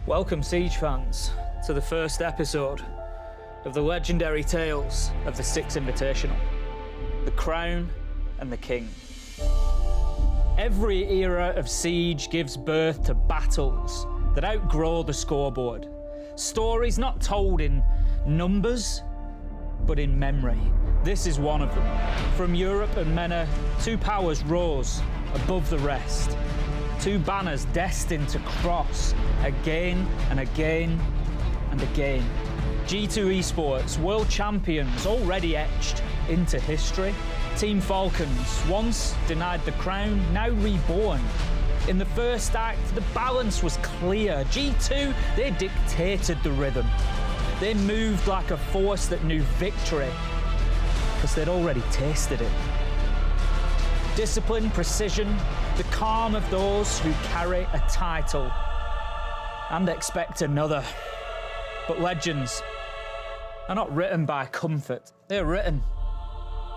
Welcome, Siege fans, to the first episode of the legendary tales of the Six Invitational, the Crown and the King. Every era of Siege gives birth to battles that outgrow the scoreboard. Stories not told in numbers, but in memory. This is one of them. From Europe and MENA, two powers rose above the rest. Two banners destined to cross again and again and again. G2 Esports, world champions already etched into history. Team Falcons, once denied the crown, now reborn. In the first act, the balance was clear. G2, they dictated the rhythm. They moved like a force that knew victory, because they'd already tasted it. Discipline, precision, the calm of those who carry a title and expect another. But legends are not written by comfort. They're written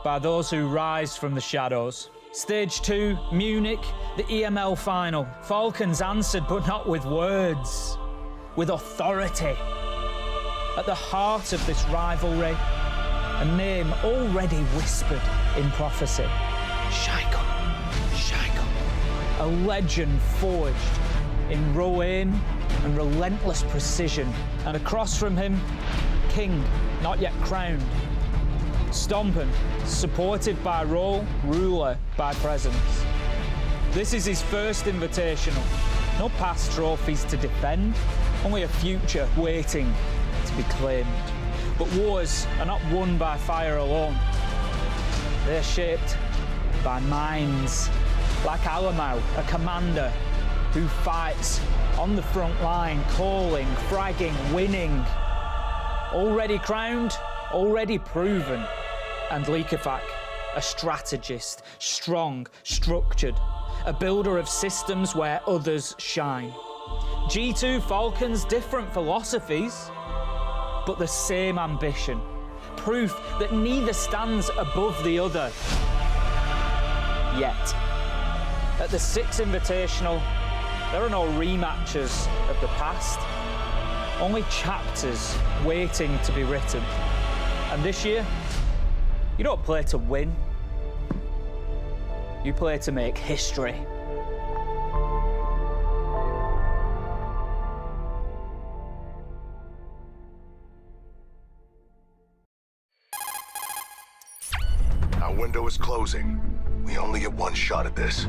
by those who rise from the shadows. Stage 2, Munich, the EML final. Falcons answered, but not with words, with authority. At the heart of this rivalry, a name already whispered in prophecy. Shaiko. A legend forged in raw aim and relentless precision. And across from him, King, not yet crowned. Stomping, supported by role, ruler by presence. This is his first invitational. No past trophies to defend, only a future waiting to be claimed. But wars are not won by fire alone. They're shaped by minds. Like Alamau, a commander who fights on the front line, calling, fragging, winning. Already crowned, already proven. And Likafak, a strategist, strong, structured, a builder of systems where others shine. G2 Falcons, different philosophies, but the same ambition. Proof that neither stands above the other. Yet. At the Six Invitational, there are no rematches of the past, only chapters waiting to be written. And this year, you don't play to win, you play to make history. Our window is closing. We only get one shot at this.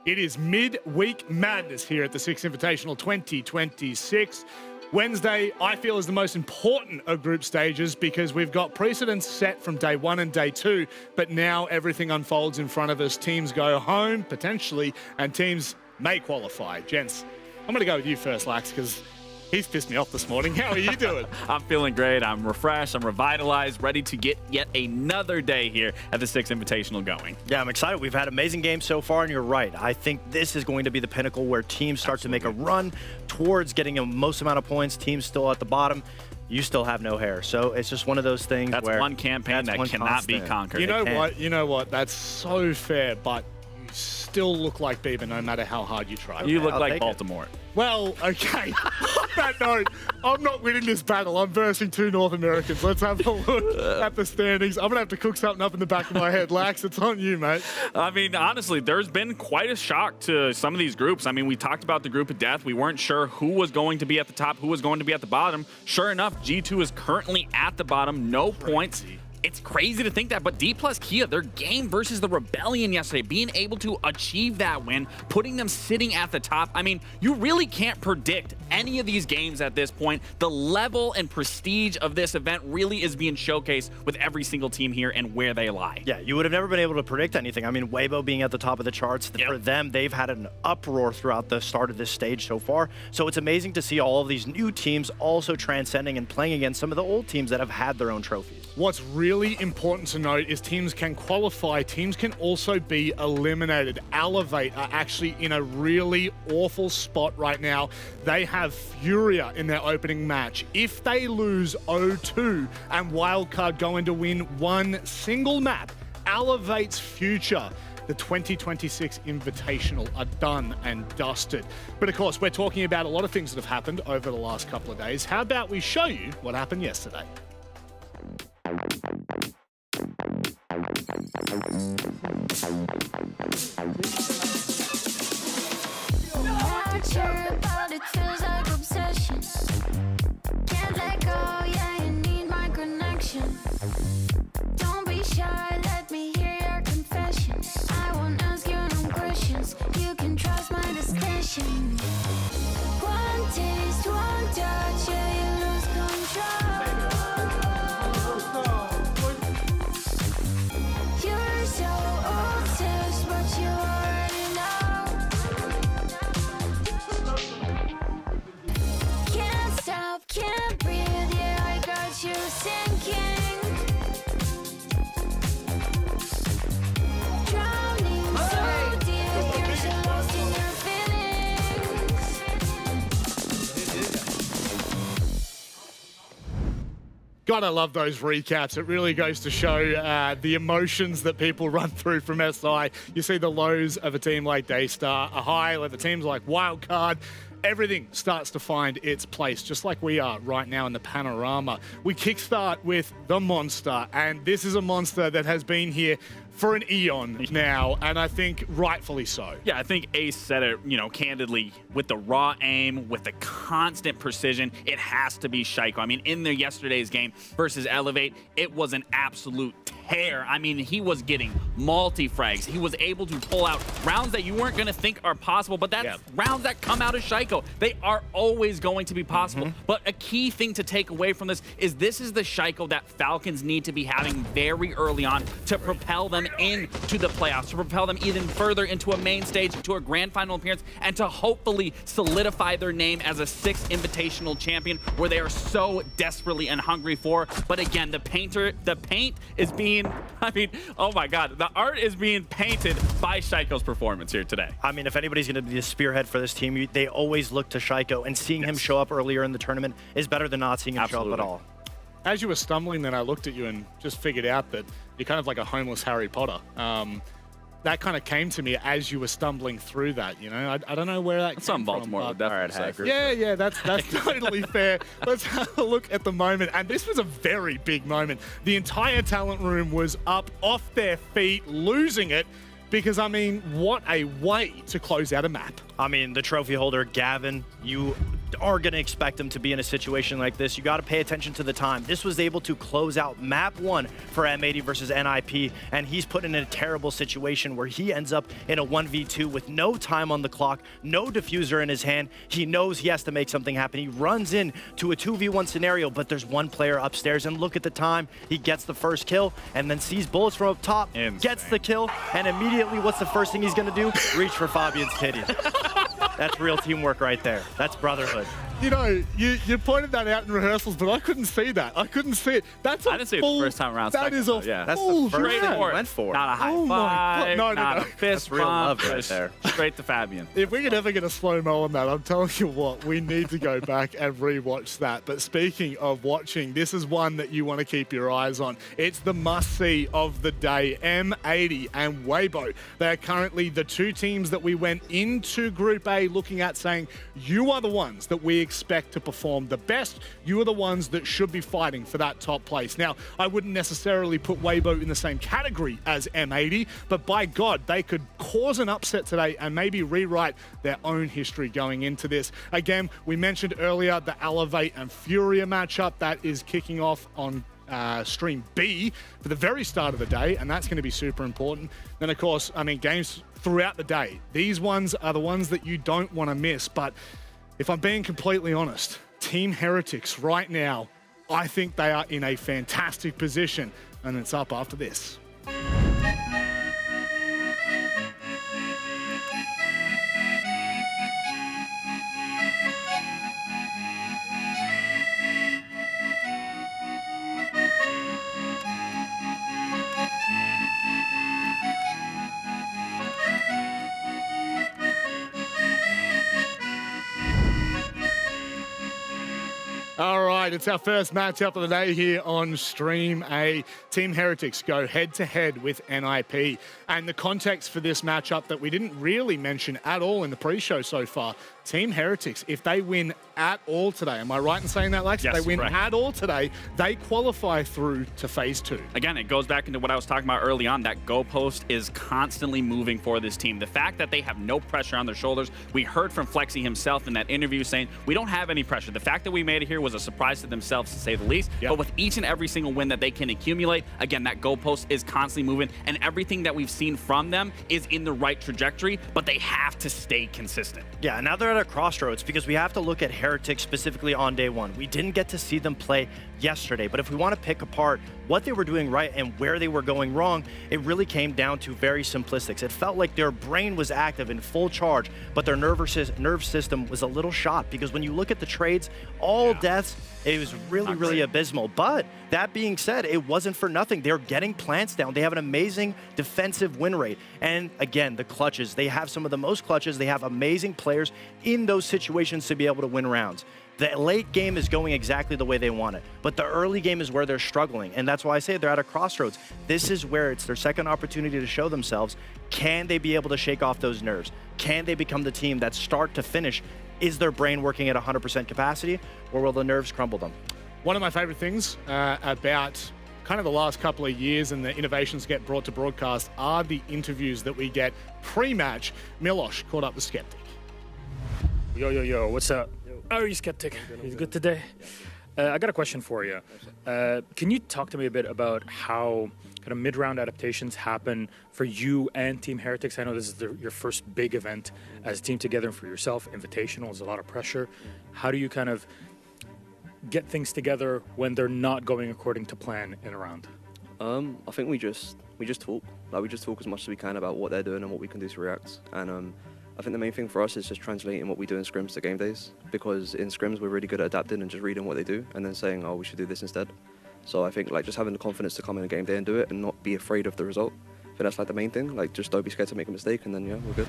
It is midweek madness here at the Six Invitational 2026. Wednesday, I feel, is the most important of group stages because we've got precedents set from day 1 and day 2, but now everything unfolds in front of us. Teams go home, potentially, and teams may qualify. Gents, I'm going to go with you first, Lax, because he's pissed me off this morning. How are you doing? I'm feeling great. I'm refreshed. I'm revitalized, ready to get yet another day here at the Six Invitational going. Yeah, I'm excited. We've had amazing games so far, and you're right. I think this is going to be the pinnacle where teams start to make a run towards getting the most amount of points. Teams still at the bottom. You still have no hair. So it's just one of those things that's where one campaign that cannot be conquered. You know what? You know what? That's so fair, but you still look like Bieber no matter how hard you try. You look I'll like take Baltimore. Well, okay. On that note, I'm not winning this battle. I'm versing two North Americans. Let's have a look at the standings. I'm going to have to cook something up in the back of my head. Lax, it's on you, mate. I mean, honestly, there's been quite a shock to some of these groups. I mean, we talked about the group of death. We weren't sure who was going to be at the top, who was going to be at the bottom. Sure enough, G2 is currently at the bottom. No points. it's crazy to think that, but DPLUS Kia, their game versus the Rebellion yesterday, being able to achieve that win, putting them sitting at the top. I mean, you really can't predict any of these games at this point. The level and prestige of this event really is being showcased with every single team here and where they lie. Yeah, you would have never been able to predict anything. I mean, WEIBO being at the top of the charts, for them, they've had an uproar throughout the start of this stage so far. So it's amazing to see all of these new teams also transcending and playing against some of the old teams that have had their own trophies. What's really important to note is teams can qualify, teams can also be eliminated. Elevate are actually in a really awful spot right now. They have Furia in their opening match. If they lose 0-2 and Wildcard going to win one single map, Elevate's future, the 2026 Invitational, are done and dusted. But of course, we're talking about a lot of things that have happened over the last couple of days. How about we show you what happened yesterday? Not sure about it, feels like obsession. Can't let go, yeah, you need my connection. Don't be shy, let me hear your confession. I won't ask you no questions, you can trust my discretion. One taste, one touch, yeah, you lose control. You're so obsessed, but you already know. Can't stop, can't breathe, yeah, I got you sinking. Drowning so deep, you're so lost in your feelings. Gotta love those recaps. It really goes to show the emotions that people run through from SI. You see the lows of a team like Daystar, a high of the teams like Wildcard. Everything starts to find its place, just like we are right now in the panorama. We kickstart with the monster, and this is a monster that has been here for an eon now, and I think rightfully so. Yeah, I think Ace said it, candidly, with the raw aim, with the constant precision, it has to be Shaiko. I mean, in yesterday's game versus Elevate, it was an absolute tear. I mean, he was getting multi-frags. He was able to pull out rounds that you weren't going to think are possible, but that's rounds that come out of Shaiko. They are always going to be possible. But a key thing to take away from this is the Shaiko that Falcons need to be having very early on to propel them into the playoffs, to propel them even further into a main stage, to a grand final appearance, and to hopefully solidify their name as a Six Invitational champion, where they are so desperately and hungry for. But again, the paint is being, oh my God, the art is being painted by Shaiko's performance here today. I mean, if anybody's going to be the spearhead for this team, they always look to Shaiko, and seeing him show up earlier in the tournament is better than not seeing him show up at all. As you were stumbling, then I looked at you and just figured out that you're kind of like a homeless Harry Potter. That kind of came to me as you were stumbling through that, I don't know where that came from. Baltimore would definitely say. Yeah, that's totally fair. Let's have a look at the moment. And this was a very big moment. The entire talent room was up off their feet, losing it. Because, what a way to close out a map. The trophy holder, Gavin, you are going to expect him to be in a situation like this. You got to pay attention to the time. This was able to close out map 1 for M80 versus NIP, and he's put in a terrible situation where he ends up in a 1v2 with no time on the clock, no diffuser in his hand. He knows he has to make something happen. He runs in to a 2v1 scenario, but there's one player upstairs, and look at the time. He gets the first kill, and then sees bullets from up top, gets the kill, and immediately what's the first thing he's going to do? Reach for Fabian's titty. That's real teamwork right there. That's brotherhood. You pointed that out in rehearsals, but I couldn't see that. I couldn't see it. That's a I didn't see it the first time around. That is a That's full the first thing he drag. went for. Not a high five, not a fist That's real love bump, right there. straight to Fabian. If we could ever get a slow-mo on that, I'm telling you what, we need to go back and rewatch that. But speaking of watching, this is one that you want to keep your eyes on. It's the must-see of the day. M80 and WEIBO. They are currently the two teams that we went into Group A looking at, saying, you are the ones that we expect to perform the best. You are the ones that should be fighting for that top place. Now, I wouldn't necessarily put WEIBO in the same category as M80, but by God, they could cause an upset today and maybe rewrite their own history going into this. Again, we mentioned earlier the Elevate and Furia matchup that is kicking off on Stream B for the very start of the day, and that's going to be super important. Then, of course, I mean, games throughout the day. These ones are the ones that you don't want to miss. But if I'm being completely honest, Team Heretics right now, I think they are in a fantastic position, and it's up after this. All right, it's our first matchup of the day here on Stream A. Team Heretics go head-to-head with NIP. And the context for this matchup that we didn't really mention at all in the pre-show so far, Team Heretics, if they win at all today, am I right in saying that, Lex? Yes, if they win right. at all today, they qualify through to Phase 2. Again, it goes back into what I was talking about early on. That goalpost is constantly moving for this team. The fact that they have no pressure on their shoulders, we heard from Flexi himself in that interview saying, we don't have any pressure. The fact that we made it here was a surprise to themselves, to say the least. Yep. But with each and every single win that they can accumulate, again, that goalpost is constantly moving, and everything that we've seen from them is in the right trajectory, but they have to stay consistent. Yeah, now they're at a crossroads because we have to look at Heretics specifically on day one. We didn't get to see them play yesterday, but if we want to pick apart what they were doing right and where they were going wrong, it really came down to very simplistics. It felt like their brain was active in full charge, but their nerve system was a little shot, because when you look at the trades, all deaths, it was really abysmal. But that being said, it wasn't for nothing. They're getting plants down. They have an amazing defensive win rate. And again, the clutches, they have some of the most clutches. They have amazing players in those situations to be able to win rounds. The late game is going exactly the way they want it, but the early game is where they're struggling, and that's why I say they're at a crossroads. This is where it's their second opportunity to show themselves. Can they be able to shake off those nerves? Can they become the team that start to finish? Is their brain working at 100% capacity, or will the nerves crumble them? One of my favorite things about kind of the last couple of years and the innovations get brought to broadcast are the interviews that we get pre-match. Milosh caught up with Skeptic. Yo, what's up? How are you, Skeptic? You good today? I got a question for you. Can you talk to me a bit about how kind of mid-round adaptations happen for you and Team Heretics? I know this is your first big event as a team together, and for yourself, Invitational is a lot of pressure. How do you kind of get things together when they're not going according to plan in a round? I think we just talk. Like, we just talk as much as we can about what they're doing and what we can do to react. And I think the main thing for us is just translating what we do in scrims to game days, because in scrims we're really good at adapting and just reading what they do and then saying, oh, we should do this instead. So I think like just having the confidence to come in a game day and do it and not be afraid of the result. I think that's like the main thing. Like, just don't be scared to make a mistake, and then yeah, we're good.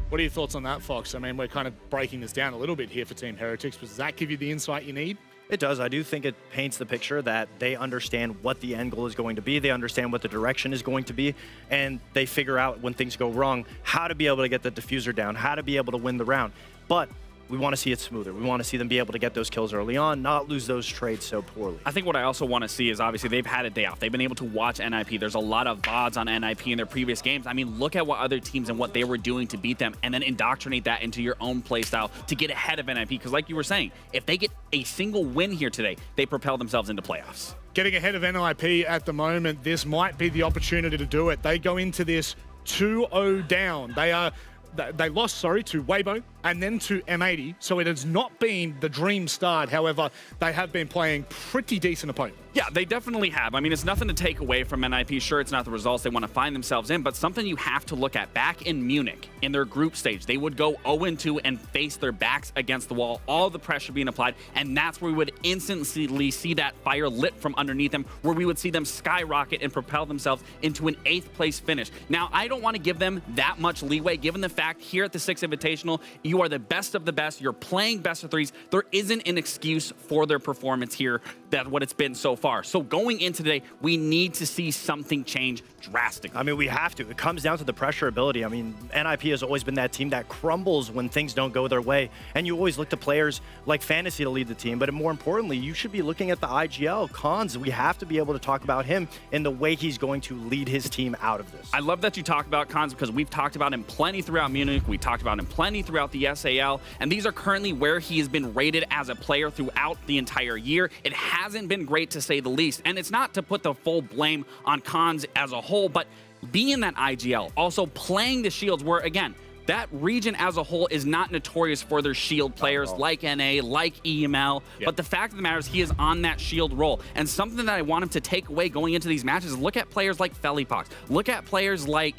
What are your thoughts on that, Fox? I mean, we're kind of breaking this down a little bit here for Team Heretics, but does that give you the insight you need? It does. I do think it paints the picture that they understand what the end goal is going to be. They understand what the direction is going to be, and they figure out when things go wrong, how to be able to get the diffuser down, how to be able to win the round. But we want to see it smoother. We want to see them be able to get those kills early on, not lose those trades so poorly. I think what I also want to see is, obviously, they've had a day off. They've been able to watch NIP. There's a lot of VODs on NIP in their previous games. I mean, look at what other teams and what they were doing to beat them, and then indoctrinate that into your own play style to get ahead of NIP. Because like you were saying, if they get a single win here today, they propel themselves into playoffs. Getting ahead of NIP at the moment, this might be the opportunity to do it. They go into this 2-0 down. They lost, to WEIBO and then to M80, so it has not been the dream start. However, they have been playing pretty decent opponents. Yeah, they definitely have. I mean, it's nothing to take away from NIP. Sure, it's not the results they want to find themselves in, but something you have to look at. Back in Munich, in their group stage, they would go 0-2 and face their backs against the wall, all the pressure being applied, and that's where we would instantly see that fire lit from underneath them, where we would see them skyrocket and propel themselves into an 8th place finish. Now, I don't want to give them that much leeway, given the fact here at the Six Invitational, you are the best of the best. You're playing best of threes. There isn't an excuse for their performance here, that's what it's been so far. So going into today, we need to see something change drastically. I mean, we have to. It comes down to the pressure ability. I mean, NIP has always been that team that crumbles when things don't go their way. And you always look to players like Fantasy to lead the team. But more importantly, you should be looking at the IGL. Cons, we have to be able to talk about him and the way he's going to lead his team out of this. I love that you talk about Cons, because we've talked about him plenty throughout Bayern Munich. We talked about him plenty throughout the SAL, and these are currently where he has been rated as a player throughout the entire year. It hasn't been great, to say the least, and it's not to put the full blame on Cons as a whole, but being in that IGL, also playing the Shields, where, again, that region as a whole is not notorious for their Shield players like NA, like EML, but the fact of the matter is he is on that Shield role. And something that I want him to take away going into these matches is look at players like Felipox, look at players like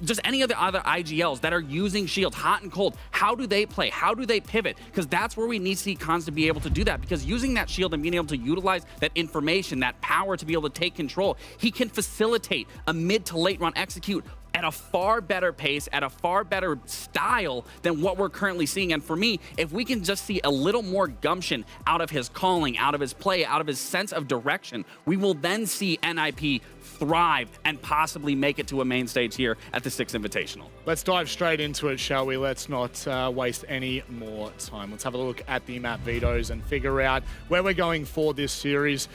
just any of the other IGLs that are using Shield, hot and cold. How do they play? How do they pivot? Because that's where we need to see Cons to be able to do that, because using that Shield and being able to utilize that information, that power to be able to take control, he can facilitate a mid to late run execute at a far better pace, at a far better style than what we're currently seeing. And for me, if we can just see a little more gumption out of his calling, out of his play, out of his sense of direction, we will then see NIP thrive and possibly make it to a main stage here at the Six Invitational. Let's dive straight into it, shall we? Let's not waste any more time. Let's have a look at the map vetoes and figure out where we're going for this series.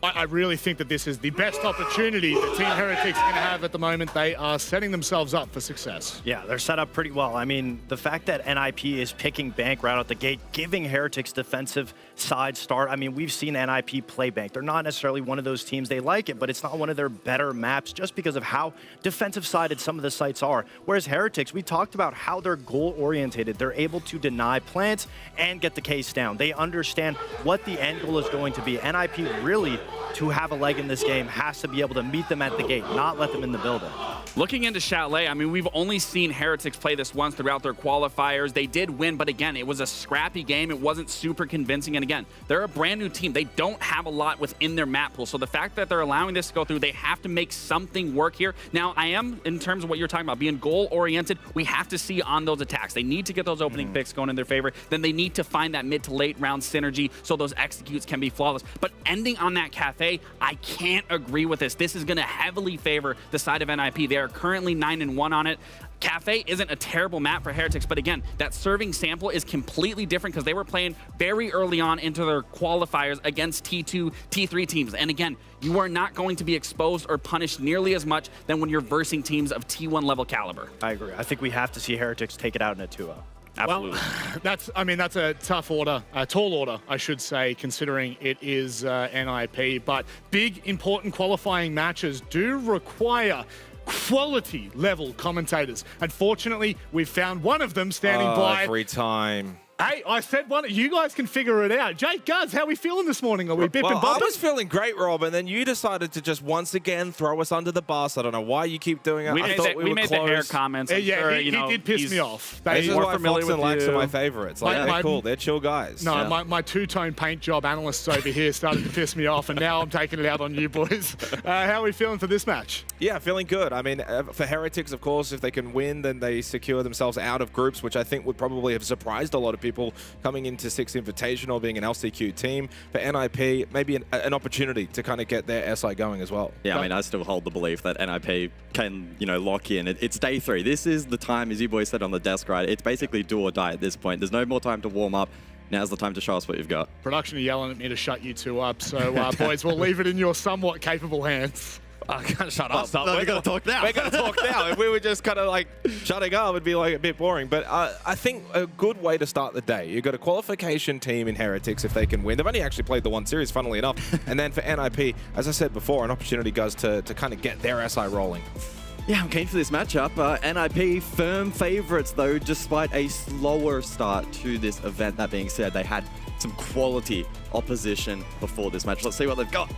I really think that this is the best opportunity that Team Heretics are going to have at the moment. They are setting themselves up for success. Yeah, they're set up pretty well. I mean, the fact that NIP is picking Bank right out the gate, giving Heretics defensive side start. I mean, we've seen NIP play Bank. They're not necessarily one of those teams. They like it, but it's not one of their better maps just because of how defensive-sided some of the sites are. Whereas Heretics, we talked about how they're goal-orientated. They're able to deny plants and get the case down. They understand what the end goal is going to be. NIP really, to have a leg in this game, has to be able to meet them at the gate, not let them in the building. Looking into Chalet, I mean, we've only seen Heretics play this once throughout their qualifiers. They did win, but again, it was a scrappy game. It wasn't super convincing. And again, they're a brand new team. They don't have a lot within their map pool. So the fact that they're allowing this to go through, they have to make something work here. Now, I am, in terms of what you're talking about, being goal-oriented, we have to see on those attacks. They need to get those opening picks going in their favor. Then they need to find that mid to late round synergy so those executes can be flawless. But ending on that cafe, I can't agree with this. This is going to heavily favor the side of NIP. They are currently 9-1 on it. Cafe isn't a terrible map for Heretics, but again, that serving sample is completely different because they were playing very early on into their qualifiers against T2, T3 teams. And again, you are not going to be exposed or punished nearly as much than when you're versing teams of T1 level caliber. I agree. I think we have to see Heretics take it out in a 2-0. Absolutely. Well, that's a tough order, a tall order, I should say, considering it is NIP. But big, important qualifying matches do require quality level commentators. Unfortunately, we've found one of them standing by. Every time. Hey, I said one. You guys can figure it out. Jake Guz, how are we feeling this morning? Are we bipping Well, bopping? I was feeling great, Rob, and then you decided to just once again throw us under the bus. I don't know why you keep doing it. We I made, thought we were made close. the air comments. I'm Yeah, sure, he did piss me off. This is They, why familiar Fox and with Lax you. are my favorites. Like, they're cool. They're chill guys. no, Yeah. my two-tone paint job analysts over here started to piss me off, and now I'm taking it out on you boys. How are we feeling for this match? Yeah, feeling good. I mean, for Heretics, of course, if they can win, then they secure themselves out of groups, which I think would probably have surprised a lot of people coming into Six Invitational, being an LCQ team. For NIP, maybe an opportunity to kind of get their SI going as well. Yeah, I mean, I still hold the belief that NIP can, lock in. It's day 3. This is the time, as you boys said on the desk, right? It's basically do or die at this point. There's no more time to warm up. Now's the time to show us what you've got. Production are yelling at me to shut you two up, so boys, we'll leave it in your somewhat capable hands. I can't shut us up. We're going to talk now. We're going to talk now. If we were just kind of like shutting up, it'd be like a bit boring. But I think a good way to start the day, you've got a qualification team in Heretics if they can win. They've only actually played the one series, funnily enough. And then for NIP, as I said before, an opportunity goes to kind of get their SI rolling. Yeah, I'm keen for this matchup. NIP firm favorites, though, despite a slower start to this event. That being said, they had some quality opposition before this match. Let's see what they've got.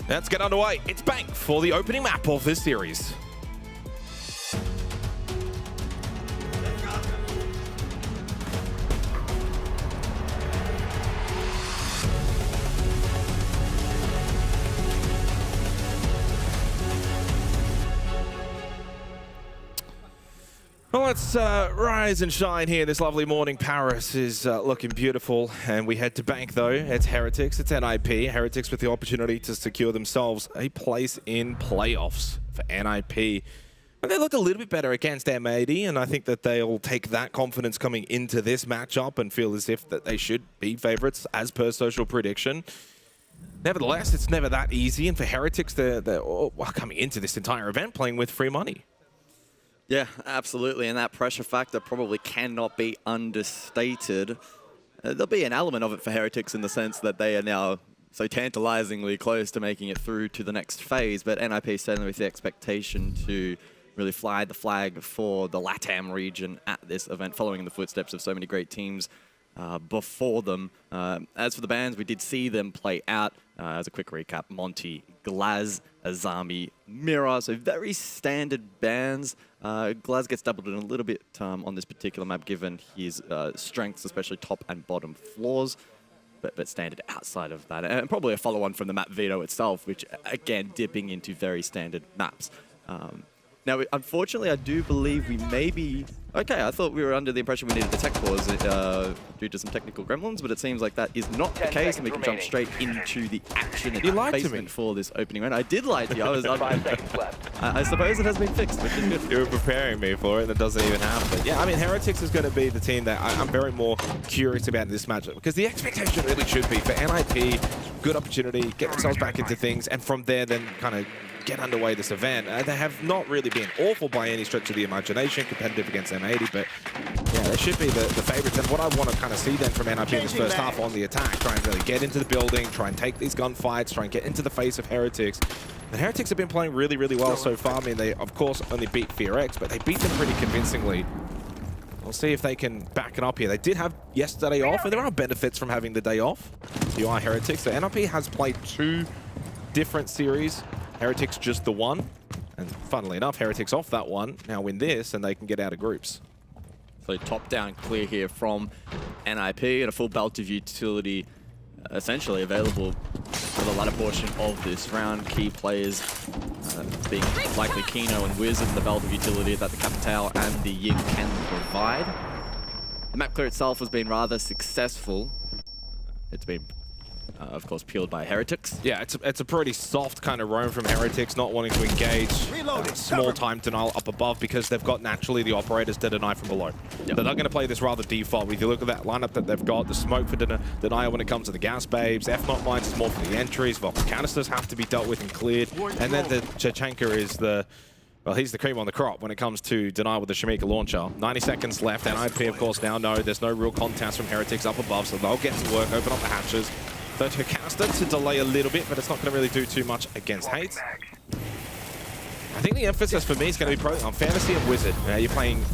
Let's get underway. It's Bank for the opening map of this series. Well, let's rise and shine here this lovely morning. Paris is looking beautiful, and we head to Bank, though. It's Heretics, it's NIP. Heretics with the opportunity to secure themselves a place in playoffs for NIP. And they look a little bit better against MAD, and I think that they'll take that confidence coming into this matchup and feel as if that they should be favorites as per social prediction. Nevertheless, it's never that easy, and for Heretics, they're coming into this entire event playing with free money. Yeah, absolutely. And that pressure factor probably cannot be understated. There'll be an element of it for Heretics in the sense that they are now so tantalizingly close to making it through to the next phase. But NIP certainly with the expectation to really fly the flag for the LATAM region at this event, following in the footsteps of so many great teams before them. As for the bans, we did see them play out. As a quick recap, Monty, Glaz, Azami, Mira, so very standard bans. Glaz gets doubled in a little bit on this particular map, given his strengths, especially top and bottom floors. But standard outside of that. And probably a follow-on from the map veto itself, which, again, dipping into very standard maps. Now, unfortunately, I do believe we may be... Okay, I thought we were under the impression we needed a tech pause due to some technical gremlins, but it seems like that is not the case, and we can jump straight into the action in the basement for this opening round. I did lie to you. I suppose it has been fixed, which is good. You were preparing me for it, and it doesn't even happen. Yeah, I mean, Heretics is going to be the team that I'm very more curious about in this matchup, because the expectation really should be for NIP, good opportunity, get themselves back into things, and from there then kind of get underway this event. They have not really been awful by any stretch of the imagination, competitive against M80, but yeah, they should be the favorites. And what I want to kind of see then from NIP in this first half on the attack, try and really get into the building, try and take these gunfights, try and get into the face of Heretics. The Heretics have been playing really, really well so far. I mean, they, of course, only beat FERETICS, but they beat them pretty convincingly. We'll see if they can back it up here. They did have yesterday off, and there are benefits from having the day off. You are Heretics. So NIP has played 2 different series. Heretics just the one. And funnily enough, Heretics off that one. Now win this, and they can get out of groups. So top down clear here from NIP, and a full belt of utility essentially available for the latter portion of this round. Key players being likely Kino and Wizard, the belt of utility that the Capital and the Yin can provide. The map clear itself has been rather successful. It's been of course, peeled by Heretics. Yeah, it's a pretty soft kind of roam from Heretics, not wanting to engage small time denial up above because they've got naturally the operators to deny from below. Yep. They're not going to play this rather default. If you look at that lineup that they've got, the smoke for denial when it comes to the gas babes, F-Not mines is more for the entries, Volcan canisters have to be dealt with and cleared, and then the Chachanka is the... Well, he's the cream on the crop when it comes to denial with the Shamika launcher. 90 seconds left, and NIP, of course, now know there's no real contest from Heretics up above, so they'll get to work, open up the hatches. So to canister to delay a little bit, but it's not going to really do too much against Hate. I think the emphasis for me is going to be probably on Fantasy and Wizard. You're playing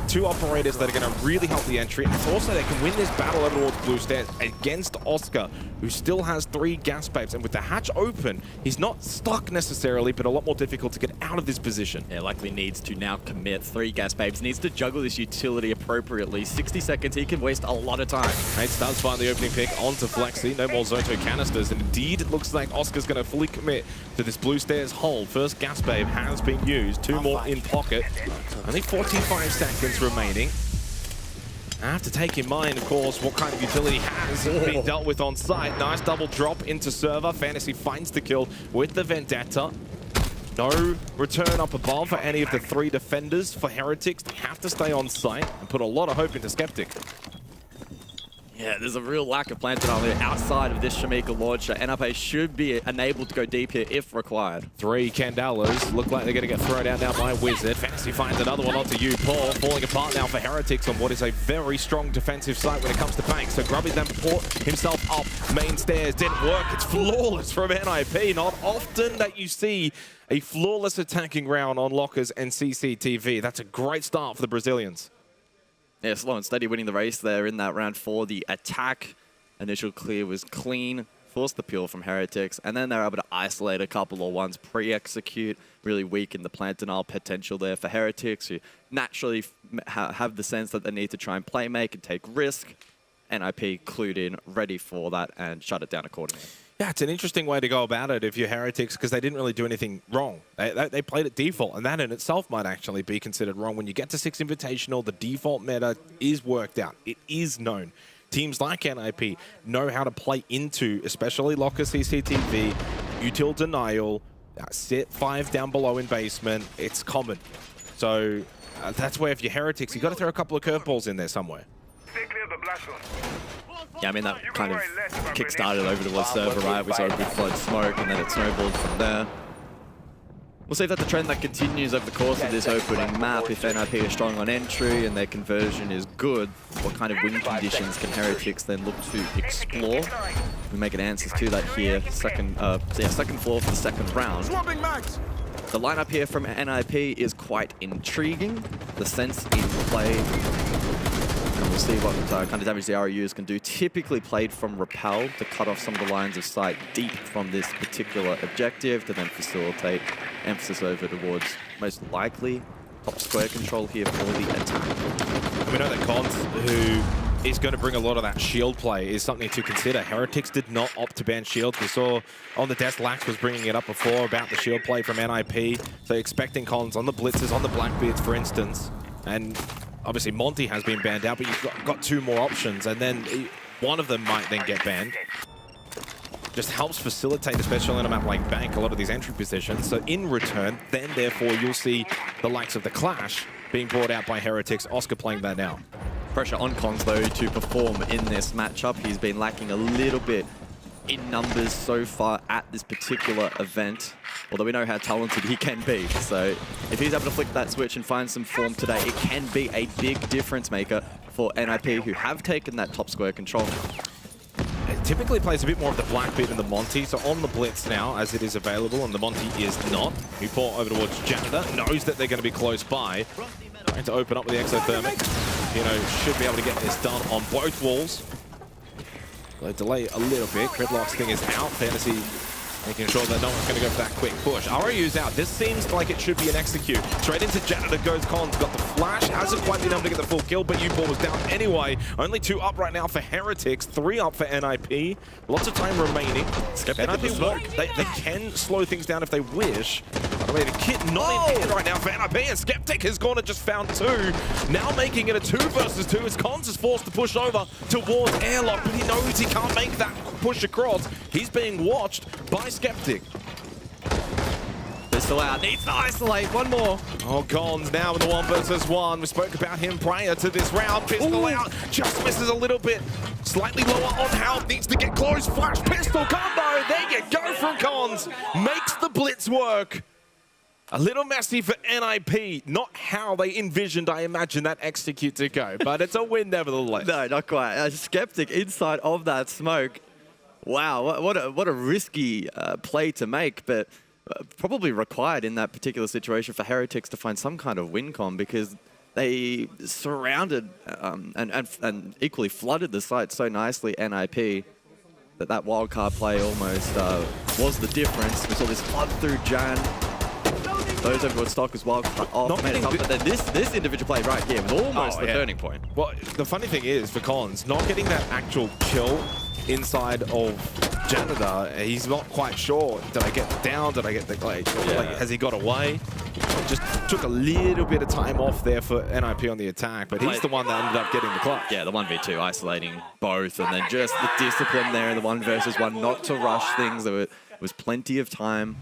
2 operators that are going to really help the entry, and also they can win this battle over towards Blue Stairs against Oscar, who still has 3 gas babes, and with the hatch open, he's not stuck necessarily, but a lot more difficult to get out of this position. Yeah, likely needs to now commit 3 gas babes, needs to juggle this utility appropriately. 60 seconds, he can waste a lot of time. Hate does find the opening pick onto Flexi, no more Zoto canisters, and indeed it looks like Oscar's going to fully commit to this Blue Stairs hold. First gas babe has been used, 2 more in pocket. Only 45 seconds remaining. I have to take in mind, of course, what kind of utility has been dealt with on site. Nice double drop into server. Fantasy finds the kill with the Vendetta. No return up above for any of the 3 defenders for Heretics. They have to stay on site and put a lot of hope into Skeptic. Yeah, there's a real lack of planted on here outside of this Shamika launcher. NIP should be enabled to go deep here if required. 3 Candelas look like they're going to get thrown out now by Wizard. Fantasy finds another one onto you, Paul. Falling apart now for Heretics on what is a very strong defensive site when it comes to Banks. So Grubby then put himself up main stairs. Didn't work. It's flawless from NIP. Not often that you see a flawless attacking round on lockers and CCTV. That's a great start for the Brazilians. Yeah, slow and steady winning the race there in that round for the attack. Initial clear was clean, forced the peel from Heretics, and then they're able to isolate a couple of ones, pre-execute, really weaken the plant denial potential there for Heretics, who naturally have the sense that they need to try and play make and take risk. NIP clued in, ready for that, and shut it down accordingly. Yeah, it's an interesting way to go about it if you're Heretics, because they didn't really do anything wrong. They played it default, and that in itself might actually be considered wrong. When you get to Six Invitational, the default meta is worked out. It is known. Teams like NIP know how to play into, especially locker CCTV, util denial, sit 5 down below in basement. It's common. So that's where if you're Heretics, you've got to throw a couple of curveballs in there somewhere. Yeah, I mean, that kind of kick-started over towards server, right? We saw a good flood smoke, and then it snowballed from there. We'll see if that's a trend that continues over the course of this opening map. If NIP are strong on entry and their conversion is good, what kind of win conditions can Heretics then look to explore? We're making answers to that here. Second floor for the second round. The lineup here from NIP is quite intriguing. The sense in play. And we'll see what kind of damage the RUs can do. Typically played from Repel to cut off some of the lines of sight deep from this particular objective to then facilitate emphasis over towards most likely top square control here for the attack. We know that Cons, who is going to bring a lot of that shield play, is something to consider. Heretics did not opt to ban shields. We saw on the desk, Lax was bringing it up before about the shield play from NIP. So expecting Cons on the blitzers, on the Blackbeards, for instance. And obviously Monty has been banned out, but you've got two more options, and then one of them might then get banned. Just helps facilitate, especially on a map like Bank, a lot of these entry positions. So in return, then therefore you'll see the likes of the Clash being brought out by Heretics. Oscar playing that now. Pressure on Cons though to perform in this matchup. He's been lacking a little bit in numbers so far at this particular event, although we know how talented he can be. So if he's able to flick that switch and find some form today, it can be a big difference maker for NIP, who have taken that top square control. It typically plays a bit more of the Blackbeard and the Monty, so on the Blitz now, as it is available, and the Monty is not. We pour over towards Janitor, knows that they're going to be close by. Trying to open up with the exothermic. You know, should be able to get this done on both walls. They delay a little bit. Gridlock's thing is out. Fantasy making sure that no one's going to go for that quick push. ROU's out. This seems like it should be an execute. Straight into Janitor goes Cons. Got the flash. Hasn't quite been able to get the full kill, but U-Ball was down anyway. Only 2 up right now for Heretics. 3 up for NIP. Lots of time remaining. NIP won't. They can slow things down if they wish. By the way, the kit not in hand right now for NIP, and Skeptic has gone and just found 2. Now making it a 2 versus 2 as Cons is forced to push over towards Airlock, but he knows he can't make that push across. He's being watched by Skeptic. Pistol out, needs to isolate, one more. Oh, Cons now in the 1 versus 1. We spoke about him prior to this round. Pistol out, just misses a little bit. Slightly lower on health, needs to get close. Flash pistol combo, there you go from Cons. Makes the blitz work. A little messy for NIP. Not how they envisioned, I imagine, that execute to go, but it's a win nevertheless. No, not quite. Skeptic inside of that smoke. Wow, what a risky play to make, but probably required in that particular situation for Heretics to find some kind of win con, because they surrounded and equally flooded the site so nicely, NIP, that wildcard play almost was the difference. We saw this flood through Jan. Those over towards stock as well. But then this individual play right here was almost the turning point. Well, the funny thing is for Cons, not getting that actual kill inside of Janitor, he's not quite sure. Did I get down? Did I get the like, has he got away? Just took a little bit of time off there for NIP on the attack, but he's the one that ended up getting the clutch. Yeah, the 1v2 isolating both, and then just the discipline there in the 1 versus 1, not to rush things. There was plenty of time.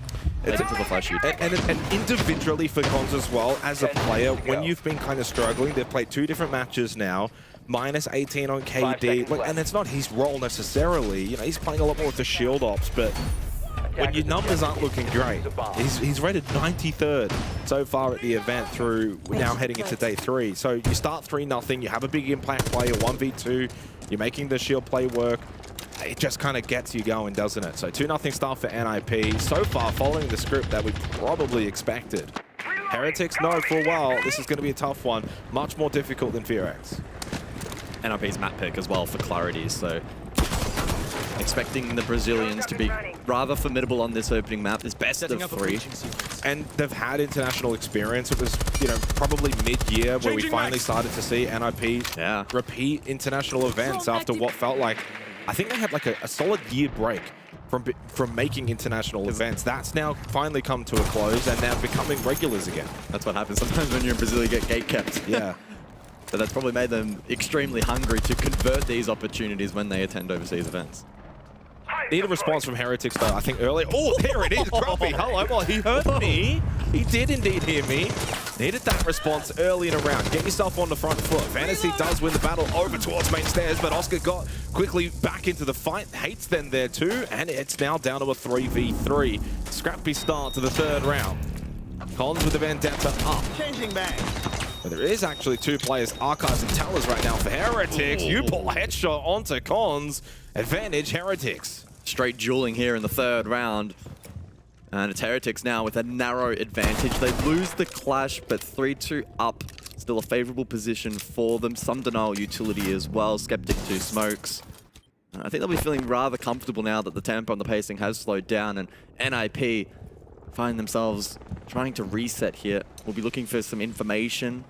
And individually for Cons as well, as a player, when you've been kind of struggling, they've played 2 different matches now, minus 18 on KD, and it's not his role necessarily. You know, he's playing a lot more with the shield ops, but when your numbers aren't looking great, he's rated 93rd so far at the event through now heading into day 3. So you start 3-0, you have a big impact play, a 1v2, you're making the shield play work. It just kind of gets you going, doesn't it? So 2-0 start for NIP. So far, following the script that we probably expected. Heretics know for a while this is going to be a tough one. Much more difficult than FEARX. NIP's map pick as well for clarity, so expecting the Brazilians to be rather formidable on this opening map. This best of 3. And they've had international experience. It was, you know, probably mid-year where we finally started to see NIP repeat international events after what felt like, I think they had like a solid year break from making international events. That's now finally come to a close and now becoming regulars again. That's what happens sometimes when you're in Brazil, you get gate-kept. Yeah. But that's probably made them extremely hungry to convert these opportunities when they attend overseas events. Need a response from Heretics though, I think earlier. Oh, there it is, Grumpy. Hello, well, he heard me. He did indeed hear me. Needed that response early in a round. Get yourself on the front foot. Fantasy does win the battle over towards main stairs, but Oscar got quickly back into the fight. Hates then there too, and it's now down to a 3v3. Scrappy start to the 3rd round. Cons with the Vendetta up. Changing back. But there is actually 2 players, Archives and Tellers right now for Heretics. You pull a headshot onto Cons. Advantage Heretics. Straight dueling here in the 3rd round. And it's Heretics now with a narrow advantage. They lose the clash, but 3-2 up. Still a favorable position for them. Some denial utility as well. Skeptic 2 smokes. I think they'll be feeling rather comfortable now that the tempo and the pacing has slowed down, and NIP find themselves trying to reset here. We'll be looking for some information.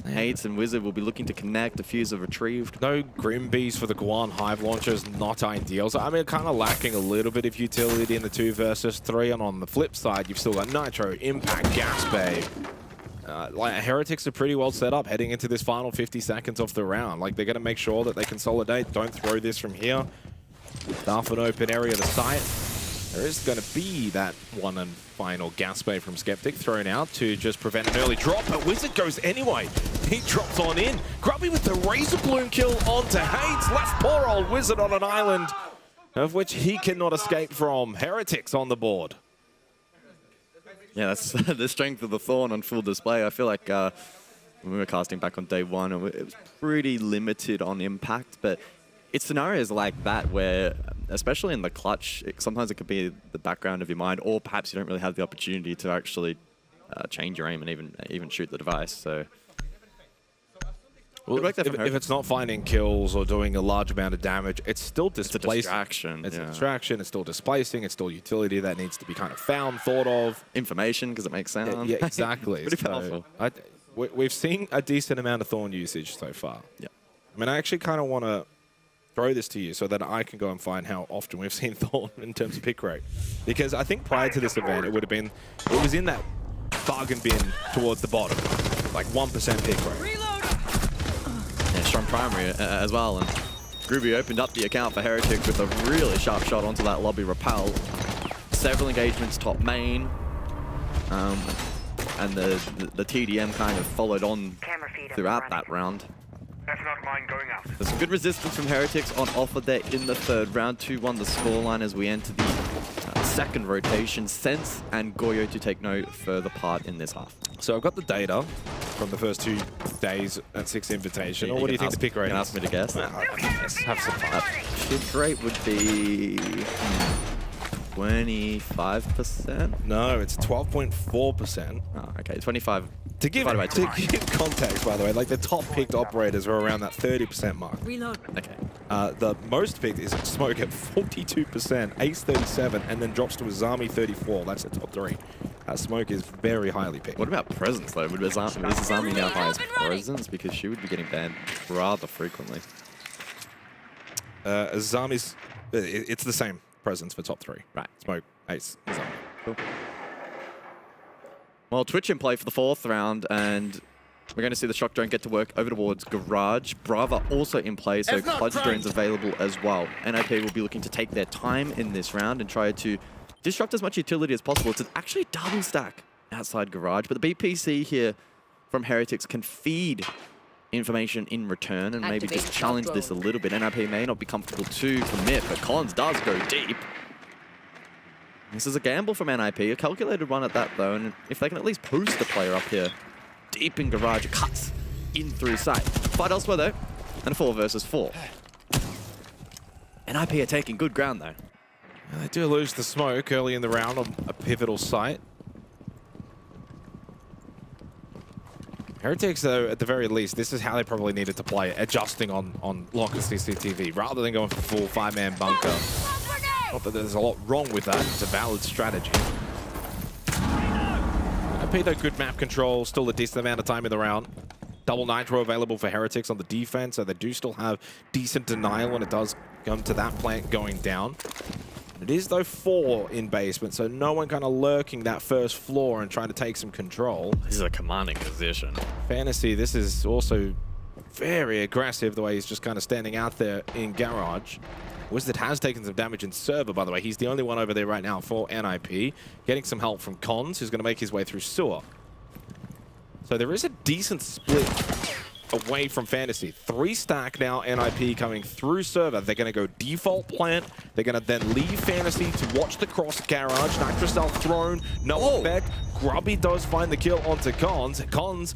Hades and Wizard will be looking to connect. A fuse are retrieved. No Grimbees for the Guan Hive launchers, not ideal. So, I mean, kind of lacking a little bit of utility in the 2 versus 3. And on the flip side, you've still got Nitro, Impact, Gas Bay. Like, Heretics are pretty well set up heading into this final 50 seconds of the round. Like, they're going to make sure that they consolidate. Don't throw this from here. Off an open area of the site. There is going to be that one and final gas bay from Skeptic thrown out to just prevent an early drop, but Wizard goes anyway. He drops on in. Grubby with the Razor Bloom kill onto Hades. Left poor old Wizard on an island, of which he cannot escape from. Heretics on the board. Yeah, that's the strength of the Thorn on full display. I feel like when we were casting back on day 1, it was pretty limited on impact, but it's scenarios like that where, especially in the clutch, sometimes it could be the background of your mind, or perhaps you don't really have the opportunity to actually change your aim and even shoot the device. So, well, if it's not finding kills or doing a large amount of damage, it's still displacing. It's a distraction. It's a distraction. It's still displacing. It's still utility that needs to be kind of found, thought of. Information, because it makes sound. Yeah, exactly. Pretty powerful. We've seen a decent amount of Thorn usage so far. Yeah. I mean, I actually kind of want to throw this to you so that I can go and find how often we've seen Thorn in terms of pick rate. Because I think prior to this event, it was in that bargain bin towards the bottom, like 1% pick rate. Yeah, strong primary as well, and Groovy opened up the account for Heretics with a really sharp shot onto that lobby rappel. Several engagements top main, and the TDM kind of followed on throughout that round. That's not mine going out. There's some good resistance from Heretics on offer there in the 3rd round. 2-1 the scoreline as we enter the 2nd rotation. Sense and Goyo to take no further part in this half. So I've got the data from the first 2 days at Six Invitational. What do you think the pick rate is? You can ask me to guess. Let's have some fun. Pick rate would be 25%? No, it's 12.4%. Oh, okay, 25. To give context, by the way, like the top picked operators are around that 30% mark. Reload. Okay. The most picked is Smoke at 42%, Ace 37, and then drops to Azami 34. That's the top 3. Smoke is very highly picked. What about presence though? Is Azami now high as presence? Because she would be getting banned rather frequently. Azami's, it's the same presence for top 3. Right. Smoke, Ace, Azami. Cool. Well, Twitch in play for the 4th round, and we're going to see the Shock Drone get to work over towards Garage. Brava also in play, so Clutch Drone's available as well. NIP will be looking to take their time in this round and try to disrupt as much utility as possible. It's actually a double stack outside Garage, but the BPC here from Heretics can feed information in return and maybe just challenge this a little bit. NIP may not be comfortable to commit, but Collins does go deep. This is a gamble from NIP, a calculated one at that though, and if they can at least post the player up here, deep in Garage, it cuts in through sight. Fight elsewhere though, and a 4 versus 4. NIP are taking good ground though. And they do lose the Smoke early in the round on a pivotal site. Heretics, though, at the very least, this is how they probably needed to play it, adjusting on locker CCTV, rather than going for full 5-man bunker. Not that there's a lot wrong with that, it's a valid strategy. NIP, though, good map control, still a decent amount of time in the round. Double Nitro available for Heretics on the defense, so they do still have decent denial when it does come to that plant going down. It is, though, 4 in basement, so no one kind of lurking that first floor and trying to take some control. This is a commanding position. Fantasy, this is also very aggressive, the way he's just kind of standing out there in Garage. Wizard has taken some damage in server, by the way. He's the only one over there right now for NIP. Getting some help from Cons, who's going to make his way through sewer. So there is a decent split away from Fantasy. 3 stack now, NIP coming through server. They're going to go default plant. They're going to then leave Fantasy to watch the cross garage. Nitrocell thrown, no effect. Grubby does find the kill onto Cons. Cons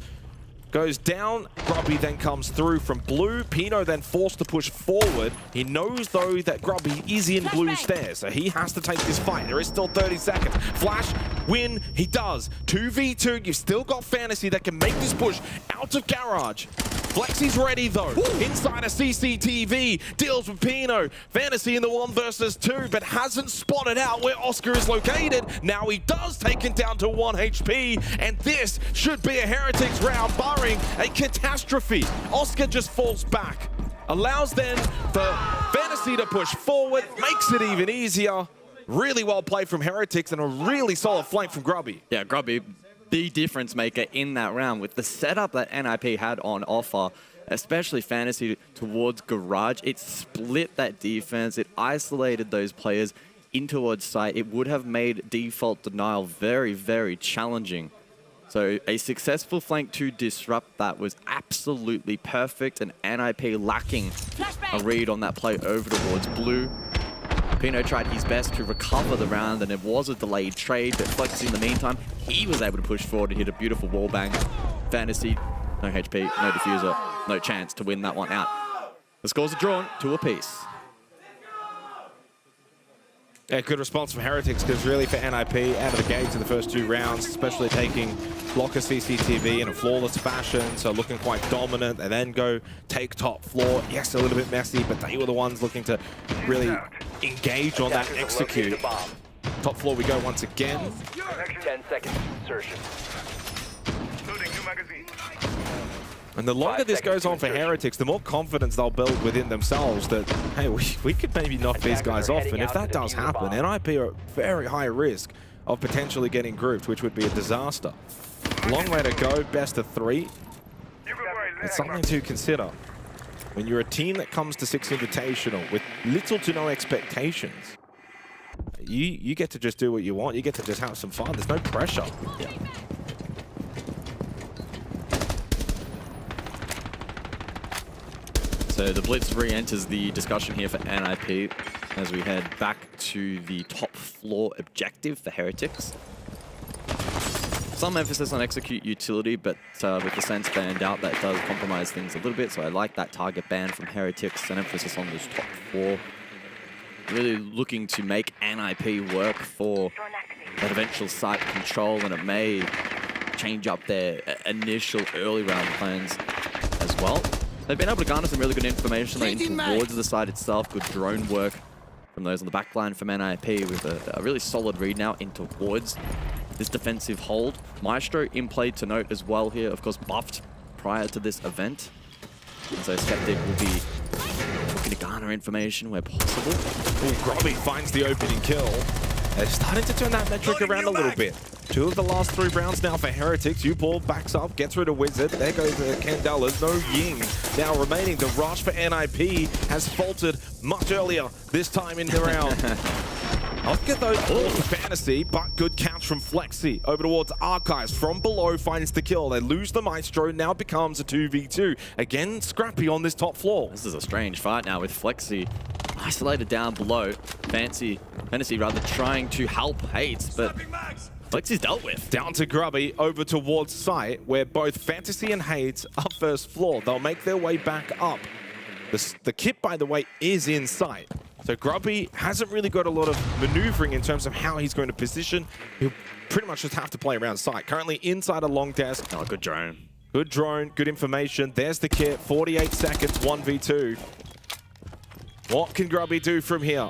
goes down. Grubby then comes through from blue. Pino then forced to push forward. He knows, though, that Grubby is in blue stairs, so he has to take this fight. There is still 30 seconds. Flash, win, he does. 2v2, you've still got Fantasy that can make this push out of garage. Flexy's ready, though. Inside a CCTV, deals with Pino. Fantasy in the 1 versus 2, but hasn't spotted out where Oscar is located. Now he does take it down to 1 HP, and this should be a Heretics round, barring a catastrophe. Oscar just falls back. Allows then for Fantasy to push forward, makes it even easier. Really well played from Heretics, and a really solid flank from Grubby. Yeah, Grubby, the difference maker in that round with the setup that NIP had on offer, especially Fantasy towards garage. It split that defense. It isolated those players in towards site. It would have made default denial very, very challenging. So a successful flank to disrupt that was absolutely perfect, and NIP lacking a read on that play over towards blue. Pino tried his best to recover the round, and it was a delayed trade, but Flex in the meantime, he was able to push forward and hit a beautiful wall bang. Fantasy, no HP, no diffuser, no chance to win that one out. The scores are drawn 2 apiece. Yeah, good response from Heretics, because really for NIP, out of the gates in the first 2 rounds, especially taking blocker CCTV in a flawless fashion, so looking quite dominant, and then go take top floor. Yes, a little bit messy, but they were the ones looking to really engage on that execute. Top floor we go once again. 10 seconds insertion. Loading new magazine. And the longer this goes on for Heretics, the more confidence they'll build within themselves that, hey, we could maybe knock these guys off. And if that does happen, NIP are at very high risk of potentially getting grouped, which would be a disaster. Long way to go, best of 3. It's something to consider. When you're a team that comes to Six Invitational with little to no expectations, you get to just do what you want. You get to just have some fun. There's no pressure. Yeah. So the Blitz re-enters the discussion here for NIP as we head back to the top floor objective for Heretics. Some emphasis on execute utility, but with the sense banned out, that does compromise things a little bit. So I like that target ban from Heretics, an emphasis on this top floor. Really looking to make NIP work for that eventual site control, and it may change up their initial early round plans as well. They've been able to garner some really good information towards the side itself. Good drone work from those on the back line from NIP with a really solid read now in towards this defensive hold. Maestro in play to note as well here, of course buffed prior to this event. And so Skeptic will be looking to garner information where possible. Ooh, Grubby finds the opening kill. They're starting to turn that metric around a little bit. 2 of the last 3 rounds now for Heretics. U-Ball backs up, gets rid of Wizard. There goes the Candelas. No Ying now remaining. The rush for NIP has faltered much earlier this time in the round. I'll get those balls for Fantasy, but good catch from Flexy. Over towards Archives. From below finds the kill. They lose the Maestro. Now becomes a 2v2. Again, scrappy on this top floor. This is a strange fight now with Flexy isolated down below. Fantasy rather trying to help Hates, but Flexy's dealt with. Down to Grubby, over towards site, where both Fantasy and Hates are first floor. They'll make their way back up. The kit, by the way, is in sight. So Grubby hasn't really got a lot of maneuvering in terms of how he's going to position. He'll pretty much just have to play around site. Currently inside a long desk. Oh, good drone. Good drone, good information. There's the kit, 48 seconds, 1v2. What can Grubby do from here?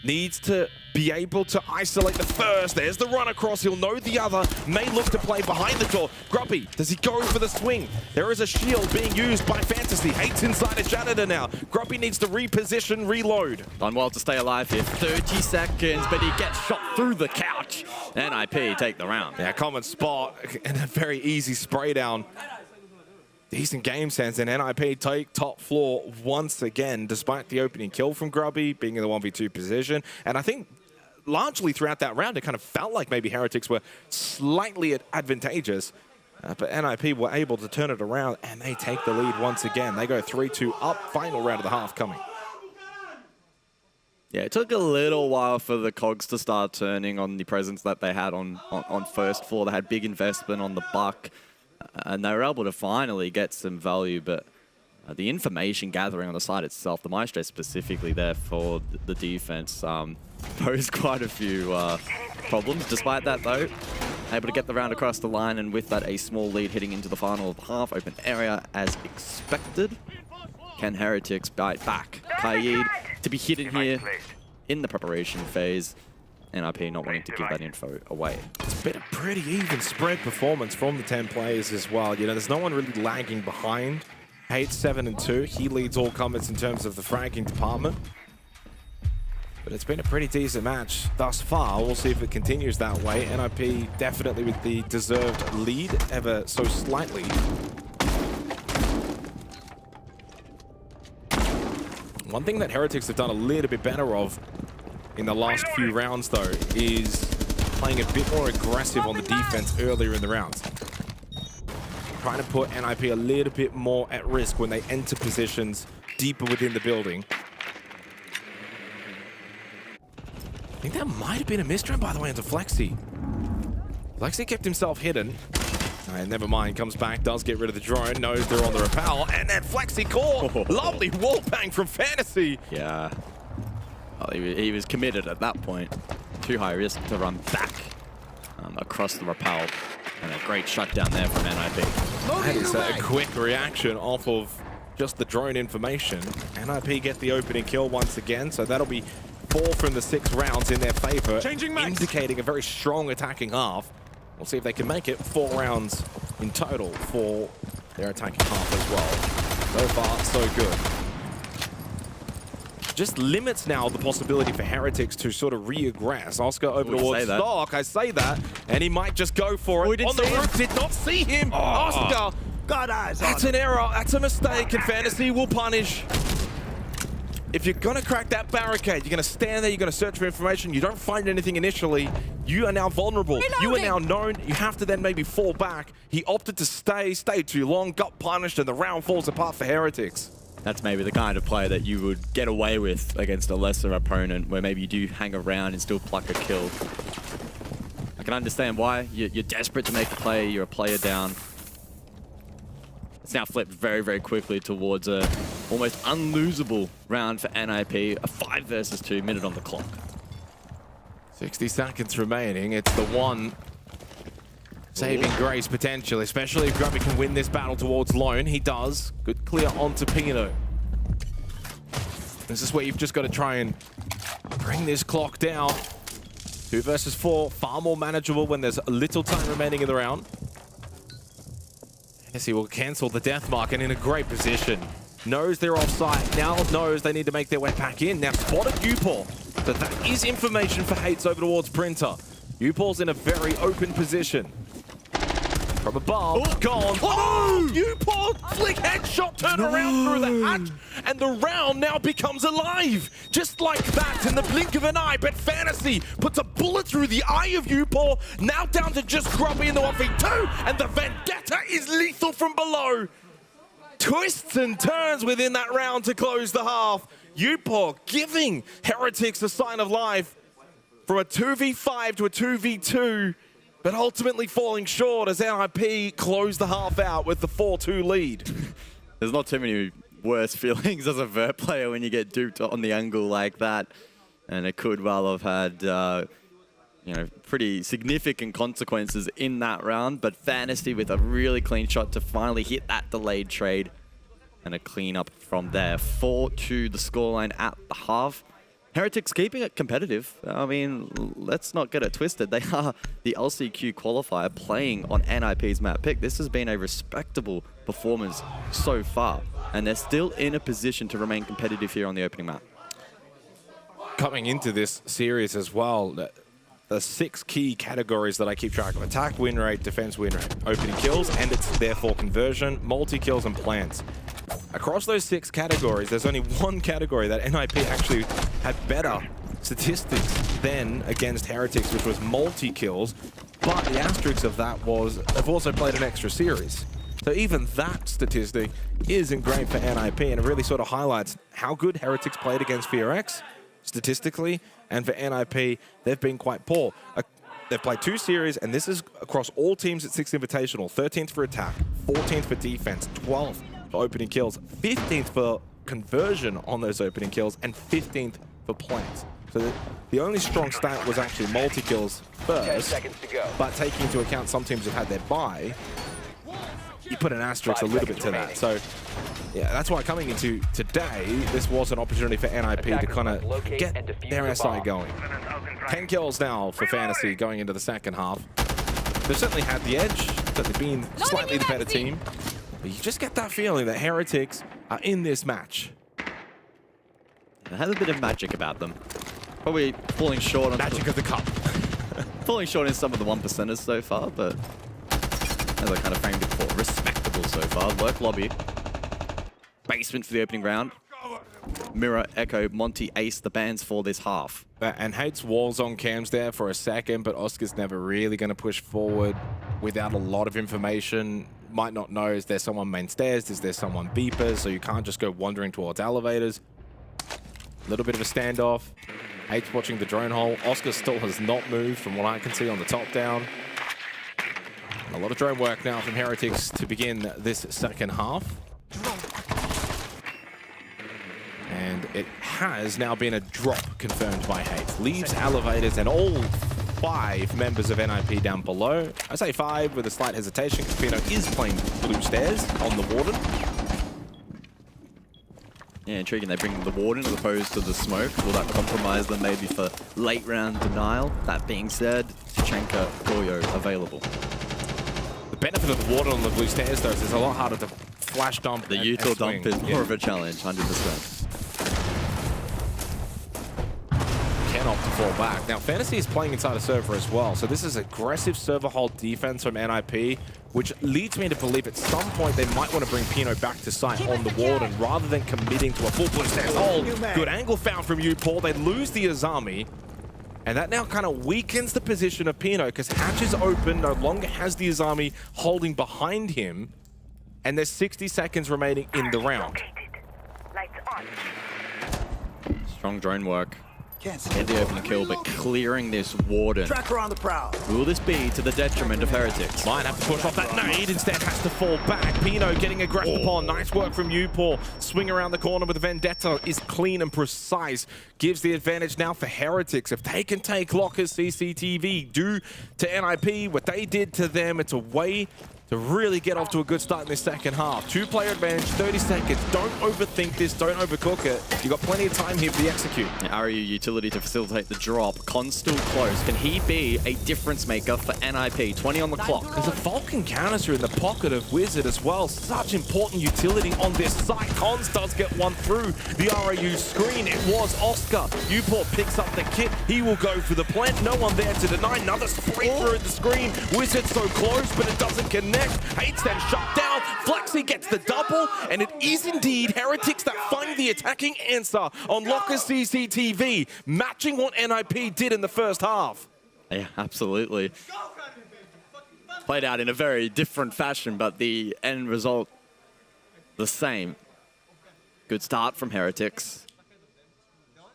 Needs to be able to isolate the first. There's the run across. He'll know the other. May look to play behind the door. Grubby, does he go for the swing? There is a shield being used by Fantasy. Hates inside a janitor now. Grubby needs to reposition, reload. Done well to stay alive here. 30 seconds, but he gets shot through the couch. NIP take the round. Yeah, common spot and a very easy spray down. Decent game sense, and NIP take top floor once again, despite the opening kill from Grubby being in the 1v2 position. And I think largely throughout that round, it kind of felt like maybe Heretics were slightly advantageous. But NIP were able to turn it around, and they take the lead once again. They go 3-2 up, final round of the half coming. Yeah, it took a little while for the cogs to start turning on the presence that they had on first floor. They had big investment on the buck, and they were able to finally get some value. But the information gathering on the side itself, the Maestro specifically there for the defense, posed quite a few problems. Despite that, though, able to get the round across the line, and with that, a small lead heading into the final of half. Open area as expected. Can Heretics bite back? Kaid to be hidden here in the preparation phase. NIP not wanting to give that info away. It's been a pretty even spread performance from the 10 players as well. You know, there's no one really lagging behind. Hate 7-2. He leads all comers in terms of the fragging department. But it's been a pretty decent match thus far. We'll see if it continues that way. NIP definitely with the deserved lead ever so slightly. One thing that Heretics have done a little bit better of in the last few rounds, though, is playing a bit more aggressive on the defense earlier in the rounds. Trying to put NIP a little bit more at risk when they enter positions deeper within the building. I think that might have been a misdrone, by the way, into Flexi. Flexi kept himself hidden. Never mind, comes back, does get rid of the drone, knows they're on the rappel, and then Flexi caught! Lovely wall bang from Fantasy! Yeah. Well, he was committed at that point. Too high risk to run back across the rappel. And a great shutdown there from NIP. That is a quick reaction off of just the drone information. NIP get the opening kill once again, so that'll be 4 from the 6 rounds in their favor, indicating a very strong attacking half. We'll see if they can make it 4 rounds in total for their attacking half as well. So far, so good. Just limits now the possibility for Heretics to sort of re-aggress. Oscar over towards Stock, I say that, and he might just go for it. On the roof, did not see him. Oscar, got eyes on that's an error, that's a mistake, and Fantasy will punish. If you're gonna crack that barricade, you're gonna stand there, you're gonna search for information, you don't find anything initially, you are now vulnerable. You are now known, you have to then maybe fall back. He opted to stay too long, got punished, and the round falls apart for Heretics. That's maybe the kind of play that you would get away with against a lesser opponent, where maybe you do hang around and still pluck a kill. I can understand why. You're desperate to make a play, you're a player down. It's now flipped very, very quickly towards a almost unlosable round for NIP. A 5 versus 2 minute on the clock. 60 seconds remaining. It's the one saving grace potentially, especially if Grubby can win this battle towards Lone. He does. Good clear onto Pino. This is where you've just got to try and bring this clock down. 2 versus 4, far more manageable when there's a little time remaining in the round. Yes, he will cancel the death mark and in a great position. Knows they're offside, now knows they need to make their way back in. Now spotted Upor. So that is information for Hates over towards Printer. Upor's in a very open position. From above, gone. Oh! Upor, flick headshot, turn around through the hatch, and the round now becomes alive. Just like that, in the blink of an eye, but Fantasy puts a bullet through the eye of Upor, now down to just Grubby in the 1v2, and the Vendetta is lethal from below. Twists and turns within that round to close the half. Upor giving Heretics a sign of life from a 2v5 to a 2v2, but ultimately falling short as NIP close the half out with the 4-2 lead. There's not too many worse feelings as a vert player when you get duped on the angle like that. And it could well have had, you know, pretty significant consequences in that round. But Fantasy with a really clean shot to finally hit that delayed trade. And a clean up from there. 4-2 the scoreline at the half. Heretics keeping it competitive. I mean, let's not get it twisted. They are the LCQ qualifier playing on NIP's map pick. This has been a respectable performance so far. And they're still in a position to remain competitive here on the opening map. Coming into this series as well, the 6 key categories that I keep track of: attack win rate, defense win rate, opening kills, and it's therefore conversion, multi-kills, and plants. Across those 6 categories, there's only one category that NIP actually had better statistics then against Heretics, which was multi-kills, but the asterisk of that was they've also played an extra series. So even that statistic isn't great for NIP, and it really sort of highlights how good Heretics played against FAZE statistically, and for NIP, they've been quite poor. They've played 2 series, and this is across all teams at Six Invitational. 13th for attack, 14th for defense, 12th for opening kills, 15th for conversion on those opening kills, and 15th for plants. So the only strong stat was actually multi-kills first, 10 seconds to go. but taking into account some teams have had their bye, you put an asterisk 5 a little bit seconds to remaining. that. So yeah, that's why coming into today, this was an opportunity for NIP to Attackers kind must of locate get and defuse their the SI bomb. going. 10 kills now for Fantasy going into the second half. They've certainly had the edge, certainly been slightly the better team. But you just get that feeling that Heretics are in this match. It has a bit of magic about them. Probably falling short on Magic of the cup. falling short in some of the 1%ers so far, but as I kind of framed it before, respectable so far. Work lobby. Basement for the opening round. Mirror, Echo, Monty, Ace, the bans for this half. And Hates walls on cams there for a second, but Oscar's never really going to push forward without a lot of information. Might not know, is there someone main stairs? Is there someone beepers? So you can't just go wandering towards elevators. A little bit of a standoff. Hates watching the drone hole. Oscar still has not moved from what I can see on the top down. A lot of drone work now from Heretics to begin this second half. And it has now been a drop confirmed by Hate. Leaves elevators and all 5 members of NIP down below. I say 5 with a slight hesitation because Pino is playing blue stairs on the Warden. Yeah, intriguing. They bring the Warden as opposed to the smoke. Will that compromise them maybe for late round denial? That being said, Tuchenka, Goyo available. The benefit of the Warden on the blue stairs, though, is it's a lot harder to flash dump. The and util dump swing. is more of a challenge, 100%. Can opt to fall back. Now, Fantasy is playing inside a server as well, so this is aggressive server hold defense from NIP, which leads me to believe at some point they might want to bring Pino back to site on the Warden rather than committing to a full blue stairs hold. Good angle found from you, Paul. They lose the Azami, and that now kind of weakens the position of Pino because Hatch is open, no longer has the Azami holding behind him, and there's 60 seconds remaining in the round. Strong drone work. Get the open kill, but clearing this Warden. Tracker on the prowl. Will this be to the detriment of Heretics? Might have to push off that nade, instead has to fall back. Pino getting aggressive upon. Nice work from you, Paul. Swing around the corner with the Vendetta is clean and precise. Gives the advantage now for Heretics. If they can take Lockers CCTV, do to NIP what they did to them, it's a way to really get off to a good start in this second half. 2-player advantage, 30 seconds. Don't overthink this, don't overcook it. You've got plenty of time here for the execute. RU utility to facilitate the drop. Con's still close. Can he be a difference maker for NIP? 20 on the clock. There's a Falcon canister in the pocket of Wizard as well. Such important utility on this site. Cons does get one through the RAU screen. It was Oscar. Uport picks up the kit. He will go for the plant. No one there to deny. Another spray through the screen. Wizard so close, but it doesn't connect. Hates then shut down. Flexi gets the double, and it is indeed Heretics that find the attacking answer on Locker's CCTV, matching what NIP did in the first half. Yeah, absolutely. Played out in a very different fashion, but the end result the same. Good start from Heretics.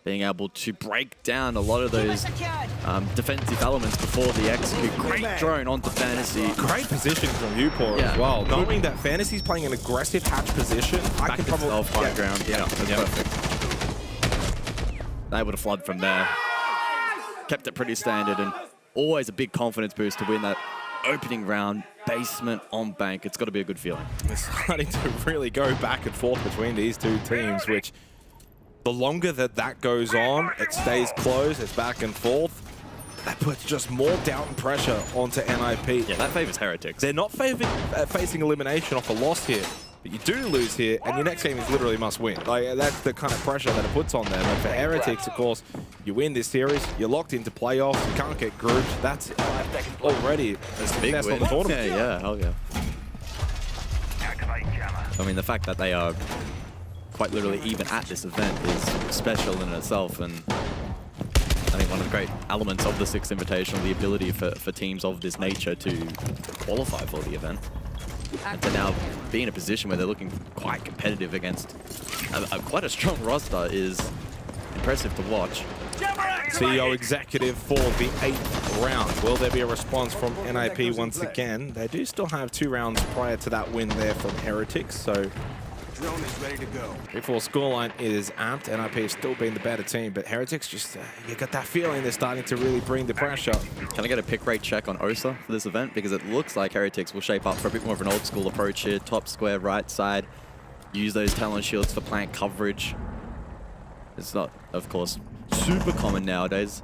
Being able to break down a lot of those defensive elements before the execute. Great drone onto Fantasy. Great position from Uport as well. Knowing that Fantasy's playing an aggressive hatch position, I can probably... high ground. Yeah, that's perfect. Able to flood from there. Kept it pretty standard and always a big confidence boost to win that opening round. Basement on bank. It's got to be a good feeling. It's starting to really go back and forth between these two teams, which... The longer that goes on, it stays close, it's back and forth. That puts just more doubt and pressure onto NIP. Yeah, that favors Heretics. They're not facing elimination off a loss here, but you do lose here, and your next game is literally must win. Like, that's the kind of pressure that it puts on them. And for Heretics, of course, you win this series, you're locked into playoffs, you can't get grouped. That's already a success on the tournament. Yeah, hell yeah. I mean, the fact that they are quite literally even at this event is special in itself, and I think one of the great elements of the Six Invitational, the ability for teams of this nature to qualify for the event. And to now be in a position where they're looking quite competitive against quite a strong roster is impressive to watch. CEO executive for the 8th round. Will there be a response from NIP once again? They do still have 2 rounds prior to that win there from Heretics, so Drone is ready to go. before scoreline is amped. NIP has still been the better team, but Heretics just, you got that feeling they're starting to really bring the pressure. Can I get a pick rate check on Osa for this event? Because it looks like Heretics will shape up for a bit more of an old school approach here. Top square, right side. Use those talent shields for plant coverage. It's not, of course, super common nowadays,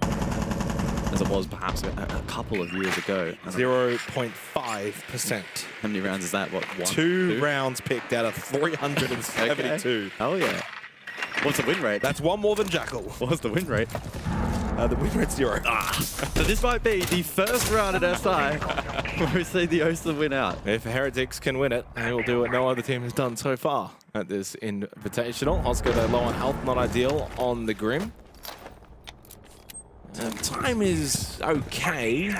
as it was perhaps a couple of years ago. 0.5%. How many rounds is that? What, one? 2 rounds picked out of 372. Okay. Oh yeah. What's the win rate? That's 1 more than Jackal. What's the win rate? The win rate's 0. So this might be the first round at SI where we see the Osa win out. If Heretics can win it, they will do what no other team has done so far at this Invitational. Oscar, though, low on health, not ideal on the Grim. Time is okay.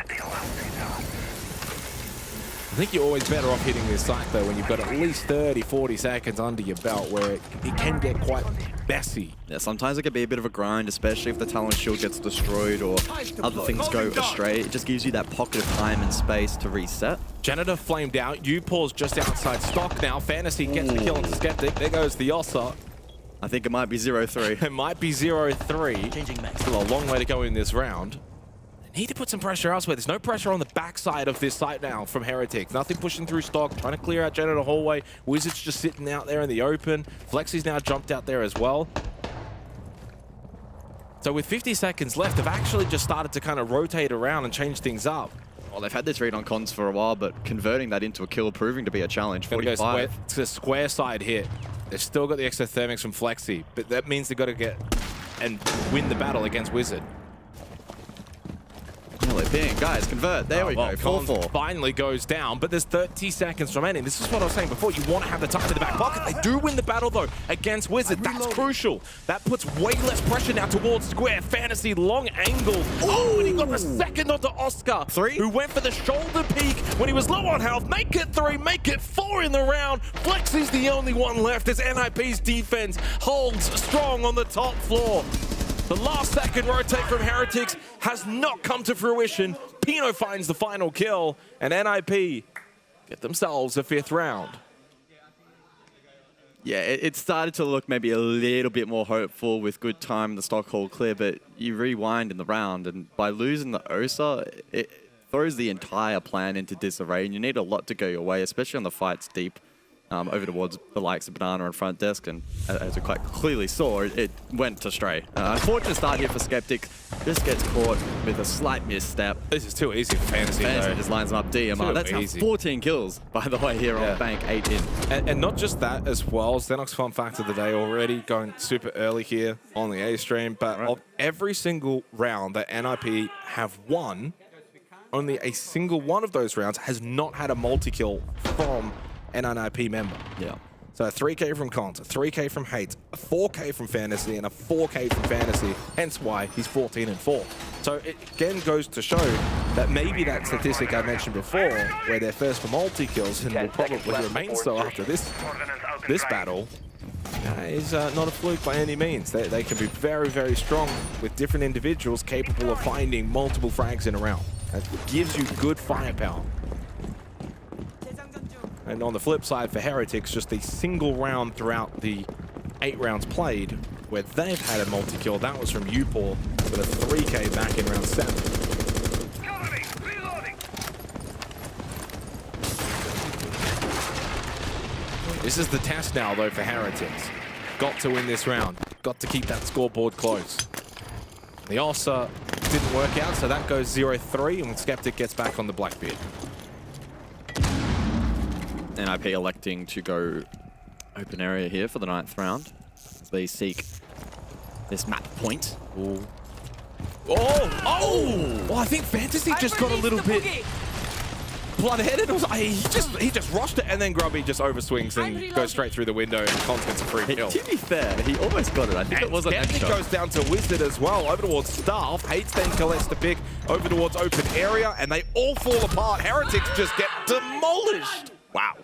I think you're always better off hitting this site, though, when you've got at least 30, 40 seconds under your belt, where it can get quite messy. Yeah, sometimes it can be a bit of a grind, especially if the talent shield gets destroyed or other things go astray. It just gives you that pocket of time and space to reset. Janitor flamed out. U-Pause just outside stock now. Fantasy gets the kill on Skeptic. There goes the Osa. I think it might be 0-3. It might be 0-3. Still a long way to go in this round. They need to put some pressure elsewhere. There's no pressure on the backside of this site now from Heretics. Nothing pushing through stock, trying to clear out Janitor hallway. Wizards just sitting out there in the open. Flexy's now jumped out there as well. So with 50 seconds left, they've actually just started to kind of rotate around and change things up. Well, they've had this read on cons for a while, but converting that into a kill proving to be a challenge. 45. It's a square side hit. They've still got the extra thermics from Flexy, but that means they've got to get and win the battle against Wizard. Guys, convert. There we go. 4-4. Finally goes down, but there's 30 seconds remaining. This is what I was saying before. You want to have the time in the back pocket. They do win the battle, though, against Wizard. That's crucial. That puts way less pressure now towards Square. Fantasy, long angle. Oh, and he got the second onto Oscar. 3? Who went for the shoulder peek when he was low on health. Make it 3, make it 4 in the round. Flexy's the only one left as NIP's defense holds strong on the top floor. The last second rotate from Heretics has not come to fruition. Pino finds the final kill, and NIP get themselves a 5th round. Yeah, it started to look maybe a little bit more hopeful with good time, the stock hold clear, but you rewind in the round, and by losing the Osa, it throws the entire plan into disarray, and you need a lot to go your way, especially on the fights deep. Over towards the likes of Banana and front desk, and as we quite clearly saw, it went astray. Unfortunate start here for Skeptic. Just gets caught with a slight misstep. This is too easy for Fantasy, though. Just lines him up DMR. That's how 14 kills, by the way, here on Bank, 8 in. And not just that as well. Xenox fun fact of the day already, going super early here on the A stream, but of every single round that NIP have won, only a single one of those rounds has not had a multi-kill from an NIP member. Yeah. So a 3K from Cons, a 3K from Hate, a 4K from Fantasy, and a 4K from Fantasy, hence why he's 14-4. So it again goes to show that maybe that statistic I mentioned before, where they're first for multi-kills and will probably remain so after this battle, is not a fluke by any means. They can be very, very strong with different individuals capable of finding multiple frags in a round. That gives you good firepower. And on the flip side for Heretics, just a single round throughout the 8 rounds played where they've had a multi-kill. That was from Upor with a 3K back in round 7. This is the test now, though, for Heretics. Got to win this round. Got to keep that scoreboard close. The Osa didn't work out, so that goes 0-3, and Skeptic gets back on the Blackbeard. NIP electing to go open area here for the 9th round as they seek this map point. Ooh. Oh! Oh! Oh, I think Fantasy just got a little bit bloodheaded. It was, he just rushed it, and then Grubby just overswings and goes straight through the window, and Cons gets a free kill. To be fair, he almost got it. I think it was a next shot. Goes down to Wizard as well, over towards Staff. Hates then collects the pick over towards open area, and they all fall apart. Heretics just get demolished. Wow.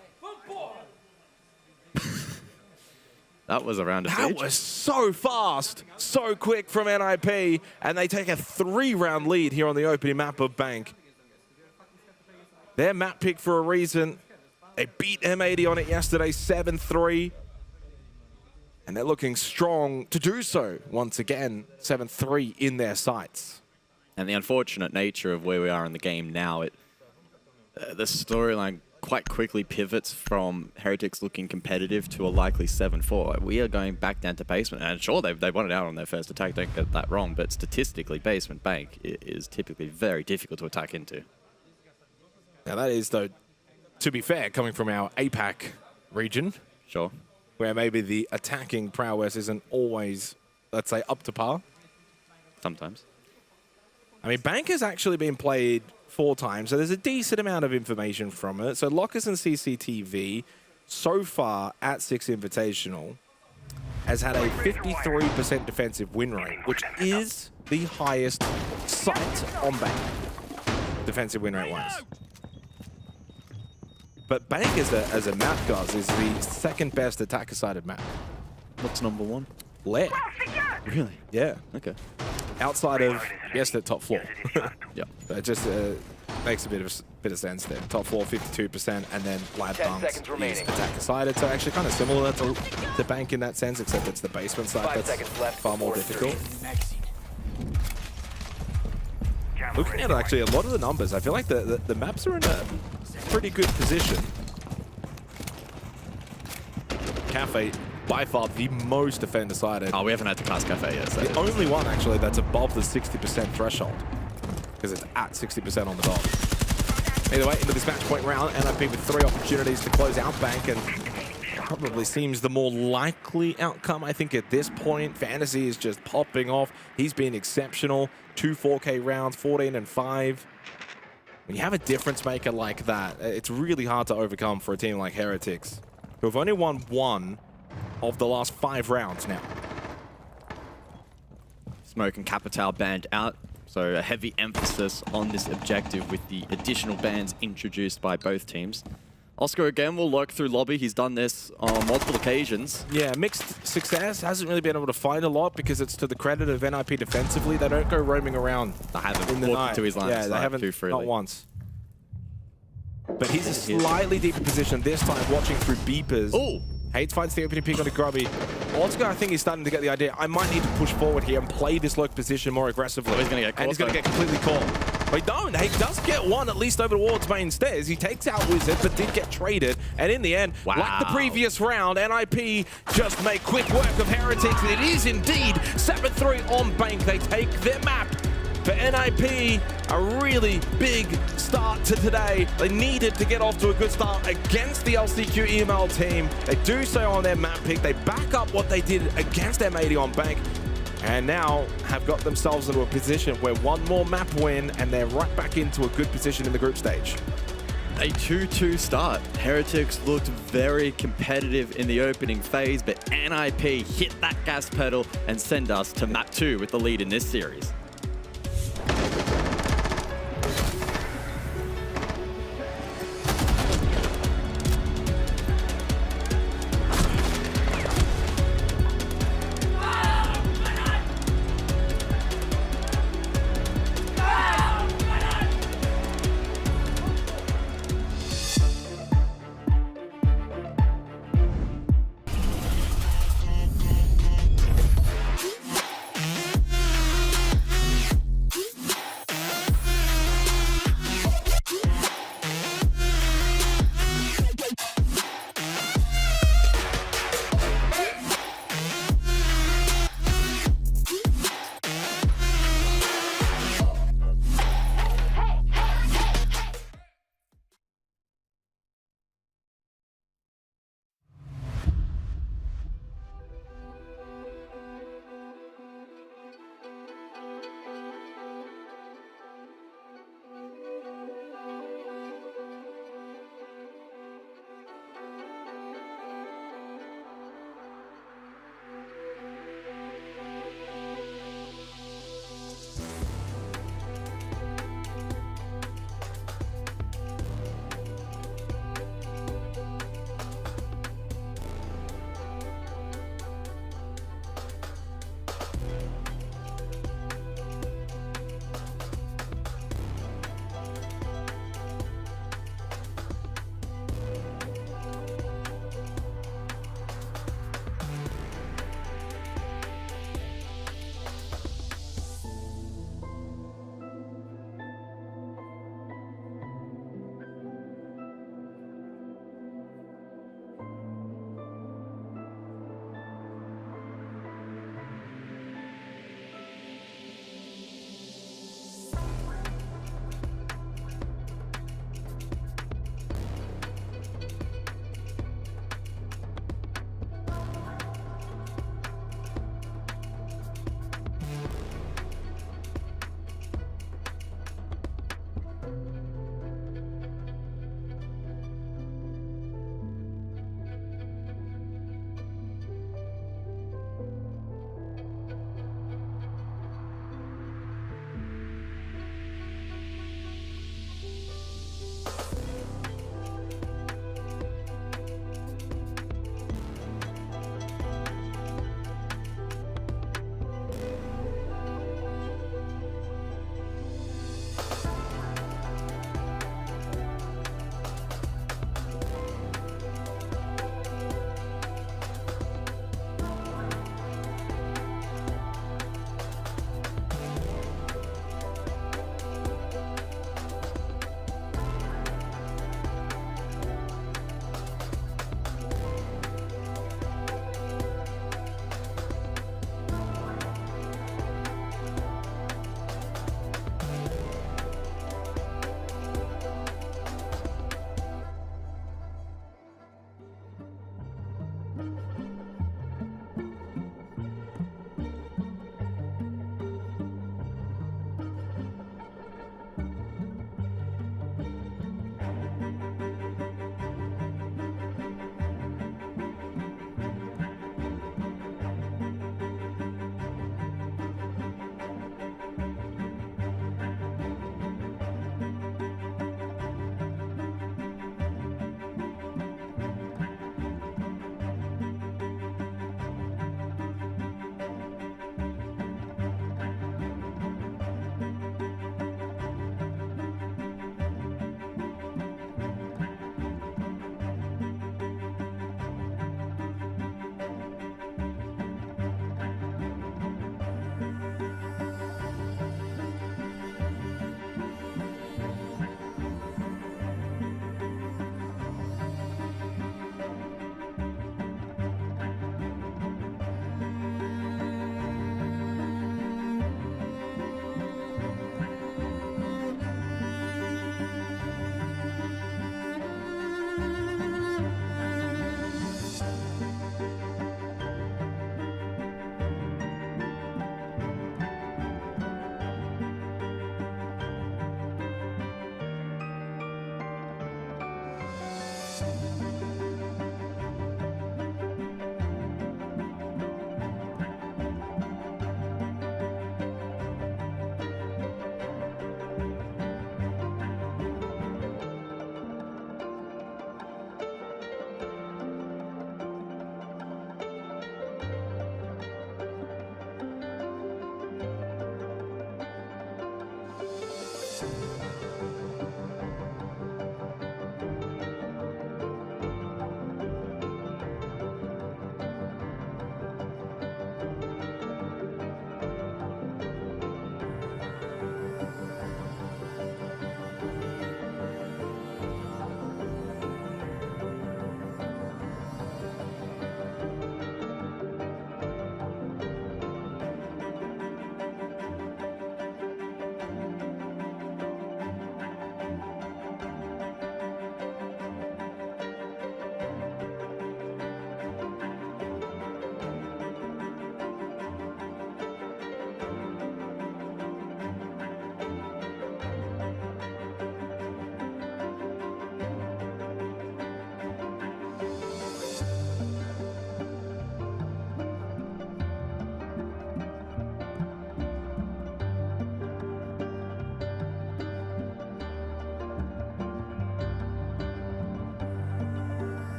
That was a round of siege. That was so fast, so quick from NIP, and they take a 3-round lead here on the opening map of Bank. Their map pick for a reason. They beat M80 on it yesterday, 7-3. And they're looking strong to do so once again, 7-3 in their sights. And the unfortunate nature of where we are in the game now, the storyline quite quickly pivots from Heretics looking competitive to a likely 7-4. We are going back down to basement, and sure, they won it out on their first attack, don't get that wrong, but statistically, basement Bank is typically very difficult to attack into. Now that is, though, to be fair, coming from our APAC region. Sure. Where maybe the attacking prowess isn't always, let's say, up to par. Sometimes. I mean, Bank has actually been played 4 times, so there's a decent amount of information from it. So Lockers and CCTV, so far at Six Invitational, has had a 53% defensive win rate, which is the highest sight on Bank, defensive win rate wise. But Bank as a map, guys, is the second best attacker-sided map. What's number 1? Lair. Really? Yeah. Okay. Outside of, yes, the top floor. Yeah. But it just makes a bit of sense there. Top floor, 52%, and then Lab Bunks is attacker-sided. So actually kind of similar to Bank in that sense, except it's the basement side that's far more difficult. Looking at actually a lot of the numbers, I feel like the maps are in a pretty good position. Cafe, by far the most defender-sided. Oh, we haven't had to class Cafe yet. So. The only one, actually, that's above the 60% threshold, because it's at 60% on the dot. Either way, into this match point round, NIP with 3 opportunities to close out Bank, and probably seems the more likely outcome, I think, at this point. Fantasy is just popping off. He's been exceptional. 2 4K rounds, 14 and 5. When you have a difference maker like that, it's really hard to overcome for a team like Heretics, who have only won 1 of the last 5 rounds now. Smoke and Capital banned out, so a heavy emphasis on this objective with the additional bans introduced by both teams. Oscar again will lurk through lobby. He's done this on multiple occasions. Yeah, mixed success. Hasn't really been able to find a lot because it's to the credit of NIP defensively. They don't go roaming around. They haven't in the night. To his line. Yeah, they haven't, too freely. Not once. But he's a slightly deeper position this time, watching through beepers. Oh! Hates finds the opening pick on a Grubby. Oscar, I think he's starting to get the idea. I might need to push forward here and play this low position more aggressively. Oh, he's going to get caught. And he's going to get completely caught. But he don't. He does get one, at least over towards main stairs. He takes out Wizard, but did get traded. And in the end, like the previous round, NIP just make quick work of Heretics. It is indeed 7-3 on Bank. They take their map. For NIP, a really big start to today. They needed to get off to a good start against the LCQ email team. They do so on their map pick. They back up what they did against M80 on Bank, and now have got themselves into a position where 1 more map win, and they're right back into a good position in the group stage. A 2-2 start. Heretics looked very competitive in the opening phase, but NIP hit that gas pedal and send us to map 2 with the lead in this series.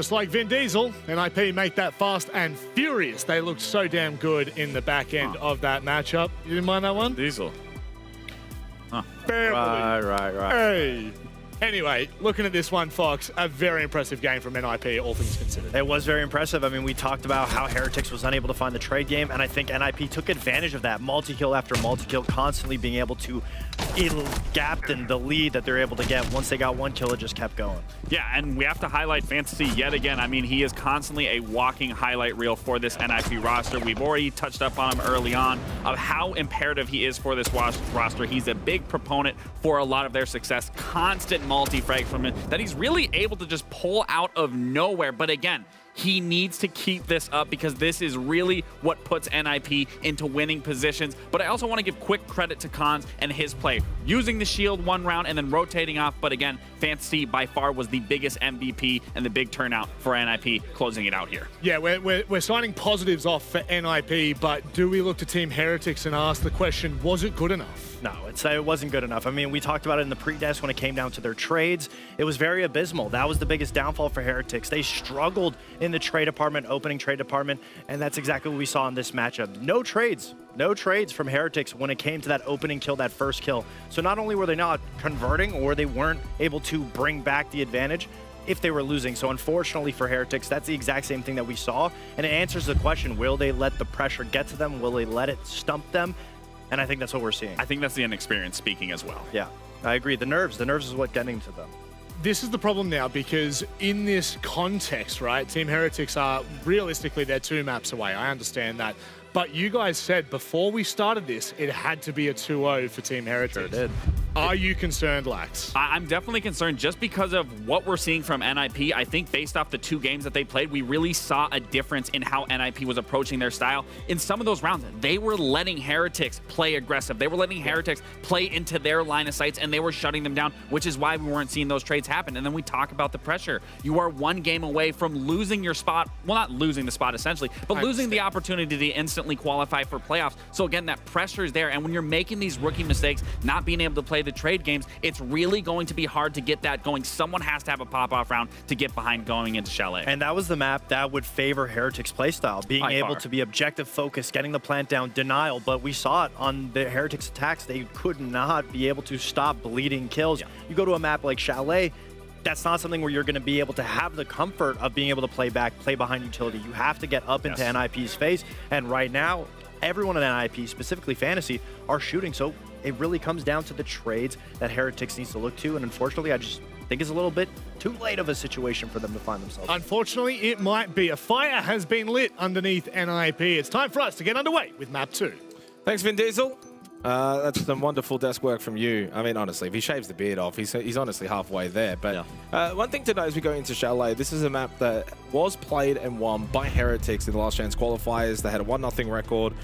Just like Vin Diesel, NIP make that fast and furious. They looked so damn good in the back end of that matchup. You didn't mind that one? Diesel. Huh. Family. Right. Hey. Anyway, looking at this one, Fox, a very impressive game from NIP, all things considered. It was very impressive. I mean, we talked about how Heretics was unable to find the trade game, and I think NIP took advantage of that. Multi-kill after multi-kill, constantly being able to gap in the lead that they're able to get. Once they got one kill, it just kept going. Yeah, and we have to highlight Fantasy yet again. I mean, he is constantly a walking highlight reel for this NIP roster. We've already touched up on him early on of how imperative he is for this roster. He's a big proponent for a lot of their success. Constant multi-frag from him that he's really able to just pull out of nowhere. But again, he needs to keep this up because this is really what puts NIP into winning positions. But I also want to give quick credit to Khans and his play. Using the shield one round and then rotating off. But again, Fantasy by far was the biggest MVP and the big turnout for NIP closing it out here. Yeah, we're signing positives off for NIP, but do we look to Team Heretics and ask the question, was it good enough? No, it wasn't good enough. I mean, we talked about it in the pre-desk when it came down to their trades. It was very abysmal. That was the biggest downfall for Heretics. They struggled in the trade department, opening trade department, and that's exactly what we saw in this matchup. No trades from Heretics when it came to that opening kill, that first kill. So not only were they not converting, or they weren't able to bring back the advantage if they were losing. So unfortunately for Heretics, that's the exact same thing that we saw. And it answers the question, will they let the pressure get to them? Will they let it stump them? And I think that's what we're seeing. I think that's the inexperience speaking as well. Yeah, I agree. The nerves is what getting to them. This is the problem now, because in this context, right, Team Heretics are realistically, they're 2 maps away. I understand that. But you guys said before we started this, it had to be a 2-0 for Team Heretics. Sure did. Are you concerned, Lax? I'm definitely concerned just because of what we're seeing from NIP. I think based off the 2 games that they played, we really saw a difference in how NIP was approaching their style. In some of those rounds, they were letting Heretics play aggressive. They were letting Heretics play into their line of sights, and they were shutting them down, which is why we weren't seeing those trades happen. And then we talk about the pressure. You are 1 game away from losing your spot. Well, not losing the spot essentially, but losing the opportunity to instantly qualify for playoffs. So again, that pressure is there. And when you're making these rookie mistakes, not being able to play the trade games, it's really going to be hard to get that going. Someone has to have a pop-off round to get behind going into Chalet. And that was the map that would favor Heretics' playstyle, being able to be objective focused, getting the plant down, denial. But we saw it on the Heretics attacks. They could not be able to stop bleeding kills. Yeah. You go to a map like Chalet, that's not something where you're going to be able to have the comfort of being able to play back, play behind utility. You have to get up into NIP's face. And right now, everyone in NIP, specifically Fantasy, are shooting. So it really comes down to the trades that Heretics needs to look to. And unfortunately, I just think it's a little bit too late of a situation for them to find themselves. Unfortunately, it might be. A fire has been lit underneath NIP. It's time for us to get underway with map 2. Thanks, Vin Diesel. That's some wonderful desk work from you. I mean, honestly, if he shaves the beard off, he's honestly halfway there. But one thing to note as we go into Chalet, this is a map that was played and won by Heretics in the last chance qualifiers. They had a 1-0 record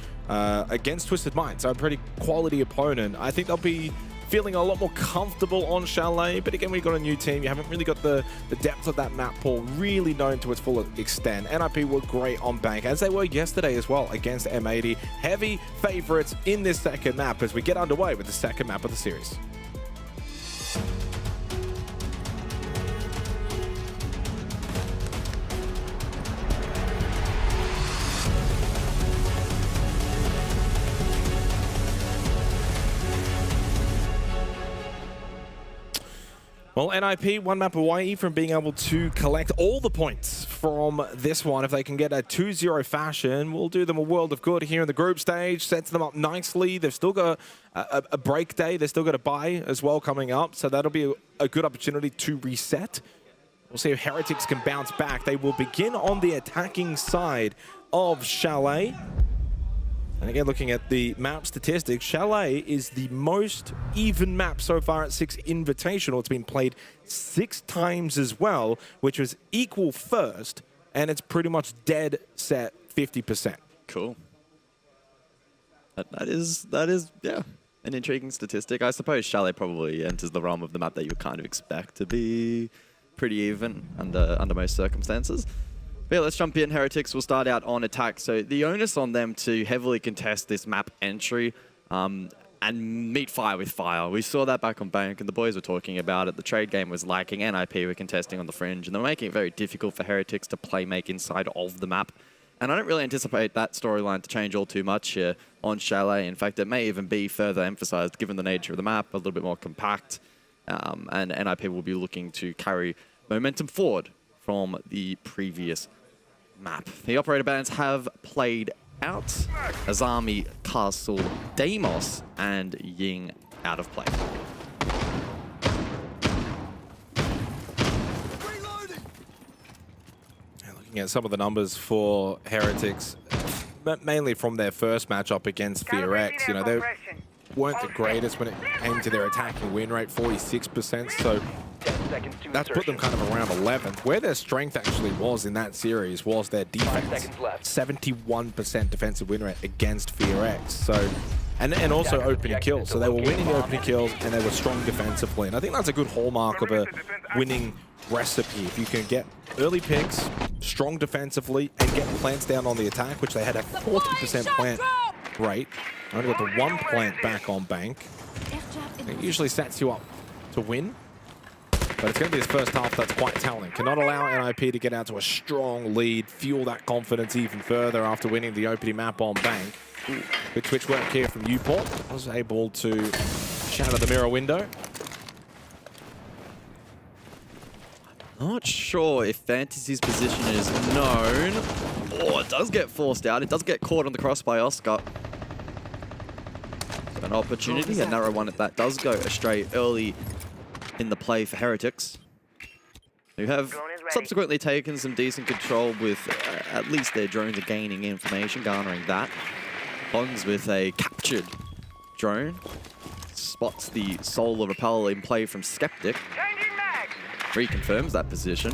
against Twisted Mind, so a pretty quality opponent. I think they'll be feeling a lot more comfortable on Chalet, but again, we've got a new team. You haven't really got the depth of that map pool really known to its full extent. NIP were great on Bank, as they were yesterday as well against M80. Heavy favorites in this second map as we get underway with the second map of the series. Well, NIP, 1 map away from being able to collect all the points from this one. If they can get a 2-0 fashion, will do them a world of good here in the group stage. Sets them up nicely. They've still got a break day. They've still got a bye as well coming up. So that'll be a good opportunity to reset. We'll see if Heretics can bounce back. They will begin on the attacking side of Chalet. And again, looking at the map statistics, Chalet is the most even map so far at Six Invitational. It's been played 6 times as well, which was equal first, and it's pretty much dead set 50%. Cool. That is, yeah, an intriguing statistic. I suppose Chalet probably enters the realm of the map that you would kind of expect to be pretty even under most circumstances. But yeah, let's jump in. Heretics will start out on attack. So the onus on them to heavily contest this map entry and meet fire with fire. We saw that back on Bank, and the boys were talking about it. The trade game was lacking. NIP were contesting on the fringe, and they're making it very difficult for Heretics to make inside of the map. And I don't really anticipate that storyline to change all too much here on Chalet. In fact, it may even be further emphasized given the nature of the map, a little bit more compact. and NIP will be looking to carry momentum forward from the previous map. The operator bands have played out. Azami, Castle, Deimos, and Ying out of play. Looking at some of the numbers for Heretics, mainly from their first matchup against FAZE, you know, they weren't the greatest when it came to their attacking win rate, 46%, so that's put them kind of around 11th. Where their strength actually was in that series was their defense. 71% defensive win rate against FAZE, so and also opening kills. So they were winning the opening kills and they were strong defensively. And I think that's a good hallmark of a winning recipe. If you can get early picks, strong defensively, and get plants down on the attack, which they had a 40% plant rate. Only got the one plant back on bank. It usually sets you up to win. But it's going to be his first half that's quite telling. Cannot allow NIP to get out to a strong lead, fuel that confidence even further after winning the opening map on bank. Good switch work here from Uport. Was able to shatter the mirror window. Not sure if Fantasy's position is known. Oh, it does get forced out. It does get caught on the cross by Oscar. So an opportunity, a narrow one at that, does go astray early in the play for Heretics, who have subsequently taken some decent control with at least their drones are gaining information, garnering that. Bonds with a captured drone. Spots the solar repel in play from Skeptic. Reconfirms that position.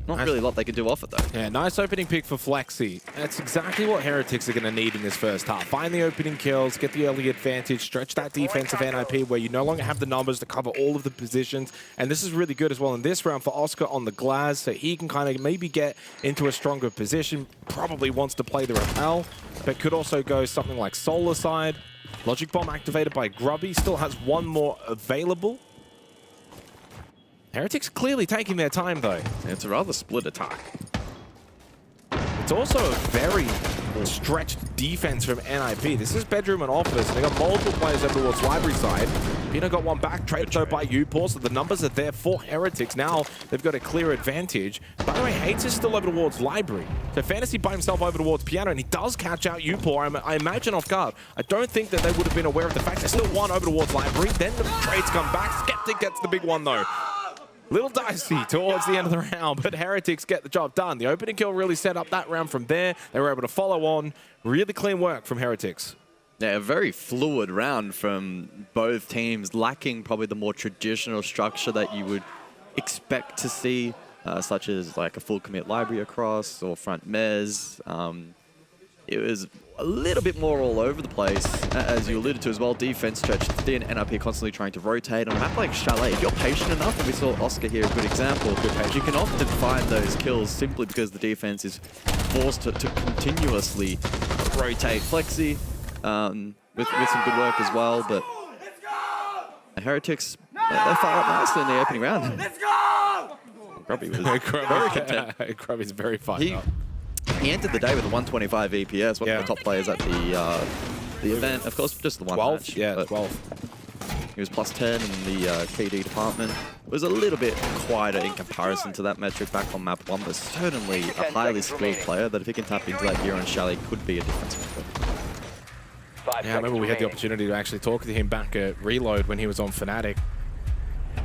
Not really a lot they can do off it, though. Yeah, nice opening pick for Flexi. That's exactly what Heretics are going to need in this first half. Find the opening kills, get the early advantage, stretch that defensive NIP where you no longer have the numbers to cover all of the positions. And this is really good as well in this round for Oscar on the glass, so he can kind of maybe get into a stronger position. Probably wants to play the repel, but could also go something like Solar Side. Logic Bomb activated by Grubby, still has one more available. Heretics clearly taking their time, though. It's a rather split attack. It's also a very stretched defense from NIP. This is bedroom and office, and they got multiple players over towards library side. Pino got one back, traded though by Upor, so the numbers are there for Heretics. Now they've got a clear advantage. By the way, Hates is still over towards library. So Fantasy by himself over towards Piano, and he does catch out Upor, I imagine off guard. I don't think that they would have been aware of the fact there's still one over towards library. Then the trades come back. Skeptic gets the big one, though. Little dicey towards the end of the round, but Heretics get the job done. The opening kill really set up that round from there. They were able to follow on. Really clean work from Heretics. Yeah, a very fluid round from both teams, lacking probably the more traditional structure that you would expect to see, such as like a full commit library across or front mez. It was a little bit more all over the place, as you alluded to as well. Defense stretched thin, NIP constantly trying to rotate. On a map like Chalet, if you're patient enough, and we saw Oscar here, a good example, you can often find those kills simply because the defense is forced to continuously rotate. Flexi with some good work as well, but Heretics, they fire up nicely in the opening round. Let's go! Grubby was very content. Grubby's very fired up. He entered the day with a 125 EPS, one of the top players at the event. Of course, just the one 12? match. Yeah, 12. He was plus 10 in the KD department. It was a little bit quieter in comparison to that metric back on map 1, but certainly a highly skilled player that if he can tap into that here on Chalet could be a difference maker. Yeah, I remember we had the opportunity to actually talk to him back at Reload when he was on Fnatic.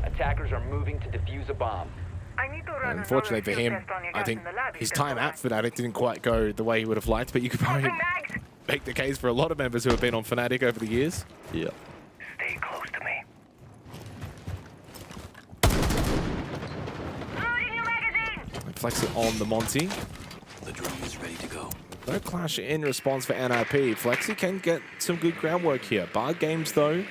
Attackers are moving to defuse a bomb. Unfortunately for him, I think his time at Fnatic didn't quite go the way he would have liked, but you could probably make the case for a lot of members who have been on Fnatic over the years. Yeah. Stay close to me. Flexi on the Monty. The drone is ready to go. No clash in response for NIP. Flexi can get some good groundwork here. Bar games, though,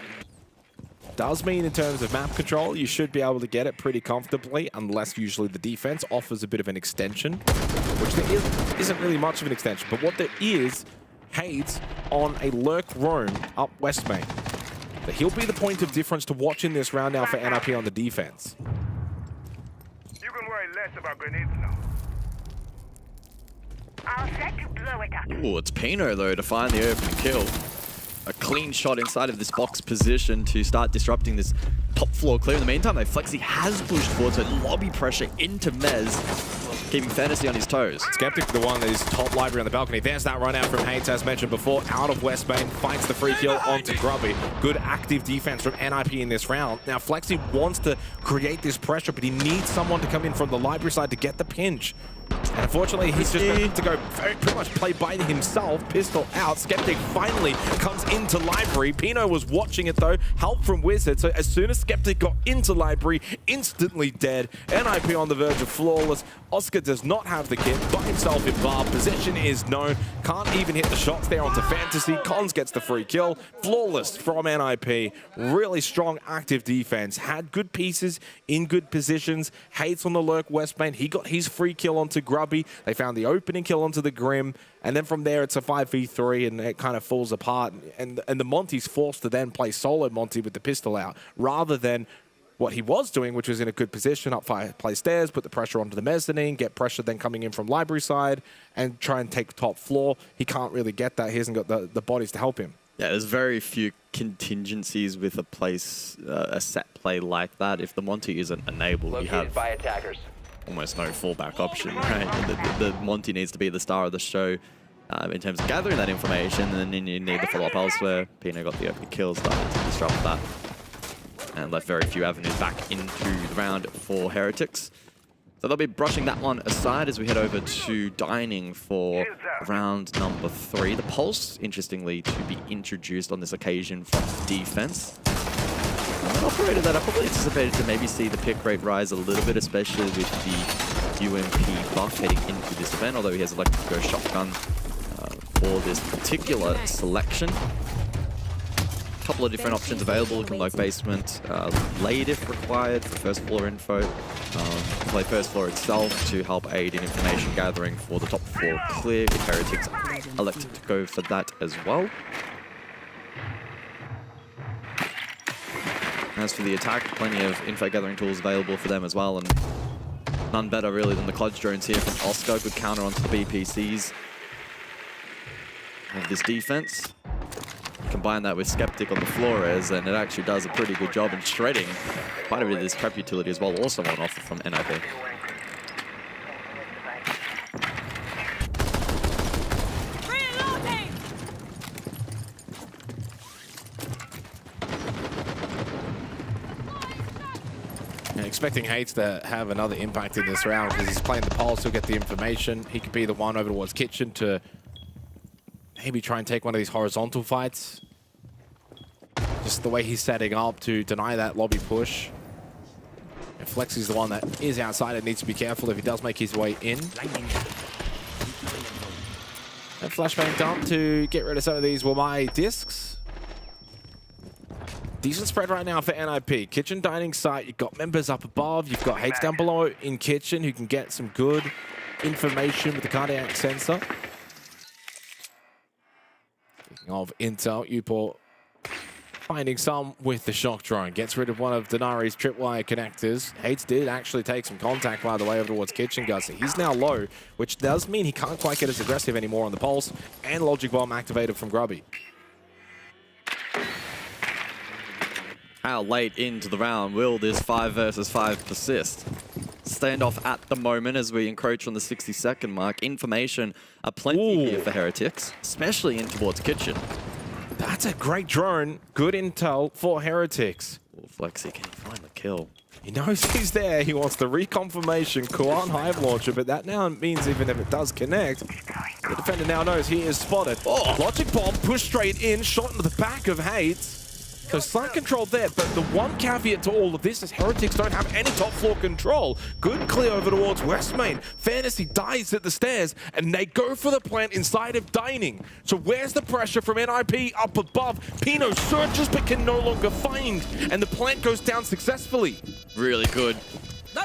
does mean in terms of map control, you should be able to get it pretty comfortably, unless usually the defense offers a bit of an extension, which there isn't really much of an extension. But what there is, Hades on a lurk roam up west main. So he'll be the point of difference to watch in this round now for NIP on the defense. You can worry less about grenades now. I'll set to blow it up. Ooh, it's Pino, though, to find the opening kill. A clean shot inside of this box position to start disrupting this top floor clear. In the meantime, though, Flexi has pushed forward, so lobby pressure into Mez, keeping Fantasy on his toes. Skeptic, the one that is top library on the balcony. There's that run out from Hayes, as mentioned before, out of West Main, finds the free kill onto Grubby. Good active defense from NIP in this round. Now, Flexi wants to create this pressure, but he needs someone to come in from the library side to get the pinch. And unfortunately, he's just going to go pretty much play by himself. Pistol out. Skeptic finally comes into library. Pino was watching it though. Help from Wizard. So as soon as Skeptic got into library, instantly dead. NIP on the verge of flawless. Oscar does not have the kit. By himself in bar. Position is known. Can't even hit the shots there onto Fantasy. Cons gets the free kill. Flawless from NIP. Really strong active defense. Had good pieces in good positions. Hates on the lurk West Main. He got his free kill onto Grubby. They found the opening kill onto the Grim, and then from there it's a 5v3 and it kind of falls apart, and the Monty's forced to then play solo Monty with the pistol out rather than what he was doing, which was in a good position, up play stairs, put the pressure onto the mezzanine, get pressure then coming in from library side and try and take top floor. He can't really get that. He hasn't got the bodies to help him. Yeah, there's very few contingencies with a set play like that. If the Monty isn't enabled, you have by attackers. Almost no fallback option, right? The Monty needs to be the star of the show in terms of gathering that information, and then you need the follow-up elsewhere. Pino got the open kill, started to disrupt that, and left very few avenues back into the round for Heretics. So they'll be brushing that one aside as we head over to Dining for round number 3. The Pulse, interestingly, to be introduced on this occasion from defense. An operator that I probably anticipated to maybe see the pick rate rise a little bit, especially with the UMP buff heading into this event, although he has elected to go shotgun for this particular selection. A couple of different options available. You can like basement, late if required for first floor info. Play first floor itself to help aid in information gathering for the top floor clear if Heretics elected to go for that as well. As for the attack, plenty of info gathering tools available for them as well, and none better really than the Clutch drones here from Oscar. Good counter onto the BPCs of this defense. Combine that with Skeptic on the Flores, and it actually does a pretty good job in shredding quite a bit of this prep utility as well, also on offer from NIP. Expecting Hates to have another impact in this round because he's playing the Pulse, he'll get the information. He could be the one over towards Kitchen to maybe try and take one of these horizontal fights. Just the way he's setting up to deny that lobby push. And Flexi's the one that is outside and needs to be careful if he does make his way in. And flashbang dump to get rid of some of these Wamai discs. Decent spread right now for NIP. Kitchen dining site, you've got members up above, you've got Hates down below in Kitchen who can get some good information with the cardiac sensor. Speaking of intel, Upor finding some with the shock drone. Gets rid of one of Denari's tripwire connectors. Hates did actually take some contact, by the way, over towards Kitchen Gussie. He's now low, which does mean he can't quite get as aggressive anymore on the Pulse, and Logic Bomb activated from Grubby. How late into the round will this 5 versus 5 persist? Standoff at the moment as we encroach on the 60-second mark. Information plenty here for Heretics, especially in towards Kitchen. That's a great drone. Good intel for Heretics. Flexi, can he find the kill? He knows he's there. He wants the reconfirmation Kuan Hive Launcher, but that now means even if it does connect, the defender now knows he is spotted. Oh, Logic Bomb pushed straight in, shot into the back of Hates. So slight control there, but the one caveat to all of this is Heretics don't have any top floor control. Good clear over towards West Main. Fantasy dies at the stairs, and they go for the plant inside of Dining. So where's the pressure from NIP up above? Pino searches but can no longer find, and the plant goes down successfully. Really good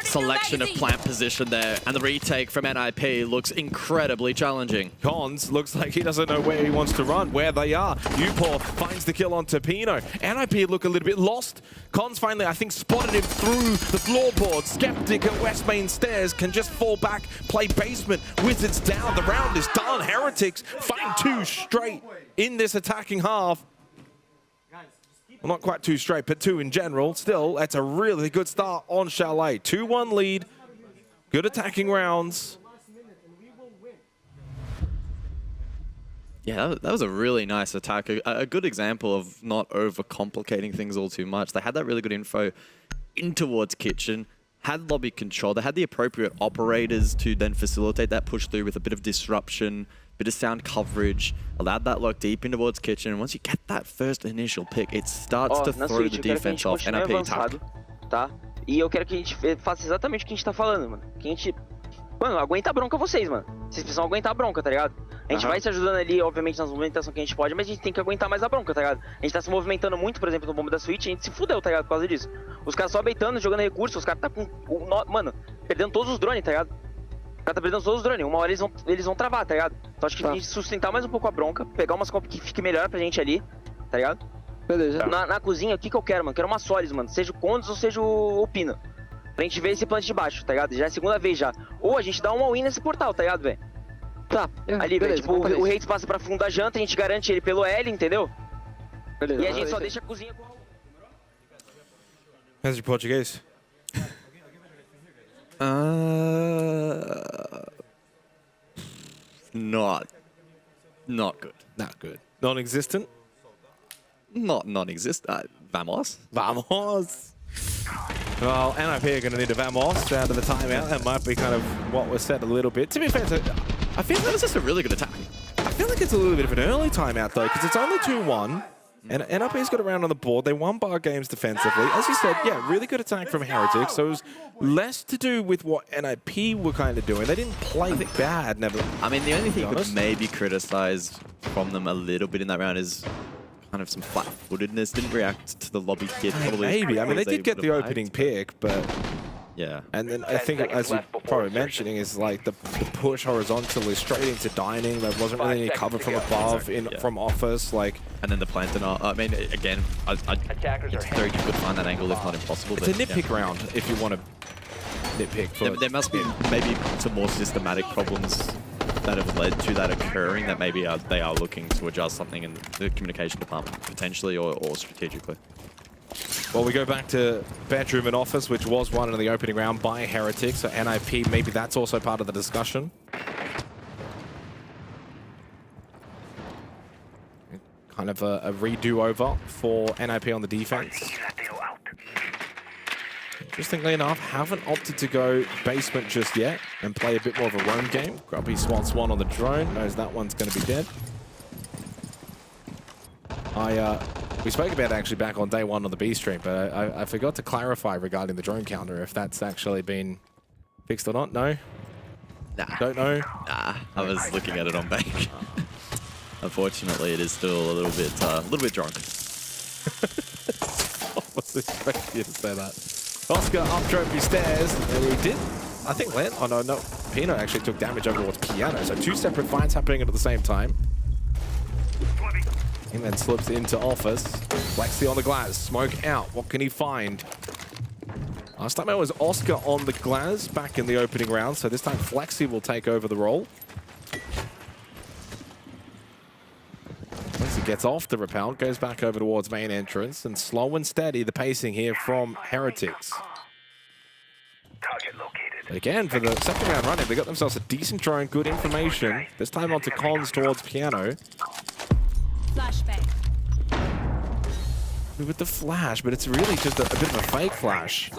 selection of plant position there, and the retake from NIP looks incredibly challenging. Cons looks like he doesn't know where he wants to run, where they are. Upor finds the kill onto Pino. NIP look a little bit lost. Cons finally, I think, spotted him through the floorboard. Skeptic at West Main stairs can just fall back, play basement. Wizards down, the round is done. Heretics find 2 straight in this attacking half. Well, not quite 2 straight, but 2 in general. Still, that's a really good start on Chalet. 2-1 lead. Good attacking rounds. Yeah, that was a really nice attack. A good example of not overcomplicating things all too much. They had that really good info in towards kitchen, had lobby control. They had the appropriate operators to then facilitate that push through with a bit of disruption, bit of sound coverage, allowed that lock deep in towards kitchen. And once you get that first initial pick, it starts to throw the defense off. NIP attack. Tá? E eu quero que a gente faça exatamente o que a gente tá falando, mano. Que a gente... Mano, aguenta a bronca vocês, mano. Vocês precisam aguentar a bronca, tá ligado? A gente vai se ajudando ali, obviamente, nas movimentações que a gente pode, mas a gente tem que aguentar mais a bronca, tá ligado? A gente tá se movimentando muito, por exemplo, no bomba da Switch, a gente se fudeu, tá ligado? Por causa disso. Os caras só beitando, jogando recursos, os caras tá com... Mano, perdendo todos os drones, tá ligado? O cara tá perdendo todos os drones, uma hora eles vão travar, tá ligado? Então acho que a gente sustentar mais um pouco a bronca, pegar umas comp que fique melhor pra gente ali, tá ligado? Beleza. Na cozinha, o que eu quero, mano? Quero uma Solis, mano. Seja o Condes ou seja o Pina. Pra gente ver esse plant de baixo, tá ligado? Já é a segunda vez já. Ou a gente dá um all-in nesse portal, tá ligado, velho? Tá. Ali, velho, tipo, o Reis passa pra fundo da janta, a gente garante ele pelo L, entendeu? Beleza. E a gente só deixa a cozinha com... How's your Portuguese? Not good. Not good. Non-existent? Not non-existent. Vamos. Vamos. Well, NIP are going to need a Vamos out of the timeout. That might be kind of what was said a little bit. To be fair, I feel that was just a really good attack. I feel like it's a little bit of an early timeout, though, because it's only 2-1. And NIP's got around on the board. They won bar games defensively. As you said, yeah, really good attack from Heretics. So it was less to do with what NIP were kind of doing. They didn't play bad, never. I mean, the only thing you could maybe criticize from them a little bit in that round is kind of some flat-footedness. Didn't react to the lobby kit. Probably maybe. I mean, they did get the opening pick, but... Yeah. And then I think, as you're probably mentioning, is like the push horizontally straight into dining. There wasn't really any cover from above, from office, like... And then the plant and I mean, again, it's very difficult to find that angle, if not impossible. It's a nitpick round, if you want to nitpick. There must be maybe some more systematic problems that have led to that occurring, that maybe they are looking to adjust something in the communication department, potentially, or strategically. Well, we go back to bedroom and office, which was won in the opening round by Heretics. So NIP, maybe that's also part of the discussion. Kind of a redo-over for NIP on the defense. Interestingly enough, haven't opted to go basement just yet and play a bit more of a roam game. Grubby swats one on the drone, knows that one's going to be dead. We spoke about it actually back on day one on the B stream, but I forgot to clarify regarding the drone counter, if that's actually been fixed or not. No? Nah. Don't know? Nah, I was looking at it on bank. Unfortunately, it is still a little bit drunk. I was expecting you to say that. Oscar up trophy stairs, and he did, I think, land. Oh, no. Pino actually took damage over towards Piano, so 2 separate fights happening at the same time. And then slips into office. Flexi on the glass. Smoke out. What can he find? Last time it was Oscar on the glass back in the opening round, so this time Flexi will take over the role. Flexi gets off the repel, goes back over towards main entrance, and slow and steady the pacing here from Heretics. Target located. But again, for the second round running, they got themselves a decent drone, good information. This time onto Cons towards Piano. Flashbang. With the flash, but it's really just a bit of a fake flash.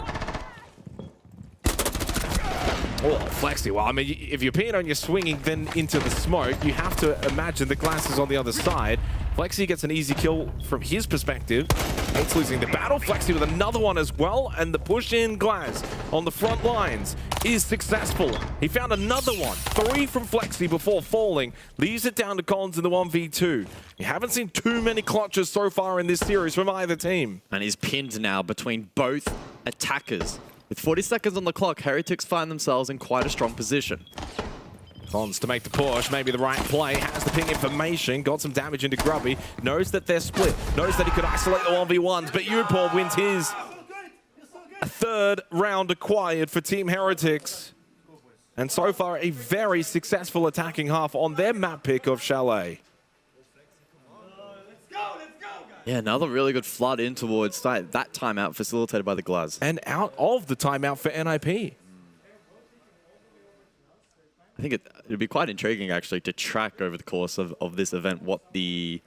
Oh, Flexi. Well, I mean, if you're Piano and you're swinging then into the smoke, you have to imagine the glass is on the other side. Flexi gets an easy kill from his perspective. Hates losing the battle. Flexi with another one as well, and the push-in glass on the front lines is successful. He found another one. 3 from Flexi before falling. Leaves it down to Collins in the 1v2. You haven't seen too many clutches so far in this series from either team. And he's pinned now between both attackers. With 40 seconds on the clock, Heretics find themselves in quite a strong position. Cons to make the push, maybe the right play, has the ping information, got some damage into Grubby, knows that they're split, knows that he could isolate the 1v1s, but Upor wins his 3rd round acquired for Team Heretics. And so far, a very successful attacking half on their map pick of Chalet. Let's go, guys. Yeah, another really good flood in towards site. That timeout facilitated by the Glaz. And out of the timeout for NIP. I think it'd be quite intriguing, actually, to track over the course of this event what the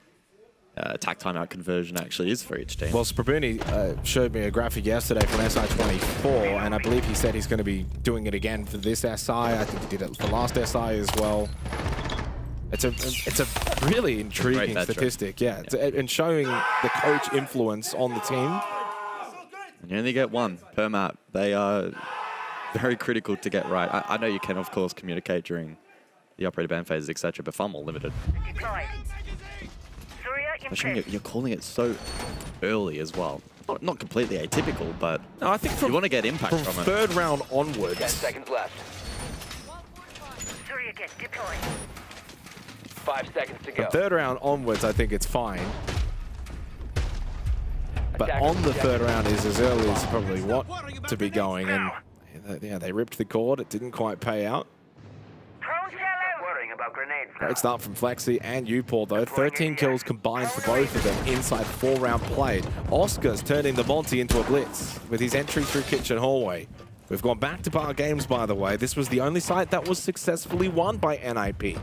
attack timeout conversion actually is for each team. Well, Sprabuni showed me a graphic yesterday from SI24, and I believe he said he's going to be doing it again for this SI. I think he did it for last SI as well. It's a really intriguing statistic, yeah. And showing the coach influence on the team. And you only get one per map. They are very critical to get right. I know you can, of course, communicate during the operator ban phases, etc., but far more limited. Especially when you're calling it so early as well. Not completely atypical, but no, I think you want to get impact from it. Third round onwards. 10 seconds left. Surya, deploy. 5 seconds to go. From third round onwards, I think it's fine. But on the third round is as early as you probably want to be going. And yeah, they ripped the cord. It didn't quite pay out. Great start from Flexi and Upor though. 13 kills combined for both of them inside 4-round play. Oscar's turning the Monty into a blitz with his entry through Kitchen Hallway. We've gone back to bar games, by the way. This was the only site that was successfully won by NIP.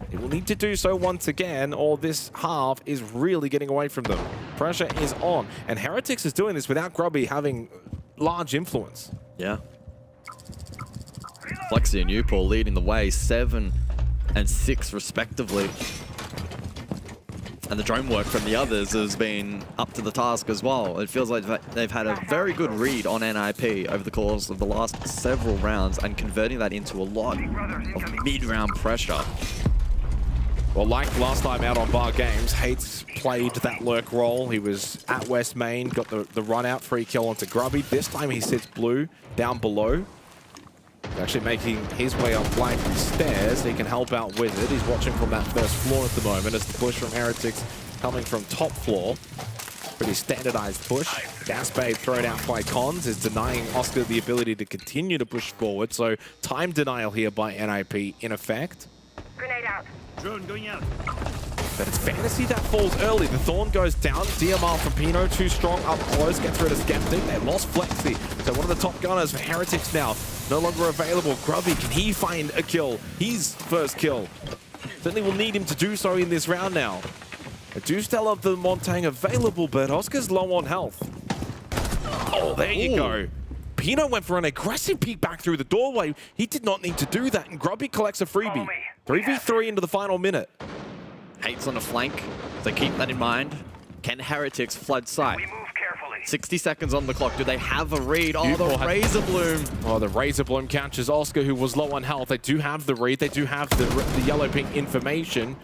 They will need to do so once again, or this half is really getting away from them. Pressure is on, and Heretics is doing this without Grubby having large influence. Yeah. Flexi and Upor leading the way, 7 and 6 respectively. And the drone work from the others has been up to the task as well. It feels like they've had a very good read on NIP over the course of the last several rounds and converting that into a lot of mid-round pressure. Well, like last time out on Bar Games, Hates played that lurk role. He was at West Main, got the run out, free kill onto Grubby. This time he sits blue down below. He's actually making his way up flank stairs. He can help out with it. He's watching from that first floor at the moment as the push from Heretics coming from top floor. Pretty standardized push. Gas Babe thrown out by Cons is denying Oscar the ability to continue to push forward. So time denial here by NIP in effect. Grenade out. Drone going out. But it's Fantasy that falls early. The Thorn goes down. DMR from Pino, too strong up close. Gets rid of Skeptic. They lost Flexi. So one of the top gunners for Heretics now no longer available. Grubby, can he find a kill? His first kill. Certainly will need him to do so in this round now. I do still have the Montang available, but Oscar's low on health. Oh, there you go. Pino went for an aggressive peek back through the doorway. He did not need to do that, and Grubby collects a freebie. 3v3 into the final minute. Hates on the flank, so keep that in mind. Can Heretics flood site? 60 seconds on the clock. Do they have a read? Oh, the Razor Bloom. Oh, the Razor Bloom catches Oscar, who was low on health. They do have the read. They do have the yellow-pink information.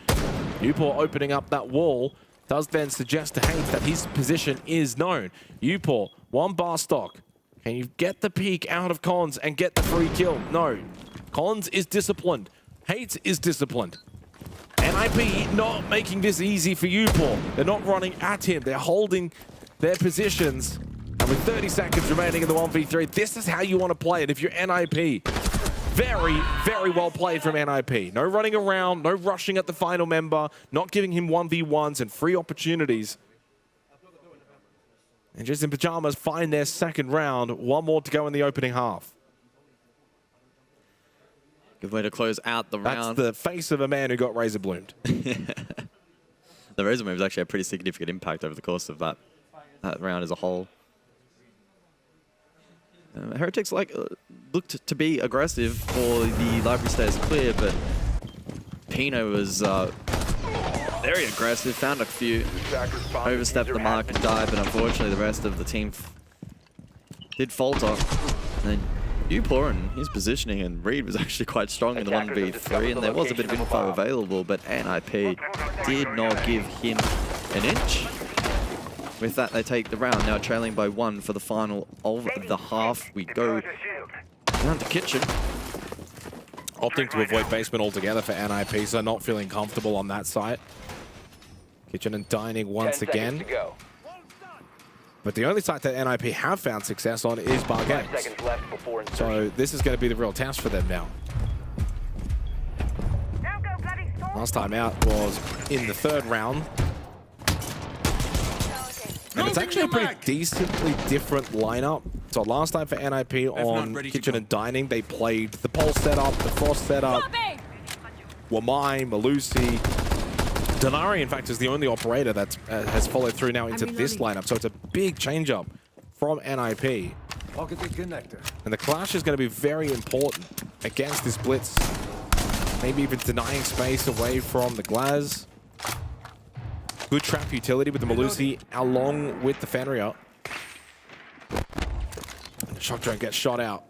Upor opening up that wall does then suggest to Hayes that his position is known. Upor, 1 bar stock. Can you get the peek out of Cons and get the free kill? No. Cons is disciplined. Hayes is disciplined. NIP not making this easy for Upor. They're not running at him. They're holding their positions. And with 30 seconds remaining in the 1v3, this is how you want to play it if you're NIP. Very, very well played from NIP. No running around, no rushing at the final member, not giving him 1v1s and free opportunities. And just in pajamas find their second round. 1 more to go in the opening half. Good way to close out the round. That's the face of a man who got Razor Bloomed. The Razor Bloom has actually had pretty significant impact over the course of that round as a whole. Heretics looked to be aggressive for the library stairs clear, but Pino was very aggressive, found a few, overstepped the mark and died, but unfortunately the rest of the team did falter. And then Upor and his positioning and read was actually quite strong in the 1v3, and there was a bit of info available, but NIP did not give him an inch. With that, they take the round, now trailing by 1 for the final of the half. We go down to Kitchen. Opting to avoid basement altogether for NIP, so not feeling comfortable on that site. Kitchen and dining once again. But the only site that NIP have found success on is Bar Games. So this is going to be the real test for them now. Last time out was in the 3rd round. it's actually a pretty decently different lineup. So last time for NIP on Kitchen and Dining, they played the Pulse setup, the Frost setup, Wamai, Malusi. Denari, in fact, is the only operator that has followed through now into this lineup. So it's a big change up from NIP. And the clash is going to be very important against this blitz. Maybe even denying space away from the Glaz. Good trap utility with the Malusi along with the Fenrir. And the shock drone gets shot out.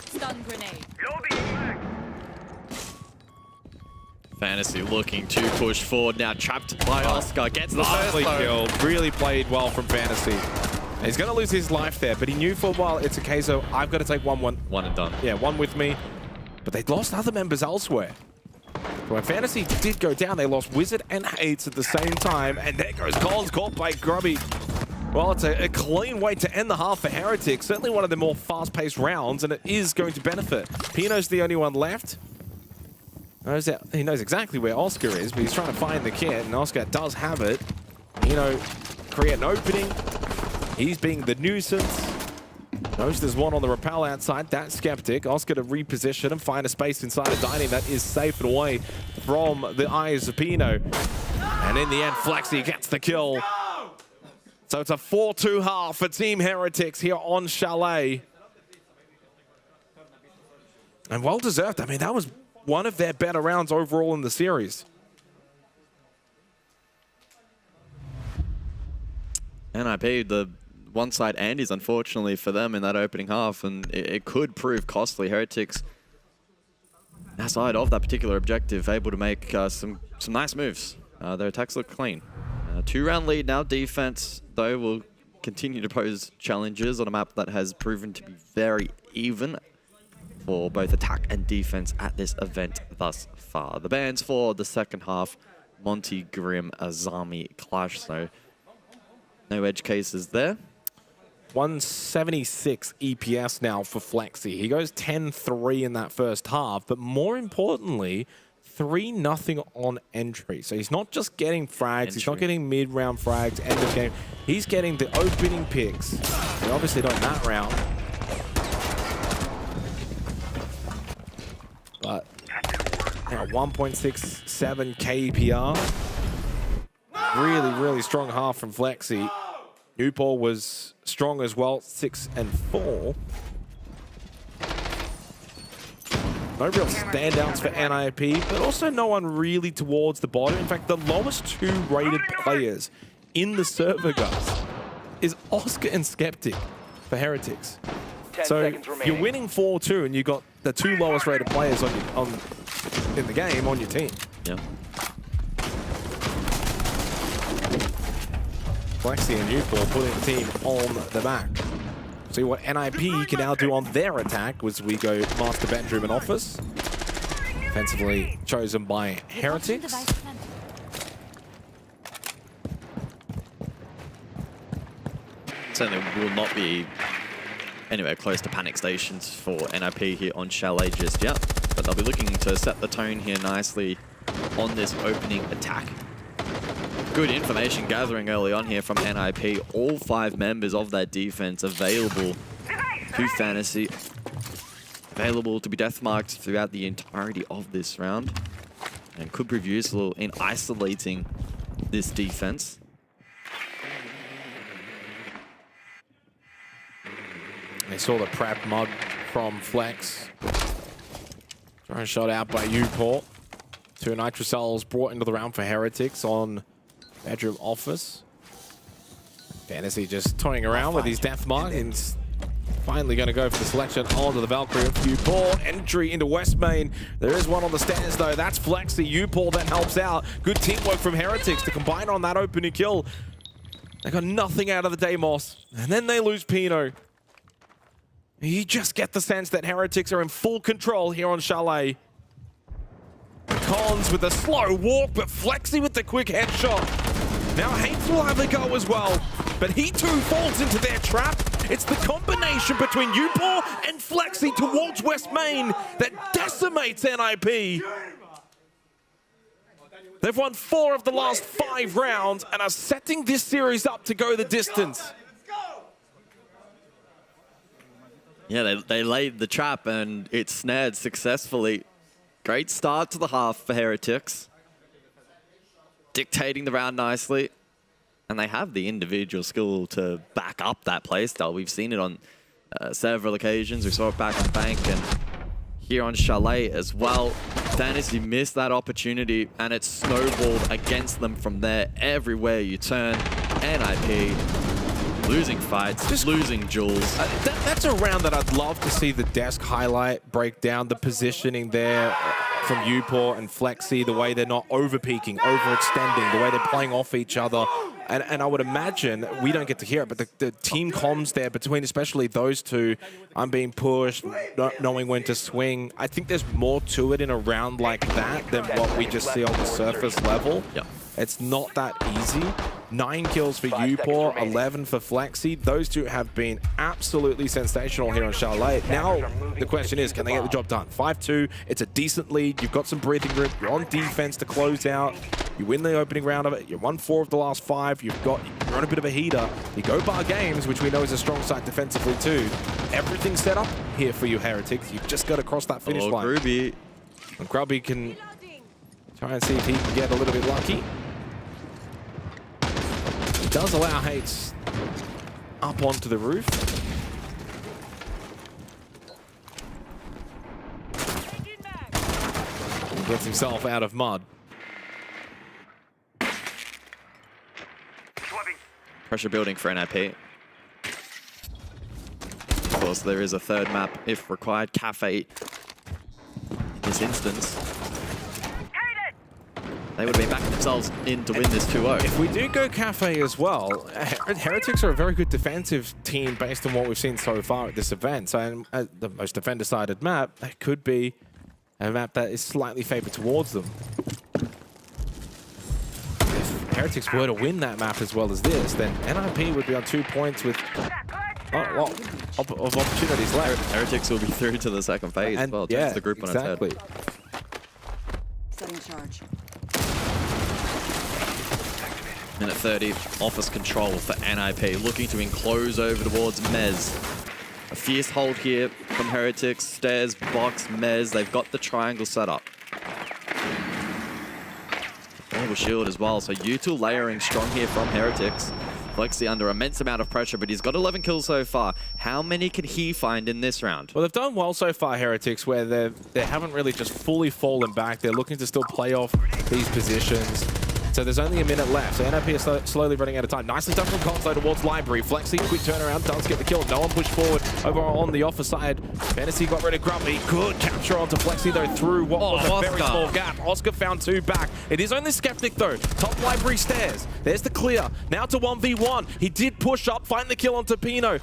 Stun grenade. Fantasy looking to push forward now, trapped by Oscar. Gets the first kill. Really played well from Fantasy. And he's going to lose his life there, but he knew for a while it's a case of, I've got to take one and done. Yeah, one with me. But they'd lost other members elsewhere. When Fantasy did go down, they lost Wizard and Hates at the same time. And there goes Collins, caught by Grubby. Well, it's a clean way to end the half for Heretics. Certainly one of the more fast-paced rounds, and it is going to benefit. Pino's the only one left. He knows exactly where Oscar is, but he's trying to find the kit, and Oscar does have it. Pino create an opening. He's being the nuisance. Knows there's one on the rappel outside. That's Skeptic. Oscar to reposition and find a space inside of Dining that is safe and away from the eyes of Pino. And in the end, Flexi gets the kill. So it's a 4-2 half for Team Heretics here on Chalet. And well deserved. I mean, that was one of their better rounds overall in the series. NIP, the one side Andy's, unfortunately for them in that opening half, and it could prove costly. Heretics, outside of that particular objective, able to make some nice moves. Their attacks look clean. 2-round lead now. Defense, though, will continue to pose challenges on a map that has proven to be very even for both attack and defense at this event thus far. The bans for the second half, Monty, Grim, Azami clash, so no edge cases there. 176 EPS now for Flexi. He goes 10-3 in that first half, but more importantly, 3-0 on entry. So he's not just getting frags, he's not getting mid-round frags, end of game. He's getting the opening picks. They obviously not in that round. But now 1.67 KPR. Really, really strong half from Flexi. Newport was strong as well, 6-4. No real standouts for NIP, but also no one really towards the bottom. In fact, the lowest 2 rated players in the server, guys, is Oscar and Skeptic for Heretics. So you're winning 4-2, and you got the 2 lowest rated players in the game on your team. Yeah. Flexi and Newport putting the team on the back. See what NIP can now do on their attack as we go Master Bedroom and Office. Defensively chosen by Heretics. Certainly will not be anywhere close to panic stations for NIP here on Chalet just yet, but they'll be looking to set the tone here nicely on this opening attack. Good information gathering early on here from NIP. All 5 members of that defense available to Fantasy. Available to be deathmarked throughout the entirety of this round. And could prove useful in isolating this defense. They saw the prep mug from Flex. Trying shot out by Newport. 2 nitrocells brought into the round for Heretics on Bedroom Office. Fantasy just toying around with his death mark and finally going to go for the selection onto the Valkyrie of Upor. Entry into West Main. There is one on the stairs though. That's Flexi. Upor that helps out. Good teamwork from Heretics to combine on that opening kill. They got nothing out of the Deimos. And then they lose Pino. You just get the sense that Heretics are in full control here on Chalet. Collins with a slow walk, but Flexi with the quick headshot. Now Hates will have a go as well, but he too falls into their trap. It's the combination between Upor and Flexi towards West Main that decimates NIP. They've won 4 of the last 5 rounds and are setting this series up to go the distance. Yeah, they laid the trap and it snared successfully. Great start to the half for Heretics. Dictating the round nicely. And they have the individual skill to back up that playstyle. We've seen it on several occasions. We saw it back on Bank and here on Chalet as well. Dynasty missed that opportunity and it snowballed against them from there. Everywhere you turn, NIP losing fights, just losing duels. That's a round that I'd love to see the desk highlight, break down the positioning there from Upor and Flexi, the way they're not over-peaking, overextending, the way they're playing off each other. And I would imagine, we don't get to hear it, but the team comms there between especially those two, I'm being pushed, not knowing when to swing. I think there's more to it in a round like that than what we just see on the surface level. Yeah. It's not that easy. 9 kills for Upor, 11 for Flexi. Those two have been absolutely sensational here on Chalet. Now, the question is, can they get the job done? 5-2, it's a decent lead. You've got some breathing room. You're on defense to close out. You win the opening round of it. You won 4 of the last 5. You're on a bit of a heater. You go bar games, which we know is a strong side defensively too. Everything's set up here for you, Heretics. You've just got to cross that finish line. Grubby. And Grubby can try and see if he can get a little bit lucky. He does allow Hates up onto the roof. He gets himself out of mud. Pressure building for NIP. Of course, there is a third map if required. Cafe in this instance. They would have been backing themselves in to win this 2-0. If we do go Cafe as well, Heretics are a very good defensive team based on what we've seen so far at this event. So the most defender-sided map, that could be a map that is slightly favored towards them. If Heretics were to win that map as well as this, then NIP would be on 2 points with not a lot of opportunities left. Heretics will be through to the second phase as well. Yeah, the group exactly. on its head. Setting charge. Minute 30, office control for NIP, looking to enclose over towards Mez. A fierce hold here from Heretics, stairs, box, Mez. They've got the triangle set up. Double shield as well, so U2 layering strong here from Heretics. Flexi under immense amount of pressure, but he's got 11 kills so far. How many can he find in this round? Well, they've done well so far, Heretics, where they haven't really just fully fallen back. They're looking to still play off these positions. So there's only a minute left. So NIP is slowly running out of time. Nicely done from Console towards Library. Flexi, quick turnaround, does get the kill. No one pushed forward over on the offer side. Fantasy got rid of Grumpy. Good capture onto Flexi, though, through what was a very small gap. Oscar found 2 back. It is only Skeptic, though. Top Library stairs. There's the clear. Now to 1v1. He did push up, find the kill onto Pino.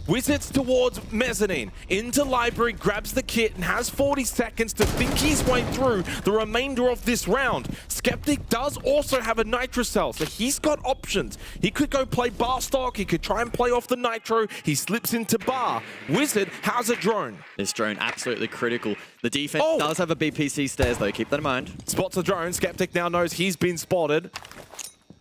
Wizards towards Mezzanine, into Library, grabs the kit and has 40 seconds to think his way through the remainder of this round. Skeptic does also have a Nitro Cell, so he's got options. He could go play Bar Stock, he could try and play off the Nitro, he slips into Bar. Wizard has a drone. This drone absolutely critical. The defense does have a BPC stairs though, keep that in mind. Spots the drone, Skeptic now knows he's been spotted.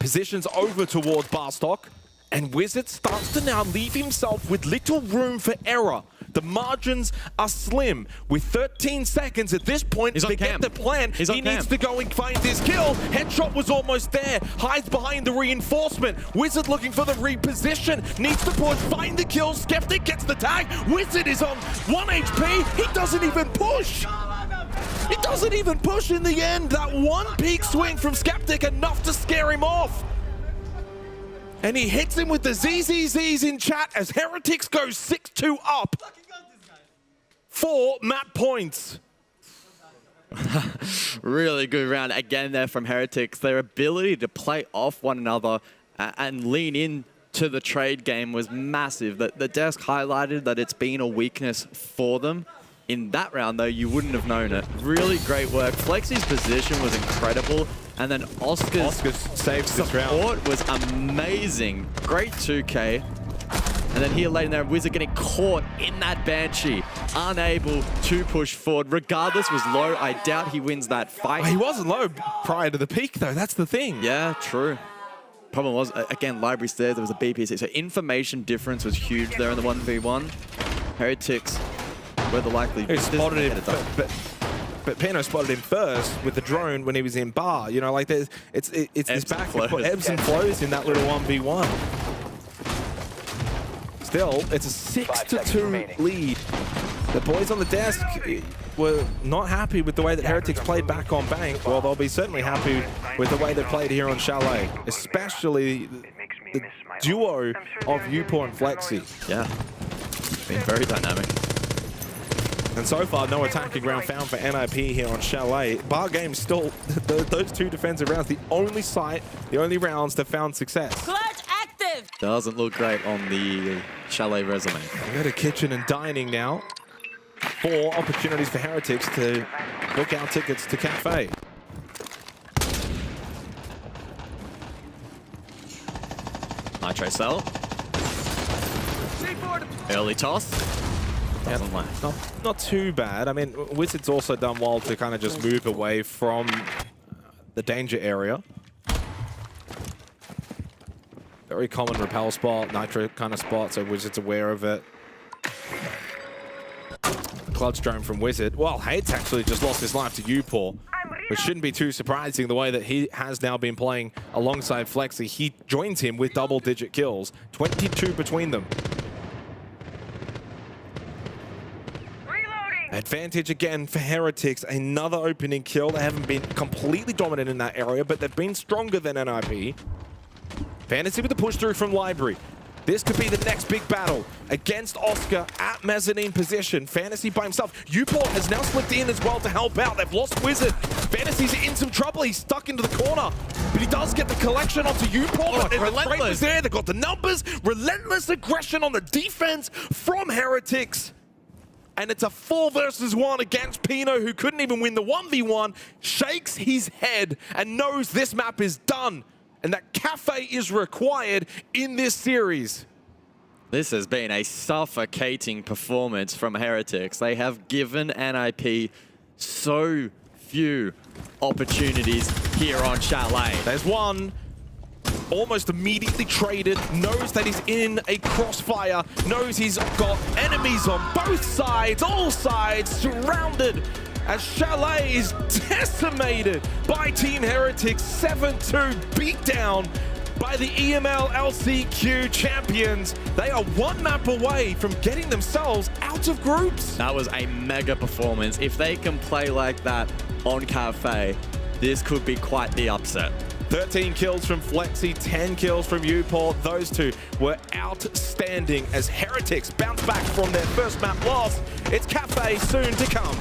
Positions over towards Bar Stock. And Wizard starts to now leave himself with little room for error. The margins are slim. With 13 seconds at this point to get the plan, he needs to go and find this kill. Headshot was almost there. Hides behind the reinforcement. Wizard looking for the reposition. Needs to push, find the kill. Skeptic gets the tag. Wizard is on 1 HP. He doesn't even push. He doesn't even push in the end. That one peak swing from Skeptic, enough to scare him off. And he hits him with the ZZZs in chat as Heretics goes 6-2 up. 4 map points. Really good round again there from Heretics. Their ability to play off one another and lean in to the trade game was massive. The desk highlighted that it's been a weakness for them. In that round, though, you wouldn't have known it. Really great work. Flexi's position was incredible. And then Oscar's saves this round. Support was amazing. Great 2K. And then here late in there, Wizard getting caught in that Banshee, unable to push forward. Regardless, was low. I doubt he wins that fight. He wasn't low prior to the peak, though. That's the thing. Yeah, true. Problem was, again, Library stairs, there was a BPC. So information difference was huge there in the 1v1. Heretics were the likely... He spotted him, but Pino spotted him first with the drone when he was in bar. You know, like it's this back and ebbs and flows in that little 1v1. Still, it's a 6-2 lead. The boys on the desk were not happy with the way that Heretics played back on Bank. Well, they'll be certainly happy with the way they played here on Chalet, especially the duo of Upor and Flexi. Yeah, been very dynamic. And so far, no attacking round found for NIP here on Chalet. Bar game still, those two defensive rounds, the only site, the only rounds that found success. Clutch active! Doesn't look great on the Chalet resume. We go to kitchen and dining now. 4 opportunities for Heretics to book out tickets to Cafe. Nitro Cell. Early toss. Doesn't land. Not too bad. I mean, Wizards also done well to kind of just move away from the danger area. Very common repel spot, Nitro kind of spot, so Wizards aware of it. Clutch drone from Wizard. Well, Hates actually just lost his life to Upor, which shouldn't be too surprising the way that he has now been playing alongside Flexi. He joins him with double-digit kills, 22 between them. Advantage again for Heretics, another opening kill. They haven't been completely dominant in that area, but they've been stronger than NIP. Fantasy with the push through from Library. This could be the next big battle against Oscar at mezzanine position. Fantasy by himself. Uport has now slipped in as well to help out. They've lost Wizard. Fantasy's in some trouble. He's stuck into the corner. But he does get the collection onto Uport. And the trade was there. They've got the numbers. Relentless aggression on the defense from Heretics. And it's a 4 versus 1 against Pino, who couldn't even win the 1v1. Shakes his head and knows this map is done. And that Cafe is required in this series. This has been a suffocating performance from Heretics. They have given NIP so few opportunities here on Chalet. There's one. Almost immediately traded, knows that he's in a crossfire, knows he's got enemies on both sides, all sides, surrounded as Chalet is decimated by Team Heretics. 7-2 beatdown by the EML LCQ champions. They are 1 map away from getting themselves out of groups. That was a mega performance. If they can play like that on Cafe, this could be quite the upset. 13 kills from Flexi, 10 kills from Uport. Those two were outstanding as Heretics bounce back from their first map loss. It's Cafe soon to come.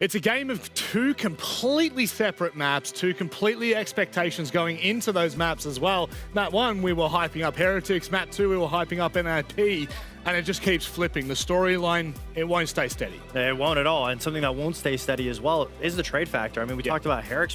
It's a game of two completely separate maps, two completely expectations going into those maps as well. Map 1, we were hyping up Heretics. Map 2, we were hyping up NIP. And it just keeps flipping. The storyline, it won't stay steady. It won't at all. And something that won't stay steady as well is the trade factor. I mean, we talked about Heretics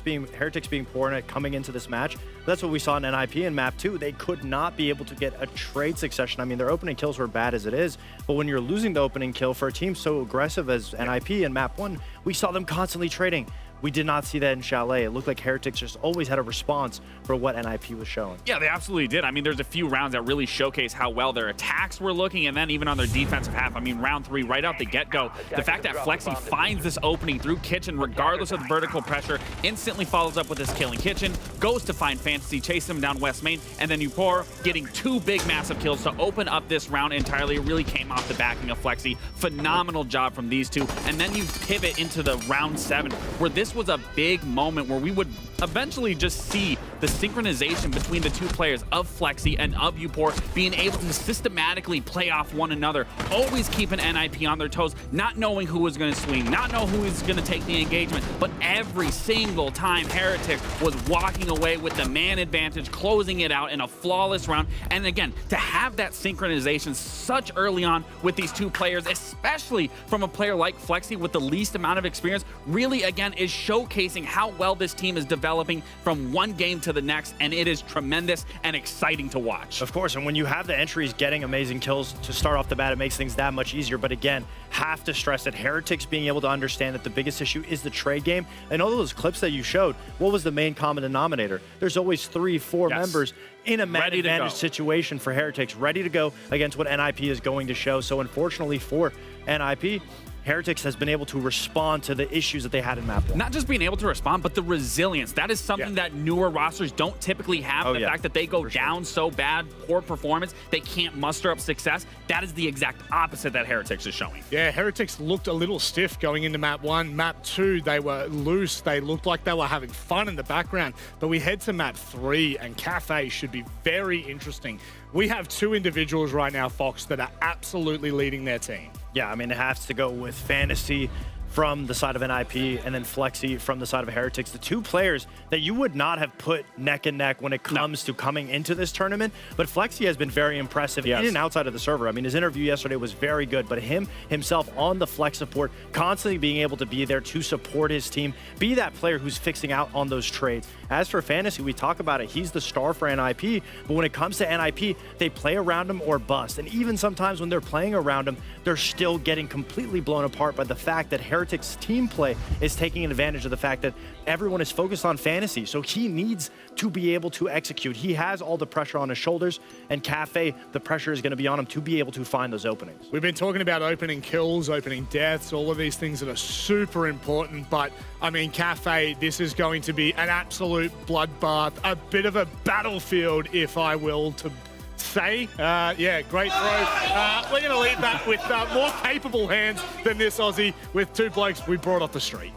being poor in it coming into this match. That's what we saw in NIP in Map 2. They could not be able to get a trade succession. I mean, their opening kills were bad as it is. But when you're losing the opening kill for a team so aggressive as NIP in Map 1, we saw them constantly trading. We did not see that in Chalet. It looked like Heretics just always had a response for what NIP was showing. Yeah, they absolutely did. I mean, there's a few rounds that really showcase how well their attacks were looking, and then even on their defensive half. I mean, round 3, right out the get-go, the fact that Flexi finds this opening through Kitchen, regardless of the vertical pressure, instantly follows up with his kill in Kitchen, goes to find Fantasy, chase him down West Main, and then Upor getting 2 big massive kills to open up this round entirely. It really came off the backing of Flexi. Phenomenal job from these two. And then you pivot into the round 7, where this was a big moment where we would eventually just see the synchronization between the two players of Flexi and of Upor being able to systematically play off one another, always keeping NIP on their toes, not knowing who was going to swing, not know who was going to take the engagement, but every single time Heretics was walking away with the man advantage, closing it out in a flawless round. And again, to have that synchronization such early on with these two players, especially from a player like Flexi with the least amount of experience, really again is showcasing how well this team is developing from one game to the next, and it is tremendous and exciting to watch. Of course, and when you have the entries getting amazing kills to start off the bat, it makes things that much easier. But again, have to stress that Heretics being able to understand that the biggest issue is the trade game. And all those clips that you showed, what was the main common denominator? There's always 3, 4 members in a man advantage situation for Heretics, ready to go against what NIP is going to show. So unfortunately for NIP, Heretics has been able to respond to the issues that they had in Map 1. Not just being able to respond, but the resilience. That is something that newer rosters don't typically have. The fact that they go down so bad, poor performance, they can't muster up success. That is the exact opposite that Heretics is showing. Yeah, Heretics looked a little stiff going into Map 1. Map 2, they were loose. They looked like they were having fun in the background. But we head to Map 3, and Cafe should be very interesting. We have 2 individuals right now, Fox, that are absolutely leading their team. Yeah, I mean, it has to go with Fantasy from the side of NIP and then Flexi from the side of Heretics. The 2 players that you would not have put neck and neck when it comes to coming into this tournament. But Flexi has been very impressive in and outside of the server. I mean, his interview yesterday was very good, but himself on the flex support, constantly being able to be there to support his team, be that player who's fixing out on those trades. As for Fantasy, we talk about it. He's the star for NIP, but when it comes to NIP, they play around him or bust. And even sometimes when they're playing around him, they're still getting completely blown apart by the fact that Heretics team play is taking advantage of the fact that everyone is focused on Fantasy. So he needs to be able to execute. He has all the pressure on his shoulders, and Cafe, the pressure is going to be on him to be able to find those openings. We've been talking about opening kills, opening deaths, all of these things that are super important, but I mean, Cafe, this is going to be an absolute bloodbath, a bit of a battlefield, if I will, to say. Yeah, great throw. We're going to leave that with more capable hands than this Aussie with 2 blokes we brought off the street.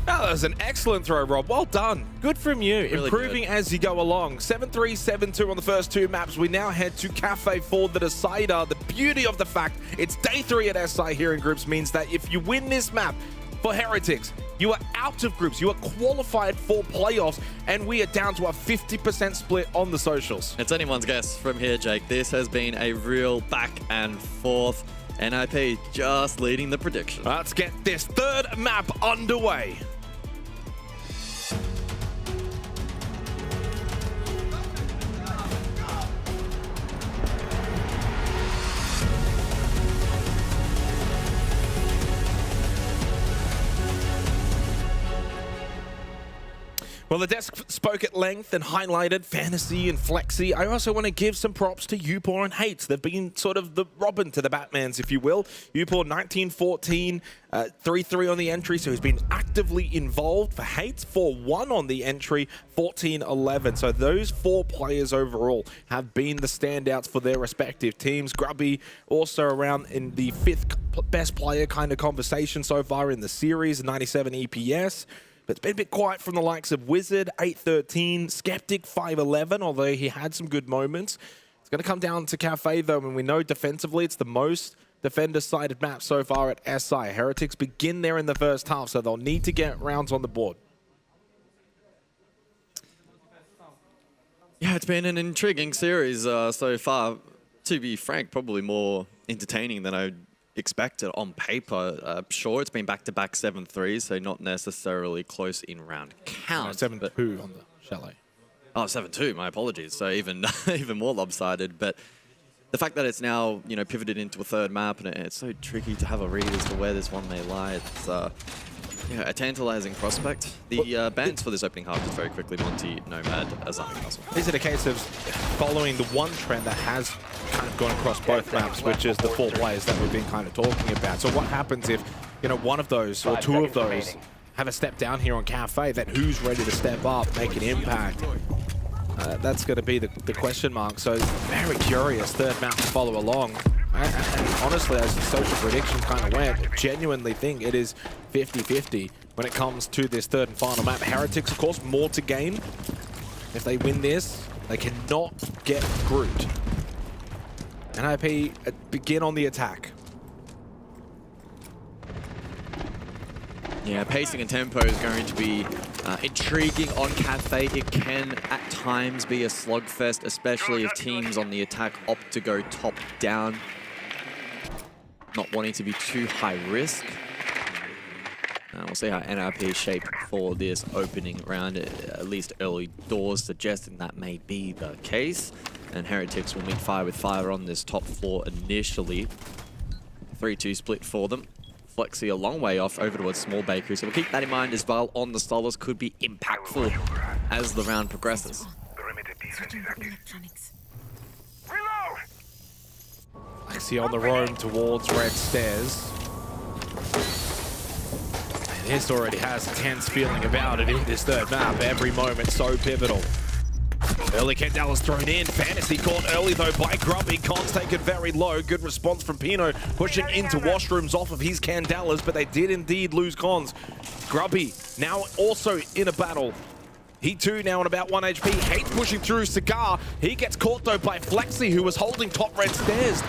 Oh, that was an excellent throw, Rob. Well done. Good from you. Really improving good. as you go along. 7-3, 7-2 on the first 2 maps. We now head to Cafe for the decider. The beauty of the fact it's day 3 at SI here in groups means that if you win this map for Heretics, you are out of groups. You are qualified for playoffs, and we are down to a 50% split on the socials. It's anyone's guess from here, Jake. This has been a real back and forth. NIP just leading the prediction. Let's get this 3rd map underway. Well, the desk spoke at length and highlighted Fantasy and Flexi. I also want to give some props to Upor and Hates. They've been sort of the Robin to the Batmans, if you will. Upor 19-14, 3-3 on the entry, so he's been actively involved. For Hates, 4-1 on the entry, 14-11. So those 4 players overall have been the standouts for their respective teams. Grubby also around in the 5th best player kind of conversation so far in the series, 97 EPS. But it's been a bit quiet from the likes of Wizard, 8-13, Skeptic, 5-11, although he had some good moments. It's going to come down to Cafe, though, and we know defensively it's the most defender-sided map so far at SI. Heretics begin there in the first half, so they'll need to get rounds on the board. Yeah, it's been an intriguing series so far. To be frank, probably more entertaining than I expected on paper. Sure, it's been back-to-back 7-3s, so not necessarily close in round count. 7-2 on the Chalet. Oh, 7-2, my apologies. So even even more lopsided. But the fact that it's now, you know, pivoted into a third map, and it's so tricky to have a read as to where this one may lie. It's yeah, a tantalizing prospect. The bans for this opening half just very quickly: Monty, Nomad, Azami Castle. Is it a case of following the one trend that has kind of gone across both maps, which is the 4 players that we've been kind of talking about? So what happens if, you know, one of those or 2 of those have a step down here on Cafe, then who's ready to step up, make an impact? That's going to be the question mark. So very curious third map to follow along. And honestly, as the social predictions kind of went, genuinely think it is 50-50 when it comes to this third and final map. Heretics, of course, more to gain. If they win this, they cannot get grouped. NIP begin on the attack. Yeah, pacing and tempo is going to be intriguing on Cafe. It can, at times, be a slugfest, especially if teams on the attack opt to go top down. Not wanting to be too high risk. We'll see how NRP shape for this opening round. At least early doors suggesting that may be the case. And Heretics will meet fire with fire on this top floor initially. 3-2 split for them. Flexi a long way off over towards Small Bakery, so we'll keep that in mind as well. On the Solos could be impactful as the round progresses. Flexi on the roam towards Red Stairs. And this already has a tense feeling about it in this third map. Every moment so pivotal. Early Candelas thrown in. Fantasy caught early though by Grubby. Cons take it very low. Good response from Pino, pushing into washrooms off of his Candelas, but they did indeed lose Cons. Grubby now also in a battle. He too now on about 1 HP. Hate pushing through Cigar. He gets caught though by Flexi, who was holding top Red Stairs.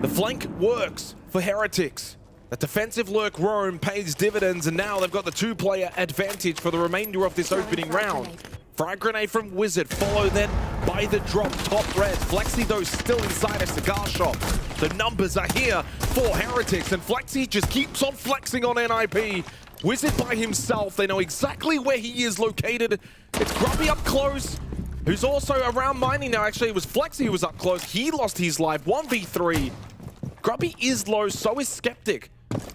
The flank works for Heretics. The defensive lurk roam pays dividends, and now they've got the 2-player advantage for the remainder of this opening round. Frag grenade from Wizard, followed then by the drop top Red. Flexi though still inside a cigar shop. The numbers are here for Heretics, and Flexi just keeps on flexing on NIP. Wizard by himself, they know exactly where he is located. It's Grubby up close, who's also around mining now. Actually, it was Flexi who was up close. He lost his life, 1v3. Grubby is low, so is Skeptic.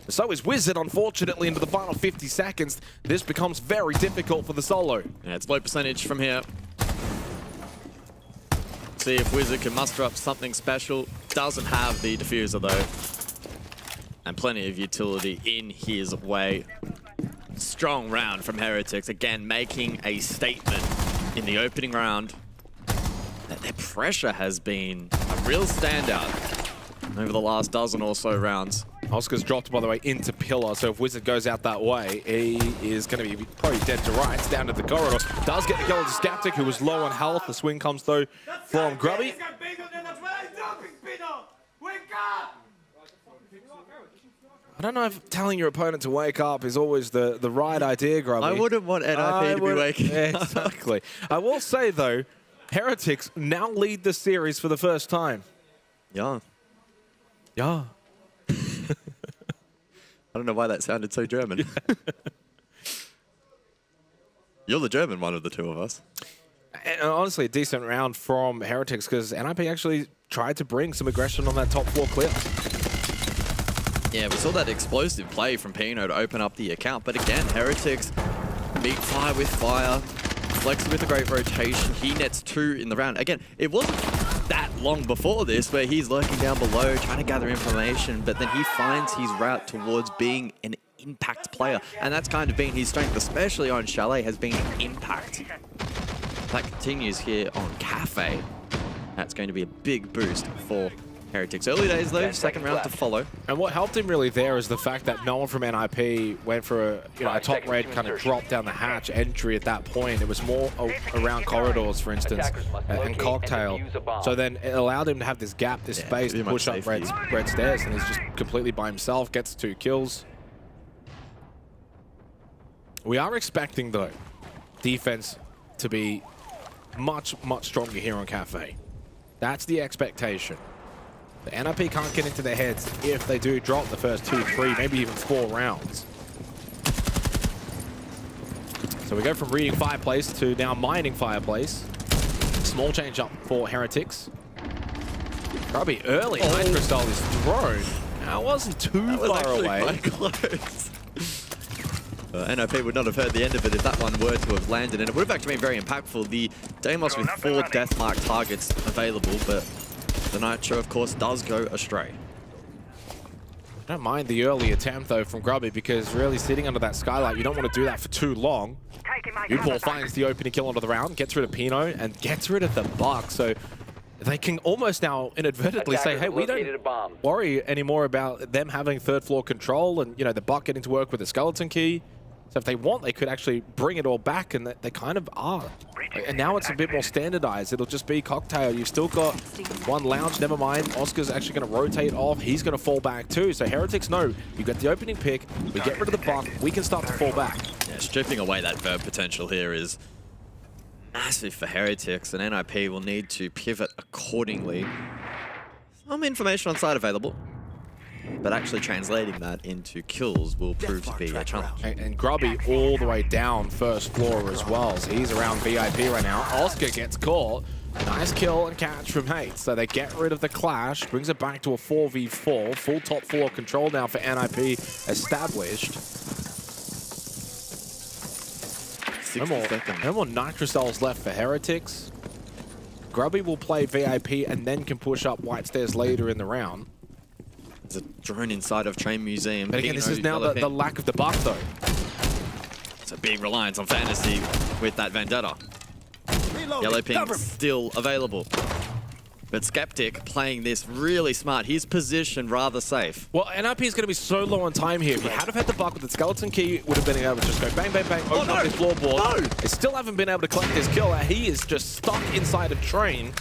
So is Wizard, unfortunately, into the final 50 seconds. This becomes very difficult for the solo. Yeah, it's low percentage from here. See if Wizard can muster up something special. Doesn't have the diffuser, though. And plenty of utility in his way. Strong round from Heretics. Again, making a statement in the opening round. Their pressure has been a real standout over the last dozen or so rounds. Oscar's dropped, by the way, into Pillar, so if Wizard goes out that way, he is going to be probably dead to rights down to the corridor. Does get the kill to Skeptic, who was low on health. The swing comes, though, from Grubby. I don't know if telling your opponent to wake up is always the right idea, Grubby. I wouldn't want NIP to be waking up. Exactly. I will say, though, Heretics now lead the series for the first time. Yeah. Yeah. I don't know why that sounded so German. You're the German one of the two of us. And honestly, a decent round from Heretics, because NIP actually tried to bring some aggression on that top floor clear. Yeah, we saw that explosive play from Pino to open up the account, but again, Heretics meet fire with fire. Flex with a great rotation. He nets 2 in the round. Again, it wasn't that long before this where he's lurking down below, trying to gather information, but then he finds his route towards being an impact player. And that's kind of been his strength, especially on Chalet, has been impact. That continues here on Cafe. That's going to be a big boost for Heretics early days though, second round to follow. And what helped him really there is the fact that no one from NIP went for a top red kind of drop down the hatch entry at that point. It was more around corridors, for instance, and cocktail. So then it allowed him to have this gap, this space to push up red stairs, and he's just completely by himself, gets 2 kills. We are expecting, though, defense to be much, much stronger here on Cafe. That's the expectation. The NIP can't get into their heads if they do drop the first 2, 3, maybe even 4 rounds. So we go from reading Fireplace to now mining Fireplace. Small change up for Heretics. Probably early. Nitrocell is thrown. That wasn't too far away. Quite close. NIP would not have heard the end of it if that one were to have landed, and it would have actually been very impactful. The DPLUS with 4 deathmark targets available, but the Nitro, of course, does go astray. I don't mind the early attempt, though, from Grubby, because really sitting under that skylight, you don't want to do that for too long. Upor finds the opening kill onto the round, gets rid of Pino, and gets rid of the Buck. So they can almost now inadvertently say, hey, we don't worry anymore about them having 3rd floor control and, the Buck getting to work with the skeleton key. So if they want, they could actually bring it all back, and they kind of are. And now it's a bit more standardized. It'll just be cocktail. You've still got 1 lounge, never mind. Oscar's actually going to rotate off. He's going to fall back too. So Heretics know, you get the opening pick, we get rid of the Buck, we can start to fall back. Yeah, stripping away that verb potential here is massive for Heretics, and NIP will need to pivot accordingly. Some information on site available, but actually translating that into kills will prove to be a challenge. And Grubby all the way down 1st floor as well. So he's around VIP right now. Oscar gets caught. Nice kill and catch from Hate. So they get rid of the clash, brings it back to a 4v4. Full top floor control now for NIP established. No more Nitrocells left for Heretics. Grubby will play VIP and then can push up White Stairs later in the round. There's a drone inside of Train Museum. But again, this is now the lack of the Buck, though. It's a big reliance on Fantasy with that Vendetta. Yellow Ping still available. But Skeptic playing this really smart. He's positioned rather safe. Well, NIP is going to be so low on time here. If he had had the Buck with the skeleton key, would have been able to just go bang, bang, bang, open up his floorboard. They still haven't been able to collect his kill. He is just stuck inside a train.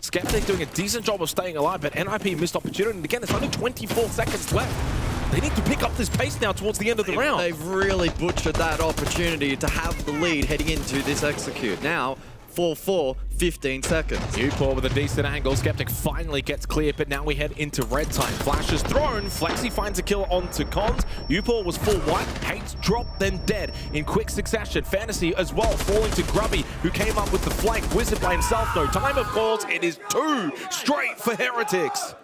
Skeptic doing a decent job of staying alive, but NIP missed opportunity. And again, it's only 24 seconds left. They need to pick up this pace now towards the end of the round. They've really butchered that opportunity to have the lead heading into this execute. Now, 4-4, 15 seconds. Upor with a decent angle. Skeptic finally gets clear, but now we head into red time. Flash is thrown. Flexi finds a kill onto Cons. Upor was full white. Hates dropped, then dead in quick succession. Fantasy as well, falling to Grubby, who came up with the flank. Wizard by himself, no time, of course. It is 2 straight for Heretics.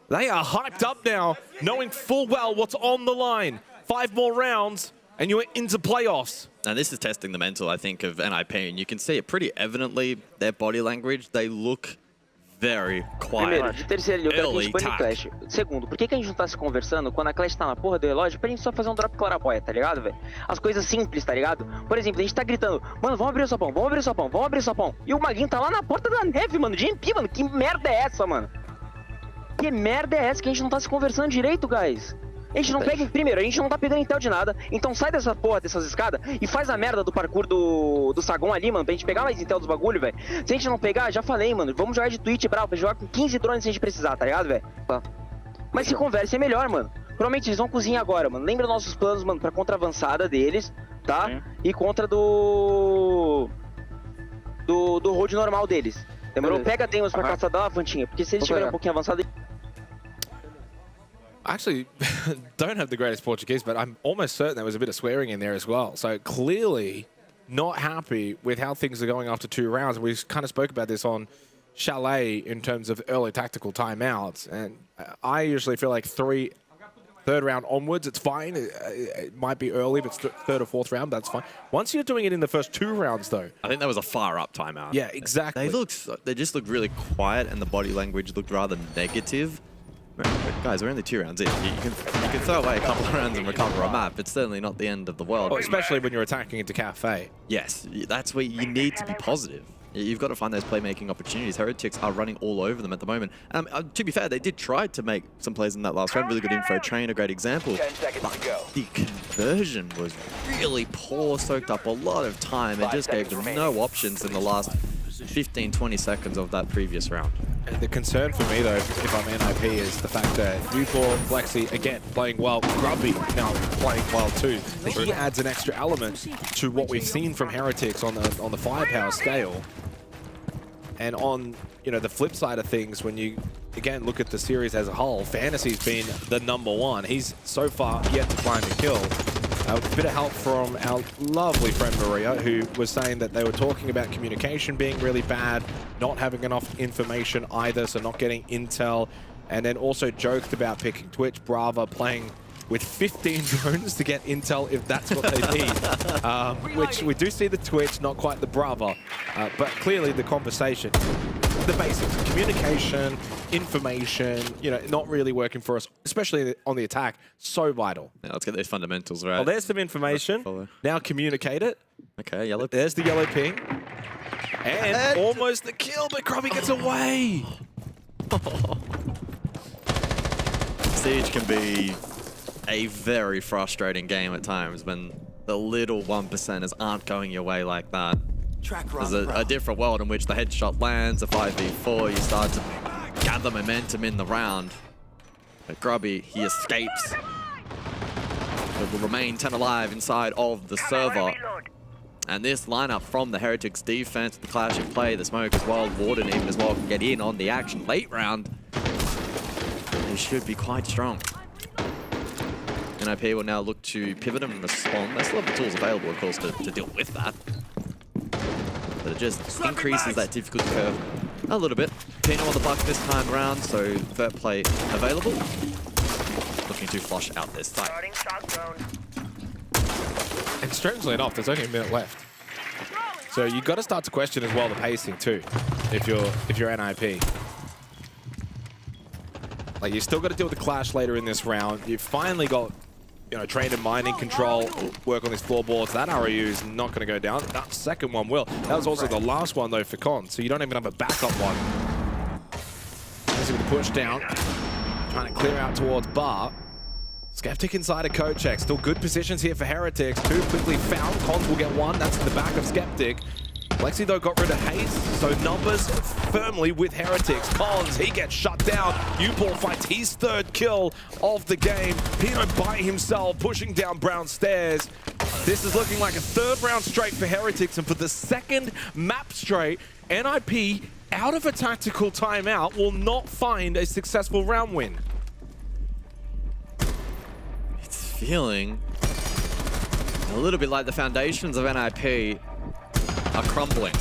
They are hyped up now, knowing full well what's on the line. 5 more rounds, and you're into playoffs. And this is testing the mental, I think, of NIP, and you can see it pretty evidently, their body language, they look very quiet. Primeiro, de terceiro, eu quero que a gente bane Clash. Segundo, por que a gente não tá se conversando quando a Clash tá na porra do relógio pra gente só fazer um drop claraboia, tá ligado, velho? As coisas simples, tá ligado? Por exemplo, a gente tá gritando, mano, vamos abrir o sopão, vamos abrir o sopão, vamos abrir o sopão. E o Maguinho tá lá na porta da neve, mano, de MP, mano, que merda é essa, mano? Que merda é essa que a gente não tá se conversando direito, guys? A gente não pega, primeiro, a gente não tá pegando intel de nada, então sai dessa porra, dessas escadas e faz a merda do parkour do Sagon ali, mano, pra gente pegar mais intel dos bagulho, velho. Se a gente não pegar, já falei, mano, vamos jogar de Twitch bravo, pra jogar com 15 drones se a gente precisar, tá ligado, velho? Mas se conversa é melhor, mano. Provavelmente eles vão cozinhar agora, mano. Lembra nossos planos, mano, pra contra avançada deles, tá? E contra do hold normal deles. Demorou? Pega Demos pra caçar da Fantinha, porque se eles estiverem um pouquinho avançados... Actually, don't have the greatest Portuguese, but I'm almost certain there was a bit of swearing in there as well. So clearly not happy with how things are going after 2 rounds. We kind of spoke about this on Chalet in terms of early tactical timeouts. And I usually feel like 3rd round onwards, it's fine. It might be early, but it's 3rd or 4th round, that's fine. Once you're doing it in the first 2 rounds, though. I think that was a far-up timeout. Yeah, exactly. They just look really quiet, and the body language looked rather negative. Guys, we're only 2 rounds in. You can throw away a couple of rounds and recover a map. It's certainly not the end of the world. Well, especially when you're attacking into Cafe. Yes, that's where you need to be positive. You've got to find those playmaking opportunities. Heretics are running all over them at the moment. To be fair, they did try to make some plays in that last round. Really good info. Train, a great example. 10 seconds to go. The conversion was really poor, soaked up a lot of time, and just gave them no options in the last 15-20 seconds of that previous round. And the concern for me, though, if I'm NIP, is the fact that Newport, Flexi, again, playing well. Grubby now playing well, too. He adds an extra element to what we've seen from Heretics on the firepower scale. And on, you know, the flip side of things, when you, again, look at the series as a whole, Fantasy's been the #1. He's so far yet to find a kill. A bit of help from our lovely friend Maria, who was saying that they were talking about communication being really bad, not having enough information either, so not getting intel, and then also joked about picking Twitch, Brava, playing with 15 drones to get intel if that's what they need. Which we do see the Twitch, not quite the Brava, but clearly the conversation, the basics, communication, information, you know, not really working for us, especially on the attack, so vital. Now let's get those fundamentals right. Well, there's some information. Now communicate it. Okay, yellow. There's the yellow ping. And almost the kill, but Grubby gets away. Siege can be a very frustrating game at times when the little 1%ers aren't going your way like that. There's a different world in which the headshot lands, a 5v4, you start to gather momentum in the round. But Grubby, he escapes. But will remain 10 alive inside of the server. And this lineup from the Heretics defense, the clash of play, the smoke as well, Warden even as well can get in on the action late round. They should be quite strong. NIP will now look to pivot and respond. They still have the tools available, of course, to deal with that. But it just increases that difficulty curve a little bit. Pino on the buck this time around, so third play available. Looking to flush out this site. And strangely enough, there's only a minute left. So you've got to start to question as well the pacing too, if you're NIP. Like, you still got to deal with the clash later in this round. You've finally got, you know, trained in mining control, work on these floorboards. That REU is not going to go down. That second one will. That was also the last one, though, for Con, so you don't even have a backup one. With the push down, trying to clear out towards Bar. Skeptic inside a coat check. Still good positions here for Heretics. Two quickly found. Cons will get one. That's in the back of Skeptic. Lexi, though, got rid of Haze, so numbers firmly with Heretics. Cons, he gets shut down. Upor fights his third kill of the game. Pino by himself, pushing down Brown stairs. This is looking like a third round straight for Heretics, and for the second map straight, NIP, out of a tactical timeout, will not find a successful round win. It's feeling a little bit like the foundations of NIP are crumbling.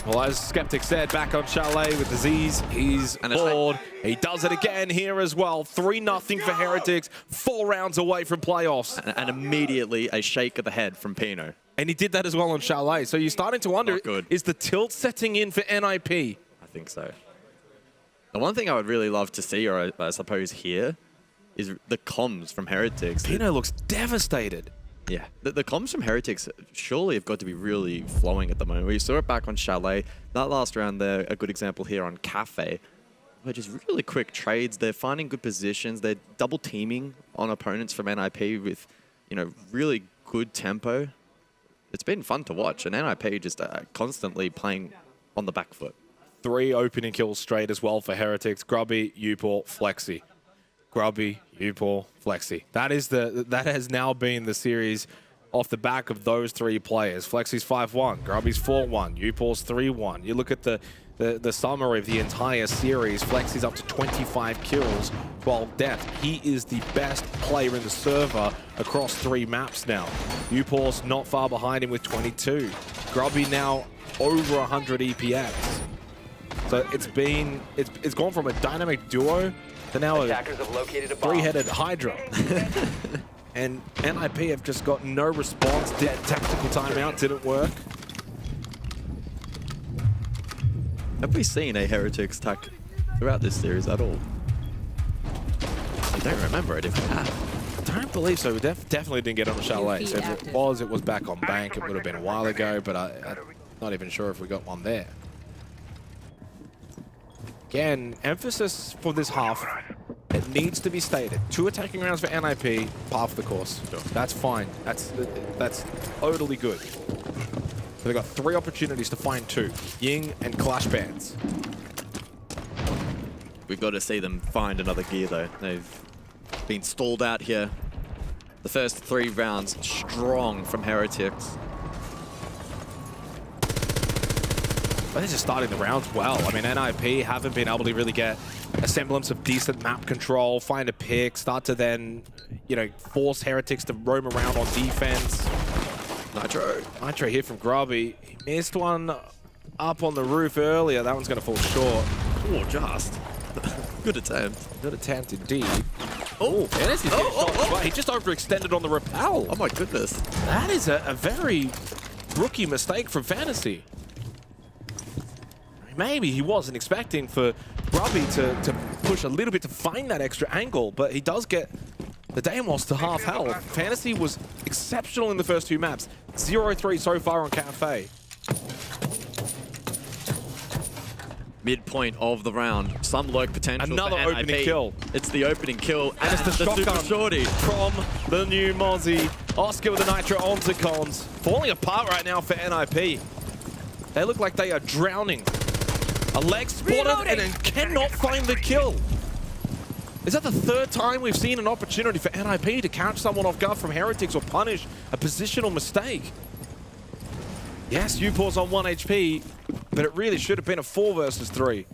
Well, as Skeptic said, back on Chalet with the Z's, he's bored. He does it again here as well. 3-0 for Heretics, 4 rounds away from playoffs. And immediately a shake of the head from Pino. And he did that as well on Chalet. So you're starting to wonder, is the tilt setting in for NIP? I think so. The one thing I would really love to see, or I suppose hear, is the comms from Heretics. Pino looks devastated. Yeah, the comms from Heretics surely have got to be really flowing at the moment. We saw it back on Chalet. That last round there, a good example here on Cafe. But just really quick trades. They're finding good positions. They're double teaming on opponents from NIP with, you know, really good tempo. It's been fun to watch. And NIP just constantly playing on the back foot. 3 opening kills straight as well for Heretics. Grubby, Upor, Flexi. Grubby, Upor, Flexi. That has now been the series off the back of those 3 players. Flexi's 5-1, Grubby's 4-1, Upor's 3-1. You look at the summary of the entire series, Flexi's up to 25 kills, 12 deaths. He is the best player in the server across 3 maps now. Upor's not far behind him with 22. Grubby now over 100 EPX. So it's gone from a dynamic duo to now a 3-headed Hydra. And NIP have just got no response. Tactical timeout didn't work. Have we seen a Heretics attack throughout this series at all? I don't remember it if we have. I don't believe so. We definitely didn't get on the Chalet. So if it was back on Bank. It would have been a while ago. But Not even sure if we got one there. Again, emphasis for this half. It needs to be stated. 2 attacking rounds for NIP, par for the course. Sure. That's fine. That's totally good. So they've got 3 opportunities to find 2. Ying and Clash Bands. We've got to see them find another gear, though. They've been stalled out here. The first 3 rounds strong from Heretics. But they're just starting the rounds well. I mean, NIP haven't been able to really get a semblance of decent map control, find a pick, start to then, you know, force Heretics to roam around on defense. Nitro here from Grubby. He missed one up on the roof earlier. That one's going to fall short. Oh, just. Good attempt. Good attempt indeed. Oh, he just overextended on the rappel. Oh my goodness. That is a very rookie mistake from Fantasy. Maybe he wasn't expecting for Grubby to push a little bit to find that extra angle, but he does get the Deimos to half health. Fantasy was exceptional in the first 2 maps. 0-3 so far on Cafe. Midpoint of the round. Some lurk potential. Another for opening NIP. kill. It's the opening kill. And it's the shotgun super shorty from the new Mozzie. Oscar with the Nitro onto cons. Falling apart right now for NIP. They look like they are drowning. A leg spotted and then cannot find the kill. Is that the 3rd time we've seen an opportunity for NIP to catch someone off guard from Heretics or punish a positional mistake? Yes, Upaw's on 1 HP, but it really should have been a 4 versus 3.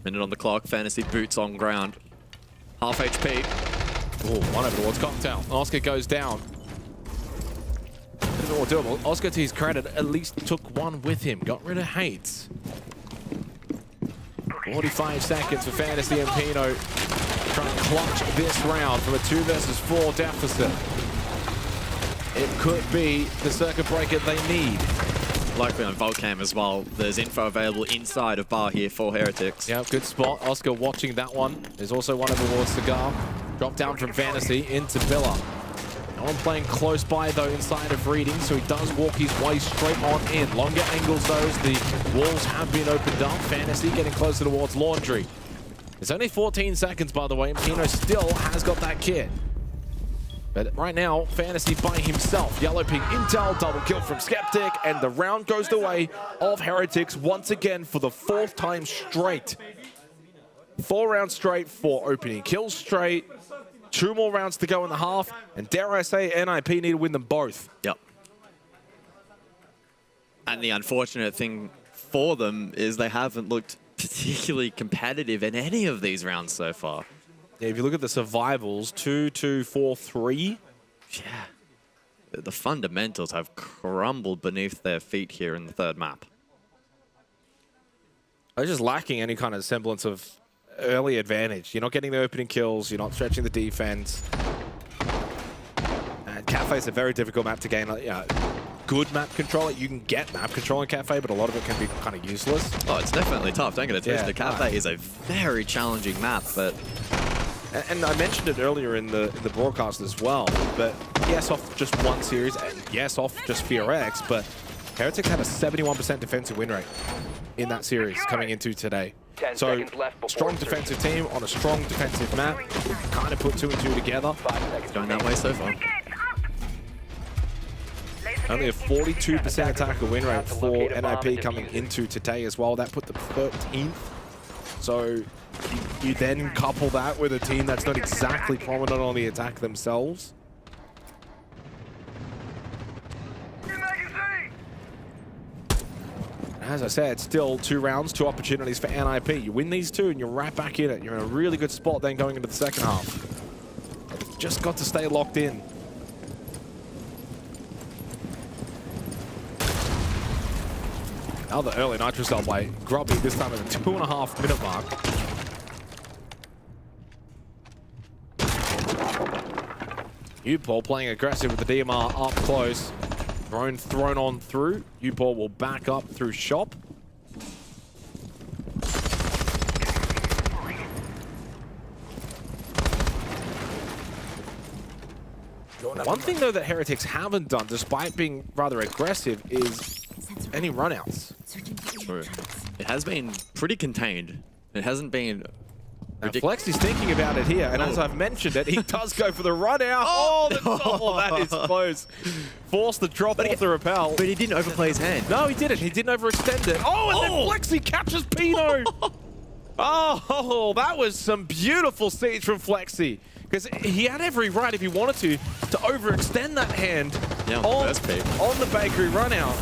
Minute on the clock. Fantasy boots on ground. Half HP. Oh, one over towards Cocktail. Oscar goes down. More doable. Oscar, to his credit, at least took one with him. Got rid of Hates. 45 seconds for Fantasy and Pino. Trying to clutch this round from a 2 versus 4 deficit. It could be the circuit breaker they need. Likely on Volcam as well. There's info available inside of bar here for Heretics. Yeah, good spot. Oscar watching that one. There's also one over towards Cigar. Drop down from Fantasy into Villa. No one playing close by, though, inside of reading, so he does walk his way straight on in. Longer angles, though, as the walls have been opened up. Fantasy getting closer towards Laundry. It's only 14 seconds, by the way, and Pino still has got that kit. But right now, Fantasy by himself. Yellow Pink Intel, double kill from Skeptic, and the round goes the way of Heretics once again for the 4th time straight. 4 rounds straight, 4 opening kills straight. 2 more rounds to go in the half, and dare I say, NIP need to win them both. Yep. And the unfortunate thing for them is they haven't looked particularly competitive in any of these rounds so far. Yeah, if you look at the survivals, 2-2, 4-3. Yeah. The fundamentals have crumbled beneath their feet here in the 3rd map. They're just lacking any kind of semblance of early advantage. You're not getting the opening kills. You're not stretching the defense. And Cafe is a very difficult map to gain. Good map control. You can get map control in Cafe, but a lot of it can be kind of useless. Oh, it's definitely tough. Don't get it twisted. Yeah, Cafe is a very challenging map, but... And I mentioned it earlier in the broadcast as well, but yes, off just 1 series, and yes, off just FEARX, but Heretics had a 71% defensive win rate in that series coming into today. So, strong defensive team on a strong defensive map. Kind of put 2 and 2 together. Going that way so far. Only a 42% attacker win rate for NIP coming into today as well. That put them 13th. So, you then couple that with a team that's not exactly prominent on the attack themselves. As I said, still 2 rounds, 2 opportunities for NIP. You win these 2 and you're right back in it. You're in a really good spot then going into the 2nd half. You've just got to stay locked in. Another early Nitro Cell by Grubby, this time at the 2.5 minute mark. Upaw's playing aggressive with the DMR up close. Drone thrown on through. Upaw's will back up through shop. Going One thing, though, that Heretics haven't done, despite being rather aggressive, is any runouts. True. It has been pretty contained. It hasn't been... Flex is thinking about it here, and as I've mentioned it, he does go for the run out. Oh, that is close. Forced the drop off the rappel. But he didn't overplay his hand. No, he didn't. He didn't overextend it. Oh, and then Flexi catches Pino. Oh, that was some beautiful siege from Flexi. Because he had every right, if he wanted to overextend that hand on the bakery run out.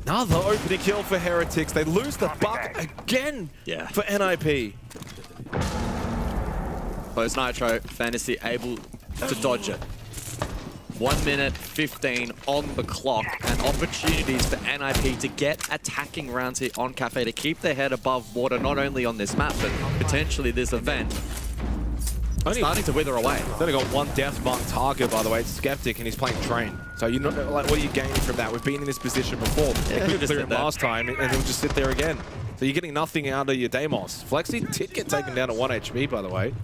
Another opening kill for Heretics. They lose the buck again for NIP. Close Nitro, Fantasy able to dodge it. 1 minute 15 on the clock, and opportunities for NIP to get attacking rounds here on Cafe to keep their head above water, not only on this map, but potentially this event. Starting to wither away. They've only got one death mark target, by the way. It's Skeptic, and he's playing Train. So you know, like, what are you gaining from that? We've been in this position before. They couldn't clear it last time, and he'll just sit there again. So you're getting nothing out of your Deimos. Flexi did get taken down to 1 HP, by the way.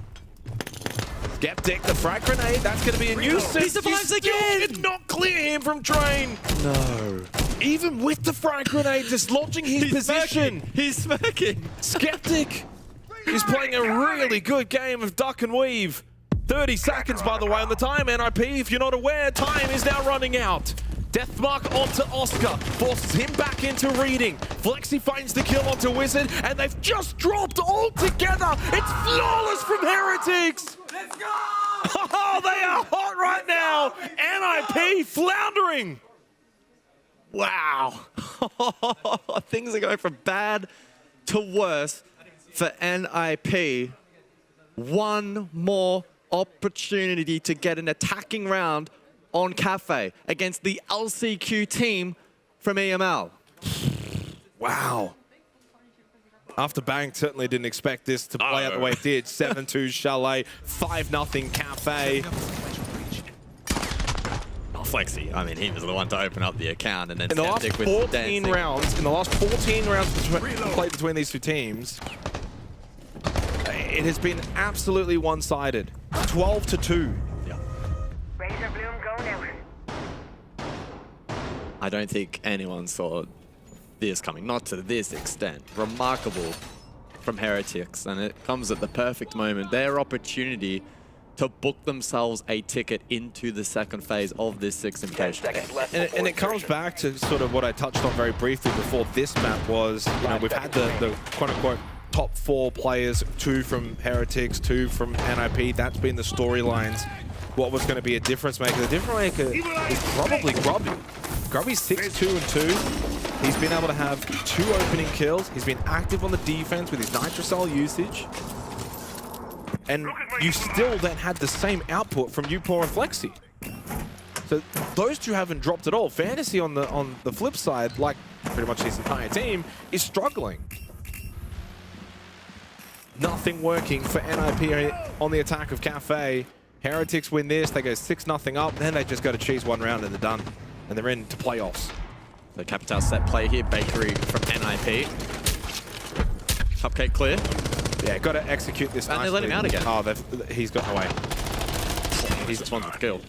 Skeptic, the frag grenade, that's going to be a nuisance. He survives again! Did not clear him from Train. No. Even with the frag grenade, dislodging his position. He's smirking. Skeptic. He's playing a really good game of duck and weave. 30 seconds, by the way, on the time. NIP, if you're not aware, time is now running out. Deathmark onto Oscar, forces him back into reading. Flexi finds the kill onto Wizard, and they've just dropped all together. It's flawless from Heretics. Let's go! Oh, they are hot right now. NIP floundering. Wow. Things are going from bad to worse for NIP. One more opportunity to get an attacking round on Cafe against the LCQ team from EML. Wow. After Bang, certainly didn't expect this to play out the way it did. 7-2 Chalet, 5-0 Cafe. Flexi, I mean, he was the one to open up the account, and then in the last 14 rounds played between these two teams, it has been absolutely one-sided. 12-2. Yeah. I don't think anyone saw this coming, not to this extent. Remarkable from Heretics, and it comes at the perfect moment. Their opportunity to book themselves a ticket into the second phase of this Six Invitational. And it comes back to sort of what I touched on very briefly before this map was, you know, we've had the quote-unquote top 4 players, 2 from Heretics, 2 from NIP. That's been the storylines. What was going to be a difference maker? The difference maker is probably Grubby. Grubby's 6-2-2. He's been able to have 2 opening kills. He's been active on the defense with his Nitrocell usage. And you still then had the same output from Upor and Flexi. So those two haven't dropped at all. Fantasy on the flip side, like pretty much his entire team, is struggling. Nothing working for NIP on the attack of Cafe. Heretics win this, they go 6-0 up, then they just got to cheese 1 round and they're done. And they're into playoffs. The Capital set play here, Bakery from NIP. Cupcake clear. Yeah, got to execute this nicely. And they let him out again. Oh, he's gotten away. He's this one's with the kill.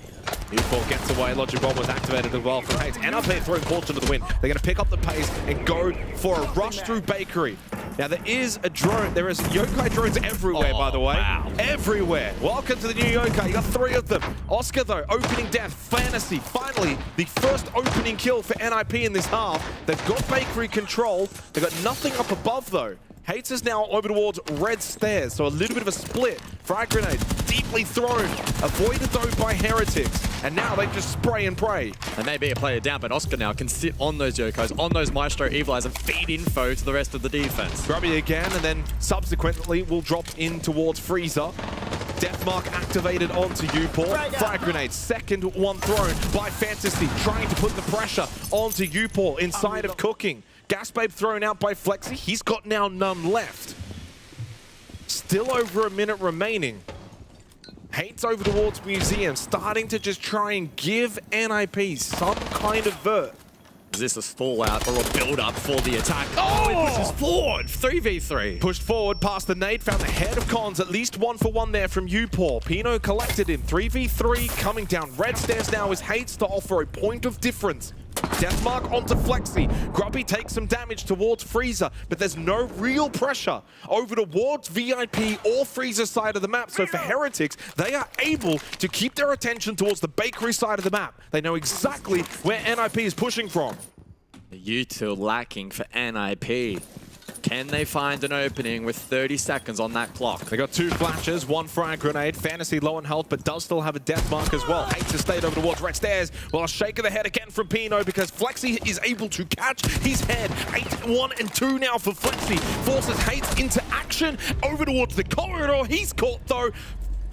Newport gets away, Logic Bomb was activated as well from Hayes. NIP throwing Fortune to the win. They're going to pick up the pace and go for a rush through Bakery. Now there is a drone, there is yokai drones everywhere, by the way. Wow. Everywhere. Welcome to the new yokai, you got 3 of them. Oscar though, opening death, Fantasy. Finally, the first opening kill for NIP in this half. They've got Bakery control. They've got nothing up above though. Hates is now over towards red stairs, so a little bit of a split. Frag grenade, deeply thrown. Avoided though by Heretics. And now they just spray and pray. There may be a player down, but Oscar now can sit on those Yokos, on those Maestro Evil Eyes, and feed info to the rest of the defense. Grubby again, and then subsequently will drop in towards Freezer. Deathmark activated onto Upor. Frag grenade, second one thrown by Fantasy, trying to put the pressure onto Upor inside of Cooking. Gas Babe thrown out by Flexi. He's got now none left. Still over a minute remaining. Hates over towards Museum, starting to just try and give NIP some kind of vert. Is this a stall out or a build up for the attack? Oh, it pushes forward. 3v3. Pushed forward past the nade, found the head of cons. At least 1 for 1 there from Upor. Pino collected in 3v3. Coming down red stairs now is Hates to offer a point of difference. Deathmark onto Flexi. Grubby takes some damage towards Freezer, but there's no real pressure over towards VIP or Freezer side of the map. So for Heretics, they are able to keep their attention towards the bakery side of the map. They know exactly where NIP is pushing from. The util lacking for NIP. Can they find an opening with 30 seconds on that clock? They got 2 flashes, 1 frag grenade. Fantasy low on health, but does still have a death mark as well. Hates to stay over towards red stairs. Well, a shake of the head again from Pino because Flexi is able to catch his head. 8-1 and 2 now for Flexi. Forces Hates into action over towards the corridor. He's caught though.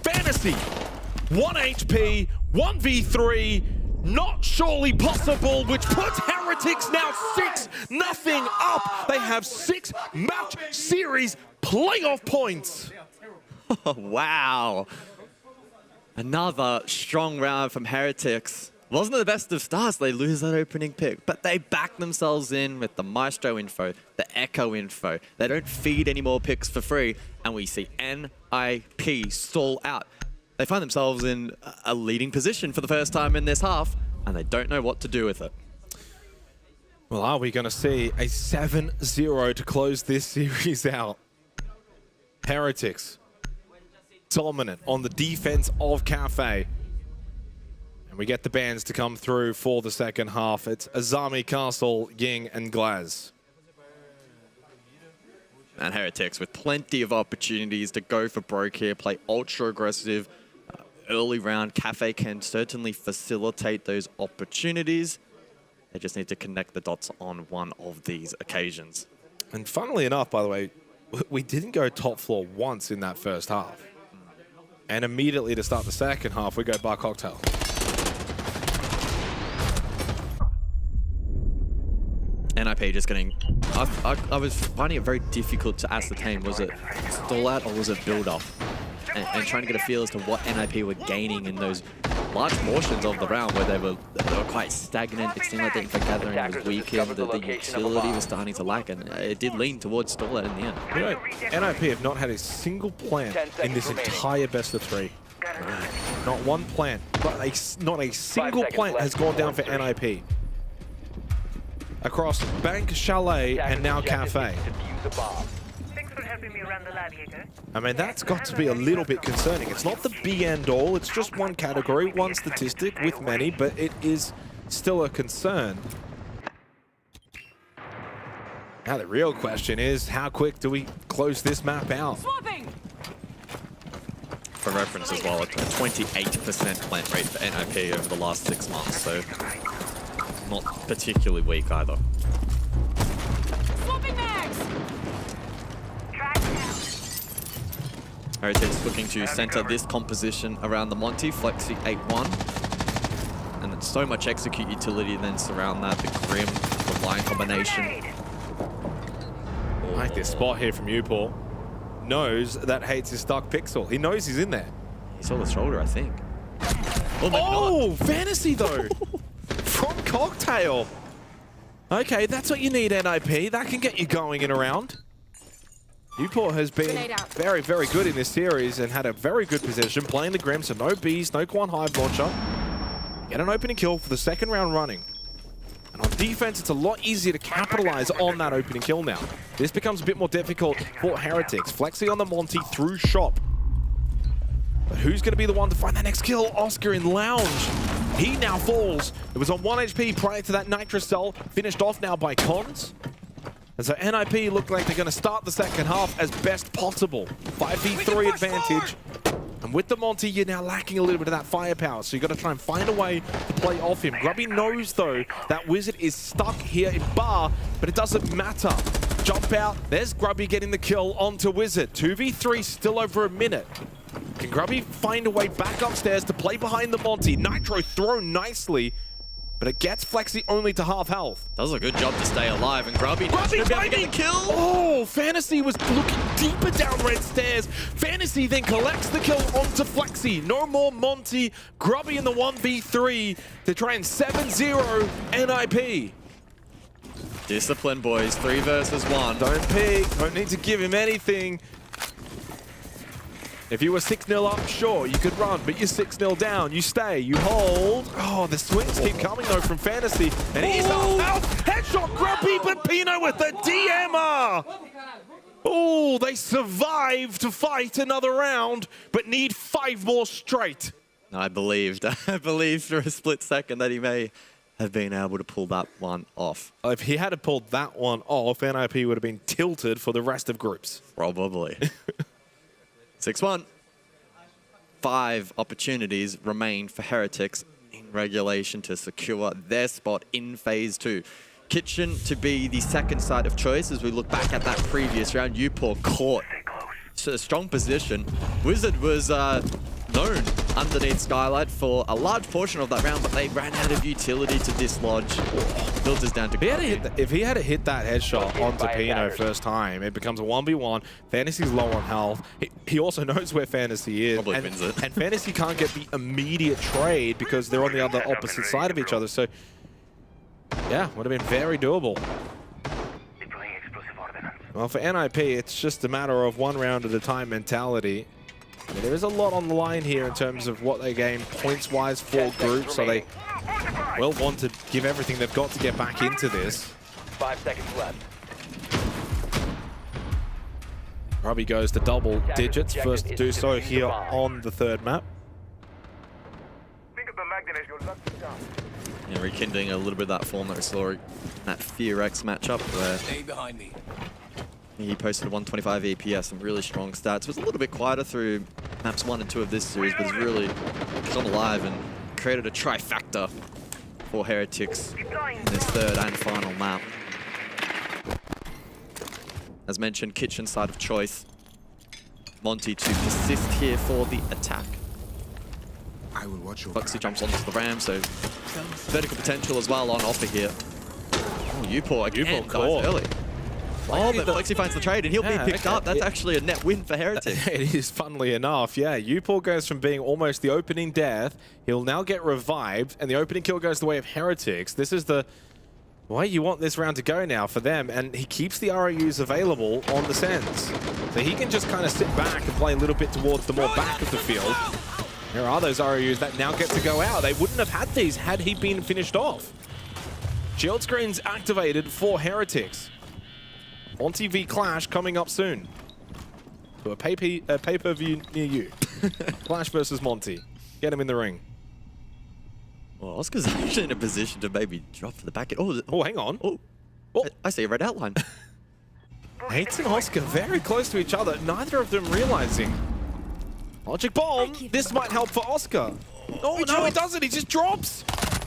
Fantasy, 1 HP, 1v3. Not surely possible, which puts Heretics now 6-0 up. They have 6 match series playoff points. Wow. Another strong round from Heretics. Wasn't the best of starts. They lose that opening pick, but they back themselves in with the Maestro info, the Echo info. They don't feed any more picks for free, and we see NIP stall out. They find themselves in a leading position for the first time in this half, and they don't know what to do with it. Well, are we going to see a 7-0 to close this series out? Heretics, dominant on the defense of Cafe. And we get the bans to come through for the second half. It's Azami, Castle, Ying, and Glaz. And Heretics with plenty of opportunities to go for broke here, play ultra aggressive. Early round, Cafe can certainly facilitate those opportunities. They just need to connect the dots on one of these occasions. And funnily enough, by the way, we didn't go top floor once in that first half. And immediately to start the second half, we go bar cocktail. NIP just getting... I was finding it very difficult to ascertain, was it stall out or was it build up? And trying to get a feel as to what NIP were gaining in those large portions of the round where they were quite stagnant. It seemed like the info gathering was weakened, the utility was starting to lack, and it did lean towards stall out in the end. You know, NIP have not had a single plant in this entire best of 3. Not one plant, but not a single plant has gone down for NIP. Across Bank, Chalet, and now Cafe. I mean, that's got to be a little bit concerning. It's not the be and all, it's just one category, one statistic with many, but it is still a concern. Now the real question is, how quick do we close this map out? Swapping! For reference as well, a 28% plant rate for NIP over the last 6 months, so not particularly weak either. Swapping mags! Heretics looking to center this composition around the Monty, Flexi 8-1. And it's so much execute utility then surround that, the Grim, the line combination. I like this spot here from Upor. Knows that Hates his stuck pixel. He knows he's in there. He saw the shoulder, I think. Oh, Fantasy though! From Cocktail. Okay, that's what you need, NIP. That can get you going and around. Upor has been very, very good in this series and had a very good position, playing the Grim, so no bees, no Quan Hive launcher. Get an opening kill for the second round running. And on defense, it's a lot easier to capitalize on that opening kill now. This becomes a bit more difficult for Heretics. Flexi on the Monty through Shop. But who's going to be the one to find that next kill? Oscar in Lounge. He now falls. It was on 1 HP prior to that Nitro Cell, finished off now by Cons. And so NIP look like they're going to start the second half as best possible. 5v3 advantage. And with the Monty, you're now lacking a little bit of that firepower. So you've got to try and find a way to play off him. Grubby knows, though, that Wizard is stuck here in bar, but it doesn't matter. Jump out. There's Grubby getting the kill onto Wizard. 2v3, still over a minute. Can Grubby find a way back upstairs to play behind the Monty? Nitro thrown nicely, but it gets Flexi only to half health. Does a good job to stay alive, and Grubby should be able to get the kill. Oh, Fantasy was looking deeper down red stairs. Fantasy then collects the kill onto Flexi. No more Monty. Grubby in the 1v3 to try and 7-0 NIP. Discipline, boys. 3 versus 1. Don't peek. Don't need to give him anything. If you were 6-0 up, sure, you could run, but you're 6-0 down. You stay, you hold. Oh, the swings keep coming, though, from Fantasy. And he's out. Headshot, Grumpy, but Pino with the DMR. Oh, they survived to fight another round, but need 5 more straight. I believed for a split second that he may have been able to pull that one off. If he had pulled that one off, NIP would have been tilted for the rest of groups. Probably. 6-1. 5 opportunities remain for Heretics in regulation to secure their spot in Phase 2. Kitchen to be the second side of choice as we look back at that previous round. Upor caught a strong position. Wizard was known underneath Skylight for a large portion of that round, but they ran out of utility to dislodge. Filters down to if he had to hit that headshot onto Pino first time, it becomes a 1v1. Fantasy's low on health. He also knows where Fantasy is. Probably wins it. And Fantasy can't get the immediate trade because they're on the other opposite side of each other. So, yeah, would have been very doable. Well, for NIP, it's just a matter of 1 round at a time mentality. I mean, there is a lot on the line here in terms of what they gain points-wise for groups, so they will want to give everything they've got to get back into this. 5 seconds left. Robbie goes to double digits, first to do so here on the 3rd map. Yeah, rekindling a little bit of that form that we saw in that FERETICS matchup where he posted 125 APS, some really strong stats. It was a little bit quieter through maps 1 and 2 of this series, but it's really come alive and created a trifecta for Heretics in this 3rd and final map. As mentioned, Kitchen side of choice. Monty to persist here for the attack. I will watch your Foxy jumps onto the ram, so vertical potential as well on offer here. Oh, Upor again dies early. Oh, but Flexi finds the trade and he'll be picked up. That's actually a net win for Heretics. It is, funnily enough. Yeah, Upor goes from being almost the opening death. He'll now get revived, and the opening kill goes the way of Heretics. This is the way you want this round to go now for them, and he keeps the ROUs available on the Sens. So he can just kind of sit back and play a little bit towards the more back of the field. There are those ROUs that now get to go out. They wouldn't have had these had he been finished off. Shield screen's activated for Heretics. Monty v Clash coming up soon. To a pay-per-view near you. Clash versus Monty. Get him in the ring. Well, Oscar's actually in a position to maybe drop for the back. Oh, hang on. Oh, I see a red outline. Hates and Oscar very close to each other, neither of them realizing. Logic bomb. This might help for Oscar. Oh, no, he doesn't. He just drops.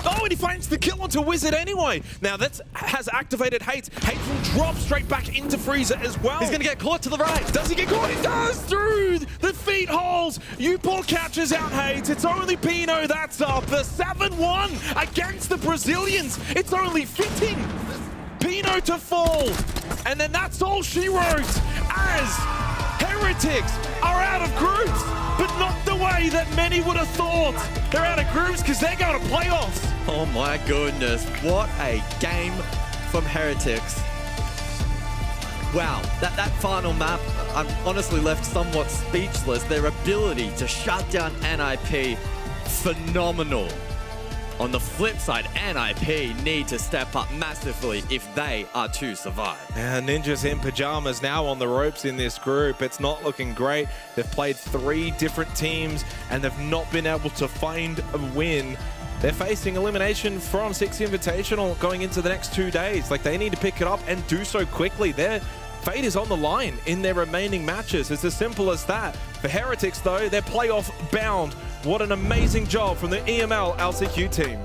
Oh, and he finds the kill onto Wizard anyway. Now that has activated Hate. Hate will drop straight back into Freezer as well. He's going to get caught to the right. Does he get caught? He does through the feet holes. Upor catches out Hate. It's only Pino that's up. The 7-1 against the Brazilians. It's only fitting. Pino to fall. And then that's all she wrote as Heretics are out of groups, but not the way that many would have thought. They're out of groups because they're going to playoffs. Oh my goodness, what a game from Heretics. Wow, that final map, I'm honestly left somewhat speechless. Their ability to shut down NIP, phenomenal. On the flip side, NIP need to step up massively if they are to survive. And Ninjas in pajamas now on the ropes in this group. It's not looking great. They've played 3 different teams and they've not been able to find a win. They're facing elimination from Six Invitational going into the next 2 days. Like, they need to pick it up and do so quickly. Their fate is on the line in their remaining matches. It's as simple as that. For Heretics, though, they're playoff bound. What an amazing job from the EML LCQ team.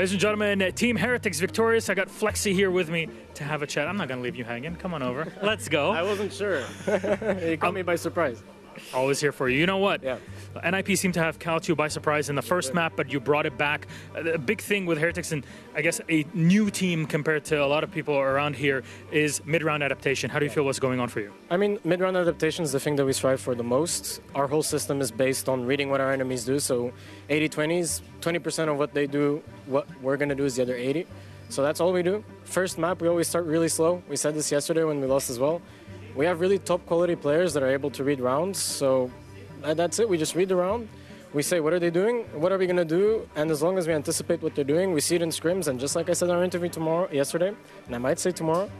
Ladies and gentlemen, Team Heretics victorious. I got Flexi here with me to have a chat. I'm not going to leave you hanging. Come on over. Let's go. I wasn't sure. You caught me by surprise. Always here for you. You know what? Yeah. NIP seemed to have caught you by surprise in the first map, but you brought it back. A big thing with Heretics, and I guess a new team compared to a lot of people around here, is mid-round adaptation. How do you feel what's going on for you? I mean, mid-round adaptation is the thing that we strive for the most. Our whole system is based on reading what our enemies do, so 80-20s, 20% of what they do, what we're going to do is the other 80. So that's all we do. First map, we always start really slow. We said this yesterday when we lost as well. We have really top quality players that are able to read rounds, so that's it. We just read the round. We say, what are they doing? What are we going to do? And as long as we anticipate what they're doing, we see it in scrims. And just like I said in our interview yesterday, and I might say tomorrow,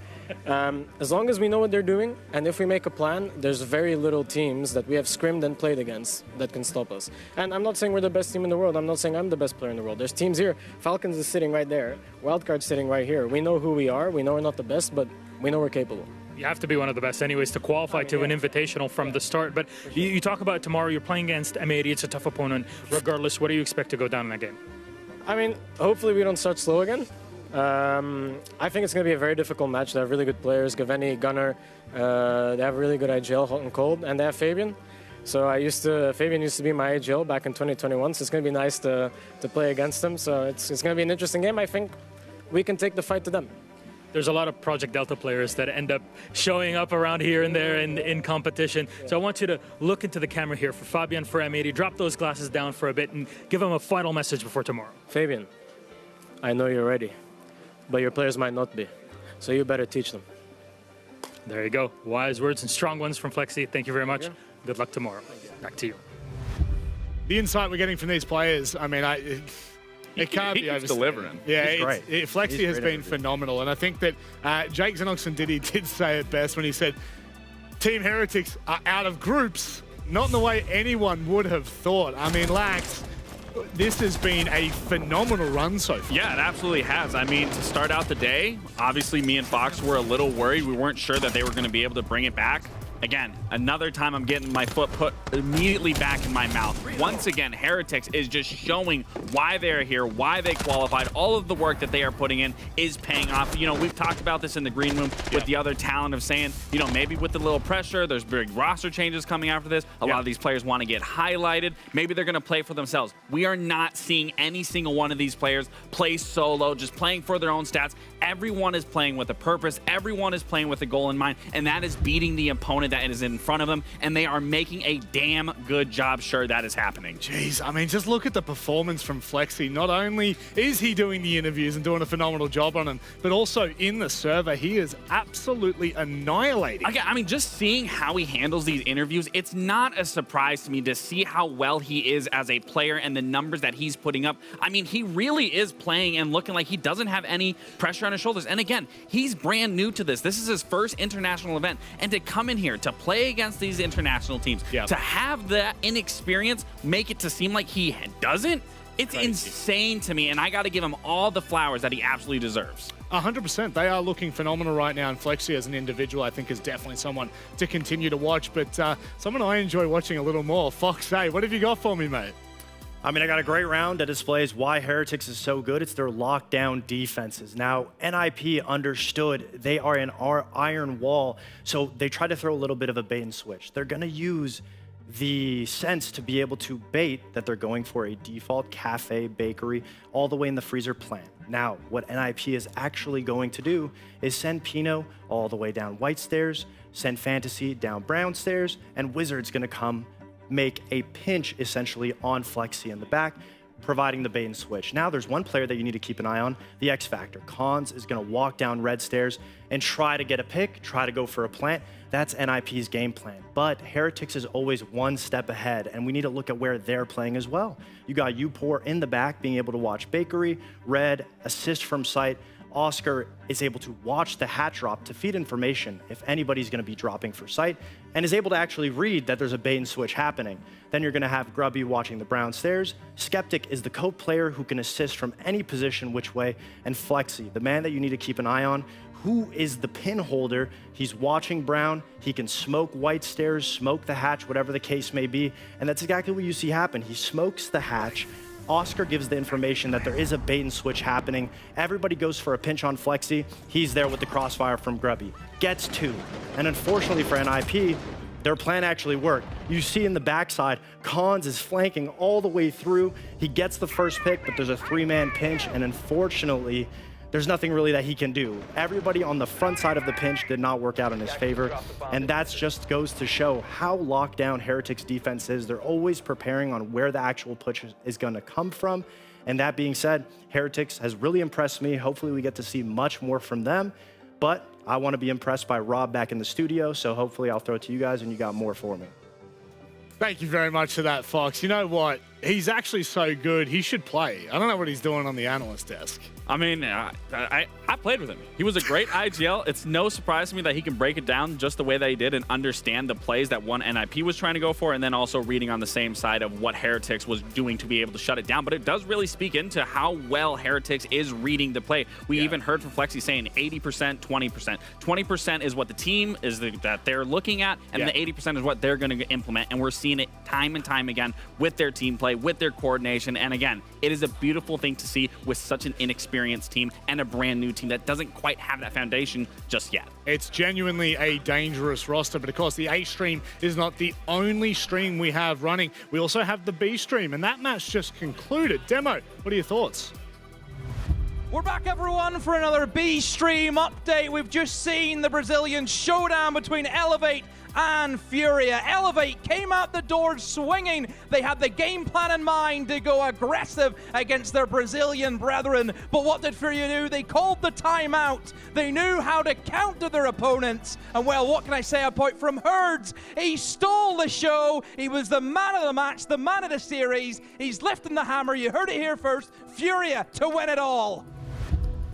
as long as we know what they're doing, and if we make a plan, there's very little teams that we have scrimmed and played against that can stop us. And I'm not saying we're the best team in the world. I'm not saying I'm the best player in the world. There's teams here. Falcons is sitting right there. Wildcard's sitting right here. We know who we are. We know we're not the best, but we know we're capable. You have to be one of the best anyways to qualify to an invitational from the start. But you talk about tomorrow, you're playing against M80. It's a tough opponent. Regardless, what do you expect to go down in that game? I mean, hopefully we don't start slow again. I think it's going to be a very difficult match. They have really good players, Gaveni, Gunnar. They have really good IGL, hot and cold, and they have Fabian. So Fabian used to be my IGL back in 2021, so it's going to be nice to play against them. So it's going to be an interesting game. I think we can take the fight to them. There's a lot of Project Delta players that end up showing up around here and there in competition. So I want you to look into the camera here for Fabian, for M80. Drop those glasses down for a bit and give them a final message before tomorrow. Fabian, I know you're ready, but your players might not be. So you better teach them. There you go. Wise words and strong ones from Flexi. Thank you very much. Good luck tomorrow. Back to you. The insight we're getting from these players, I mean, it can't be He's delivering. Yeah, Flexi has been phenomenal. And I think that Jake Xenox did say it best when he said, Team Heretics are out of groups, not in the way anyone would have thought. I mean, Lax, this has been a phenomenal run so far. Yeah, it absolutely has. I mean, to start out the day, obviously me and Fox were a little worried. We weren't sure that they were going to be able to bring it back. Again, another time I'm getting my foot put immediately back in my mouth. Once again, Heretics is just showing why they're here, why they qualified. All of the work that they are putting in is paying off. You know, we've talked about this in the green room with the other talent of saying, you know, maybe with the little pressure, there's big roster changes coming after this. A lot of these players want to get highlighted. Maybe they're going to play for themselves. We are not seeing any single one of these players play solo, just playing for their own stats. Everyone is playing with a purpose. Everyone is playing with a goal in mind, and that is beating the opponent that is in front of them, and they are making a damn good job sure that is happening. Jeez, I mean, just look at the performance from Flexi. Not only is he doing the interviews and doing a phenomenal job on them, but also in the server, he is absolutely annihilating. Okay, I mean, just seeing how he handles these interviews, it's not a surprise to me to see how well he is as a player and the numbers that he's putting up. I mean, he really is playing and looking like he doesn't have any pressure on his shoulders. And again, he's brand new to this. This is his first international event, and to come in here to play against these international teams, to have that inexperience make it to seem like he doesn't, it's insane to me, and I got to give him all the flowers that he absolutely deserves. 100%. They are looking phenomenal right now, and Flexi as an individual, I think, is definitely someone to continue to watch, but someone I enjoy watching a little more. Fox, hey, what have you got for me, mate? I mean, I got a great round that displays why Heretics is so good. It's their lockdown defenses. Now, NIP understood they are in our iron wall, so they try to throw a little bit of a bait and switch. They're going to use the sense to be able to bait that they're going for a default cafe, bakery, all the way in the freezer plant. Now, what NIP is actually going to do is send Pinot all the way down white stairs, send Fantasy down brown stairs, and Wizard's going to come make a pinch essentially on Flexi in the back, providing the bait and switch. Now there's one player that you need to keep an eye on, the X Factor. Cons is going to walk down red stairs and try to get a pick, try to go for a plant. That's NIP's game plan. But Heretics is always one step ahead, and we need to look at where they're playing as well. You got Upor in the back being able to watch Bakery, Red, assist from sight. Oscar is able to watch the hat drop to feed information if anybody's going to be dropping for sight, and is able to actually read that there's a bait and switch happening. Then you're going to have Grubby watching the brown stairs. Skeptic is the cope player who can assist from any position which way, and Flexi, the man that you need to keep an eye on, who is the pin holder. He's watching brown. He can smoke white stairs, smoke the hatch, whatever the case may be, and that's exactly what you see happen. He smokes the hatch, Oscar gives the information that there is a bait and switch happening. Everybody goes for a pinch on Flexi. He's there with the crossfire from Grubby. Gets 2. And unfortunately for NIP, their plan actually worked. You see in the backside, Cons is flanking all the way through. He gets the first pick, but there's a 3-man pinch, and unfortunately, there's nothing really that he can do. Everybody on the front side of the pinch did not work out in his favor, and that just goes to show how locked down Heretics defense is. They're always preparing on where the actual push is going to come from. And that being said, Heretics has really impressed me. Hopefully we get to see much more from them, but I want to be impressed by Rob back in the studio, so hopefully I'll throw it to you guys and you got more for me. Thank you very much for that, Fox. You know what? He's actually so good, he should play. I don't know what he's doing on the analyst desk. I mean, I played with him. He was a great IGL. It's no surprise to me that he can break it down just the way that he did and understand the plays that one NIP was trying to go for, and then also reading on the same side of what Heretics was doing to be able to shut it down. But it does really speak into how well Heretics is reading the play. We even heard from Flexi saying 80%, 20%. 20% is what the team is that they're looking at, and the 80% is what they're going to implement. And we're seeing it time and time again with their team play, with their coordination. And again, it is a beautiful thing to see with such an inexperienced team and a brand new team that doesn't quite have that foundation just yet. It's genuinely a dangerous roster, but of course the A stream is not the only stream we have running. We also have the B stream, and that match just concluded. Demo, what are your thoughts? We're back, everyone, for another B stream update. We've just seen the Brazilian showdown between Elevate and Furia. Elevate came out the door swinging. They had the game plan in mind to go aggressive against their Brazilian brethren. But what did Furia do? They called the timeout. They knew how to counter their opponents. And well, what can I say apart from Herds? He stole the show. He was the man of the match, the man of the series. He's lifting the hammer. You heard it here first. Furia to win it all.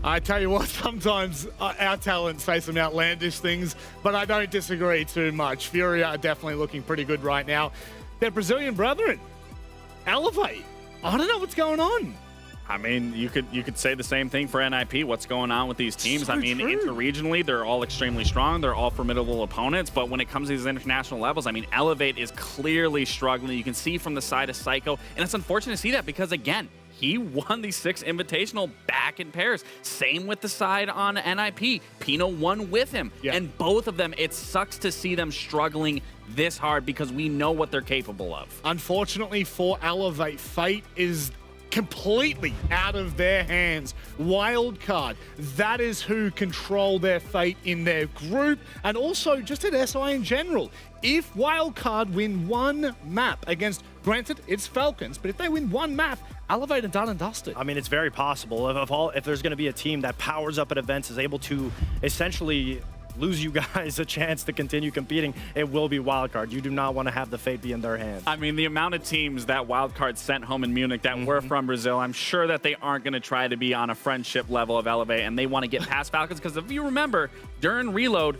I tell you what, sometimes our talents say some outlandish things, but I don't disagree too much. Furia are definitely looking pretty good right now. Their Brazilian brethren, Elevate. I don't know what's going on. I mean, you could say the same thing for NIP. What's going on with these teams? So I mean, interregionally, they're all extremely strong. They're all formidable opponents. But when it comes to these international levels, I mean, Elevate is clearly struggling. You can see from the side of Psycho. And it's unfortunate to see that because, again, he won the Six Invitational back in pairs. Same with the side on NIP. Pino won with him. And both of them, it sucks to see them struggling this hard because we know what they're capable of. Unfortunately for Elevate, fate is completely out of their hands. Wildcard, that is who control their fate in their group and also just at SI in general. If Wildcard win one map against, granted, it's Falcons, but if they win one map, Elevate and done and dusted. I mean, it's very possible. If there's going to be a team that powers up at events, is able to essentially lose you guys a chance to continue competing, it will be Wildcard. You do not want to have the fate be in their hands. I mean, the amount of teams that Wildcard sent home in Munich that were from Brazil, I'm sure that they aren't going to try to be on a friendship level of Elevate, and they want to get past Falcons, because if you remember, during Reload,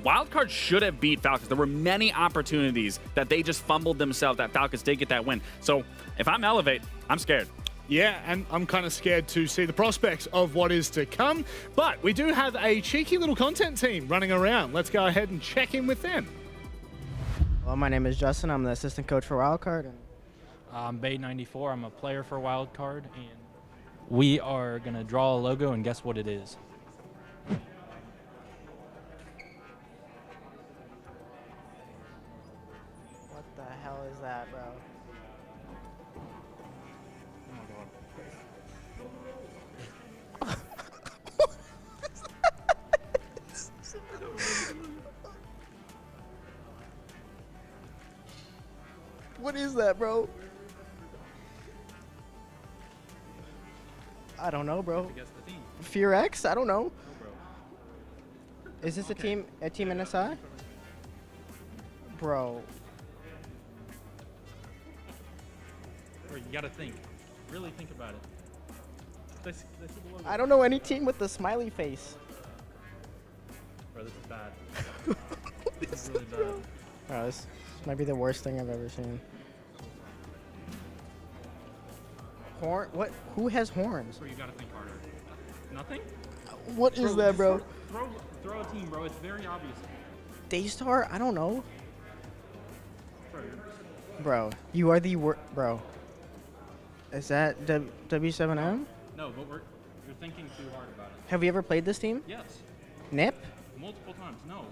Wildcard should have beat Falcons. There were many opportunities that they just fumbled themselves that Falcons did get that win. So if I'm Elevate, I'm scared. Yeah, and I'm kind of scared to see the prospects of what is to come. But we do have a cheeky little content team running around. Let's go ahead and check in with them. Well, my name is Justin. I'm the assistant coach for Wildcard. And I'm Bay94. I'm a player for Wildcard. And we are going to draw a logo, and guess what it is? What the hell is that, bro? What is that, bro? I don't know, bro. Fear X? I don't know. Is this a team NSI? Bro. Bro, you gotta think. Really think about it. I don't know any team with the smiley face. Bro, this is bad. This is really bad. Bro, this might be the worst thing I've ever seen. Horn? What? Who has horns? Bro, you gotta think harder. Nothing? What is that, bro? Throw a team, bro. It's very obvious. Daystar? I don't know. Bro, Bro, you are the worst. Bro. Is that W7M? No, but you're thinking too hard about it. Have you ever played this team? Yes. NIP? Multiple times. No.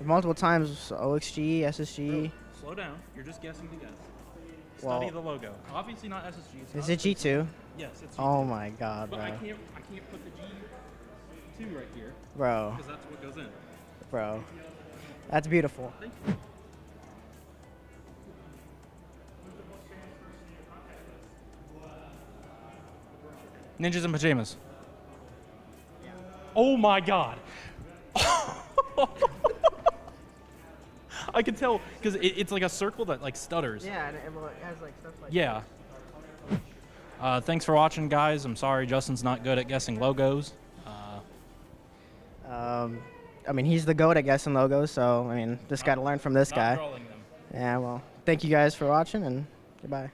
Multiple times. OXG, SSG. Bro, slow down. You're just guessing to guess. Well, Study the logo. Obviously not SSG. It's Is not it G2? Yes, it's G2. Oh my god, but bro. I can't put the G2 right here. Bro. Because that's what goes in. Bro. That's beautiful. Thank you. Ninjas in pajamas. Oh my god. I can tell because it's like a circle that like stutters. Yeah, and it has like stuff like Yeah. Thanks for watching, guys. I'm sorry Justin's not good at guessing logos. I mean, he's the GOAT at guessing logos, so, I mean, just got to learn from this Not guy. trolling them. Yeah, well, thank you guys for watching, and goodbye.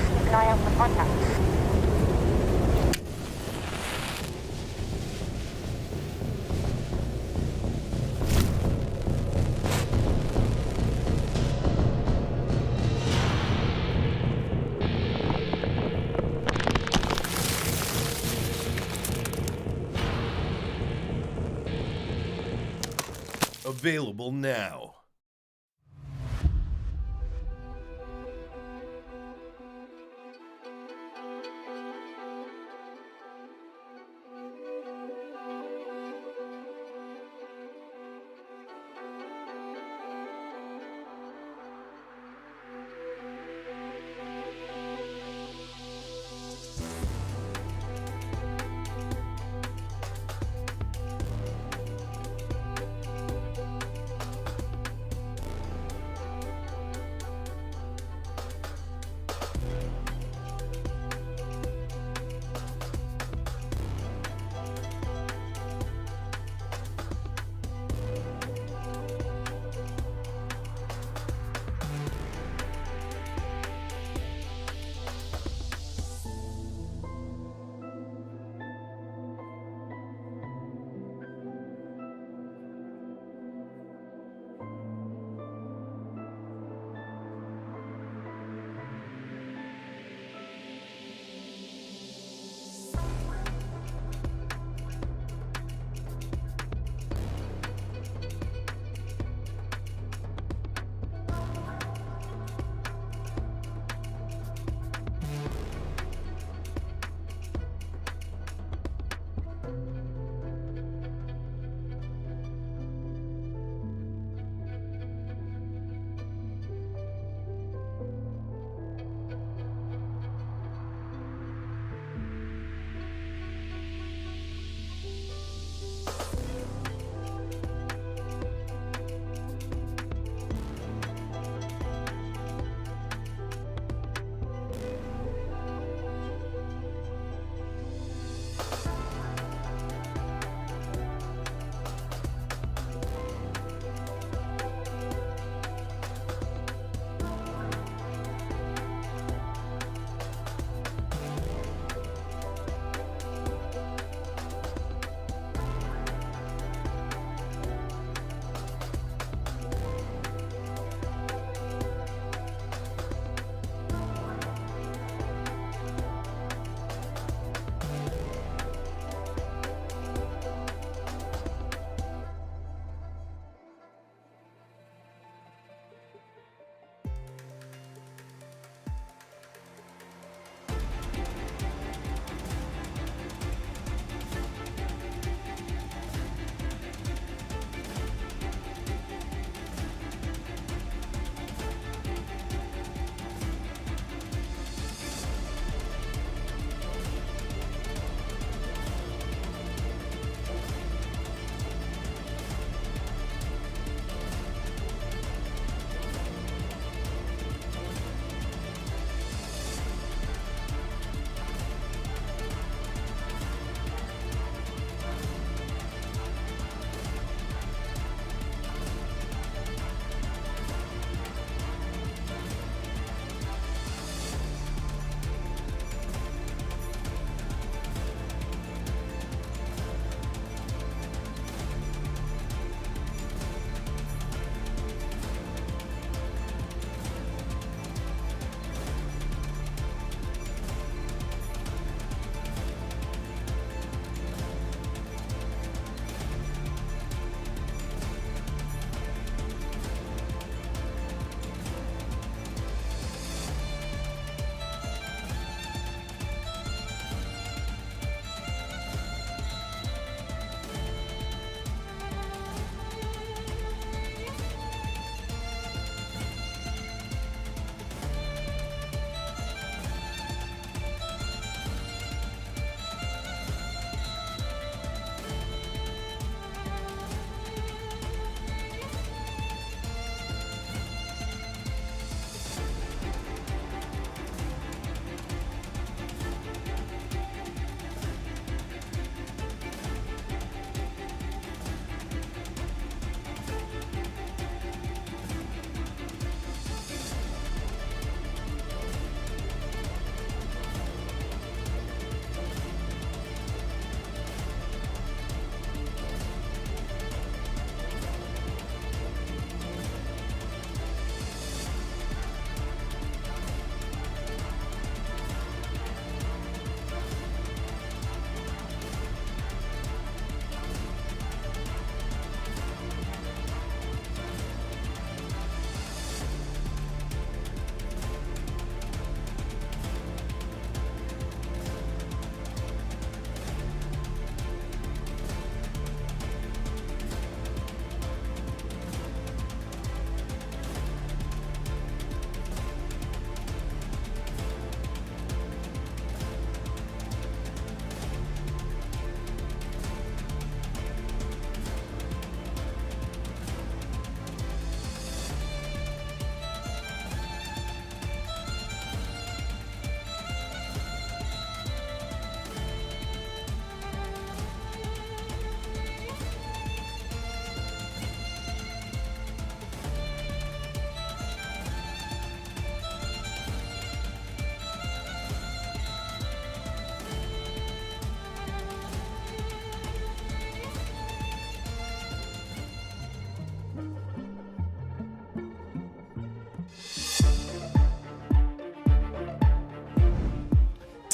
Keep an eye out for contact. Available now.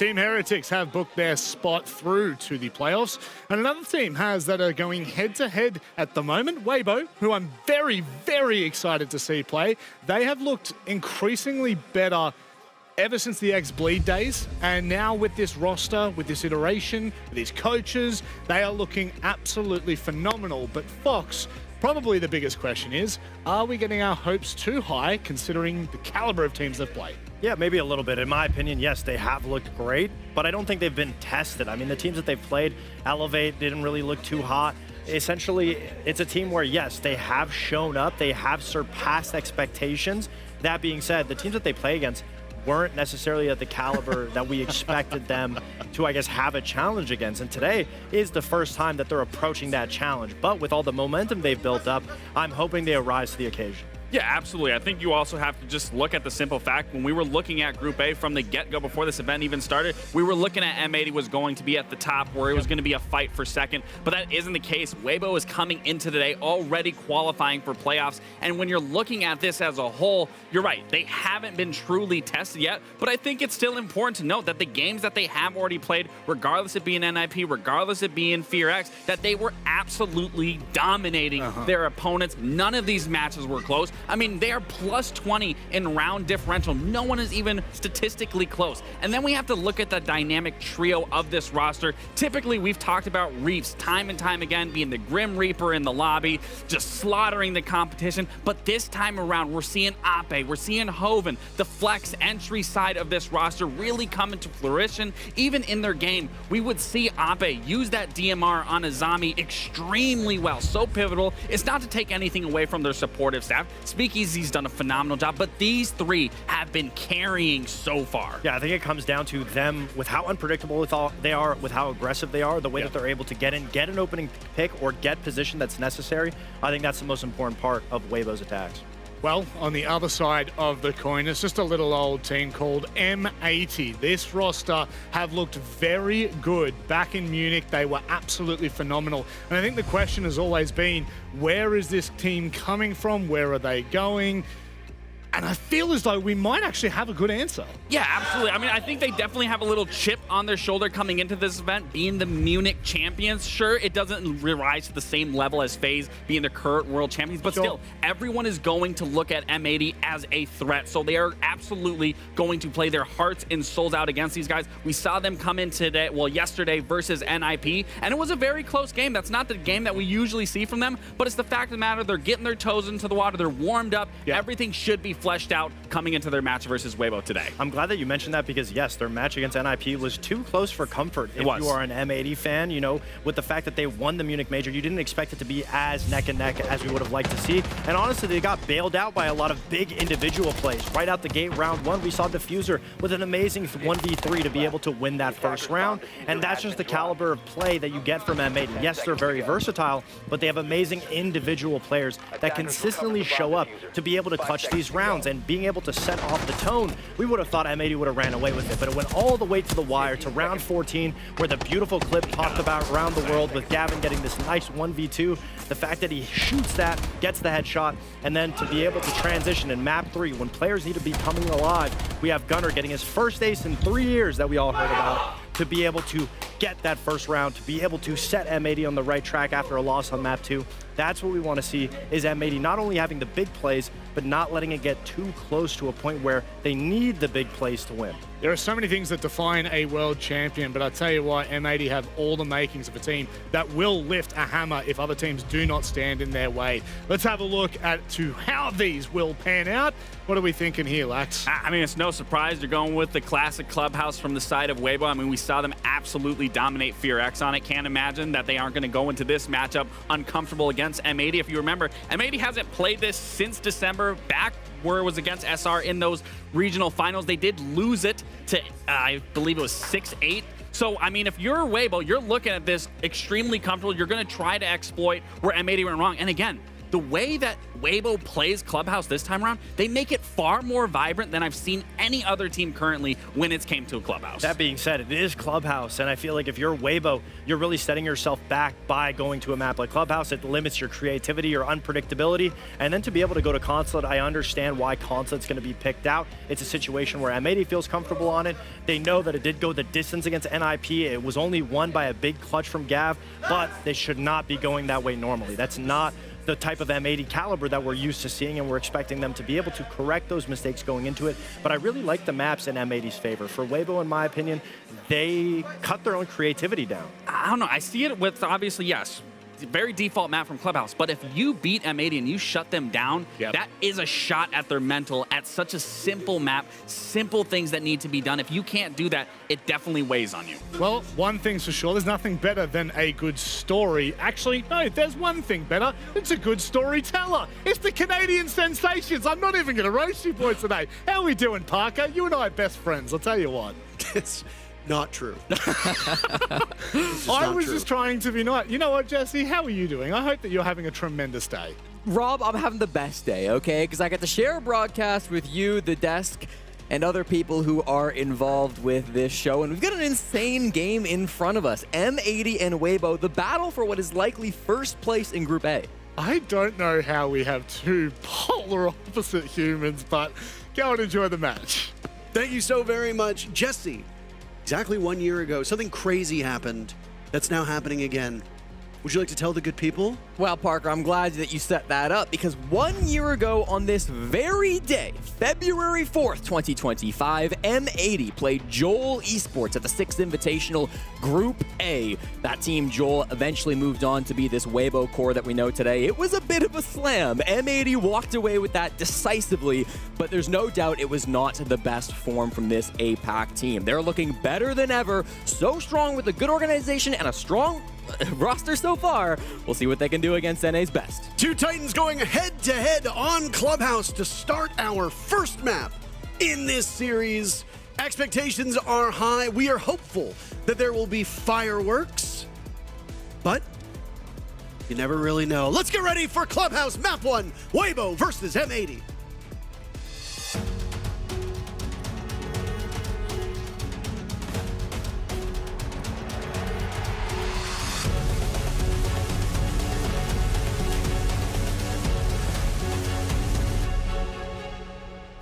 Team Heretics have booked their spot through to the playoffs. And another team has that are going head-to-head at the moment, WEIBO, who I'm very, very excited to see play. They have looked increasingly better ever since the X-Bleed days. And now with this roster, with this iteration, with these coaches, they are looking absolutely phenomenal. But Fox, probably the biggest question is, are we getting our hopes too high considering the caliber of teams they've played? Yeah, maybe a little bit. In my opinion, yes, they have looked great, but I don't think they've been tested. I mean, the teams that they've played, Elevate didn't really look too hot. Essentially, it's a team where, yes, they have shown up, they have surpassed expectations. That being said, the teams that they play against weren't necessarily at the caliber that we expected them to, I guess, have a challenge against. And today is the first time that they're approaching that challenge. But with all the momentum they've built up, I'm hoping they rise to the occasion. Yeah, absolutely. I think you also have to just look at the simple fact, when we were looking at Group A from the get-go before this event even started, we were looking at M80 was going to be at the top, where it was going to be a fight for second, but that isn't the case. WEIBO is coming into today already qualifying for playoffs, and when you're looking at this as a whole, you're right, they haven't been truly tested yet, but I think it's still important to note that the games that they have already played, regardless of being NIP, regardless of being FAZE, that they were absolutely dominating their opponents. None of these matches were close. I mean, they are plus 20 in round differential. No one is even statistically close. And then we have to look at the dynamic trio of this roster. Typically, we've talked about Reefs time and time again being the Grim Reaper in the lobby, just slaughtering the competition. But this time around, we're seeing Ape, we're seeing Hoven, the flex entry side of this roster really come into fruition. Even in their game, we would see Ape use that DMR on a zombie extremely well. So pivotal. It's not to take anything away from their supportive staff. Speakeasy's done a phenomenal job, but these three have been carrying so far. Yeah, I think it comes down to them with how unpredictable they are, with how aggressive they are, the way that they're able to get in, get an opening pick, or get position that's necessary. I think that's the most important part of WEIBO's attacks. Well, on the other side of the coin, it's just a little old team called M80. This roster have looked very good back in Munich. They were absolutely phenomenal. And I think the question has always been, where is this team coming from? Where are they going? And I feel as though we might actually have a good answer. Yeah, absolutely. I mean, I think they definitely have a little chip on their shoulder coming into this event, being the Munich champions. Sure, it doesn't rise to the same level as FAZE being the current world champions, but still, everyone is going to look at M80 as a threat. So they are absolutely going to play their hearts and souls out against these guys. We saw them come in today, well, yesterday versus NIP, and it was a very close game. That's not the game that we usually see from them, but it's the fact of the matter, they're getting their toes into the water, they're warmed up, everything should be fleshed out coming into their match versus WEIBO today. I'm glad that you mentioned that because, yes, their match against NIP was too close for comfort. If you are an M80 fan, you know, with the fact that they won the Munich Major, you didn't expect it to be as neck and neck as we would have liked to see. And honestly, they got bailed out by a lot of big individual plays. Right out the gate, round one, we saw Diffuser with an amazing 1v3 to be able to win that first round. And that's just the caliber of play that you get from M80. Yes, they're very versatile, but they have amazing individual players that consistently show up to be able to clutch these rounds. And being able to set off the tone, we would have thought M80 would have ran away with it, but it went all the way to the wire to round 14, where the beautiful clip talked about around the world with Gavin getting this nice 1v2. The fact that he shoots that, gets the headshot, and then to be able to transition in map 3 when players need to be coming alive. We have Gunnar getting his first ace in 3 years that we all heard about, to be able to get that first round, to be able to set M80 on the right track after a loss on map 2. That's what we want to see, is M80 not only having the big plays, but not letting it get too close to a point where they need the big plays to win. There are so many things that define a world champion, but I tell you what, M80 have all the makings of a team that will lift a hammer if other teams do not stand in their way. Let's have a look at how these will pan out. What are we thinking here, Lax? I mean, it's no surprise they're going with the classic clubhouse from the side of WEIBO. I mean, we saw them absolutely dominate FAZE on it. Can't imagine that they aren't going to go into this matchup uncomfortable against M80. If you remember, M80 hasn't played this since December, back where it was against SR in those regional finals. They did lose it to, I believe it was 6-8. So, I mean, if you're WEIBO, you're looking at this extremely comfortable. You're going to try to exploit where M80 went wrong. And again, the way that WEIBO plays Clubhouse this time around, they make it far more vibrant than I've seen any other team currently when it's came to a Clubhouse. That being said, it is Clubhouse, and I feel like if you're WEIBO, you're really setting yourself back by going to a map like Clubhouse. It limits your creativity, your unpredictability, and then to be able to go to Consulate, I understand why Consulate's going to be picked out. It's a situation where M80 feels comfortable on it. They know that it did go the distance against NIP. It was only won by a big clutch from Gav, but they should not be going that way normally. That's not the type of M80 caliber that we're used to seeing, and we're expecting them to be able to correct those mistakes going into it. But I really like the maps in M80's favor. For WEIBO, in my opinion, they cut their own creativity down. I don't know. I see it with, obviously, yes, very default map from Clubhouse, but if you beat M80 and you shut them down, that is a shot at their mental at such a simple map, simple things that need to be done. If you can't do that, it definitely weighs on you. Well, one thing's for sure, there's nothing better than a good story. Actually, no, there's one thing better. It's a good storyteller. It's the Canadian Sensations. I'm not even going to roast you boys today. How are we doing, Parker? You and I are best friends, I'll tell you what. It's not true. I was just trying to be nice. You know what, Jesse? How are you doing? I hope that you're having a tremendous day. Rob, I'm having the best day, okay? Because I get to share a broadcast with you, the desk, and other people who are involved with this show. And we've got an insane game in front of us. M80 and WEIBO, the battle for what is likely first place in Group A. I don't know how we have two polar opposite humans, but go and enjoy the match. Thank you so very much, Jesse. Exactly 1 year ago, something crazy happened that's now happening again. Would you like to tell the good people? Well, Parker, I'm glad that you set that up because 1 year ago on this very day, February 4th, 2025, M80 played Joel Esports at the Six Invitational Group A. That team, Joel, eventually moved on to be this WEIBO core that we know today. It was a bit of a slam. M80 walked away with that decisively, but there's no doubt it was not the best form from this APAC team. They're looking better than ever, so strong with a good organization and a strong roster so far. We'll see what they can do against NA's best. Two Titans going head-to-head on Clubhouse to start our first map in this series. Expectations are high. We are hopeful that there will be fireworks, but you never really know. Let's get ready for Clubhouse Map 1, WEIBO versus M80.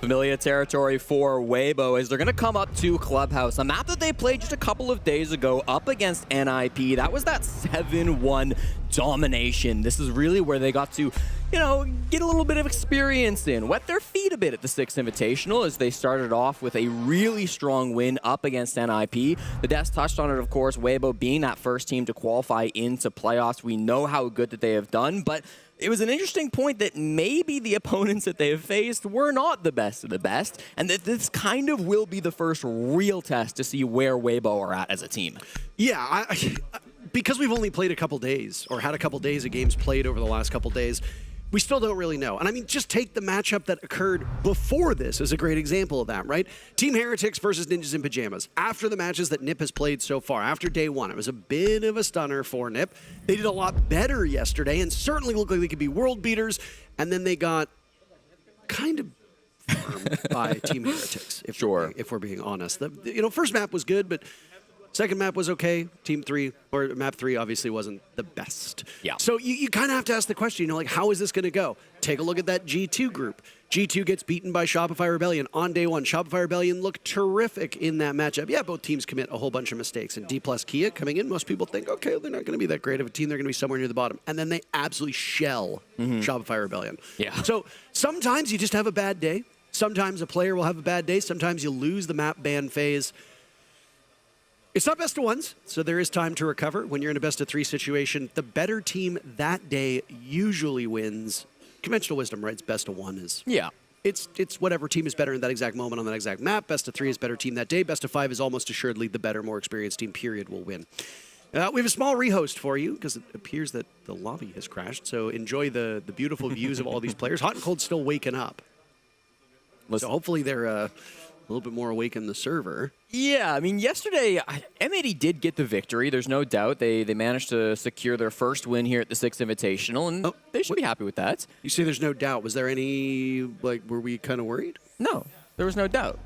Familiar territory for WEIBO as they're going to come up to Clubhouse, a map that they played just a couple of days ago up against NIP. That was that 7-1 domination. This is really where they got to, you know, get a little bit of experience in, wet their feet a bit at the Six Invitational as they started off with a really strong win up against NIP. The desk touched on it, of course, WEIBO being that first team to qualify into playoffs. We know how good that they have done, but it was an interesting point that maybe the opponents that they have faced were not the best of the best, and that this kind of will be the first real test to see where WEIBO are at as a team. Yeah, because we've only played a couple days, or had a couple days of games played over the last couple days, we still don't really know. And I mean, just take the matchup that occurred before this as a great example of that, right? Team Heretics versus Ninjas in Pajamas. After the matches that NIP has played so far, after day one, it was a bit of a stunner for NIP. They did a lot better yesterday and certainly looked like they could be world beaters. And then they got kind of farmed by Team Heretics, if we're being honest. The first map was good, but second map was okay. Team 3, or map 3 obviously wasn't the best. Yeah. So you kind of have to ask the question, like, how is this going to go? Take a look at that G2 group. G2 gets beaten by Shopify Rebellion on day one. Shopify Rebellion looked terrific in that matchup. Yeah, both teams commit a whole bunch of mistakes. And DPLUS Kia coming in, most people think, okay, they're not going to be that great of a team. They're going to be somewhere near the bottom. And then they absolutely shell Shopify Rebellion. Yeah. So sometimes you just have a bad day. Sometimes a player will have a bad day. Sometimes you lose the map ban phase. It's not best of ones, so there is time to recover. When you're in a best of 3 situation, the better team that day usually wins. Conventional wisdom, right? It's best of 1 is... Yeah. It's whatever team is better in that exact moment on that exact map. Best of 3 is better team that day. Best of 5 is almost assuredly the better, more experienced team, period, will win. We have a small rehost for you because it appears that the lobby has crashed, so enjoy the beautiful views of all these players. Hot and Cold's still waking up. So hopefully they're little bit more awake in the server. Yeah, I mean, yesterday, M80 did get the victory. There's no doubt. They managed to secure their first win here at the Six Invitational, and they should be happy with that. You say there's no doubt. Was there any, like, were we kind of worried? No, there was no doubt.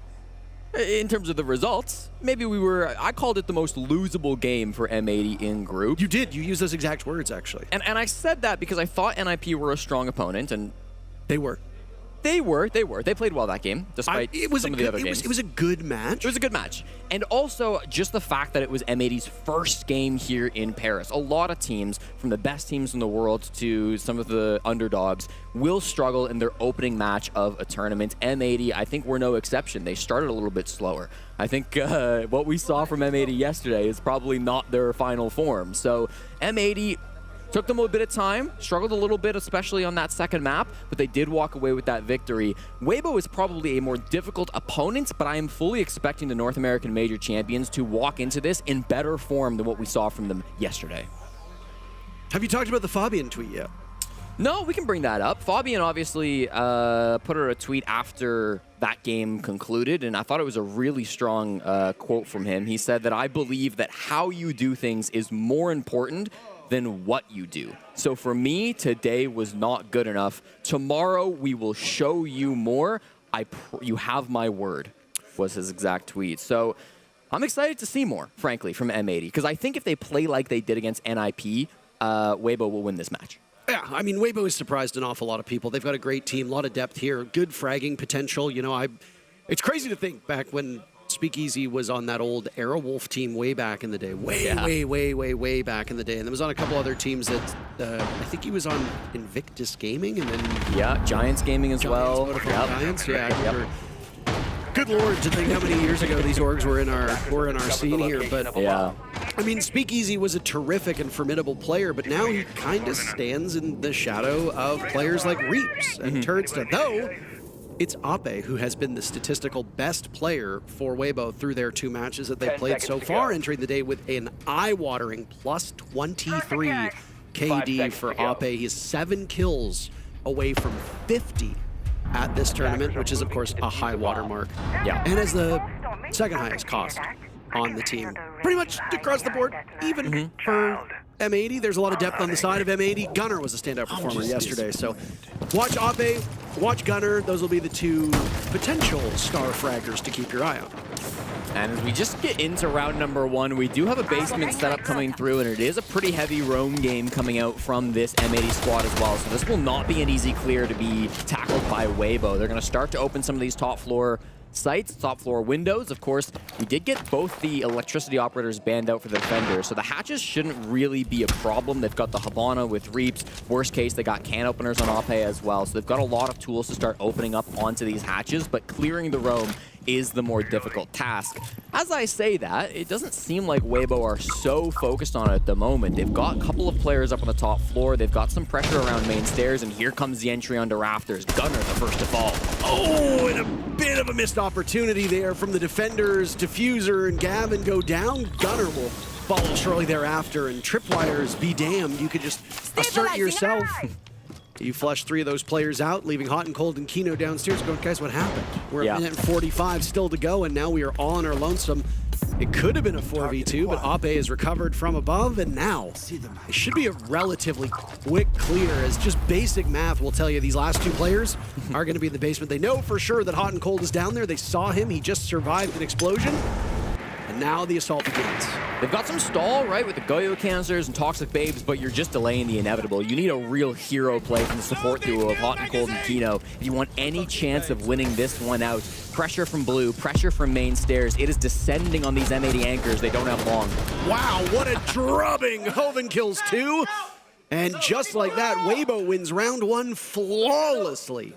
In terms of the results, maybe we were, I called it the most losable game for M80 in group. You did. You used those exact words, actually. And I said that because I thought NIP were a strong opponent, and they were. They played well that game, despite some of the other games. It was a good match. It was a good match. And also, just the fact that it was M80's first game here in Paris. A lot of teams, from the best teams in the world to some of the underdogs, will struggle in their opening match of a tournament. M80, I think, were no exception. They started a little bit slower. I think what we saw from M80 yesterday is probably not their final form. So M80 took them a bit of time, struggled a little bit, especially on that second map, but they did walk away with that victory. WEIBO is probably a more difficult opponent, but I am fully expecting the North American Major Champions to walk into this in better form than what we saw from them yesterday. Have you talked about the Fabian tweet yet? No, we can bring that up. Fabian obviously put out a tweet after that game concluded, and I thought it was a really strong quote from him. He said that, "I believe that how you do things is more important than what you do. So for me, today was not good enough. Tomorrow, we will show you more. You have my word," was his exact tweet. So I'm excited to see more, frankly, from M80, because I think if they play like they did against NIP, WEIBO will win this match. Yeah, I mean, WEIBO has surprised an awful lot of people. They've got a great team, a lot of depth here, good fragging potential. You know, it's crazy to think back when Speakeasy was on that old Aerowolf team way back in the day. Way back in the day. And there was on a couple other teams that I think he was on Invictus Gaming and then... Yeah, Giants Gaming as well. Giants, yeah. I remember. Good Lord, to think how many years ago these orgs were in our scene here. But yeah. I mean, Speakeasy was a terrific and formidable player, but now he kind of stands in the shadow of players like Reaps and Turnstone. Though, it's Ape who has been the statistical best player for WEIBO through their two matches that they've played so far, entering the day with an eye-watering plus 23 KD for Ape. He has 7 kills away from 50 at this tournament, which is, of course, a high water mark. Yeah. And as the second highest cost on the team. Pretty much across the board, even for M80. There's a lot of depth on the side of M80. Gunner was a standout performer yesterday, so watch Ape, watch Gunner. Those will be the two potential star fraggers to keep your eye on. And as we just get into round number 1, we do have a basement setup coming through, and it is a pretty heavy roam game coming out from this M80 squad as well. So this will not be an easy clear to be tackled by WEIBO. They're going to start to open some of these top floor sites, top floor windows. Of course, we did get both the electricity operators banned out for the defenders, so the hatches shouldn't really be a problem. They've got the Habana with Reaps. Worst case, they got can openers on Ape as well, so they've got a lot of tools to start opening up onto these hatches, but clearing the roam is the more difficult task. As I say that, it doesn't seem like WEIBO are so focused on it at the moment. They've got a couple of players up on the top floor. They've got some pressure around main stairs, and here comes the entry onto rafters. Gunner, the first to fall. Oh, and a bit of a missed opportunity there from the defenders. Diffuser and Gavin go down. Gunner will follow shortly thereafter, and Tripwires, be damned. You could just assert yourself. You flush 3 of those players out, leaving Hot and Cold and Kino downstairs going, guys, what happened? We're at minute 45 still to go, and now we are all on our lonesome. It could have been a 4v2, but Ape is recovered from above, and now it should be a relatively quick clear, as just basic math will tell you these last 2 players are going to be in the basement. They know for sure that Hot and Cold is down there. They saw him. He just survived an explosion. And now the assault begins. They've got some stall, right, with the Goyo Cancers and Toxic Babes, but you're just delaying the inevitable. You need a real hero play from the support duo of Hot and Cold and Kino if you want any chance of winning this one out. Pressure from blue, pressure from main stairs. It is descending on these M80 anchors. They don't have long. Wow, what a drubbing. Hoven kills 2. And just like that, WEIBO wins round 1 flawlessly.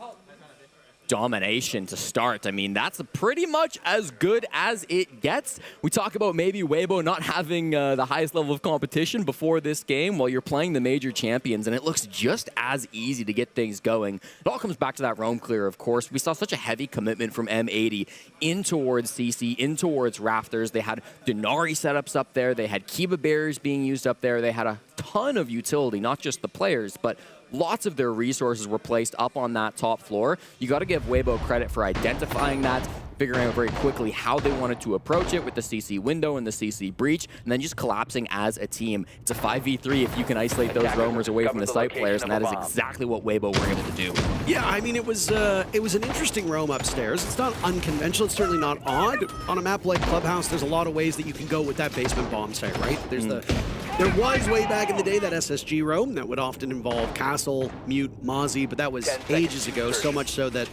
Domination to start. I mean, that's pretty much as good as it gets. We talk about maybe WEIBO not having the highest level of competition before this game while you're playing the major champions, and it looks just as easy to get things going. It all comes back to that roam clear, of course. We saw such a heavy commitment from M80 in towards CC, in towards rafters. They had Denari setups up there. They had Kiba barriers being used up there. They had a ton of utility, not just the players, but lots of their resources were placed up on that top floor. You got to give WEIBO credit for identifying that, figuring out very quickly how they wanted to approach it with the CC window and the CC breach, and then just collapsing as a team. It's a 5v3 if you can isolate those roamers away from the site players, and that is exactly what WEIBO were able to do. Yeah, I mean, it was an interesting roam upstairs. It's not unconventional. It's certainly not odd. On a map like Clubhouse, there's a lot of ways that you can go with that basement bomb site, right? There was way back in the day that SSG roam that would often involve Castle, Mute, Mozzie, but that was ages ago, so much so that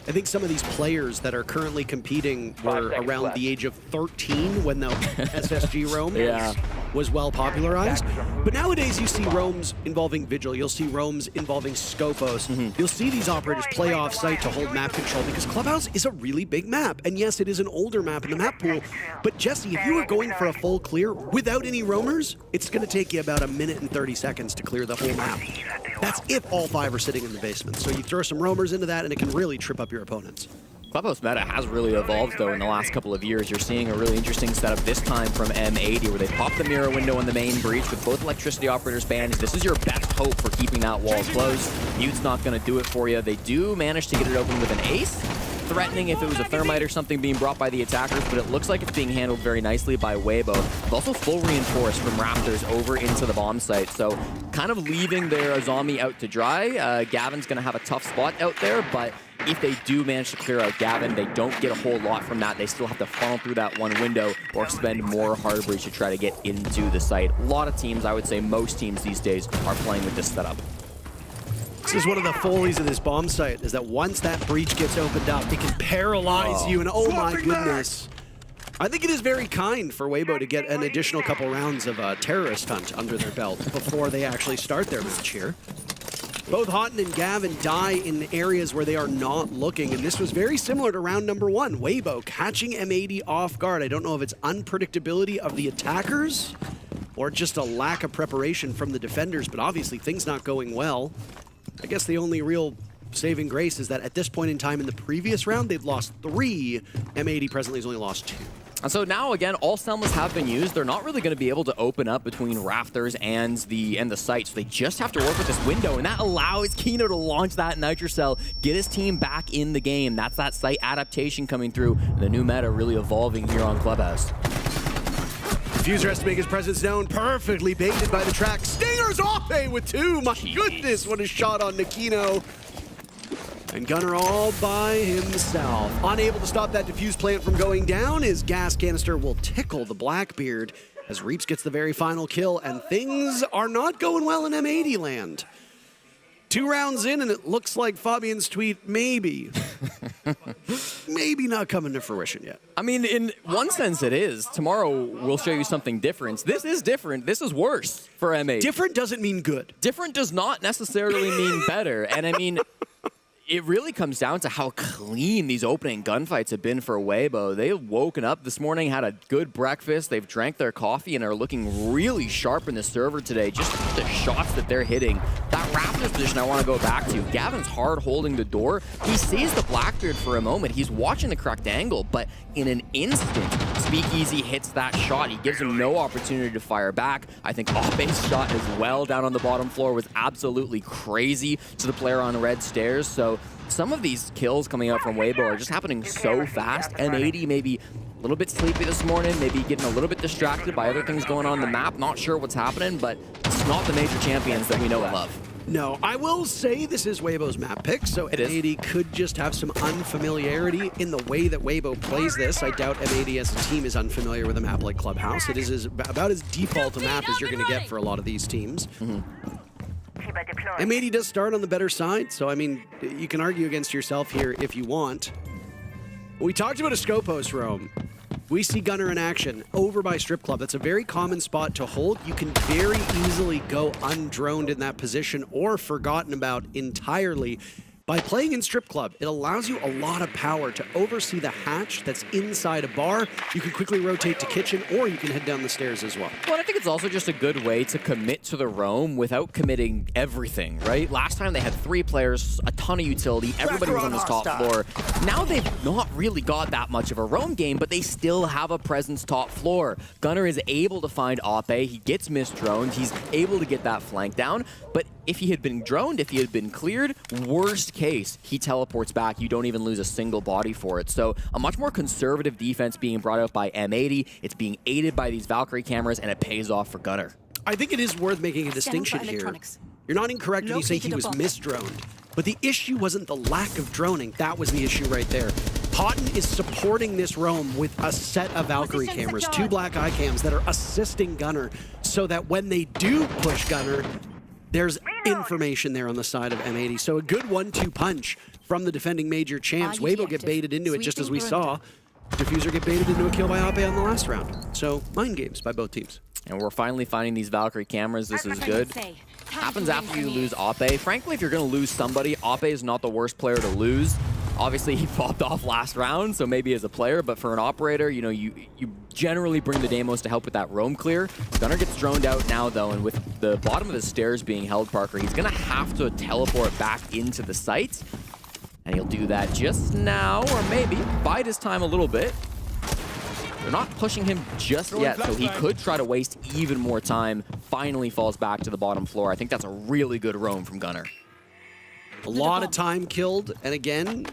I think some of these players that are currently competing were around the age of 13 when the SSG roam was well popularized. But nowadays you see roams involving Vigil, you'll see roams involving Scopos. You'll see these operators play off site to hold map control because Clubhouse is a really big map. And yes, it is an older map in the map pool. But Jesse, if you were going for a full clear without any roamers, it's going to take you about 1 minute and 30 seconds to clear the whole map. That's if all 5 are sitting in the basement. So you throw some roamers into that and it can really trip up your opponents. Clubhouse meta has really evolved, though, in the last couple of years. You're seeing a really interesting setup this time from M80, where they pop the mirror window on the main breach with both electricity operators banned. This is your best hope for keeping that wall closed. Mute's not going to do it for you. They do manage to get it open with an ace, threatening if it was a thermite or something being brought by the attackers, but it looks like it's being handled very nicely by WEIBO. But also full reinforced from Raptors over into the bomb site, so kind of leaving their zombie out to dry. Gavin's going to have a tough spot out there, but if they do manage to clear out Gavin, they don't get a whole lot from that. They still have to funnel through that one window or spend more hard breach to try to get into the site. A lot of teams, I would say most teams these days, are playing with this setup. This is one of the follies of this bomb site, is that once that breach gets opened up, it can paralyze you, and oh my goodness. I think it is very kind for WEIBO to get an additional couple rounds of a terrorist hunt under their belt before they actually start their match here. Both Houghton and Gavin die in areas where they are not looking, and this was very similar to round number 1. WEIBO catching M80 off guard. I don't know if it's unpredictability of the attackers or just a lack of preparation from the defenders, but obviously things not going well. I guess the only real saving grace is that at this point in time in the previous round, they've lost 3. M80 presently has only lost 2. And so now, again, all Selmas have been used. They're not really going to be able to open up between Rafters and the site, so they just have to work with this window, and that allows Kino to launch that Nitrocell, get his team back in the game. That's that site adaptation coming through, and the new meta really evolving here on Clubhouse. Diffuser has to make his presence known, perfectly baited by the track. Stinger's off with 2. My goodness, what a shot on Nikino. And Gunner all by himself. Unable to stop that diffuse plant from going down, his gas canister will tickle the Blackbeard as Reaps gets the very final kill, and things are not going well in M80 land. 2 rounds in, and it looks like Fabian's tweet maybe not coming to fruition yet. I mean, in one sense it is. Tomorrow we'll show you something different. This is different. This is worse for M80. Different doesn't mean good. Different does not necessarily mean better. And I mean, it really comes down to how clean these opening gunfights have been for WEIBO. They've woken up this morning, had a good breakfast, they've drank their coffee, and are looking really sharp in the server today. Just the shots that they're hitting. That Raptors position I want to go back to. Gavin's hard holding the door. He sees the Blackbeard for a moment. He's watching the correct angle, but in an instant, Speakeasy hits that shot. He gives him no opportunity to fire back. I think off-base shot as well down on the bottom floor was absolutely crazy to the player on red stairs. So some of these kills coming out from WEIBO are just happening so fast. M80 maybe a little bit sleepy this morning, maybe getting a little bit distracted by other things going on the map. Not sure what's happening, but it's not the major champions that we know and love. No, I will say this is WEIBO's map pick, so M80 could just have some unfamiliarity in the way that WEIBO plays this. I doubt M80 as a team is unfamiliar with a map like Clubhouse. It is about as default a map as you're going to get for a lot of these teams. M80 does start on the better side, so I mean, you can argue against yourself here if you want. We talked about a Scopos roam. We see Gunner in action over by Strip Club. That's a very common spot to hold. You can very easily go undroned in that position or forgotten about entirely. By playing in Strip Club, it allows you a lot of power to oversee the hatch that's inside a bar. You can quickly rotate to kitchen, or you can head down the stairs as well. Well, I think it's also just a good way to commit to the roam without committing everything, right? Last time they had 3 players, a ton of utility, everybody was on this top floor. Now they've not really got that much of a roam game, but they still have a presence top floor. Gunner is able to find Oppe, he gets misdroned, he's able to get that flank down, but if he had been droned, if he had been cleared, worst case, he teleports back. You don't even lose a single body for it. So a much more conservative defense being brought out by M80. It's being aided by these Valkyrie cameras, and it pays off for Gunnar. I think it is worth making a distinction here. You're not incorrect when you say he was misdroned, but the issue wasn't the lack of droning. That was the issue right there. Houghton is supporting this roam with a set of Valkyrie cameras, 2 black eye cams that are assisting Gunnar, so that when they do push Gunnar, there's information there on the side of M80. So a good 1-2 punch from the defending major champs. WEIBO get baited into it just as we saw. Diffuser get baited into a kill by Ape on the last round. So mind games by both teams. And we're finally finding these Valkyrie cameras. This is good. Happens after you lose Ape. Frankly, if you're going to lose somebody, Ape is not the worst player to lose. Obviously, he popped off last round, so maybe as a player, but for an operator, you know, you generally bring the Deimos to help with that roam clear. Gunnar gets droned out now, though, and with the bottom of the stairs being held, Parker, he's going to have to teleport back into the site. And he'll do that just now, or maybe bide his time a little bit. They're not pushing him just yet, so he could try to waste even more time. Finally falls back to the bottom floor. I think that's a really good roam from Gunnar. A lot of time killed, and again,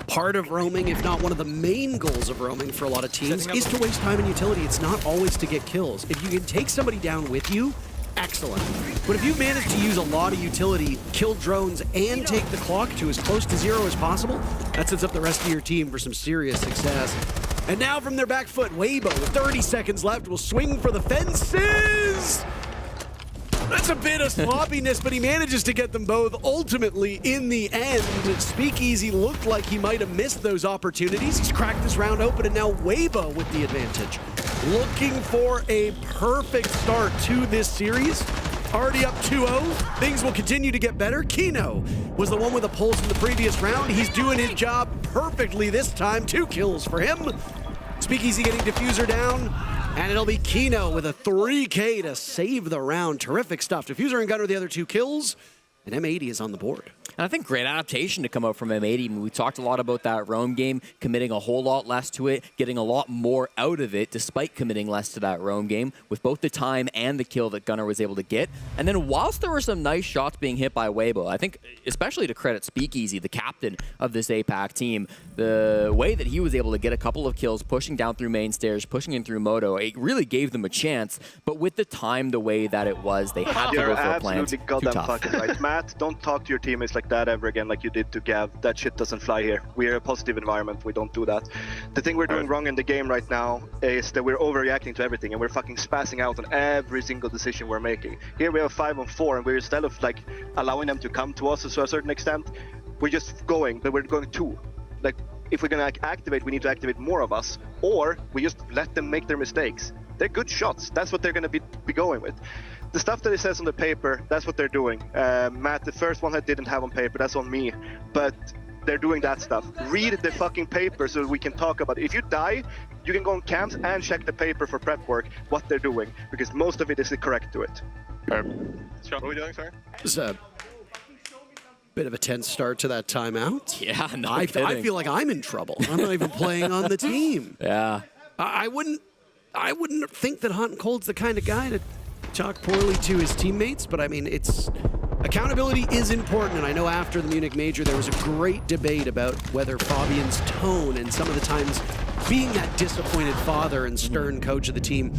part of roaming, if not one of the main goals of roaming for a lot of teams, is to waste time in utility. It's not always to get kills. If you can take somebody down with you, excellent. But if you manage to use a lot of utility, kill drones, and take the clock to as close to 0 as possible, that sets up the rest of your team for some serious success. And now from their back foot, WEIBO, with 30 seconds left, will swing for the fences! That's a bit of sloppiness, but he manages to get them both ultimately in the end. Speakeasy looked like he might have missed those opportunities. He's cracked this round open, and now WEIBO with the advantage. Looking for a perfect start to this series. Already up 2-0. Things will continue to get better. Kino was the one with a pulse in the previous round. He's doing his job perfectly this time. 2 kills for him. Speakeasy getting Diffuser down. And it'll be Kino with a 3K to save the round. Terrific stuff. Diffuser and Gunnar the other 2 kills. And M80 is on the board. And I think great adaptation to come out from M80. I mean, we talked a lot about that roam game, committing a whole lot less to it, getting a lot more out of it, despite committing less to that roam game, with both the time and the kill that Gunnar was able to get. And then whilst there were some nice shots being hit by WEIBO, I think especially to credit Speakeasy, the captain of this APAC team, the way that he was able to get a couple of kills, pushing down through main stairs, pushing in through Moto, it really gave them a chance. But with the time the way that it was, they had to go for a plant. You're absolutely goddamn fucking right. Matt, don't talk to your teammates like that ever again, like you did to Gav. That shit doesn't fly here. We're a positive environment. We don't do that. The thing we're doing wrong in the game right now is that we're overreacting to everything, and we're fucking spazzing out on every single decision we're making. Here we have 5-on-4, and we're instead of like allowing them to come to us to a certain extent, we're just going, but we're going 2. Like, if we're gonna activate, we need to activate more of us, or we just let them make their mistakes. They're good shots. That's what they're gonna be going with. The stuff that it says on the paper, that's what they're doing. Matt, the first one I didn't have on paper, that's on me. But they're doing that stuff. Read the fucking paper so we can talk about it. If you die, you can go on camps and check the paper for prep work, what they're doing, because most of it is correct to it. What are we doing, sir? It's a bit of a tense start to that timeout. Yeah, no I kidding. feel like I'm in trouble. I'm not even playing on the team. Yeah. I wouldn't think that Hot and Cold's the kind of guy to talk poorly to his teammates, but I mean, accountability is important, and I know after the Munich Major there was a great debate about whether Fabian's tone and some of the times being that disappointed father and stern coach of the team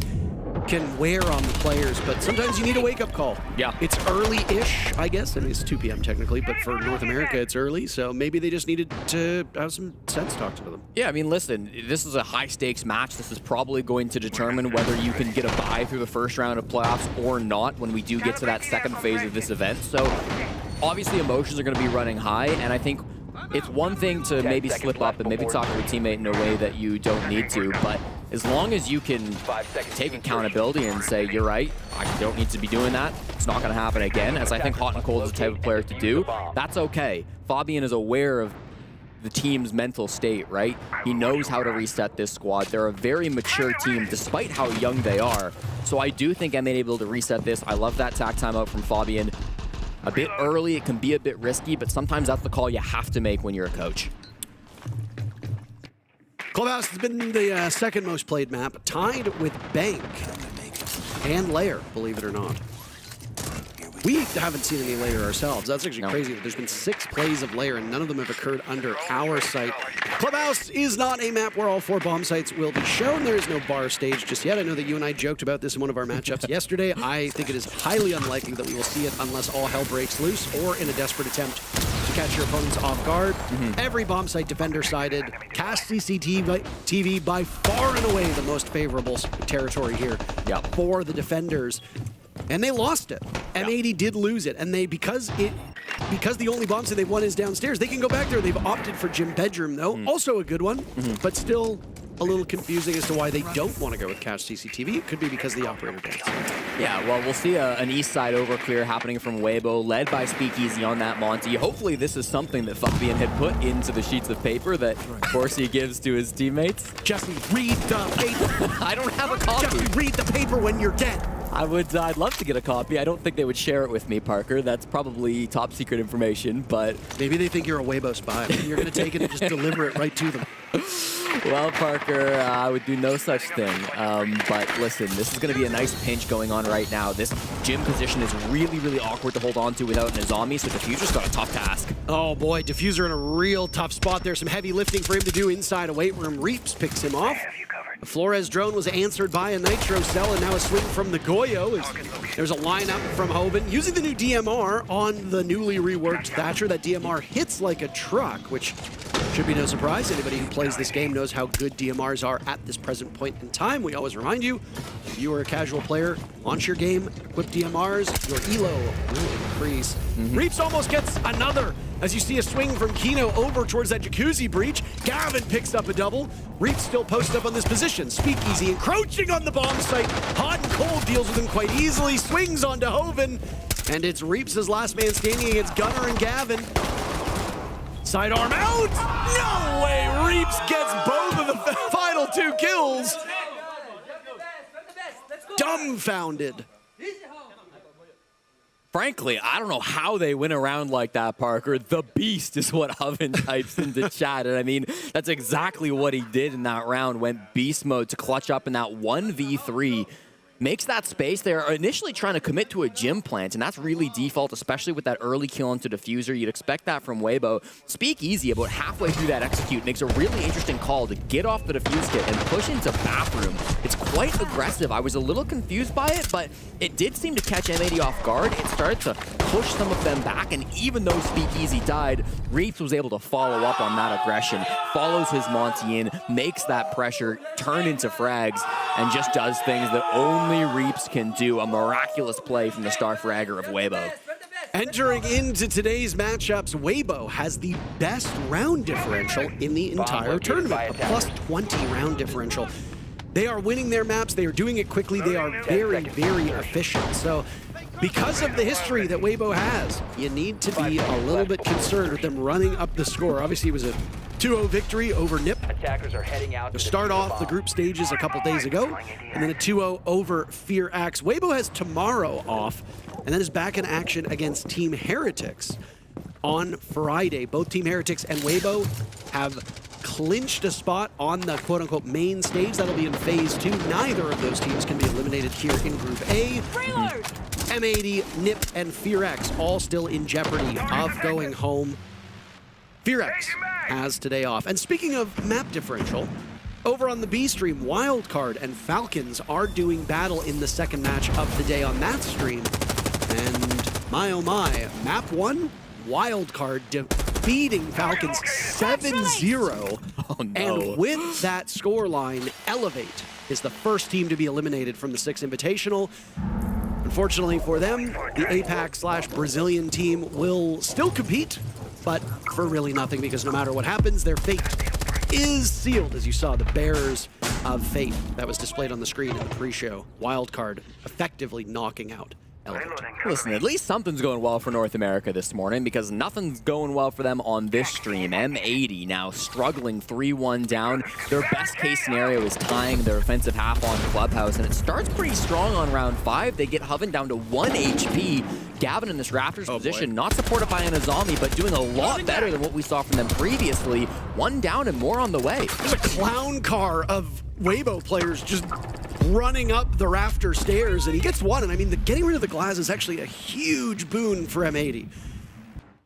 can wear on the players, but sometimes you need a wake-up call. Yeah. It's early-ish, I guess. I mean, it's 2 p.m. technically, but for North America, it's early, so maybe they just needed to have some sense talked to them. Yeah, I mean, listen, this is a high-stakes match. This is probably going to determine whether you can get a bye through the first round of playoffs or not when we do get to that second phase of this event. So, obviously, emotions are going to be running high, and I think it's one thing to maybe slip up and maybe talk to a teammate in a way that you don't need to, but as long as you can take accountability and say, you're right, I don't need to be doing that, it's not going to happen again, as I think Hot and Cold is the type of player to do, that's okay. Fabian is aware of the team's mental state, right? He knows how to reset this squad. They're a very mature team, despite how young they are. So I do think I'm able to reset this. I love that tack timeout from Fabian. A bit early, it can be a bit risky, but sometimes that's the call you have to make when you're a coach. Clubhouse has been the second most played map, tied with Bank and Lair, believe it or not. We haven't seen any layer ourselves. That's actually crazy. There's been 6 plays of layer, and none of them have occurred under our sight. Clubhouse is not a map where all 4 bomb sites will be shown. There is no bar stage just yet. I know that you and I joked about this in one of our matchups yesterday. I think it is highly unlikely that we will see it unless all hell breaks loose or in a desperate attempt to catch your opponents off guard. Every bomb site defender sided. Cast CCTV by far and away the most favorable territory here for the defenders. And they lost it. M80 did lose it, and because the only bomb site they won is downstairs, they can go back there. They've opted for gym bedroom though, also a good one, but still a little confusing as to why they don't want to go with cache CCTV. It could be because of the operator dance. Yeah, well, we'll see an east side overclear happening from WEIBO, led by Speakeasy on that Monty. Hopefully this is something that Fuckbian had put into the sheets of paper that Corsi gives to his teammates. Jesse, read the paper. I don't have a copy. Jesse, read the paper when you're dead. I'd love to get a copy. I don't think they would share it with me, Parker. That's probably top secret information, but... Maybe they think you're a WEIBO spy. You're going to take it and just deliver it right to them. Well, Parker, I would do no such thing. But listen, this is going to be a nice pinch going on right now. This gym position is really, really awkward to hold on to without an Azami, so Diffuser's got a tough task. Oh boy, Diffuser in a real tough spot. There's some heavy lifting for him to do inside a weight room. Reaps picks him off. The Flores drone was answered by a Nitro cell, and now a swing from the Goyo. There's a lineup from Hoban using the new DMR on the newly reworked Thatcher. That DMR hits like a truck, which should be no surprise. Anybody who plays this game knows how good DMRs are at this present point in time. We always remind you, if you are a casual player, launch your game, equip DMRs, your elo will increase. Reaps almost gets another, as you see a swing from Kino over towards that jacuzzi breach. Gavin picks up a double. Reaps still posted up on this position. Speakeasy encroaching on the bomb site. Hot and Cold deals with him quite easily. Swings onto Hoven. And it's Reaps' last man standing against Gunnar and Gavin. Sidearm out! No way! Reaps gets both of the final 2 kills. Dumbfounded. Frankly, I don't know how they win around like that, Parker. The Beast is what Oven types into chat. And I mean, that's exactly what he did in that round. Went beast mode to clutch up in that 1v3. Makes that space. They're initially trying to commit to a gym plant, and that's really default, especially with that early kill into Diffuser. You'd expect that from WEIBO. Speakeasy, about halfway through that execute, makes a really interesting call to get off the Diffuse kit and push into bathroom. It's quite aggressive. I was a little confused by it, but it did seem to catch M80 off guard. It started to push some of them back, and even though Speakeasy died, Reaps was able to follow up on that aggression, follows his Monty in, makes that pressure turn into frags, and just does things that only Reaps can do. A miraculous play from the star fragger of WEIBO. Entering into today's matchups, WEIBO has the best round differential in the entire tournament, a +20 round differential. They are winning their maps, they are doing it quickly, they are very, very efficient. So because of the history that WEIBO has, you need to be a little bit concerned with them running up the score. Obviously, it was a 2-0 victory over NIP to start off the group stages a couple days ago, and then a 2-0 over FAZE. WEIBO has tomorrow off, and then is back in action against Team HERETICS on Friday. Both Team HERETICS and WEIBO have clinched a spot on the quote-unquote main stage. That'll be in Phase 2. Neither of those teams can be eliminated here in Group A. M80, NIP, and FAZE all still in jeopardy of going home. FAZE has today off. And speaking of map differential, over on the B stream, Wildcard and Falcons are doing battle in the second match of the day on that stream. And my oh my, map 1, Wildcard defeating Falcons 7-0. Oh, no. And with that scoreline, Elevate is the first team to be eliminated from the Six Invitational. Unfortunately for them, the APAC/Brazilian team will still compete, but for really nothing, because no matter what happens, their fate is sealed, as you saw the Bearers of Fate that was displayed on the screen in the pre-show. Wildcard effectively knocking out Elevate. Listen, at least something's going well for North America this morning, because nothing's going well for them on this stream. M80 now struggling 3-1 down. Their best case scenario is tying their offensive half on Clubhouse, and it starts pretty strong on round 5. They get Hoven down to 1 HP. Gavin in this Raptors position, not supported by an Azami, but doing a lot better than what we saw from them previously. 1 down and more on the way. There's a clown car of WEIBO players just running up the rafter stairs, and he gets one. And I mean, getting rid of the glass is actually a huge boon for M80.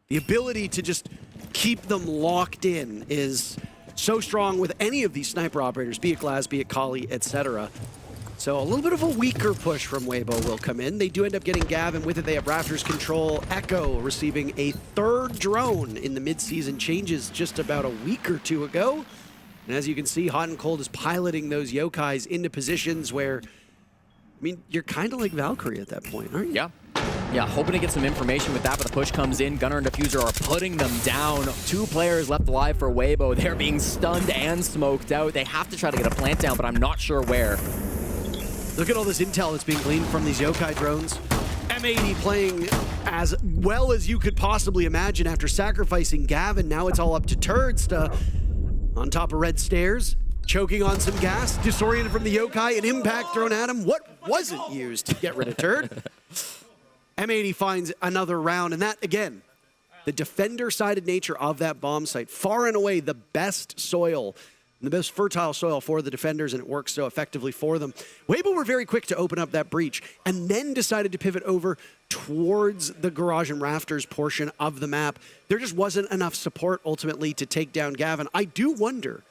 The ability to just keep them locked in is so strong with any of these sniper operators, be it Glass, be it Kali, etc. So a little bit of a weaker push from WEIBO will come in. They do end up getting Gavin. With it, they have Raptors control. Echo receiving a third drone in the mid-season changes just about a week or two ago. And as you can see, Hot and Cold is piloting those yokais into positions where, I mean, you're kind of like Valkyrie at that point, aren't you? Yeah. Yeah, hoping to get some information with that, but the push comes in. Gunnar and Diffuser are putting them down. 2 players left alive for WEIBO. They're being stunned and smoked out. They have to try to get a plant down, but I'm not sure where. Look at all this intel that's being gleaned from these yokai drones. M80 playing as well as you could possibly imagine after sacrificing Gavin. Now it's all up to Turds to, on top of red stairs, choking on some gas, disoriented from the yokai, an impact thrown at him. What wasn't used to get rid of Turd? M80 finds another round, and that, again, the defender-sided nature of that bomb site, far and away the best soil, the most fertile soil for the defenders, and it works so effectively for them. WEIBO were very quick to open up that breach, and then decided to pivot over towards the garage and rafters portion of the map. There just wasn't enough support, ultimately, to take down Gavin. I do wonder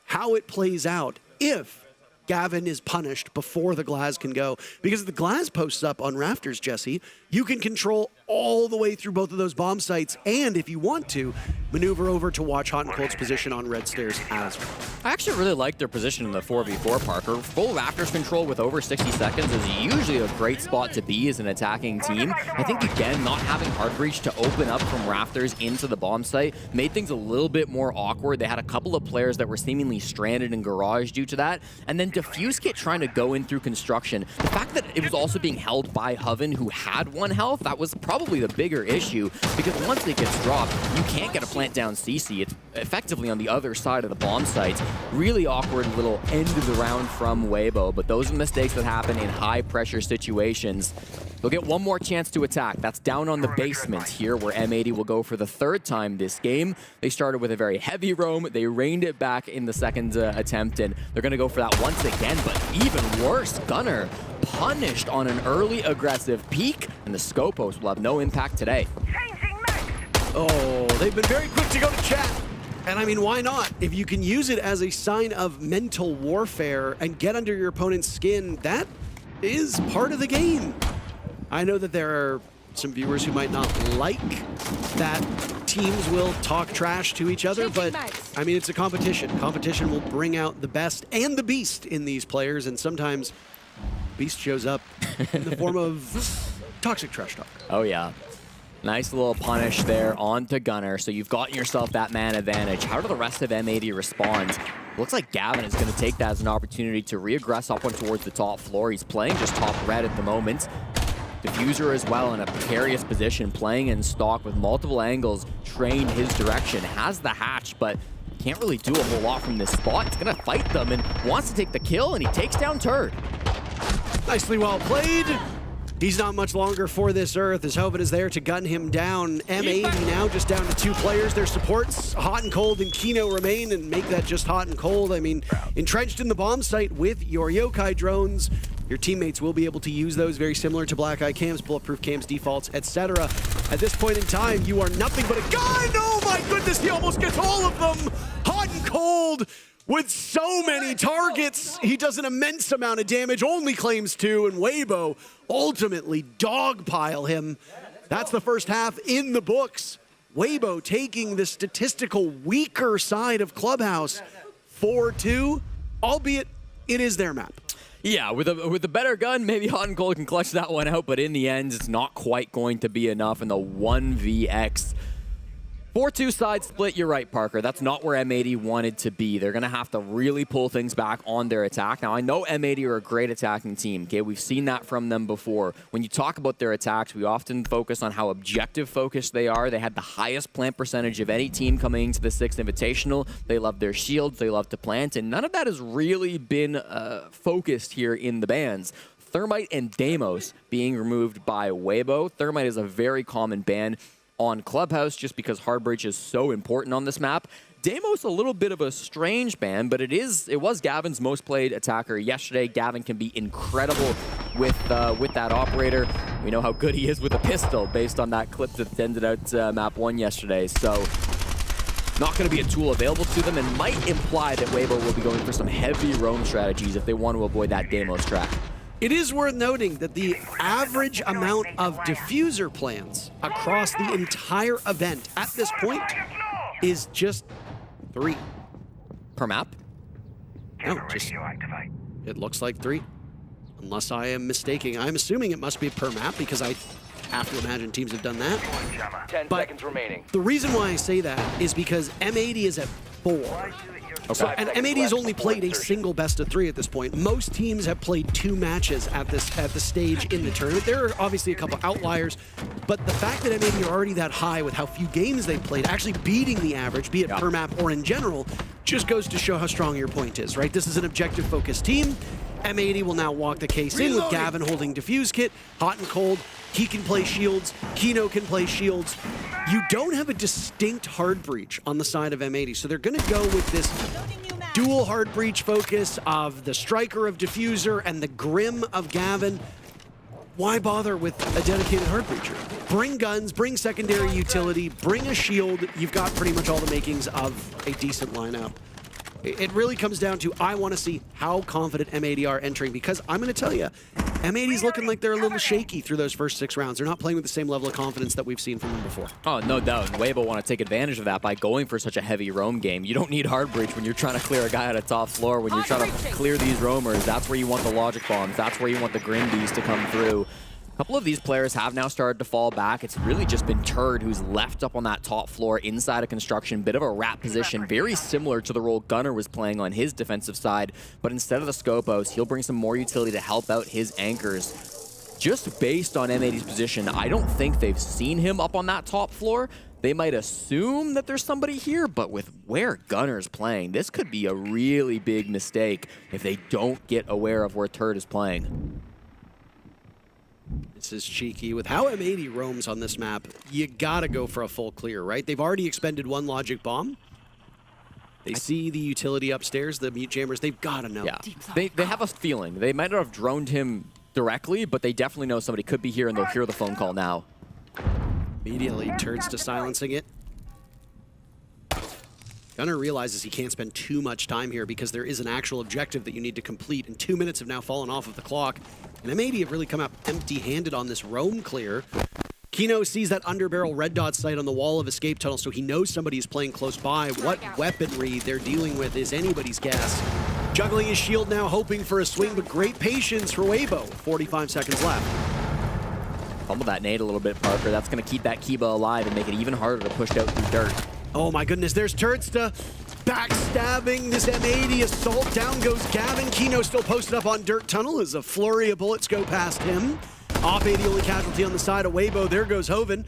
how it plays out if Gavin is punished before the Glaz can go. Because if the Glaz posts up on rafters, Jesse, you can control all the way through both of those bomb sites, and if you want to, maneuver over to watch Hot and Cold's position on red stairs as well. I actually really like their position in the 4v4, Parker. Full rafters control with over 60 seconds is usually a great spot to be as an attacking team. I think, again, not having hard breach to open up from rafters into the bomb site made things a little bit more awkward. They had a couple of players that were seemingly stranded in garage due to that, and then Diffuse Kit trying to go in through construction. The fact that it was also being held by Hoven, who had 1 health, that was probably the bigger issue, because once it gets dropped, you can't get a plant down CC. It's effectively on the other side of the bomb site. Really awkward little end of the round from WEIBO, but those are mistakes that happen in high pressure situations. They'll get one more chance to attack. That's down on the basement here, where M80 will go for the 3rd time this game. They started with a very heavy roam. They reined it back in the 2nd attempt, and they're going to go for that once again, but even worse, Gunnar punished on an early aggressive peek, and the Scopos will have no impact today. Oh, they've been very quick to go to chat. And I mean, why not? If you can use it as a sign of mental warfare and get under your opponent's skin, that is part of the game. I know that there are some viewers who might not like that teams will talk trash to each other, but I mean, it's a competition. Competition will bring out the best and the beast in these players, and sometimes beast shows up in the form of toxic trash talk. Oh yeah. Nice little punish there onto Gunnar, so you've gotten yourself that man advantage. How do the rest of M80 respond? Looks like Gavin is going to take that as an opportunity to re-aggress up one towards the top floor. He's playing just top red at the moment. Diffuser as well in a precarious position, playing in stock with multiple angles, trained his direction, has the hatch, but can't really do a whole lot from this spot. He's going to fight them and wants to take the kill, and he takes down Turd. Nicely well played. He's not much longer for this earth as Hoven is there to gun him down. M80 now just down to 2 players. Their supports, Hot and Cold and Kino, remain and make that just Hot and Cold. I mean, entrenched in the bomb site with your yokai drones, your teammates will be able to use those very similar to Black Eye cams, bulletproof cams, defaults, etc. At this point in time, you are nothing but a gun. Oh my goodness, he almost gets all of them. Hot and Cold with so many targets. He does an immense amount of damage, only claims 2, and WEIBO ultimately dogpile him. That's the first half in the books. WEIBO taking the statistical weaker side of Clubhouse 4-2, albeit it is their map. Yeah, with a better gun, maybe Hot and Cold can clutch that one out, but in the end, it's not quite going to be enough in the 1vx. 4-2 side split, you're right, Parker. That's not where M80 wanted to be. They're going to have to really pull things back on their attack. Now, I know M80 are a great attacking team, okay? We've seen that from them before. When you talk about their attacks, we often focus on how objective-focused they are. They had the highest plant percentage of any team coming into the Six Invitational. They love their shields. They love to plant, and none of that has really been focused here in the bans. Thermite and Deimos being removed by WEIBO. Thermite is a very common ban on Clubhouse just because hard breach is so important on this map. Deimos a little bit of a strange ban, but it was Gavin's most played attacker yesterday. Gavin can be incredible with that operator. We know how good he is with a pistol based on that clip that ended out map 1 yesterday. So not going to be a tool available to them, and might imply that WEIBO will be going for some heavy roam strategies if they want to avoid that Deimos track. It is worth noting that the average amount of diffuser plans across the entire event at this point is just 3. Per map? No, just, it looks like 3. Unless I am mistaking. I'm assuming it must be per map because I have to imagine teams have done that. 10 seconds remaining. The reason why I say that is because M80 is at 4. Okay. So, and M80 has only played a single best of 3 at this point. Most teams have played 2 matches at the stage in the tournament. There are obviously a couple outliers, but the fact that M80 are already that high with how few games they've played, actually beating the average, be it per map or in general, just goes to show how strong your point is, right? This is an objective-focused team. M80 will now walk the case in with Gavin holding Diffuse Kit, hot and cold. He can play shields. Kino can play shields. You don't have a distinct hard breach on the side of M80, so they're going to go with this dual hard breach focus of the striker of Diffuser and the Grim of Gavin. Why bother with a dedicated hard breacher? Bring guns, bring secondary utility, bring a shield. You've got pretty much all the makings of a decent lineup. It really comes down to, I want to see how confident M80 are entering, because I'm going to tell you, M80's looking like they're a little shaky through those first 6 rounds. They're not playing with the same level of confidence that we've seen from them before. Oh, no doubt. And WEIBO want to take advantage of that by going for such a heavy roam game. You don't need hard breach when you're trying to clear a guy at a top floor, when you're trying to clear these roamers. That's where you want the logic bombs. That's where you want the Grimbies to come through. A couple of these players have now started to fall back. It's really just been Turd who's left up on that top floor inside of construction. Bit of a wrap position, very similar to the role Gunnar was playing on his defensive side. But instead of the Scopos, he'll bring some more utility to help out his anchors. Just based on M80's position, I don't think they've seen him up on that top floor. They might assume that there's somebody here, but with where Gunnar's playing, this could be a really big mistake if they don't get aware of where Turd is playing. This is cheeky. With how M80 roams on this map, you gotta go for a full clear, right? They've already expended 1 logic bomb. They see the utility upstairs, the mute jammers. They've gotta know. Yeah, they have a feeling. They might not have droned him directly, but they definitely know somebody could be here, and they'll hear the phone call now. Immediately turns to silencing it. Gunnar realizes he can't spend too much time here because there is an actual objective that you need to complete, and 2 minutes have now fallen off of the clock. And M80 have really come out empty-handed on this roam clear. Kino sees that underbarrel red dot sight on the wall of escape tunnel, so he knows somebody is playing close by. What weaponry they're dealing with is anybody's guess. Juggling his shield now, hoping for a swing, but great patience for WEIBO. 45 seconds left. Fumble that nade a little bit, Parker. That's going to keep that Kiba alive and make it even harder to push out through dirt. Oh my goodness, there's Turtsta backstabbing this M80 assault. Down goes Gavin. Kino still posted up on dirt tunnel as a flurry of bullets go past him. Off A, the only casualty on the side of WEIBO. There goes Hoven.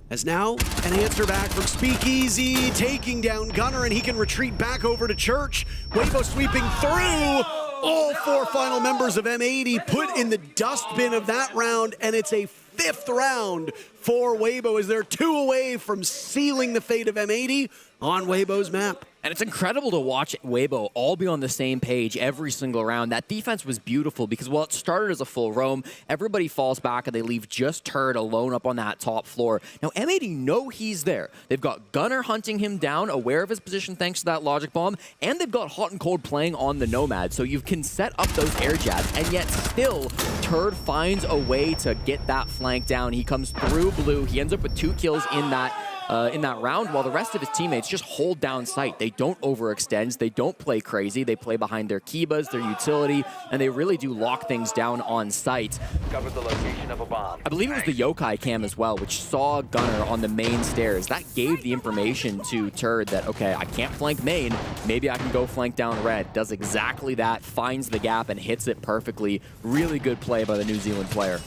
As now an answer back from Speakeasy, taking down Gunnar, and he can retreat back over to Church. WEIBO sweeping through. All 4 final members of M80 put in the dustbin of that round, and it's a 5th round for WEIBO as they're 2 away from sealing the fate of M80 on WEIBO's map. And it's incredible to watch WEIBO all be on the same page every single round. That defense was beautiful because while it started as a full roam, everybody falls back and they leave just Turd alone up on that top floor. Now, M80 know he's there. They've got Gunnar hunting him down, aware of his position thanks to that logic bomb, and they've got Hot and Cold playing on the Nomad. So you can set up those air jabs, and yet still, Turd finds a way to get that flank down. He comes through blue. He ends up with 2 kills in that round, while the rest of his teammates just hold down sight. They don't overextend, they don't play crazy, they play behind their Kibas, their utility, and they really do lock things down on sight. Cover the location of a bomb. I believe it was the Yokai cam as well, which saw Gunnar on the main stairs. That gave the information to Turd that, okay, I can't flank main, maybe I can go flank down red. Does exactly that, finds the gap and hits it perfectly. Really good play by the New Zealand player.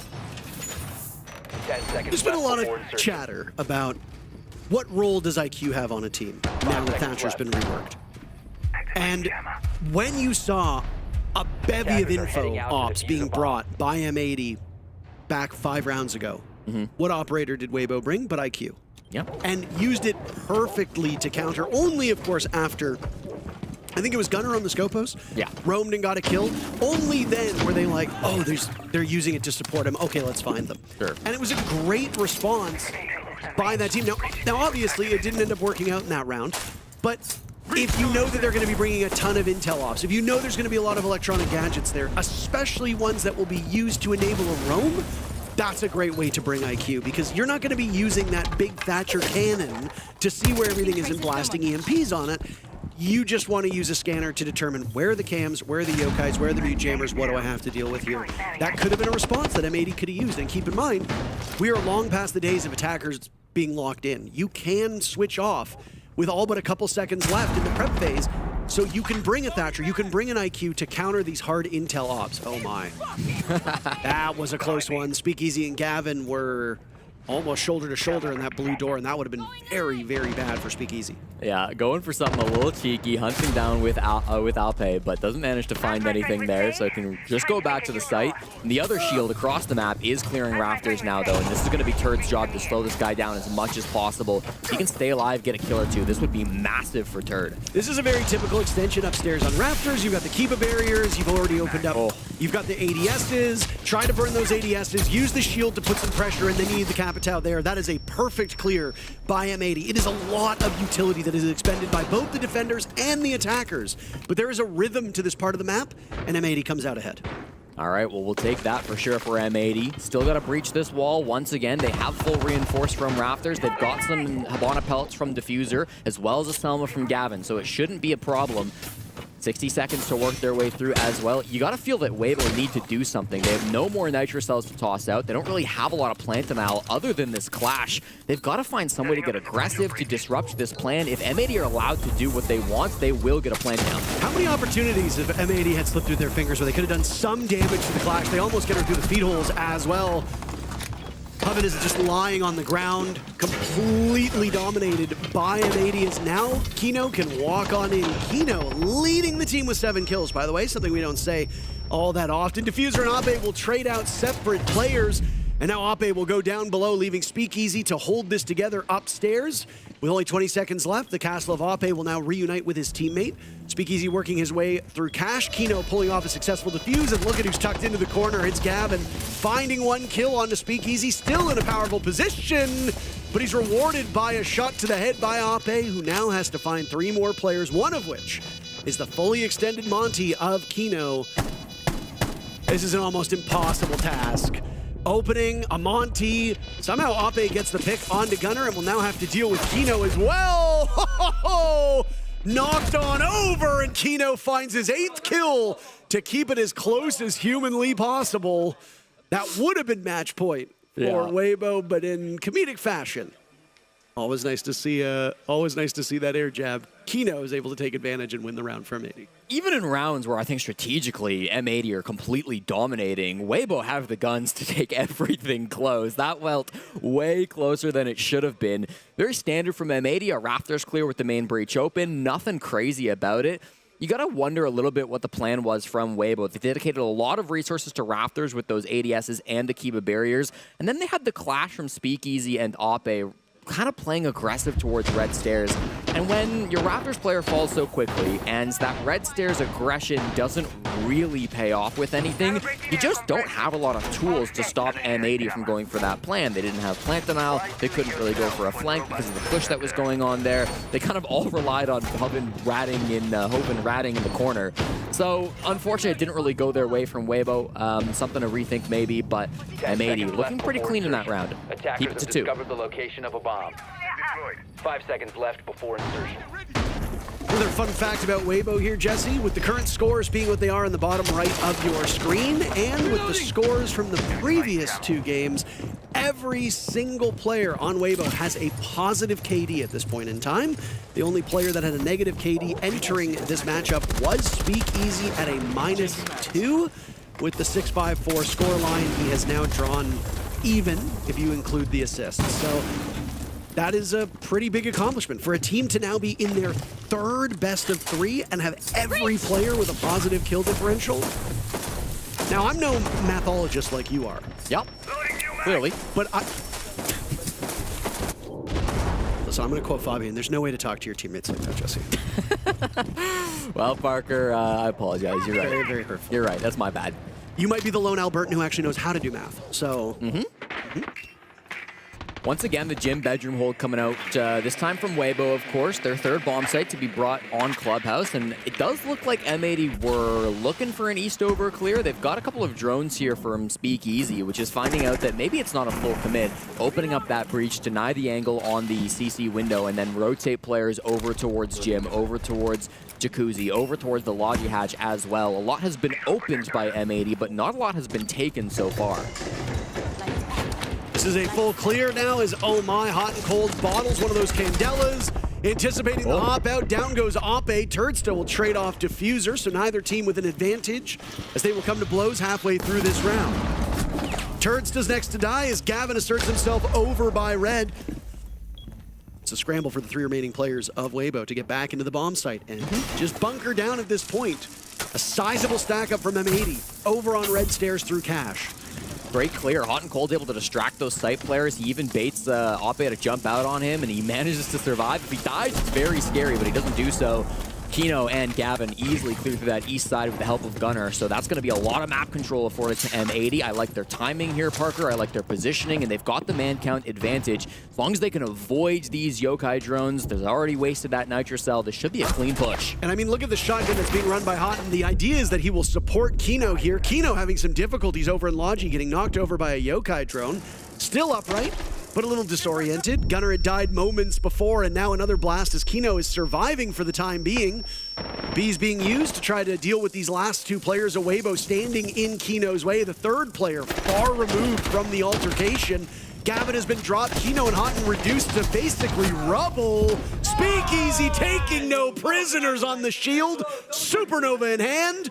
10 seconds. There's been a lot of chatter about what role does IQ have on a team now that Thatcher's been reworked. And when you saw a bevy of info ops being brought by M80 back 5 rounds ago, what operator did WEIBO bring but IQ? and used it perfectly to counter. Only, of course, after, I think it was Gunner on the Scopos. Yeah. Roamed and got a kill. Only then were they like, oh, they're using it to support him. Okay, let's find them. Sure. And it was a great response by that team. Now, obviously, it didn't end up working out in that round, but if you know that they're going to be bringing a ton of intel ops, if you know there's going to be a lot of electronic gadgets there, especially ones that will be used to enable a roam, that's a great way to bring IQ, because you're not going to be using that big Thatcher cannon to see where everything is and blasting EMPs on it. You just want to use a scanner to determine where are the cams, where are the yokais, where are the mute jammers, what do I have to deal with here? That could have been a response that M80 could have used. And keep in mind, we are long past the days of attackers being locked in. You can switch off with all but a couple seconds left in the prep phase, so you can bring a Thatcher, you can bring an IQ to counter these hard intel ops. Oh my. That was a close one. Speakeasy and Gavin were almost shoulder to shoulder in that blue door, and that would have been very, very bad for Speakeasy. Yeah, going for something a little cheeky, hunting down with Alpe, but doesn't manage to find anything there, so can just go back to the site. And the other shield across the map is clearing Rafters now, though, and this is going to be Turd's job to slow this guy down as much as possible. If he can stay alive, get a kill or two, this would be massive for Turd. This is a very typical extension upstairs on Rafters. You've got the Kiba barriers, you've already opened up. You've got the ADSs. Try to burn those ADSs, use the shield to put some pressure, and then you need the Capitao there. That is a perfect clear by M80. It is a lot of utility that is expended by both the defenders and the attackers, but there is a rhythm to this part of the map, and M80 comes out ahead. All right, well, we'll take that for sure for M80. Still got to breach this wall once again. They have full reinforce from Rafters. They've got some Habana pellets from Diffuser, as well as a Selma from Gavin, so it shouldn't be a problem. 60 seconds to work their way through as well. You got to feel that WEIBO need to do something. They have no more Nitro cells to toss out. They don't really have a lot of plan denial other than this clash. They've got to find some way to get aggressive to disrupt this plan. If M80 are allowed to do what they want, they will get a plan down. How many opportunities if M80 had slipped through their fingers where they could have done some damage to the clash? They almost get her through the feed holes as well. Coven is just lying on the ground, completely dominated by M80 as now Kino can walk on in. Kino leading the team with 7 kills, by the way, something we don't say all that often. Diffuser and Ape will trade out separate players, and now Ape will go down below, leaving Speakeasy to hold this together upstairs. With only 20 seconds left, the castle of Ape will now reunite with his teammate. Speakeasy working his way through Cash. Kino pulling off a successful defuse, and look at who's tucked into the corner. It's Gavin finding 1 kill onto Speakeasy, still in a powerful position, but he's rewarded by a shot to the head by Ape, who now has to find 3 more players, one of which is the fully extended Monty of Kino. This is an almost impossible task. Opening a Monty. Somehow Ape gets the pick onto Gunner and will now have to deal with Kino as well. Ho, ho, ho. Knocked on over, and Kino finds his 8th kill to keep it as close as humanly possible. That would have been match point for WEIBO, but in comedic fashion. Always nice to see that air jab. Kino is able to take advantage and win the round for M80. Even in rounds where I think strategically M80 are completely dominating, WEIBO have the guns to take everything close. That felt way closer than it should have been. Very standard from M80, a Rafters clear with the main breach open. Nothing crazy about it. You got to wonder a little bit what the plan was from WEIBO. They dedicated a lot of resources to Rafters with those ADSs and the Kiba barriers. And then they had the clash from Speakeasy and Ape kind of playing aggressive towards red stairs. And when your Raptors player falls so quickly and that red stairs aggression doesn't really pay off with anything, you just don't have a lot of tools to stop M80 from going for that plan. They didn't have plant denial. They couldn't really go for a flank because of the push that was going on there. They kind of all relied on Hoven ratting in the corner. So unfortunately, it didn't really go their way from WEIBO. Something to rethink maybe, but M80 looking pretty clean in that round. Keep it to 2. Discovered the location of a bomb. 5 seconds left before insertion. Another fun fact about WEIBO here, Jesse, with the current scores being what they are in the bottom right of your screen, and with the scores from the previous 2 games, every single player on WEIBO has a positive KD at this point in time. The only player that had a negative KD entering this matchup was Speakeasy at a -2. With the 6-5-4 scoreline, he has now drawn even if you include the assists. So that is a pretty big accomplishment for a team to now be in their 3rd best of 3 and have every player with a positive kill differential. Now, I'm no mathologist like you are. Yep, clearly. But So I'm going to quote Fabian. There's no way to talk to your teammates like that, Jesse. Well, Parker, I apologize. You're right. Very, very hurtful. You're right. That's my bad. You might be the lone Albertan who actually knows how to do math. So. Once again, the gym bedroom hold coming out, this time from WEIBO, of course, their third bomb site to be brought on Clubhouse. And it does look like M80 were looking for an Eastover clear. They've got a couple of drones here from Speakeasy, which is finding out that maybe it's not a full commit, opening up that breach, deny the angle on the CC window, and then rotate players over towards gym, over towards Jacuzzi, over towards the Logi hatch as well. A lot has been opened by M80, but not a lot has been taken so far. This is a full clear now as Oh My hot and cold bottles one of those Candelas. Anticipating the hop out, down goes Oppe. Turdstill will trade off Diffuser, so neither team with an advantage as they will come to blows halfway through this round. Turdstill's next to die as Gavin asserts himself over by Red. It's a scramble for the 3 remaining players of WEIBO to get back into the bomb site and just bunker down at this point. A sizable stack up from M80 over on Red stairs through Cash. Great clear. Hot and Cold's able to distract those site players. He even baits Oppe to jump out on him, and he manages to survive. If he dies, it's very scary, but he doesn't do so. Kino and Gavin easily clear through that east side with the help of Gunnar, so that's going to be a lot of map control afforded to M80. I like their timing here, Parker. I like their positioning, and they've got the man count advantage. As long as they can avoid these yokai drones, there's already wasted that nitrocell. This should be a clean push. And I mean, look at the shotgun that's being run by Hot, and the idea is that he will support Kino here. Kino having some difficulties over in Logi, getting knocked over by a yokai drone. Still upright, but a little disoriented. Gunnar had died moments before, and now another blast as Kino is surviving for the time being. B's being used to try to deal with these last 2 players of WEIBO standing in Kino's way. The third player far removed from the altercation. Gavin has been dropped. Kino and Houghton reduced to basically rubble. Speakeasy taking no prisoners on the shield. Supernova in hand.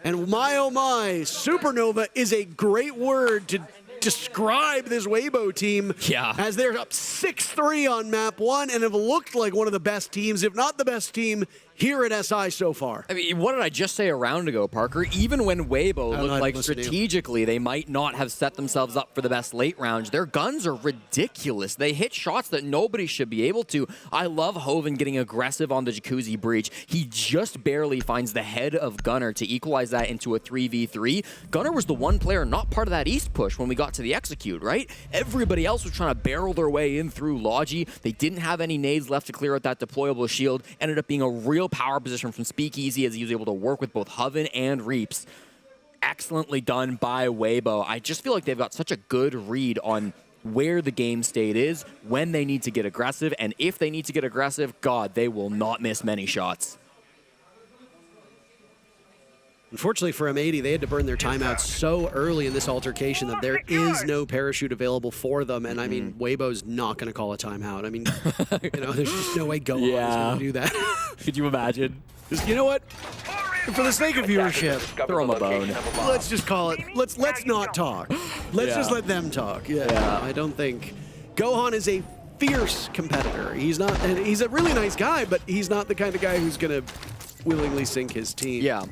And my oh my, Supernova is a great word to describe this WEIBO team, as they're up 6-3 on map 1 and have looked like one of the best teams, if not the best team, here at SI so far. I mean, what did I just say a round ago, Parker? Even when WEIBO looked like strategically they might not have set themselves up for the best late rounds, their guns are ridiculous. They hit shots that nobody should be able to. I love Hoven getting aggressive on the Jacuzzi breach. He just barely finds the head of Gunnar to equalize that into a 3v3. Gunnar was the one player not part of that East push when we got to the execute, right? Everybody else was trying to barrel their way in through Logi. They didn't have any nades left to clear out that deployable shield. Ended up being a real power position from Speakeasy as he was able to work with both Hoven and Reaps. Excellently done by WEIBO. I just feel like they've got such a good read on where the game state is, when they need to get aggressive, and if they need to get aggressive, God, they will not miss many shots. Unfortunately for M80, they had to burn their timeout so early in this altercation that there is no parachute available for them. And I mean, WEIBO's not going to call a timeout. I mean, you know, there's just no way Go On is going to do that. Could you imagine? Just, you know what? For the sake of viewership, throw them a bone. Let's just call it. Let's not talk. Let's just let them talk. Yeah. I don't think Gohan is a fierce competitor. He's not. And he's a really nice guy, but he's not the kind of guy who's going to willingly sink his team. Yeah.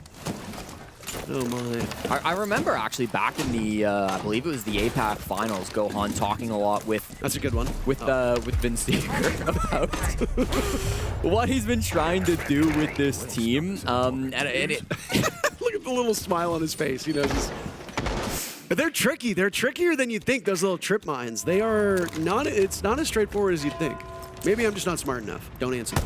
Oh my. I remember actually back in the, I believe it was the APAC finals, Gohan talking a lot with... That's a good one. With Vince Seeger about what he's been trying to do with this team. Look at the little smile on his face. You know, just... They're tricky. They're trickier than you think, those little trip mines. They are not... It's not as straightforward as you think. Maybe I'm just not smart enough. Don't answer.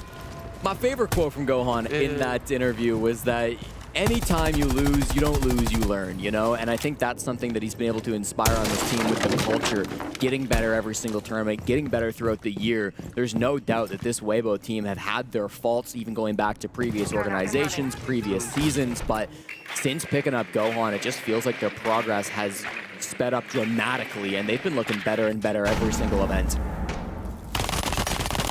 My favorite quote from Gohan in that interview was that anytime you lose, you don't lose, you learn, you know? And I think that's something that he's been able to inspire on this team with the culture, getting better every single tournament, getting better throughout the year. There's no doubt that this WEIBO team have had their faults, even going back to previous organizations, previous seasons, but since picking up Gohan, it just feels like their progress has sped up dramatically, and they've been looking better and better every single event.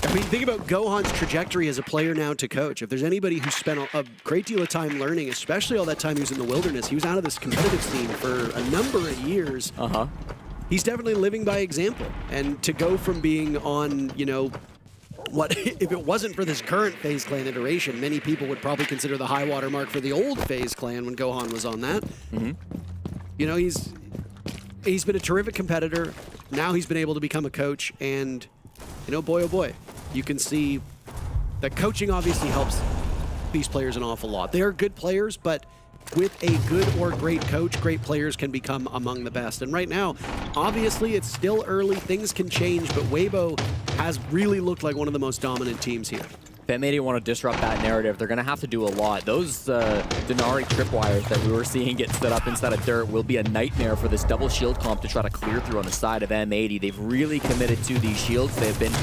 I mean, think about Gohan's trajectory as a player now to coach. If there's anybody who spent a great deal of time learning, especially all that time he was in the wilderness, he was out of this competitive scene for a number of years. He's definitely living by example. And to go from being on, you know, what if it wasn't for this current FaZe Clan iteration, many people would probably consider the high water mark for the old FaZe Clan when Gohan was on that. You know, he's been a terrific competitor. Now he's been able to become a coach, and you know, boy, oh boy, you can see that coaching obviously helps these players an awful lot. They are good players, but with a good or great coach, great players can become among the best. And right now, obviously, it's still early. Things can change, but WEIBO has really looked like one of the most dominant teams here. If M80 want to disrupt that narrative, they're going to have to do a lot. Those Denari tripwires that we were seeing get set up inside of dirt will be a nightmare for this double shield comp to try to clear through on the side of M80. They've really committed to these shields. They've been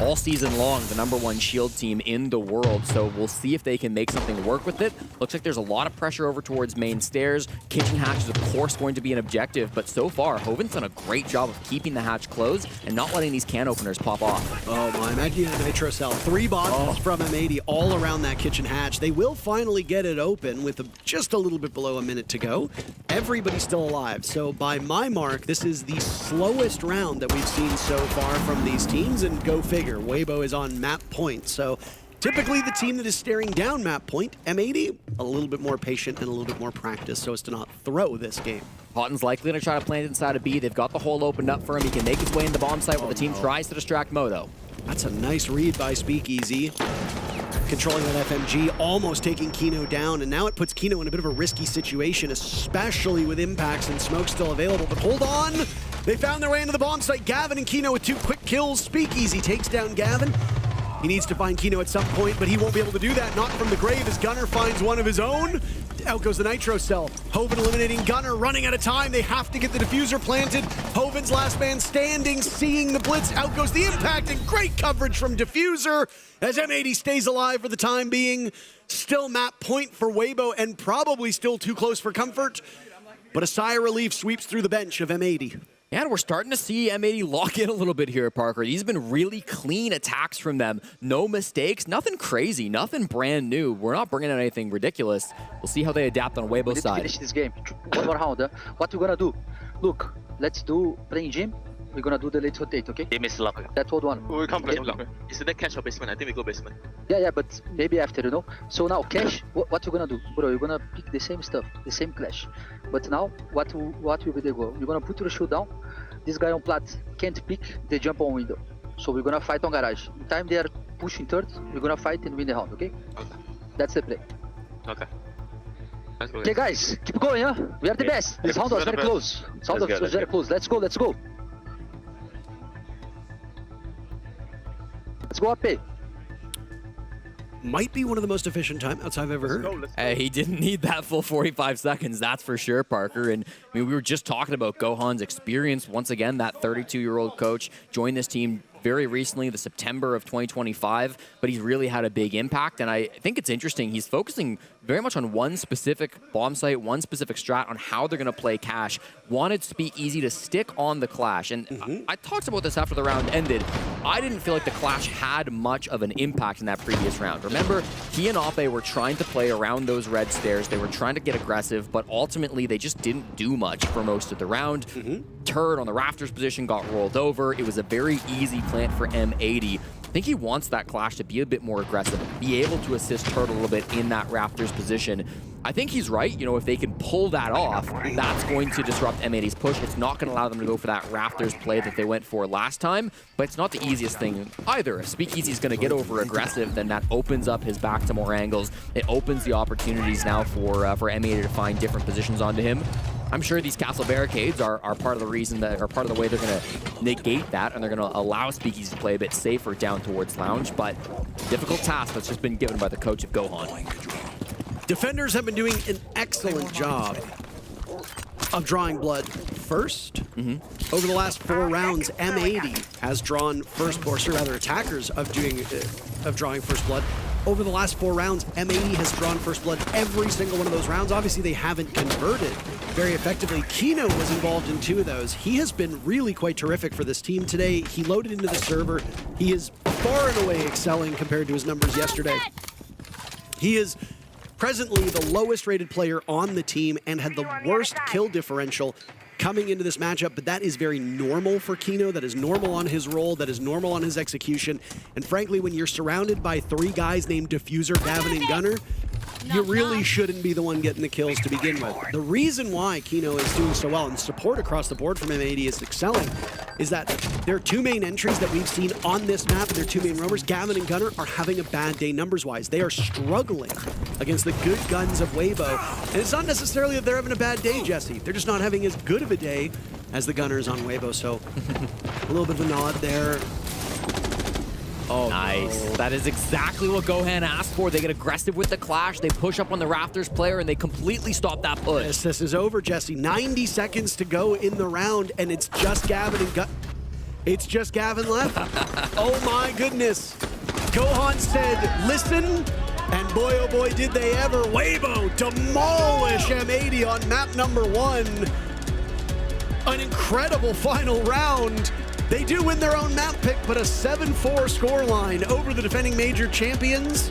all season long the #1 shield team in the world, so we'll see if they can make something work with it. Looks like there's a lot of pressure over towards main stairs. Kitchen hatch is of course going to be an objective, but so far Hoven's done a great job of keeping the hatch closed and not letting these can openers pop off. Oh my, imagine a nitro cell. 3 bots from M80 all around that kitchen hatch. They will finally get it open with just a little bit below a minute to go. Everybody's still alive, so by my mark, this is the slowest round that we've seen so far from these teams, and go figure. WEIBO is on map point, so typically the team that is staring down map point, M80, a little bit more patient and a little bit more practice so as to not throw this game. Houghton's likely to try to plant inside of B. They've got the hole opened up for him. He can make his way in the bomb site while the team tries to distract Mo, though. That's a nice read by Speakeasy. Controlling that FMG, almost taking Kino down, and now it puts Kino in a bit of a risky situation, especially with impacts and smoke still available. But hold on! They found their way into the bomb site. Gavin and Kino with 2 quick kills. Speakeasy takes down Gavin. He needs to find Kino at some point, but he won't be able to do that. Not from the grave as Gunner finds one of his own. Out goes the Nitro Cell. Hoven eliminating Gunner, running out of time. They have to get the diffuser planted. Hoven's last man standing, seeing the blitz. Out goes the impact, and great coverage from diffuser as M80 stays alive for the time being. Still map point for WEIBO and probably still too close for comfort. But a sigh of relief sweeps through the bench of M80. And we're starting to see M80 lock in a little bit here, Parker. These have been really clean attacks from them. No mistakes, nothing crazy, nothing brand new. We're not bringing out anything ridiculous. We'll see how they adapt on WEIBO's side. Finish this game. One more round. What we're gonna do? Look, let's do playing gym. We're gonna do the late rotate, okay? That's what one. We come basement. Is the cash or basement? I think we go basement. Yeah, but maybe after, you know? So now, cash, what you gonna do? Bro, you're gonna pick the same stuff, the same clash. But now, what will be the goal? You're gonna put your shield down. This guy on plat can't pick the jump on window. So we're gonna fight on garage. In time they are pushing third, we're gonna fight and win the round, okay? Okay. That's the play. Okay. Okay, guys, keep going, huh? We are the best. This round was very close. Sound was very close. Let's go. Let's go AP. Might be one of the most efficient timeouts I've ever heard. He didn't need that full 45 seconds, that's for sure, Parker. And I mean, we were just talking about Gohan's experience. Once again, that 32-year-old coach joined this team very recently, the September of 2025, but he's really had a big impact. And I think it's interesting. He's focusing very much on one specific bomb site, one specific strat on how they're going to play Cash. Wanted Speakeasy to stick on the Clash. And I talked about this after the round ended. I didn't feel like the Clash had much of an impact in that previous round. Remember, he and Ape were trying to play around those red stairs. They were trying to get aggressive, but ultimately they just didn't do much for most of the round. Turret on the rafters position got rolled over. It was a very easy plant for M80. I think he wants that Clash to be a bit more aggressive, be able to assist Turret a little bit in that rafters position. I think he's right. You know, if they can pull that off, that's going to disrupt M80's push. It's not going to allow them to go for that rafters play that they went for last time, but it's not the easiest thing either. If Speakeasy's going to get over aggressive, then that opens up his back to more angles. It opens the opportunities now for M80 to find different positions onto him. I'm sure these castle barricades are part of the reason that, or part of the way they're going to negate that, and they're going to allow Speakeasy to play a bit safer down towards Lounge, but difficult task that's just been given by the coach of Gohan. Defenders have been doing an excellent job of drawing blood first. Over the last 4 rounds, M80 has drawn first, or rather attackers of drawing first blood. Over the last 4 rounds, M80 has drawn first blood every single one of those rounds. Obviously, they haven't converted very effectively. Kino was involved in 2 of those. He has been really quite terrific for this team today. He loaded into the server. He is far and away excelling compared to his numbers yesterday. He is presently the lowest rated player on the team and had the worst kill differential coming into this matchup, but that is very normal for Kino. That is normal on his role. That is normal on his execution. And frankly, when you're surrounded by 3 guys named Diffuser, Gavin, and Gunner, you really shouldn't be the one getting the kills to begin with. The reason why Kino is doing so well, and support across the board from M80 is excelling, is that their two main entries that we've seen on this map, and their two main roamers, Gavin and Gunnar, are having a bad day numbers-wise. They are struggling against the good guns of WEIBO. And it's not necessarily that they're having a bad day, Jesse. They're just not having as good of a day as the Gunners on WEIBO. So a little bit of a nod there. Oh, nice. No. That is exactly what Gohan asked for. They get aggressive with the clash. They push up on the Raptors player, and they completely stop that push. This is over, Jesse. 90 seconds to go in the round, and it's just Gavin and It's just Gavin left. Oh my goodness. Gohan said, listen, and boy, oh boy, did they ever. WEIBO demolish M80 on map number 1. An incredible final round. They do win their own map pick, but a 7-4 scoreline over the defending major champions.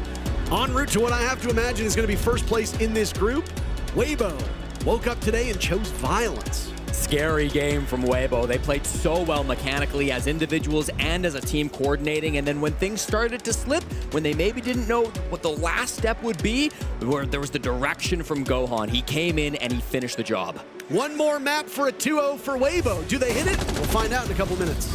En route to what I have to imagine is going to be first place in this group. WEIBO woke up today and chose violence. Scary game from WEIBO. They played so well mechanically as individuals and as a team coordinating, and then when things started to slip, when they maybe didn't know what the last step would be, where there was the direction from Gohan. He came in and he finished the job. One more map for a 2-0 for WEIBO. Do they hit it? We'll find out in a couple minutes.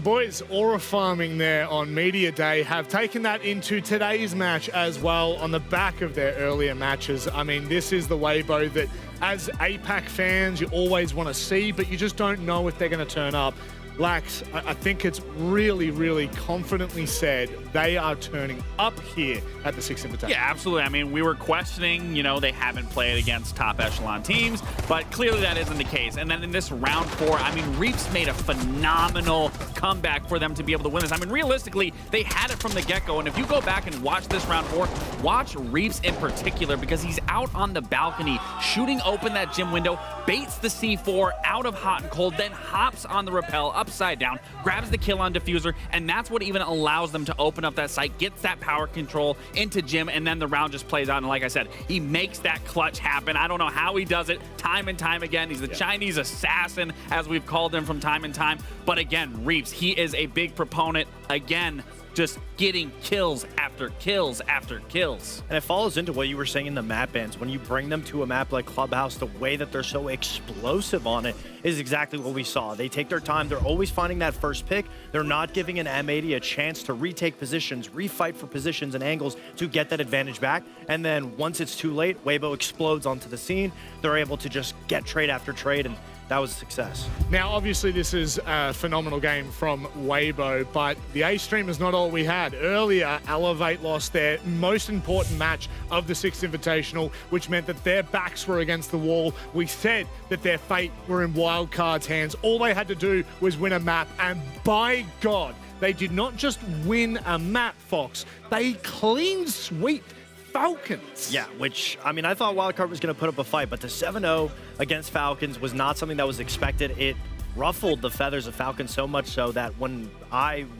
boys aura farming there on Media Day have taken that into today's match as well on the back of their earlier matches. I mean, this is the WEIBO that as APAC fans you always want to see, but you just don't know if they're going to turn up. Lax, I think it's really, really confidently said they are turning up here at the Six Invitational. Yeah, absolutely. I mean, we were questioning, they haven't played against top echelon teams, but clearly that isn't the case. And then in this round 4, I mean, Reaps made a phenomenal comeback for them to be able to win this. I mean, realistically, they had it from the get-go. And if you go back and watch this round 4, watch Reaps in particular, because he's out on the balcony, shooting open that gym window, baits the C4 out of hot and cold, then hops on the rappel upside down, grabs the kill on Diffuser, and that's what even allows them to open up that site, gets that power control into Jim, and then the round just plays out. And like I said, he makes that clutch happen. I don't know how he does it time and time again. He's the Chinese assassin, as we've called him from time and time. But again, Reaps, he is a big proponent, again, just getting kills after kills after kills. And it follows into what you were saying in the map bans. When you bring them to a map like Clubhouse, the way that they're so explosive on it is exactly what we saw. They take their time. They're always finding that first pick. They're not giving an M80 a chance to retake positions, refight for positions and angles to get that advantage back. And then once it's too late, WEIBO explodes onto the scene. They're able to just get trade after trade, and that was a success. Now, obviously, this is a phenomenal game from WEIBO, but the A stream is not all we had. Earlier, Elevate lost their most important match of the Sixth Invitational, which meant that their backs were against the wall. We said that their fate were in Wildcard's hands. All they had to do was win a map, and by God, they did not just win a map, Fox. They clean sweep Falcons. Yeah, which, I mean, I thought Wildcard was going to put up a fight, but the 7-0 against Falcons was not something that was expected. It ruffled the feathers of Falcons so much so that when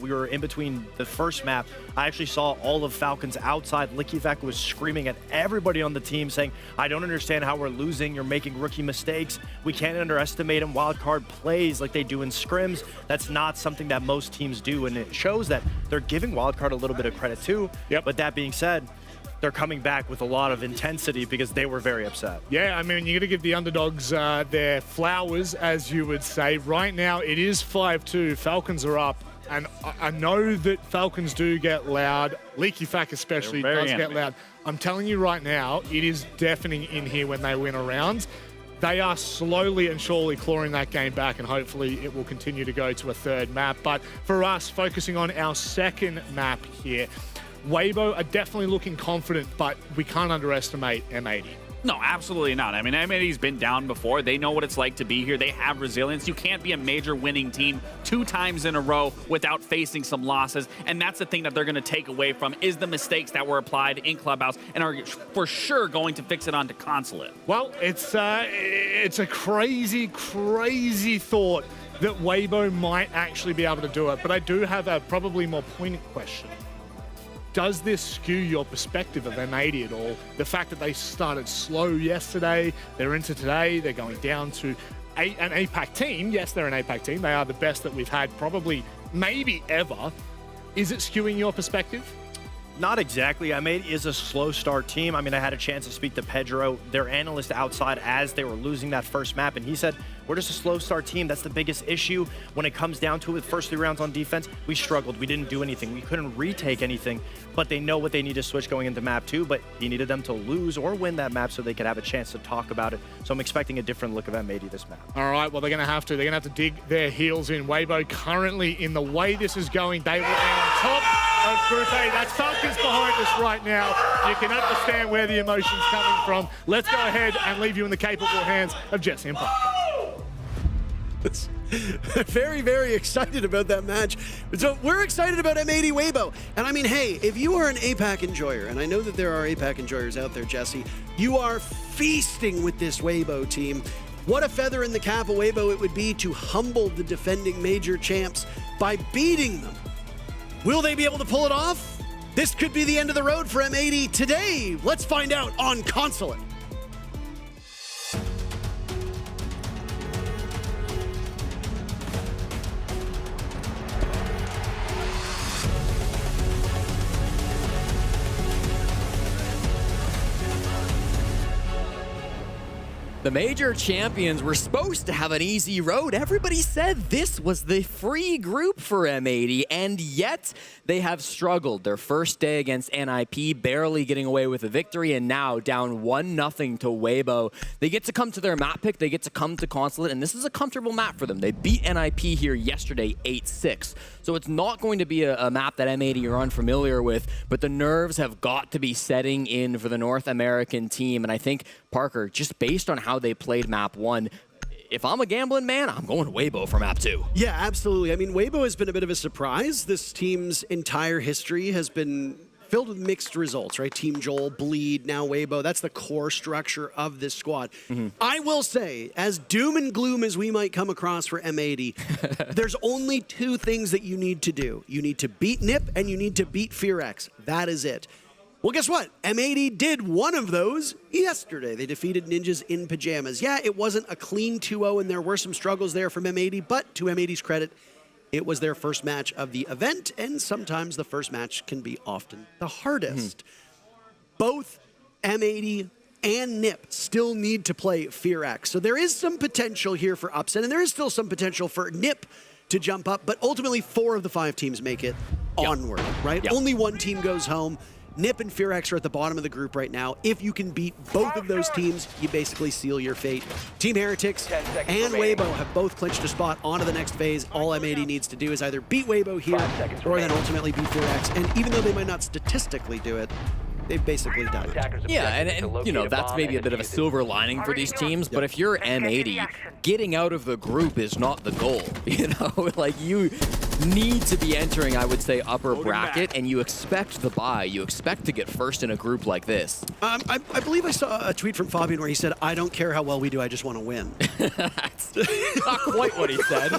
we were in between the first map, I actually saw all of Falcons outside. Lickivec was screaming at everybody on the team saying, I don't understand how we're losing. You're making rookie mistakes. We can't underestimate him. Wildcard plays like they do in scrims. That's not something that most teams do, and it shows that they're giving Wildcard a little bit of credit too. Yep. But that being said, they're coming back with a lot of intensity because they were very upset. Yeah, I mean, you got to give the underdogs their flowers, as you would say. Right now, it is 5-2. Falcons are up, and I know that Falcons do get loud. Leaky Fack especially does get loud. I'm telling you right now, it is deafening in here when they win a round. They are slowly and surely clawing that game back, and hopefully it will continue to go to a third map. But for us, focusing on our second map here, WEIBO are definitely looking confident, but we can't underestimate M80. No, absolutely not. I mean, M80's been down before. They know what it's like to be here. They have resilience. You can't be a major winning team 2 times in a row without facing some losses. And that's the thing that they're going to take away from is the mistakes that were applied in Clubhouse and are for sure going to fix it onto Consulate. Well, it's a crazy, crazy thought that WEIBO might actually be able to do it. But I do have a probably more poignant question. Does this skew your perspective of M80 at all? The fact that they started slow yesterday, they're into today, they're going down to an APAC team. Yes, they're an APAC team. They are the best that we've had probably, maybe ever. Is it skewing your perspective? Not exactly. M80 is a slow start team. I mean, I had a chance to speak to Pedro, their analyst outside, as they were losing that first map, and he said, we're just a slow start team. That's the biggest issue. When it comes down to it, first 3 rounds on defense, we struggled. We didn't do anything. We couldn't retake anything, but they know what they need to switch going into map 2, but he needed them to lose or win that map so they could have a chance to talk about it. So I'm expecting a different look of M80 this map. All right, well, they're going to have to. They're going to have to dig their heels in. WEIBO currently, in the way this is going, they will end on top of Group A. That's Falcons behind us right now. You can understand where the emotion's coming from. Let's go ahead and leave you in the capable hands of Jesse and Parker. Very, very excited about that match. So we're excited about M80 WEIBO. And I mean, hey, if you are an APAC enjoyer, and I know that there are APAC enjoyers out there, Jesse, you are feasting with this WEIBO team. What a feather in the cap of WEIBO it would be to humble the defending major champs by beating them. Will they be able to pull it off? This could be the end of the road for M80 today. Let's find out on Consulate. The major champions were supposed to have an easy road. Everybody said this was the free group for M80, and yet they have struggled. Their first day against NIP, barely getting away with a victory, and now down 1-0 to WEIBO. They get to come to their map pick, they get to come to Consulate, and this is a comfortable map for them. They beat NIP here yesterday 8-6. So it's not going to be a map that M80 are unfamiliar with, but the nerves have got to be setting in for the North American team. And I think, Parker, just based on how they played map 1, if I'm a gambling man, I'm going to WEIBO for map 2. Yeah, absolutely. I mean, WEIBO has been a bit of a surprise. This team's entire history has been filled with mixed results, right? Team Joel, Bleed, now WEIBO. That's the core structure of this squad. I will say, as doom and gloom as we might come across for M80, there's only 2 things that you need to do. You need to beat NIP and you need to beat FearX. That is it. Well, guess what? M80 did one of those yesterday. They defeated Ninjas in Pajamas. Yeah, it wasn't a clean 2-0, and there were some struggles there from M80, but to M80's credit, it was their first match of the event, and sometimes the first match can be often the hardest. Both M80 and NIP still need to play FearX, so there is some potential here for upset, and there is still some potential for NIP to jump up, but ultimately 4 of the 5 teams make it onward, right? Only one team goes home. NIP and FearX are at the bottom of the group right now. If you can beat both of those teams, you basically seal your fate. Team Heretics and WEIBO have both clinched a spot onto the next phase. All M80 needs to do is either beat WEIBO here or then ultimately beat FearX. And even though they might not statistically do it, they've basically done it. Yeah, and you know, that's maybe a bit of a silver lining for these teams, but if you're M80, getting out of the group is not the goal. You know, like you need to be entering, I would say, upper bracket, and you expect the bye. You expect to get first in a group like this. I believe I saw a tweet from Fabian where he said, "I don't care how well we do, I just want to win." That's not quite what he said.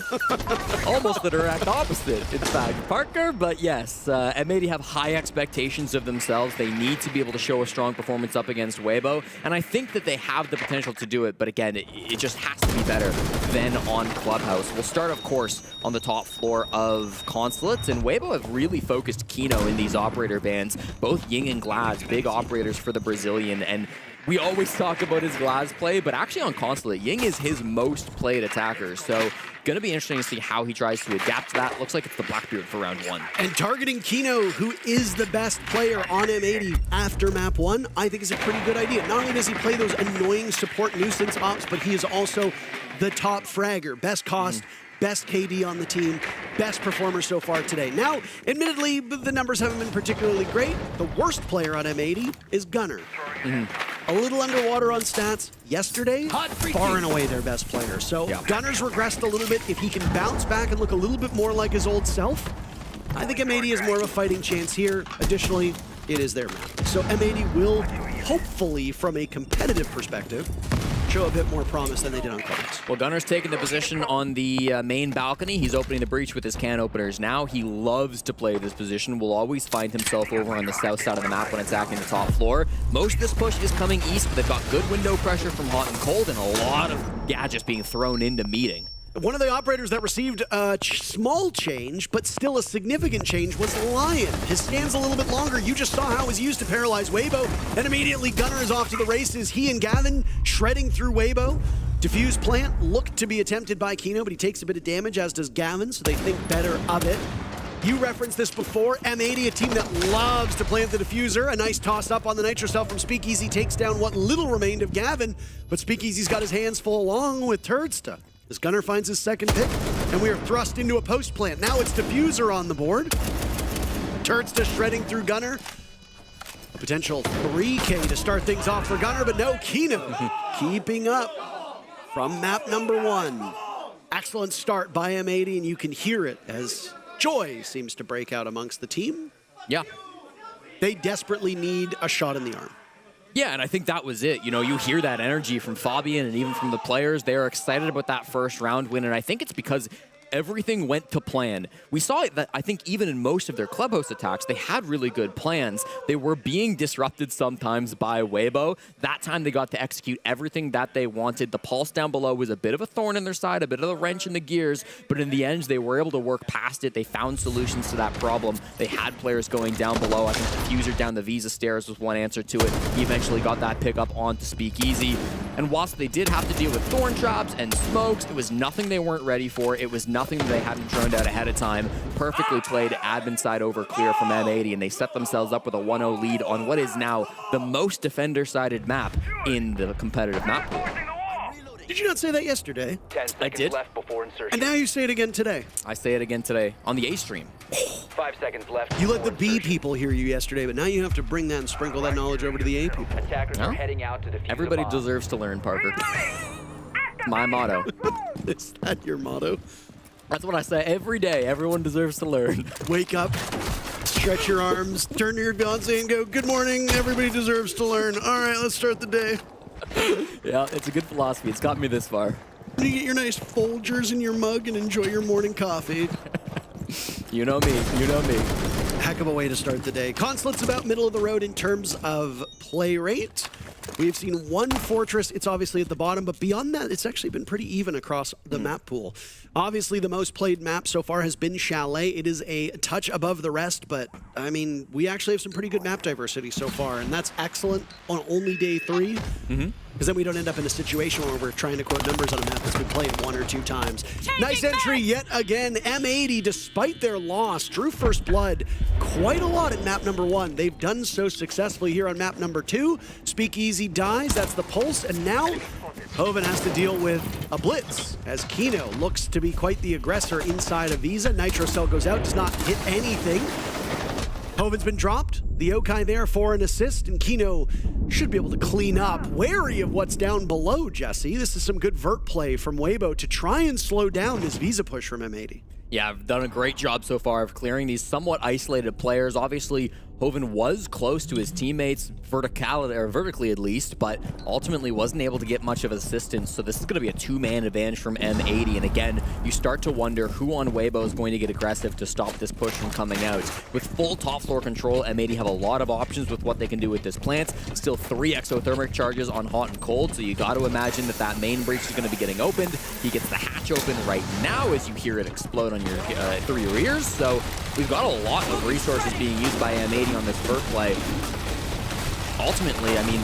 Almost the direct opposite, in fact, Parker. But yes, M80 have high expectations of themselves. They need to be able to show a strong performance up against WEIBO, and I think that they have the potential to do it, but again, it just has to be better than on Clubhouse. We'll start, of course, on the top floor of Consulates, and WEIBO have really focused Kino in these operator bans. Both Ying and Glads, big operators for the Brazilian, and we always talk about his Glads play, but actually on Consulate, Ying is his most played attacker, so gonna be interesting to see how he tries to adapt to that. Looks like it's the Blackbeard for round 1. And targeting Kino, who is the best player on M80 after map 1, I think is a pretty good idea. Not only does he play those annoying support nuisance ops, but he is also the top fragger, best cost, best KD on the team, best performer so far today. Now, admittedly, the numbers haven't been particularly great. The worst player on M80 is Gunner. A little underwater on stats yesterday, far and away their best player. So Gunner's regressed a little bit. If he can bounce back and look a little bit more like his old self, I think M80 has more of a fighting chance here. Additionally, it is their map. So M80 will, hopefully, from a competitive perspective, show a bit more promise than they did on Clubhouse. Well, Gunner's taking the position on the main balcony. He's opening the breach with his can openers now. He loves to play this position. Will always find himself over on the south side of the map when attacking the top floor. Most of this push is coming east, but they've got good window pressure from hot and cold and a lot of gadgets being thrown into meeting. One of the operators that received a small change, but still a significant change, was Lion. His stand's a little bit longer. You just saw how it was used to paralyze WEIBO, and immediately Gunner is off to the races. He and Gavin shredding through WEIBO. Diffuse plant looked to be attempted by Kino, but he takes a bit of damage, as does Gavin, so they think better of it. You referenced this before. M80, a team that loves to plant the diffuser. A nice toss up on the Nitro Cell from Speakeasy takes down what little remained of Gavin, but Speakeasy's got his hands full along with Turdsta. As Gunner finds his second pick, and we are thrust into a post plant. Now it's diffuser on the board. Turdsta shredding through Gunner. A potential 3K to start things off for Gunner, but no, Kino keeping up from map number 1. Excellent start by M80, and you can hear it as joy seems to break out amongst the team. Yeah. They desperately need a shot in the arm. Yeah, and I think that was it. You know, you hear that energy from Fabian and even from the players. They're excited about that first round win, and I think it's because everything went to plan. We saw it that I think even in most of their clubhouse attacks, they had really good plans. They were being disrupted sometimes by WEIBO. That time they got to execute everything that they wanted. The pulse down below was a bit of a thorn in their side, a bit of a wrench in the gears, but in the end, they were able to work past it. They found solutions to that problem. They had players going down below. I think the Fuser down the Visa stairs was one answer to it. He eventually got that pickup onto Speakeasy. And whilst they did have to deal with thorn traps and smokes, it was nothing they weren't ready for. It was nothing that they hadn't droned out ahead of time. Perfectly played admin side over clear from M80, and they set themselves up with a 1-0 lead on what is now the most defender-sided map in the competitive map pool. Did you not say that yesterday? 10 seconds I did. left before insertion. And now you say it again today. I say it again today on the A stream. 5 seconds left. You let the B people hear you yesterday, but now you have to bring that and sprinkle that knowledge over to the A people. Attackers No? are heading out to defuse Everybody the bomb. deserves to learn, Parker. My motto. Is that your motto? That's what I say every day. Everyone deserves to learn. Wake up, stretch your arms, turn to your fiancé and go, good morning, everybody deserves to learn. All right, let's start the day. Yeah, it's a good philosophy. It's got me this far. You get your nice Folgers in your mug and enjoy your morning coffee. You know me. You know me. Heck of a way to start the day. Consulate's about middle of the road in terms of play rate. We've seen one Fortress. It's obviously at the bottom, but beyond that, it's actually been pretty even across the map pool. Obviously, the most played map so far has been Chalet. It is a touch above the rest, but, I mean, we actually have some pretty good map diversity so far, and that's excellent on only day 3. Because then we don't end up in a situation where we're trying to quote numbers on a map that's been played 1 or 2 times. Nice entry yet again. M80, despite their loss, drew first blood quite a lot at map number 1. They've done so successfully here on map number 2. Speakeasy dies, that's the pulse, and now Hoven has to deal with a blitz as Kino looks to be quite the aggressor inside of Visa. Nitro Cell goes out, does not hit anything. Hoven's been dropped. The Yokai there for an assist, and Kino should be able to clean up. Wary of what's down below, Jesse. This is some good vert play from WEIBO to try and slow down this Visa push from M80. Yeah, I've done a great job so far of clearing these somewhat isolated players. Obviously, Hoven was close to his teammates vertically at least, but ultimately wasn't able to get much of assistance. So this is going to be a 2-man advantage from M80. And again, you start to wonder who on WEIBO is going to get aggressive to stop this push from coming out. With full top floor control, M80 have a lot of options with what they can do with this plant. Still 3 exothermic charges on hot and cold, so you got to imagine that that main breach is going to be getting opened. He gets the hatch open right now as you hear it explode on your through your ears. So we've got a lot of resources being used by M80 on this vert play. Ultimately, I mean,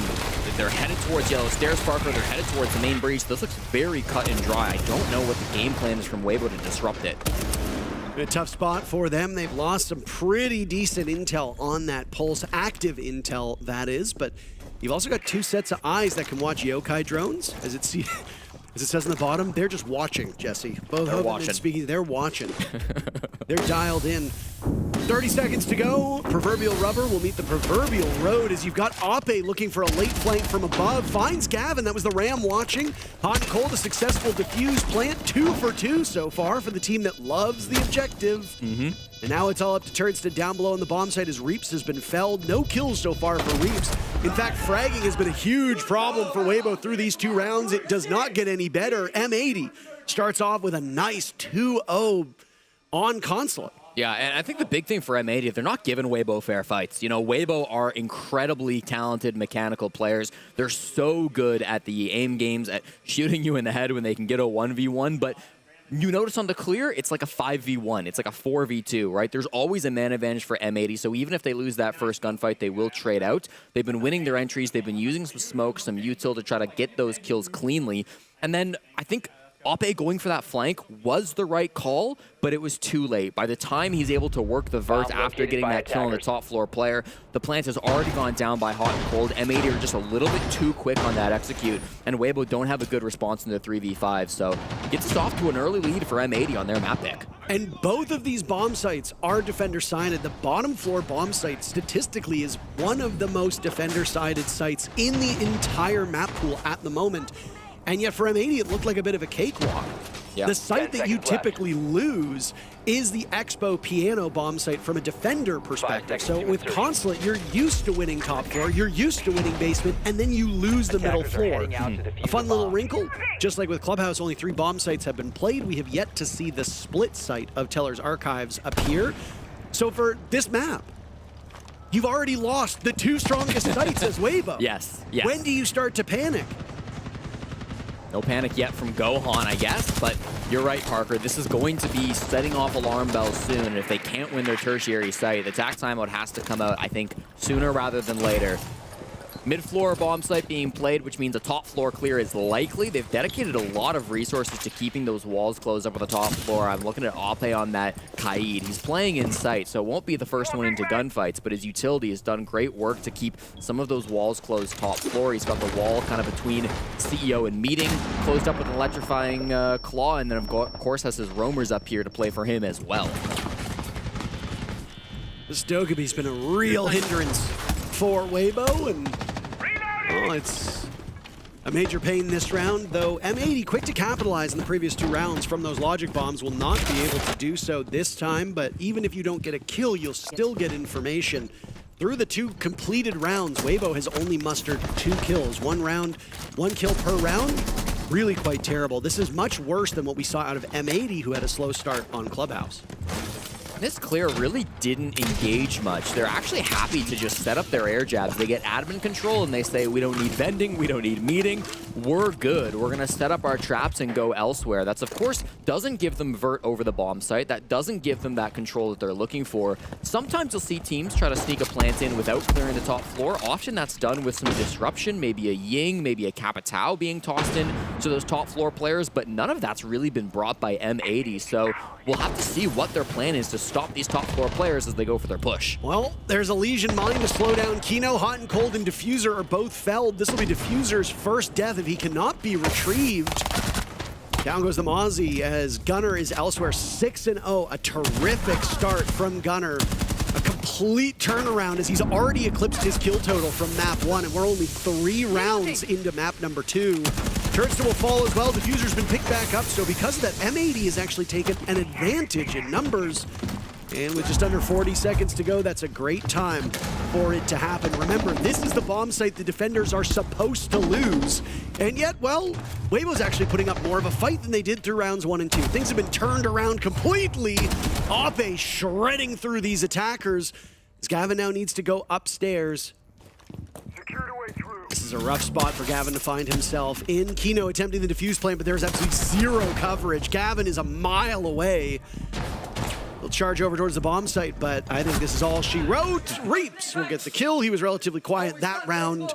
they're headed towards Yellow Stairs, Parker. They're headed towards the main breach. This looks very cut and dry. I don't know what the game plan is from WEIBO to disrupt it. A tough spot for them. They've lost some pretty decent intel on that pulse, active intel that is, but you've also got 2 sets of eyes that can watch Yokai drones. As it says on the bottom, they're just watching, Jesse. Both Hoven and Speaking, they're watching. They're dialed in. 30 seconds to go. Proverbial rubber will meet the proverbial road as you've got Ape looking for a late flank from above. Finds Gavin. That was the Ram watching. Hot and cold, a successful defuse plant. 2 for 2 so far for the team that loves the objective. And now it's all up to Turnstead down below on the bomb site as Reaps has been felled. No kills so far for Reaps. In fact, fragging has been a huge problem for WEIBO through these 2 rounds. It does not get any better. M80 starts off with a nice 2-0 on Consulate. Yeah, and I think the big thing for M80, they're not giving WEIBO fair fights. You know, WEIBO are incredibly talented mechanical players. They're so good at the aim games, at shooting you in the head when they can get a 1v1, but you notice on the clear, it's like a 5v1. It's like a 4v2, right? There's always a man advantage for M80, so even if they lose that first gunfight, they will trade out. They've been winning their entries. They've been using some smoke, some util to try to get those kills cleanly. And then I think Ape going for that flank was the right call, but it was too late. By the time he's able to work the vert after getting that kill on the top floor player, the plant has already gone down by hot and cold. M80 are just a little bit too quick on that execute, and WEIBO don't have a good response in the 3v5, so gets us off to an early lead for M80 on their map pick. And both of these bomb sites are defender-sided. The bottom floor bomb site statistically is one of the most defender-sided sites in the entire map pool at the moment. And yet for M80, it looked like a bit of a cakewalk. Yeah. The site that you typically lose is the Expo Piano bomb site from a defender perspective. So with Consulate, you're used to winning top floor, you're used to winning basement, and then you lose the middle floor. A fun little wrinkle, just like with Clubhouse, only 3 bomb sites have been played. We have yet to see the split site of Teller's Archives appear. So for this map, you've already lost the 2 strongest sites as WEIBO. Yes. When do you start to panic? No panic yet from Gohan, I guess, but you're right, Parker. This is going to be setting off alarm bells soon, and if they can't win their tertiary site, the attack timeout has to come out, I think, sooner rather than later. Mid-floor bomb site being played, which means a top floor clear is likely. They've dedicated a lot of resources to keeping those walls closed up on the top floor. I'm looking at Ape on that Kaid. He's playing in sight, so it won't be the first one into gunfights, but his utility has done great work to keep some of those walls closed top floor. He's got the wall kind of between CEO and meeting, closed up with an electrifying claw, and then of course has his roamers up here to play for him as well. This Dogaby's been a real hindrance for WEIBO, and well, it's a major pain this round, though M80 quick to capitalize in the previous 2 rounds from those logic bombs will not be able to do so this time, but even if you don't get a kill, you'll still get information. Through the 2 completed rounds, WEIBO has only mustered 2 kills. 1 round, 1 kill per round. Really quite terrible. This is much worse than what we saw out of M80, who had a slow start on Clubhouse. This clear really didn't engage much. They're actually happy to just set up their air jabs. They get admin control and they say, we don't need bending, we don't need meeting. We're good. We're gonna set up our traps and go elsewhere. That's of course doesn't give them vert over the bomb site. That doesn't give them that control that they're looking for. Sometimes you'll see teams try to sneak a plant in without clearing the top floor. Often that's done with some disruption, maybe a Ying, maybe a Capitao being tossed in to those top floor players, but none of that's really been brought by M80. So we'll have to see what their plan is to stop these top floor players as they go for their push. Well, there's a Legion mine to slow down Kino. Hot and Cold and Diffuser are both felled. This will be Diffuser's first death if he cannot be retrieved. Down goes the Mozzie as Gunner is elsewhere. 6-0, a terrific start from Gunner. A complete turnaround as he's already eclipsed his kill total from map 1, and we're only 3 rounds into map number 2. Turnstile will fall as well. Diffuser's been picked back up, so because of that, M80 has actually taken an advantage in numbers. And with just under 40 seconds to go, that's a great time for it to happen. Remember, this is the bomb site the defenders are supposed to lose. And yet, well, WEIBO's actually putting up more of a fight than they did through rounds 1 and 2. Things have been turned around completely. Ape shredding through these attackers. As Gavin now needs to go upstairs. This is a rough spot for Gavin to find himself in. Kino attempting the defuse plan, but there's absolutely 0 coverage. Gavin is a mile away. He'll charge over towards the bomb site, but I think this is all she wrote. Reaps will get the kill. He was relatively quiet that round.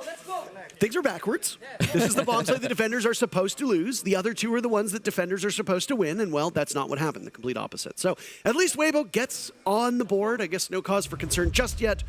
Things are backwards. This is the bomb site the defenders are supposed to lose. The other 2 are the ones that defenders are supposed to win, and well, that's not what happened, the complete opposite. So at least WEIBO gets on the board. I guess no cause for concern just yet,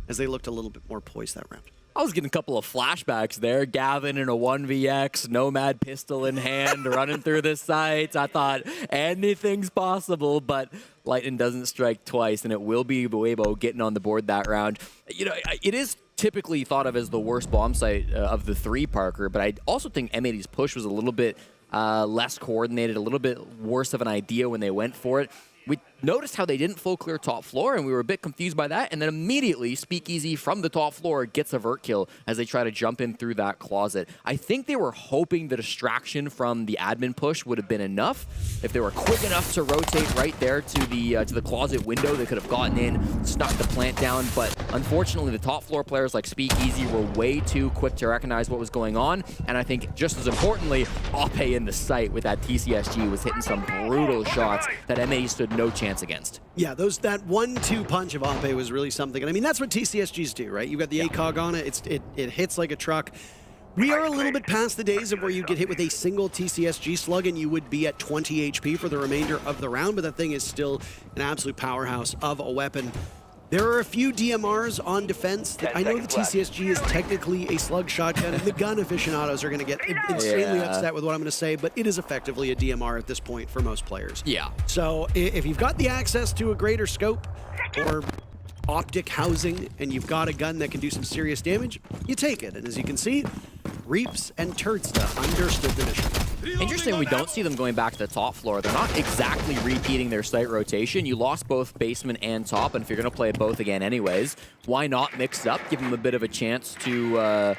as they looked a little bit more poised that round. I was getting a couple of flashbacks there. Gavin in a 1vx, Nomad pistol in hand, running through the sights. I thought anything's possible, but lightning doesn't strike twice, and it will be WEIBO getting on the board that round. You know, it is typically thought of as the worst bomb site of the 3, Parker, but I also think M80's push was a little bit less coordinated, a little bit worse of an idea when they went for it. We noticed how they didn't full clear top floor, and we were a bit confused by that, and then immediately Speakeasy from the top floor gets a vert kill as they try to jump in through that closet. I think they were hoping the distraction from the admin push would have been enough. If they were quick enough to rotate right there to the closet window, they could have gotten in, snuck the plant down, but unfortunately the top floor players like Speakeasy were way too quick to recognize what was going on, and I think just as importantly, Ape in the site with that TCSG was hitting some brutal shots that MA stood no chance against. Yeah, that 1-2 punch of Ape was really something. And I mean, that's what TCSGs do, right? You've got the ACOG on it. It hits like a truck. We are a little bit past the days of where you get hit with a single TCSG slug and you would be at 20 HP for the remainder of the round, but that thing is still an absolute powerhouse of a weapon. There are a few DMRs on defense that I know the TCSG is technically a slug shotgun, and the gun aficionados are going to get insanely upset with what I'm going to say, but it is effectively a DMR at this point for most players. Yeah. So if you've got the access to a greater scope or optic housing and you've got a gun that can do some serious damage, you take it. And as you can see, Reaps and Turdsta understood the mission. Interesting, we don't see them going back to the top floor. They're not exactly repeating their site rotation. You lost both basement and top, and if you're going to play both again anyways, why not mix it up? Give them a bit of a chance to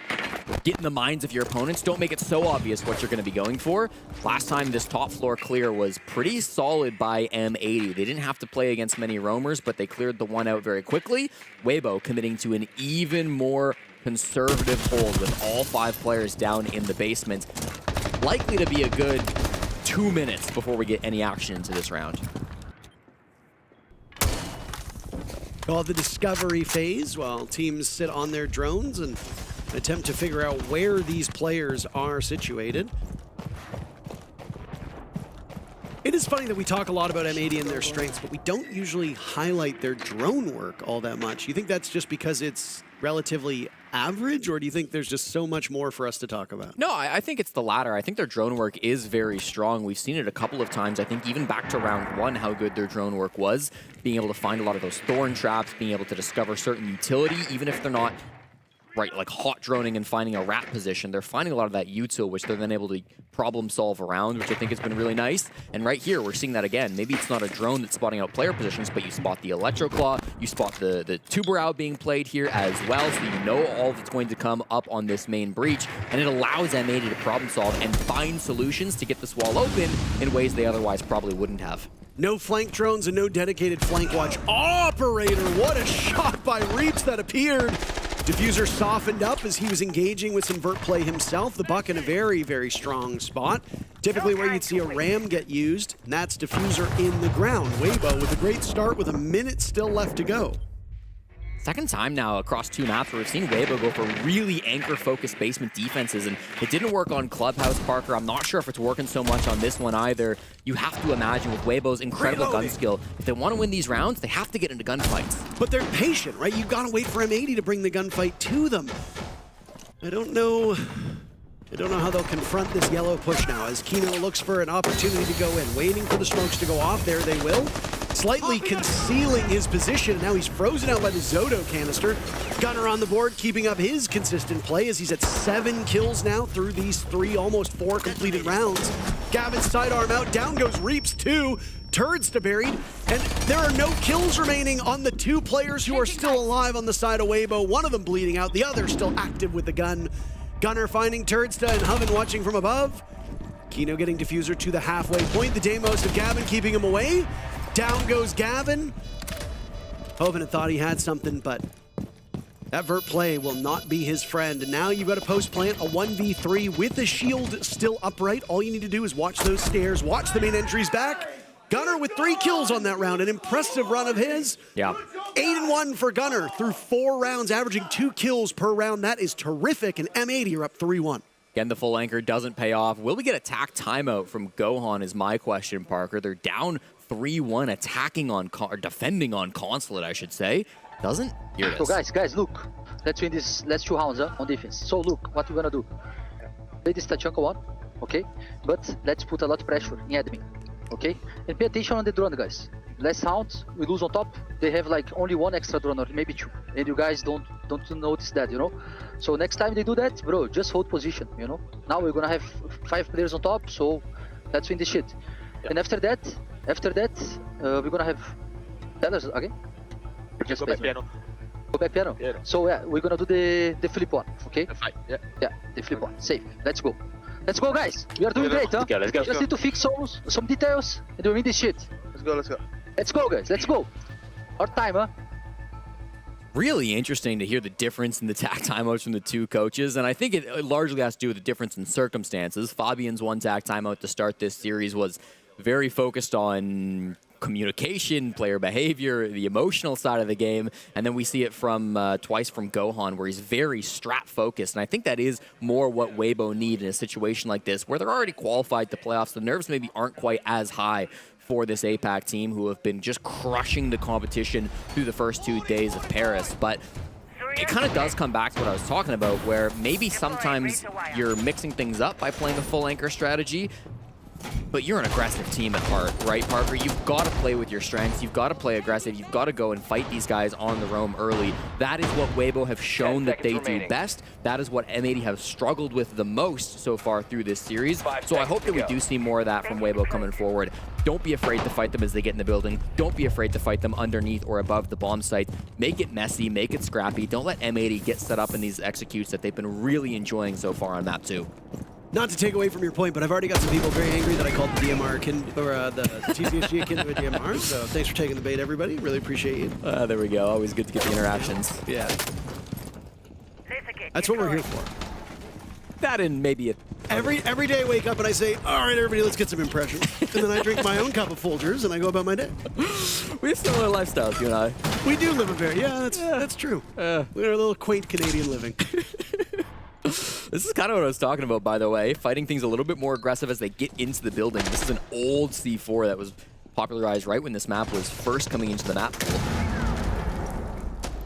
get in the minds of your opponents. Don't make it so obvious what you're going to be going for. Last time this top floor clear was pretty solid by M80. They didn't have to play against many roamers, but they cleared the one out very quickly. WEIBO committing to an even more conservative hold with all 5 players down in the basement. Likely to be a good 2 minutes before we get any action into this round. Called the discovery phase while teams sit on their drones and attempt to figure out where these players are situated. It is funny that we talk a lot about M80 and their strengths, but we don't usually highlight their drone work all that much. You think that's just because it's relatively average, or do you think there's just so much more for us to talk about? No, I think it's the latter. I think their drone work is very strong. We've seen it a couple of times. I think even back to round 1, how good their drone work was, being able to find a lot of those thorn traps, being able to discover certain utility, even if they're not right, like hot droning and finding a rat position. They're finding a lot of that util, which they're then able to problem solve around, which I think has been really nice. And right here, we're seeing that again. Maybe it's not a drone that's spotting out player positions, but you spot the Electro Claw, you spot the Tuberao being played here as well, so you know all that's going to come up on this main breach, and it allows M80 to problem solve and find solutions to get this wall open in ways they otherwise probably wouldn't have. No flank drones and no dedicated flank watch operator. What a shot by Reaps that appeared. Diffuser softened up as he was engaging with some vert play himself. The Buck in a very, very strong spot. Typically where you'd see a ram get used, and that's Diffuser in the ground. WEIBO with a great start with a minute still left to go. Second time now across 2 maps where we've seen WEIBO go for really anchor-focused basement defenses, and it didn't work on Clubhouse, Parker. I'm not sure if it's working so much on this one either. You have to imagine with WEIBO's incredible gun skill, if they want to win these rounds, they have to get into gunfights. But they're patient, right? You've got to wait for M80 to bring the gunfight to them. I don't know how they'll confront this yellow push now as Kino looks for an opportunity to go in. Waiting for the smokes to go off. There they will. Slightly concealing his position. Now he's frozen out by the Zodo canister. Gunner on the board, keeping up his consistent play as he's at 7 kills now through these 3, almost 4 completed rounds. Gavin's sidearm out. Down goes Reaps 2. Turdsta buried. And there are no kills remaining on the 2 players who are still alive on the side of WEIBO. One of them bleeding out. The other still active with the gun. Gunner finding Turdsta and Hoven watching from above. Kino getting Diffuser to the halfway point. The Deimos of Gavin keeping him away. Down goes Gavin. Hoven had thought he had something, but that vert play will not be his friend. And now you've got a post plant, a 1v3 with the shield still upright. All you need to do is watch those stairs, watch the main entries back. Gunner with 3 kills on that round, an impressive run of his. Yeah. 8-1 for Gunner through 4 rounds, averaging 2 kills per round. That is terrific, and M80 are up 3-1. Again, the full anchor doesn't pay off. Will we get attack timeout from Gohan is my question, Parker. They're down 3-1, attacking on, or defending on Consulate, I should say. Doesn't? Here it is. So guys, look. Let's win this last 2 rounds on defense. So look, what we're gonna do. Play this Tachanka one, okay? But let's put a lot of pressure in admin, okay? And pay attention on the drone, guys. Last round, we lose on top. They have like only 1 extra drone or maybe 2. And you guys don't notice that, you know? So next time they do that, bro, just hold position, you know? Now we're gonna have 5 players on top, so let's win this shit. Yeah. And after that, we're gonna have tellers again. Just go back piano. Go back piano. Yeah. So yeah, we're gonna do the flip one, okay? The fight. Yeah. Yeah, the flip one. Safe. Let's go. Let's go, guys. We are doing great, huh? Let's go. Just need to fix some details and we win this shit. Let's go. Let's go, guys. Let's go. Our time, huh? Really interesting to hear the difference in the tack timeouts from the 2 coaches, and I think it largely has to do with the difference in circumstances. Fabian's 1 tack timeout to start this series was very focused on communication, player behavior, the emotional side of the game, and then we see it from twice from Gohan where he's very strat focused, and I think that is more what WEIBO need in a situation like this where they're already qualified to playoffs. The nerves maybe aren't quite as high for this APAC team who have been just crushing the competition through the first 2 days of Paris, but it kind of does come back to what I was talking about, where maybe sometimes you're mixing things up by playing a full anchor strategy. But you're an aggressive team at heart, right, Parker? You've got to play with your strengths. You've got to play aggressive. You've got to go and fight these guys on the roam early. That is what WEIBO have shown that they do best. That is what M80 have struggled with the most so far through this series. So I hope that we do see more of that from WEIBO coming forward. Don't be afraid to fight them as they get in the building. Don't be afraid to fight them underneath or above the bomb site. Make it messy, make it scrappy. Don't let M80 get set up in these executes that they've been really enjoying so far on map 2. Not to take away from your point, but I've already got some people very angry that I called the DMR the TCSG akin to a DMR. So thanks for taking the bait, everybody. Really appreciate you. There we go. Always good to get the interactions. Yeah. That's what we're here for. That and maybe every day I wake up and I say, all right, everybody, let's get some impressions. And then I drink my own cup of Folgers and I go about my day. We have similar lifestyles, you and I. We do live a very, that's true. We're a little quaint Canadian living. This is kind of what I was talking about, by the way. Fighting things a little bit more aggressive as they get into the building. This is an old C4 that was popularized right when this map was first coming into the map pool.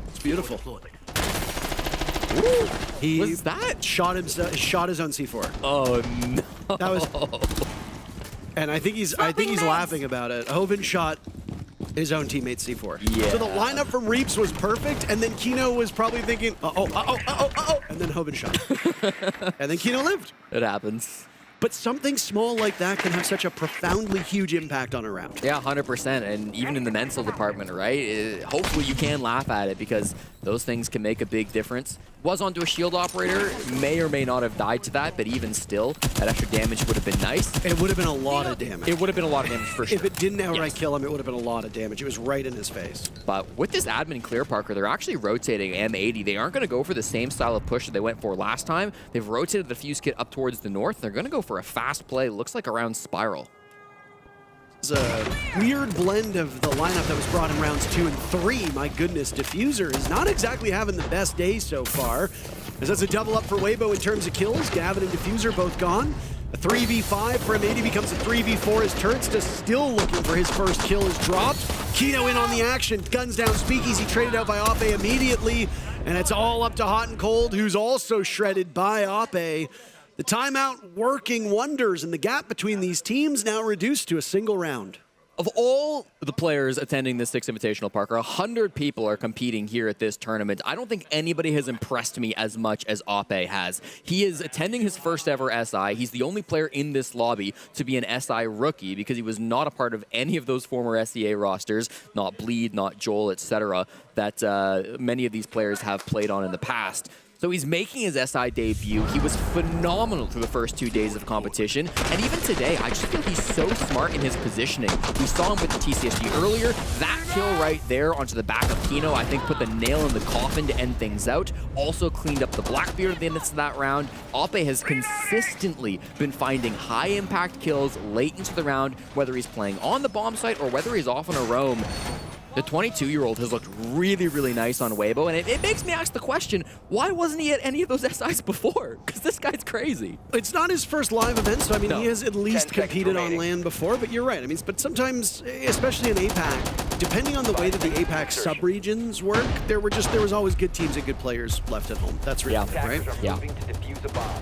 It's beautiful. He was that? Shot his own C4. Oh no! That was, and I think he's laughing about it. Hoven shot his own teammate's C4. Yeah. So the lineup from Reaps was perfect, and then Kino was probably thinking, and then Hoven shot, and then Kino lived. It happens. But something small like that can have such a profoundly huge impact on a round. Yeah, 100%. And even in the mental department, right? Hopefully you can laugh at it because those things can make a big difference. Was onto a shield operator, may or may not have died to that, but even still, that extra damage would have been nice. It would have been a lot of damage. It would have been a lot of damage for sure. If it didn't outright kill him, it would have been a lot of damage. It was right in his face. But with this admin clear, Parker, they're actually rotating M80. They aren't going to go for the same style of push that they went for last time. They've rotated the fuse kit up towards the north. They're going to go for a fast play. Looks like around Spiral. It's a weird blend of the lineup that was brought in rounds 2 and 3. My goodness, Diffuser is not exactly having the best day so far. As that's a double up for WEIBO in terms of kills. Gavin and Diffuser both gone. A 3v5 for M80 becomes a 3v4 as Turtsta still looking for his first kill is dropped. Kino in on the action. Guns down Speakeasy, traded out by Oppe immediately. And it's all up to Hot and Cold, who's also shredded by Oppe. The timeout working wonders, and the gap between these teams now reduced to a single round. Of all the players attending this Six Invitational, Parker, 100 people are competing here at this tournament. I don't think anybody has impressed me as much as Oppe has. He is attending his first ever SI. He's the only player in this lobby to be an SI rookie because he was not a part of any of those former SEA rosters, not Bleed, not Joel, etc., that many of these players have played on in the past. So he's making his SI debut. He was phenomenal through the first 2 days of competition. And even today, I just feel he's so smart in his positioning. We saw him with the TCSG earlier. That kill right there onto the back of Kino, I think, put the nail in the coffin to end things out. Also cleaned up the Blackbeard at the end of that round. Oppe has consistently been finding high-impact kills late into the round, whether he's playing on the bomb site or whether he's off on a roam. The 22-year-old has looked really, really nice on WEIBO, and it makes me ask the question, why wasn't he at any of those SIs before? Because this guy's crazy. It's not his first live event, so I mean, he has at least competed on LAN before, but you're right. I mean, but sometimes, especially in APAC, depending on the way that the APAC sub-regions work, there was always good teams and good players left at home. That's reality, right? Yeah.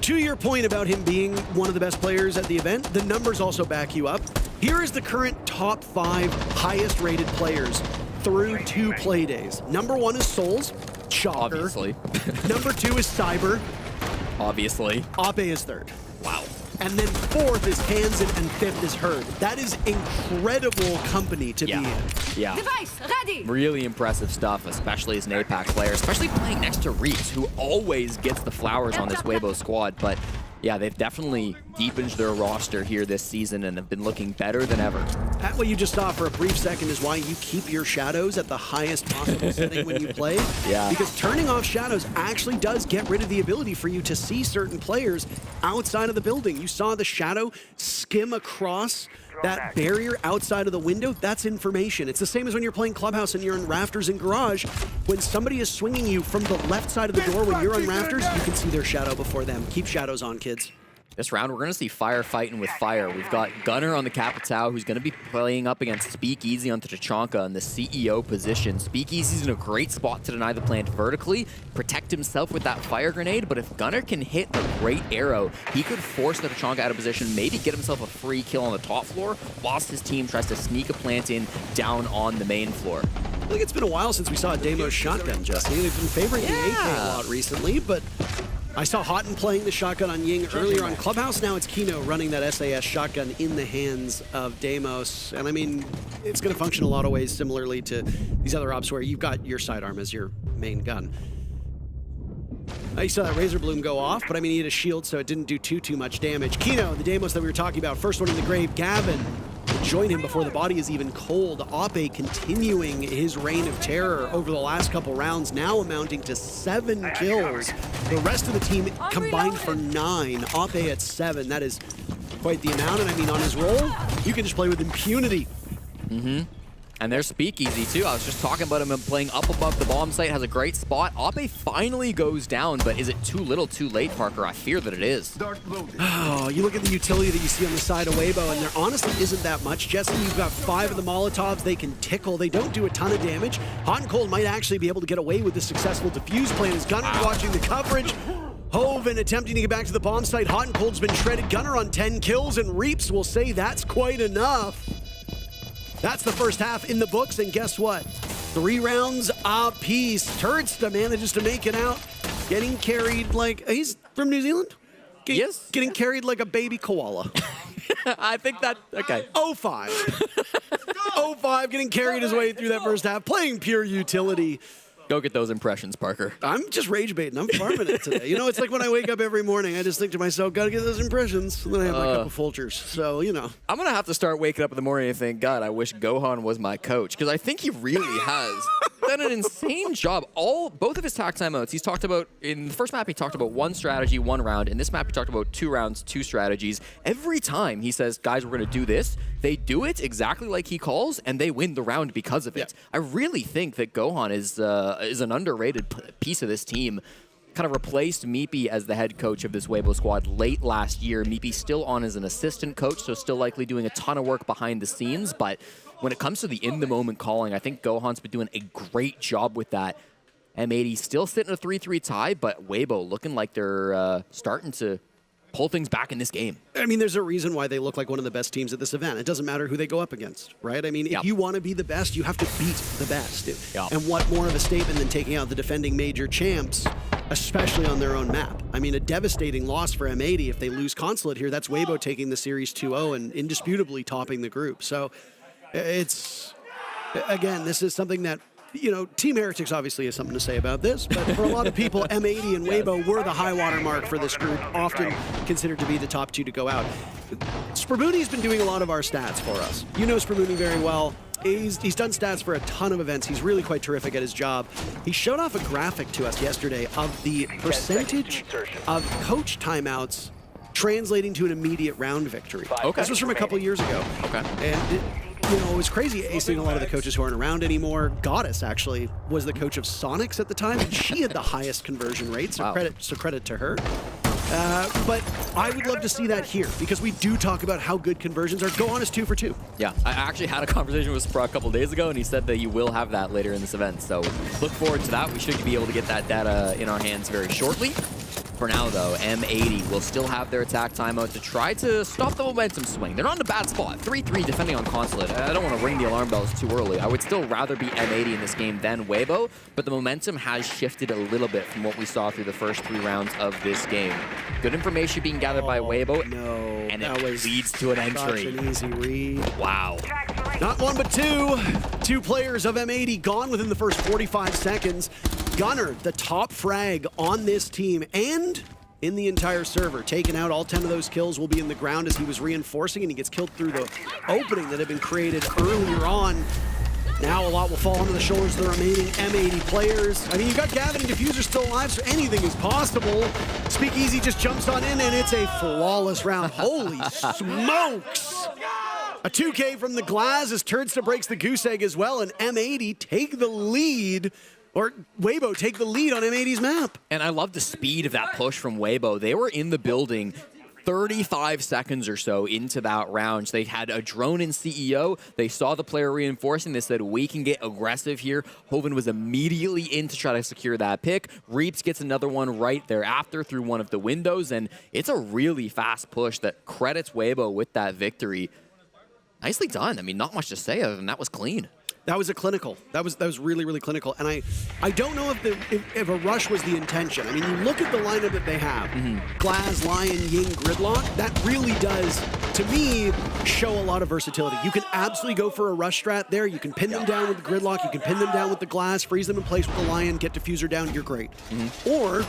To your point about him being one of the best players at the event, the numbers also back you up. Here is the current top 5 highest rated players through 2 play days. Number 1 is Souls, shocker. Obviously. Number 2 is Cyber. Obviously. Oppe is 3rd. Wow. And then 4th is Hansen and 5th is Herd. That is incredible company to be in. Yeah. Device ready. Really impressive stuff, especially as an APAC player, especially playing next to Reaps, who always gets the flowers on this WEIBO squad. But yeah, they've definitely deepened their roster here this season and have been looking better than ever. Pat, what you just saw for a brief second is why you keep your shadows at the highest possible setting when you play. Yeah. Because turning off shadows actually does get rid of the ability for you to see certain players outside of the building. You saw the shadow skim across that barrier outside of the window. That's information. It's the same as when you're playing Clubhouse and you're in Rafters and Garage. When somebody is swinging you from the left side of the door when you're on Rafters, you can see their shadow before them. Keep shadows on, kids. This round, we're going to see fire fighting with fire. We've got Gunner on the Capitao, who's going to be playing up against Speakeasy on Tachanka in the CEO position. Speakeasy's in a great spot to deny the plant vertically, protect himself with that fire grenade, but if Gunner can hit a great arrow, he could force Tachanka out of position, maybe get himself a free kill on the top floor, whilst his team tries to sneak a plant in down on the main floor. I think it's been a while since we saw a Deimos shotgun, Jesse. They've been favoring the AK a lot recently, but I saw Houghton playing the shotgun on Ying earlier on Clubhouse. Now it's Kino running that SAS shotgun in the hands of Deimos. And I mean, it's going to function a lot of ways similarly to these other ops where you've got your sidearm as your main gun. You saw that Razor Bloom go off, but I mean, he had a shield, so it didn't do too much damage. Kino, the Deimos that we were talking about, first one in the grave. Gavin will join him before the body is even cold. Ape continuing his reign of terror over the last couple rounds, now amounting to 7 kills. The rest of the team combined for 9. Ape at 7. That is quite the amount, and I mean, on his roll, you can just play with impunity. And there's Speakeasy too. I was just talking about him playing up above the bomb site, has a great spot. Ape finally goes down, but is it too little too late, Parker? I fear that it is. Oh, you look at the utility that you see on the side of WEIBO, and there honestly isn't that much. Jesse, you've got 5 of the Molotovs. They can tickle. They don't do a ton of damage. Hot and Cold might actually be able to get away with the successful defuse plan as Gunner watching the coverage. Hoven attempting to get back to the bomb site. Hot and Cold's been shredded. Gunner on 10 kills, and Reaps will say that's quite enough. That's the first half in the books, and guess what? 3 rounds apiece. Turdsta manages to make it out, getting carried like... He's from New Zealand? Yes. Getting carried like a baby koala. I think that... Okay. 05. 05, getting carried his way through that first half, playing pure utility. Go get those impressions, Parker. I'm just rage baiting. I'm farming it today. You know, it's like when I wake up every morning, I just think to myself, gotta get those impressions. And then I have my cup of Folgers. So, you know. I'm going to have to start waking up in the morning and think, God, I wish Gohan was my coach. Because I think he really has done an insane job. Both of his tack timeouts, he's talked about, in the first map, he talked about 1 strategy, 1 round. In this map, he talked about 2 rounds, 2 strategies. Every time he says, guys, we're going to do this, they do it exactly like he calls, and they win the round because of it. I really think that Gohan is an underrated piece of this team. Kind of replaced Meepy as the head coach of this WEIBO squad late last year. Meepy still on as an assistant coach, so still likely doing a ton of work behind the scenes, but when it comes to the in-the-moment calling, I think Gohan's been doing a great job with that. M80 still sitting a 3-3 tie, but WEIBO looking like they're starting to pull things back in this game. I mean, there's a reason why they look like one of the best teams at this event. It doesn't matter who they go up against, right? I mean, if you want to be the best, you have to beat the best. And what more of a statement than taking out the defending major champs, especially on their own map? I mean, a devastating loss for M80 if they lose Consulate here. That's WEIBO taking the series 2-0 and indisputably topping the group. So it's, again, this is something that, you know, Team Heretics obviously has something to say about this, but for a lot of people, M80 and WEIBO were the high water mark for this group, often considered to be the top 2 to go out. Sprabooni's been doing a lot of our stats for us. You know Sprabooni very well. He's done stats for a ton of events. He's really quite terrific at his job. He showed off a graphic to us yesterday of the percentage of coach timeouts translating to an immediate round victory. This was from a couple years ago. And you know, it was crazy acing a lot of the coaches who aren't around anymore. Goddess actually was the coach of Sonics at the time, and she had the highest conversion rate, so credit to her. But I would love to see that here, because we do talk about how good conversions are. Go on is 2 for 2. Yeah, I actually had a conversation with Spra a couple days ago, and he said that you will have that later in this event. So look forward to that. We should be able to get that data in our hands very shortly. For now, though, M80 will still have their attack timeout to try to stop the momentum swing. They're not in a bad spot. 3-3 defending on Consulate. I don't want to ring the alarm bells too early. I would still rather be M80 in this game than WEIBO, but the momentum has shifted a little bit from what we saw through the first 3 rounds of this game. Good information being gathered by WEIBO, and it leads to an entry. Such an easy read. Wow. Not 1, but 2. 2 players of M80 gone within the first 45 seconds. Gunner, the top frag on this team and in the entire server. Taking out all 10 of those kills will be in the ground as he was reinforcing, and he gets killed through the opening that had been created earlier on. Now a lot will fall onto the shoulders of the remaining M80 players. I mean, you got Gavin and Diffuser still alive, so anything is possible. Speakeasy just jumps on in, and it's a flawless round. Holy smokes! A 2K from the Glass as Turdsta breaks the goose egg as well, and M80 take the lead. Or WEIBO take the lead on M80's map. And I love the speed of that push from WEIBO. They were in the building 35 seconds or so into that round. So they had a drone in CEO. They saw the player reinforcing. They said, we can get aggressive here. Hoven was immediately in to try to secure that pick. Reaps gets another one right thereafter through one of the windows, and it's a really fast push that credits WEIBO with that victory. Nicely done. I mean, not much to say other than that was clean. That was a clinical. That was really, really clinical. And I don't know if a rush was the intention. I mean, you look at the lineup that they have. Glaz, Lion, Ying, Gridlock. That really does, to me, show a lot of versatility. You can absolutely go for a rush strat there. You can pin them down with the Gridlock. You can pin them down with the Glaz, freeze them in place with the Lion, get Diffuser down. You're great. Or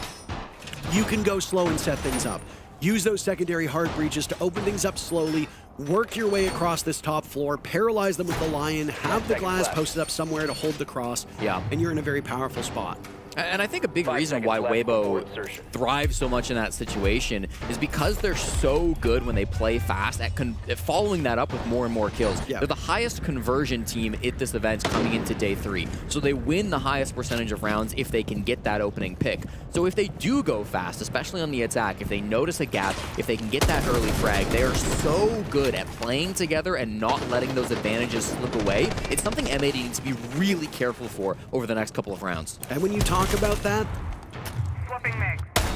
you can go slow and set things up. Use those secondary hard breaches to open things up slowly, work your way across this top floor, paralyze them with the Lion, have the Glass posted up somewhere to hold the cross, and you're in a very powerful spot. And I think a big reason why WEIBO thrives so much in that situation is because they're so good when they play fast at following that up with more and more kills. They're the highest conversion team at this event coming into day 3. So they win the highest percentage of rounds if they can get that opening pick. So if they do go fast, especially on the attack, if they notice a gap, if they can get that early frag, they are so good at playing together and not letting those advantages slip away. It's something M80 needs to be really careful for over the next couple of rounds. And when you talk about that,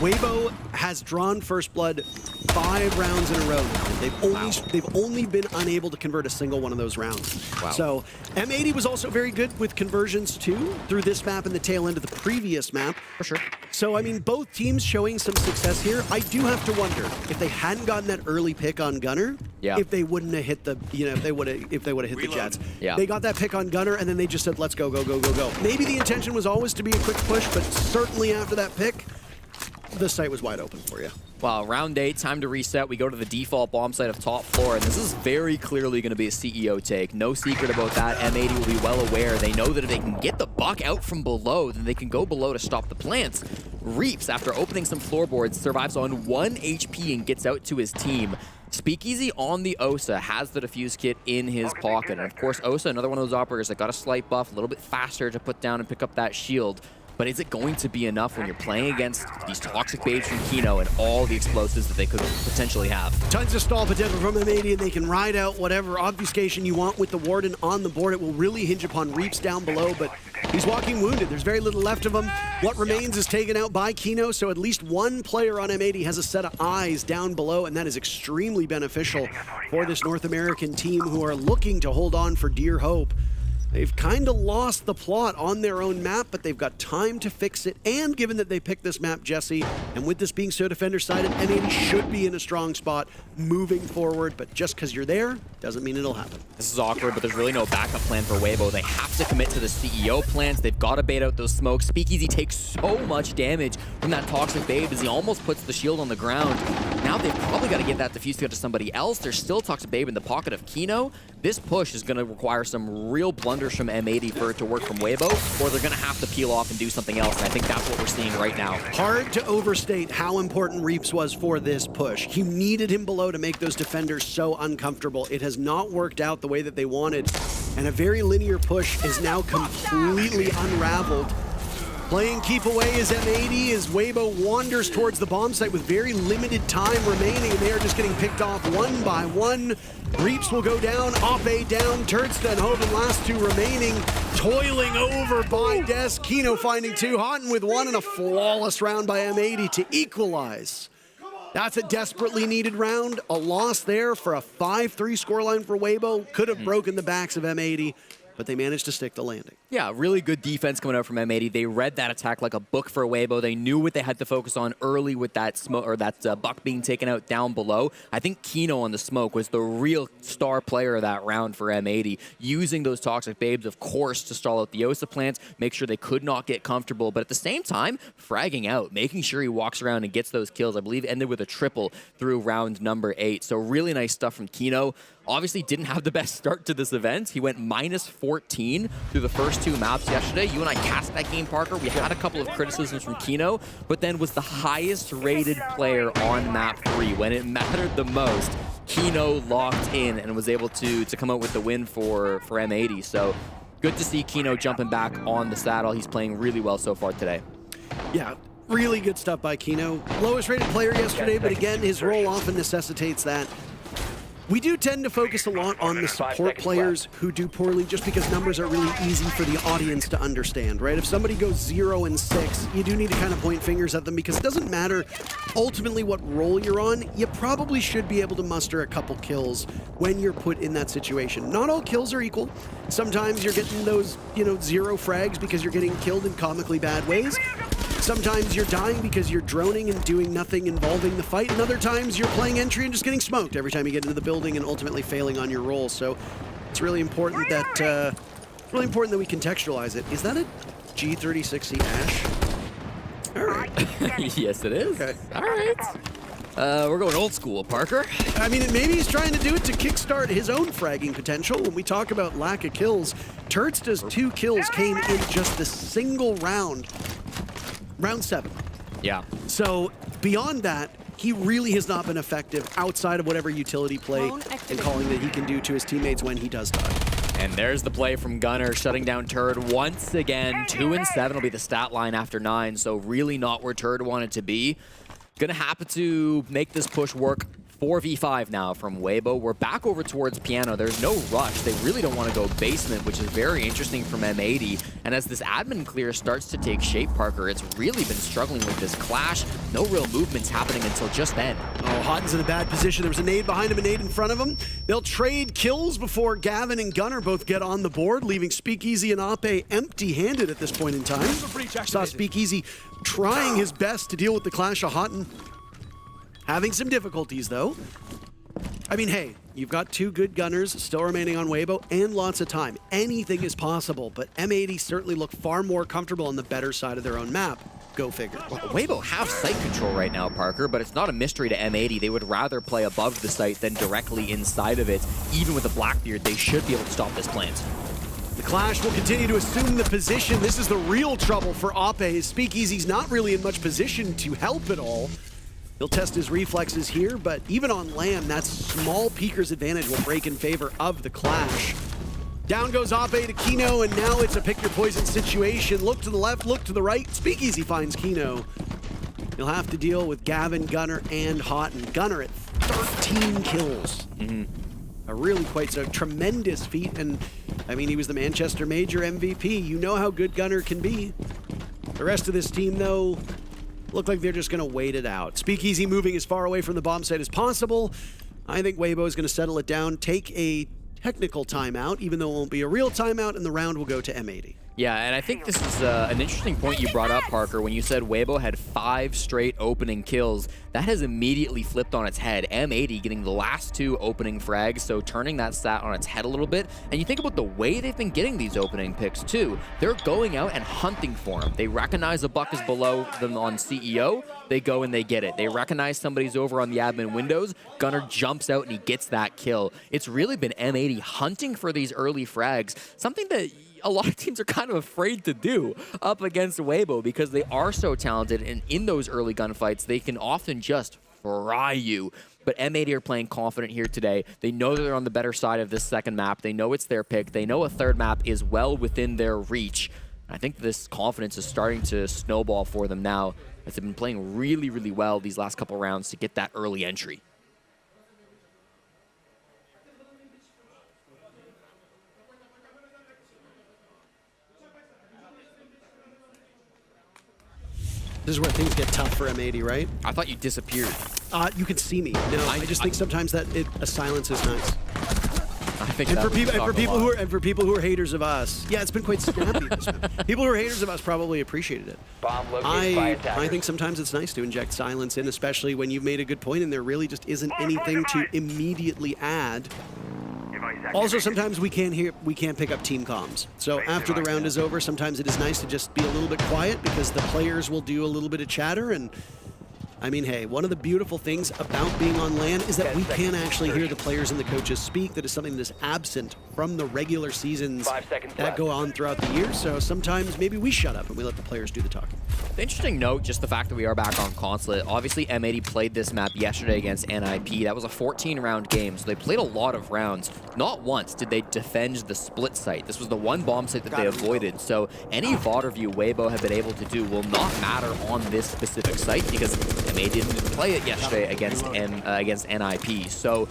WEIBO has drawn first blood 5 rounds in a row now. They've only been unable to convert a single one of those rounds. Wow. So M80 was also very good with conversions too through this map and the tail end of the previous map. For sure. So I mean, both teams showing some success here. I do have to wonder if they hadn't gotten that early pick on Gunner, if they wouldn't have hit the, if they would have hit the Jets. They got that pick on Gunner and then they just said, let's go, go, go, go, go. Maybe the intention was always to be a quick push, but certainly after that pick, the site was wide open for you. Well, round 8, time to reset. We go to the default bomb site of top floor, and this is very clearly going to be a CEO take. No secret about that. M80 will be well aware. They know that if they can get the buck out from below, then they can go below to stop the plants. Reaps, after opening some floorboards, survives on 1 HP and gets out to his team. Speakeasy on the Osa has the defuse kit in his pocket. And of course, Osa, another one of those operators that got a slight buff, a little bit faster to put down and pick up that shield. But is it going to be enough when you're playing against these toxic babes from Kino and all the explosives that they could potentially have? Tons of stall potential from M80, and they can ride out whatever obfuscation you want with the Warden on the board. It will really hinge upon Reaps down below, but he's walking wounded. There's very little left of him. What remains is taken out by Kino, so at least one player on M80 has a set of eyes down below, and that is extremely beneficial for this North American team who are looking to hold on for dear hope. They've kind of lost the plot on their own map, but they've got time to fix it. And given that they picked this map, Jesse, and with this being so defender-sided, M80 should be in a strong spot moving forward. But just because you're there doesn't mean it'll happen. This is awkward, but there's really no backup plan for WEIBO. They have to commit to the CEO plans. They've got to bait out those smokes. Speakeasy takes so much damage from that toxic babe as he almost puts the shield on the ground. Now they've probably got to get that defuse to somebody else. There's still toxic babe in the pocket of Kino. This push is going to require some real blunders from M80 for it to work from WEIBO, or they're going to have to peel off and do something else, and I think that's what we're seeing right now. Hard to overstate how important Reaps was for this push. He needed him below to make those defenders so uncomfortable. It has not worked out the way that they wanted, and a very linear push is now completely unraveled. Playing keep away as M80 as WEIBO wanders towards the bomb site with very limited time remaining, and they are just getting picked off one by one. Reaps will go down, Op-A down, Turdsta and Hoven last 2 remaining, toiling over by Des. Kino finding 2, Houghton with 1, and a flawless round by M80 to equalize. That's a desperately needed round. A loss there for a 5-3 scoreline for WEIBO. Could have broken the backs of M80, but they managed to stick the landing. Yeah, really good defense coming out from M80. They read that attack like a book for WEIBO. They knew what they had to focus on early with that smoke or that buck being taken out down below. I think Kino on the smoke was the real star player of that round for M80, using those toxic babes, of course, to stall out the Osa plants, make sure they could not get comfortable, but at the same time, fragging out, making sure he walks around and gets those kills. I believe ended with a triple through round number 8. So really nice stuff from Kino. Obviously didn't have the best start to this event. He went -14 through the first 2 maps yesterday. You and I cast that game, Parker. We had a couple of criticisms from Kino, but then was the highest rated player on map 3. When it mattered the most, Kino locked in and was able to come out with the win for M80. So good to see Kino jumping back on the saddle. He's playing really well so far today. Yeah. Really good stuff by Kino. Lowest rated player yesterday, but again, his role often necessitates that. We do tend to focus a lot on the support players who do poorly just because numbers are really easy for the audience to understand, right? If somebody goes 0 and 6, you do need to kind of point fingers at them because it doesn't matter ultimately what role you're on, you probably should be able to muster a couple kills when you're put in that situation. Not all kills are equal. Sometimes you're getting those, 0 frags because you're getting killed in comically bad ways. Sometimes you're dying because you're droning and doing nothing involving the fight, and other times you're playing entry and just getting smoked every time you get into the building and ultimately failing on your role. So it's really important that we contextualize it. Is that a G36C Ash? All right. Yes, it is. Okay. All right. We're going old school, Parker. I mean, maybe he's trying to do it to kickstart his own fragging potential. When we talk about lack of kills, Turt's 2 kills came in just a single round. Round 7. Yeah. So beyond that, he really has not been effective outside of whatever utility play and calling that he can do to his teammates when he does die. And there's the play from Gunner, shutting down Turd once again. 2 and 7 will be the stat line after 9, so really not where Turd wanted to be. Gonna happen to make this push work. 4v5 now from WEIBO. We're back over towards Piano. There's no rush. They really don't want to go basement, which is very interesting from M80. And as this admin clear starts to take shape, Parker, it's really been struggling with this clash. No real movements happening until just then. Oh, Hotten's in a bad position. There was a nade behind him, a nade in front of him. They'll trade kills before Gavin and Gunner both get on the board, leaving Speakeasy and Ape empty-handed at this point in time. Saw Speakeasy trying his best to deal with the clash of Hotten. Having some difficulties, though. I mean, hey, you've got 2 good gunners still remaining on WEIBO and lots of time. Anything is possible, but M80 certainly look far more comfortable on the better side of their own map. Go figure. Well, WEIBO have site control right now, Parker, but it's not a mystery to M80. They would rather play above the site than directly inside of it. Even with a Blackbeard, they should be able to stop this plant. The clash will continue to assume the position. This is the real trouble for Ape. Speakeasy's not really in much position to help at all. He'll test his reflexes here, but even on land, that small peeker's advantage will break in favor of the clash. Down goes Ape to Kino, and now it's a pick your poison situation. Look to the left, look to the right. Speakeasy finds Kino. He'll have to deal with Gavin, Gunner, and Hotten. Gunner at 13 kills. A really quite so tremendous feat, and I mean, he was the Manchester Major MVP. You know how good Gunner can be. The rest of this team, though, look like they're just going to wait it out. Speakeasy moving as far away from the bomb site as possible. I think WEIBO is going to settle it down, take a technical timeout, even though it won't be a real timeout, and the round will go to M80. Yeah, and I think this is an interesting point you brought up, Parker, when you said WEIBO had 5 straight opening kills. That has immediately flipped on its head. M80 getting the last 2 opening frags, so turning that stat on its head a little bit. And you think about the way they've been getting these opening picks, too. They're going out and hunting for them. They recognize a buck is below them on CEO. They go and they get it. They recognize somebody's over on the admin windows. Gunner jumps out and he gets that kill. It's really been M80 hunting for these early frags, something that a lot of teams are kind of afraid to do up against WEIBO because they are so talented, and in those early gunfights, they can often just fry you. But M80 are playing confident here today. They know they're on the better side of this second map. They know it's their pick. They know a third map is well within their reach. I think this confidence is starting to snowball for them now, as they've been playing really, really well these last couple rounds to get that early entry. This is where things get tough for M80, right? I thought you disappeared. You can see me. No, I just think sometimes that a silence is nice. I think and for people who are haters of us, yeah, it's been quite snappy. People who are haters of us probably appreciated it. Bomb located by attackers. I think sometimes it's nice to inject silence in, especially when you've made a good point and there really just isn't anything to immediately add. Also, sometimes we can't pick up team comms. So after the round is over, sometimes it is nice to just be a little bit quiet because the players will do a little bit of chatter, and I mean, hey, one of the beautiful things about being on LAN is that we can actually hear the players and the coaches speak. That is something that is absent from the regular seasons that go on throughout the year. So sometimes maybe we shut up and we let the players do the talking. Interesting note, just the fact that we are back on console. Obviously, M80 played this map yesterday against NIP. That was a 14-round game, so they played a lot of rounds. Not once did they defend the split site. This was the one bomb site that they avoided. So any VOD review WEIBO have been able to do will not matter on this specific site because M80 didn't play it yesterday against NIP. So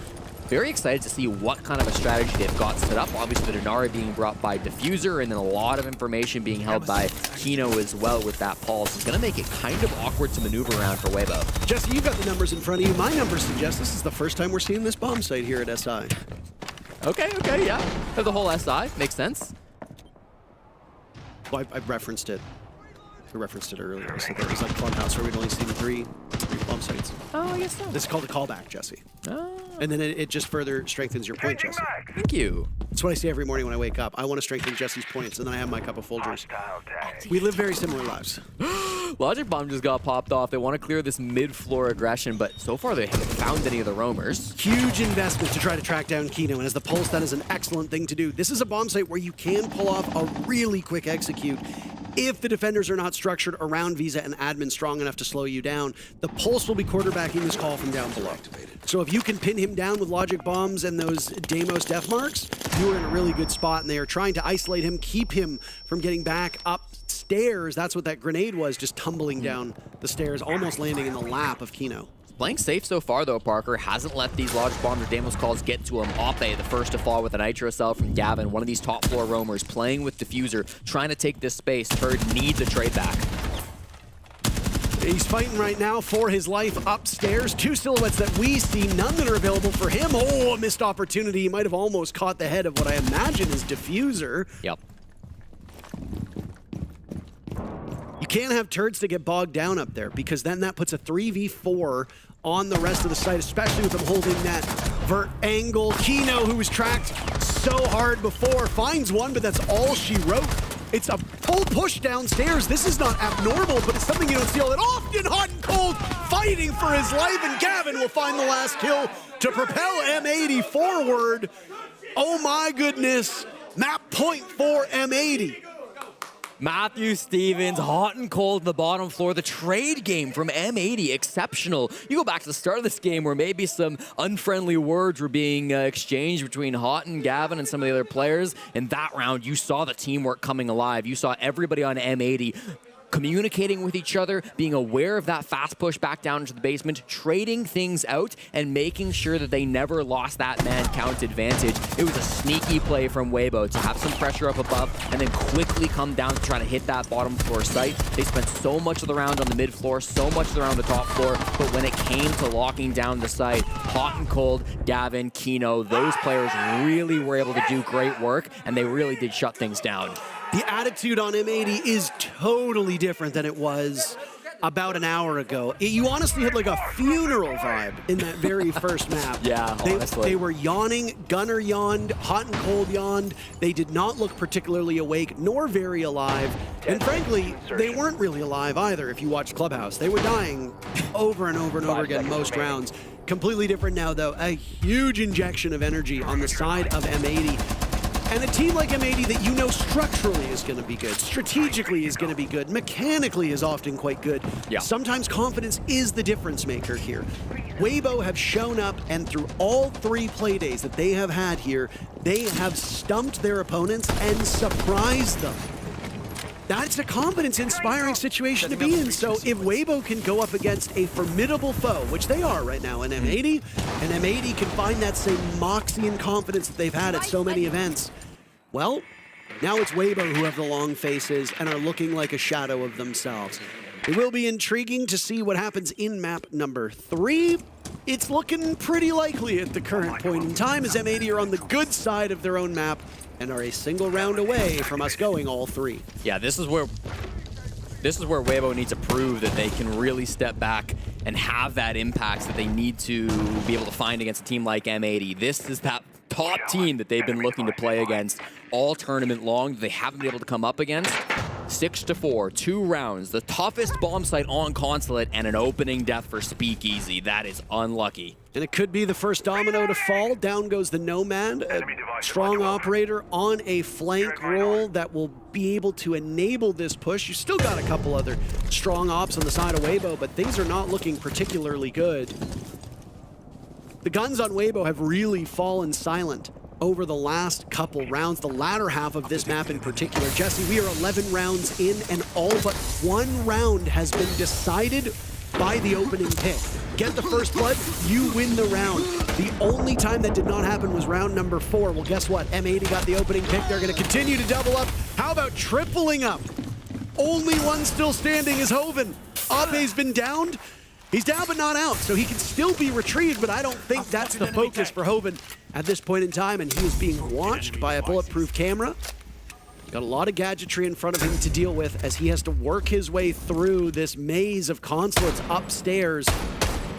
very excited to see what kind of a strategy they've got set up. Obviously, the Denari being brought by Diffuser, and then a lot of information being held by Kino as well with that pulse. It's going to make it kind of awkward to maneuver around for WEIBO. Jesse, you've got the numbers in front of you. My numbers suggest this is the first time we're seeing this bomb site here at SI. Okay, yeah. The whole SI makes sense. Well, I referenced it. I referenced it earlier. So there was like Funhouse where we'd only seen three bomb sites. Oh, I guess so. This is called a callback, Jesse. Oh. And then it just further strengthens your point, Jesse. Thank you. That's what I say every morning when I wake up. I want to strengthen Jesse's points, and then I have my cup of Folgers. We live very similar lives. Logic Bomb just got popped off. They want to clear this mid-floor aggression, but so far they haven't found any of the roamers. Huge investment to try to track down Kino, and as the Pulse, that is an excellent thing to do. This is a bomb site where you can pull off a really quick execute. If the defenders are not structured around Visa and admin strong enough to slow you down, the Pulse will be quarterbacking this call from down below. So if you can pin him down with logic bombs and those Deimos death marks, you are in a really good spot, and they are trying to isolate him, keep him from getting back upstairs. That's what that grenade was, just tumbling down the stairs, almost landing in the lap of Kino. Playing safe so far, though, Parker. Hasn't let these Logic Bomb or Deimos calls get to him. Ape, the first to fall with a Nitro Cell from Gavin, one of these top floor roamers, playing with Diffuser, trying to take this space. Turd needs a trade back. He's fighting right now for his life upstairs. Two silhouettes that we see, none that are available for him. Oh, a missed opportunity. He might have almost caught the head of what I imagine is Diffuser. Yep. You can't have turds to get bogged down up there, because then that puts a 3v4 on the rest of the site, especially with them holding that vert angle. Kino, who was tracked so hard before, finds one, but that's all she wrote. It's a full push downstairs. This is not abnormal, but it's something you don't see all that often. Hot and cold, fighting for his life, and Gavin will find the last kill to propel M80 forward. Oh my goodness. Map point for M80. Matthew Stevens, hot and cold in the bottom floor. The trade game from M80, exceptional. You go back to the start of this game where maybe some unfriendly words were being exchanged between Hot and Gavin and some of the other players. In that round, you saw the teamwork coming alive. You saw everybody on M80 communicating with each other, being aware of that fast push back down into the basement, trading things out, and making sure that they never lost that man count advantage. It was a sneaky play from WEIBO to have some pressure up above and then quickly come down to try to hit that bottom floor site. They spent so much of the round on the mid floor, so much of the round on the top floor, but when it came to locking down the site, Hot and Cold, Gavin, Kino, those players really were able to do great work, and they really did shut things down. The attitude on M80 is totally different than it was about an hour ago. You honestly had like a funeral vibe in that very first map. Yeah, honestly. They were yawning. Gunner yawned. Hot and Cold yawned. They did not look particularly awake nor very alive. And frankly, they weren't really alive either if you watched Clubhouse. They were dying over and over and over again most rounds. Completely different now, though. A huge injection of energy on the side of M80. And a team like M80 that you know structurally is going to be good, strategically is going to be good, mechanically is often quite good. Yeah. Sometimes confidence is the difference maker here. WEIBO have shown up, and through all three play days that they have had here, they have stumped their opponents and surprised them. That's a confidence-inspiring situation to be in. So if WEIBO can go up against a formidable foe, which they are right now in M80, and M80 can find that same moxie and confidence that they've had at so many events, well, now it's WEIBO who have the long faces and are looking like a shadow of themselves. It will be intriguing to see what happens in map number 3. It's looking pretty likely at the current point in time, as M80 are on the good side of their own map and are a single round away from us going all 3. Yeah, this is where WEIBO needs to prove that they can really step back and have that impact that they need to be able to find against a team like M80. This is that top team that they've been looking to play against all tournament long. They haven't been able to come up against. 6-4, 2 rounds, the toughest bomb site on Consulate, and an opening death for Speakeasy. That is unlucky. And it could be the first domino to fall. Down goes the Nomad, a strong operator on a flank roll that will be able to enable this push. You still got a couple other strong ops on the side of WEIBO, but things are not looking particularly good. The guns on WEIBO have really fallen silent over the last couple rounds, the latter half of this map in particular. Jesse, we are 11 rounds in, and all but 1 round has been decided by the opening pick. Get the first blood, you win the round. The only time that did not happen was round number 4. Well, guess what? M80 got the opening pick. They're going to continue to double up. How about tripling up? Only one still standing is Hoven. Abe's been downed. He's down but not out, so he can still be retrieved, but I don't think that's the focus for Hoven at this point in time, and he is being watched by a bulletproof camera. Got a lot of gadgetry in front of him to deal with as he has to work his way through this maze of consulates upstairs.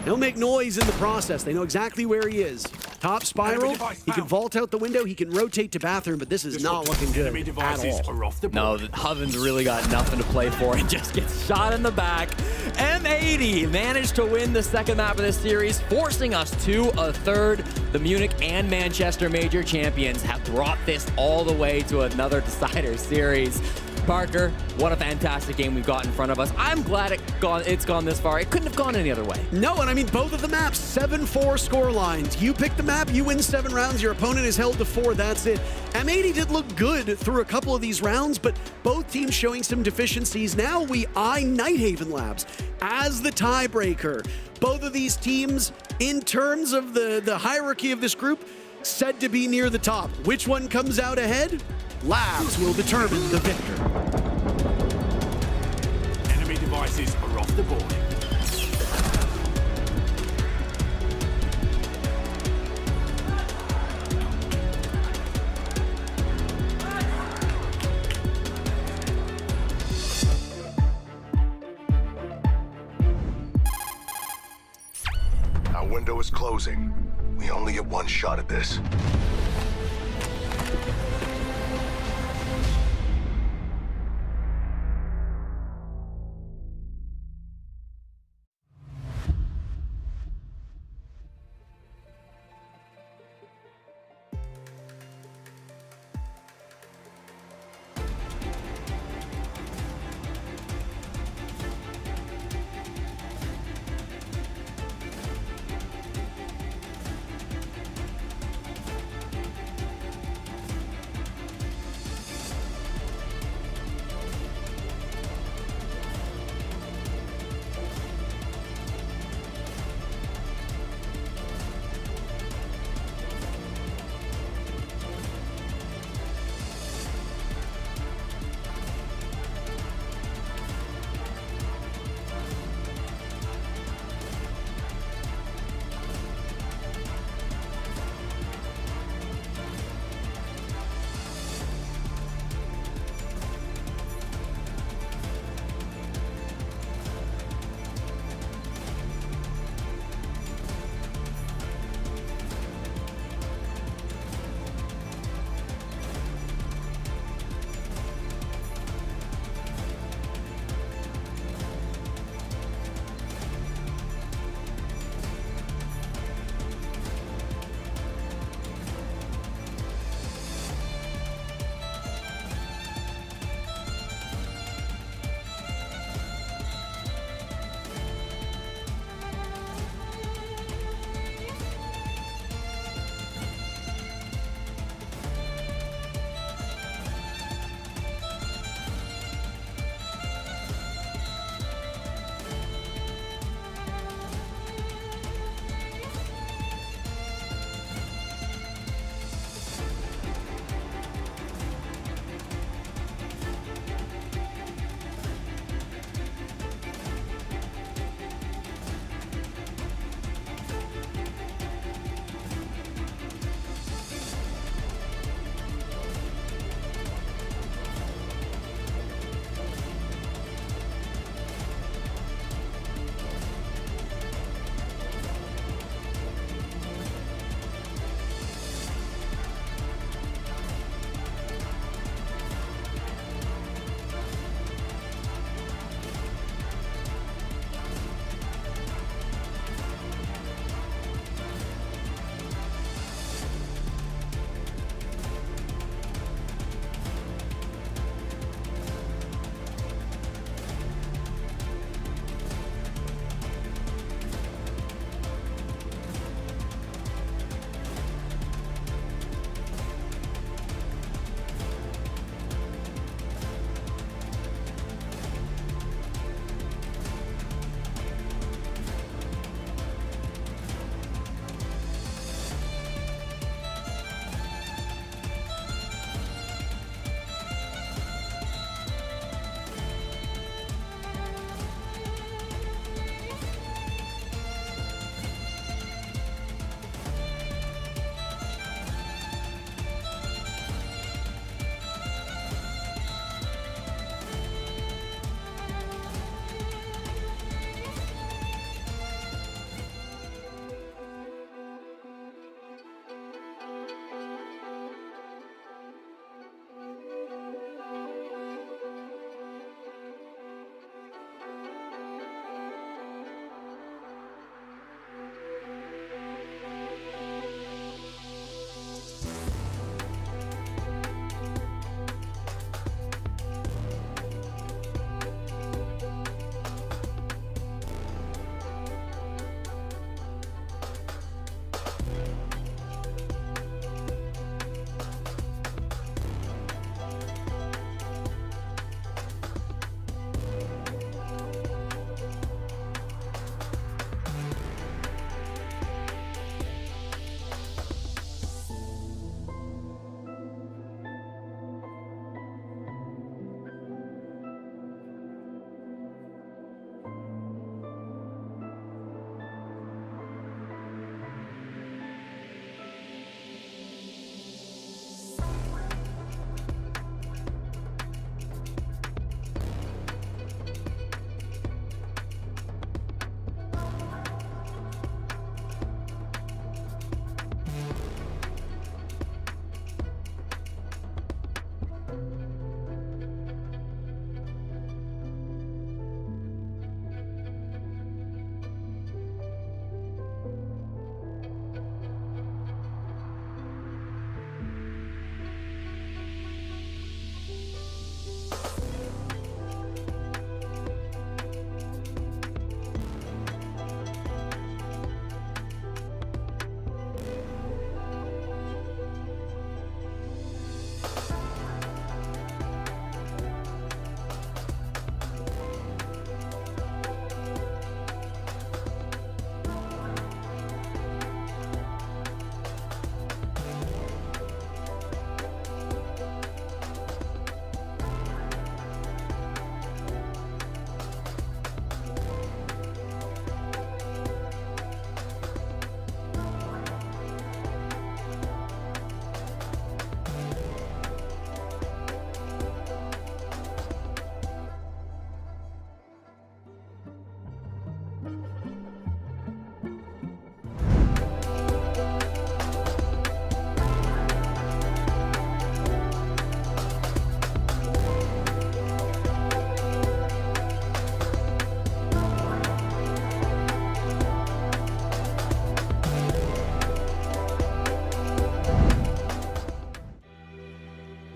He'll make noise in the process. They know exactly where he is. Top spiral, he can vault out the window, he can rotate to bathroom, but this is not looking good at all. No, Hoven's really got nothing to play for and just gets shot in the back. M80 managed to win the second map of this series, forcing us to a third. The Munich and Manchester major champions have brought this all the way to another decider series. Parker, what a fantastic game we've got in front of us. I'm glad it's gone this far. It couldn't have gone any other way. No, and I mean, both of the maps, 7-4 score lines. You pick the map, you win 7 rounds, your opponent is held to 4, that's it. M80 did look good through a couple of these rounds, but both teams showing some deficiencies. Now we eye Nighthaven Labs as the tiebreaker. Both of these teams, in terms of the hierarchy of this group, said to be near the top. Which one comes out ahead? Labs will determine the victor. Enemy devices are off the board. Our window is closing. We only get one shot at this.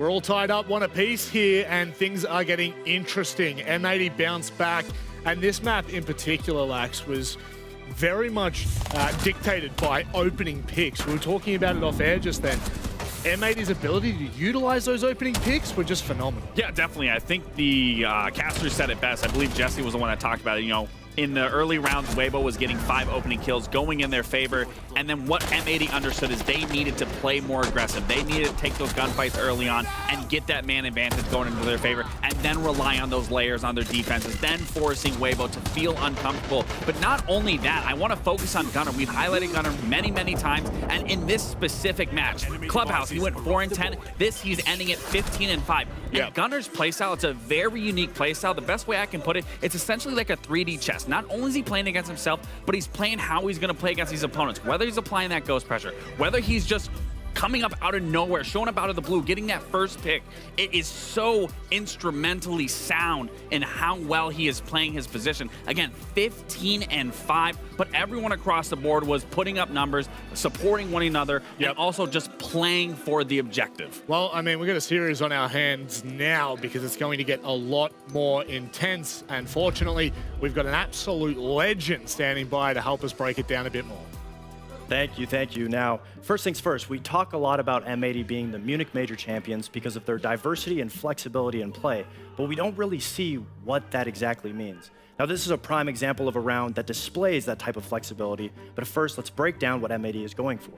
We're all tied up one apiece here, and things are getting interesting. M80 bounced back, and this map in particular, Lax, was very much dictated by opening picks. We were talking about it off air just then. M80's ability to utilize those opening picks were just phenomenal. Yeah, definitely. I think the caster said it best. I believe Jesse was the one that talked about it. You know, in the early rounds, WEIBO was getting 5 opening kills going in their favor. And then what M80 understood is they needed to play more aggressive. They needed to take those gunfights early on and get that man advantage going into their favor, and then rely on those layers on their defenses, then forcing WEIBO to feel uncomfortable. But not only that, I want to focus on Gunnar. We've highlighted Gunnar many, many times, and in this specific match, Clubhouse, he went 4-10. This, he's ending at 15-5. And Gunnar's playstyle, it's a very unique playstyle. The best way I can put it, it's essentially like a 3D chess. Not only is he playing against himself, but he's playing how he's going to play against these opponents. Whether he's applying that ghost pressure, whether he's just coming up out of nowhere, showing up out of the blue, getting that first pick. It is so instrumentally sound in how well he is playing his position. Again, 15-5, but everyone across the board was putting up numbers, supporting one another, and also just playing for the objective. Well, I mean, we've got a series on our hands now because it's going to get a lot more intense. And fortunately, we've got an absolute legend standing by to help us break it down a bit more. Thank you, thank you. Now, first things first, we talk a lot about M80 being the Munich Major champions because of their diversity and flexibility in play, but we don't really see what that exactly means. Now, this is a prime example of a round that displays that type of flexibility, but first, let's break down what M80 is going for.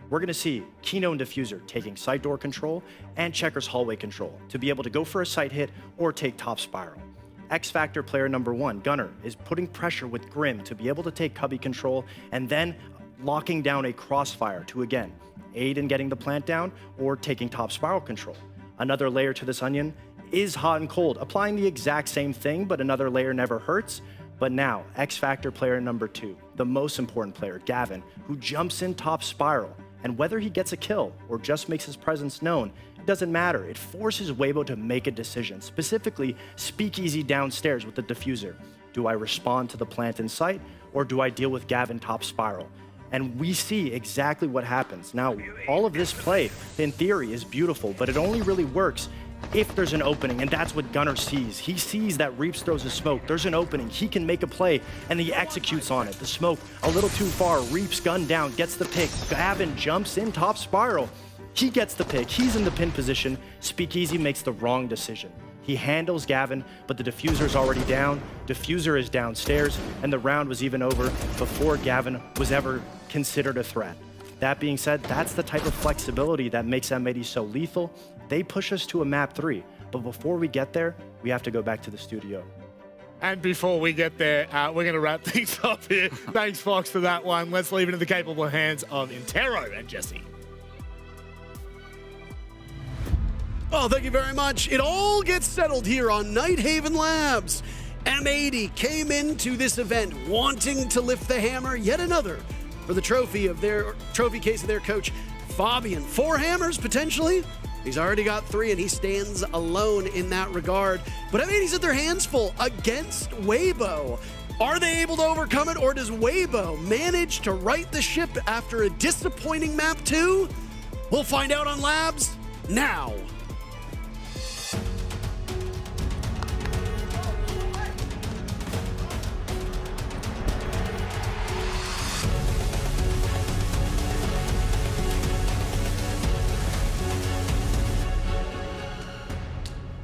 We're going to see Kino and Diffuser taking side door control and Checkers hallway control to be able to go for a side hit or take top spiral. X Factor player number 1, Gunnar, is putting pressure with Grim to be able to take cubby control and then locking down a crossfire to, again, aid in getting the plant down or taking top spiral control. Another layer to this onion is hot and cold, applying the exact same thing, but another layer never hurts. But now, X Factor player number 2, the most important player, Gavin, who jumps in top spiral, and whether he gets a kill or just makes his presence known, it doesn't matter. It forces WEIBO to make a decision, specifically speakeasy downstairs with the diffuser. Do I respond to the plant in sight, or do I deal with Gavin top spiral? And we see exactly what happens. Now, all of this play, in theory, is beautiful, but it only really works if there's an opening, and that's what Gunnar sees. He sees that Reaps throws a smoke. There's an opening. He can make a play, and he executes on it. The smoke, a little too far. Reaps gun down, gets the pick. Gavin jumps in top spiral. He gets the pick. He's in the pin position. Speakeasy makes the wrong decision. He handles Gavin, but the diffuser's already down. Diffuser is downstairs, and the round was even over before Gavin was ever considered a threat. That being said, that's the type of flexibility that makes M80 so lethal. They push us to a map 3, but before we get there, we have to go back to the studio. And before we get there, we're going to wrap things up here. Thanks, Fox, for that one. Let's leave it in the capable hands of Intero and Jesse. Oh, thank you very much. It all gets settled here on Nighthaven Labs. M80 came into this event wanting to lift the hammer, yet another, for the trophy case of their coach, Fabian. 4 hammers, potentially. He's already got 3, and he stands alone in that regard. But M80's at their hands full against WEIBO. Are they able to overcome it, or does WEIBO manage to right the ship after a disappointing map 2? We'll find out on Labs now.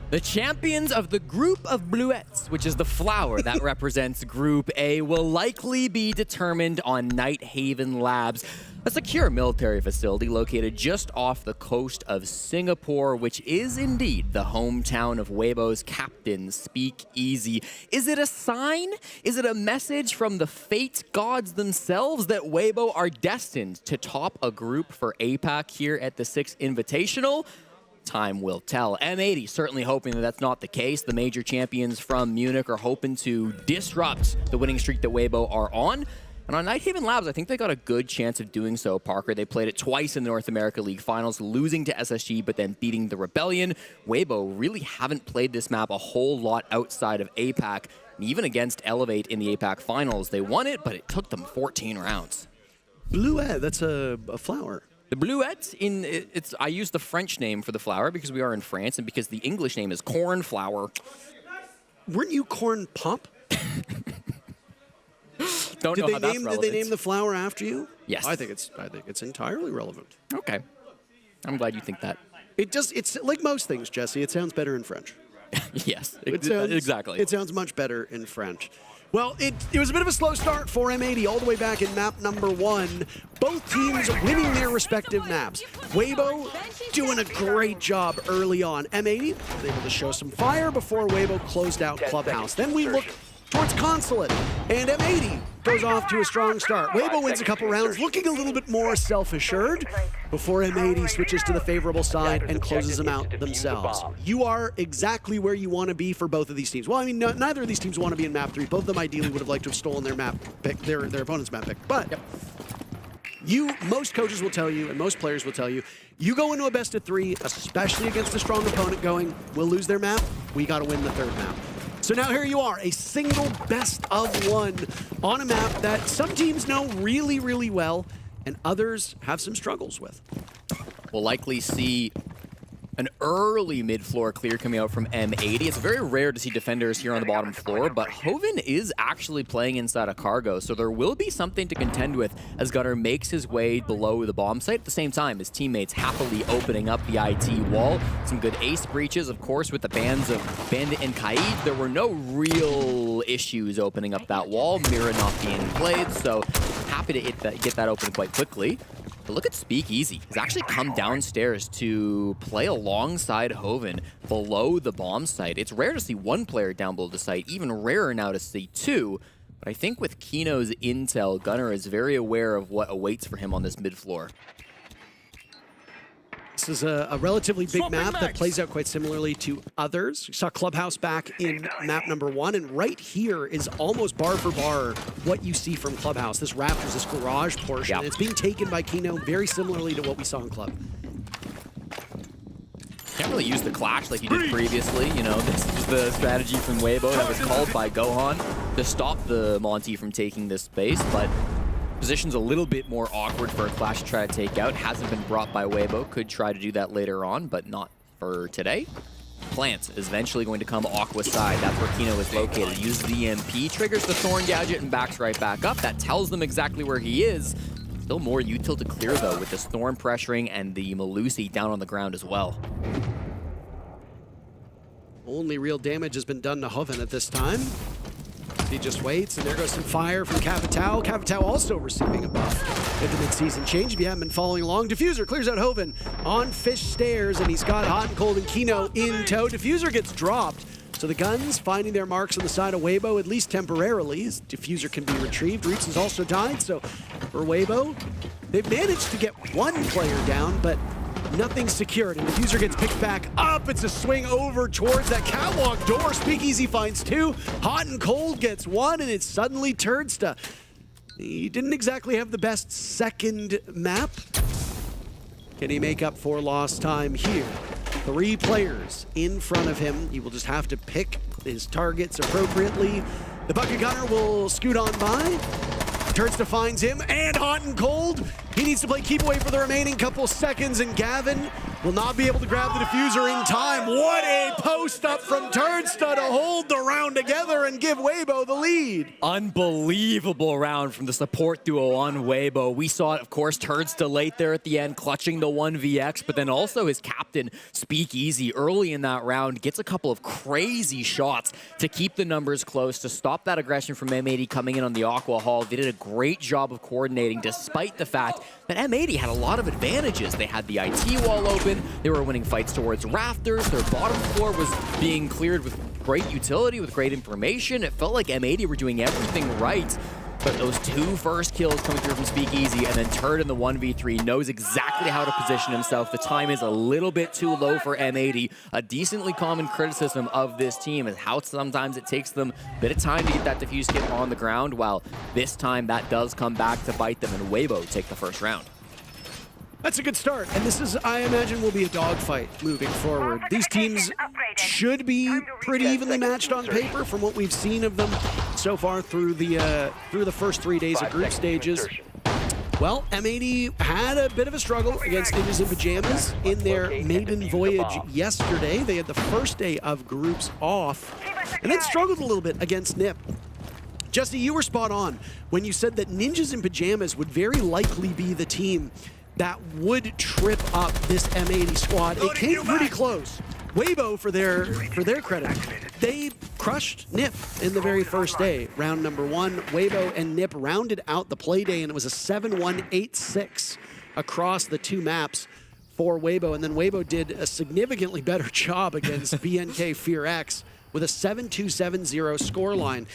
The champions of the group of bluets, which is the flower that represents Group A, will likely be determined on Nighthaven Labs, a secure military facility located just off the coast of Singapore, which is indeed the hometown of WEIBO's captain, Speakeasy. Is it a sign? Is it a message from the fate gods themselves that WEIBO are destined to top a group for APAC here at the Six Invitational? Time will tell. M80 certainly hoping that that's not the case. The major champions from Munich are hoping to disrupt the winning streak that WEIBO are on. And on Nighthaven Labs, I think they got a good chance of doing so, Parker. They played it twice in the North America League Finals, losing to SSG, but then beating the Rebellion. WEIBO really haven't played this map a whole lot outside of APAC. And even against Elevate in the APAC Finals, they won it, but it took them 14 rounds. Bluet, that's a flower. The bluette, I use the French name for the flower because we are in France and because the English name is cornflower. Weren't you corn pop? Don't know how that's relevant. Did they name the flower after you? Yes. I think it's entirely relevant. Okay. I'm glad you think that. It's like most things, Jesse. It sounds better in French. Yes, exactly. It sounds much better in French. Well, it was a bit of a slow start for M80 all the way back in map number 1. Both teams winning their respective maps. WEIBO doing a great job early on. M80 was able to show some fire before WEIBO closed out Clubhouse. Then we look towards Consulate, and M80 goes off to a strong start. WEIBO wins a couple rounds, looking a little bit more self-assured before M80 switches to the favorable side and closes them out themselves. You are exactly where you want to be for both of these teams. Well, I mean, neither of these teams want to be in map 3. Both of them ideally would have liked to have stolen their map pick, their opponent's map pick. But most coaches will tell you, and most players will tell you, you go into a best of 3, especially against a strong opponent going, we'll lose their map, we got to win the 3rd map. So now here you are, a single best of 1 on a map that some teams know really, really well, and others have some struggles with. We'll likely see an early mid-floor clear coming out from M80. It's very rare to see defenders here on the bottom floor, but Hoven is actually playing inside a cargo, so there will be something to contend with as Gunnar makes his way below the bomb site. At the same time, his teammates happily opening up the IT wall. Some good ace breaches, of course, with the bans of Bandit and Kaid. There were no real issues opening up that wall, Mira not being played, so happy to get that open quite quickly. But look at Speakeasy. He's actually come downstairs to play alongside Hoven below the bomb site. It's rare to see one player down below the site, even rarer now to see 2. But I think with Kino's intel, Gunnar is very aware of what awaits for him on this mid-floor. This is a relatively big map that plays out quite similarly to others. We saw Clubhouse back in map number 1, and right here is almost bar for bar what you see from Clubhouse. This Raptors, this garage portion, and it's being taken by Kino very similarly to what we saw in Club. Can't really use the Clash like you did previously. You know, this is the strategy from WEIBO that was called by Gohan to stop the Monty from taking this space, but position's a little bit more awkward for a Clash to try to take out. Hasn't been brought by WEIBO. Could try to do that later on, but not for today. Plant is eventually going to come Aqua side. That's where Kino is located. Uses the EMP, triggers the Thorn gadget, and backs right back up. That tells them exactly where he is. Still more util to clear, though, with this Thorn pressuring and the Malusi down on the ground as well. Only real damage has been done to Hoven at this time. He just waits, and there goes some fire from Capitao. Capitao also receiving a buff with the mid-season change. If you haven't been following along, Diffuser clears out Hoven on Fish Stairs, and he's got Hot and Cold and Kino in tow. Diffuser gets dropped, so the guns finding their marks on the side of WEIBO, at least temporarily, as Diffuser can be retrieved. Reeks has also died, so for WEIBO, they've managed to get one player down, but nothing secured, and Diffuser gets picked back up. It's a swing over towards that catwalk door. Speakeasy finds 2. Hot and Cold gets 1, and it's suddenly Turdsta. He didn't exactly have the best second map. Can he make up for lost time here? 3 players in front of him. He will just have to pick his targets appropriately. The Bucket Gunner will scoot on by. Turdsta finds him, and Hot and Cold. He needs to play keep away for the remaining couple seconds, and Gavin will not be able to grab the Diffuser in time. What a post up from Turdsta to hold the round together and give WEIBO the lead. Unbelievable round from the support duo on WEIBO. We saw it, of course, Turdsta late there at the end, clutching the 1vx, but then also his captain, Speakeasy, early in that round, gets a couple of crazy shots to keep the numbers close, to stop that aggression from M80 coming in on the Aqua Hall. They did a great job of coordinating, despite the fact that M80 had a lot of advantages. They had the IT wall open, they were winning fights towards rafters, their bottom floor was being cleared with great utility, with great information. It felt like M80 were doing everything right. But those 2 first kills coming through from Speakeasy, and then Turd in the 1v3 knows exactly how to position himself. The time is a little bit too low for M80. A decently common criticism of this team is how sometimes it takes them a bit of time to get that defuse kit on the ground, while this time that does come back to bite them, and WEIBO take the first round. That's a good start, and this is, I imagine, will be a dogfight moving forward. These teams should be pretty evenly matched on paper from what we've seen of them so far through the first 3 days of group stages. Well, M80 had a bit of a struggle against Ninjas in Pajamas in their maiden voyage yesterday. They had the first day of groups off and then struggled a little bit against NIP. Jesse, you were spot on when you said that Ninjas in Pajamas would very likely be the team that would trip up this M80 squad. It came pretty close. WEIBO, for their credit, they crushed NIP in the very first day. Round number 1, WEIBO and NIP rounded out the play day, and it was a 7-1-8-6 across the 2 maps for WEIBO. And then WEIBO did a significantly better job against BNK FERETICS with a 7-2-7-0 scoreline.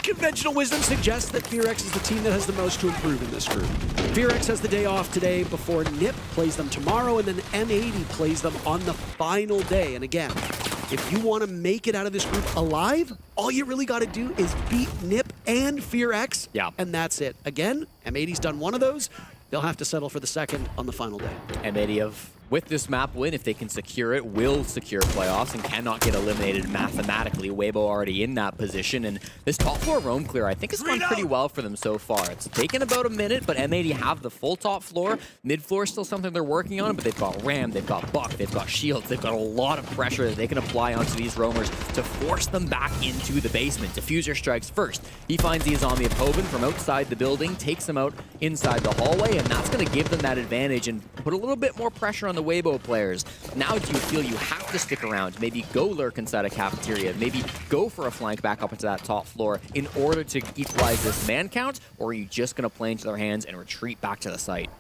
Conventional wisdom suggests that FERETICS is the team that has the most to improve in this group. FERETICS has the day off today before NIP plays them tomorrow, and then M80 plays them on the final day. And again, if you want to make it out of this group alive, all you really got to do is beat NIP and FERETICS, and that's it. Again, M80's done one of those. They'll have to settle for the second on the final day. M80 with this map win, if they can secure it, will secure playoffs and cannot get eliminated mathematically. WEIBO already in that position, and this top floor roam clear, I think, has gone pretty well for them so far. It's taken about a minute, but M80 have the full top floor. Mid floor is still something they're working on, but they've got Ram, they've got Buck, they've got Shields, they've got a lot of pressure that they can apply onto these roamers to force them back into the basement. Diffuser strikes first. He finds the Azami of Hoban from outside the building, takes him out inside the hallway, and that's going to give them that advantage and put a little bit more pressure on the WEIBO players. Now do you feel you have to stick around, maybe go lurk inside a cafeteria, maybe go for a flank back up into that top floor in order to equalize this man count, or are you just going to play into their hands and retreat back to the site?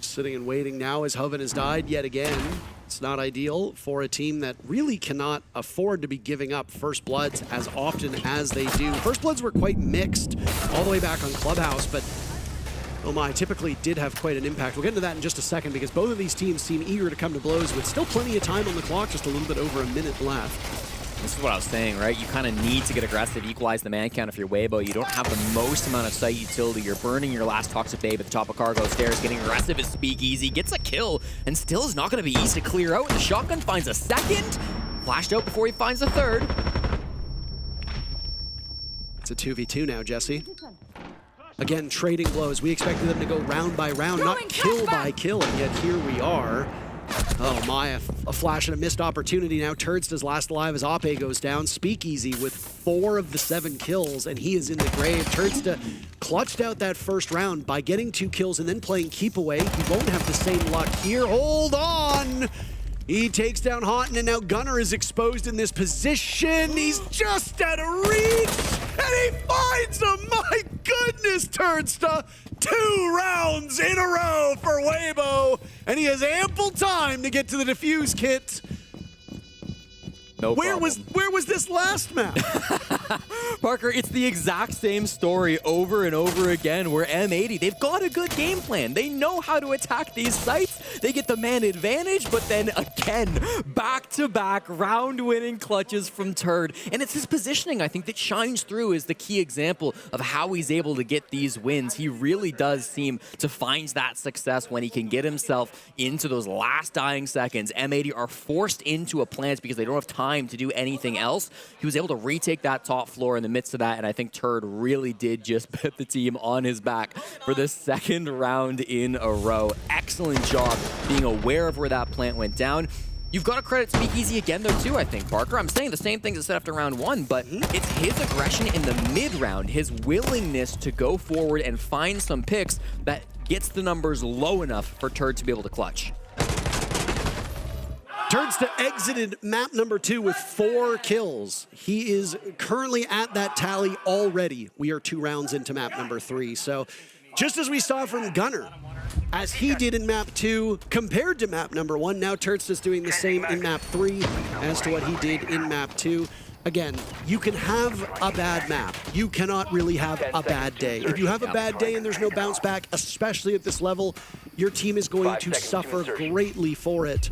Sitting and waiting now as Hoven has died yet again. It's not ideal for a team that really cannot afford to be giving up First Bloods as often as they do. First Bloods were quite mixed all the way back on Clubhouse, but oh my, typically did have quite an impact. We'll get into that in just a second because both of these teams seem eager to come to blows with still plenty of time on the clock, just a little bit over a minute left. This is what I was saying, right? You kind of need to get aggressive, equalize the man count if you're WEIBO. You don't have the most amount of site utility. You're burning your last Toxic Babe at the top of Cargo Stairs, getting aggressive as Speakeasy, gets a kill, and still is not going to be easy to clear out. The shotgun finds a second, flashed out before he finds a third. It's a 2v2 now, Jesse. Again, trading blows. We expected them to go round by round, not kill by kill, and yet here we are. Oh my, a flash and a missed opportunity now. Turdsta's last alive as Ape goes down. Speakeasy with 4 of the 7 kills, and he is in the grave. Turdsta clutched out that first round by getting 2 kills and then playing keep away. He won't have the same luck here. Hold on! He takes down Haughton, and now Gunnar is exposed in this position. He's just out of reach, and he finds him! My goodness, Turdsta! 2 rounds in a row for WEIBO, and he has ample time to get to the defuse kit. Where was this last map? Parker, it's the exact same story over and over again where M80, they've got a good game plan. They know how to attack these sites. They get the man advantage, but then again, back-to-back round-winning clutches from Turd. And it's his positioning, I think, that shines through as the key example of how he's able to get these wins. He really does seem to find that success when he can get himself into those last dying seconds. M80 are forced into a plant because they don't have time to do anything else. He was able to retake that top floor in the midst of that, and I think Turd really did just put the team on his back for the second round in a row. Excellent job being aware of where that plant went down. You've got to credit Speakeasy again, though, too, I think, Parker. I'm saying the same things I said after round 1, but it's his aggression in the mid-round, his willingness to go forward and find some picks that gets the numbers low enough for Turd to be able to clutch. Turdsta exited map number 2 with 4 kills. He is currently at that tally already. We are 2 rounds into map number 3. So just as we saw from Gunnar, as he did in map 2 compared to map number 1, now Turdsta's doing the same in map 3 as to what he did in map 2. Again, you can have a bad map. You cannot really have a bad day. If you have a bad day and there's no bounce back, especially at this level, your team is going to suffer greatly for it.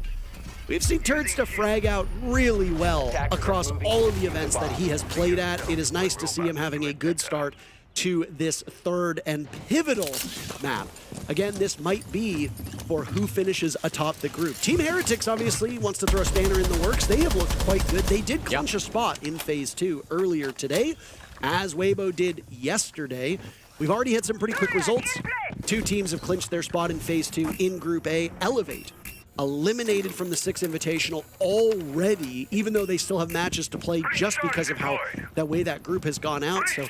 We've seen Turdsta frag out really well across all of the events that he has played at. It is nice to see him having a good start to this third and pivotal map. Again, this might be for who finishes atop the group. Team HERETICS obviously wants to throw a spanner in the works. They have looked quite good. They did clinch a spot in Phase 2 earlier today, as WEIBO did yesterday. We've already had some pretty quick results. 2 teams have clinched their spot in Phase 2 in Group A. Elevate eliminated from the Six Invitational already, even though they still have matches to play just because of how that way that group has gone out. So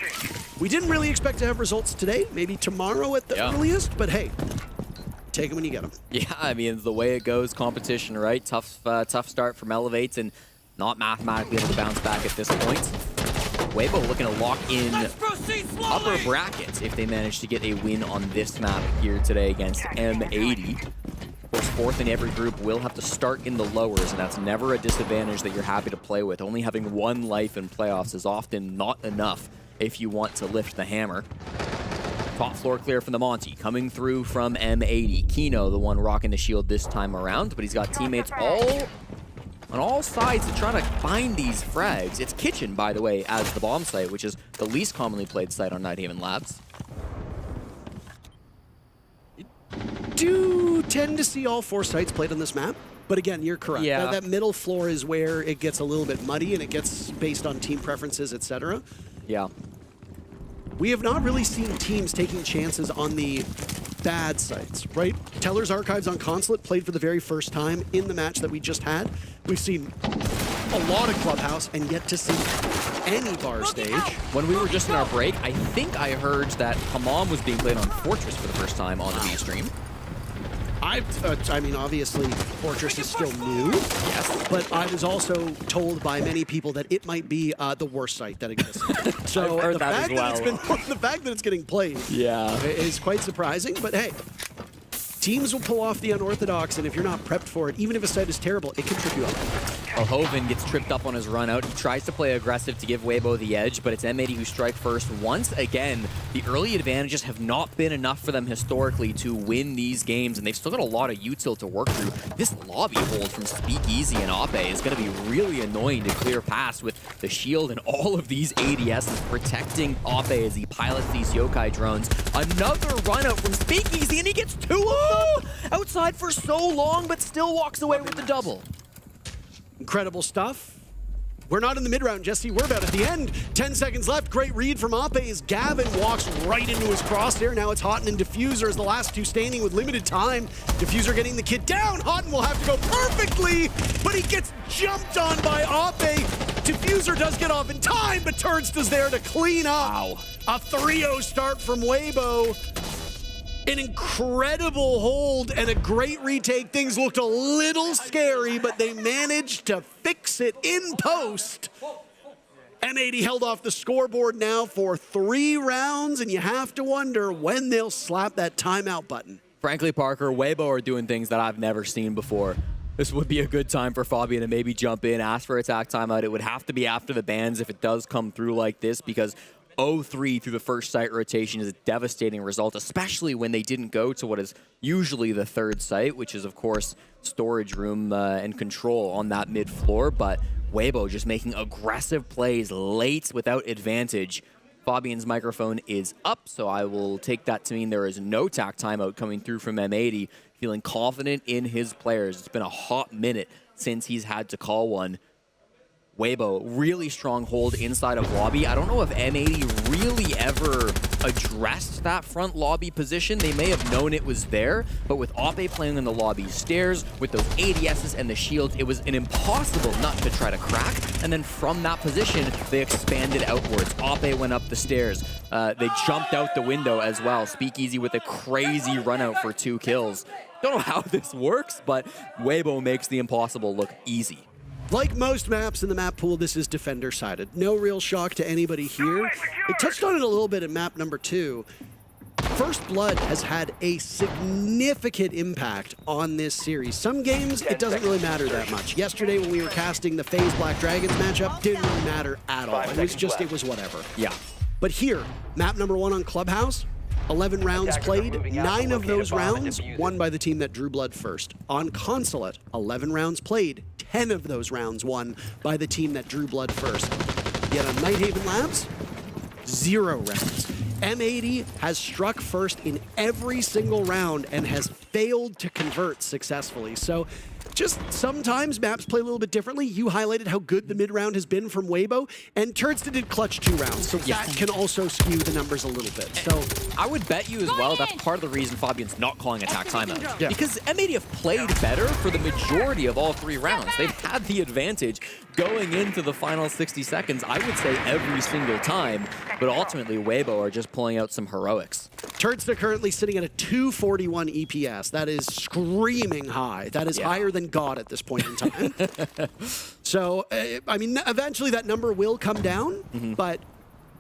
we didn't really expect to have results today, maybe tomorrow at the earliest, but hey, take them when you get them. Yeah, I mean, it's the way it goes, competition, right? Tough start from Elevates and not mathematically able to bounce back at this point. WEIBO looking to lock in upper brackets if they manage to get a win on this map here today against M80. Of course, 4th in every group will have to start in the lowers, and that's never a disadvantage that you're happy to play with. Only having 1 life in playoffs is often not enough if you want to lift the hammer. Top floor clear from the Monty, coming through from M80. Kino, the one rocking the shield this time around, but he's got teammates on all sides to try to find these frags. It's Kitchen, by the way, as the bomb site, which is the least commonly played site on Nighthaven Labs. Do tend to see all 4 sites played on this map, but again, you're correct. Yeah. That middle floor is where it gets a little bit muddy and it gets based on team preferences, etc. Yeah. We have not really seen teams taking chances on the bad sites, right? Teller's Archives on Consulate played for the very first time in the match that we just had. We've seen a lot of Clubhouse and yet to see any bar stage. When we were just in our break, I think I heard that Hamam was being played on Fortress for the first time on the B stream. I mean, obviously, Fortress is still new. Yes. But I was also told by many people that it might be the worst site that exists. So I've heard the that fact as well. the fact that it's getting played is quite surprising. But hey, teams will pull off the unorthodox, and if you're not prepped for it, even if a site is terrible, it can trip you up. Well, Hoven gets tripped up on his run out. He tries to play aggressive to give WEIBO the edge, but it's M80 who strike first. Once again, the early advantages have not been enough for them historically to win these games, and they've still got a lot of util to work through. This lobby hold from Speakeasy and Ape is going to be really annoying to clear past with the shield and all of these ADSs protecting Ape as he pilots these yokai drones. Another run out from Speakeasy, and he gets 2 of them outside for so long, but still walks away with the double. Incredible stuff. We're not in the mid-round, Jesse. We're about at the end. 10 seconds left. Great read from Ape as Gavin walks right into his crosshair. Now it's Houghton and Diffuser as the last 2 standing with limited time. Diffuser getting the kid down. Houghton will have to go perfectly, but he gets jumped on by Ape. Diffuser does get off in time, but Turnsta's there to clean up. Wow. A 3-0 start from WEIBO. An incredible hold and a great retake. Things looked a little scary, but they managed to fix it in post. M80 held off the scoreboard now for 3 rounds, and you have to wonder when they'll slap that timeout button. Frankly, Parker, WEIBO are doing things that I've never seen before. This would be a good time for Fabian to maybe jump in, ask for attack timeout. It would have to be after the bans if it does come through like this, because 0-3 through the first site rotation is a devastating result, especially when they didn't go to what is usually the 3rd site, which is, of course, storage room and control on that mid floor. But WEIBO just making aggressive plays late without advantage. Fabian's microphone is up, so I will take that to mean there is no tack timeout coming through from M80, feeling confident in his players. It's been a hot minute since he's had to call one. WEIBO, really strong hold inside of lobby. I don't know if M80 really ever addressed that front lobby position. They may have known it was there, but with Ape playing on the lobby stairs, with those ADSs and the shields, it was an impossible nut to try to crack. And then from that position, they expanded outwards. Ape went up the stairs. They jumped out the window as well. Speakeasy with a crazy run out for 2 kills. Don't know how this works, but WEIBO makes the impossible look easy. Like most maps in the map pool, this is defender-sided. No real shock to anybody here. I touched on it a little bit in map number 2. First Blood has had a significant impact on this series. Some games, it doesn't really matter that much. Yesterday, when we were casting the FaZe Black Dragons matchup, didn't really matter at all. It was whatever. Yeah. But here, map number 1 on Clubhouse, 11 rounds played, 9 of those rounds won by the team that drew blood first. On Consulate, 11 rounds played, 10 of those rounds won by the team that drew blood first. Yet on Nighthaven Labs, 0 rounds. M80 has struck first in every single round and has failed to convert successfully. So just sometimes maps play a little bit differently. You highlighted how good the mid-round has been from WEIBO, and Turdston did clutch 2 rounds, so that can also skew the numbers a little bit. So I would bet you as well that's part of the reason Fabian's not calling attack timeout. Yeah. Because M80 have played better for the majority of all 3 rounds. They've had the advantage going into the final 60 seconds, I would say every single time, but ultimately WEIBO are just pulling out some heroics. Turdston currently sitting at a 241 EPS. That is screaming high. That is higher than God at this point in time. So, I mean, eventually that number will come down, but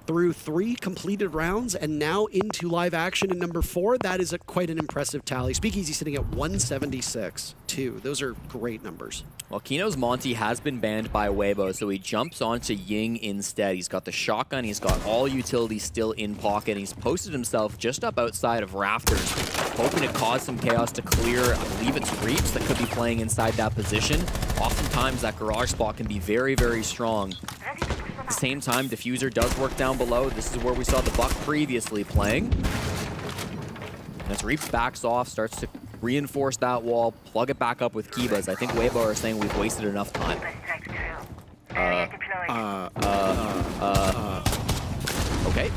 through 3 completed rounds and now into live action in number 4, that is quite an impressive tally. Speakeasy sitting at 176, too. Those are great numbers. Well, Kino's Monty has been banned by WEIBO, so he jumps onto Ying instead. He's got the shotgun, he's got all utilities still in pocket, and he's posted himself just up outside of Rafters, hoping to cause some chaos to clear, I believe it's Reaps that could be playing inside that position. Oftentimes that garage spot can be very, very strong. At the same time, Diffuser does work down below. This is where we saw the Buck previously playing. And as Reaps backs off, starts to reinforce that wall, plug it back up with Kibas. I think WEIBO are saying we've wasted enough time. Okay.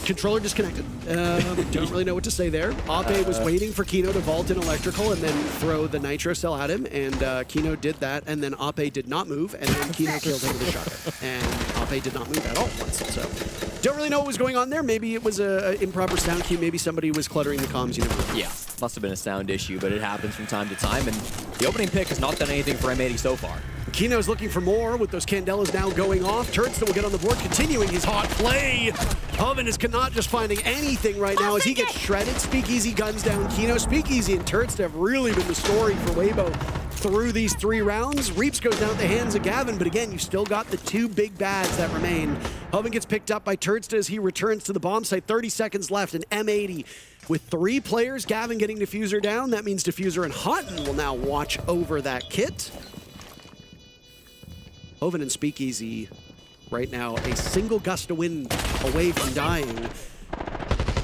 Controller disconnected. Don't really know what to say there. Ape was waiting for Kino to vault in electrical and then throw the nitro cell at him, and Kino did that, and then Ape did not move, and then Kino killed him with a shotgun. And Ape did not move at all once. So don't really know what was going on there. Maybe it was an improper sound cue. Maybe somebody was cluttering the comms. You never know. Yeah, must have been a sound issue, but it happens from time to time, and the opening pick has not done anything for M80 so far. Kino's looking for more with those Candelas now going off. Turdston will get on the board, continuing his hot play. Hoven is not just finding anything right now as he gets shredded. Speakeasy guns down Kino. Speakeasy and Turdston have really been the story for WEIBO through these 3 rounds. Reaps goes down at the hands of Gavin, but again, you still got the 2 big bads that remain. Hoven gets picked up by Turdston as he returns to the bomb site. 30 seconds left, and M80 with 3 players. Gavin getting Diffuser down. That means Diffuser and Hutton will now watch over that kit. Hoven and Speakeasy right now a single gust of wind away from dying.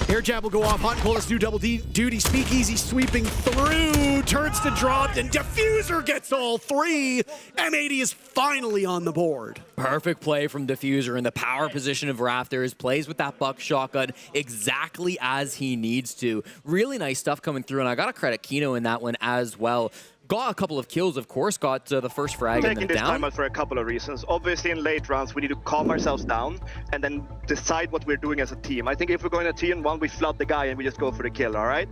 Air jab will go off. Hot and Cold has to do double duty. Speakeasy sweeping through. Turdston dropped, and Diffuser gets all 3. M80 is finally on the board. Perfect play from Diffuser in the power position of Rafters. Plays with that Buck shotgun exactly as he needs to. Really nice stuff coming through, and I got to credit Kino in that one as well. Got a couple of kills, of course, got the first frag and then taking this down. time out for a couple of reasons. Obviously, in late rounds, we need to calm ourselves down and then decide what we're doing as a team. I think if we're going to team one, we flood the guy and we just go for the kill, all right?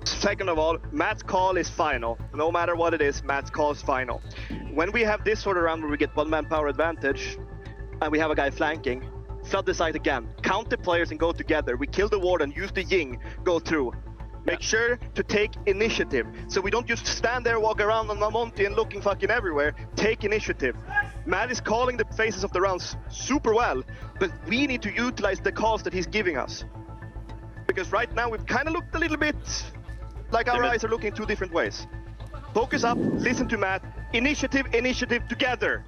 Second of all, Matt's call is final. No matter what it is, Matt's call is final. When we have this sort of round where we get 1-man power advantage and we have a guy flanking, flood the site again. Count the players and go together. We kill the warden, use the Ying, go through. Make sure to take initiative. So we don't just stand there, walk around on Monty and looking fucking everywhere. Take initiative. Matt is calling the phases of the rounds super well, but we need to utilize the calls that he's giving us. Because right now we've kind of looked a little bit like our eyes are looking 2 different ways. Focus up, listen to Matt. Initiative, initiative, together.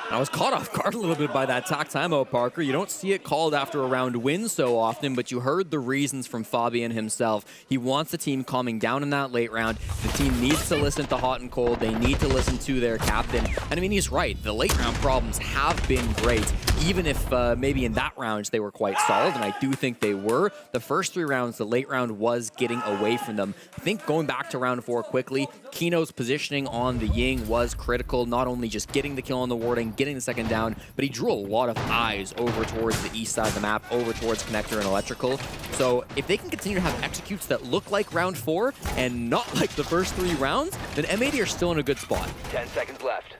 I was caught off guard a little bit by that attack timeout, Parker. You don't see it called after a round win so often, but you heard the reasons from Fabian himself. He wants the team calming down in that late round. The team needs to listen to Hot and Cold. They need to listen to their captain. And I mean, he's right. The late round problems have been great, even if maybe in that round they were quite solid, and I do think they were. The first 3 rounds, the late round was getting away from them. I think going back to round 4 quickly, Kino's positioning on the Ying was critical, not only just getting the kill on the warden, getting the second down, but he drew a lot of eyes over towards the east side of the map, over towards Connector and Electrical. So if they can continue to have executes that look like round 4 and not like the first 3 rounds, then M80 are still in a good spot. 10 seconds left.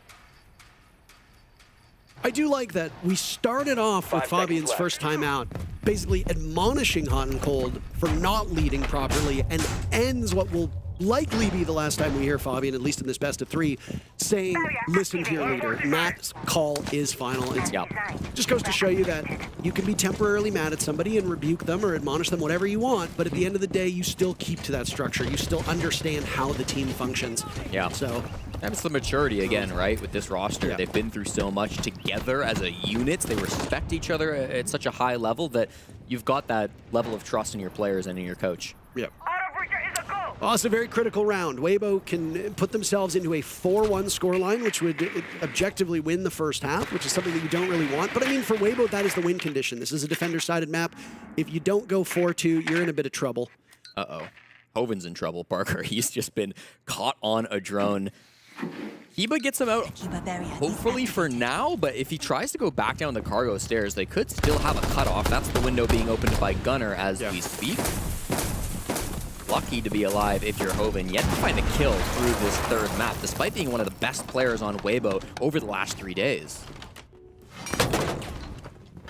I do like that we started off with Fabian's first time out, basically admonishing Hot and Cold for not leading properly, and ends what will likely be the last time we hear Fabian, at least in this best of 3, saying, listen to your leader. Matt's call is final. It just goes to show you that you can be temporarily mad at somebody and rebuke them or admonish them, whatever you want, but at the end of the day, you still keep to that structure. You still understand how the team functions. Yeah. So and it's the maturity again, right, with this roster. They've been through so much together as a unit. They respect each other at such a high level that you've got that level of trust in your players and in your coach. Yep. Oh, it's a very critical round. WEIBO can put themselves into a 4-1 scoreline, which would objectively win the first half, which is something that you don't really want. But I mean, for WEIBO, that is the win condition. This is a defender-sided map. If you don't go 4-2, you're in a bit of trouble. Uh-oh. Hoven's in trouble, Parker. He's just been caught on a drone. Heba gets him out, hopefully for now, but if he tries to go back down the cargo stairs, they could still have a cutoff. That's the window being opened by Gunner as we speak. Lucky to be alive if you're Hoven, yet to find a kill through this third map, despite being one of the best players on WEIBO over the last 3 days.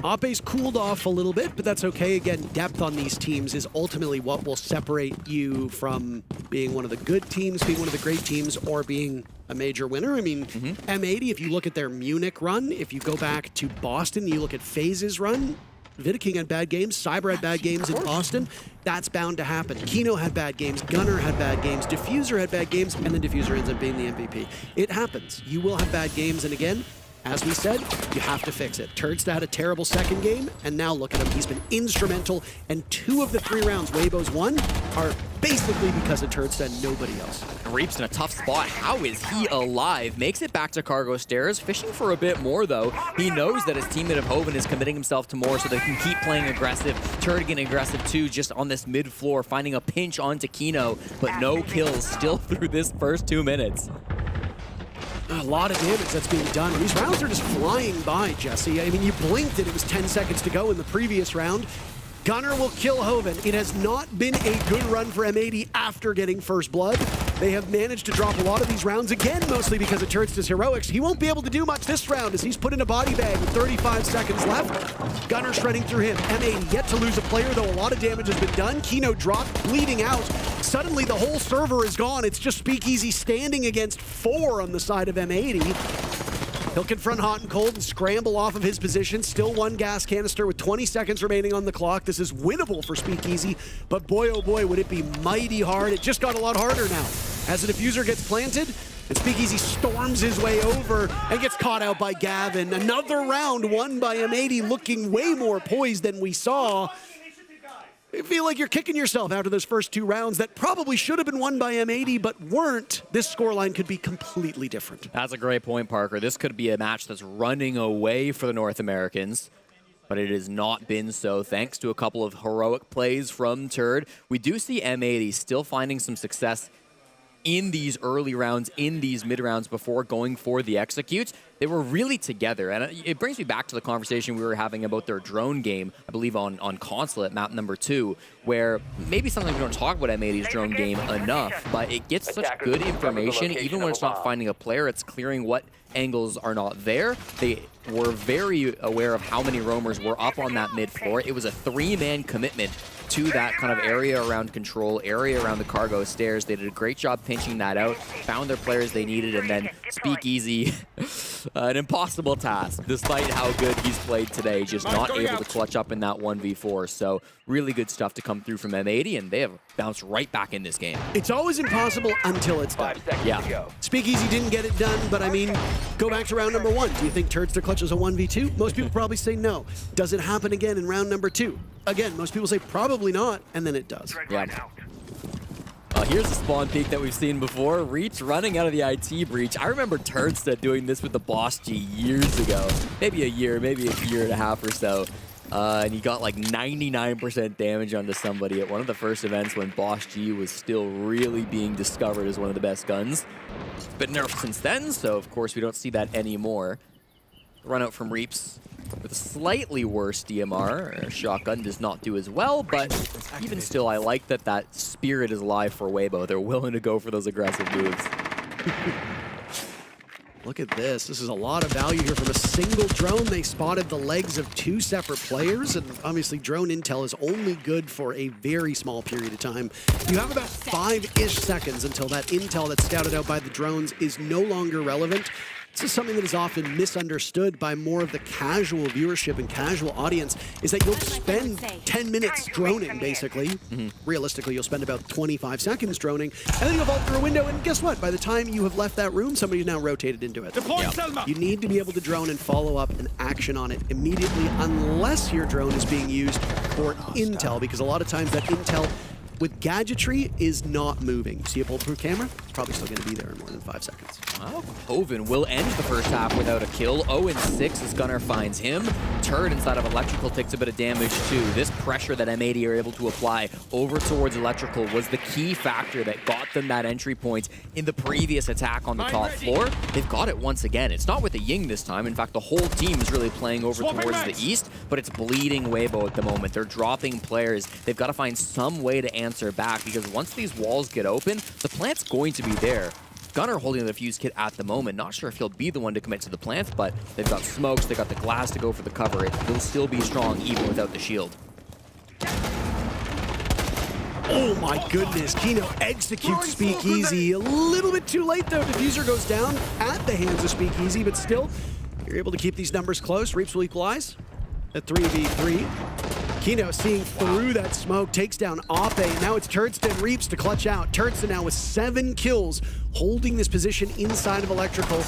Ape's cooled off a little bit, but that's okay. Again, depth on these teams is ultimately what will separate you from being one of the good teams, being one of the great teams, or being a major winner. I mean, M80, if you look at their Munich run, if you go back to Boston, you look at FAZE's run, Vidaking had bad games, Cyber had bad games in Boston. That's bound to happen. Kino had bad games, Gunner had bad games, Diffuser had bad games, and then Diffuser ends up being the MVP. It happens. You will have bad games, and again, as we said, you have to fix it. Turds had a terrible second game, and now look at him. He's been instrumental, and 2 of the 3 rounds WEIBO's won are basically because of Turds and nobody else. Reap's in a tough spot. How is he alive? Makes it back to cargo stairs, fishing for a bit more though. He knows that his teammate of Hoven is committing himself to more so they can keep playing aggressive. Turd getting aggressive too, just on this mid floor, finding a pinch onto Kino, but no kills still through this first 2 minutes. A lot of damage that's being done. These rounds are just flying by, Jesse. I mean, you blinked and it was 10 seconds to go in the previous round. Gunner will kill Hoven. It has not been a good run for M80 after getting first blood. They have managed to drop a lot of these rounds, again, mostly because of Turds' heroics. He won't be able to do much this round as he's put in a body bag with 35 seconds left. Gunner shredding through him. M80 yet to lose a player, though a lot of damage has been done. Kino dropped, bleeding out. Suddenly the whole server is gone. It's just Speakeasy standing against 4 on the side of M80. He'll confront Hot and Cold and scramble off of his position. Still 1 gas canister with 20 seconds remaining on the clock. This is winnable for Speakeasy, but boy, oh boy, would it be mighty hard. It just got a lot harder now. As the diffuser gets planted, and Speakeasy storms his way over and gets caught out by Gavin. Another round won by M80, looking way more poised than we saw. I feel like you're kicking yourself after those first 2 rounds that probably should have been won by M80, but weren't. This scoreline could be completely different. That's a great point, Parker. This could be a match that's running away for the North Americans, but it has not been so thanks to a couple of heroic plays from Turd. We do see M80 still finding some success in these early rounds, in these mid rounds before going for the executes. They were really together, and it brings me back to the conversation we were having about their drone game, I believe on Consulate, map number 2, where maybe something we don't talk about M80's drone game enough, but it gets such good information, even when it's not finding a player, it's clearing what angles are not there. They were very aware of how many roamers were up on that mid floor. It was a 3-man commitment to that kind of area around control, area around the cargo stairs. They did a great job pinching that out, found their players they needed, and then Speakeasy, an impossible task, despite how good he's played today, just not able to clutch up in that 1v4. So really good stuff to come through from M80, and they have bounced right back in this game. It's always impossible until it's done. Yeah. Speakeasy didn't get it done, but I mean, go back to round number 1. Do you think Turds to clutch is a 1v2? Most people probably say no. Does it happen again in round number 2? Again, most people say probably not, and then it does. Yeah. Here's the spawn peek that we've seen before. Reach running out of the IT breach. I remember Turnstead doing this with the Boss G years ago. Maybe a year and a half or so. And he got like 99% damage onto somebody at one of the first events when Boss G was still really being discovered as one of the best guns. It's been nerfed since then, so of course we don't see that anymore. Run out from Reaps with a slightly worse DMR. Shotgun does not do as well, but even still, I like that that spirit is alive for WEIBO. They're willing to go for those aggressive moves. Look at this. This is a lot of value here from a single drone. They spotted the legs of 2 separate players, and obviously drone intel is only good for a very small period of time. You have about 5-ish seconds until that intel that's scouted out by the drones is no longer relevant. This is something that is often misunderstood by more of the casual viewership and casual audience, is that you'll spend 10 minutes droning, basically. Realistically, you'll spend about 25 seconds droning, and then you'll vault through a window, and guess what? By the time you have left that room, somebody's now rotated into it. You need to be able to drone and follow up and action on it immediately, unless your drone is being used for intel, because a lot of times that intel with gadgetry is not moving. See a bulletproof camera? It's probably still going to be there in more than 5 seconds. Well, Hoven will end the first half without a kill. 0-6 as Gunnar finds him. Turd inside of Electrical takes a bit of damage too. This pressure that M80 are able to apply over towards Electrical was the key factor that got them that entry point in the previous attack on the top floor. They've got it once again. It's not with the Ying this time. In fact, the whole team is really playing over towards the east, but it's bleeding WEIBO at the moment. They're dropping players. They've got to find some way to answer back, because once these walls get open, the plant's going to be there. Gunnar holding the fuse kit at the moment. Not sure if he'll be the one to commit to the plant, but they've got smokes, they've got the glass to go for the cover. It'll still be strong even without the shield. Oh my goodness, Kino executes Speakeasy. A little bit too late though. Diffuser goes down at the hands of Speakeasy, but still, you're able to keep these numbers close. Reaps will equalize at 3v3. Kino seeing through that smoke, takes down Ape. Now it's Turdston Reaps to clutch out. Turdston now with 7 kills, holding this position inside of Electrical.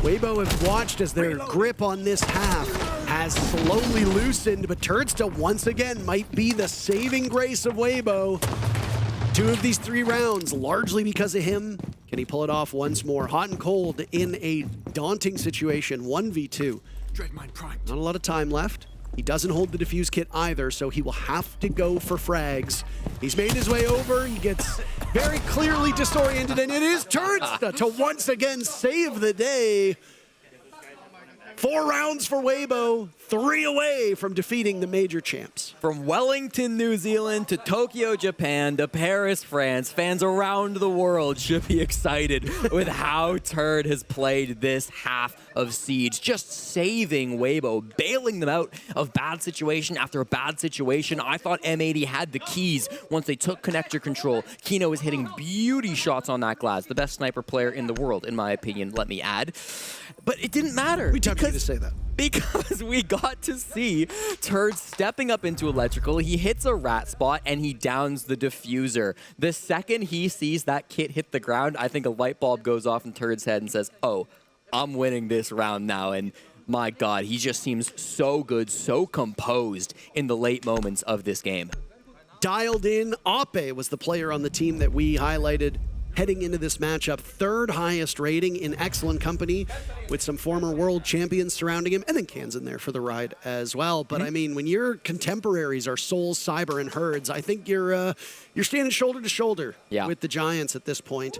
WEIBO have watched as their grip on this half has slowly loosened, but Turdston once again might be the saving grace of WEIBO. 2 of these 3 rounds, largely because of him. Can he pull it off once more? Hot and cold in a daunting situation, 1v2. Not a lot of time left. He doesn't hold the defuse kit either, so he will have to go for frags. He's made his way over. He gets very clearly disoriented, and it is Turdston to once again save the day. 4 rounds for WEIBO, 3 away from defeating the major champs. From Wellington, New Zealand to Tokyo, Japan to Paris, France, fans around the world should be excited with how Turd has played this half of Siege. Just saving WEIBO, bailing them out of bad situation after a bad situation. I thought M80 had the keys once they took connector control. Kino is hitting beauty shots on that glass. The best sniper player in the world, in my opinion, let me add. But it didn't matter. We took you to say that. Because we got to see Turd stepping up into Electrical. He hits a rat spot and he downs the diffuser. The second he sees that kit hit the ground, I think a light bulb goes off in Turd's head and says, oh, I'm winning this round now. And my God, he just seems so good, so composed in the late moments of this game. Dialed in, Ape was the player on the team that we highlighted heading into this matchup. 3rd highest rating, in excellent company with some former world champions surrounding him, and then Can's in there for the ride as well. But I mean, when your contemporaries are Souls, Cyber, and Herds, I think you're standing shoulder to shoulder with the Giants at this point.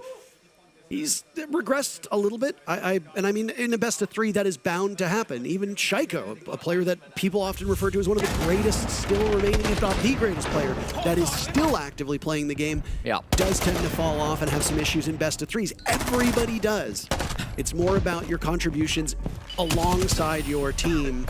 He's regressed a little bit. And I mean, in a best of 3, that is bound to happen. Even Shaiko, a player that people often refer to as one of the greatest still remaining, if not the greatest player, that is still actively playing the game, does tend to fall off and have some issues in best of 3s. Everybody does. It's more about your contributions alongside your team.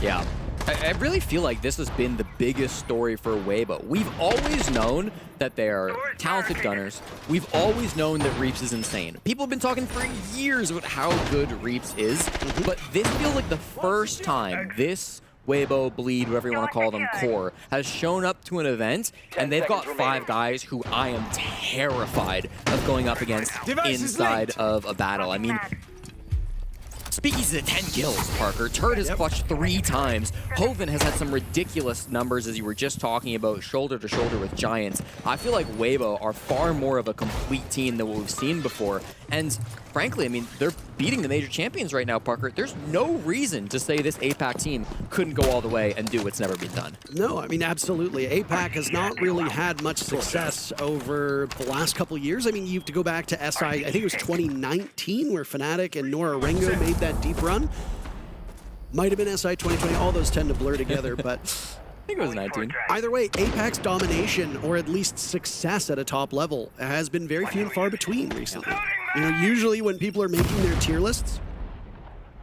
Yeah. I really feel like this has been the biggest story for WEIBO. We've always known that they are talented gunners. We've always known that Reaps is insane. People have been talking for years about how good Reaps is, but this feels like the first time this WEIBO, Bleed, whatever you want to call them, core, has shown up to an event, and they've got 5 guys who I am terrified of going up against inside of a battle. I mean, Speakeasy at 10 kills, Parker. Turd has clutched 3 times. Hoven has had some ridiculous numbers, as you were just talking about, shoulder to shoulder with Giants. I feel like WEIBO are far more of a complete team than what we've seen before. And frankly, I mean, they're beating the major champions right now, Parker. There's no reason to say this APAC team couldn't go all the way and do what's never been done. No, I mean, absolutely. APAC has not really had much success over the last couple of years. I mean, you have to go back to SI, I think it was 2019, where Fnatic and Nora Rengo made that deep run. Might have been SI 2020. All those tend to blur together, but I think it was 19. Either way, APAC's domination, or at least success at a top level, has been very few and far between recently. You know, usually when people are making their tier lists,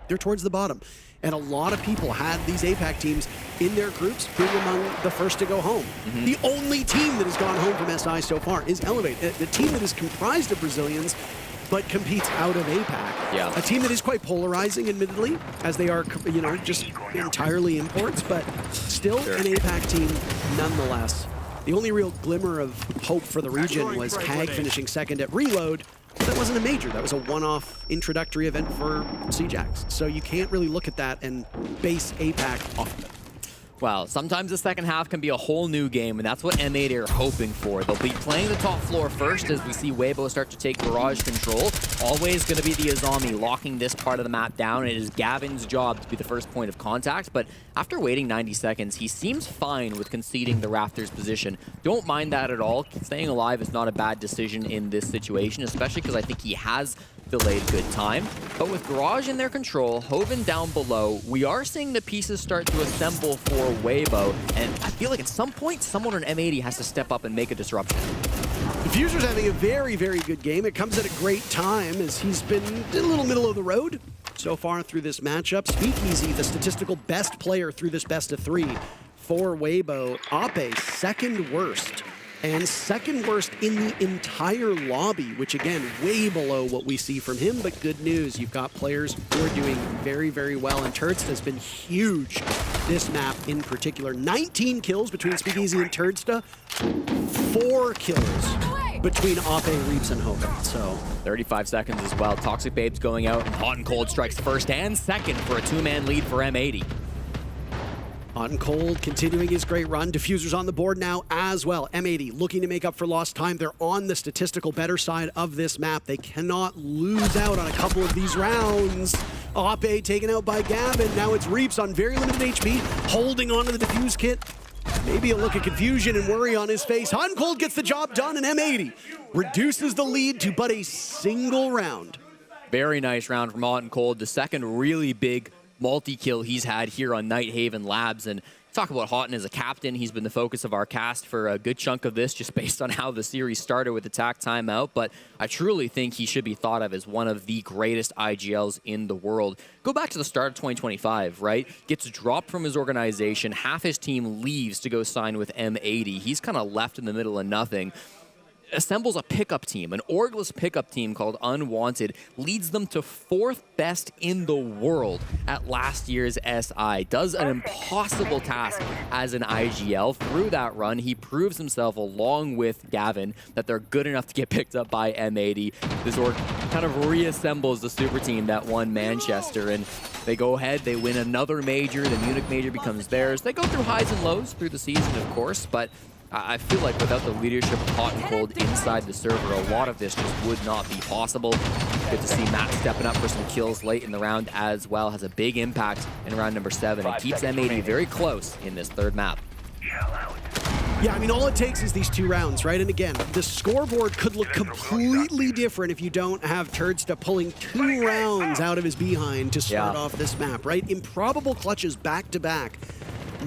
they're towards the bottom. And a lot of people had these APAC teams in their groups being among the first to go home. The only team that has gone home from SI so far is Elevate, the team that is comprised of Brazilians, but competes out of APAC. Yeah. A team that is quite polarizing, admittedly, as they are, you know, just entirely imports, but still an APAC team nonetheless. The only real glimmer of hope for the region was KAG finishing second at Reload. But that wasn't a major. That was a one-off introductory event for CJAX. So you can't really look at that and base APAC off of it. Well, sometimes the second half can be a whole new game, and that's what M80 are hoping for. They'll be playing the top floor first as we see WEIBO start to take garage control. Always going to be the Azami locking this part of the map down. It is Gavin's job to be the first point of contact, but after waiting 90 seconds, he seems fine with conceding the Raptors position. Don't mind that at all. Staying alive is not a bad decision in this situation, especially because I think he has delayed good time. But with Garage in their control, Hoven down below, we are seeing the pieces start to assemble for WEIBO, and I feel like at some point, someone on M80 has to step up and make a disruption. Diffuser's having a very, very good game. It comes at a great time as he's been a little middle of the road so far through this matchup. Speakeasy, the statistical best player through this best of 3 for WEIBO. Ape, second worst. And second worst in the entire lobby, which again, way below what we see from him, but good news. You've got players who are doing very, very well, and Turdsta has been huge this map in particular. 19 kills between Speakeasy and Turdsta, 4 kills between Ape, Reaps, and Hogan. So 35 seconds as well. Toxic Babes going out, and Hot and Cold strikes first and second for a 2-man lead for M80. Hot and Cold continuing his great run. Diffuser's on the board now as well. M80 looking to make up for lost time. They're on the statistical better side of this map. They cannot lose out on a couple of these rounds. Ape taken out by Gavin. Now it's Reaps on very limited HP, holding on to the Diffuse kit. Maybe a look of confusion and worry on his face. Hot and Cold gets the job done, and M80 reduces the lead to but a single round. Very nice round from Hot and Cold. The second really big multi-kill he's had here on Nighthaven Labs. And talk about Houghton as a captain. He's been the focus of our cast for a good chunk of this, just based on how the series started with attack timeout. But I truly think he should be thought of as one of the greatest IGLs in the world. Go back to the start of 2025, right? Gets dropped from his organization. Half his team leaves to go sign with M80. He's kind of left in the middle of nothing. Assembles a pickup team, an orgless pickup team called Unwanted, leads them to 4th best in the world at last year's SI. Does an impossible task as an IGL. Through that run, he proves himself along with Gavin that they're good enough to get picked up by M80. This org kind of reassembles the super team that won Manchester, and they go ahead, they win another major. The Munich major becomes theirs. They go through highs and lows through the season, of course, but I feel like without the leadership of Hot and Cold inside the server, a lot of this just would not be possible. Good to see Matt stepping up for some kills late in the round as well. Has a big impact in round number 7 and keeps M80 very close in this 3rd map. Yeah, I mean, all it takes is these 2 rounds, right? And again, the scoreboard could look completely different if you don't have Turdsta pulling 2 rounds out of his behind to start off this map, right? Improbable clutches back-to-back.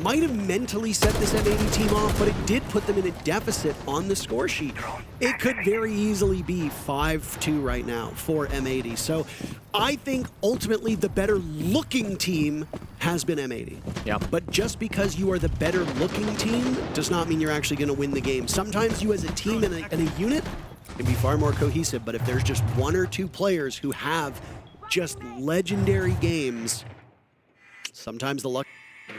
Might have mentally set this M80 team off, but it did put them in a deficit on the score sheet. It could very easily be 5-2 right now for M80. So I think ultimately the better looking team has been M80. Yeah. But just because you are the better looking team does not mean you're actually going to win the game. Sometimes you as a team and a unit can be far more cohesive, but if there's just 1 or 2 players who have just legendary games, sometimes the luck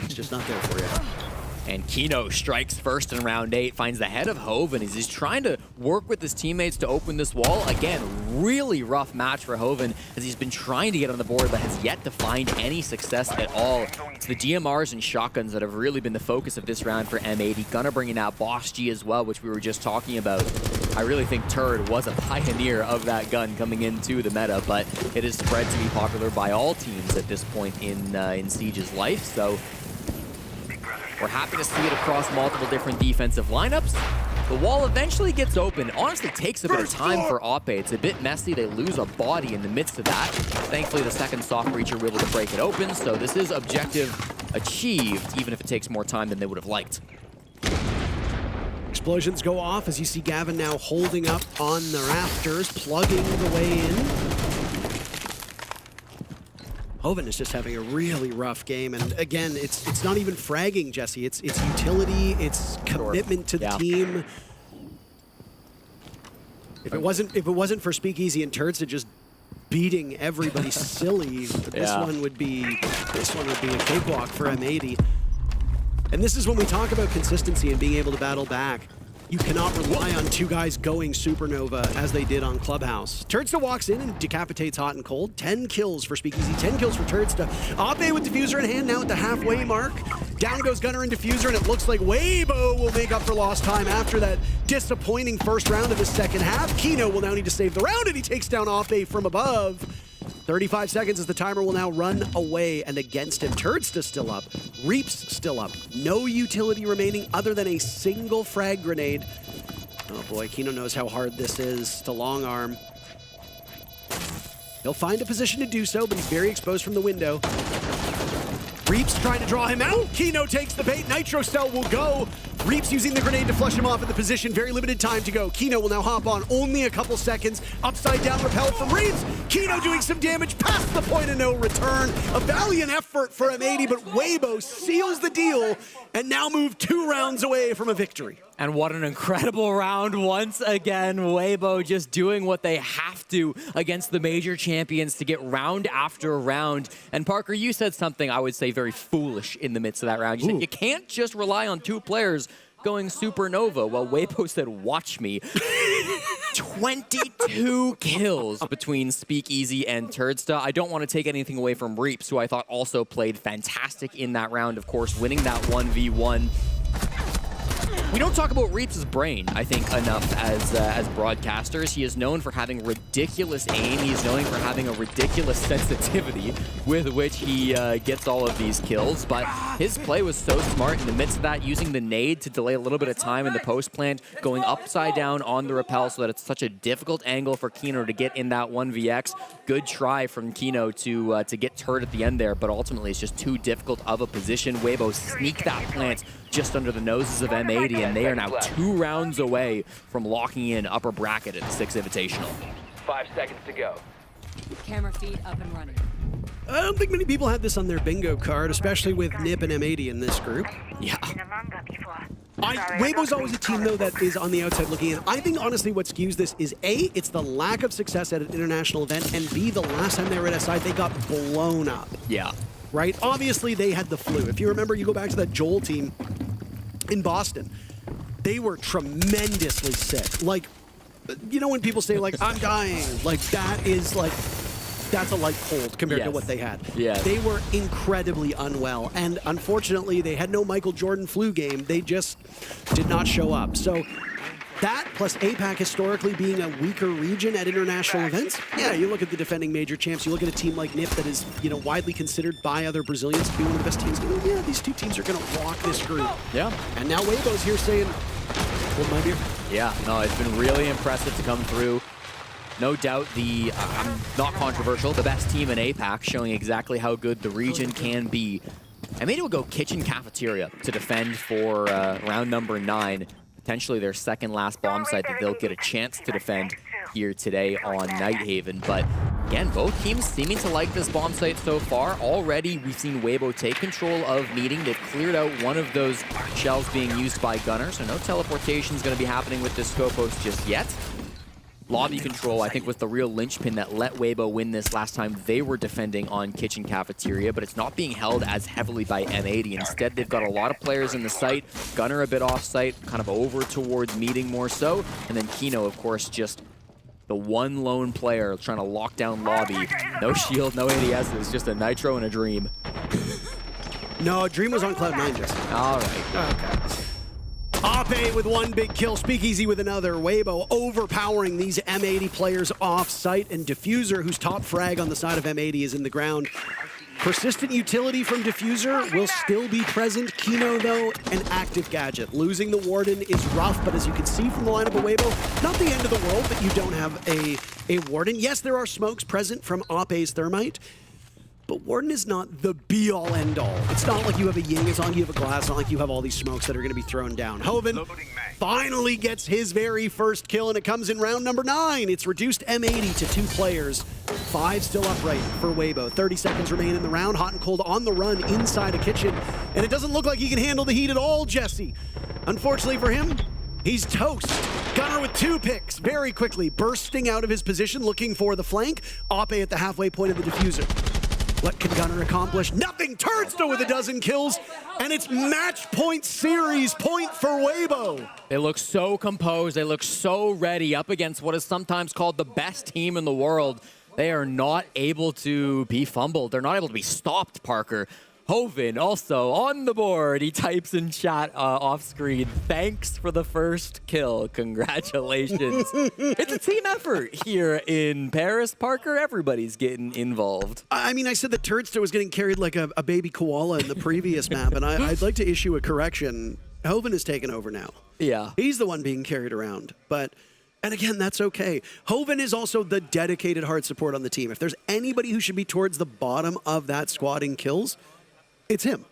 it's just not there for you. And Kino strikes first in round 8, finds the head of Hoven as he's trying to work with his teammates to open this wall. Again, really rough match for Hoven as he's been trying to get on the board but has yet to find any success at all. It's the DMRs and shotguns that have really been the focus of this round for M80. Gonna bring out Boss G as well, which we were just talking about. I really think Turd was a pioneer of that gun coming into the meta, but it is spread to be popular by all teams at this point in Siege's life. So we're happy to see it across multiple different defensive lineups. The wall eventually gets open. Honestly, takes a bit of time for Ape. It's a bit messy. They lose a body in the midst of that. Thankfully, the second soft breacher were able to break it open, so this is objective achieved, even if it takes more time than they would have liked. Explosions go off as you see Gavin now holding up on the rafters, plugging the way in. Hoven is just having a really rough game, and again, it's not even fragging, Jesse. It's utility, it's commitment to the team. If it wasn't for Speakeasy and Turdsta just beating everybody silly, this one would be a cakewalk for M80. And this is when we talk about consistency and being able to battle back. You cannot rely on two guys going supernova as they did on Clubhouse. Turdsta walks in and decapitates Hot and Cold. 10 kills for Speakeasy, 10 kills for Turdsta. Ape with Diffuser in hand now at the halfway mark. Down goes Gunner and Diffuser, and it looks like WEIBO will make up for lost time after that disappointing first round of the second half. Kino will now need to save the round, and he takes down Ape from above. 35 seconds as the timer will now run away, and against him, Turdsta still up, Reaps still up. No utility remaining other than a single frag grenade. Oh boy, Kino knows how hard this is to long arm. He'll find a position to do so, but he's very exposed from the window. Reaps trying to draw him out. Kino takes the bait. Nitro Cell will go. Reaps using the grenade to flush him off at the position. Very limited time to go. Kino will now hop on. Only a couple seconds. Upside down repel from Reaps. Kino doing some damage past the point of no return. A valiant effort for M80, but WEIBO seals the deal and now move 2 rounds away from a victory. And what an incredible round once again. WEIBO just doing what they have to against the major champions to get round after round. And Parker, you said something I would say very foolish in the midst of that round. You said you can't just rely on 2 players going supernova. Well, WEIBO said, watch me. 22 kills between Speakeasy and Turdsta. I don't want to take anything away from Reaps, who I thought also played fantastic in that round, of course, winning that 1v1. We don't talk about Reaps' brain, I think, enough as broadcasters. He is known for having ridiculous aim. He's known for having a ridiculous sensitivity with which he gets all of these kills. But his play was so smart in the midst of that, using the nade to delay a little bit of time in the post plant, going upside down on the repel so that it's such a difficult angle for Kino to get in that 1vx. Good try from Kino to get Turd at the end there, but ultimately it's just too difficult of a position. WEIBO sneak that plant just under the noses of M80, and they are now 2 rounds away from locking in upper bracket at the Six Invitational. 5 seconds to go. Camera feed up and running. I don't think many people had this on their bingo card, especially with Nip and M80 in this group. Yeah. WEIBO's always a team, though, that is on the outside looking in. I think, honestly, what skews this is, A, it's the lack of success at an international event, and B, the last time they were at SI, they got blown up. Yeah. Right? Obviously, they had the flu. If you remember, you go back to that Joel team in Boston, they were tremendously sick. Like, you know when people say, like, I'm dying, like, that is, like, that's a light cold compared to what they had. Yes. They were incredibly unwell, and unfortunately, they had no Michael Jordan flu game. They just did not show up. So that, plus APAC historically being a weaker region at international events, yeah, you look at the defending major champs, you look at a team like NIP that is, you know, widely considered by other Brazilians to be one of the best teams. You know, yeah, these 2 teams are going to walk this group. Yeah. And now WEIBO's here saying, hold my beer. Yeah, no, it's been really impressive to come through. No doubt the, not controversial, the best team in APAC, showing exactly how good the region can be. I made it go Kitchen Cafeteria to defend for round number 9. Potentially their second last bomb site that they'll get a chance to defend here today on Nighthaven. But again, both teams seeming to like this bomb site so far. Already we've seen WEIBO take control of meeting. They've cleared out one of those shells being used by Gunner, so no teleportation is going to be happening with this Scopos just yet. Lobby control, I think, was the real linchpin that let WEIBO win this last time they were defending on Kitchen Cafeteria, but it's not being held as heavily by M80. Instead, they've got a lot of players in the site. Gunner a bit off-site, kind of over towards meeting more so. And then Kino, of course, just the one lone player trying to lock down Lobby. No shield, no ADS, it's just a Nitro and a Dream. No, Dream was on Cloud9 just. All right. Okay. Ape with 1 big kill, Speakeasy with another. WEIBO overpowering these M80 players off-site, and Diffuser, whose top frag on the side of M80 is in the ground. Persistent utility from Diffuser will still be present. Kino, though, an active gadget. Losing the Warden is rough, but as you can see from the lineup of WEIBO, not the end of the world that you don't have a Warden. Yes, there are smokes present from Ape's Thermite, but Warden is not the be-all, end-all. It's not like you have a Ying, it's not like you have a Glass, it's not like you have all these smokes that are going to be thrown down. Hoven finally gets his very first kill, and it comes in round number 9. It's reduced M80 to 2 players. 5 still upright for WEIBO. 30 seconds remain in the round. Hot and Cold on the run inside a kitchen, and it doesn't look like he can handle the heat at all, Jesse. Unfortunately for him, he's toast. Gunner with 2 picks, very quickly bursting out of his position, looking for the flank. Ape at the halfway point of the Diffuser. What can Gunner accomplish? Nothing. Turnstone with a dozen kills, and it's match point series point for WEIBO. They look so composed. They look so ready up against what is sometimes called the best team in the world. They are not able to be fumbled. They're not able to be stopped, Parker. Hoven also on the board. He types in chat off screen, thanks for the first kill. Congratulations. It's a team effort here in Paris, Parker. Everybody's getting involved. I mean, I said that Turnstone was getting carried like a baby koala in the previous map, and I'd like to issue a correction. Hoven has taken over now. Yeah. He's the one being carried around, and again, that's okay. Hoven is also the dedicated hard support on the team. If there's anybody who should be towards the bottom of that squad in kills, it's him.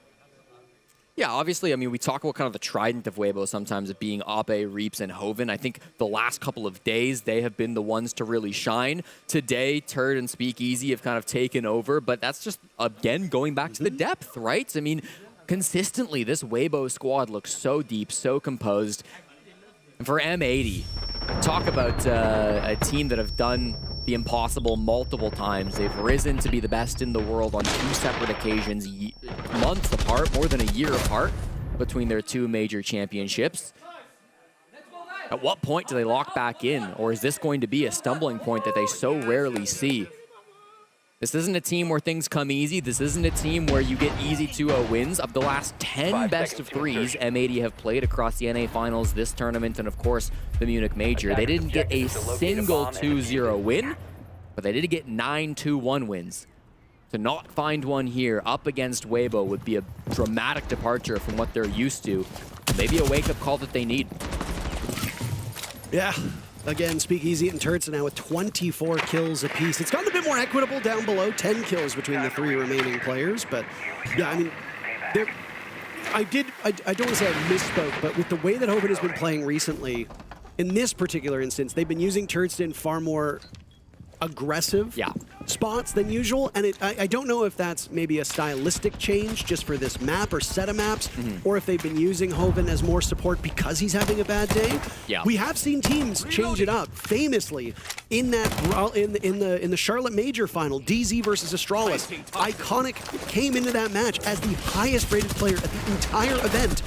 Yeah, obviously, I mean, we talk about kind of the trident of WEIBO sometimes of being Ape, Reaps, and Hoven. I think the last couple of days, they have been the ones to really shine. Today, Turd and Speakeasy have kind of taken over, but that's just, again, going back to the depth, right? I mean, consistently, this WEIBO squad looks so deep, so composed. And for M80, talk about a team that have done the impossible multiple times. They've risen to be the best in the world on 2 separate occasions, months apart, more than a year apart between their 2 major championships. At what point do they lock back in, or is this going to be a stumbling point that they so rarely see? This isn't a team where things come easy. This isn't a team where you get easy 2-0 wins. Of the last 10 best of 3s M80 have played across the NA Finals, this tournament, and of course, the Munich Major. They didn't get a single 2-0 win, but they did get 9 2-1 wins. To not find one here up against WEIBO would be a dramatic departure from what they're used to. Maybe a wake-up call that they need. Yeah. Again, Speakeasy and Turts are now with 24 kills apiece. It's gotten a bit more equitable down below, 10 kills between the 3 remaining players. But yeah, I mean, I don't want to say I misspoke, but with the way that Hoven has been playing recently, in this particular instance, they've been using Turts in far more aggressive spots than usual, and I don't know if that's maybe a stylistic change just for this map or set of maps, or if they've been using Hoven as more support because he's having a bad day. Yeah. We have seen teams change it up famously in that in the Charlotte Major final. DZ versus Astralis. Iconic came into that match as the highest rated player at the entire event.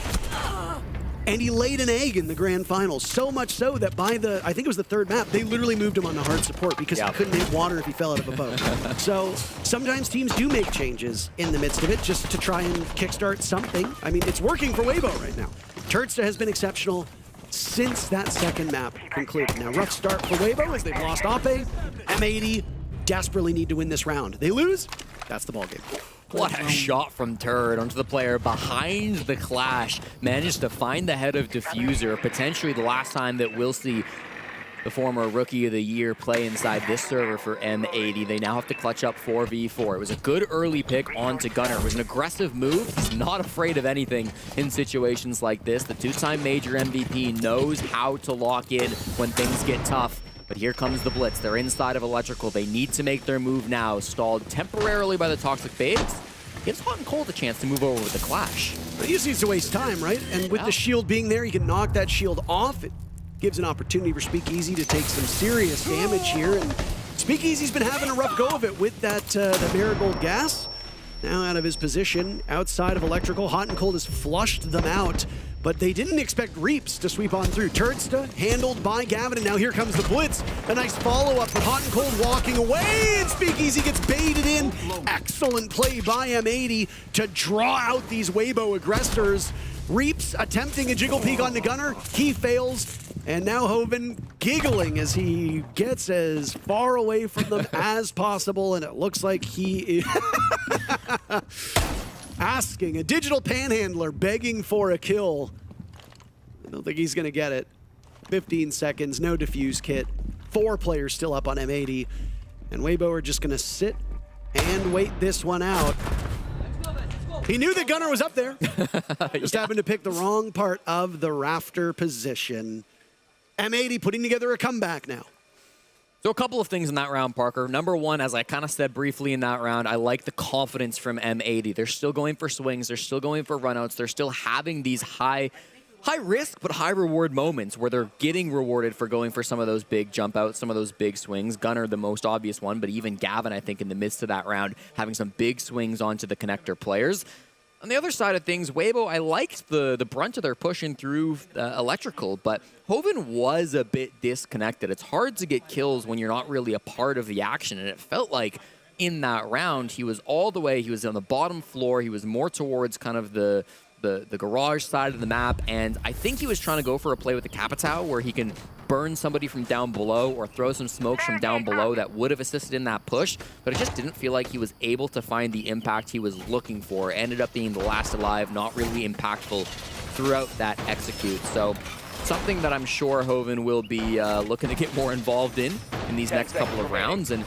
And he laid an egg in the grand final, so much so that by I think it was the 3rd map, they literally moved him on to hard support because he couldn't hit water if he fell out of a boat. So sometimes teams do make changes in the midst of it just to try and kickstart something. I mean, it's working for WEIBO right now. Turtsta has been exceptional since that 2nd map concluded. Now, rough start for WEIBO as they've lost Ape. M80 desperately need to win this round. They lose, that's the ballgame. What a shot from Turd onto the player behind the Clash. Managed to find the head of Diffuser. Potentially the last time that we'll see the former Rookie of the Year play inside this server for M80. They now have to clutch up 4v4. It was a good early pick onto Gunner. It was an aggressive move. He's not afraid of anything in situations like this. The 2-time major MVP knows how to lock in when things get tough. But here comes the blitz. They're inside of Electrical. They need to make their move now. Stalled temporarily by the Toxic Babes. Gives Hot and Cold a chance to move over with the Clash. He just needs to waste time, right? And with the shield being there, he can knock that shield off. It gives an opportunity for Speakeasy to take some serious damage here. And Speakeasy's been having a rough go of it with that Marigold gas. Now out of his position, outside of Electrical. Hot and Cold has flushed them out. But they didn't expect Reaps to sweep on through. Turnsta handled by Gavin, and now here comes the blitz. A nice follow-up, but Hot and Cold walking away, and Speakeasy gets baited in. Excellent play by M80 to draw out these WEIBO aggressors. Reaps attempting a jiggle peek onto Gunner. He fails, and now Hoven giggling as he gets as far away from them as possible, and it looks like he is... asking, a digital panhandler begging for a kill. I don't think he's going to get it. 15 seconds, no defuse kit. 4 players still up on M80. And WEIBO are just going to sit and wait this one out. He knew that Gunner was up there. Just happened to pick the wrong part of the rafter position. M80 putting together a comeback now. So a couple of things in that round, Parker. Number one, as I kind of said briefly in that round, I like the confidence from M80. They're still going for swings. They're still going for runouts. They're still having these high high risk but high reward moments where they're getting rewarded for going for some of those big jump outs, some of those big swings. Gunnar, the most obvious one, but even Gavin, I think, in the midst of that round, having some big swings onto the connector players. On the other side of things, WEIBO, I liked the brunt of their pushing through electrical, but Hoven was a bit disconnected. It's hard to get kills when you're not really a part of the action, and it felt like in that round, he was all the way, he was on the bottom floor, he was more towards kind of the garage side of the map, and I think he was trying to go for a play with the Capitao where he can burn somebody from down below or throw some smokes from down below that would have assisted in that push, but it just didn't feel like he was able to find the impact he was looking for. It ended up being the last alive, not really impactful throughout that execute. So something that I'm sure Hoven will be looking to get more involved in these next couple of rounds. And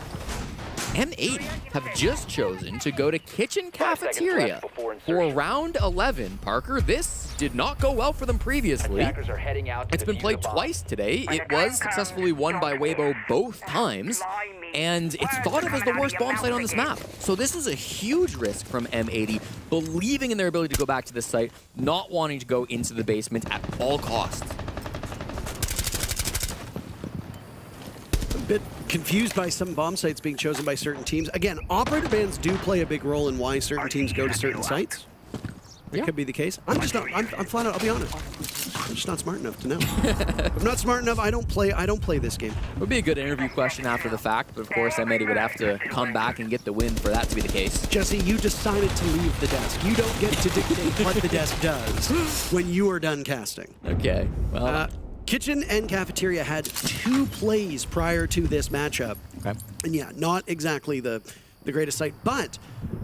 M80 have just chosen to go to Kitchen Cafeteria for round 11. Parker, this did not go well for them previously. It's been played twice today. It was successfully won by WEIBO both times, and it's thought of as the worst bomb site on this map. So this is a huge risk from M80, believing in their ability to go back to this site, not wanting to go into the basement at all costs. Bit confused by some bomb sites being chosen by certain teams. Again, operator bans do play a big role in why certain teams go to certain sites. It could be the case. I'm just not. I'm flat out. I'll be honest. I'm just not smart enough to know. I'm not smart enough. I don't play this game. It would be a good interview question after the fact, but of course, M80 would have to come back and get the win for that to be the case. Jesse, you decided to leave the desk. You don't get to dictate what the desk does when you are done casting. Okay. Well. Kitchen and Cafeteria had 2 plays prior to this matchup. Okay. And yeah, not exactly the greatest sight, but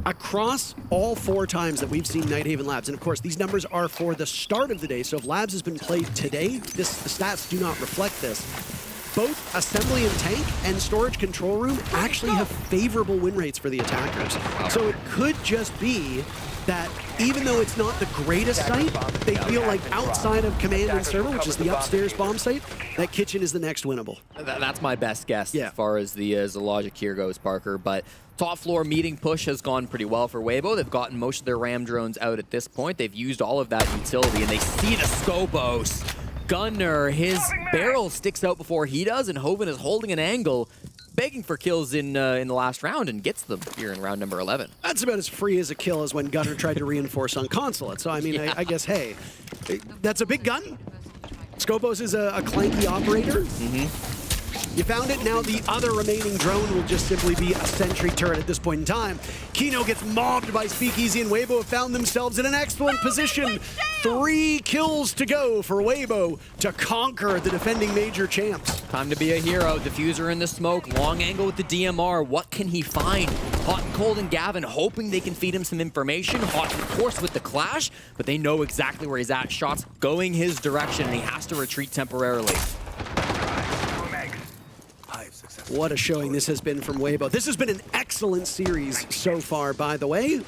across all 4 times that we've seen Nighthaven Labs, and of course these numbers are for the start of the day, so if Labs has been played today, the stats do not reflect this. Both Assembly and Tank and Storage Control Room actually have favorable win rates for the attackers. So it could just be that even though it's not the greatest site, they feel like outside of Command and Server, which is the upstairs bomb site, that Kitchen is the next winnable. That's my best guess as far as the logic here goes, Parker. But top floor meeting push has gone pretty well for WEIBO. They've gotten most of their ram drones out at this point. They've used all of that utility, and they see the Scopos. Gunnar, his barrel sticks out before he does, and Hoven is holding an angle, begging for kills in the last round, and gets them here in round number 11. That's about as free as a kill as when Gunnar tried to reinforce on Consulate. So, I mean, I guess, hey, that's a big gun. Scopos is a clanky operator. You found it, now the other remaining drone will just simply be a sentry turret at this point in time. Kino gets mobbed by Speakeasy, and WEIBO have found themselves in an excellent position. 3 kills to go for WEIBO to conquer the defending major champs. Time to be a hero. Diffuser in the smoke, long angle with the DMR. What can he find? Hot and Cold and Gavin hoping they can feed him some information. Hot, of course, with the clash, but they know exactly where he's at. Shots going his direction, and he has to retreat temporarily. What a showing this has been from WEIBO. This has been an excellent series so far, by the way.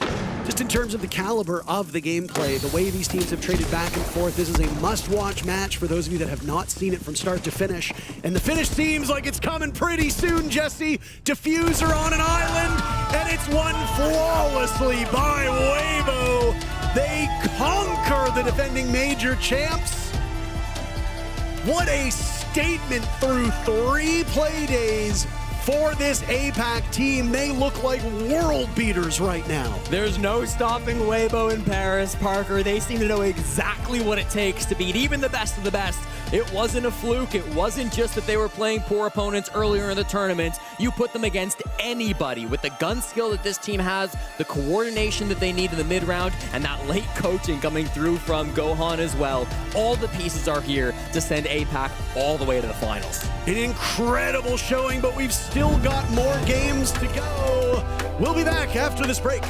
Just in terms of the caliber of the gameplay, the way these teams have traded back and forth, this is a must-watch match for those of you that have not seen it from start to finish. And the finish seems like it's coming pretty soon, Jesse. Diffuser on an island, and it's won flawlessly by WEIBO. They conquer the defending major champs. What a statement through 3 play days for this APAC team. They look like world beaters right now. There's no stopping WEIBO in Paris, Parker. They seem to know exactly what it takes to beat even the best of the best. It wasn't a fluke. It wasn't just that they were playing poor opponents earlier in the tournament. You put them against anybody with the gun skill that this team has, the coordination that they need in the mid-round, and that late coaching coming through from Gohan as well. All the pieces are here to send APAC all the way to the finals. An incredible showing, but we've still got more games to go. We'll be back after this break.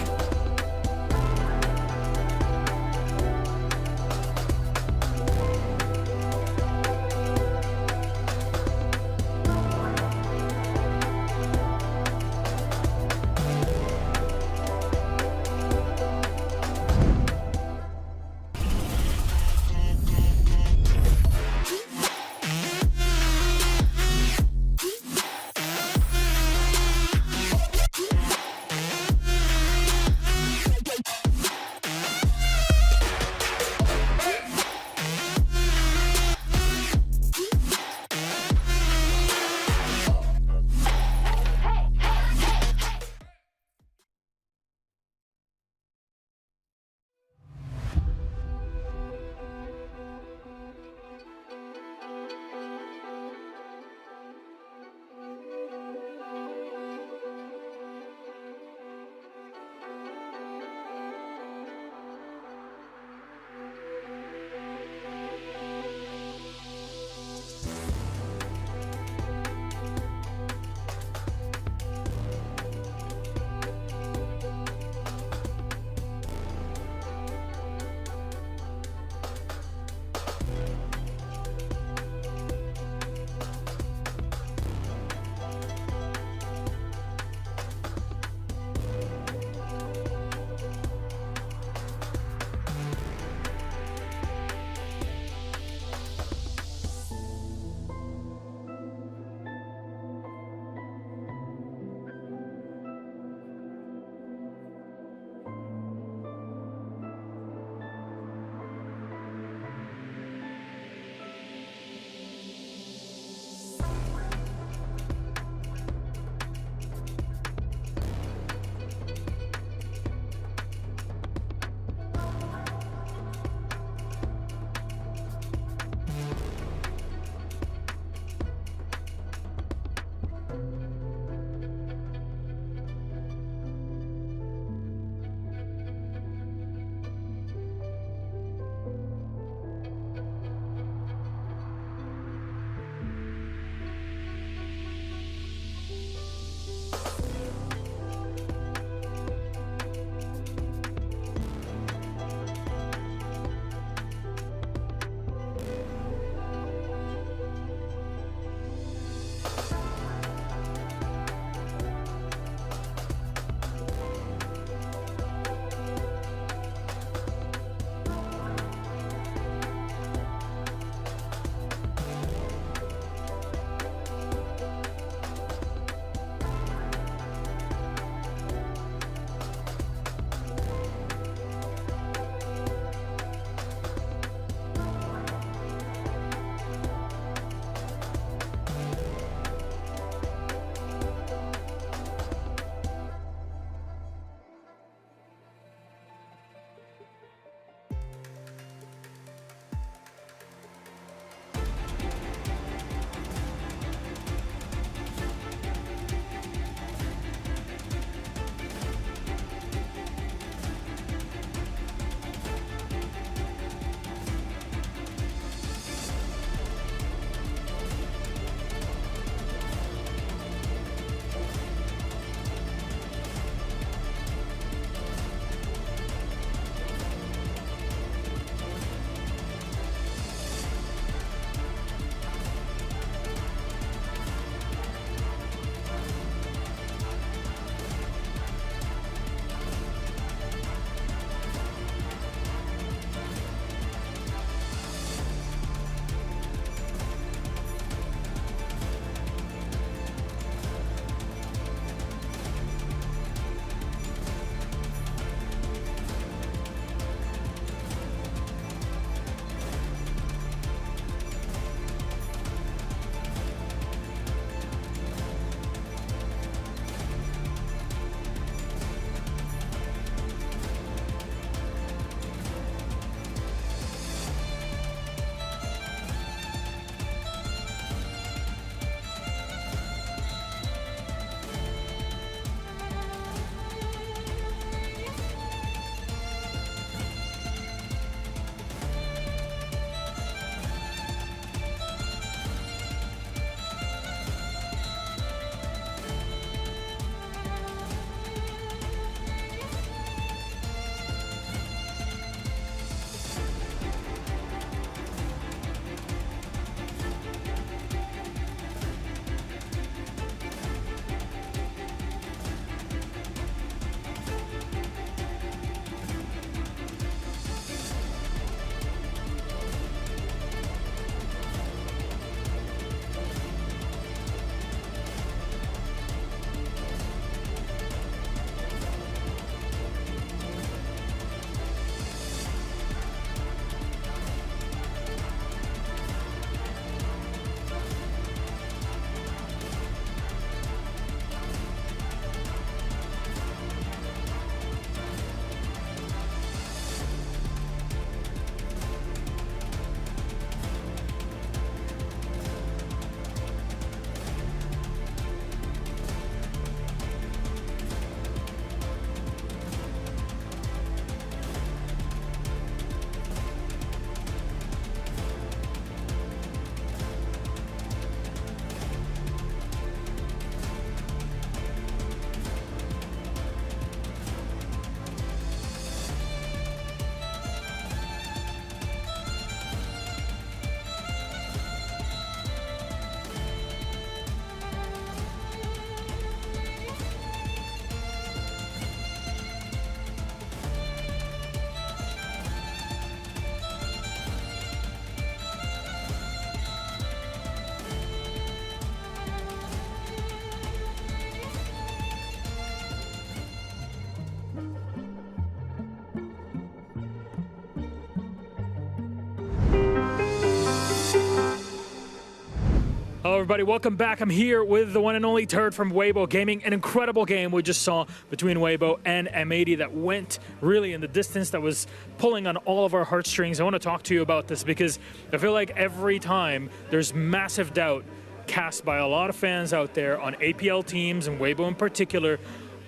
Hello, everybody. Welcome back. I'm here with the one and only Turd from WEIBO Gaming. An incredible game we just saw between WEIBO and M80 that went really in the distance, that was pulling on all of our heartstrings. I want to talk to you about this because I feel like every time there's massive doubt cast by a lot of fans out there on APL teams and WEIBO in particular.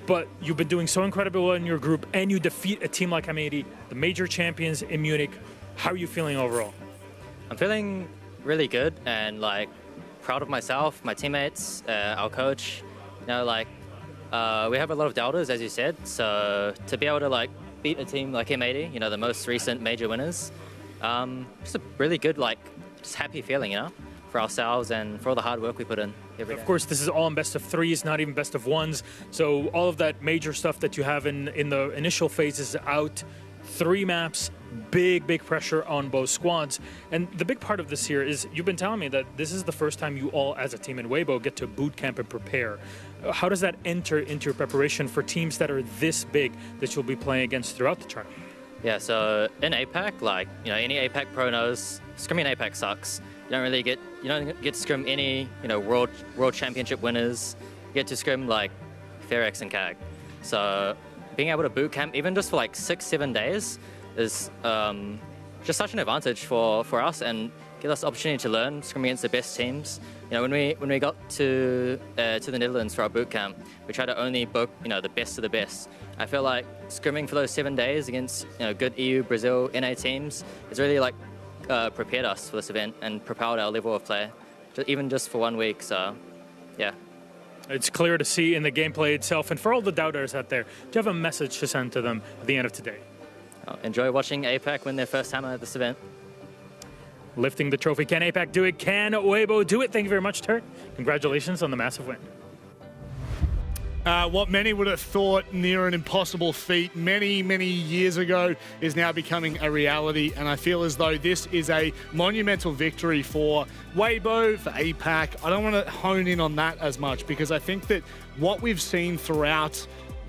But you've been doing so incredibly well in your group, and you defeat a team like M80, the major champions in Munich. How are you feeling overall? I'm feeling really good and proud of myself, my teammates, our coach. You know, we have a lot of doubters, as you said. So to be able to beat a team like M80, you know, the most recent major winners, just a really good, just happy feeling, you know, for ourselves and for all the hard work we put in every day. Of course, this is all in best of threes, not even best of ones. So all of that major stuff that you have in the initial phases out, 3 maps, big pressure on both squads. And the big part of this here is you've been telling me that this is the first time you all as a team in WEIBO get to boot camp and prepare. How does that enter into your preparation for teams that are this big that you'll be playing against throughout the tournament? Yeah, so in APAC, any APAC pro knows, scrimming in APAC sucks. You don't get to scrim any, world championship winners. You get to scrim FAZE and CAG. So being able to boot camp even just for 6-7 days is just such an advantage for us and gives us the opportunity to learn scrimming against the best teams. You know, when we got to the Netherlands for our boot camp, we tried to only book the best of the best. I feel like scrimming for those 7 days against good EU, Brazil, NA teams is really prepared us for this event and propelled our level of play, even just for 1 week. So, yeah. It's clear to see in the gameplay itself. And for all the doubters out there, do you have a message to send to them at the end of today? Enjoy watching APAC win their first hammer at this event. Lifting the trophy. Can APAC do it? Can WEIBO do it? Thank you very much, Turk. Congratulations on the massive win. What many would have thought near an impossible feat many years ago is now becoming a reality, and I feel as though this is a monumental victory for WEIBO, for APAC. I don't want to hone in on that as much because I think that what we've seen throughout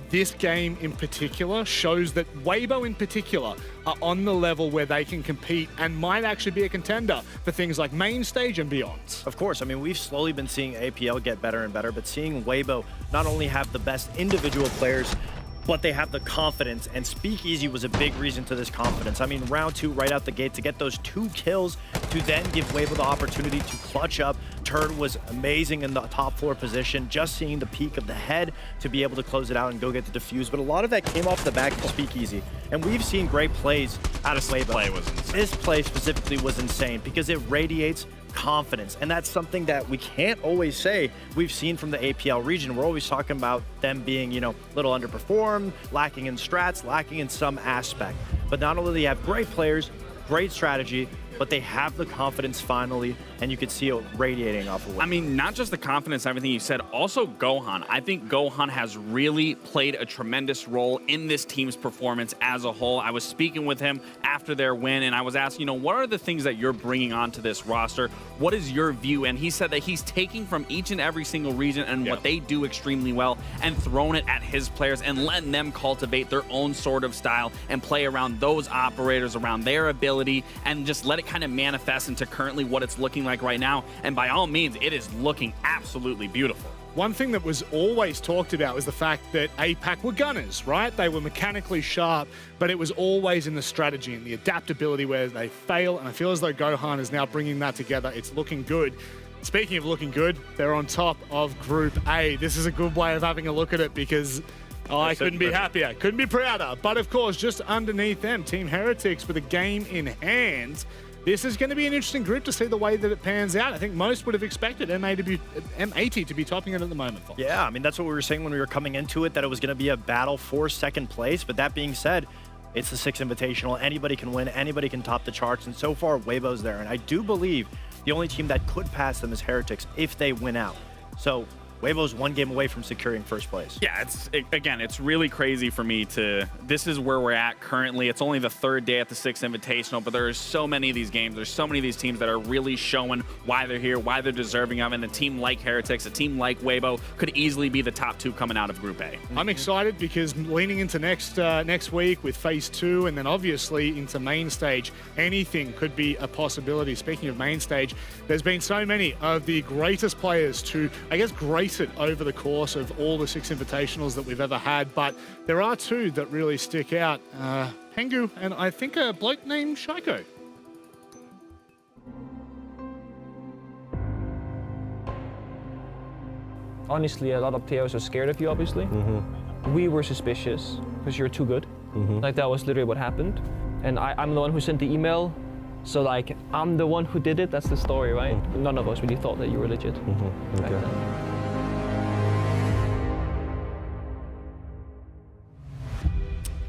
this game in particular shows that WEIBO in particular are on the level where they can compete and might actually be a contender for things like main stage and beyond. Of course, I mean, we've slowly been seeing APL get better and better, but seeing WEIBO not only have the best individual players, but they have the confidence, and Speakeasy was a big reason to this confidence. I mean, round 2 right out the gate to get those 2 kills to then give WEIBO the opportunity to clutch up. Turd was amazing in the top 4 position, just seeing the peak of the head to be able to close it out and go get the defuse. But a lot of that came off the back of Speakeasy, and we've seen great plays out of WEIBO. This play specifically was insane because it radiates confidence, and that's something that we can't always say we've seen from the APL region. We're always talking about them being, little underperformed, lacking in strats, lacking in some aspect. But not only do they have great players, great strategy, but they have the confidence finally, and you could see it radiating off of it. I mean, not just the confidence, everything you said, also Gohan. I think Gohan has really played a tremendous role in this team's performance as a whole. I was speaking with him after their win, and I was asking, what are the things that you're bringing onto this roster? What is your view? And he said that he's taking from each and every single region and what they do extremely well and thrown it at his players and letting them cultivate their own sort of style and play around those operators, around their ability, and just let it kind of manifest into currently what it's looking like right now. And by all means, it is looking absolutely beautiful. One thing that was always talked about was the fact that APAC were gunners, right? They were mechanically sharp, but it was always in the strategy and the adaptability where they fail. And I feel as though Gohan is now bringing that together. It's looking good. Speaking of looking good, they're on top of Group A. This is a good way of having a look at it because I couldn't be happier, couldn't be prouder. But of course, just underneath them, Team Heretics with a game in hand. This is going to be an interesting group to see the way that it pans out. I think most would have expected M80 to be topping it at the moment. Yeah, I mean, that's what we were saying when we were coming into it, that it was going to be a battle for second place. But that being said, it's the Six Invitational. Anybody can win. Anybody can top the charts. And so far, WEIBO's there. And I do believe the only team that could pass them is Heretics if they win out. So WEIBO's one game away from securing first place. Yeah, again, it's really crazy for me to. This is where we're at currently. It's only the third day at the Six Invitational, but there's so many of these games. There's so many of these teams that are really showing why they're here, why they're deserving of it. And a team like Heretics, a team like WEIBO could easily be the top 2 coming out of Group A. I'm excited because leaning into next week with Phase 2 and then obviously into main stage, anything could be a possibility. Speaking of main stage, there's been so many of the greatest players to, I guess, grace it over the course of all the Six Invitationals that we've ever had, but there are 2 that really stick out. Pengu and I think a bloke named Shaiko. Honestly, a lot of players are scared of you, obviously. We were suspicious because you're too good. Like, that was literally what happened. And I'm the one who sent the email. So, like, I'm the one who did it. That's the story, right? None of us really thought that you were legit. Back then.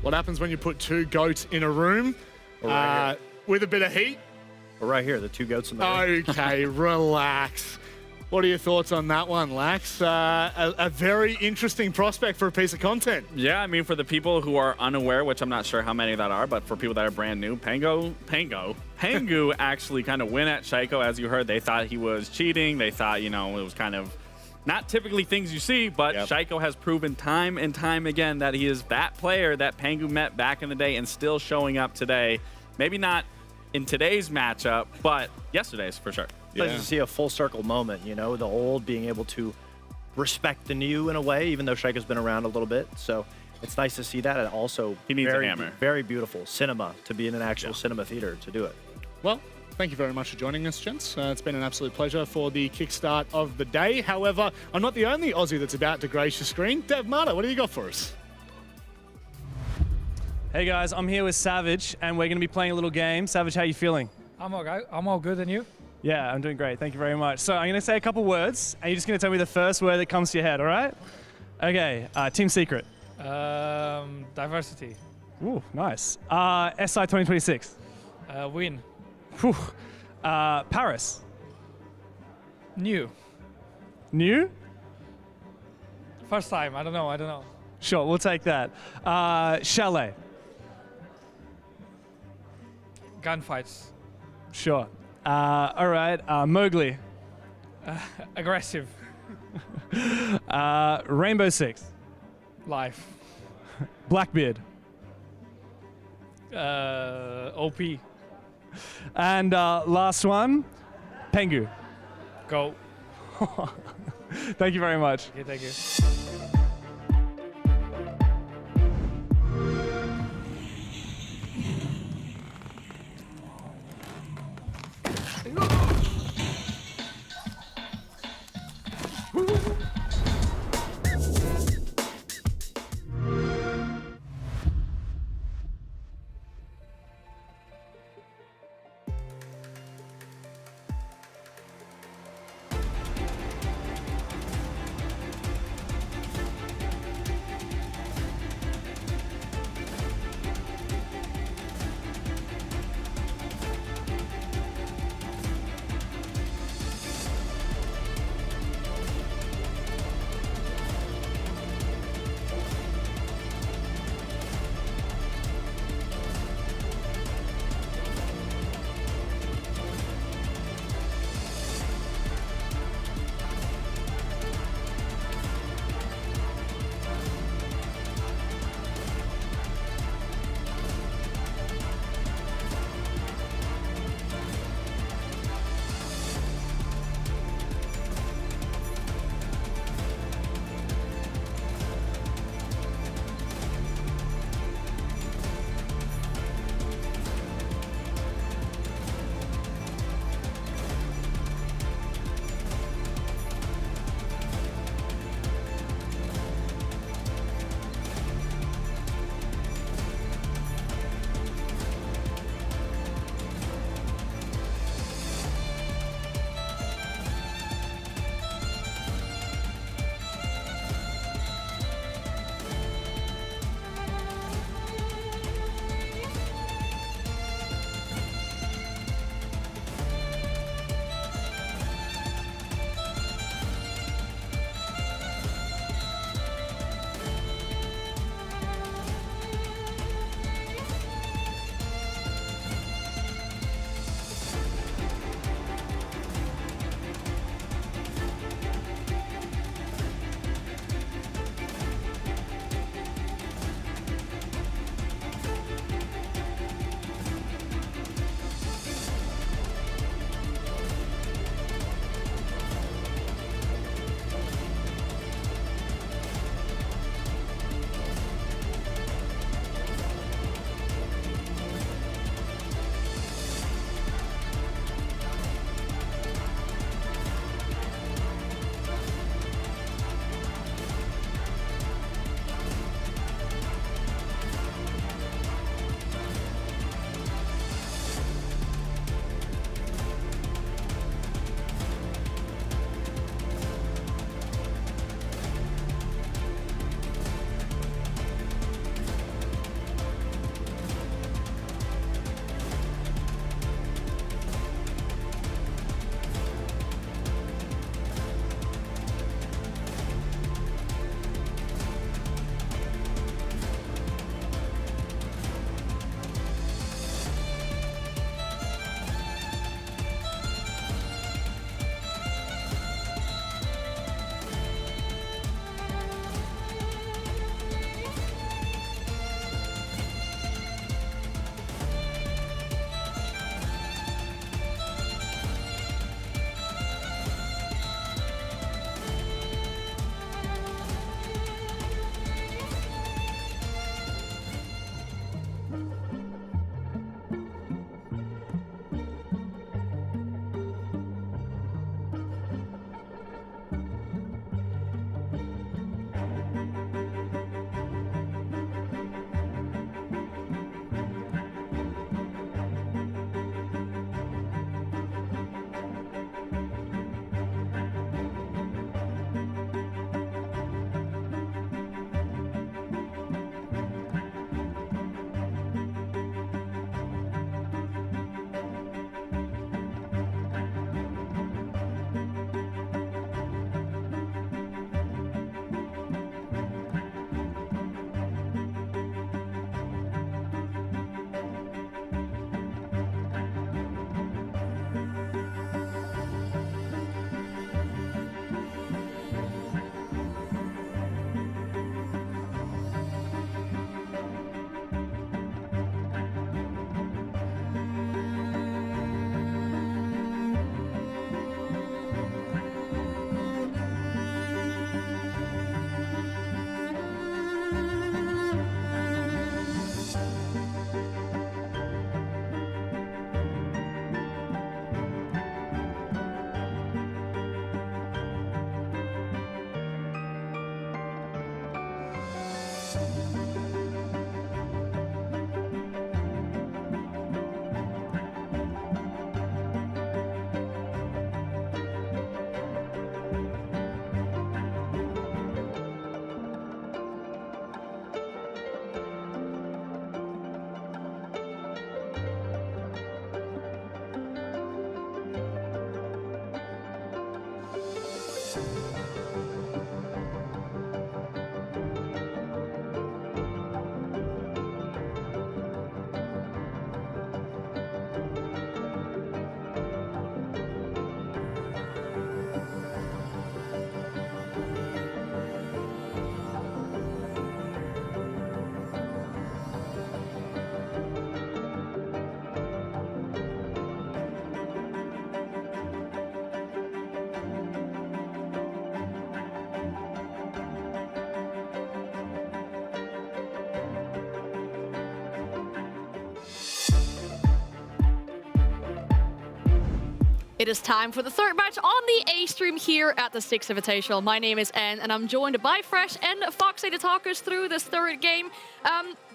What happens when you put 2 goats in a room with a bit of heat? We're right here, the 2 goats in the room. Okay, relax. What are your thoughts on that one, Lax? A very interesting prospect for a piece of content. Yeah, I mean, for the people who are unaware, which I'm not sure how many that are, but for people that are brand new, Pengu actually kind of went at Shaiko, as you heard. They thought he was cheating. They thought, it was kind of not typically things you see, but Shaiko has proven time and time again that he is that player that Pengu met back in the day and still showing up today. Maybe not in today's matchup, but yesterday's for sure. It's nice to see a full circle moment, the old being able to respect the new in a way, even though Shaiko's been around a little bit. So it's nice to see that, and also he needs a hammer. Very beautiful cinema to be in an actual cinema theater to do it. Well, thank you very much for joining us, gents. It's been an absolute pleasure for the kickstart of the day. However, I'm not the only Aussie that's about to grace your screen. Dev Mata, what do you got for us? Hey guys, I'm here with Savage, and we're going to be playing a little game. Savage, how you feeling? I'm all good, and you? Yeah, I'm doing great. Thank you very much. So I'm going to say a couple words, and you're just going to tell me the first word that comes to your head, all right? Okay, team secret. Diversity. Ooh, nice. SI 2026. Win. Whew. Paris. New. New? First time, I don't know. Sure, we'll take that. Chalet. Gunfights. Sure. All right, Mowgli. Aggressive. Rainbow Six. Life. Blackbeard. OP. And last one, Pengu. Go. Thank you very much. Okay, thank you. It is time for the third match on the A stream here at the Six Invitational. My name is Anne, and I'm joined by Fresh and Foxy to talk us through this third game.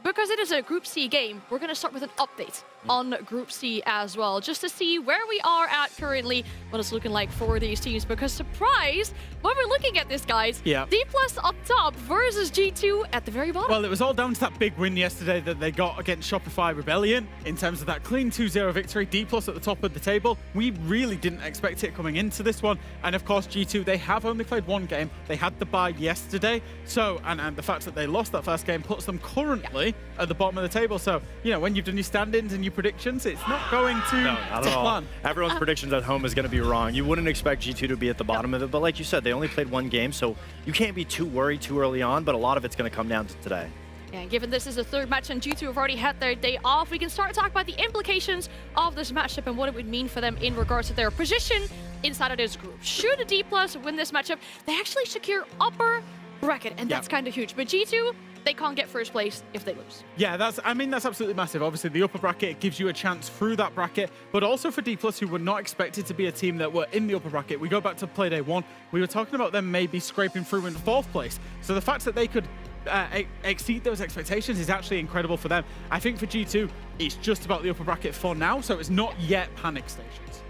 Because it is a Group C game, we're going to start with an update on Group C as well, just to see where we are at currently, what it's looking like for these teams. Because surprise, when we're looking at this, guys, DPLUS up top versus G2 at the very bottom. Well, it was all down to that big win yesterday that they got against Shopify Rebellion in terms of that clean 2-0 victory. DPLUS at the top of the table. We really didn't expect it coming into this one. And of course, G2, they have only played one game. They had the bye yesterday. So, and the fact that they lost that first game puts them currently at the bottom of the table. So, you know, when you've done your stand-ins and your predictions, it's not going to not at all. plan. Everyone's predictions at home is going to be wrong. You wouldn't expect G2 to be at the bottom of it, but like you said, they only played one game, so you can't be too worried too early on, but a lot of it's going to come down to today. Yeah, and given this is the third match and G2 have already had their day off, we can start to talk about the implications of this matchup and what it would mean for them in regards to their position inside of this group. Should DPLUS win this matchup, they actually secure upper bracket, and that's kind of huge. But G2, they can't get first place if they lose. Yeah, that's absolutely massive. Obviously, the upper bracket gives you a chance through that bracket, but also for DPLUS, who were not expected to be a team that were in the upper bracket. We go back to play day one, we were talking about them maybe scraping through in fourth place. So the fact that they could exceed those expectations is actually incredible for them. I think for G2, it's just about the upper bracket for now, so it's not yet panic stations.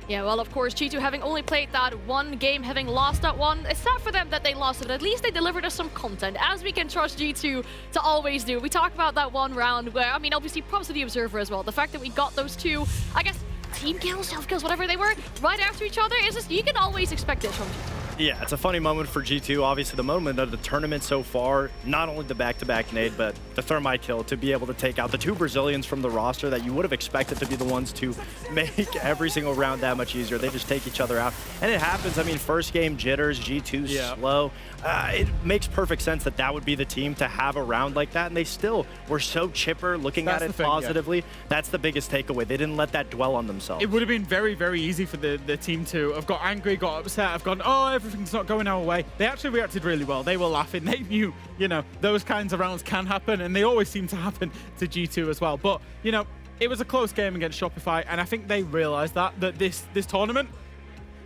Yeah, well, of course, G2 having only played that one game, having lost that one, it's sad for them that they lost it, but at least they delivered us some content, as we can trust G2 to always do. We talked about that one round where, I mean, obviously props to the Observer as well. The fact that we got those two, I guess, team kills, self-kills, whatever they were, right after each other, is just, you can always expect this from G2. Yeah, it's a funny moment for G2. Obviously, the moment of the tournament so far, not only the back-to-back nade, but the thermite kill to be able to take out the two Brazilians from the roster that you would have expected to be the ones to make every single round that much easier. They just take each other out. And it happens. I mean, first game jitters, G2 slow. It makes perfect sense that that would be the team to have a round like that. And they still were so chipper looking at it positively. That's the biggest takeaway. They didn't let that dwell on themselves. It would have been very, very easy for the team to have got angry, got upset, have gone, oh, everything's not going our way. They actually reacted really well. They were laughing. They knew, you know, those kinds of rounds can happen, and they always seem to happen to G2 as well. But, you know, it was a close game against Shopify, and I think they realized that this tournament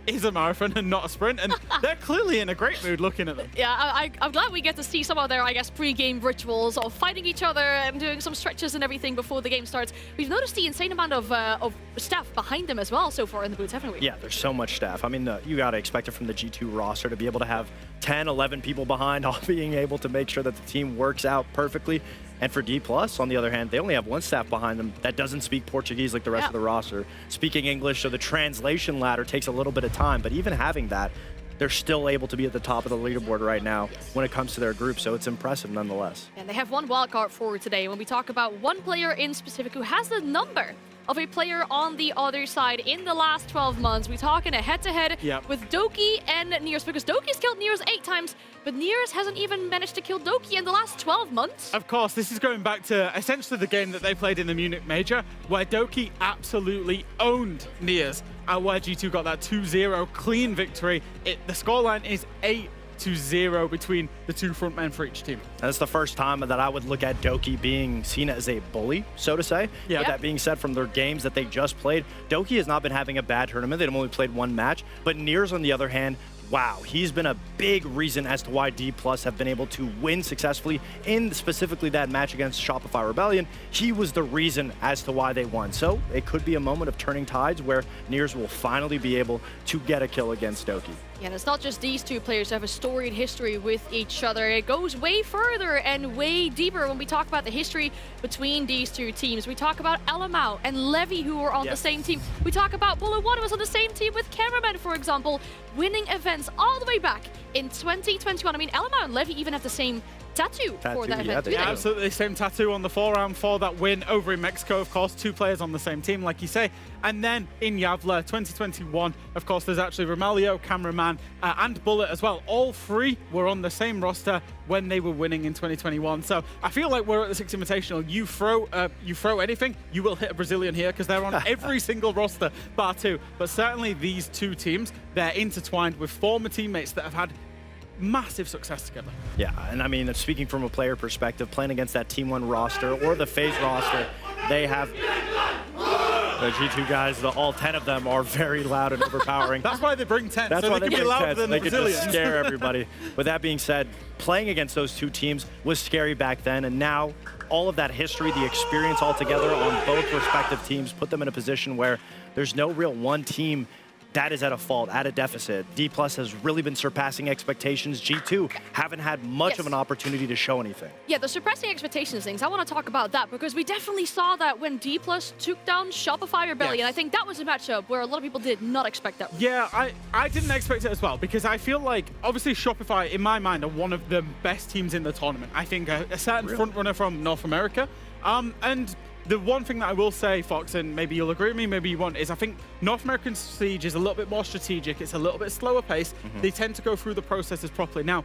is a marathon and not a sprint, and they're clearly in a great mood looking at them. Yeah, I'm glad we get to see some of their, I guess, pre-game rituals of fighting each other and doing some stretches and everything before the game starts. We've noticed the insane amount of staff behind them as well so far in the boots, haven't we? Yeah, there's so much staff. I mean, you got to expect it from the G2 roster to be able to have 10, 11 people behind, all being able to make sure that the team works out perfectly. And for DPLUS, on the other hand, they only have one staff behind them that doesn't speak Portuguese like the rest of the roster. Speaking English, so the translation ladder takes a little bit of time. But even having that, they're still able to be at the top of the leaderboard right now when it comes to their group. So it's impressive nonetheless. And they have one wildcard for today. When we talk about one player in specific who has the number of a player on the other side in the last 12 months. We talk in a head-to-head with Doki and Nears, because Doki's killed Nears 8 times, but Nears hasn't even managed to kill Doki in the last 12 months. Of course, this is going back to essentially the game that they played in the Munich Major, where Doki absolutely owned Nears, where G2 got that 2-0 clean victory. The scoreline is 8-0 between the two front men for each team. That's the first time that I would look at Doki being seen as a bully, so to say. Yeah. But that being said, from their games that they just played, Doki has not been having a bad tournament. They've only played one match. But Nears, on the other hand, wow, he's been a big reason as to why DPLUS have been able to win successfully in specifically that match against Shopify Rebellion. He was the reason as to why they won. So it could be a moment of turning tides where Nears will finally be able to get a kill against Doki. Yeah, and it's not just these two players who have a storied history with each other. It goes way further and way deeper when we talk about the history between these two teams. We talk about Elamau and Levy, who were on the same team. We talk about Bullet One, who was on the same team with Cameraman, for example, winning events all the way back in 2021. I mean, Elamau and Levy even have the same tattoo for that event. Yeah, absolutely. Same tattoo on the forearm for that win over in Mexico. Of course, two players on the same team, like you say. And then in Yavla 2021, of course, there's actually Romalio, Cameraman, and Bullet as well. All three were on the same roster when they were winning in 2021. So I feel like we're at the Six Invitational. You throw anything, you will hit a Brazilian here, because they're on every single roster bar two. But certainly these two teams, they're intertwined with former teammates that have had massive success together. Yeah, and I mean, speaking from a player perspective, playing against that Team 1 roster or the FAZE roster, they have... The G2 guys, all 10 of them are very loud and overpowering. That's why they bring 10. That's so why they can be bring louder 10. than They the could just Brazilians. scare everybody. With that being said, playing against those two teams was scary back then, and now all of that history, the experience all together on both respective teams put them in a position where there's no real one team that is at a fault, at a deficit. DPLUS has really been surpassing expectations. G2 haven't had much of an opportunity to show anything. Yeah, the surpassing expectations things, I want to talk about that because we definitely saw that when DPLUS took down Shopify Rebellion. Yes. I think that was a matchup where a lot of people did not expect that. Yeah, I didn't expect it as well because I feel like, obviously, Shopify, in my mind, are one of the best teams in the tournament. I think a certain front runner from North America. And the one thing that I will say, Fox, and maybe you'll agree with me, maybe you won't, is I think North American Siege is a little bit more strategic. It's a little bit slower pace. They tend to go through the processes properly. Now,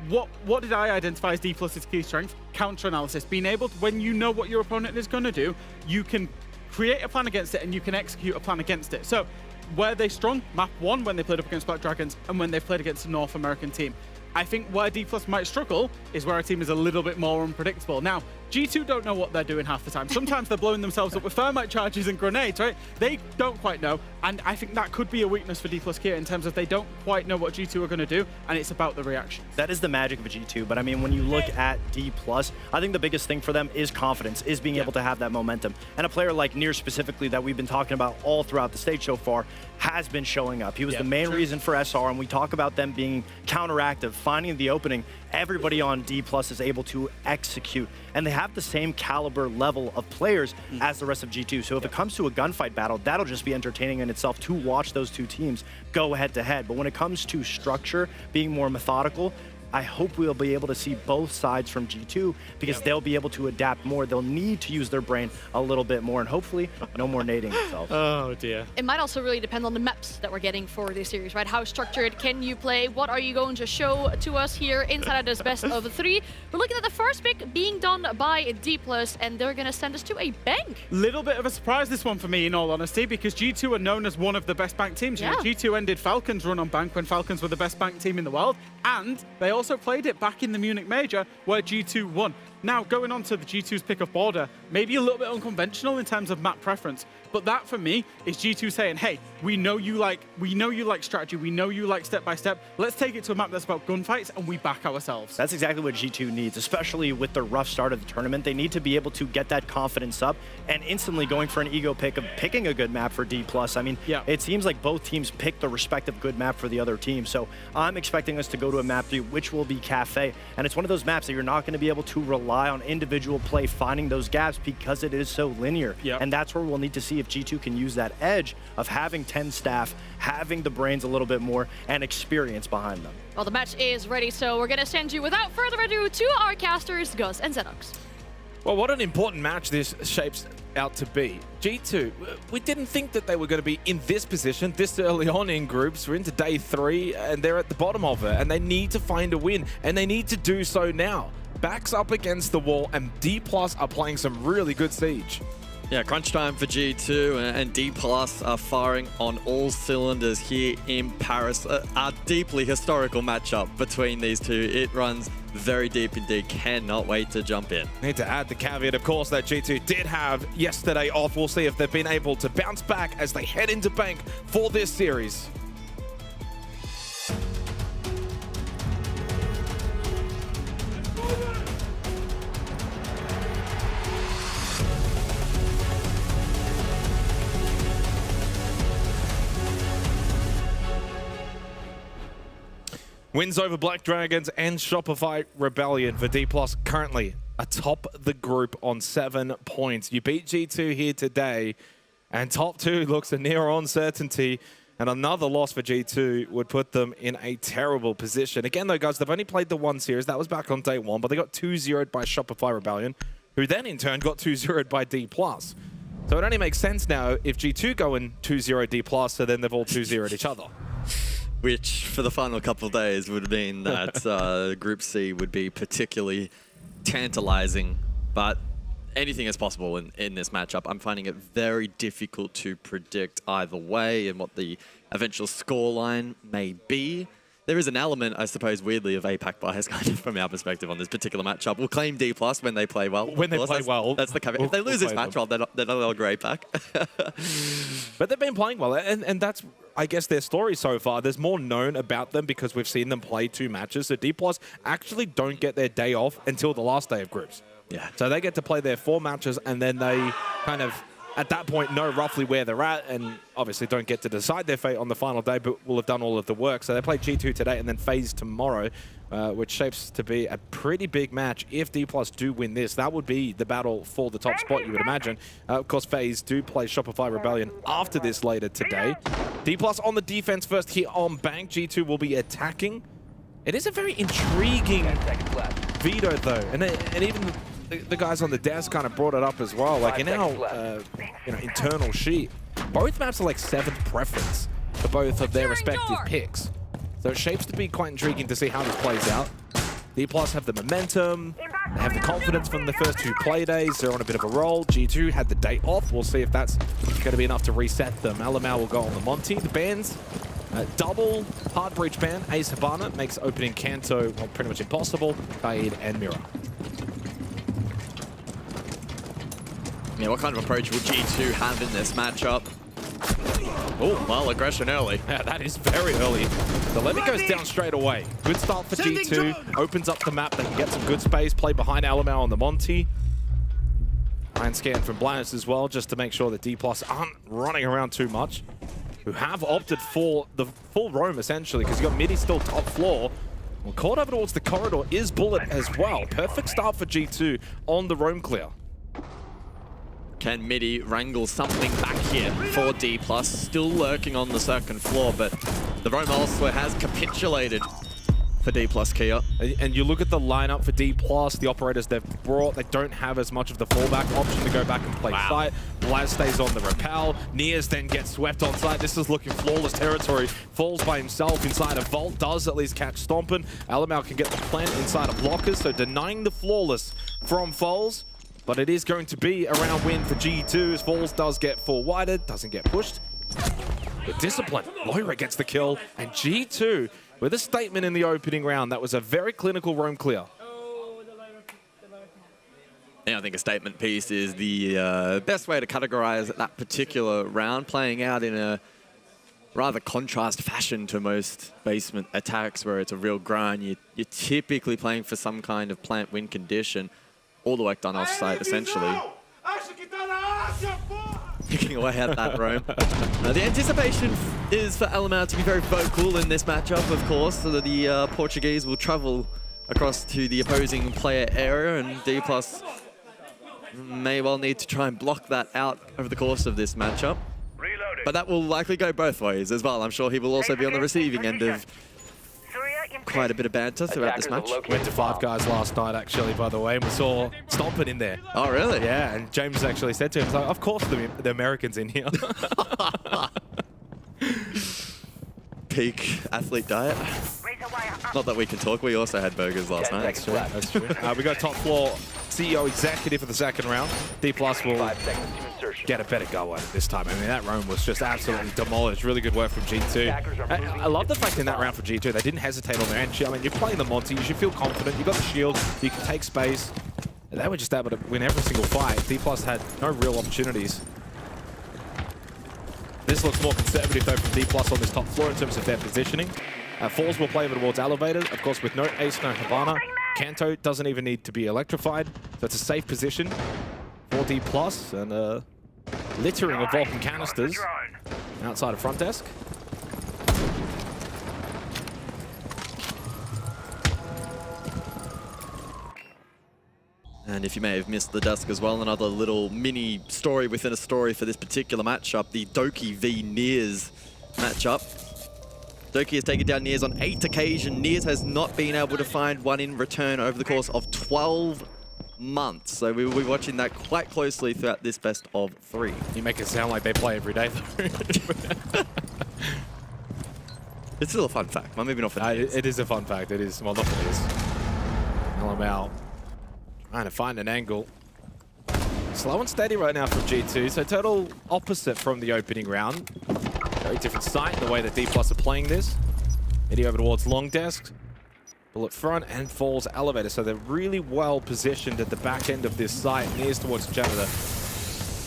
what did I identify as D+'s key strength? Counter analysis. Being able to, when you know what your opponent is going to do, you can create a plan against it and you can execute a plan against it. So, where they strong? Map 1 when they played up against Black Dragons and when they've played against a North American team. I think where D+ might struggle is where a team is a little bit more unpredictable. Now, G2 don't know what they're doing half the time. Sometimes they're blowing themselves up with thermite charges and grenades, right? They don't quite know, and I think that could be a weakness for D+ here in terms of they don't quite know what G2 are going to do, and it's about the reaction. That is the magic of a G2, but I mean, when you look at D+, I think the biggest thing for them is confidence, is being able to have that momentum. And a player like Nier specifically that we've been talking about all throughout the stage so far has been showing up. He was the main reason for SR, and we talk about them being counteractive, finding the opening. Everybody on D+ is able to execute, and they have the same caliber level of players as the rest of G2. So if it comes to a gunfight battle, that'll just be entertaining in itself to watch those two teams go head to head. But when it comes to structure, being more methodical, I hope we'll be able to see both sides from G2 because they'll be able to adapt more. They'll need to use their brain a little bit more, and hopefully no more nading itself. Oh dear. It might also really depend on the maps that we're getting for this series, right? How structured can you play? What are you going to show to us here inside this best of 3? We're looking at the first pick being done by D+, and they're going to send us to a bank. Little bit of a surprise, this one for me, in all honesty, because G2 are known as one of the best bank teams. You know, G2 ended Falcons' run on bank when Falcons were the best bank team in the world, and they also played it back in the Munich Major where G2 won. Now, going on to the G2's pick of border, maybe a little bit unconventional in terms of map preference, but that for me is G2 saying, hey, we know you like strategy, we know you like step by step. Let's take it to a map that's about gunfights and we back ourselves. That's exactly what G2 needs, especially with the rough start of the tournament. They need to be able to get that confidence up and instantly going for an ego pick of picking a good map for D+. I mean, it seems like both teams picked the respective good map for the other team. So I'm expecting us to go to a map 3, which will be Cafe. And it's one of those maps that you're not going to be able to rely on individual play finding those gaps because it is so linear. And that's where we'll need to see if G2 can use that edge of having 10 staff, having the brains a little bit more, and experience behind them. Well, the match is ready, so we're going to send you, without further ado, to our casters, Gus and Xenox. Well, what an important match this shapes out to be. G2, we didn't think that they were going to be in this position this early on in groups. We're into day 3, and they're at the bottom of it, and they need to find a win, and they need to do so now. Backs up against the wall, and D+ are playing some really good Siege. Yeah, crunch time for G2 and D+ are firing on all cylinders here in Paris. A deeply historical matchup between these two. It runs very deep indeed. Cannot wait to jump in. Need to add the caveat, of course, that G2 did have yesterday off. We'll see if they've been able to bounce back as they head into bank for this series. Wins over Black Dragons and Shopify Rebellion for D+, currently atop the group on 7 points. You beat G2 here today, and top 2 looks a near-on certainty, and another loss for G2 would put them in a terrible position. Again, though, guys, they've only played the one series. That was back on day 1, but they got 2-0'd by Shopify Rebellion, who then, in turn, got 2-0'd by D+. So it only makes sense now if G2 go in 2-0 D+, so then they've all 2-0'd each other. Which, for the final couple of days, would mean that Group C would be particularly tantalizing. But anything is possible in this matchup. I'm finding it very difficult to predict either way and what the eventual scoreline may be. There is an element, I suppose, weirdly, of APAC bias kind of from our perspective on this particular matchup. We'll claim DPLUS when they play well. When they play well. That's the caveat. If they lose this match, well, they're not longer APAC. But they've been playing well, and that's, I guess, their story so far. There's more known about them because we've seen them play 2 matches. So DPLUS actually don't get their day off until the last day of groups. Yeah. So they get to play their 4 matches, and then they kind of, at that point, know roughly where they're at, and obviously don't get to decide their fate on the final day, but will have done all of the work. So they play G2 today and then FAZE tomorrow, which shapes to be a pretty big match. If DPLUS do win this, that would be the battle for the top spot, you would imagine. Of course, FAZE do play Shopify Rebellion after this later today. DPLUS on the defense first here on Bank. G2 will be attacking. It is a very intriguing veto, though, and even the guys on the desk kind of brought it up as well. Like in our internal sheet, both maps are like 7th preference for both of their respective picks. So it shapes to be quite intriguing to see how this plays out. DPLUS have the momentum, they have the confidence from the first 2 play days. They're on a bit of a roll. G2 had the day off. We'll see if that's going to be enough to reset them. Alamau will go on the Monty. The bans, double hard breach ban. Ace Habana makes opening Kanto pretty much impossible. Kaid and Mira. Yeah, what kind of approach will G2 have in this matchup? Oh, well, aggression early. Yeah, that is very early. The Levy goes down straight away. Good start for G2. Opens up the map. They can get some good space. Play behind Alamau on the Monty. Try and scan from Blindness as well, just to make sure that DPLUS aren't running around too much. Who have opted for the full roam, essentially, because you got Midi still top floor. Well, caught over towards the corridor is Bullet as well. Perfect start for G2 on the roam clear. Can Midi wrangle something back here for DPLUS? Still lurking on the 2nd floor, but the roam also has capitulated for DPLUS Kia. And you look at the lineup for DPLUS, the operators they've brought, they don't have as much of the fallback option to go back and play fight. Blaz stays on the repel. Nias then gets swept on site. This is looking flawless territory. Falls by himself inside a vault, does at least catch Stompin. Alamau can get the plant inside of blockers, so denying the flawless from Foles. But it is going to be a round win for G2 as Falls does get forwarded, doesn't get pushed. But discipline, Loira gets the kill, and G2 with a statement in the opening round. That was a very clinical roam clear. Yeah, I think a statement piece is the best way to categorize that particular round, playing out in a rather contrast fashion to most basement attacks where it's a real grind. You're typically playing for some kind of plant win condition. All the work done off-site, essentially. Picking away at that roam. The anticipation is for Alamau to be very vocal in this matchup, of course. So the Portuguese will travel across to the opposing player area, and DPLUS may well need to try and block that out over the course of this matchup. But that will likely go both ways as well. I'm sure he will also be on the receiving end of quite a bit of banter throughout this match. Went to 5 guys last night, actually, by the way, and we saw Stompin in there. Oh, really? Yeah, and James actually said to him, like, of course the Americans in here. Peak athlete diet. Not that we can talk, we also had burgers last night. That's true, that's true. We got top floor CEO executive for the 2nd round. DPLUS will get a better go at it this time. I mean, that roam was just absolutely demolished. Really good work from G2. I love the fact in that round for G2, they didn't hesitate on their entry. I mean, you're playing the Monty, you should feel confident. You've got the shield, you can take space. And they were just able to win every single fight. DPLUS had no real opportunities. This looks more conservative, though, from DPLUS on this top floor in terms of their positioning. Falls will play over towards Elevator, of course, with no Ace, no Habana. Kanto doesn't even need to be electrified, so it's a safe position for DPLUS, and littering of Vulcan canisters outside of front desk. And if you may have missed the desk as well, another little mini story within a story for this particular matchup, the Doki v Nears matchup. Doki has taken down Nears on 8 occasions. Nears has not been able to find one in return over the course of 12 months. So we will be watching that quite closely throughout this best of 3. You make it sound like they play every day, though. It's still a fun fact. I'm moving off it is a fun fact. It is. Well, not for this. Alamau trying to find an angle. Slow and steady right now from G2. So total opposite from the opening round. Very different sight, the way that DPLUS are playing this. Midi over towards long desk. Bullet front and falls elevator. So they're really well positioned at the back end of this site. Nears towards Janitor.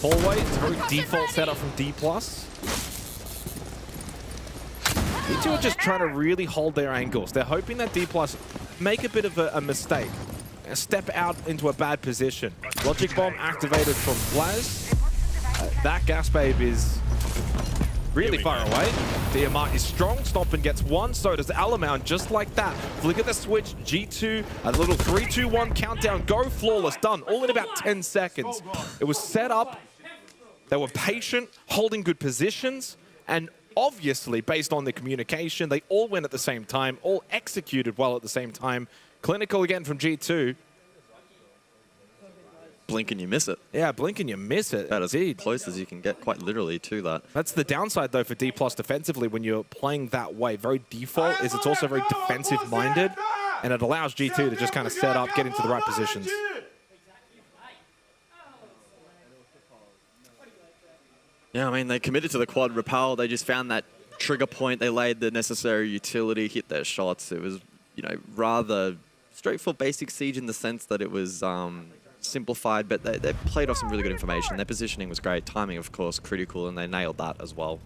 Hallway, it's a very default setup from DPLUS. G2 are just trying to really hold their angles. They're hoping that DPLUS make a bit of a mistake. Step out into a bad position. Logic Bomb activated from Blaz. That gas babe is really far away. Diamant is strong. Stompin gets one. So does Alamount, just like that. Flick at the switch. G2, a little 3-2-1 countdown. Go flawless. Done. All in about 10 seconds. It was set up. They were patient, holding good positions. And obviously, based on the communication, they all went at the same time. All executed well at the same time. Clinical again from G2. Blink and you miss it. Yeah, blink and you miss it. That is close as you can get, quite literally, to that. That's the downside, though, for DPLUS defensively when you're playing that way. Very default is it's also very defensive-minded, and it allows G2 to just kind of set up, get into the right positions. Yeah, I mean, they committed to the quad repel. They just found that trigger point. They laid the necessary utility, hit their shots. It was, you know, rather straightforward basic Siege in the sense that it was simplified, but they played off some really good information. Their positioning was great. Timing, of course, critical, and they nailed that as well.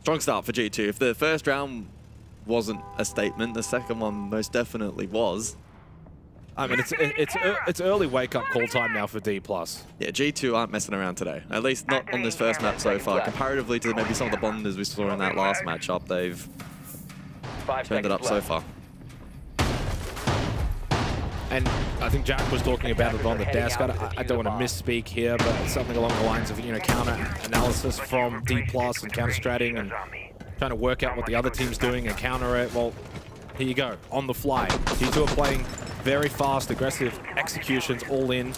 Strong start for G2. If the first round wasn't a statement, the second one most definitely was. I mean, it's early wake-up call time now for DPLUS. Yeah, G2 aren't messing around today. At least not on this first map so far. Comparatively to maybe some of the bonders we saw in that last matchup, they've turned it up so far. And I think Jack was talking about it on the desk. I don't want to misspeak here, but something along the lines of, you know, counter analysis from DPLUS and counter stratting and trying to work out what the other team's doing and counter it. Well, here you go, on the fly. G2 are playing very fast, aggressive executions, all in.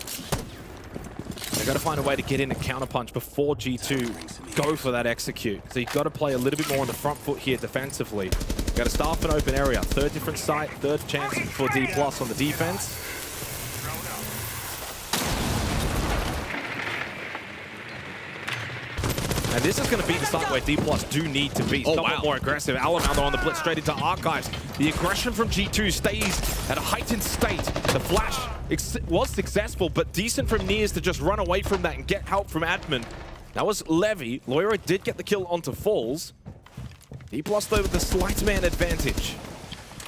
They've got to find a way to get in and counterpunch before G2 go for that execute. So you've got to play a little bit more on the front foot here defensively. You've got to start off an open area. Third different site, third chance for DPLUS on the defense. And this is going to be the site where DPLUS do need to be somewhat more aggressive. Alamount on the blitz straight into Archives. The aggression from G2 stays at a heightened state. The flash was successful, but decent from Nears to just run away from that and get help from admin. That was Levy. Loira did get the kill onto Falls. DPLUS, though, with the slight man advantage.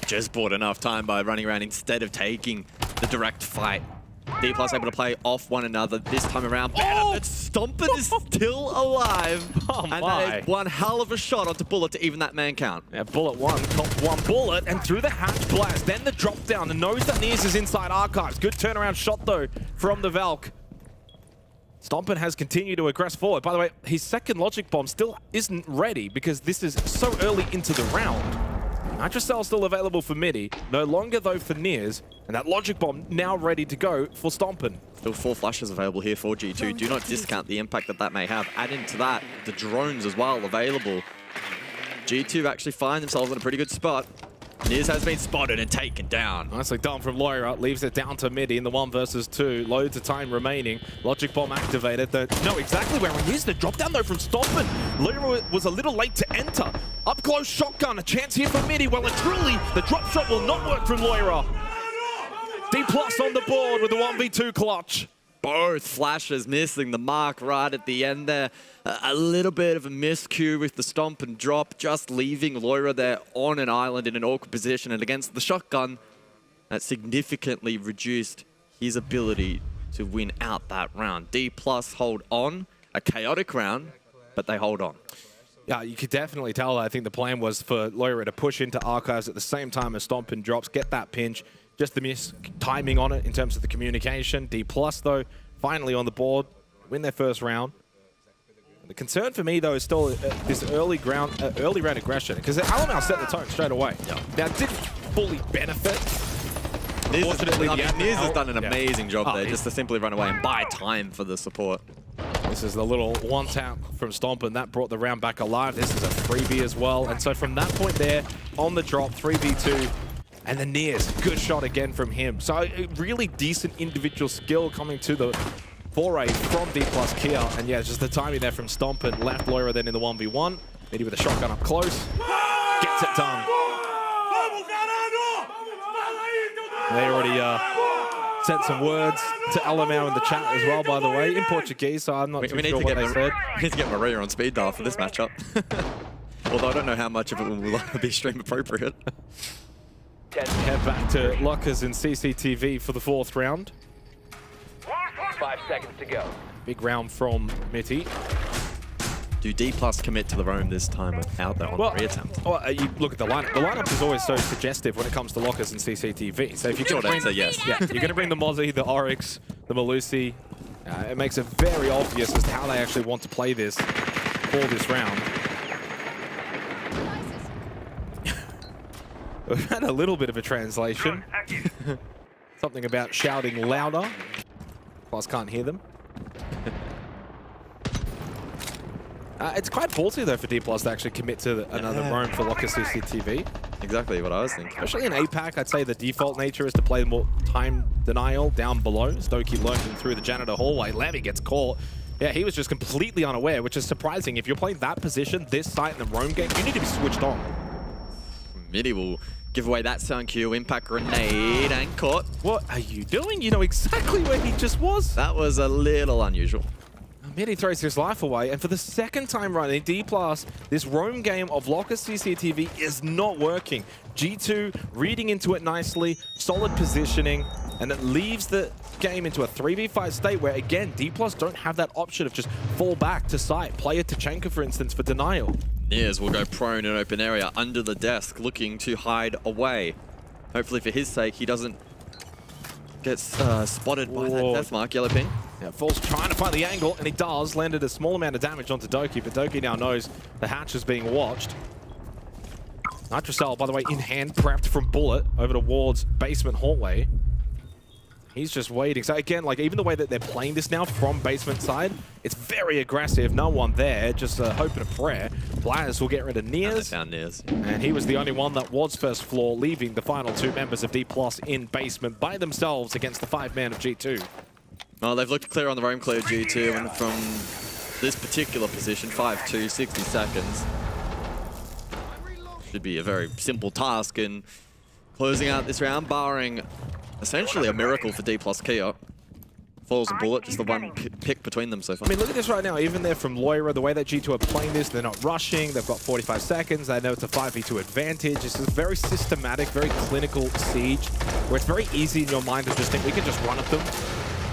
Just bought enough time by running around instead of taking the direct fight. DPLUS able to play off one another this time around. But Stompin is still alive. And that is one hell of a shot onto Bullet to even that man count. Yeah, Bullet one, top one Bullet, and through the hatch blast. Then the drop down, and knows that Nears is inside Archives. Good turnaround shot, though, from the Valk. Stompin has continued to aggress forward. By the way, his second Logic Bomb still isn't ready because this is so early into the round. Nitrocell still available for Midi, no longer though for Nears, and that Logic Bomb now ready to go for Stompin. Still 4 flashes available here for G2. Do not discount the impact that may have. Add into that the drones as well available. G2 actually find themselves in a pretty good spot. Nears has been spotted and taken down. Nicely done from Loira, leaves it down to Midi in the 1 versus 2. Loads of time remaining. Logic Bomb activated. Know exactly where he is. The drop down though from Stompin. Loira was a little late to enter. Up close shotgun, a chance here for Midi. Well, truly, the drop shot will not work from Loira. DPLUS on the board with the 1v2 clutch. Both flashes missing the mark right at the end there. A little bit of a miscue with the stomp and drop, just leaving Loira there on an island in an awkward position. And against the shotgun, that significantly reduced his ability to win out that round. DPLUS hold on. A chaotic round, but they hold on. Yeah, you could definitely tell. I think the plan was for Loira to push into Archives at the same time as Stomp and drops, get that pinch. Just the miss timing on it in terms of the communication. DPLUS, though, finally on the board, win their first round. The concern for me, though, is still this early round aggression, because Alamount set the tone straight away. Yeah. Now, it didn't fully benefit. Nears has done an amazing job there, just to simply run away and buy time for the support. This is the little one tap from Stomp, and that brought the round back alive. This is a freebie as well. And so from that point there, on the drop, 3v2, and then Nears, good shot again from him. So a really decent individual skill coming to the foray from DPLUS Kia. And yeah, just the timing there from Stomp and left Loira then in the 1v1. Midi with a shotgun up close. gets it done. They already sent some words to Alamau in the chat as well, by the way, in Portuguese, so I'm not too sure what they said. We need to get Maria on speed dial for this matchup. Although I don't know how much of it will be stream appropriate. Head back to lockers and CCTV for the 4th round. 5 seconds to go. Big round from Mitty. Do DPLUS commit to the roam this time without that on re-attempt? Well, you look at the lineup. The lineup is always so suggestive when it comes to lockers and CCTV. So if you're going to bring, yes. Yeah, you're going to bring the Mozzie, the Oryx, the Malusi, it makes it very obvious as to how they actually want to play this for this round. We've had a little bit of a translation. Something about shouting louder. Plus can't hear them. It's quite ballsy though for DPLUS to actually commit to another roam for locker CCTV. Exactly what I was thinking. Especially in APAC, I'd say the default nature is to play more time denial down below. Stokey lurking through the janitor hallway. Levy gets caught. Yeah, he was just completely unaware, which is surprising. If you're playing that position, this site in the roam game, you need to be switched on. Midi will give away that sound cue, impact grenade, and caught. What are you doing? You know exactly where he just was. That was a little unusual. Midi throws his life away, and for the 2nd time running, DPLUS, this roam game of locker CCTV is not working. G2 reading into it nicely, solid positioning, and it leaves the game into a 3v5 state where, again, DPLUS don't have that option of just fall back to site. Play a Tachenka, for instance, for denial. Niers will go prone in open area under the desk, looking to hide away. Hopefully for his sake, he doesn't get spotted by that death mark, yellow ping. Yeah, Falls trying to find the angle, and he does. Landed a small amount of damage onto Doki, but Doki now knows the hatch is being watched. Nitrocell, by the way, in hand, prepped from Bullet over towards basement hallway. He's just waiting. So again, like even the way that they're playing this now from basement side, it's very aggressive. No one there, just hope and a prayer. Blaz will get rid of Niers. Found Niers. And he was the only one that was first floor, leaving the final 2 members of DPLUS in basement by themselves against the 5-man of G2. Well, they've looked clear on the roam clear G2, and from this particular position, 5-2, 60 seconds. Should be a very simple task in closing out this round, barring essentially a miracle for DPLUS Kia. Falls and Bullet, just the one pick between them so far. I mean, look at this right now. Even there from Loira, the way that G2 are playing this, they're not rushing. They've got 45 seconds. They know it's a 5v2 advantage. It's a very systematic, very clinical siege, where it's very easy in your mind to just think we can just run at them.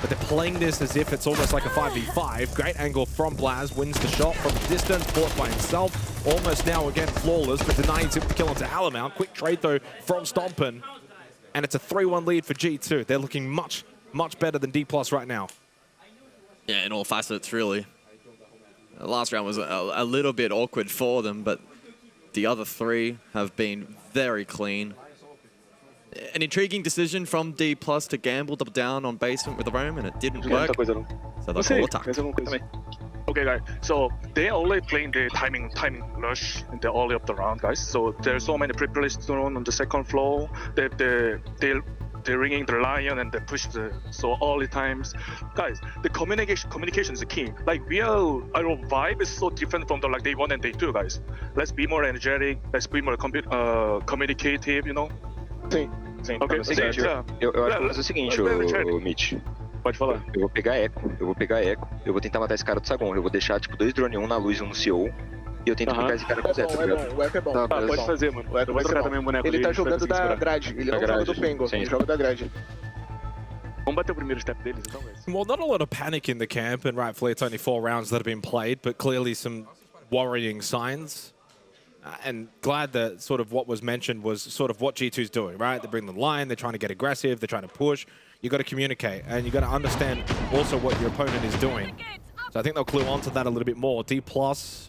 But they're playing this as if it's almost like a 5v5. Great angle from Blaz, wins the shot from distance, fought by himself. Almost now again flawless, but denying him the kill onto Alamau. Quick trade though from Stompen. And it's a 3-1 lead for G2. They're looking much, much better than DPLUS right now. Yeah, in all facets, really. The last round was a little bit awkward for them, but the other 3 have been very clean. An intriguing decision from DPLUS to gamble down on basement with the roam, and it didn't work. So they'll call attack. Okay, guys. So they only playing the timing rush in the early of the round, guys. So there's so many preparation on the 2nd floor. They're ringing the lion and they push the so early times, guys. The communication is the key. Like our vibe is so different from the like day 1 and day 2, guys. Let's be more energetic. Let's be more communicative, you know. Sim. Ok, o seguinte, eu acho que vou fazer o seguinte, o Mitch. Pode falar. Eu vou pegar eco, eu vou tentar matar esse cara do Sagon. Eu vou deixar, tipo, 2 drone 1 na luz e 1 no CO. E eu tento picar esse cara com o Zé, tá ligado? O eco é bom. Tá, pode fazer, mano. O eco vai trocar também o boneco. Ele tá jogando da grade, ele não joga do Pengo, ele joga da grade. Vamos bater o primeiro step deles, então, guys. Well, not a lot of panic in the camp, and rightfully it's only 4 rounds that have been played, but clearly some worrying signs. And glad that sort of what was mentioned was sort of what G2's doing, right? They bring the line, they're trying to get aggressive, they're trying to push. You got to communicate, and you got to understand also what your opponent is doing. So I think they'll clue on to that a little bit more. DPLUS,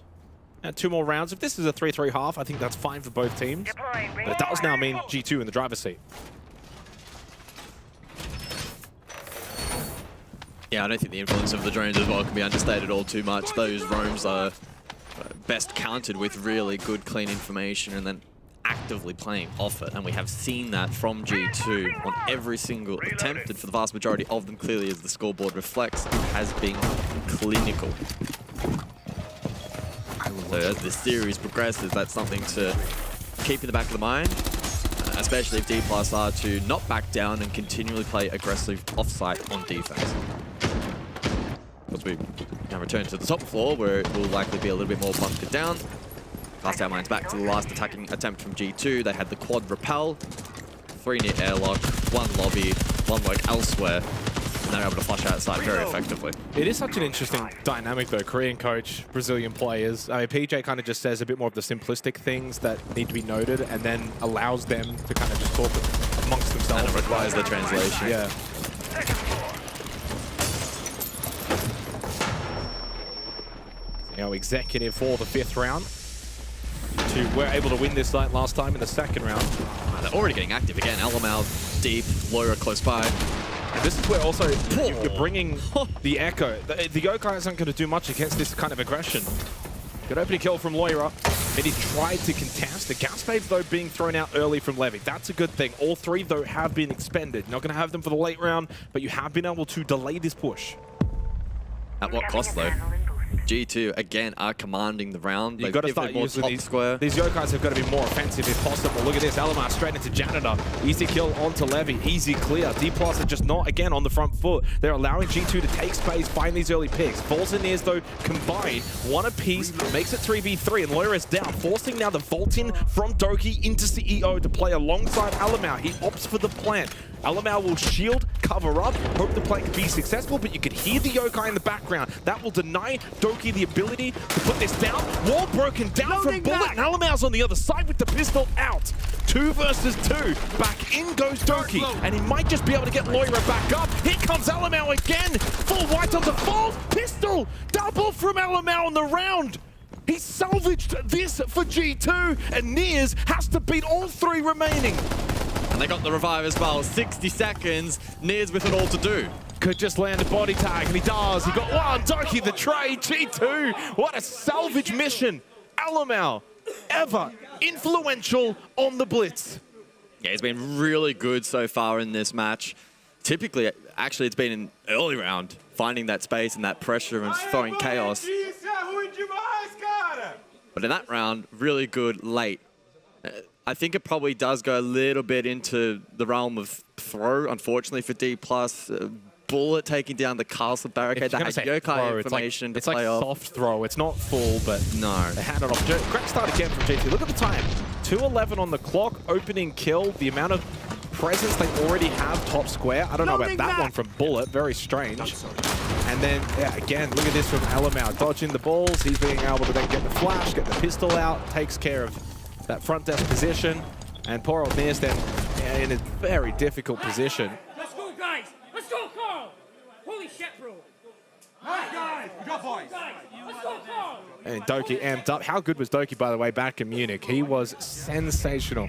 2 more rounds. If this is a 3-3 half, I think that's fine for both teams. But it does now mean G2 in the driver's seat. Yeah, I don't think the influence of the drones as well can be understated all too much. Those roams are best countered with really good, clean information and then actively playing off it. And we have seen that from G2 on every single attempt, and for the vast majority of them, clearly as the scoreboard reflects, it has been clinical. So as this series progresses, that's something to keep in the back of the mind, especially if DPLUS are to not back down and continually play aggressive offsite on defense. As we now return to the top floor, where it will likely be a little bit more bunkered down. Cast our minds back to the last attacking attempt from G2. They had the quad rappel, 3 near airlock, 1 lobby, 1 work elsewhere. And they're able to flush outside very effectively. It is such an interesting dynamic though, Korean coach, Brazilian players. I mean, PJ kind of just says a bit more of the simplistic things that need to be noted and then allows them to kind of just talk amongst themselves. And it requires the translation. Yeah. You know, executive for the 5th round. We're able to win this site last time in the 2nd round. They're already getting active again. Alamau deep, Loira close by. And this is where also you're bringing the Echo. The Yokai isn't going to do much against this kind of aggression. Good opening kill from Loira. And he tried to contest. The gas spades, though, being thrown out early from Levy. That's a good thing. All 3, though, have been expended. Not going to have them for the late round, but you have been able to delay this push. At what cost, though? G2 again are commanding the round. You've got to start using these square. These Yokais have got to be more offensive if possible. Look at this, Alamar straight into Janitor. Easy kill onto Levy, easy clear. DPLUS are just not, again, on the front foot. They're allowing G2 to take space, find these early picks. Falls and Nears, though, combine, 1 apiece, makes it 3v3, and Loira is down, forcing now the vault-in from Doki into CEO to play alongside Alamau. He opts for the plant. Alamau will shield, cover up, hope the plant can be successful, but you can hear the Yokai in the background. That will deny Doki the ability to put this down. Wall broken down from Bullet, and Alamau's on the other side with the pistol out. 2 versus 2. Back in goes Doki, and he might just be able to get Loira back up. Here comes Alamau again. Full white on the fall. Pistol! Double from Alamau on the round. He salvaged this for G2, and Nears has to beat all 3 remaining. And they got the revive as well. 60 seconds. Nears with it all to do. Could just land a body tag, and he does. He got 1. Doki the trade. G2. What a salvage mission. Alamau, ever influential on the Blitz. Yeah, he's been really good so far in this match. Typically, actually, it's been an early round, finding that space and that pressure and throwing chaos. But in that round, really good late. I think it probably does go a little bit into the realm of throw, unfortunately, for DPLUS. Bullet taking down the castle barricade. That had Yokai information it's to play like off. soft throw. It's not full, but no. They had it off. Great start again from G2. Look at the time. 2:11 on the clock. Opening kill. The amount of presence they already have top square. I don't know about that one from Bullet. Very strange. And then, yeah, again, look at this from Alamau. Dodging the balls. He's being able to then get the flash, get the pistol out, takes care of that front desk position. And poor old Nears then in a very difficult position. Let's go, guys! Let's go, Carl! Holy shit, bro! Nice, guys! We got boys! Let's go, Carl! And Doki amped up. How good was Doki, by the way, back in Munich? He was sensational.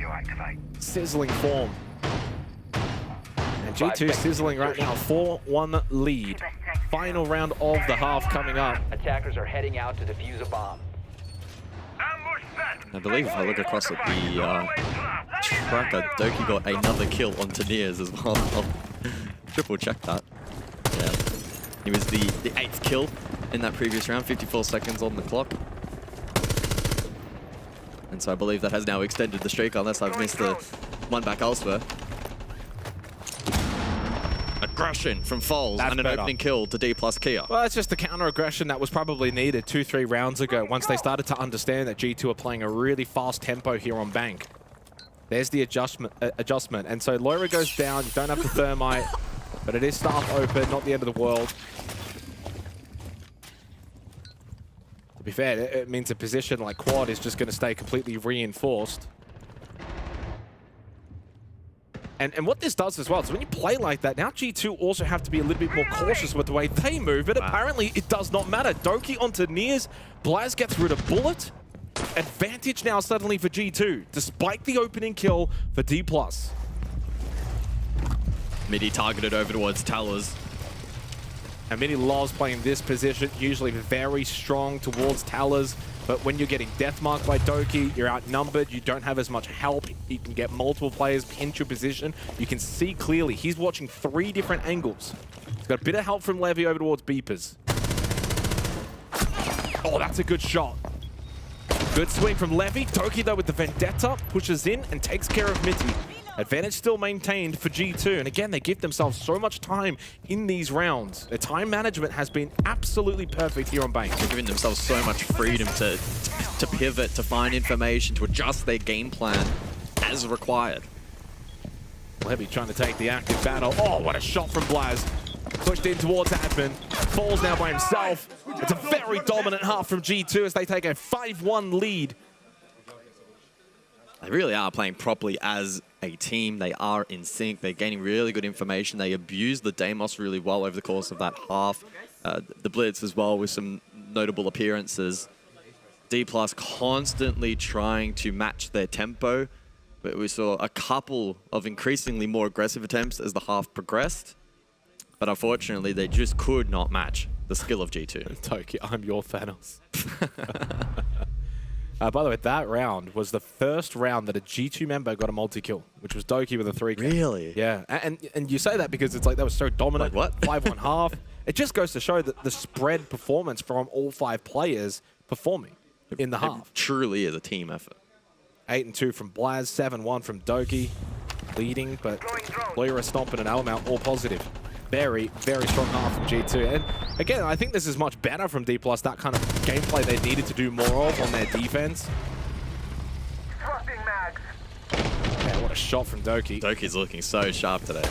Sizzling form. And G2 sizzling right now, 4-1 lead. Final round of the half coming up. Attackers are heading out to defuse a bomb. I believe if I look across at the tracker, Doki got another kill on Nears as well. I'll triple check that. Yeah. He was the 8th kill in that previous round, 54 seconds on the clock. And so I believe that has now extended the streak, unless I've missed the one back elsewhere. Aggression from Foles and an opening kill to DPLUS Kia. Well, it's just the counter-aggression that was probably needed 2-3 rounds ago once they started to understand that G2 are playing a really fast tempo here on Bank. There's the adjustment. And so Loira goes down. You don't have the thermite, but it is staff open, not the end of the world. To be fair, it means a position like Quad is just going to stay completely reinforced. And what this does as well is when you play like that, now G2 also have to be a little bit more cautious with the way they move, but apparently it does not matter. Doki onto Nears, Blaz gets rid of Bullet. Advantage now suddenly for G2, despite the opening kill for DPLUS. Midi targeted over towards Towers. And Midi loves playing this position, usually very strong towards Towers. But when you're getting deathmarked by Doki, you're outnumbered, you don't have as much help. You can get multiple players into your position. You can see clearly. He's watching 3 different angles. He's got a bit of help from Levy over towards Beepers. Oh, that's a good shot. Good swing from Levy. Toki, though, with the Vendetta, pushes in and takes care of Mitty. Advantage still maintained for G2. And again, they give themselves so much time in these rounds. Their time management has been absolutely perfect here on Bank. They're giving themselves so much freedom to pivot, to find information, to adjust their game plan as required. Levy trying to take the active battle. Oh, what a shot from Blaz. Pushed in towards Admin. Falls now by himself. It's a very dominant half from G2 as they take a 5-1 lead. They really are playing properly as a team. They are in sync. They're gaining really good information. They abuse the Deimos really well over the course of that half. The Blitz as well with some notable appearances. DPLUS constantly trying to match their tempo. But we saw a couple of increasingly more aggressive attempts as the half progressed. But unfortunately, they just could not match the skill of G2. Toki, I'm your Thanos. By the way, that round was the first round that a G2 member got a multi-kill, which was Doki with a 3-kill. Really? Yeah, and you say that because it's like that was so dominant. Like what? 5-1 half. It just goes to show that the spread performance from all 5 players performing in the half. It truly is a team effort. 8-2 from Blaz, 7-1 from Doki, leading, but Loira, Stompin, and Alamount all positive. Very, very strong half from G2. And again, I think this is much better from DPLUS, that kind of gameplay they needed to do more of on their defense. Yeah, what a shot from Doki. Doki's looking so sharp today.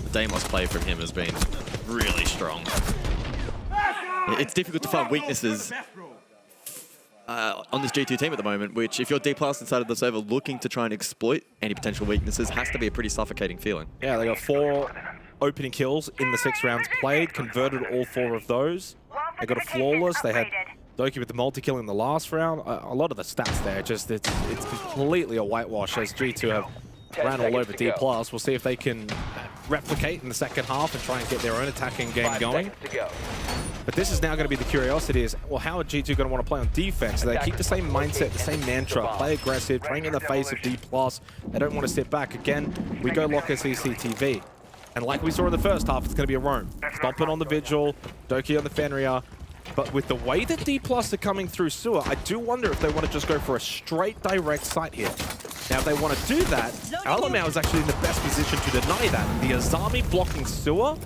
The Deimos play from him has been really strong. It's difficult to find weaknesses on this G2 team at the moment, which if you're DPLUS inside of the server looking to try and exploit any potential weaknesses, has to be a pretty suffocating feeling. Yeah, they got 4 opening kills in the 6 rounds played, converted all 4 of those. They got a flawless. They had Doki with the multi-kill in the last round. A lot of the stats there, just it's completely a whitewash as G2 have ran all over DPLUS. We'll see if they can replicate in the second half and try and get their own attacking game going. But this is now going to be the curiosity is, well, how are G2 going to want to play on defense? So they keep the same mindset, the same mantra, play aggressive, playing in the face of DPLUS. They don't want to sit back. Again, we go lock a CCTV. And like we saw in the first half, it's going to be a roam. Stompin on the Vigil, Doki on the Fenrir. But with the way that DPLUS are coming through sewer, I do wonder if they want to just go for a straight direct site here. Now, if they want to do that, Alamau is actually in the best position to deny that. The Azami blocking sewer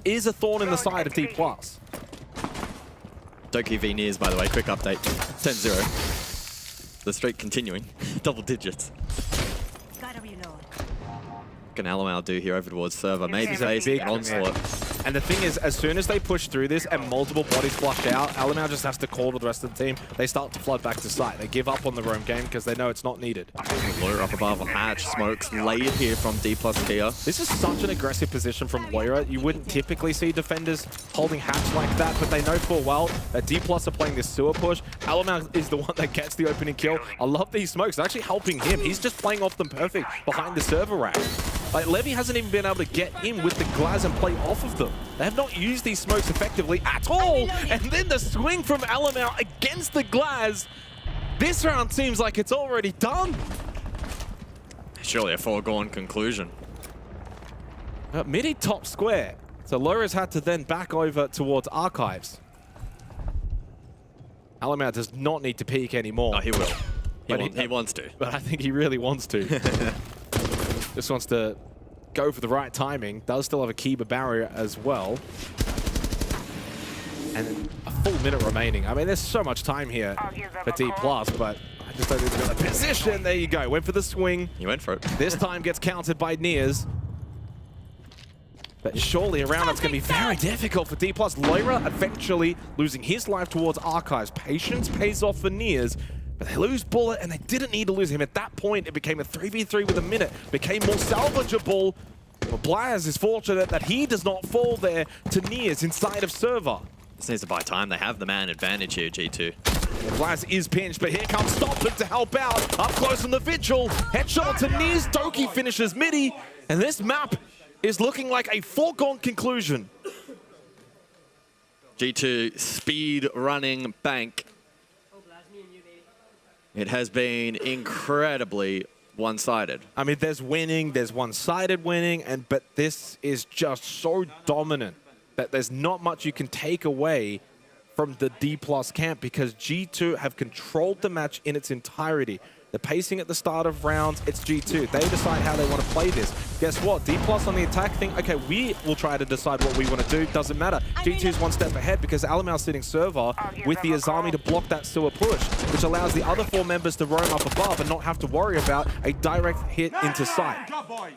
is a thorn in the side of DPLUS. Doki v Nears, by the way, quick update. 10-0. The streak continuing. Double digits. What can Alamau do here over towards server? Maybe face an onslaught. And the thing is, as soon as they push through this and multiple bodies flush out, Alamau just has to call to the rest of the team. They start to flood back to site. They give up on the roam game because they know it's not needed. Loira up above, Hatch, smokes laid here from DPLUS Kia. This is such an aggressive position from Loira. You wouldn't typically see defenders holding Hatch like that, but they know full well that DPLUS are playing this sewer push. Alamau is the one that gets the opening kill. I love these smokes. They're actually helping him. He's just playing off them perfect behind the server rack. Like, Levy hasn't even been able to get in with the glass and play off of them. They have not used these smokes effectively at all. And then the swing from Alamau against the glass. This round seems like it's already done. Surely a foregone conclusion. Midi top square. So Loira's had to then back over towards Archives. Alamau does not need to peek anymore. No, he will. He wants to. But I think he really wants to. Just wants to go for the right timing. Does still have a Kiba barrier as well. And a full minute remaining. I mean, there's so much time here for DPLUS, but I just don't think they're in the position. There you go. Went for the swing. He went for it. This time gets countered by Nears. But surely a round that's going to be very difficult for DPLUS. Loira eventually losing his life towards Archives. Patience pays off for Nears. But they lose Bullet, and they didn't need to lose him. At that point, it became a 3v3 with a minute. Became more salvageable. But Blaz is fortunate that he does not fall there to Nears inside of server. This needs to buy time. They have the man advantage here, G2. Blaz is pinched, but here comes Stompin to help out. Up close on the Vigil. Headshot to Nears. Doki finishes midi. And this map is looking like a foregone conclusion. G2 speed running bank. It has been incredibly one-sided. I mean, there's winning, there's one-sided winning, but this is just so dominant that there's not much you can take away from the DPLUS camp because G2 have controlled the match in its entirety. The pacing at the start of rounds, it's G2. They decide how they want to play this. Guess what? DPLUS on the attack thing, okay, we will try to decide what we want to do. Doesn't matter. G2's one step ahead because Alamau's sitting server with the Azami to block that sewer push, which allows the other 4 members to roam up above and not have to worry about a direct hit into sight. Let's go, boys!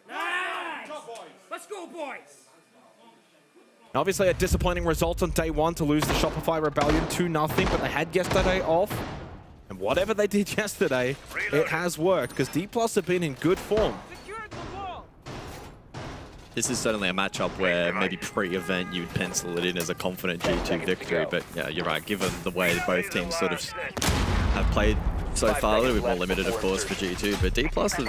Nice! Let's go, boys! Obviously, a disappointing result on day 1 to lose the Shopify Rebellion 2-0, but they had yesterday off. And whatever they did yesterday, it has worked because DPLUS have been in good form. This is certainly a matchup where maybe pre-event you'd pencil it in as a confident G2 victory, but yeah, you're right, given the way both teams sort of have played so far, a little bit more limited, of course, for G2, but DPLUS have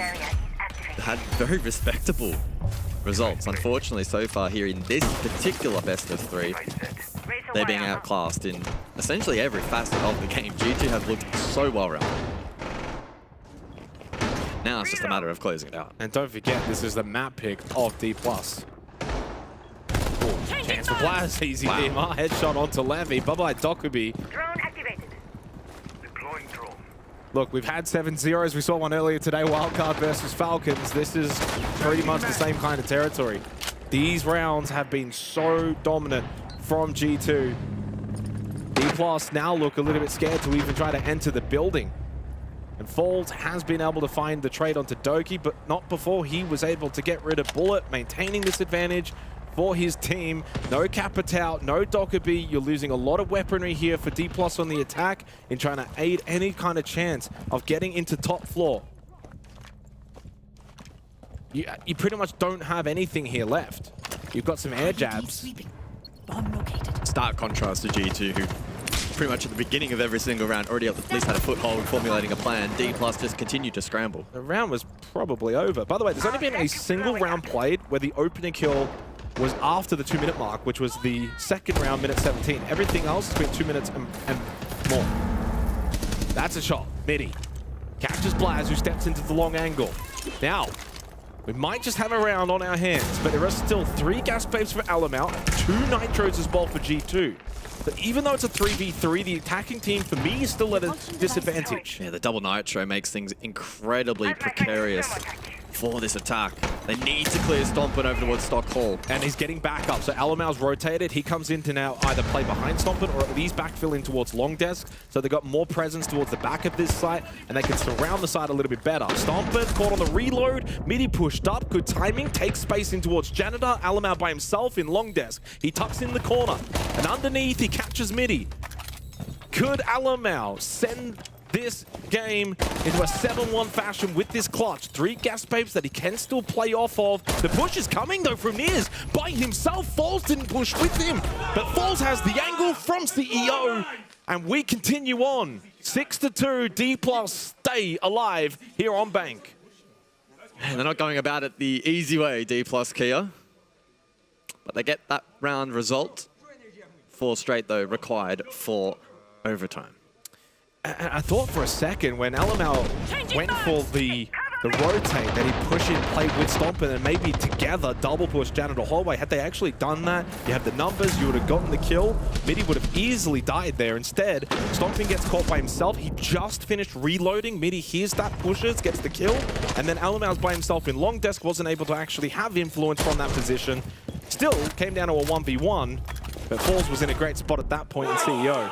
had very respectable results. Unfortunately, so far here in this particular best of 3, they're being outclassed in essentially every facet of the game. G2 have looked so well rounded. Now it's just a matter of closing it out. And don't forget, this is the map pick of DPLUS. Chance for Blaz, easy DMR, headshot onto Levy. Bye-bye, Dokubi. Drone activated. Deploying drone. Look, we've had 7-0s. We saw one earlier today, Wildcard versus Falcons. This is pretty much the same kind of territory. These rounds have been so dominant from G2. DPLUS now look a little bit scared to even try to enter the building. And Falls has been able to find the trade onto Doki, but not before he was able to get rid of Bullet, maintaining this advantage for his team. No Capitao, no Dokkaebi. You're losing a lot of weaponry here for DPLUS on the attack in trying to aid any kind of chance of getting into top floor. You pretty much don't have anything here left. You've got some air jabs. Stark contrast to G2, who pretty much at the beginning of every single round already at least had a foothold formulating a plan. DPLUS just continued to scramble. The round was probably over. By the way, there's only been a single round played where the opening kill was after the 2-minute mark, which was the second round, minute 17. Everything else has been 2 minutes and more. That's a shot. Midi catches Blaz, who steps into the long angle. Now, we might just have a round on our hands, but there are still 3 gas babes for Alamau, 2 nitros as well for G2. But even though it's a 3v3, the attacking team, for me, is still at a disadvantage. Yeah, the double nitro makes things incredibly precarious for this attack. They need to clear Stompin over towards Stock Hall. And he's getting back up. So Alamau's rotated. He comes in to now either play behind Stompin or at least backfill in towards Long Desk. So they've got more presence towards the back of this site, and they can surround the site a little bit better. Stompin caught on the reload. Midi pushed up. Good timing. Takes space in towards Janitor. Alamau by himself in Long Desk. He tucks in the corner. And underneath, he catches Midi. Could Alamau send this game into a 7-1 fashion with this clutch? 3 gas babes that he can still play off of. The push is coming though from Niers. By himself, Falls didn't push with him, but Falls has the angle from CEO, and we continue on. 6-2, DPLUS stay alive here on Bank. And they're not going about it the easy way, DPLUS Kia. But they get that round result. 4 straight though required for overtime. I thought for a second when Alamau went for the rotate that he'd push in, play with Stompin, and maybe together double push Janitor Hallway. Had they actually done that, you have the numbers, you would have gotten the kill. Midi would have easily died there. Instead, Stompin gets caught by himself. He just finished reloading. Midi hears that, pushes, gets the kill, and then Alamau's by himself in Long Desk, wasn't able to actually have influence from that position. Still came down to a 1v1, but Falls was in a great spot at that point in CEO.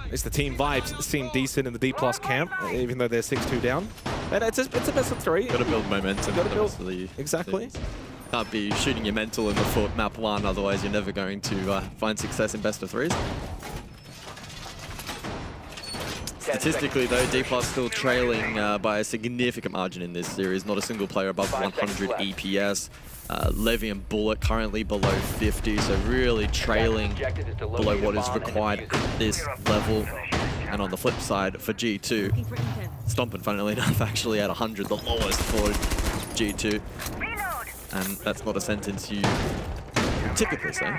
At least the team vibes seem decent in the DPLUS camp, even though they're 6-2 down. And it's a best of 3. Got to build momentum. Got to build. Exactly. Can't be shooting your mental in the foot map 1, otherwise you're never going to find success in best of 3s. Statistically though, DPLUS still trailing by a significant margin in this series. Not a single player above 100 EPS. Levy and Bullet currently below 50, so really trailing below what is required at this level. And on the flip side for G2, Stompin, funnily enough, actually at 100, the lowest for G2. And that's not a sentence you typically say.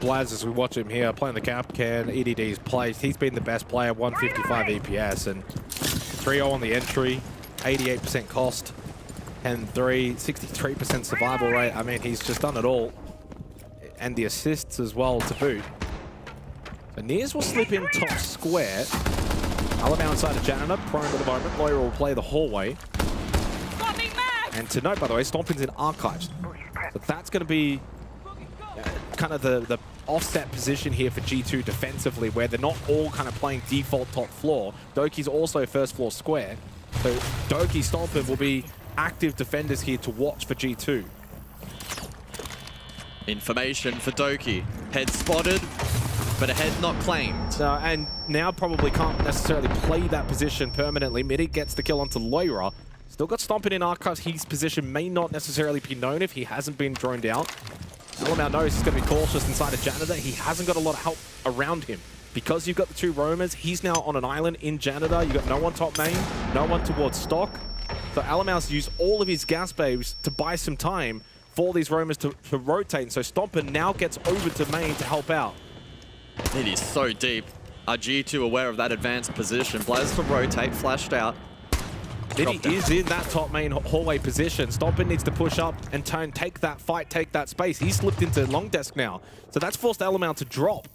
Blaz, as we watch him here, playing the cap can, EDD's placed. He's been the best player, 155 EPS, and 3-0 on the entry. 88% cost, 10-3, 63% survival rate. I mean, he's just done it all. And the assists as well to boot. So Nears will slip in top square. Alabama inside of Janitor, prone at the moment. Lawyer will play the hallway. And to note, by the way, Stompin's in Archives. So that's going to be kind of the offset position here for G2 defensively, where they're not all kind of playing default top floor. Doki's also first floor square. So Doki, Stompin will be active defenders here to watch for G2. Information for Doki. Head spotted, but a head not claimed. And now probably can't necessarily play that position permanently. Midi gets the kill onto Loira. Still got Stompin in Archives. His position may not necessarily be known if he hasn't been droned out. Alamau knows he's going to be cautious inside of Janitor. He hasn't got a lot of help around him. Because you've got the two roamers, he's now on an island in Janitor. You've got no one top main, no one towards stock. So Alamau's used all of his gas babes to buy some time for these roamers to rotate. And so Stompin now gets over to main to help out. It is so deep. Are G2 aware of that advanced position? Blaze to rotate, flashed out. Midi is in that top main hallway position. Stompin needs to push up and take that fight, take that space. He's slipped into long desk now. So that's forced Alamau to drop.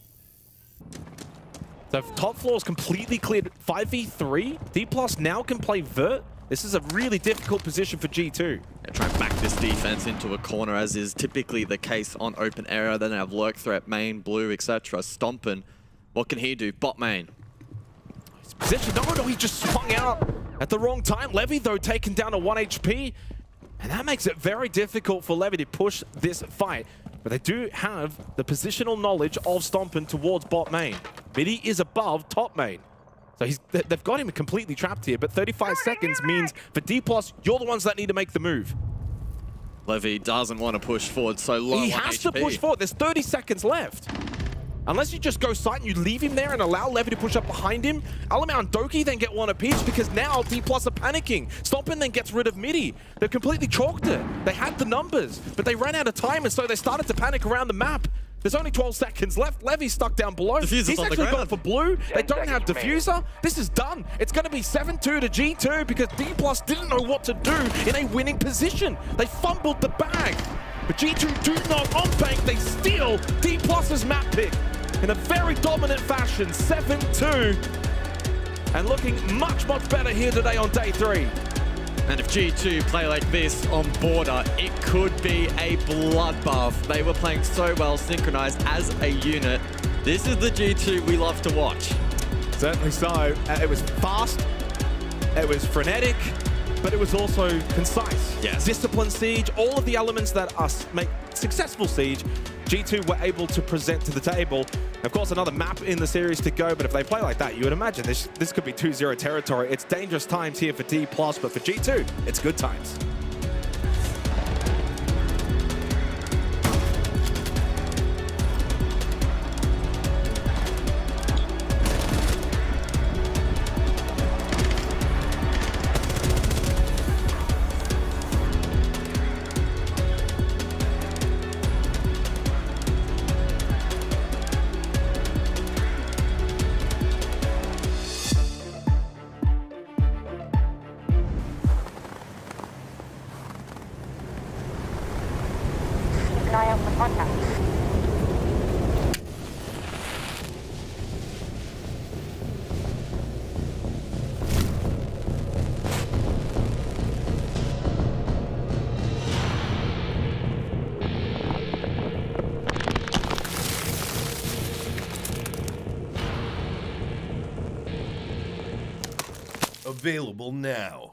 So top floor is completely cleared. 5v3. DPLUS now can play Vert. This is a really difficult position for G2. They're trying to back this defense into a corner, as is typically the case on open area. Then they have lurk threat, main, blue, etc. Stompin, what can he do? Bot main. His position, no, he just swung out at the wrong time. Levy, though, taken down to 1 HP. And that makes it very difficult for Levy to push this fight. But they do have the positional knowledge of Stompin towards bot main. Midi is above top main. So they've got him completely trapped here, but 35 seconds means for DPLUS, you're the ones that need to make the move. Levy doesn't want to push forward so low. He has to push forward. There's 30 seconds left. Unless you just go side and you leave him there and allow Levy to push up behind him, Alamau and Doki then get one apiece because now DPLUS are panicking. Stompin then gets rid of Midi. They've completely chalked it. They had the numbers, but they ran out of time, and so they started to panic around the map. There's only 12 seconds left. Levy's stuck down below. He's actually gone for blue. They don't have diffuser. This is done. It's going to be 7-2 to G2 because DPLUS didn't know what to do in a winning position. They fumbled the bag. But G2 do not on-bank. They steal DPLUS's map pick in a very dominant fashion. 7-2. And looking much, much better here today on day 3. And if G2 play like this on border, it could be a bloodbath. They were playing so well, synchronized as a unit. This is the G2 we love to watch. Certainly so. It was fast, it was frenetic, but it was also concise. Yes. Discipline siege, all of the elements that make successful siege, G2 were able to present to the table. Of course, another map in the series to go, but if they play like that, you would imagine this could be 2-0 territory. It's dangerous times here for DPLUS, but for G2, it's good times. Available now.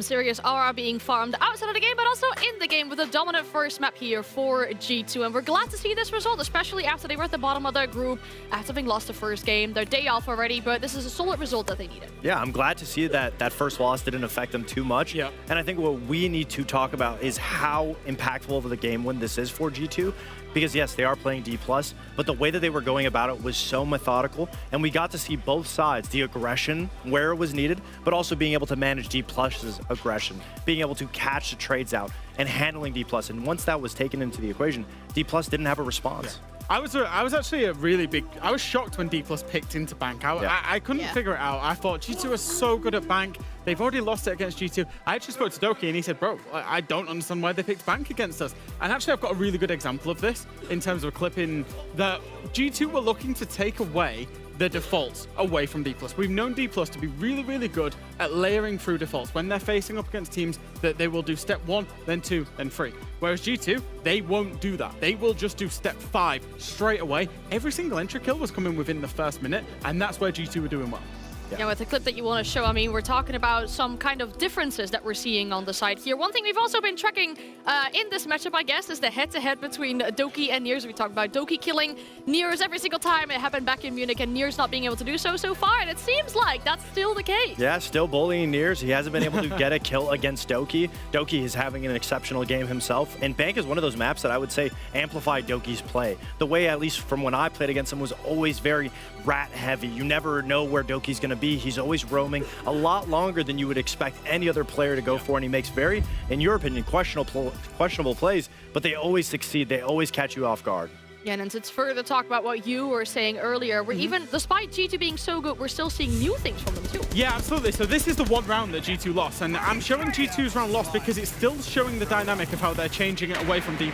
serious aura being farmed outside of the game, but also in the game with a dominant first map here for G2. And we're glad to see this result, especially after they were at the bottom of their group, after having lost the first game. Their day off already, but this is a solid result that they needed. Yeah, I'm glad to see that that first loss didn't affect them too much. Yeah. And I think what we need to talk about is how impactful of a game win this is for G2. Because yes, they are playing D+, but the way that they were going about it was so methodical, and we got to see both sides, the aggression where it was needed, but also being able to manage D+'s aggression, being able to catch the trades out, and handling D+. And once that was taken into the equation, D+ didn't have a response. Yeah. I was actually I was shocked when D+ picked into Bank. I couldn't figure it out. I thought G2 was so good at Bank. They've already lost it against G2. I actually spoke to Doki and he said, bro, I don't understand why they picked Bank against us. And actually I've got a really good example of this in terms of a clip in that G2 were looking to take away the defaults away from D+. We've known D+ to be really, really good at layering through defaults. When they're facing up against teams, that they will do step 1, then 2, then 3. Whereas G2, they won't do that. They will just do step 5 straight away. Every single entry kill was coming within the first minute, and that's where G2 were doing well. Yeah, with the clip that you want to show, I mean, we're talking about some kind of differences that we're seeing on the side here. One thing we've also been tracking in this matchup, I guess, is the head-to-head between Doki and Nears. We talked about Doki killing Nears every single time. It happened back in Munich, and Nears not being able to do so far, and it seems like that's still the case. Yeah, still bullying Nears. He hasn't been able to get a kill against Doki. Doki is having an exceptional game himself, and Bank is one of those maps that I would say amplified Doki's play. The way, at least from when I played against him, was always very rat-heavy. You never know where Doki's going to be. He's always roaming a lot longer than you would expect any other player to go for, and he makes very, in your opinion, questionable plays, but they always succeed. They always catch you off guard. Yeah, and to further talk about what you were saying earlier, we're even, despite G2 being so good, we're still seeing new things from them too. Yeah, absolutely. So this is the one round that G2 lost, and I'm showing G2's round loss because it's still showing the dynamic of how they're changing it away from D+.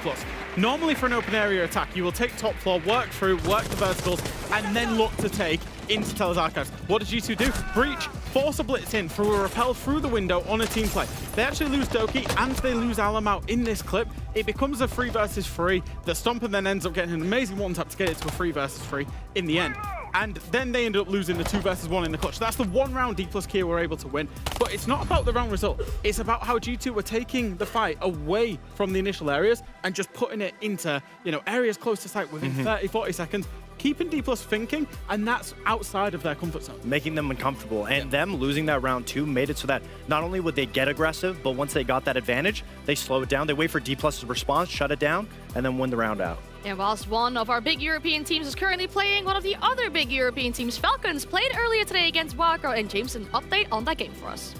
Normally for an open area attack, you will take top floor, work through, work the verticals, and then look to take into Teller's Archives. What does G2 do? Breach, force a blitz in through a repel through the window on a team play. They actually lose Doki and they lose Alamau in this clip. It becomes a 3 versus 3. The Stomper then ends up getting an amazing one-tap to get it to a 3 versus 3 in the end. And then they ended up losing the 2 versus 1 in the clutch. That's the one round D+ Kia were able to win. But it's not about the round result. It's about how G2 were taking the fight away from the initial areas and just putting it into, you know, areas close to site within 30, 40 seconds. Keeping D+ thinking, and that's outside of their comfort zone. Making them uncomfortable, and them losing that round 2 made it so that not only would they get aggressive, but once they got that advantage, they slow it down. They wait for D+'s response, shut it down, and then win the round out. And whilst one of our big European teams is currently playing, one of the other big European teams, Falcons, played earlier today against Wildcard. And James, an update on that game for us.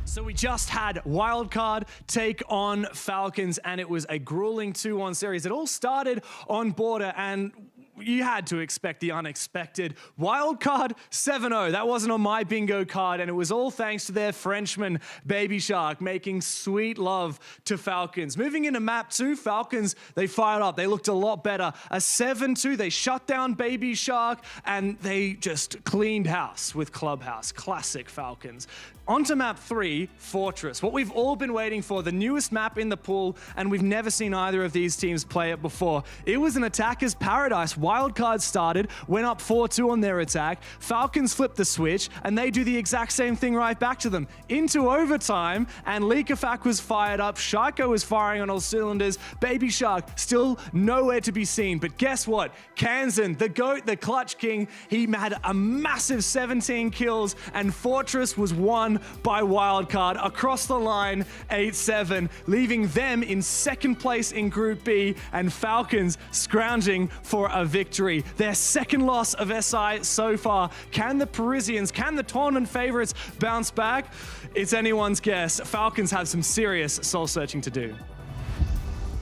So we just had Wildcard take on Falcons, and it was a grueling 2-1 series. It all started on Border, and you had to expect the unexpected. Wildcard 7-0. That wasn't on my bingo card, and it was all thanks to their Frenchman, Baby Shark, making sweet love to Falcons. Moving into map 2, Falcons, they fired up. They looked a lot better. A 7-2. They shut down Baby Shark, and they just cleaned house with Clubhouse. Classic Falcons. Onto map 3, Fortress. What we've all been waiting for, the newest map in the pool, and we've never seen either of these teams play it before. It was an attacker's paradise. Wildcard started, went up 4-2 on their attack. Falcons flipped the switch, and they do the exact same thing right back to them. Into overtime, and Leakafak was fired up. Shaiko was firing on all cylinders. Baby Shark still nowhere to be seen. But guess what? Kansan, the GOAT, the Clutch King, he had a massive 17 kills, and Fortress was won by Wildcard across the line, 8-7, leaving them in second place in Group B, and Falcons scrounging for a victory. Their second loss of SI so far. Can the Parisians, can the tournament favorites bounce back? It's anyone's guess. Falcons have some serious soul searching to do.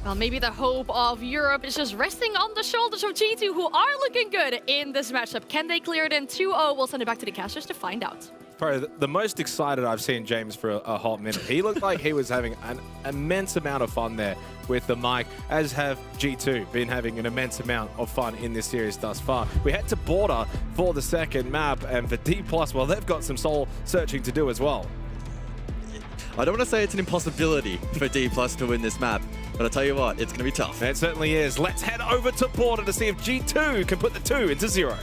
Well, maybe the hope of Europe is just resting on the shoulders of G2, who are looking good in this matchup. Can they clear it in 2-0? We'll send it back to the casters to find out. Probably the most excited I've seen James for a hot minute. He looked like he was having an immense amount of fun there with the mic, as have G2 been having an immense amount of fun in this series thus far. We head to Border for the second map, and for D+, well, they've got some soul searching to do as well. I don't want to say it's an impossibility for D+ to win this map, but I'll tell you what, it's going to be tough. It certainly is. Let's head over to Border to see if G2 can put the 2 into 0.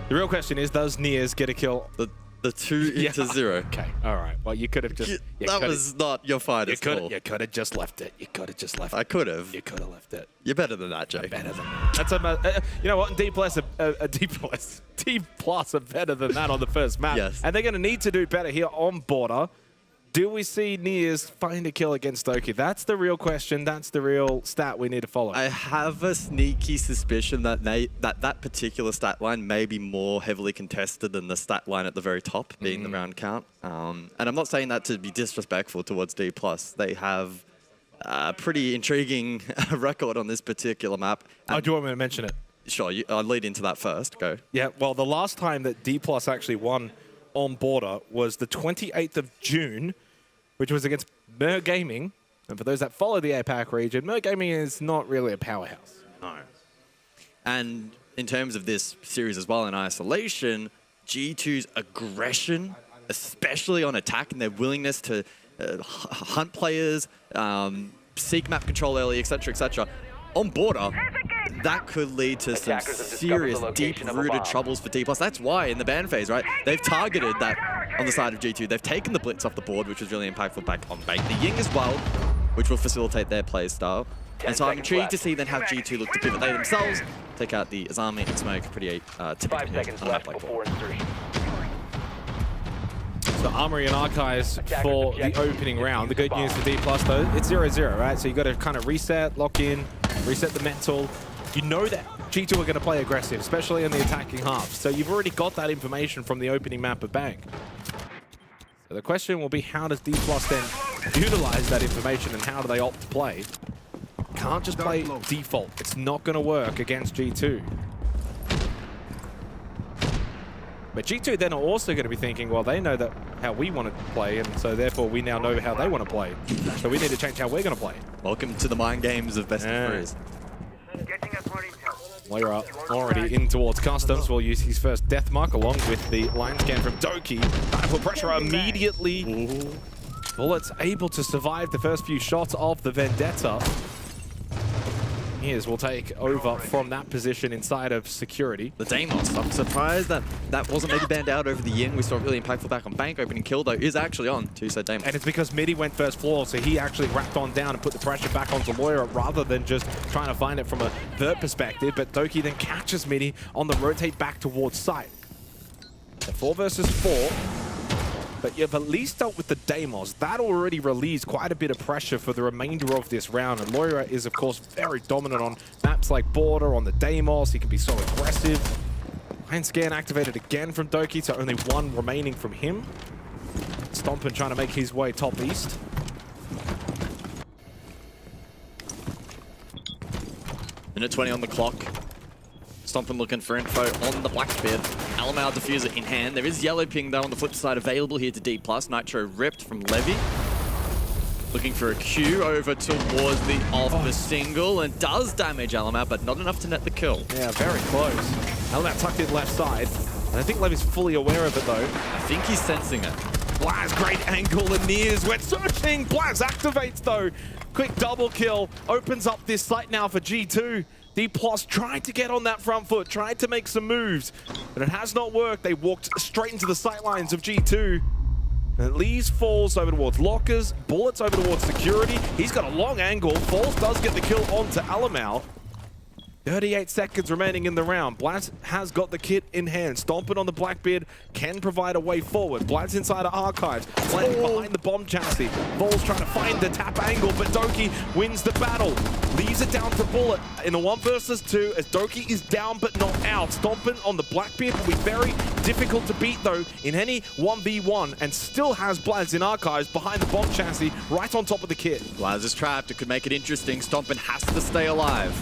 The real question is, does Niers get a kill? The 2 into 0. Okay, all right. Well, you could have just... That was not your finest call. You could have just left it. You could have just left it. I could have. You could have left it. You're better than that, Jake. Better than that. That's a... you know what? DPLUS are better than that on the first map. Yes. And they're going to need to do better here on Border. Do we see Niers find a kill against Doki? That's the real question. That's the real stat we need to follow. I have a sneaky suspicion that that particular stat line may be more heavily contested than the stat line at the very top, being the round count. And I'm not saying that to be disrespectful towards DPLUS. They have a pretty intriguing record on this particular map. Oh, do you want me to mention it? Sure, I'll lead into that first. Go. Yeah, well, the last time that DPLUS actually won on Border was the 28th of June, which was against Mer Gaming. And for those that follow the APAC region, Mer Gaming is not really a powerhouse. No. And in terms of this series as well in isolation, G2's aggression, especially on attack and their willingness to hunt players, seek map control early, etc., on Border, that could lead to some serious, deep-rooted troubles for DPLUS. That's why in the ban phase, right, they've targeted that on the side of G2. They've taken the Blitz off the board, which was really impactful back on Bank. The Ying as well, which will facilitate their play style. And so I'm intrigued to see then how G2 look to pivot they themselves, take out the Azami and Smoke. Pretty typical 5 seconds left before insertion. So Armory and Archives for the opening round. The good news for DPLUS, though, it's 0-0, right? So you've got to kind of reset, lock in, reset the mental. You know that G2 are going to play aggressive, especially in the attacking half. So you've already got that information from the opening map of Bank. So the question will be, how does DPLUS then utilize that information and how do they opt to play? Can't just play default. It's not going to work against G2. But G2 then are also going to be thinking, well, they know that how we want to play, and so therefore we now know how they want to play. So we need to change how we're going to play. Welcome to the mind games of best of threes. Moira already in towards Customs. Will use his first death mark along with the line scan from Doki. Put pressure immediately. Ooh. Bullets able to survive the first few shots of the Vendetta. Here's will take over from that position inside of security. The Deimos, I'm surprised that that wasn't maybe banned out over the Yin. We saw a really impactful back on Bank. Opening kill, though, is actually on to said Deimos. And it's because Midi went first floor, so he actually wrapped on down and put the pressure back onto Moira rather than just trying to find it from a vert perspective. But Doki then catches Midi on the rotate back towards site. So 4 versus 4. But you've at least dealt with the Deimos. That already relieves quite a bit of pressure for the remainder of this round. And Moira is, of course, very dominant on maps like Border, on the Deimos. He can be so aggressive. Line scan activated again from Doki, so only 1 remaining from him. Stompin trying to make his way top east. Minute 20 on the clock. Stompin looking for info on the Blackbeard. Alamau diffuser in hand. There is yellow ping though on the flip side available here to DPLUS. Nitro ripped from Levy. Looking for a Q over towards the off the single and does damage Alamau, but not enough to net the kill. Yeah, very close. Alamau tucked in left side. And I think Levy's fully aware of it though. I think he's sensing it. Blaz, great angle, and Niers went searching. Blaz activates though. Quick double kill. Opens up this site now for G2. DPLUS tried to get on that front foot, tried to make some moves, but it has not worked. They walked straight into the sightlines of G2. And Lees falls over towards lockers, bullets over towards security. He's got a long angle. Falls does get the kill onto Alamau. 38 seconds remaining in the round. Blaz has got the kit in hand. Stomping on the Blackbeard can provide a way forward. Blaz inside of Archives, playing behind the bomb chassis. Vols trying to find the tap angle, but Doki wins the battle. Leaves it down to Bullet in a 1 versus 2 as Doki is down but not out. Stomping on the Blackbeard will be very difficult to beat though in any 1v1 and still has Blaz in Archives behind the bomb chassis right on top of the kit. Blaz is trapped. It could make it interesting. Stompin has to stay alive.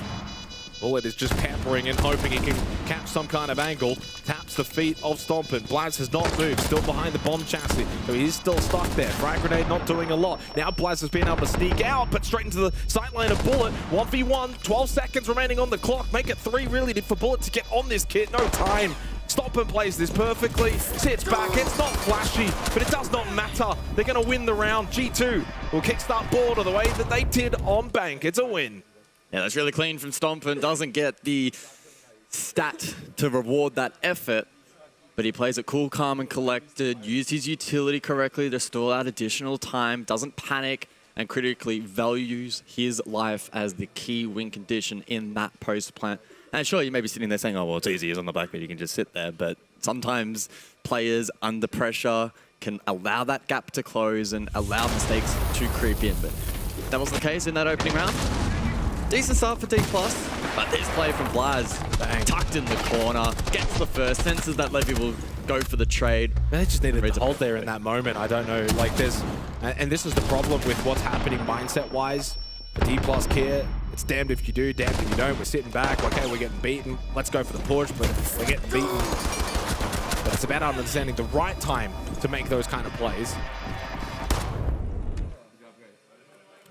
Bullet is just pampering and hoping he can catch some kind of angle. Taps the feet of Stompin. Blaz has not moved, still behind the bomb chassis. So he's still stuck there. Frag grenade not doing a lot. Now Blaz has been able to sneak out, but straight into the sightline of Bullet. 1v1, 12 seconds remaining on the clock. Make it 3 really for Bullet to get on this kit. No time. Stompin plays this perfectly. Sits back. It's not flashy, but it does not matter. They're going to win the round. G2 will kickstart Border the way that they did on Bank. It's a win. Yeah, that's really clean from Stompin. Doesn't get the stat to reward that effort. But he plays it cool, calm, and collected, used his utility correctly to stall out additional time, doesn't panic, and critically values his life as the key win condition in that post-plant. And sure, you may be sitting there saying, oh, well, it's easy, it's on the backbeat, you can just sit there. But sometimes players under pressure can allow that gap to close and allow mistakes to creep in. But that wasn't the case in that opening round. Decent start for DPLUS, but this play from Blaz, tucked in the corner, gets the first, senses that Levy will go for the trade. They just needed to hold there in that moment. I don't know, like there's, and this is the problem with what's happening mindset-wise. For DPLUS here, it's damned if you do, damned if you don't. We're sitting back, okay, we're getting beaten. Let's go for the push, but we're getting beaten. But it's about understanding the right time to make those kind of plays.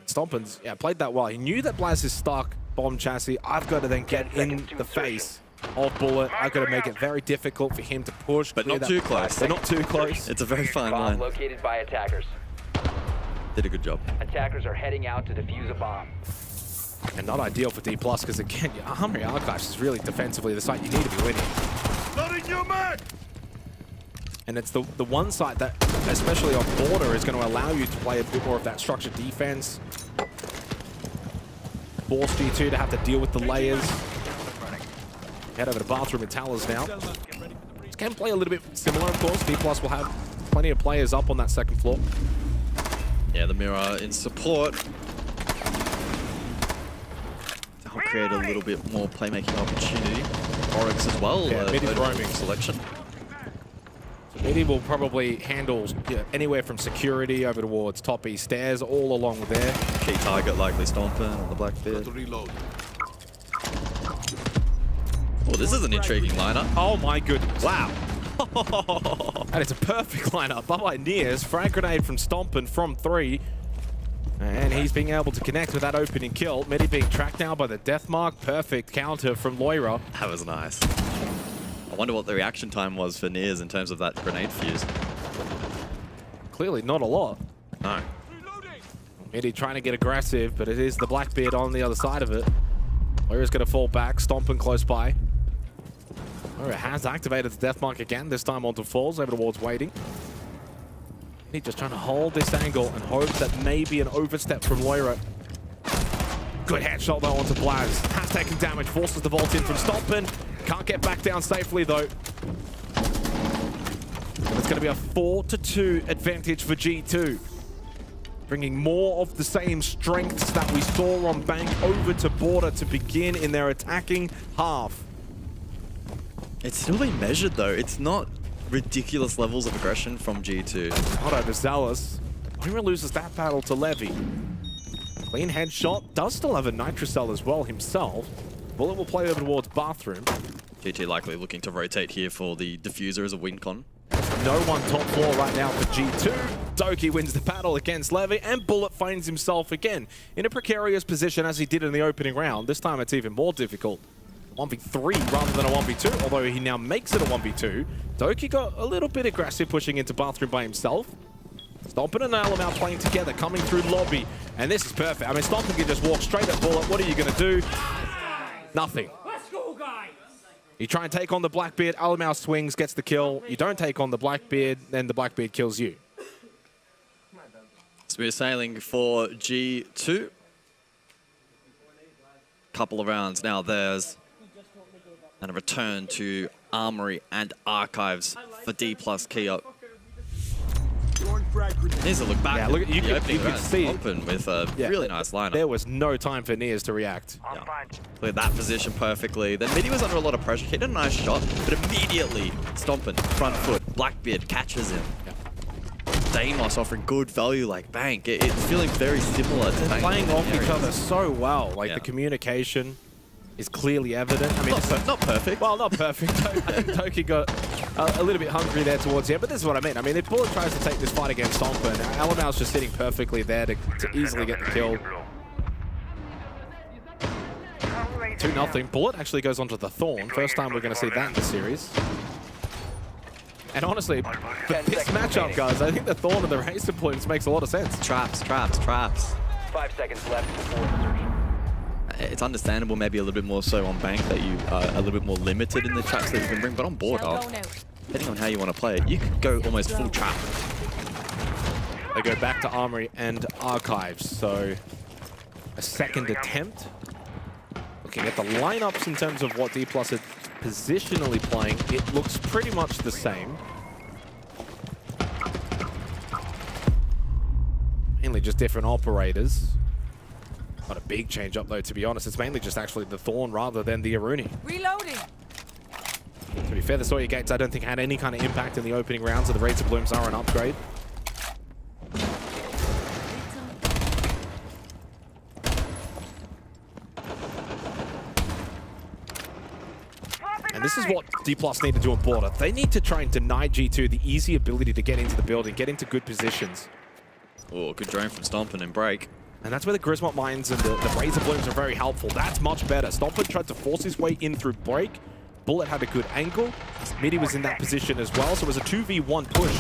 Stompins, yeah, played that well. He knew that Blaz is stuck, bomb chassis. I've got to then get in the face of Bullet. I've got to make it very difficult for him to push. But not too close. They're not too close. It's a very fine line. Located by attackers. Did a good job. Attackers are heading out to defuse a bomb. And not ideal for DPLUS because, again, your Armory Archives is really defensively the site you need to be winning. Loading your man! And it's the one site that, especially on border, is going to allow you to play a bit more of that structured defense. Force G2 to have to deal with the layers. Head over to Bathroom and Towers now. This can play a little bit similar, of course. DPLUS will have plenty of players up on that second floor. Yeah, the mirror in support. That'll create a little bit more playmaking opportunity. Oryx as well. Yeah, mid is roaming selection. Midi will probably handle anywhere from security over towards top east stairs, all along there. Key target likely Stompin on the Blackbeard. Oh, this is an intriguing lineup. Oh my goodness. Wow. And it's a perfect lineup. Bye-bye Nears. Frag grenade from Stompin from 3. And he's being able to connect with that opening kill. Midi being tracked now by the death mark. Perfect counter from Loira. That was nice. I wonder what the reaction time was for Nears in terms of that grenade fuse. Clearly not a lot. No. Midi trying to get aggressive, but it is the Blackbeard on the other side of it. Loira's going to fall back, Stompin close by. Loira has activated the death mark again, this time onto Falls, over towards Waiting. He's just trying to hold this angle and hope that maybe an overstep from Loira. Good headshot though onto Blaz. Has taken damage, forces the vault in from Stompin. Can't get back down safely though. And it's going to be a 4-2 advantage for G2. Bringing more of the same strengths that we saw on Bank over to border to begin in their attacking half. It's still being measured though. It's not ridiculous levels of aggression from G2. Not overzealous. Loira loses that battle to Levy. Clean headshot. Does still have a Nitrocell as well himself. Bullet will play over towards Bathroom. GT likely looking to rotate here for the diffuser as a win con. No one top floor right now for G2. Doki wins the battle against Levy, and Bullet finds himself again in a precarious position as he did in the opening round. This time it's even more difficult. 1v3 rather than a 1v2, although he now makes it a 1v2. Doki got a little bit aggressive pushing into Bathroom by himself. Stompin and Alum out playing together, coming through lobby, and this is perfect. I mean, Stompin can just walk straight at Bullet. What are you going to do? Nothing. Let's go, guys! You try and take on the Blackbeard, Alamau swings, gets the kill. You don't take on the Blackbeard, then the Blackbeard kills you. Smooth sailing for G2. Couple of rounds now theirs. And a return to Armory and Archives for DPLUS key up. Needs to look back. Yeah, look at you could see open with a really nice lineup. There was no time for Nears to react. Yeah. Cleared that position perfectly. Then Midi was under a lot of pressure. Hit a nice shot, but immediately Stompin, front foot, Blackbeard catches him. Deimos offering good value like Bank. It's feeling very similar to Bank. Playing off each other so well. Like the communication is clearly evident. I mean, not perfect. Well, not perfect. I think Toki got a little bit hungry there towards the end, but this is what I mean. I mean, if Bullet tries to take this fight against Stompin, Alamau's just sitting perfectly there to easily get the kill. 2-0. Bullet actually goes onto the Thorn. First time we're going to see that in the series. And honestly, for this matchup, guys, I think the Thorn and the Razor Plumes makes a lot of sense. Traps, traps, traps. 5 seconds left before insertion. It's understandable maybe a little bit more so on Bank that you are a little bit more limited in the traps that you can bring, but on board, depending on how you want to play it, you could go almost full trap. They go back to Armory and Archives, so a second attempt. Looking at the lineups in terms of what DPLUS are positionally playing, it looks pretty much the same. Mainly just different operators. Not a big change up though, to be honest. It's mainly just actually the Thorn rather than the Aruni. Reloading. To be fair, the Sawyer Gates I don't think had any kind of impact in the opening rounds, so the Razor Blooms are an upgrade. And this is what DPLUS need to do on border. They need to try and deny G2 the easy ability to get into the building, get into good positions. Oh, good drone from Stompin and break. And that's where the Grismont Mines and the Razor Blooms are very helpful. That's much better. Stompin tried to force his way in through break. Bullet had a good angle. Midi was in that position as well, so it was a 2v1 push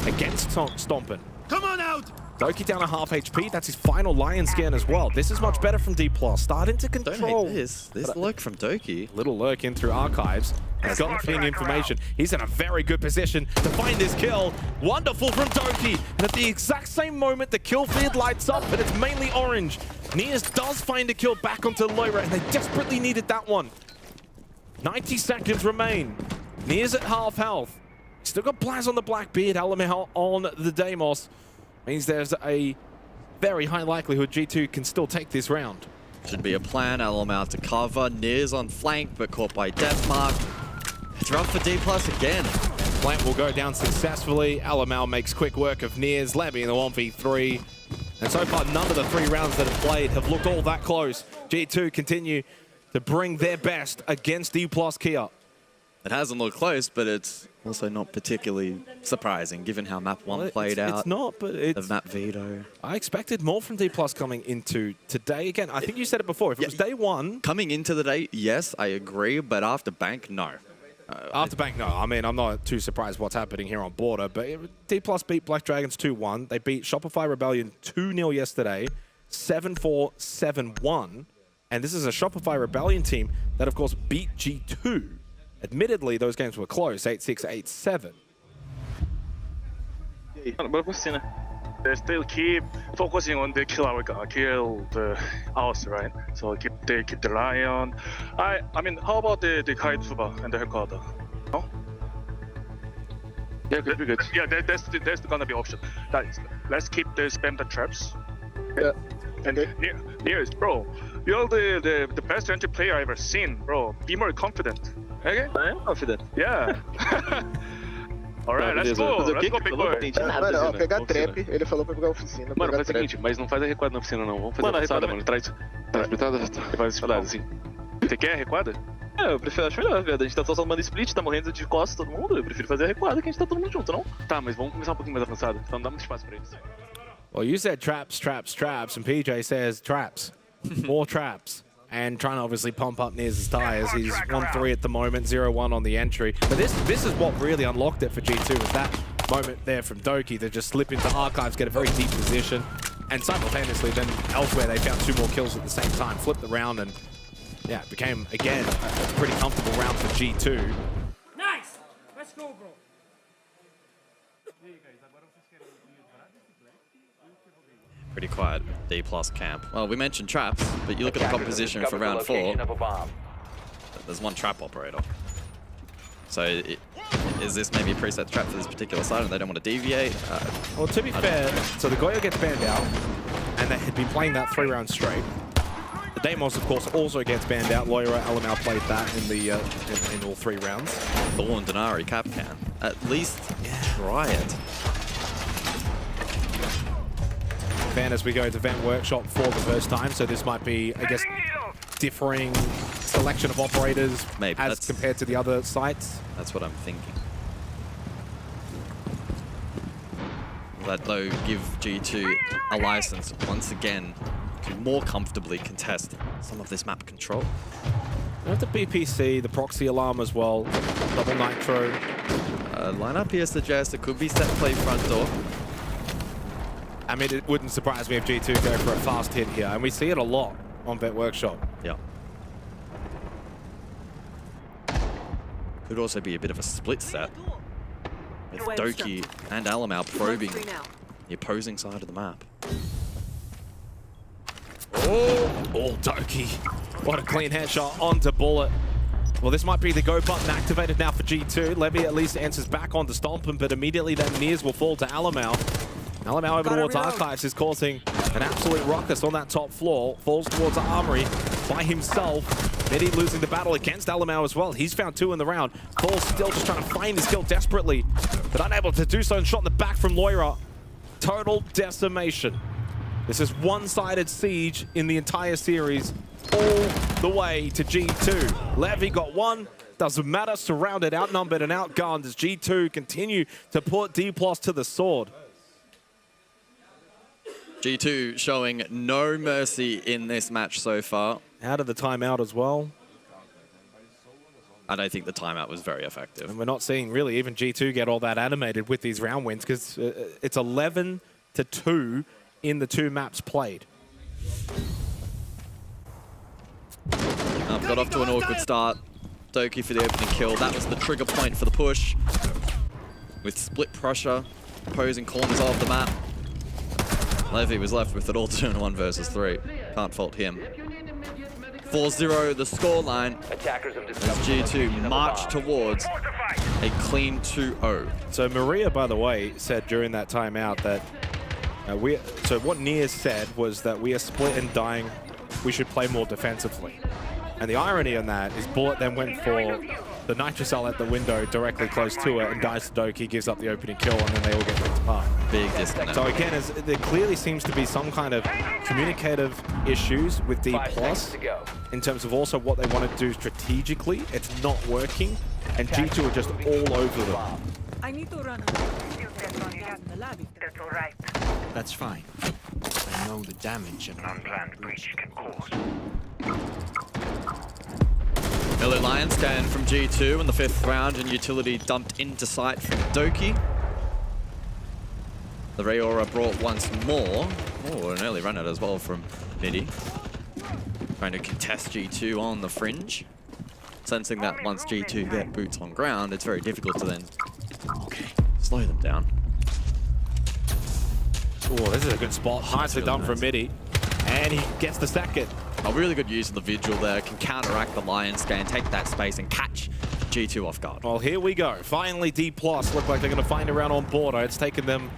against Stompin. Come on out! Doki down a half HP. That's his final Lion scan as well. This is much better from DPLUS. Starting to control. Don't hate this. This lurk from Doki. Little lurk in through Archives. He's got the information. He's in a very good position to find this kill. Wonderful from Doki. And at the exact same moment, the kill feed lights up, but it's mainly orange. Nias does find a kill back onto Loira, and they desperately needed that one. 90 seconds remain. Nias at half health. Still got Blaz on the Blackbeard, Alamel on the Deimos. Means there's a very high likelihood G2 can still take this round. Should be a plan. Alamel to cover. Nias on flank, but caught by Deathmark. It's rough for DPLUS again. Plant will go down successfully. Alamel makes quick work of Nias. Levy in the 1v3. And so far, none of the 3 rounds that have played have looked all that close. G2 continue to bring their best against DPLUS Kia. It hasn't looked close, but it's also not particularly surprising given how map 1 played out. It's not, but it's... Of map veto. I expected more from DPLUS coming into today. Again, I think you said it before. If it was day 1... Coming into the day, yes, I agree, but after Bank, no. After Bank, no. I mean, I'm not too surprised what's happening here on border, but DPLUS beat Black Dragons 2-1. They beat Shopify Rebellion 2-0 yesterday, 7-4, 7-1. And this is a Shopify Rebellion team that, of course, beat G2. Admittedly, those games were close, 8-6, 8-7. They still keep focusing on the kill the house, right? So they keep the Lion. I mean, how about the Kaitsuba and the Headquarter? No? Yeah, good, good. Yeah, that's gonna be option. Let's keep the spam the traps. Yeah. And Nears, bro, you're the best entry player I've ever seen, bro. Be more confident. Okay? I am confident. Yeah. Alright, let's go. Let's go, big boy. Mano, ó, pegar trap, ele falou pra pegar a oficina. Mano, faz o seguinte, mas não faz a recuada na oficina não. Vamos fazer a recuada, mano. Traz. Faz esse lado assim. Você quer a recuada? É, eu prefiro, acho melhor, velho. A gente tá só usando split, tá morrendo de costas todo mundo. Eu prefiro fazer a recuada que a gente tá todo mundo junto, não? Tá, mas vamos começar um pouquinho mais avançado. Então não dá muito espaço pra eles. Well, you said traps, traps, traps, and PJ says traps. More traps. And trying to obviously pump up Nias' tires. He's 1-3 at the moment, 0-1 on the entry. But this is what really unlocked it for G2, was that moment there from Doki to just slip into Archives, get a very deep position. And simultaneously then elsewhere they found 2 more kills at the same time, flipped the round, and yeah, it became, again, a pretty comfortable round for G2. Nice! Let's go, bro. Pretty quiet DPLUS camp. Well, we mentioned traps, but you look at the composition for round 4. There's 1 trap operator. So is this maybe a preset trap for this particular side and they don't want to deviate? Well, to be fair, so the Goyo gets banned out, and they had been playing that 3 rounds straight. The Deimos, of course, also gets banned out. Loira, Alamel played that in the in all 3 rounds. Thorn, Denari, Capcan. At least try it. Fan as we go to Vent Workshop for the first time, so this might be, I guess, differing selection of operators maybe as compared to the other sites. That's what I'm thinking. Will that, though, give G2 a license once again to more comfortably contest some of this map control? You have the BPC, the proxy alarm as well, double nitro. Lineup here suggests it could be set play front door. I mean, it wouldn't surprise me if G2 go for a fast hit here, and we see it a lot on Vet Workshop. Yeah. Could also be a bit of a split set with Doki and Alamau probing the opposing side of the map. Oh, Doki. What a clean headshot onto Bullet. Well, this might be the go button activated now for G2. Levy at least answers back onto Stompin, but immediately then Nears will fall to Alamau. Alamau over towards Archives is causing an absolute ruckus on that top floor. Falls towards Armory by himself. Midi losing the battle against Alamau as well. He's found 2 in the round. Falls still just trying to find his kill desperately, but unable to do so, and shot in the back from Loira. Total decimation. This is one-sided siege in the entire series, all the way to G2. Levy got 1. Doesn't matter. Surrounded, outnumbered, and outgunned as G2 continue to put DPLUS to the sword. G2 showing no mercy in this match so far. Out of the timeout as well. I don't think the timeout was very effective. And we're not seeing really even G2 get all that animated with these round wins, because it's 11-2 in the 2 maps played. Got off to an awkward start. Doki for the opening kill. That was the trigger point for the push. With split pressure, opposing corners of the map. Levy was left with it all 2-1 versus 3. Can't fault him. 4-0 the scoreline as G2 march towards a clean 2-0. So Maria, by the way, said during that timeout that so what Nears said was that we are split and dying. We should play more defensively. And the irony on that is Bullet then went for the Nitrocell at the window directly close to it, and dies to Doki, gives up the opening kill, and then they all get ripped apart. Big disconnect. So again, there clearly seems to be some kind of communicative issues with DPLUS in terms of also what they want to do strategically. It's not working, and G2 are just all over them. I need to run. That's all right. That's fine. I know the damage an unplanned breach can cause. Early Lion scan from G2 in the 5th round, and utility dumped into sight from Doki. The Rayora brought once more. Oh, an early run out as well from Midi. Trying to contest G2 on the fringe. Sensing that once G2 get boots on ground, it's very difficult to then slow them down. Oh, this is a good spot. Nicely done from Midi. And he gets the second. A really good use of the Vigil there. Can counteract the Lion scan, take that space, and catch G2 off guard. Well, here we go. Finally, DPLUS look like they're going to find a round on border. It's taken them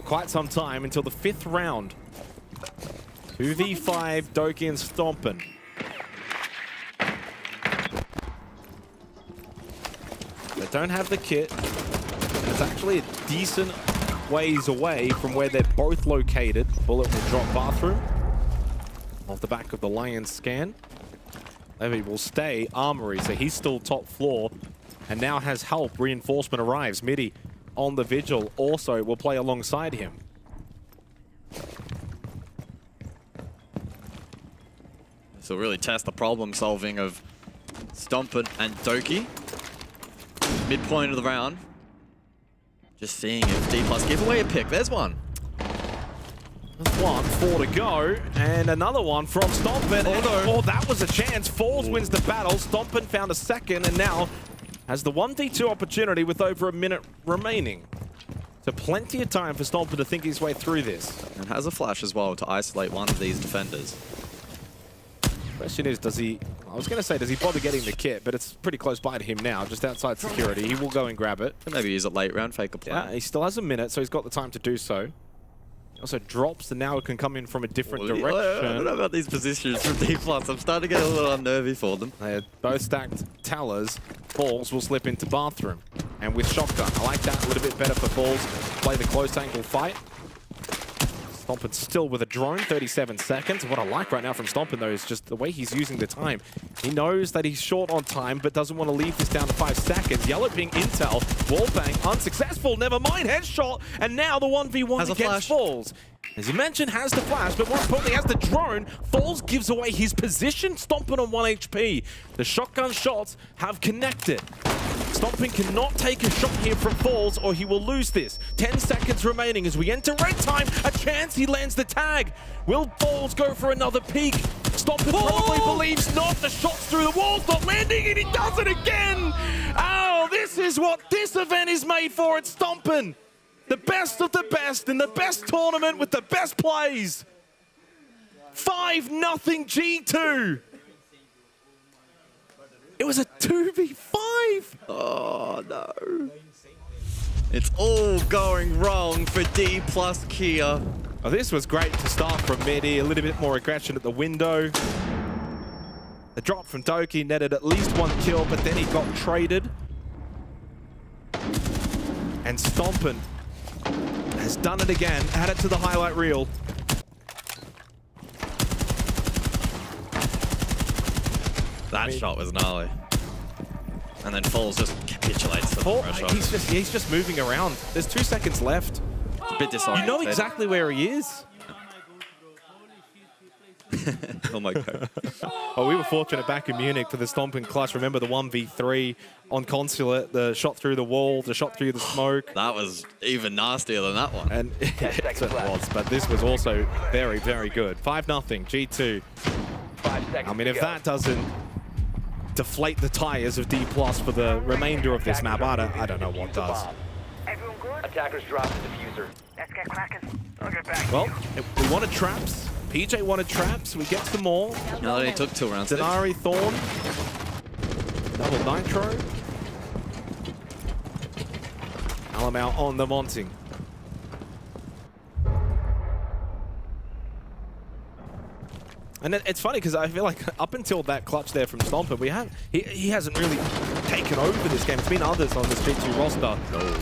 quite some time until the 5th round. 2v5, Doki and Stompin. They don't have the kit. It's actually a decent ways away from where they're both located. Bullet will drop Bathroom off the back of the Lion scan. Levy will stay Armory, so he's still top floor and now has help. Reinforcement arrives. Midi on the Vigil also will play alongside him. This will really test the problem solving of Stompin and Doki. Midpoint of the round. Just seeing if DPLUS give away a pick. There's one. That's 1, 4 to go, and another one from Stompin. Oh, that was a chance. Falls wins the battle. Stompin found a second, and now has the 1v2 opportunity with over a minute remaining. So plenty of time for Stompin to think his way through this. And has a flash as well to isolate one of these defenders. Question is, does he... I was going to say, does he bother getting the kit? But it's pretty close by to him now, just outside security. He will go and grab it. Maybe use it late round, fake a play. Yeah, he still has a minute, so he's got the time to do so. Also drops, and now it can come in from a different direction. I don't know about these positions from DPLUS. I'm starting to get a little unnervy for them. They are both stacked towers. Falls will slip into Bathroom. And with Shotgun, I like that a little bit better for Falls. Play the close angle fight. Stompin still with a drone, 37 seconds. What I like right now from Stompin, though, is just the way he's using the time. He knows that he's short on time, but doesn't want to leave this down to 5 seconds. Yellow ping intel, wallbang, unsuccessful, never mind, headshot, and now the 1v1 against Falls. As you mentioned, has the flash, but more importantly, has the drone. Falls gives away his position, Stompin on 1 HP. The shotgun shots have connected. Stompin cannot take a shot here from Falls or he will lose this. 10 seconds remaining as we enter red time. A chance he lands the tag. Will Falls go for another peek? Stompin probably believes not. The shot's through the walls, not landing, and he does it again. Oh! is what this event is made for at Stompin'. The best of the best in the best tournament with the best plays. 5-0 G2. It was a 2v5. Oh, no. It's all going wrong for DPLUS Kia. Oh, this was great to start from midi. A little bit more aggression at the window. The drop from Doki netted at least 1 kill, but then he got traded. And Stompin' has done it again. Add it to the highlight reel. That shot was gnarly. And then Falls just capitulates to the pressure. He's just moving around. There's 2 seconds left. It's a bit disoriented. You know exactly where he is. Oh my god. Oh, we were fortunate back in Munich for the Stompin' clutch. Remember the 1v3 on Consulate, the shot through the wall, the shot through the smoke. That was even nastier than that one. And it was, but this was also very, very good. 5-0 G2. 5 seconds. I mean, if that doesn't deflate the tires of DPLUS for the remainder of this map, I don't know what does. Attackers drop the diffuser. Let's get cracking. I'll get back. Well, we wanted traps. PJ wanted traps. We get some more. No, they took 2 rounds. Denari, Thorn. Double Nitro. Alamau on the Monting. And it's funny because I feel like up until that clutch there from Stompin', he hasn't really taken over this game. It's been others on this G2 roster.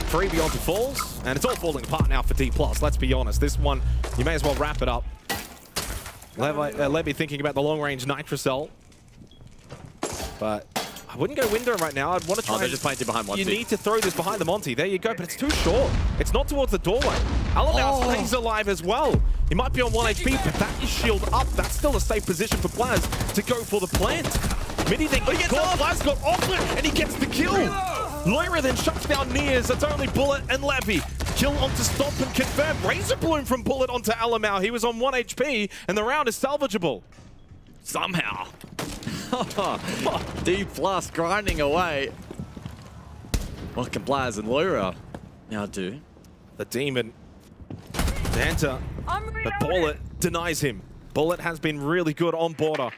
3 beyond to Falls, and it's all falling apart now for DPLUS. Let's be honest. This one, you may as well wrap it up. Levy thinking about the long-range Nitrocell. But I wouldn't go window right now. I'd want to try. Oh, they're just planting behind Monty. You need to throw this behind the Monty. There you go, but it's too short. It's not towards the doorway. Alamau stays alive as well. He might be on 1 HP, but that is shield up. That's still a safe position for Blaz to go for the plant. Midi think he gets off. Blaz got off it, and he gets the kill. Lyra then shuts down Nears. It's only Bullet and Levy. Kill onto Stompin' confirmed. Razor Bloom from Bullet onto Alamau. He was on 1 HP, and the round is salvageable. Somehow. DPLUS grinding away. What can Blaz and Lyra now do? The Demon to enter, but Bullet denies him. Bullet has been really good on border.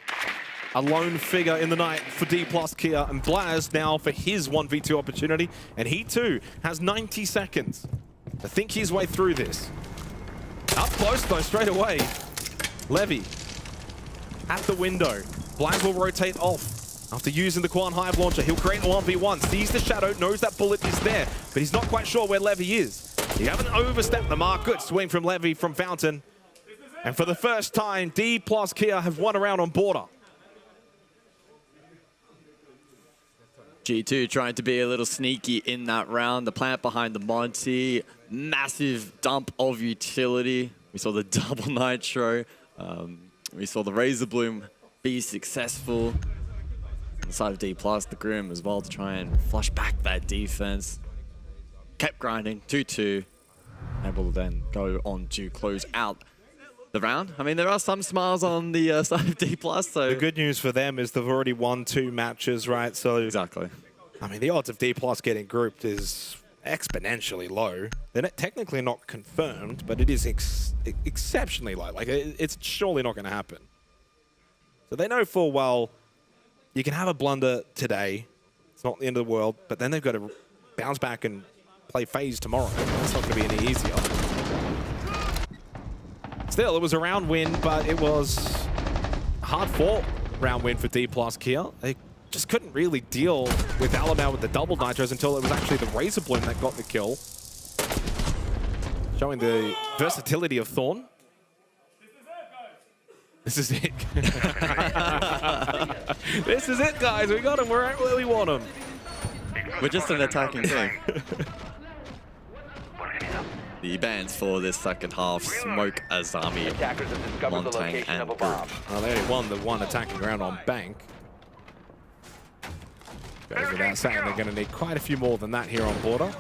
A lone figure in the night for DPLUS Kia, and Blaz now for his 1v2 opportunity, and he too has 90 seconds to think his way through this. Up close though, straight away. Levy at the window. Blaz will rotate off. After using the Quan Hive launcher, he'll create a 1v1, sees the shadow, knows that Bullet is there, but he's not quite sure where Levy is. You haven't overstepped the mark. Good swing from Levy from Fountain. And for the first time, DPLUS Kia have won a round on border. G2 trying to be a little sneaky in that round. The plant behind the Monty. Massive dump of utility. We saw the double Nitro. We saw the Razor Bloom be successful. On the side of DPLUS, the Grim as well to try and flush back that defense. Kept grinding, 2-2. Able to then go on to close out the round. I mean, there are some smiles on the side of DPLUS, so... The good news for them is they've already won 2 matches, right? So exactly. I mean, the odds of DPLUS getting grouped is exponentially low. They're technically not confirmed, but it is exceptionally low. Like, it's surely not going to happen. So they know full well you can have a blunder today. It's not the end of the world, but then they've got to bounce back and play FAZE tomorrow. It's not going to be any easier. Still, it was a round win, but it was a hard-fought round win for DPLUS Kia. They just couldn't really deal with Alamau with the double nitros until it was actually the Razor Bloom that got the kill. Showing the versatility of Thorn. This is it. This is it, guys. We got him. We're right where we want him. We're just an attacking team. The bans for this second half, Smoke, Azami, Montang, and Group. Well, they only won the one attacking round on Bank. Goes without saying they're going to need quite a few more than that here on border.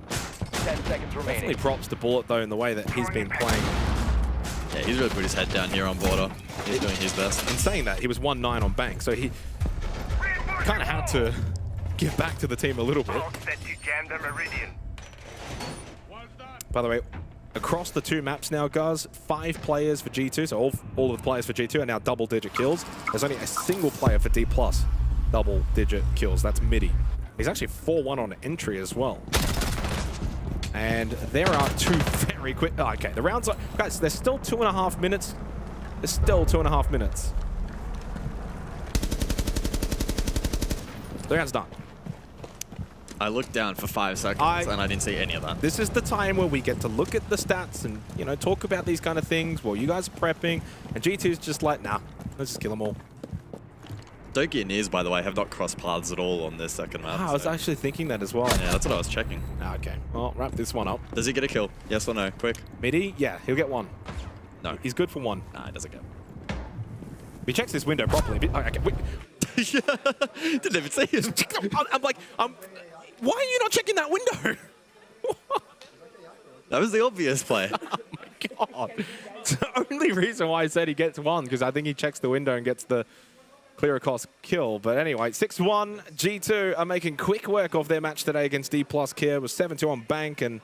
10 seconds remaining. Definitely props to Bullet, though, in the way that he's been playing. Yeah, he's really put his head down here on border. He's doing his best. In saying that, he was 1-9 on Bank, so he kind of had to give back to the team a little bit. By the way, across the 2 maps now, guys, 5 players for G2, so all of the players for G2 are now double-digit kills. There's only a single player for DPLUS double-digit kills. That's Midi. He's actually 4-1 on entry as well. And there are 2 very quick... Oh, okay, the rounds are... Guys, there's still 2.5 minutes. There's still 2.5 minutes. The round's done. I looked down for 5 seconds and I didn't see any of that. This is the time where we get to look at the stats and, you know, talk about these kind of things while you guys are prepping. And G2's just like, nah, let's just kill them all. Doki and Niz, by the way, have not crossed paths at all on this second map. I was actually thinking that as well. Yeah, that's what I was checking. Okay, well, wrap this one up. Does he get a kill? Yes or no? Quick. Midi? Yeah, he'll get 1. No. He's good for 1. Nah, he doesn't get. He checks this window properly. Okay, wait. Didn't even see him. I'm like, why are you not checking that window? That was the obvious play. Oh my god. It's the only reason why I said he gets 1, because I think he checks the window and gets the clear across kill. But anyway, 6-1. G2 are making quick work of their match today against DPLUS Kia. It was 7-2 on Bank, and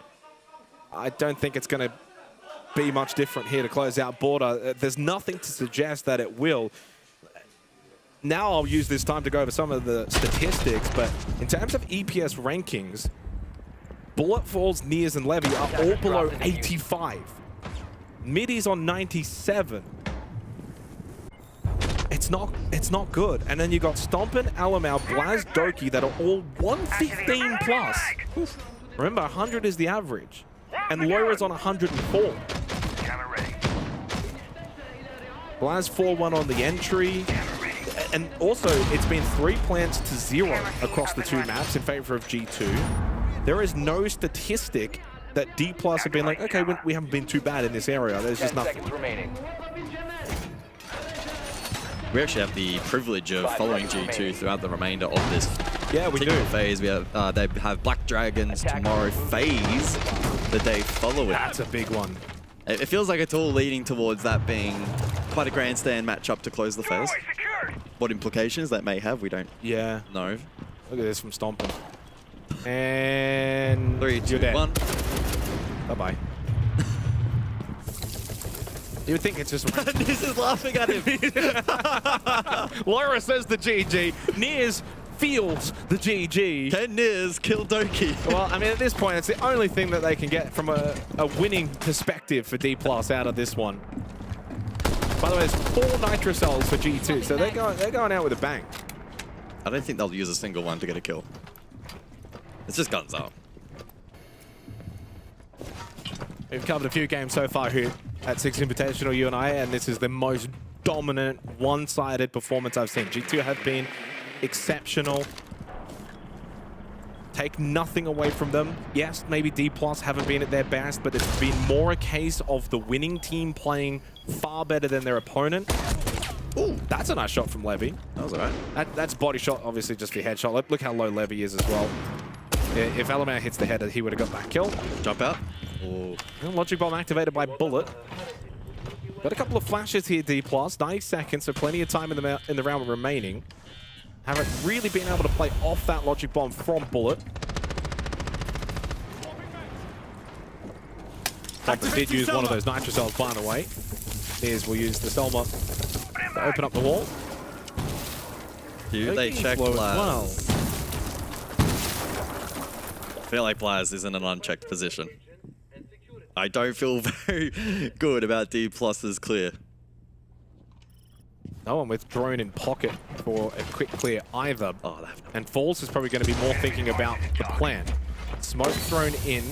I don't think it's going to be much different here to close out Border. There's nothing to suggest that it will. Now I'll use this time to go over some of the statistics, but in terms of EPS rankings, Bullet, Falls, Nears, and Levy are all below 85. Midi's on 97. It's not good. And then you got Stompin, Alamau, Blaz, Doki that are all 115 plus. Oof. Remember, 100 is the average. And Loira's on 104. Blaz 4-1 on the entry. And also, it's been 3 plants to 0 across the 2 maps in favor of G2. There is no statistic that DPLUS have been like, okay, we haven't been too bad in this area. There's just nothing. We actually have the privilege of following G2 throughout the remainder of this phase. We have they have Black Dragons tomorrow, FAZE the day following. That's a big one. It feels like it's all leading towards that being quite a grandstand matchup to close the phase. What implications that may have, we don't know. Look at this from Stompin. And 3, 2, 1. Bye-bye. You would think it's just... This is laughing at him. Laura says the GG. Nears feels the GG. Can Nears kill Doki? Well, I mean, at this point, it's the only thing that they can get from a winning perspective for DPLUS out of this one. By the way, there's 4 Nitro Cells for G2, so they're going out with a bang. I don't think they'll use a single one to get a kill. It's just guns up. We've covered a few games so far here at Six Invitational, you and I, and this is the most dominant, one-sided performance I've seen. G2 have been exceptional. Take nothing away from them. Yes, maybe DPLUS haven't been at their best, but it's been more a case of the winning team playing far better than their opponent. Ooh, that's a nice shot from Levy. That was alright. That's body shot, obviously just the headshot. Look how low Levy is as well. If Alamau hits the head, he would have got that kill. Jump out. Ooh. Logic Bomb activated by Bullet. Got a couple of flashes here, DPLUS. 90 seconds, so plenty of time in the round remaining. Haven't really been able to play off that Logic Bomb from Bullet. Thompson did use one of those Nitro Cells, by the way. Here's we'll use the Selma to open up the wall. They check Blaz. I feel like Blaz is in an unchecked position. I don't feel very good about DPLUS's clear. No one with drone in pocket for a quick clear either. And Falls is probably going to be more thinking about the plan. Smoke thrown in.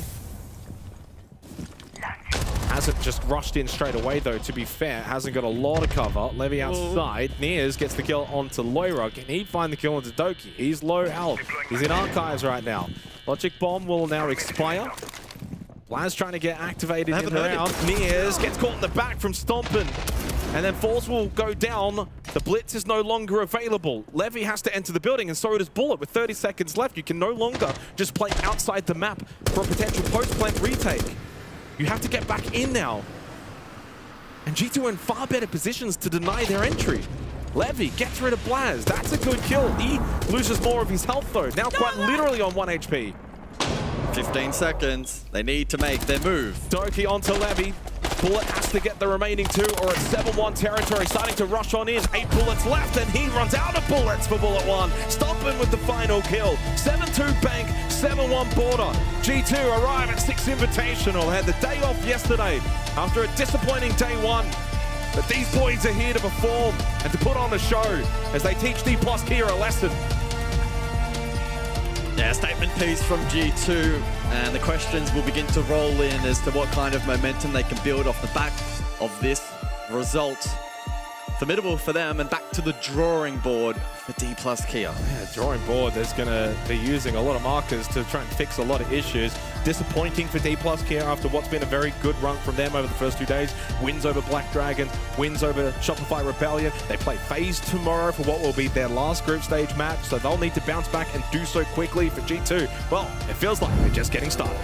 Hasn't just rushed in straight away, though, to be fair. Hasn't got a lot of cover. Levy outside. Nears gets the kill onto Loira. Can he find the kill onto Doki? He's low health. He's in Archives right now. Logic Bomb will now expire. Blaz trying to get activated in the round. Nears gets caught in the back from Stompin. And then Force will go down. The Blitz is no longer available. Levy has to enter the building, and so does Bullet. With 30 seconds left, you can no longer just play outside the map for a potential post-plant retake. You have to get back in now. And G2 are in far better positions to deny their entry. Levy gets rid of Blaz. That's a good kill. He loses more of his health though. Now quite literally on 1 HP. 15 seconds. They need to make their move. Doki onto Levy. Bullet has to get the remaining 2 or it's 7-1 territory. Starting to rush on in. 8 bullets left and he runs out of bullets for Bullet 1. Stomping with the final kill. 7-2 bank, 7-1 border. G2 arrive at Six Invitational. They had the day off yesterday after a disappointing day 1. But these boys are here to perform and to put on the show as they teach DPLUS here a lesson. Yeah, statement piece from G2, and the questions will begin to roll in as to what kind of momentum they can build off the back of this result. Formidable for them, and back to the drawing board for DPLUS Kia. Yeah, drawing board, there's going to be using a lot of markers to try and fix a lot of issues. Disappointing for DPLUS Kia after what's been a very good run from them over the first 2 days. Wins over Black Dragon, wins over Shopify Rebellion. They play FAZE tomorrow for what will be their last group stage match, so they'll need to bounce back and do so quickly for G2. Well, it feels like they're just getting started.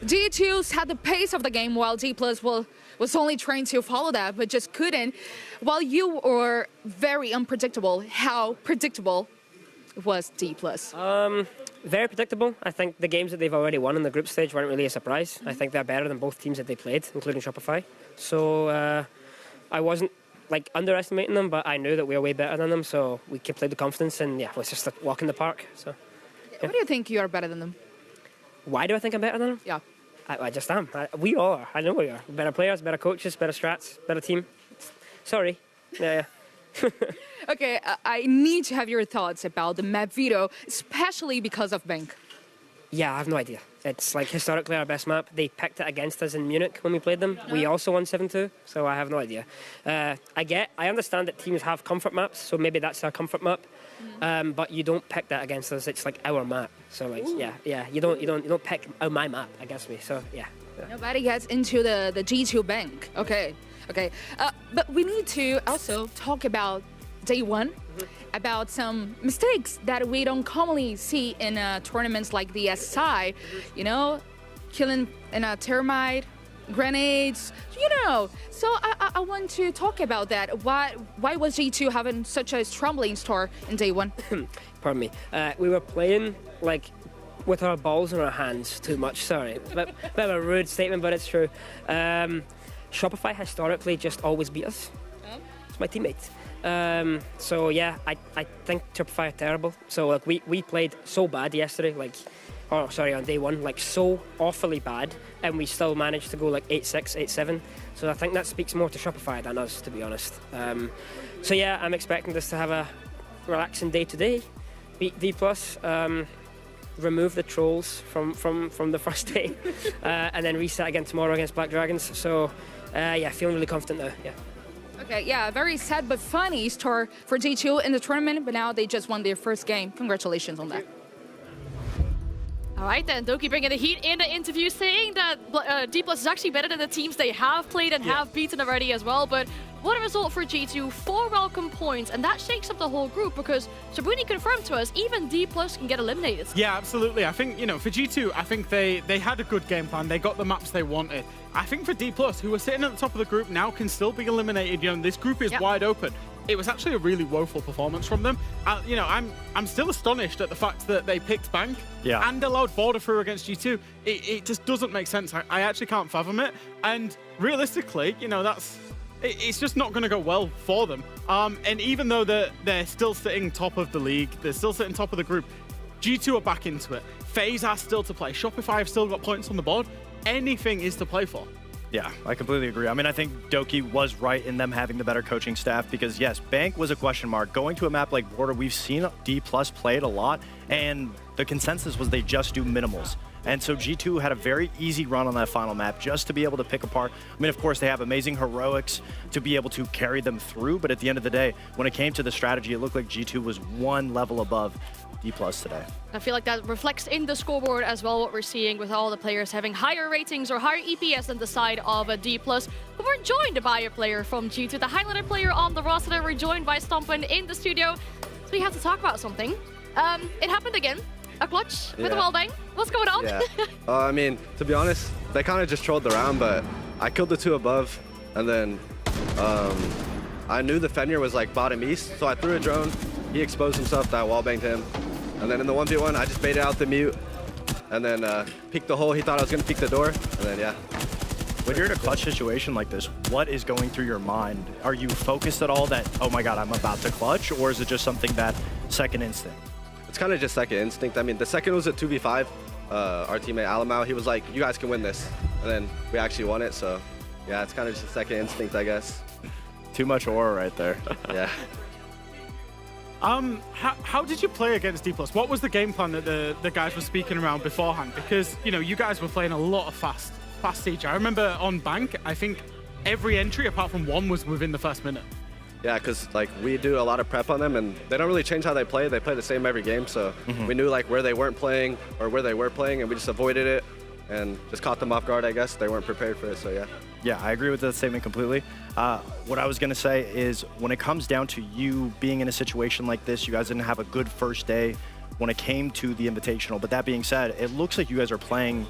G2 set the pace of the game while DPLUS was only trying to follow that, but just couldn't. While you were very unpredictable, how predictable was DPLUS? Very predictable. I think the games that they've already won in the group stage weren't really a surprise. I think they're better than both teams that they played, including Shopify. So I wasn't like underestimating them, but I knew that we were way better than them, so we could play the confidence, and yeah, it was just a walk in the park. So. Yeah. Why do you think you are better than them? Why do I think I'm better than them? Yeah. I just am. We all are. I know we are. Better players, better coaches, better strats, better team. Sorry. Yeah. Okay, I need to have your thoughts about the map veto, especially because of Bank. Yeah, I have no idea. It's like historically our best map. They picked it against us in Munich when we played them. We also won 7-2, so I have no idea. I understand that teams have comfort maps, so maybe that's our comfort map. But you don't pick that against us. It's like our map. So like, yeah. You don't pick my map against me. So yeah. Nobody gets into the G2 Bank. Okay. But we need to also talk about day one, about some mistakes that we don't commonly see in tournaments like the SI. You know, killing in a thermite, grenades. You know. So I want to talk about that. Why was G2 having such a stumbling start in day one? Pardon me. We were playing like with our balls in our hands too much. Sorry, bit of a rude statement, but it's true. Shopify historically just always beat us. It's my teammates. So yeah, I think Shopify are terrible. So like we played so bad yesterday, on day one, like so awfully bad, and we still managed to go like 8-6, 8-7. So I think that speaks more to Shopify than us, to be honest. So yeah, I'm expecting us to have a relaxing day today, beat DPLUS, remove the trolls from the first day, and then reset again tomorrow against Black Dragons. So yeah, feeling really confident now. Yeah. Okay, yeah, very sad but funny start for G2 in the tournament, but now they just won their first game. Congratulations on that. All right then, Doki bringing the heat in the interview, saying that DPLUS is actually better than the teams they have played and have beaten already as well. But what a result for G2, 4 welcome points, and that shakes up the whole group because Shabuni confirmed to us even DPLUS can get eliminated. Yeah, absolutely. I think, for G2, I think they had a good game plan. They got the maps they wanted. I think for DPLUS, who are sitting at the top of the group now, can still be eliminated. This group is wide open. It was actually a really woeful performance from them. I'm still astonished at the fact that they picked Bank and allowed border through against G2. It just doesn't make sense. I actually can't fathom it. And realistically, it's just not going to go well for them. And even though they're still sitting top of the league, they're still sitting top of the group, G2 are back into it. FaZe are still to play. Shopify have still got points on the board. Anything is to play for. Yeah, I completely agree. I think Doki was right in them having the better coaching staff because, yes, Bank was a question mark. Going to a map like Border, we've seen DPLUS play it a lot, and the consensus was they just do minimals. And so G2 had a very easy run on that final map just to be able to pick apart. Of course, they have amazing heroics to be able to carry them through, but at the end of the day, when it came to the strategy, it looked like G2 was one level above DPLUS today. I feel like that reflects in the scoreboard as well, what we're seeing with all the players having higher ratings or higher EPS than the side of a DPLUS. But we're joined by a player from G2, the highlighted player on the roster. We're joined by Stompen in the studio. So we have to talk about something. It happened again. A clutch with a wallbang. What's going on? Yeah. To be honest, they kind of just trolled the round, but I killed the 2 above, and then I knew the Fenrir was like bottom east, so I threw a drone. He exposed himself, that wallbanged him. And then in the 1v1, I just baited out the mute, and then peeked the hole. He thought I was going to peek the door, and then, yeah. When you're in a clutch situation like this, what is going through your mind? Are you focused at all that, oh my God, I'm about to clutch, or is it just something that second instinct? It's kind of just second instinct. The second was a 2v5. Our teammate Alamau, he was like, you guys can win this. And then we actually won it, so yeah, it's kind of just a second instinct, I guess. Too much aura right there. Yeah. How did you play against DPLUS? What was the game plan that the guys were speaking around beforehand? Because, you guys were playing a lot of fast siege. I remember on Bank, I think every entry apart from one was within the first minute. Yeah, because we do a lot of prep on them, and they don't really change how they play. They play the same every game, so we knew where they weren't playing or where they were playing, and we just avoided it and just caught them off guard, I guess. They weren't prepared for it, so yeah. Yeah, I agree with that statement completely. What I was going to say is when it comes down to you being in a situation like this, you guys didn't have a good first day when it came to the Invitational. But that being said, it looks like you guys are playing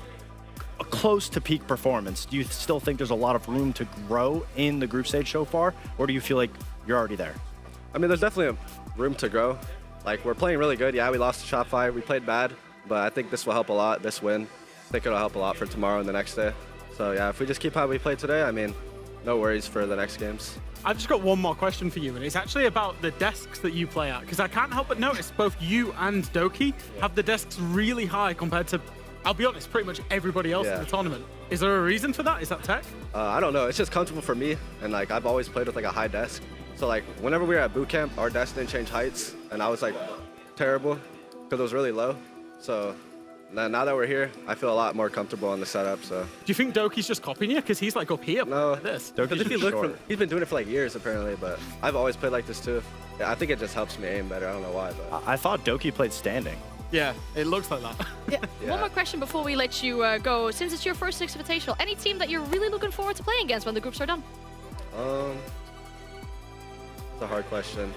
close to peak performance. Do you still think there's a lot of room to grow in the group stage so far, or do you feel like you're already there? I mean, there's definitely room to grow. Like, we're playing really good. Yeah, we lost to Shopify. We played bad, but I think this will help a lot, this win. I think it'll help a lot for tomorrow and the next day. So yeah, if we just keep how we played today, I mean, no worries for the next games. I've just got one more question for you, and it's actually about the desks that you play at, because I can't help but notice both you and Doki have the desks really high compared to, I'll be honest, pretty much everybody else in the tournament. Is there a reason for that? Is that tech? I don't know. It's just comfortable for me, and like I've always played with like a high desk. So like whenever we were at boot camp, our desk didn't change heights, and I was like terrible because it was really low. So now that we're here, I feel a lot more comfortable on the setup. So. Do you think Doki's just copying you? Because he's like up here like this. Because if you look from, he's been doing it for like years apparently, but I've always played like this too. Yeah, I think it just helps me aim better. I don't know why, but. I thought Doki played standing. Yeah, it looks like that. Yeah. One more question before we let you go. Since it's your first Six Invitational, any team that you're really looking forward to playing against when the groups are done? It's a hard question.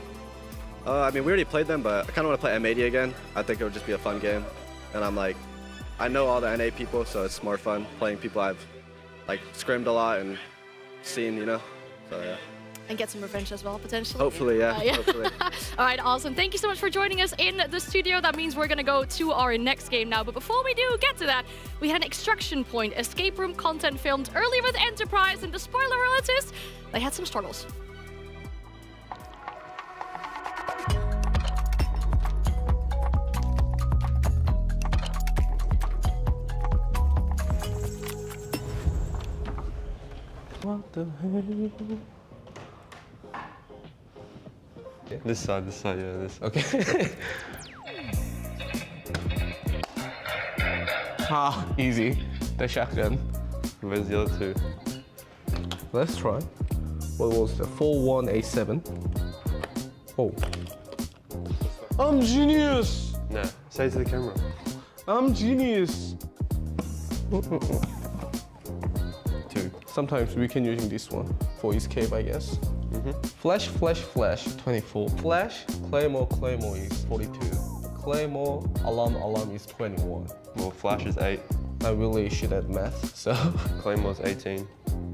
I mean, we already played them, but I kind of want to play M80 again. I think it would just be a fun game. And I'm like, I know all the NA people, so it's more fun playing people I've like scrimmed a lot and seen, you know? So yeah. And get some revenge as well, potentially. Hopefully, yeah. Hopefully. All right, awesome. Thank you so much for joining us in the studio. That means we're going to go to our next game now. But before we do get to that, we had an extraction point escape room content filmed earlier with Enterprise, and the spoiler alert is they had some struggles. What the hell? This side, yeah, this. Okay. Easy. The shotgun. Where's the other two? Let's try. What was the 4187? Oh. I'm genius! No, say it to the camera. I'm genius! Two. Sometimes we can using this one for escape, I guess. Flash, 24. Flash, Claymore is 42. Claymore, alarm is 21. Well, Flash is 8. I really shit at math, so. Claymore's 18.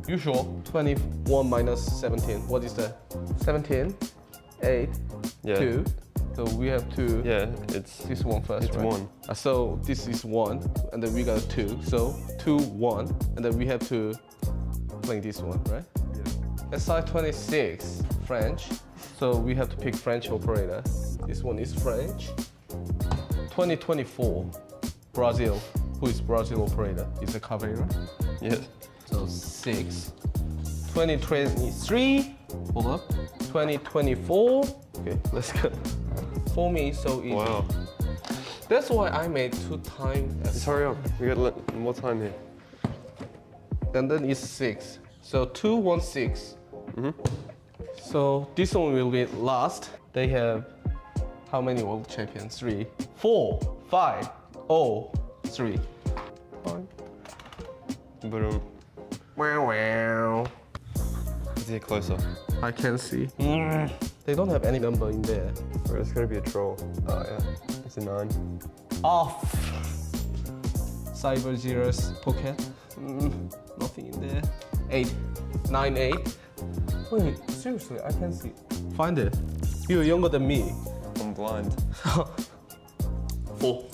You sure? 21 minus 17. What is that? 17, 8, Yeah. 2. So we have 2. Yeah, it's this one first, it's right? 1. So this is 1, and then we got 2. So 2, 1, and then we have to play this one, right? SI26, French. So we have to pick French operator. This one is French. 2024, Brazil. Who is Brazil operator? Is it Caveira? Yes. So 6. 2023, hold up. 2024. Okay, let's go. For me, so easy. Wow. That's why I made 2 times. Just hurry up. We got more time here. And then it's 6. So 2, 1, 6. So this one will be last. They have how many world champions? 3, 4, 5, 0, 3. Boom. Wow. Let's get closer. I can see. They don't have any number in there. Or it's gonna be a troll. Oh yeah, it's a 9. Off. Cyber Zeros pocket. Nothing in there. 8, 9, 8. Wait, seriously, I can see. Find it. You're younger than me. I'm blind. 4,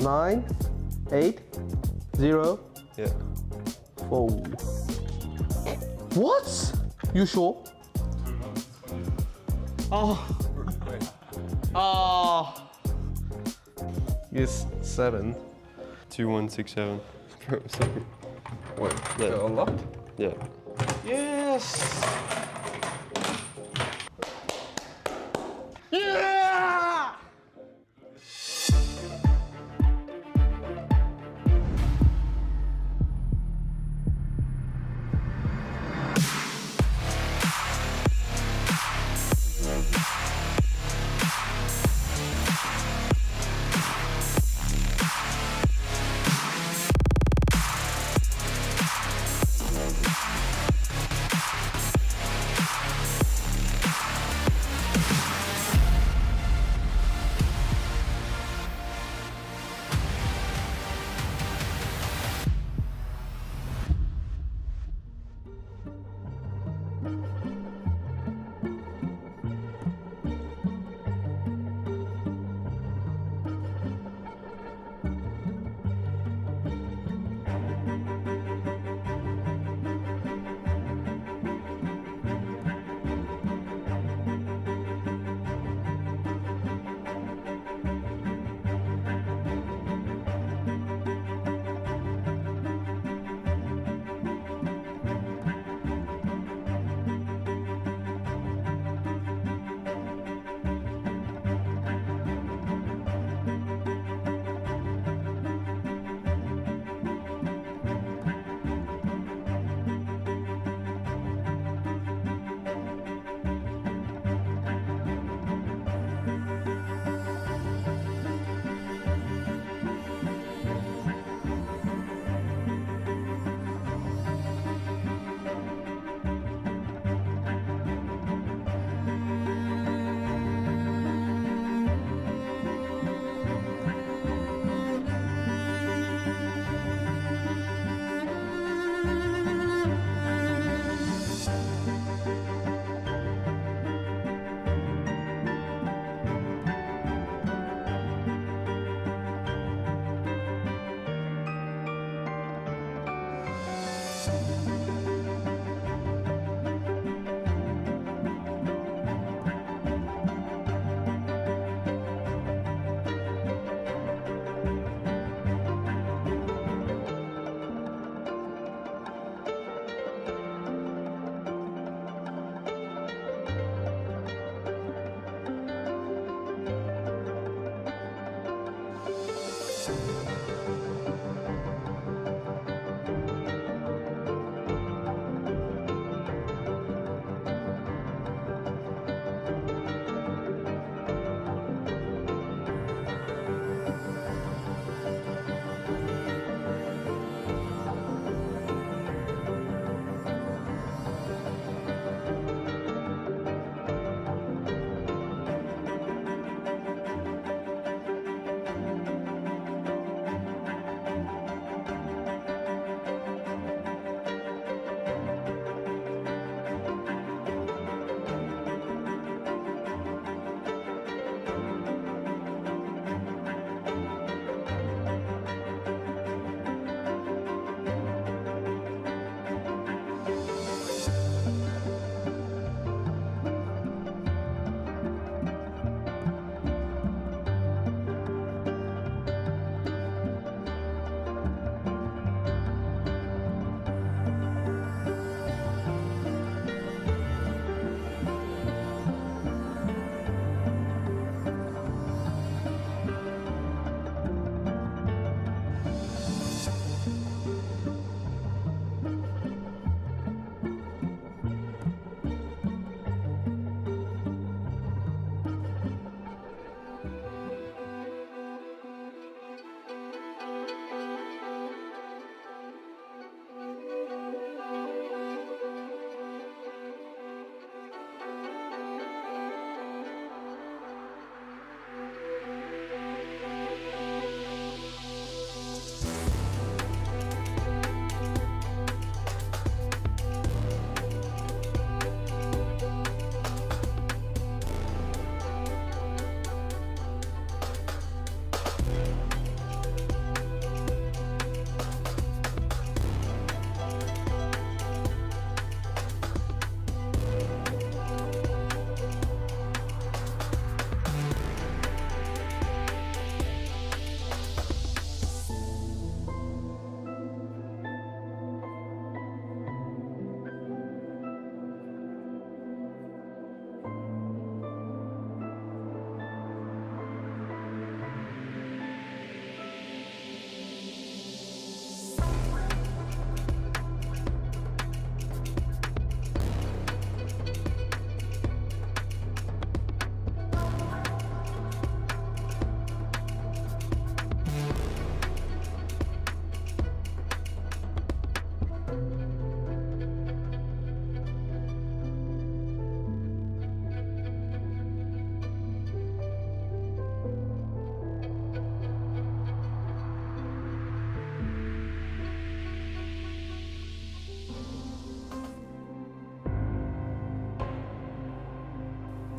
9, 8, 0. Yeah. 4. What? You sure? Yes, 7. 2167. Wait, Yeah. they're unlocked? Yeah. Yes! Yeah!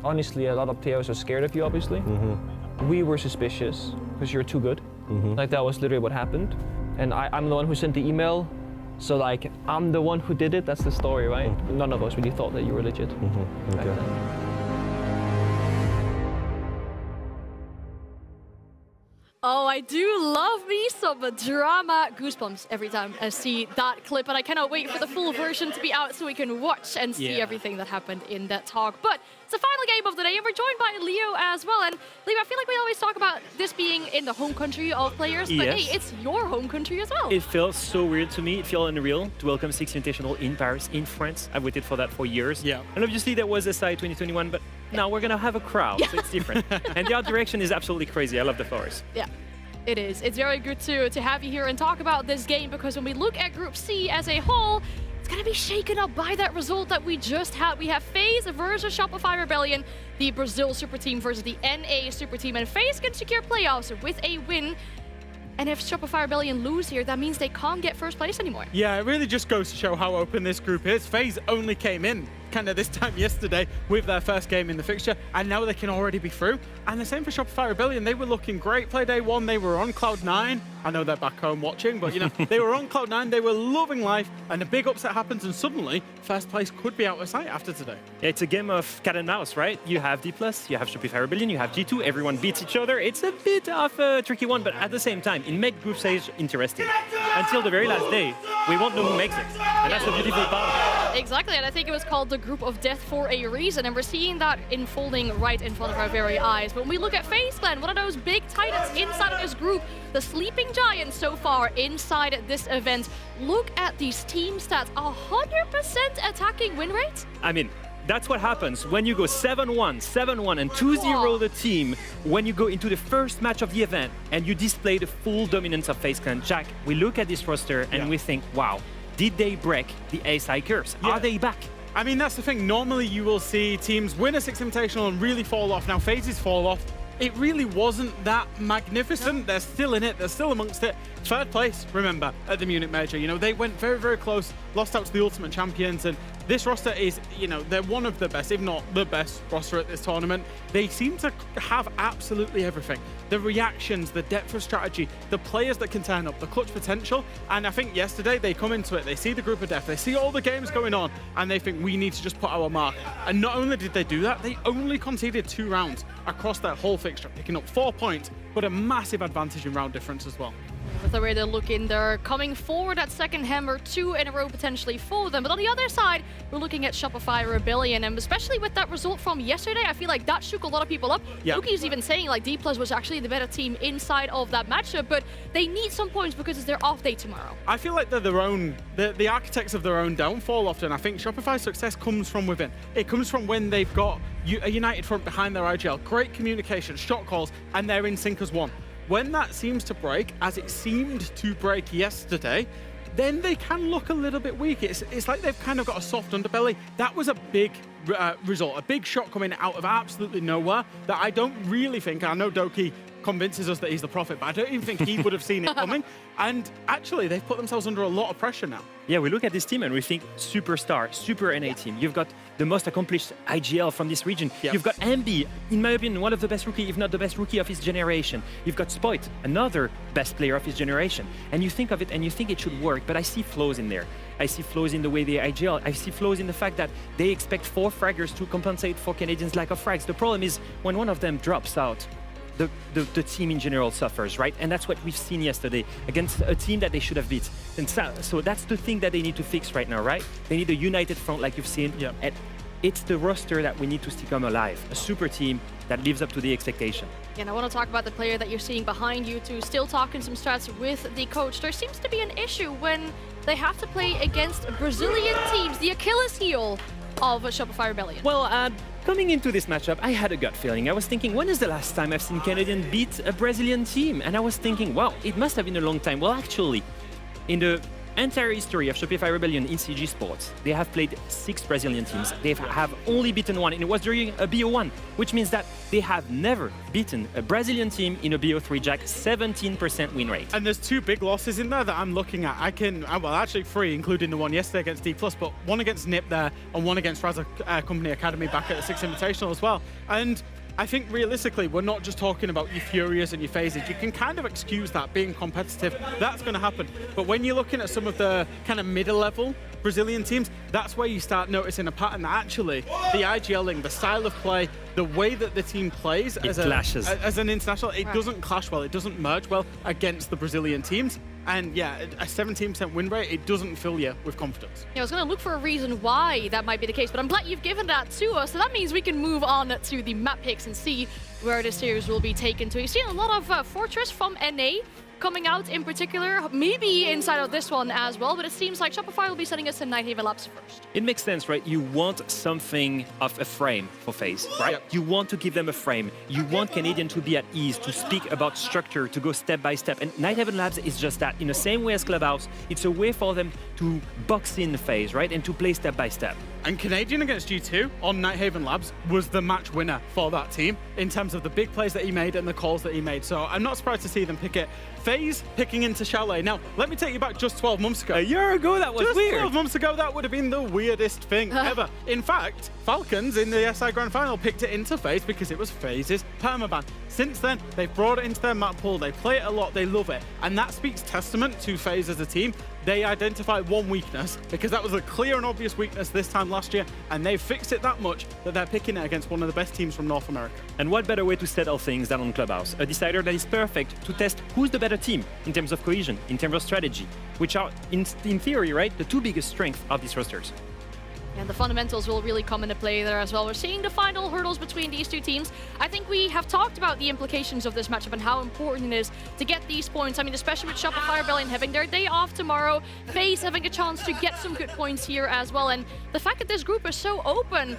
honestly, a lot of players are scared of you, obviously. We were suspicious because you're too good. Like that was literally what happened. And I'm the one who sent the email. So like, I'm the one who did it, that's the story, right? None of us really thought that you were legit. back then. Oh, I do love me some drama. Goosebumps every time I see that clip, and I cannot wait for the full version to be out so we can watch and see everything that happened in that talk. But it's the final game of the day, and we're joined by Leo as well. And Leo, I feel like we always talk about this being in the home country of players, but hey, it's your home country as well. It feels so weird to me. It feels unreal to welcome Six Invitational in Paris, in France. I've waited for that for years. Yeah. And obviously there was SI 2021, but now we're gonna have a crowd, so it's different. And the art direction is absolutely crazy. I love the flowers. Yeah. It is. It's very good to have you here and talk about this game, because when we look at Group C as a whole, it's going to be shaken up by that result that we just had. We have FAZE versus Shopify Rebellion, the Brazil super team versus the NA super team, and FAZE can secure playoffs with a win. And if Shopify Rebellion lose here, that means they can't get first place anymore. Yeah, it really just goes to show how open this group is. FaZe only came in kind of this time yesterday with their first game in the fixture, and now they can already be through. And the same for Shopify Rebellion. They were looking great. Play day one, they were on Cloud9. I know they're back home watching, but you know, they were on Cloud9, they were loving life, and a big upset happens, and suddenly first place could be out of sight after today. It's a game of cat and mouse, right? You have DPLUS, you have Shopify Rebellion, you have G2, everyone beats each other. It's a bit of a tricky one, but at the same time, it makes group stage interesting. Until the very last day, we won't know who makes it. And that's the beautiful part. Exactly, and I think it was called the Group of Death for a reason, and we're seeing that unfolding right in front of our very eyes. But when we look at FaZe Clan, one of those big titans inside of this group, the sleeping giants so far inside this event. Look at these team stats, 100% attacking win rate. I mean, that's what happens when you go 7-1, 7-1, and 2-0 the team, when you go into the first match of the event and you display the full dominance of FaZe Clan. Jack, we look at this roster and we think, wow, did they break the ASI curse? Are they back? I mean, that's the thing. Normally you will see teams win a Six Invitational and really fall off. Now, FaZe's fall off. It really wasn't that magnificent. They're still in it. They're still amongst it. Third place, remember, at the Munich Major. You know, they went very, very close, lost out to the Ultimate Champions, and this roster is, you know, they're one of the best, if not the best roster at this tournament. They seem to have absolutely everything. The reactions, the depth of strategy, the players that can turn up, the clutch potential. And I think yesterday they come into it, they see the group of death, they see all the games going on, and they think we need to just put our mark. And not only did they do that, they only conceded 2 rounds across their whole fixture, picking up 4 points, but a massive advantage in round difference as well. With the way they're looking, they're coming forward at second hammer, 2 in a row potentially for them. But on the other side, we're looking at Shopify Rebellion, and especially with that result from yesterday, I feel like that shook a lot of people up. Yuki's even saying like DPLUS was actually the better team inside of that matchup, but they need some points because it's their off day tomorrow. I feel like they're their own, the architects of their own downfall often. I think Shopify's success comes from within. It comes from when they've got a united front behind their IGL, great communication, shot calls, and they're in sync as one. When that seems to break, as it seemed to break yesterday, then they can look a little bit weak. It's like they've kind of got a soft underbelly. That was a big result, a big shot coming out of absolutely nowhere that I don't really think, I know Doki convinces us that he's the prophet, but I don't even think he would have seen it coming. And actually, they've put themselves under a lot of pressure now. Yeah, we look at this team and we think superstar, super NA team. You've got the most accomplished IGL from this region. You've got Ambi, in my opinion, one of the best rookie, if not the best rookie of his generation. You've got Spoit, another best player of his generation. And you think of it and you think it should work, but I see flaws in there. I see flaws in the way they IGL. I see flaws in the fact that they expect 4 fraggers to compensate for Canadians' lack of frags. The problem is when one of them drops out, the team in general suffers, right? And that's what we've seen yesterday against a team that they should have beat. And so that's the thing that they need to fix right now, right? They need a united front like you've seen. And it's the roster that we need to stick them alive. A super team that lives up to the expectation. And I want to talk about the player that you're seeing behind you too, still talking some strats with the coach. There seems to be an issue when they have to play against Brazilian teams, the Achilles heel of Shopify Rebellion. Well, coming into this matchup, I had a gut feeling. I was thinking, when is the last time I've seen Canadian beat a Brazilian team? And I was thinking, wow, it must have been a long time. Well, actually, in the entire history of Shopify Rebellion in CG Sports, they have played 6 Brazilian teams. They have only beaten 1, and it was during a BO1, which means that they have never beaten a Brazilian team in a BO3 Jack, 17% win rate. And there's 2 big losses in there that I'm looking at. Well, actually 3, including the one yesterday against DPLUS, but 1 against NIP there, and 1 against Raza Company Academy back at the Six Invitational as well. And I think realistically, we're not just talking about your Furious and your Phases. You can kind of excuse that being competitive. That's going to happen. But when you're looking at some of the kind of middle-level Brazilian teams, that's where you start noticing a pattern that actually the IGLing, the style of play, the way that the team plays as an international, it doesn't clash well. It doesn't merge well against the Brazilian teams. And yeah, a 17% win rate, it doesn't fill you with confidence. Yeah, I was going to look for a reason why that might be the case, but I'm glad you've given that to us. So that means we can move on to the map picks and see where the series will be taken to. You've seen a lot of Fortress from NA coming out in particular, maybe inside of this one as well, but it seems like Shopify will be sending us to Nighthaven Labs first. It makes sense, right? You want something of a frame for FaZe, right? Yep. You want to give them a frame. You want Canadian to be at ease, to speak about structure, to go step by step. And Nighthaven Labs is just that. In the same way as Clubhouse, it's a way for them to box in FaZe, right? And to play step by step. And Canadian against G2 on Nighthaven Labs was the match winner for that team in terms of the big plays that he made and the calls that he made. So I'm not surprised to see them pick it. FaZe picking into Chalet. Now, let me take you back just 12 months ago. A year ago, that was weird. 12 months ago, that would have been the weirdest thing ever. In fact, Falcons in the SI Grand Final picked it into FaZe because it was FaZe's permaban. Since then, they've brought it into their map pool. They play it a lot. They love it. And that speaks testament to FaZe as a team. They identified one weakness because that was a clear and obvious weakness this time last year, and they've fixed it that much that they're picking it against one of the best teams from North America. And what better way to settle things than on Clubhouse? A decider that is perfect to test who's the better team in terms of cohesion, in terms of strategy, which are, in theory, right, the 2 biggest strengths of these rosters. And the fundamentals will really come into play there as well. We're seeing the final hurdles between these 2 teams. I think we have talked about the implications of this matchup and how important it is to get these points. I mean, especially with Shopify Rebellion having their day off tomorrow, FaZe having a chance to get some good points here as well. And the fact that this group is so open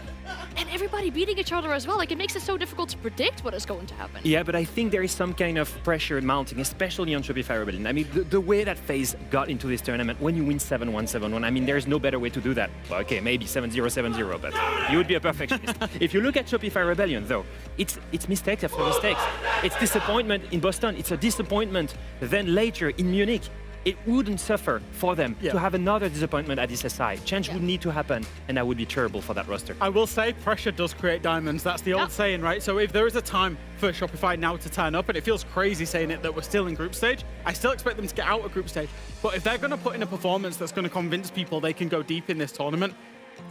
and everybody beating each other as well, like it makes it so difficult to predict what is going to happen. Yeah, but I think there is some kind of pressure mounting, especially on Shopify Rebellion. I mean, the way that FaZe got into this tournament, when you win 7-1, 7-1, I mean, there's no better way to do that. Well, okay, maybe 7-0, 7-0, but you would be a perfectionist. If you look at Shopify Rebellion, though, it's mistakes after mistakes. It's disappointment in Boston. It's a disappointment then later in Munich. It wouldn't suffer for them to have another disappointment at this SI. Change would need to happen, and that would be terrible for that roster. I will say, pressure does create diamonds. That's the old saying, right? So if there is a time for Shopify now to turn up, and it feels crazy saying it that we're still in group stage, I still expect them to get out of group stage. But if they're going to put in a performance that's going to convince people they can go deep in this tournament,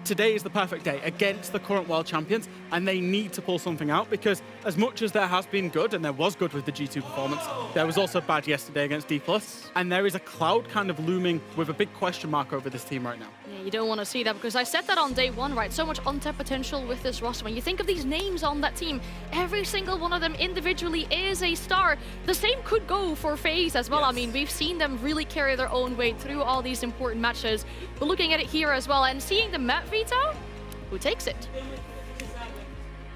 today is the perfect day against the current world champions, and they need to pull something out because as much as there has been good, and there was good with the G2 performance, there was also bad yesterday against DPLUS, and there is a cloud kind of looming with a big question mark over this team right now. Yeah, you don't want to see that because I said that on day 1, right? So much untapped potential with this roster. When you think of these names on that team, every single one of them individually is a star. The same could go for FaZe as well. Yes. I mean, we've seen them really carry their own weight through all these important matches. But looking at it here as well and seeing the map veto, who takes it?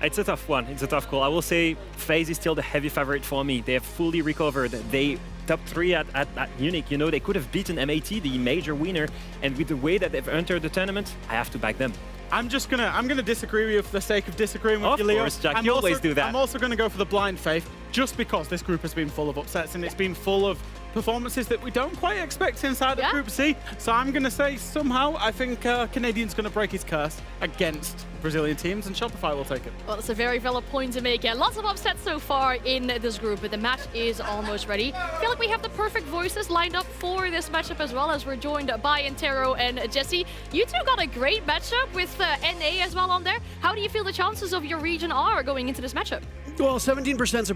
It's a tough one. It's a tough call. I will say FaZe is still the heavy favorite for me. They have fully recovered. They top 3 at Munich. You know, they could have beaten MAT, the major winner. And with the way that they've entered the tournament, I have to back them. I'm gonna disagree with you for the sake of disagreeing with you, Leo. Of course, Jack. You always do that. I'm also gonna go for the blind faith, just because this group has been full of upsets and it's been full of performances that we don't quite expect inside of Group C. So I'm going to say somehow I think Canadian's going to break his curse against Brazilian teams, and Shopify will take it. Well, that's a very valid point to make. Yeah, lots of upsets so far in this group, but the match is almost ready. I feel like we have the perfect voices lined up for this matchup as well, as we're joined by Antero and Jesse. You two got a great matchup with NA as well on there. How do you feel the chances of your region are going into this matchup? Well, 17% is a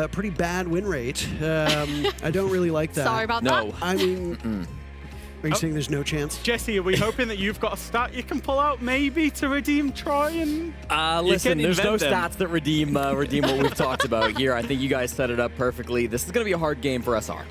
pretty bad win rate. I don't really like that. Sorry about that. I mean, are you saying there's no chance? Jesse, are we hoping that you've got a stat you can pull out maybe to redeem Troy? And listen, there's no stats that redeem what we've talked about here. I think you guys set it up perfectly. This is going to be a hard game for SR.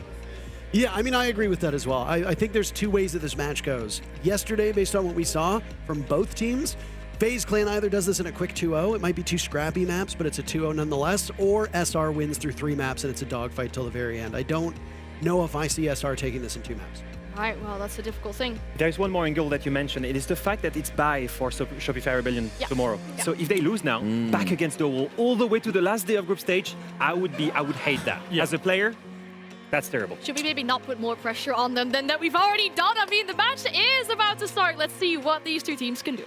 Yeah, I mean, I agree with that as well. I think there's two ways that this match goes. Yesterday, based on what we saw from both teams, FaZe Clan either does this in a quick 2-0, it might be two scrappy maps, but it's a 2-0 nonetheless, or SR wins through 3 maps and it's a dogfight till the very end. I don't know if I see SR taking this in 2 maps. Right, well, that's a difficult thing. There's one more angle that you mentioned. It is the fact that it's bye for Shopify Rebellion tomorrow. Yeah. So if they lose now, back against the wall, all the way to the last day of group stage, I would hate that. As a player, that's terrible. Should we maybe not put more pressure on them than that we've already done? I mean, the match is about to start. Let's see what these two teams can do.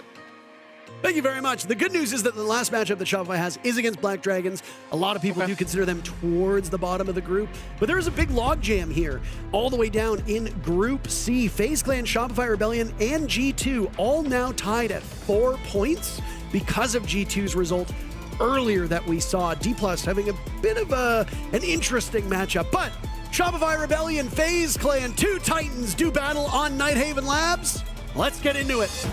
Thank you very much. The good news is that the last matchup that Shopify has is against Black Dragons. A lot of people do consider them towards the bottom of the group, but there is a big logjam here all the way down in Group C. FaZe Clan, Shopify Rebellion, and G2 all now tied at 4 points because of G2's result earlier that we saw. DPLUS having a bit of an interesting matchup, but Shopify Rebellion, FaZe Clan, two Titans do battle on Nighthaven Labs. Let's get into it.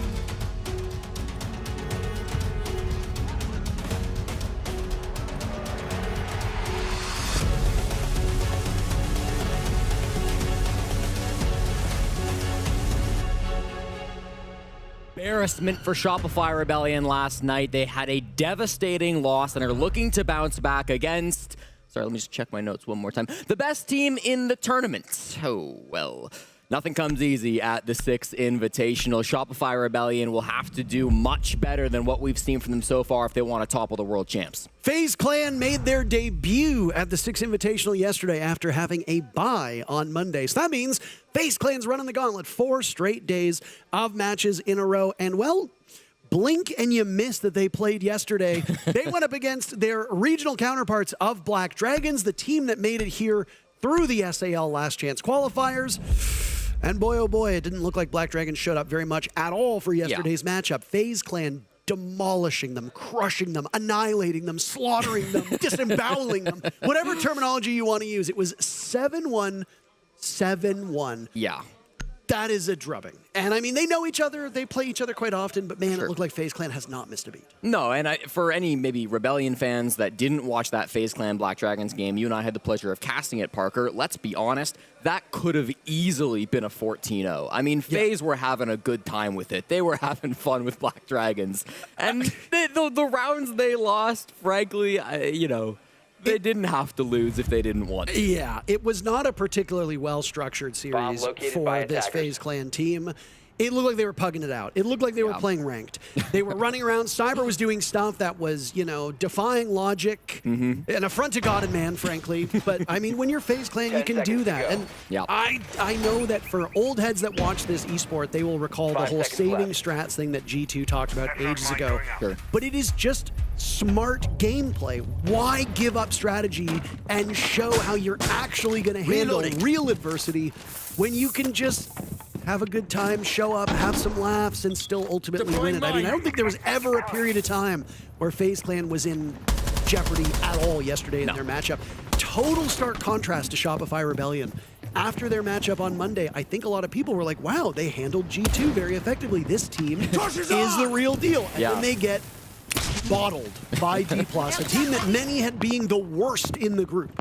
Embarrassment for Shopify Rebellion last night. They had a devastating loss and are looking to bounce back against... Sorry, let me just check my notes one more time. The best team in the tournament. Oh, well... Nothing comes easy at the Six Invitational. Shopify Rebellion will have to do much better than what we've seen from them so far if they want to topple the world champs. FaZe Clan made their debut at the Six Invitational yesterday after having a bye on Monday. So that means FaZe Clan's running the gauntlet 4 straight days of matches in a row. And, well, blink and you miss that they played yesterday. They went up against their regional counterparts of Black Dragons, the team that made it here through the SAL Last Chance qualifiers. And boy, oh boy, it didn't look like Black Dragons showed up very much at all for yesterday's matchup. FaZe Clan demolishing them, crushing them, annihilating them, slaughtering them, disemboweling them. Whatever terminology you want to use, it was 7-1, 7-1. Yeah. That is a drubbing. And I mean, they know each other, they play each other quite often, but man, it looked like FaZe Clan has not missed a beat. No, and for any maybe Rebellion fans that didn't watch that FaZe Clan Black Dragons game, you and I had the pleasure of casting it, Parker. Let's be honest, that could have easily been a 14-0. I mean, FaZe were having a good time with it. They were having fun with Black Dragons. And the rounds they lost, frankly, you know, they didn't have to lose if they didn't want to. Yeah, it was not a particularly well-structured series for this FaZe Clan team. It looked like they were pugging it out. It looked like they were playing ranked. They were running around. Cyber was doing stuff that was, you know, defying logic, an affront to God and man, frankly. But, I mean, when you're FaZe Clan, you can do that. And I know that for old heads that watch this esport, they will recall the whole saving strats thing that G2 talked about ages ago. But it is just smart gameplay. Why give up strategy and show how you're actually going to handle real adversity when you can just have a good time, show up, have some laughs, and still ultimately win it? I mean, I don't think there was ever a period of time where FaZe Clan was in jeopardy at all yesterday in their matchup. Total stark contrast to Shopify Rebellion. After their matchup on Monday, I think a lot of people were like, wow, they handled G2 very effectively. This team is the real deal. And then they get bottled by DPLUS, a team that many had being the worst in the group.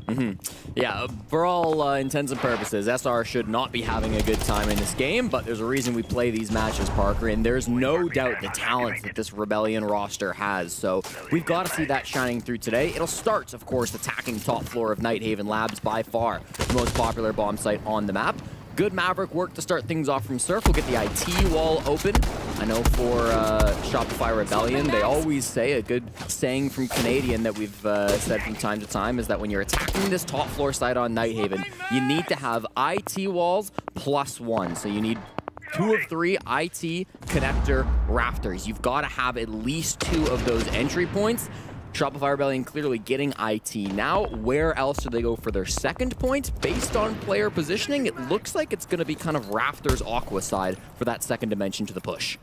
Yeah, for all intents and purposes, SR should not be having a good time in this game, but there's a reason we play these matches, Parker, and there's no doubt the talent that this Rebellion roster has, so we've got to see that shining through today. It'll start, of course, attacking top floor of Nighthaven Labs, by far the most popular bomb site on the map. Good Maverick work to start things off from Surf. We'll get the IT wall open. I know for Shopify Rebellion, they always say, a good saying from Canadian that we've said from time to time, is that when you're attacking this top floor site on Nighthaven, you need to have IT walls +1. So you need 2 of 3 IT connector rafters. You've got to have at least 2 of those entry points. Shopify Rebellion clearly getting IT now. Where else do they go for their second point? Based on player positioning, it looks like it's going to be kind of Rafters Aqua side for that second dimension to the push.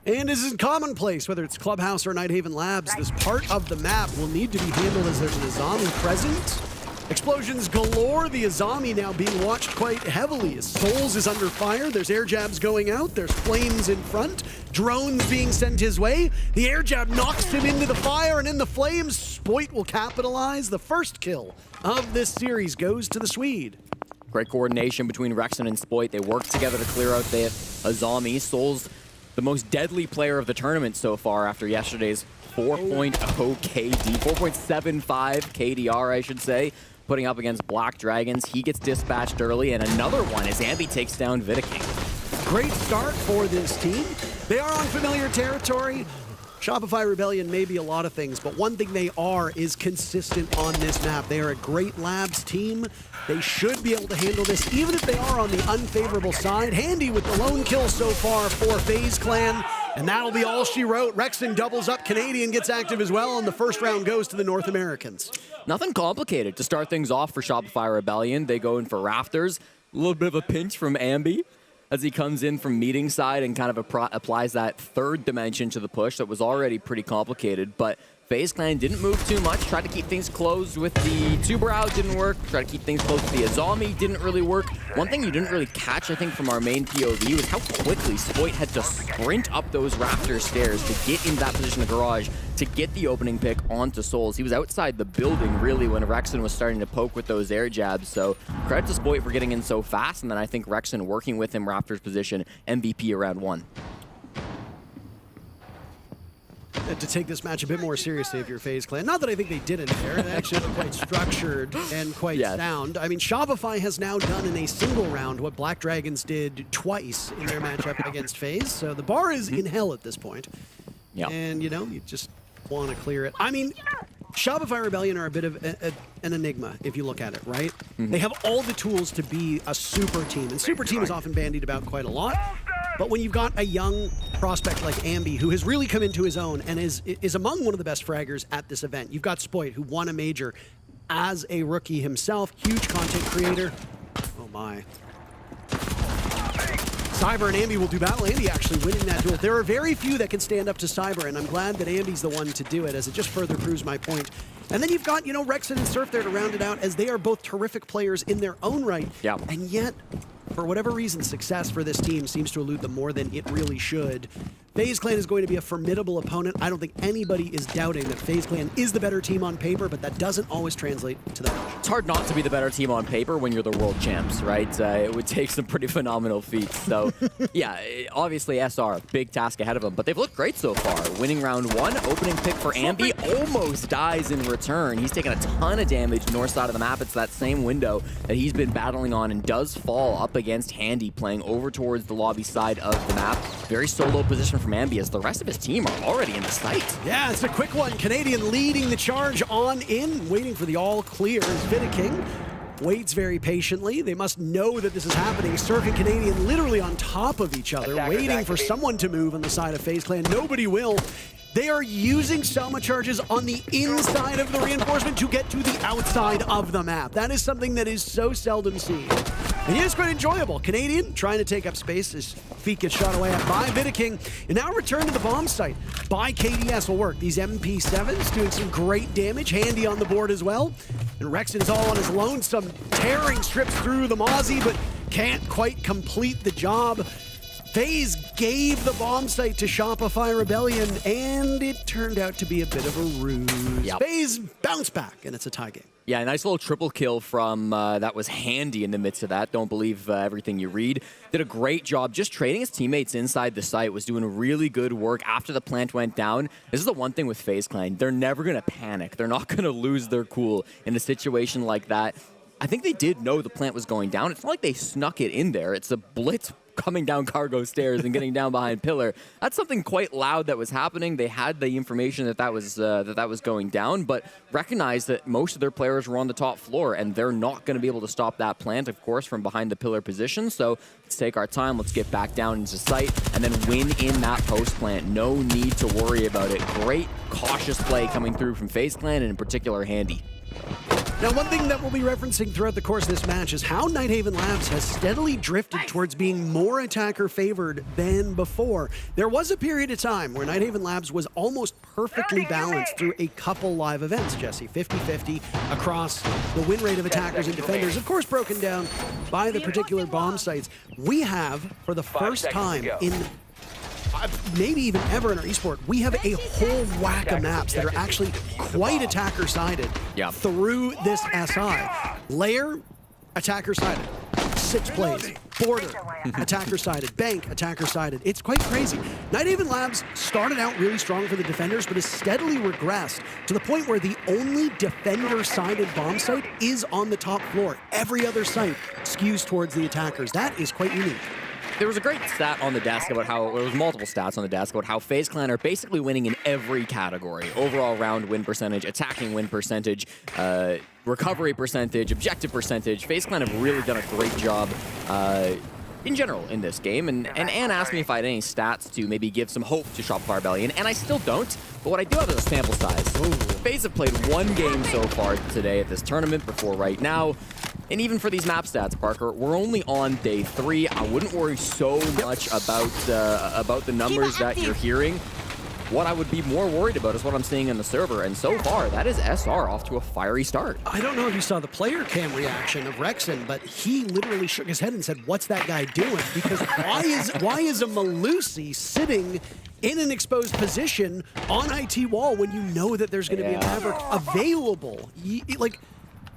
And this is commonplace, whether it's Clubhouse or Nighthaven Labs, this part of the map will need to be handled as there's an Azami present. Explosions galore, the Azami now being watched quite heavily as Souls is under fire. There's air jabs going out, there's flames in front, drones being sent his way. The air jab knocks him into the fire and in the flames. Spoit will capitalize. The first kill of this series goes to the Swede. Great coordination between Rexon and Spoit. They work together to clear out the Azami. Souls, the most deadly player of the tournament so far after yesterday's 4.0 KD, 4.75 KDR, I should say. putting up against Black Dragons. He gets dispatched early, and another one as Ambi takes down Vidiking. Great start for this team. They are on familiar territory. Shopify Rebellion may be a lot of things, but one thing they are is consistent on this map. They are a great labs team. They should be able to handle this, even if they are on the unfavorable side. Handy with the lone kill so far for FaZe Clan, and that'll be all she wrote. Rexon doubles up, Canadian gets active as well, and the first round goes to the North Americans. Nothing complicated to start things off for Shopify Rebellion. They go in for Rafters. A little bit of a pinch from Ambi as he comes in from meeting side and kind of applies that third dimension to the push that was already pretty complicated. But FaZe Clan didn't move too much, tried to keep things closed with the Tuberau, didn't work. Tried to keep things closed with the Azami, didn't really work. One thing you didn't really catch, I think, from our main POV was how quickly Spoit had to sprint up those Raptor stairs to get into that position of garage to get the opening pick onto Souls. He was outside the building, really, when Rexon was starting to poke with those air jabs. So credit to Spoit for getting in so fast, and then I think Rexon working with him, Raptor's position, MVP around 1. To take this match a bit more seriously if you're FaZe Clan. Not that I think they didn't there. They actually look quite structured and quite sound. I mean, Shopify has now done in a single round what Black Dragons did twice in their matchup against FaZe. So the bar is in hell at this point. Yeah. And, you know, you just want to clear it. I mean, Shopify Rebellion are a bit of an enigma, if you look at it, right? They have all the tools to be a super team, and super team is often bandied about quite a lot. But when you've got a young prospect like Ambi, who has really come into his own and is among one of the best fraggers at this event, you've got Spoit, who won a major as a rookie himself, huge content creator. Oh my. Cyber and Ambi will do battle. Ambi actually winning that duel. There are very few that can stand up to Cyber, and I'm glad that Ambi's the one to do it, as it just further proves my point. And then you've got, you know, Rexon and Surf there to round it out, as they are both terrific players in their own right. Yeah. And yet, for whatever reason, success for this team seems to elude them more than it really should. FaZe Clan is going to be a formidable opponent. I don't think anybody is doubting that FaZe Clan is the better team on paper, but that doesn't always translate to the match. It's hard not to be the better team on paper when you're the world champs, right? It would take some pretty phenomenal feats. So, yeah, obviously SR, big task ahead of them, but they've looked great so far. Winning round 1, opening pick for Ambi, almost dies in return. He's taken a ton of damage north side of the map. It's that same window that he's been battling on and does fall up against Handy, playing over towards the lobby side of the map. Very solo position from Ambi as the rest of his team are already in the site. Yeah, it's a quick one. Canadian leading the charge on in, waiting for the all clear. Vidiking waits very patiently. They must know that this is happening. Surf and Canadian literally on top of each other, waiting for someone to move on the side of FaZe Clan. Nobody will. They are using Selma charges on the inside of the reinforcement to get to the outside of the map. That is something that is so seldom seen. And it's quite enjoyable. Canadian trying to take up space. His feet get shot away at by Vidiking. And now return to the bomb site by KDS will work. These MP7s doing some great damage. Handy on the board as well. And Rexon is all on his lonesome, tearing strips through the Mozzie, but can't quite complete the job. FaZe gave the bomb site to Shopify Rebellion, and it turned out to be a bit of a ruse. Yep. FaZe bounced back, and it's a tie game. Yeah, a nice little triple kill from that was Handy in the midst of that. Don't believe everything you read. Did a great job just trading his teammates inside the site, was doing really good work after the plant went down. This is the one thing with FaZe Clan. They're never going to panic. They're not going to lose their cool in a situation like that. I think they did know the plant was going down. It's not like they snuck it in there. It's a blitz coming down cargo stairs and getting down behind pillar. That's something quite loud that was happening. They had the information that was going down, but recognized that most of their players were on the top floor, and they're not going to be able to stop that plant, of course, from behind the pillar position. So let's take our time. Let's get back down into sight and then win in that post plant. No need to worry about it. Great cautious play coming through from FaZe Clan, and in particular Handy. Now, one thing that we'll be referencing throughout the course of this match is how Nighthaven Labs has steadily drifted towards being more attacker-favored than before. There was a period of time where Nighthaven Labs was almost perfectly balanced through a couple live events, Jesse. 50-50 across the win rate of attackers and defenders, of course broken down by the particular bomb sites. We have, for the first time in maybe even ever in our esport, we have a whole whack of maps that are actually quite attacker-sided through this SI. Layer, attacker-sided. 6 plays. Border, attacker-sided. Bank, attacker-sided. It's quite crazy. Night Haven Labs started out really strong for the defenders, but has steadily regressed to the point where the only defender-sided bomb site is on the top floor. Every other site skews towards the attackers. That is quite unique. There was a great stat on the desk about how, there was multiple stats on the desk about how FaZe Clan are basically winning in every category. Overall round win percentage, attacking win percentage, recovery percentage, objective percentage. FaZe Clan have really done a great job in general in this game. And Ann asked me if I had any stats to maybe give some hope to Shopify Rebellion, and I still don't. But what I do have is a sample size. FaZe have played one game so far today at this tournament before right now. And even for these map stats, Parker, we're only on day 3. I wouldn't worry so much about the numbers that you're hearing. What I would be more worried about is what I'm seeing in the server, and so far, that is SR off to a fiery start. I don't know if you saw the player cam reaction of Rexon, but he literally shook his head and said, "What's that guy doing?" Because why is a Malusi sitting in an exposed position on IT wall when you know that there's going to be a Maverick available? Like,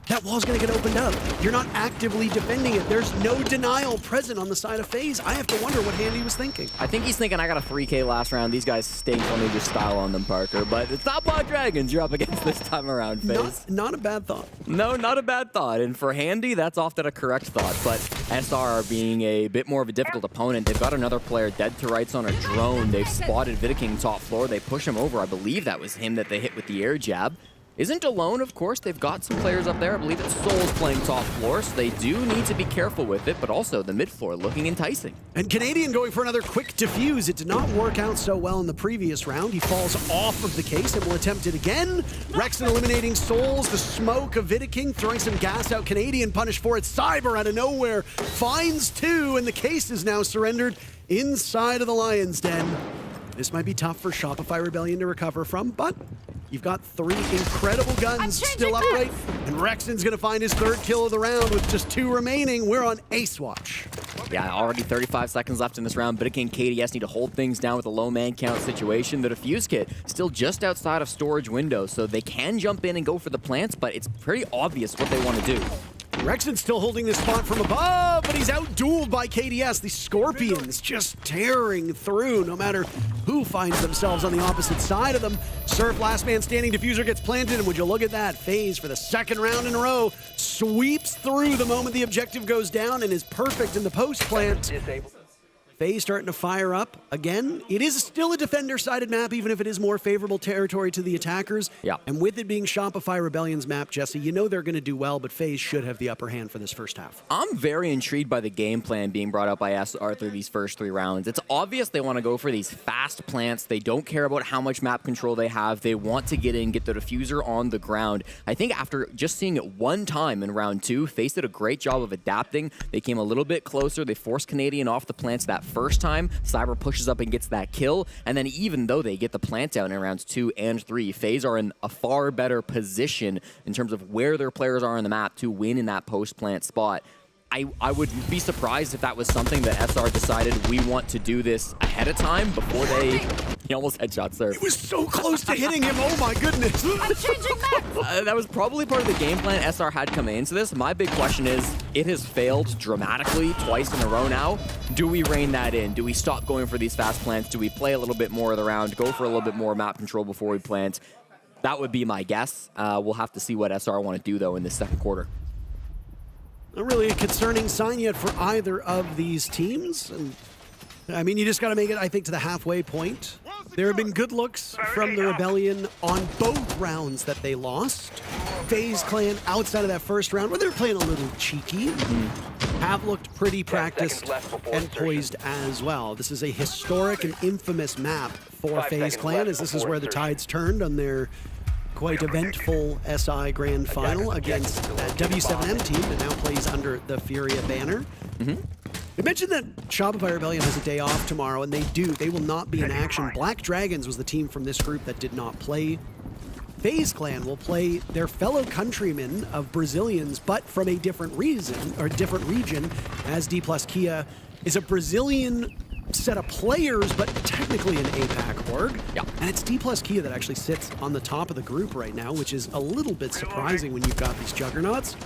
that wall's going to get opened up. You're not actively defending it. There's no denial present on the side of FaZe. I have to wonder what Handy was thinking. I think he's thinking, I got a 3K last round. These guys stink. Let me just style on them, Parker. But it's not Pod Dragons you're up against this time around, FaZe. Not a bad thought. No, not a bad thought. And for Handy, that's often a correct thought. But SR being a bit more of a difficult opponent, they've got another player dead to rights on a drone. They've spotted Vidiking top floor. They push him over. I believe that was him that they hit with the air jab. Isn't alone, of course. They've got some players up there. I believe it's Souls playing top floor, so they do need to be careful with it, but also the mid floor looking enticing. And Canadian going for another quick defuse. It did not work out so well in the previous round. He falls off of the case and will attempt it again. Rexon eliminating Souls. The smoke of Vidiking throwing some gas out. Canadian punished for it. Cyber out of nowhere finds 2, and the case is now surrendered inside of the Lion's Den. This might be tough for Shopify Rebellion to recover from, but you've got 3 incredible guns still upright, and Rexon's gonna find his 3rd kill of the round with just 2 remaining. We're on Ace Watch. Yeah, already 35 seconds left in this round. Vidiking and KDS need to hold things down with a low man count situation. The defuse kit still just outside of storage window, so they can jump in and go for the plants, but it's pretty obvious what they want to do. Rexon's still holding this spot from above, but he's out-dueled by KDS. The Scorpions just tearing through no matter who finds themselves on the opposite side of them. Surf, last man standing, diffuser gets planted, and would you look at that? FaZe for the 2nd round in a row sweeps through the moment the objective goes down and is perfect in the post plant. FaZe starting to fire up again. It is still a defender-sided map, even if it is more favorable territory to the attackers. Yeah. And with it being Shopify Rebellion's map, Jesse, you know they're going to do well, but FaZe should have the upper hand for this first half. I'm very intrigued by the game plan being brought up by SR through these first 3 rounds. It's obvious they want to go for these fast plants. They don't care about how much map control they have. They want to get in, get the diffuser on the ground. I think after just seeing it one time in round 2, FaZe did a great job of adapting. They came a little bit closer. They forced Canadian off the plants that first time. Cyber pushes up and gets that kill, and then even though they get the plant down in rounds 2 and 3, FaZe are in a far better position in terms of where their players are on the map to win in that post-plant spot. I would be surprised if that was something that SR decided we want to do this ahead of time before they... He almost headshot Surf. It was so close to hitting him. Oh my goodness. I'm changing maps. That was probably part of the game plan SR had coming into this. My big question is, it has failed dramatically twice in a row now. Do we rein that in? Do we stop going for these fast plants? Do we play a little bit more of the round, go for a little bit more map control before we plant? That would be my guess. We'll have to see what SR want to do, though, in this 2nd quarter. Not really a concerning sign yet for either of these teams. And I mean, you just got to make it, I think, to the halfway point. There have been good looks from the Rebellion on both rounds that they lost. FaZe Clan, outside of that first round, where they're playing a little cheeky, have looked pretty practiced and poised as well. This is a historic and infamous map for FaZe Clan, as this is where the tides turned on their quite eventful SI Grand Final against that W7M team that now plays under the Furia banner. I mentioned that Shopify Rebellion has a day off tomorrow, and they do. They will not be in action. Black Dragons was the team from this group that did not play. FaZe Clan will play their fellow countrymen of Brazilians, but from a different reason, or different region, as DPLUS Kia is a Brazilian set of players, but technically an APAC org. Yeah. And it's DPLUS Kia that actually sits on the top of the group right now, which is a little bit surprising when you've got these juggernauts.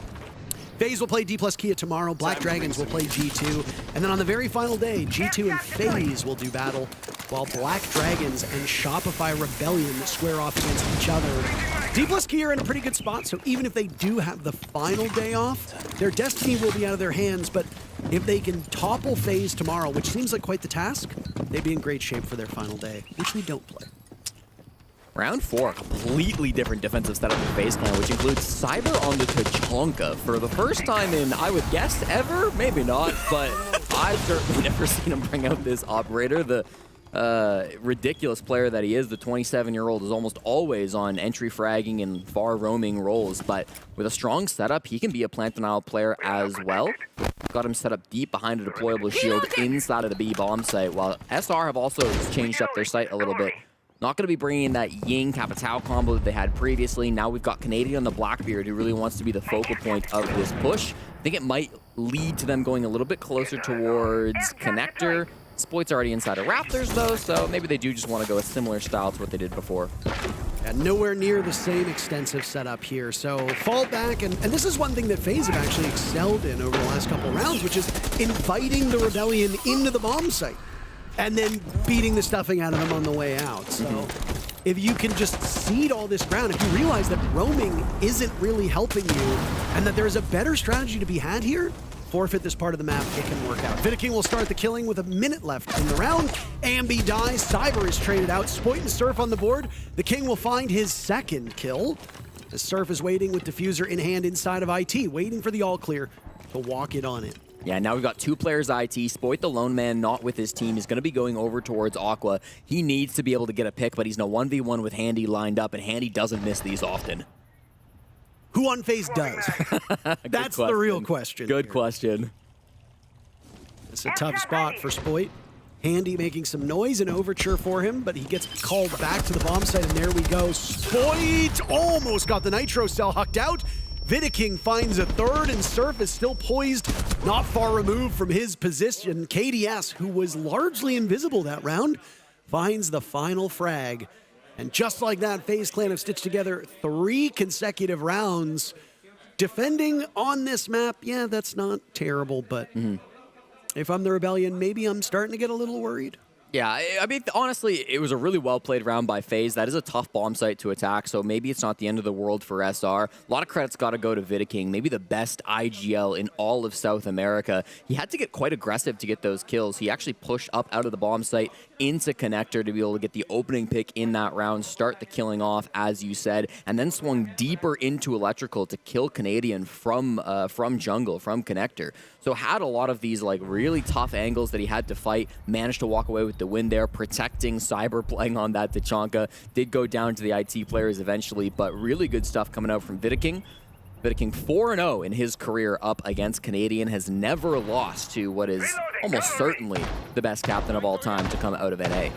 FaZe will play DPLUS Kia tomorrow. Black Dragons will play G2. And then on the very final day, G2 and FaZe will do battle, while Black Dragons and Shopify Rebellion square off against each other. DPLUS Kia are in a pretty good spot, so even if they do have the final day off, their destiny will be out of their hands. But if they can topple FaZe tomorrow, which seems like quite the task, they'd be in great shape for their final day, which we don't play. Round 4, completely different defensive setup for FaZe Clan, which includes Cyber on the Tachanka for the first time in, I would guess, ever? Maybe not, but I've certainly never seen him bring out this operator. The ridiculous player that he is, the 27-year-old, is almost always on entry fragging and far roaming roles, but with a strong setup, he can be a plant denial player as well. Got him set up deep behind a deployable shield inside of the B bomb site, while SR have also changed up their site a little bit. Not going to be bringing in that Ying Capitao combo that they had previously. Now we've got Canadian on the Blackbeard, who really wants to be the focal point of this push. I think it might lead to them going a little bit closer towards Connector. Spoit's already inside of Raptors, though, so maybe they do just want to go a similar style to what they did before. And nowhere near the same extensive setup here. So fall back, and this is one thing that FaZe have actually excelled in over the last couple rounds, which is inviting the Rebellion into the bomb site and then beating the stuffing out of them on the way out. So if you can just seed all this ground, if you realize that roaming isn't really helping you and that there's a better strategy to be had here, forfeit this part of the map, it can work out. Vidiking will start the killing with a minute left in the round. Ambi dies, Cyber is traded out, Spoit and Surf on the board. The King will find his second kill. The Surf is waiting with Diffuser in hand inside of IT, waiting for the all clear to walk it on in. Yeah, now we've got 2 players IT. Spoit, the lone man, not with his team, is going to be going over towards Aqua. He needs to be able to get a pick, but he's in a 1v1 with Handy lined up, and Handy doesn't miss these often. Who on FaZe does? That's the real question. Good question. It's a tough spot for Spoit. Handy making some noise and overture for him, but he gets called back to the bomb site, and there we go. Spoit almost got the Nitro Cell hucked out. Vidiking finds a third, and Surf is still poised, not far removed from his position. KDS, who was largely invisible that round, finds the final frag. And just like that, FaZe Clan have stitched together 3 consecutive rounds. Defending on this map, yeah, that's not terrible, but if I'm the Rebellion, maybe I'm starting to get a little worried. Yeah, I mean, honestly, it was a really well-played round by FaZe. That is a tough bomb site to attack, so maybe it's not the end of the world for SR. A lot of credit's got to go to Vidiking, maybe the best IGL in all of South America. He had to get quite aggressive to get those kills. He actually pushed up out of the bomb site into Connector to be able to get the opening pick in that round, start the killing off, as you said, and then swung deeper into Electrical to kill Canadian from jungle, from Connector. So had a lot of these like really tough angles that he had to fight, managed to walk away with the win there, protecting Cyber, playing on that Tachanka. Did go down to the IT players eventually, but really good stuff coming out from Vidiking. Vidiking 4-0 in his career up against Canadian, has never lost to what is almost certainly the best captain of all time to come out of NA.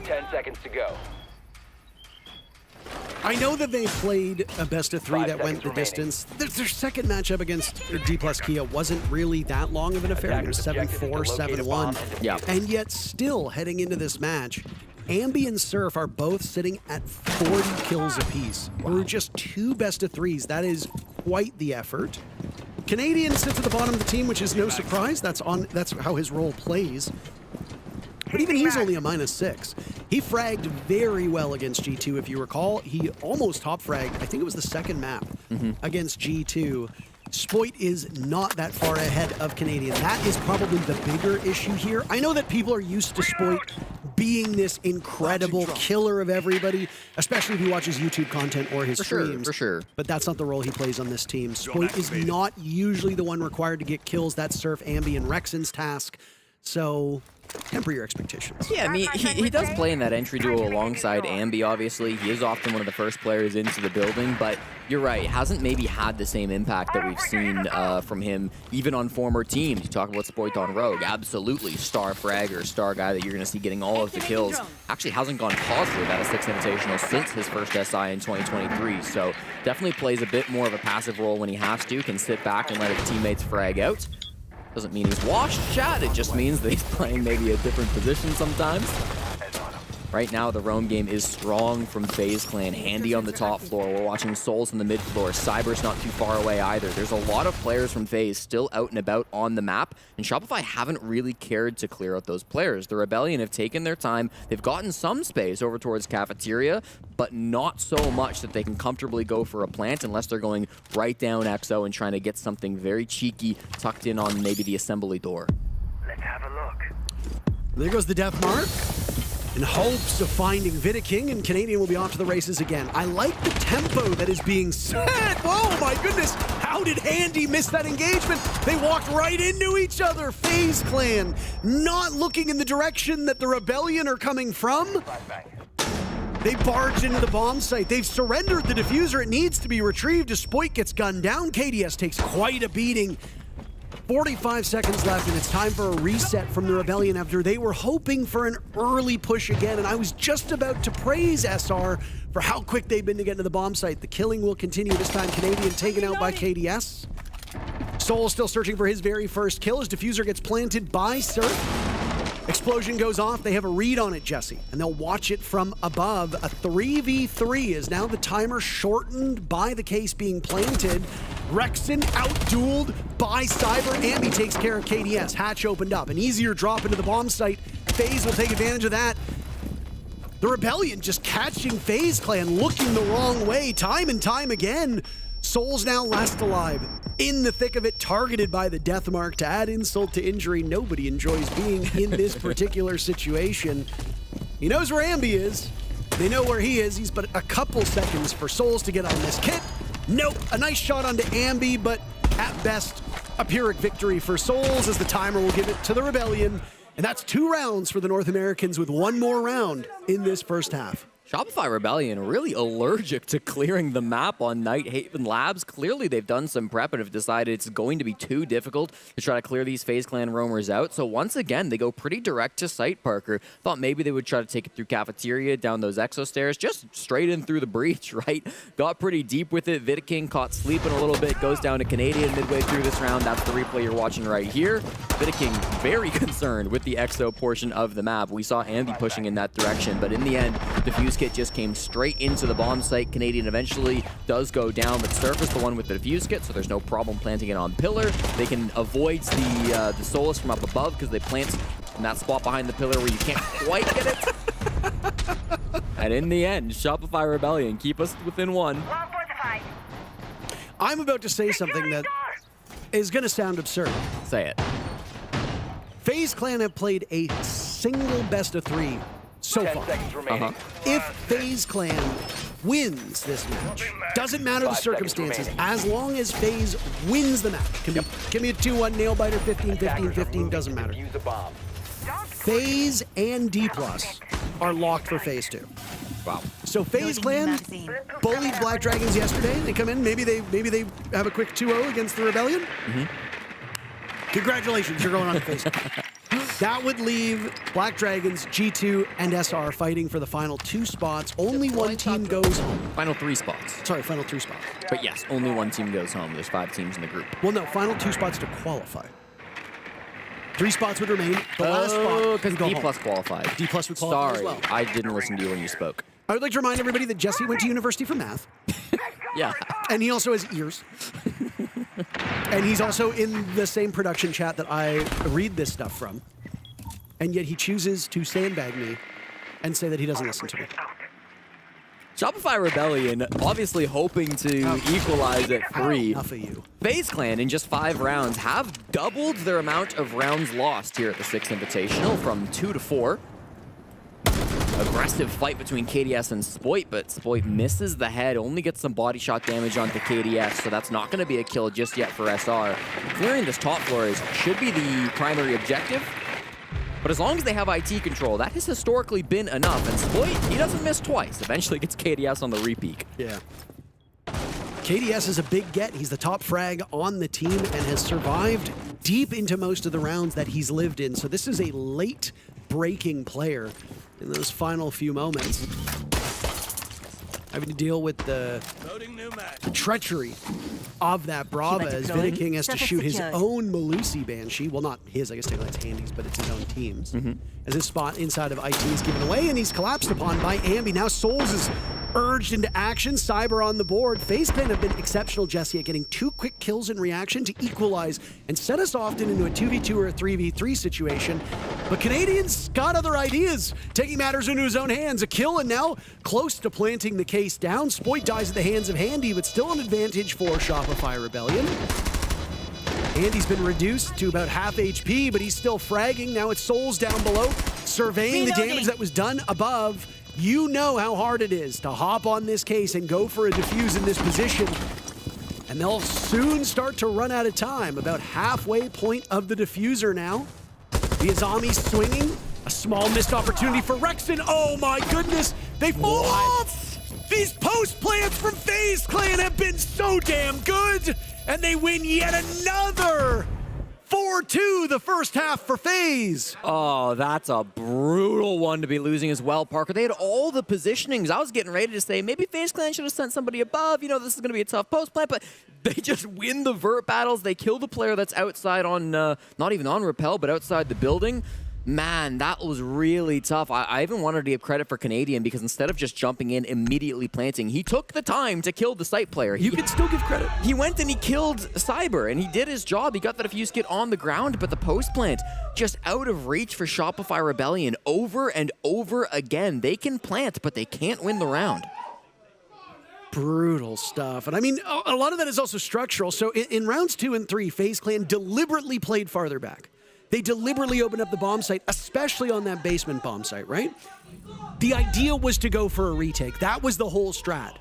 10 seconds to go. I know that they played a best-of-3 that went the distance. Their second matchup against DPLUS Kia wasn't really that long of an affair. It was 7-4, 7-1. Yeah. And yet still, heading into this match, Ambi and Surf are both sitting at 40 kills apiece. Through just 2 best-of-3s. That is quite the effort. Canadian sits at the bottom of the team, which is no surprise. That's how his role plays. But even he's only a -6. He fragged very well against G2, if you recall. He almost top fragged, I think it was the second map, against G2. Spoit is not that far ahead of Canadian. That is probably the bigger issue here. I know that people are used to Spoit being this incredible killer of everybody, especially if he watches YouTube content or his streams. For sure. But that's not the role he plays on this team. Spoit is not usually the one required to get kills. That's Surf, Ambi, and Rexon's task. So temper your expectations. Yeah, I mean, he does play in that entry duo alongside Ambi, obviously. He is often one of the first players into the building, but you're right, hasn't maybe had the same impact that we've seen from him, even on former teams. You talk about Spoit on Rogue, absolutely star fragger, star guy that you're going to see getting all of the kills. Actually hasn't gone positive at a Six Invitational since his first SI in 2023, so definitely plays a bit more of a passive role when he has to, can sit back and let his teammates frag out. Doesn't mean he's washed, chat. It just means that he's playing maybe a different position sometimes. Right now, the roam game is strong from FaZe Clan. Handy on the top floor. We're watching Souls on the mid floor. Cyber's not too far away either. There's a lot of players from FaZe still out and about on the map, and Shopify haven't really cared to clear out those players. The Rebellion have taken their time. They've gotten some space over towards Cafeteria, but not so much that they can comfortably go for a plant unless they're going right down XO and trying to get something very cheeky tucked in on maybe the assembly door. Let's have a look. There goes the death mark. In hopes of finding Vidiking, and Canadian will be off to the races again. I like the tempo that is being set. Whoa, my goodness. How did Handy miss that engagement? They walked right into each other. FaZe Clan not looking in the direction that the Rebellion are coming from. They barged into the bomb site. They've surrendered the diffuser. It needs to be retrieved as Spoit gets gunned down. KDS takes quite a beating. 45 seconds left, and it's time for a reset from the Rebellion after they were hoping for an early push again. And I was just about to praise SR for how quick they've been to get into the bomb site. The killing will continue, this time Canadian taken out by KDS. Soul still searching for his very first kill. His diffuser gets planted by Surf. Explosion goes off. They have a read on it, Jesse, and they'll watch it from above. A 3v3 is now the timer shortened by the case being planted. Rexon out-dueled by Cyber. Ambi takes care of KDS. Hatch opened up. An easier drop into the bomb site. FaZe will take advantage of that. The Rebellion just catching FaZe Clan looking the wrong way time and time again. Soul's now last alive, in the thick of it, targeted by the death mark. To add insult to injury, nobody enjoys being in this particular situation. He knows where Ambi is. They know where he is. He's but a couple seconds for Souls to get on this kit. Nope, a nice shot onto Ambi, but at best, a Pyrrhic victory for Souls as the timer will give it to the Rebellion. And that's 2 rounds for the North Americans with 1 more round in this first half. Shopify Rebellion really allergic to clearing the map on Night Haven Labs. Clearly, they've done some prep and have decided it's going to be too difficult to try to clear these FaZe Clan roamers out. So once again, they go pretty direct to site, Parker. Thought maybe they would try to take it through Cafeteria, down those exo stairs, just straight in through the breach, right? Got pretty deep with it. Vidiking caught sleeping a little bit, goes down to Canadian midway through this round. That's the replay you're watching right here. Vidiking very concerned with the exo portion of the map. We saw Ambi pushing in that direction, but in the end, Diffuse Kit just came straight into the bomb site. Canadian eventually does go down, but Surf is the one with the Diffuse Kit, so there's no problem planting it on Pillar. They can avoid the Solus from up above because they plant in that spot behind the Pillar where you can't quite get it. And in the end, Shopify Rebellion keep us within 1. I'm about to say something that is going to sound absurd. Say it. FaZe Clan have played a single best of 3 so far. If FaZe Clan wins this match, doesn't matter the circumstances, as long as FaZe wins the match. Can be a 2-1 nail biter, 15-15, 15, doesn't matter. FaZe and DPLUS are locked for Phase 2. Wow. So FaZe Clan bullied Black Dragons yesterday. They come in, maybe they have a quick 2-0 against the Rebellion. Congratulations, you're going on to Phase 2. That would leave Black Dragons, G2, and SR fighting for the final 2 spots. Only one team goes home. Final 3 spots. Sorry, final 3 spots. But yes, only one team goes home. There's 5 teams in the group. Well, no, final 2 spots to qualify. 3 spots would remain. The last spot because go D+ home. qualified. D+ would qualify as well. I didn't listen to you when you spoke. I would like to remind everybody that Jesse went to university for math. Yeah. And he also has ears. And he's also in the same production chat that I read this stuff from. And yet he chooses to sandbag me and say that he doesn't listen to me. Shopify Rebellion obviously hoping to equalize at 3. Enough of you. FaZe Clan in just 5 rounds have doubled their amount of rounds lost here at the Six Invitational from 2 to 4. Aggressive fight between KDS and Spoit, but Spoit misses the head, only gets some body shot damage onto KDS, so that's not going to be a kill just yet for SR. Clearing this top floor should be the primary objective. But as long as they have IT control, that has historically been enough. And Spoit, he doesn't miss twice. Eventually gets KDS on the repeak. Yeah. KDS is a big get. He's the top frag on the team and has survived deep into most of the rounds that he's lived in. So this is a late breaking player in those final few moments. Having to deal with the treachery of that Brava Keep it as deploying. Vidiking has to Surface shoot his secured. own Malusi Banshee. Well, not his, I guess technically it's Handy's, but it's his own team's. As his spot inside of IT is given away, and he's collapsed upon by Ambi. Now Souls is urged into action. Cyber on the board. FaZe Clan have been exceptional, Jesse, at getting 2 quick kills in reaction to equalize and set us often into a 2v2 or a 3v3 situation. But Canadians got other ideas, taking matters into his own hands. A kill and now close to planting the case down. Spoit dies at the hands of Handy, but still an advantage for Shopify Rebellion. Handy's been reduced to about half HP, but he's still fragging. Now it's Souls down below, surveying the damage that was done above. You know how hard it is to hop on this case and go for a defuse in this position. And they'll soon start to run out of time. About halfway point of the diffuser now. The Azami swinging. A small missed opportunity for Rexon. Oh my goodness. They fall off. These post plants from FaZe Clan have been so damn good. And they win yet another 4-2 the first half for FaZe. Oh, that's a brutal one to be losing as well, Parker. They had all the positionings. I was getting ready to say maybe FaZe Clan should have sent somebody above. You know, this is going to be a tough post plant, but they just win the vert battles. They kill the player that's outside on, not even on rappel, but outside the building. Man, that was really tough. I even wanted to give credit for Canadian because instead of just jumping in, immediately planting, he took the time to kill the site player. You can still give credit. He went and he killed Cyber, and he did his job. He got the defuse kit on the ground, but the post plant just out of reach for Shopify Rebellion over and over again. They can plant, but they can't win the round. Brutal stuff. And I mean, a lot of that is also structural. So in rounds 2 and 3, FaZe Clan deliberately played farther back. They deliberately opened up the bomb site, especially on that basement bomb site, right? The idea was to go for a retake. That was the whole strat.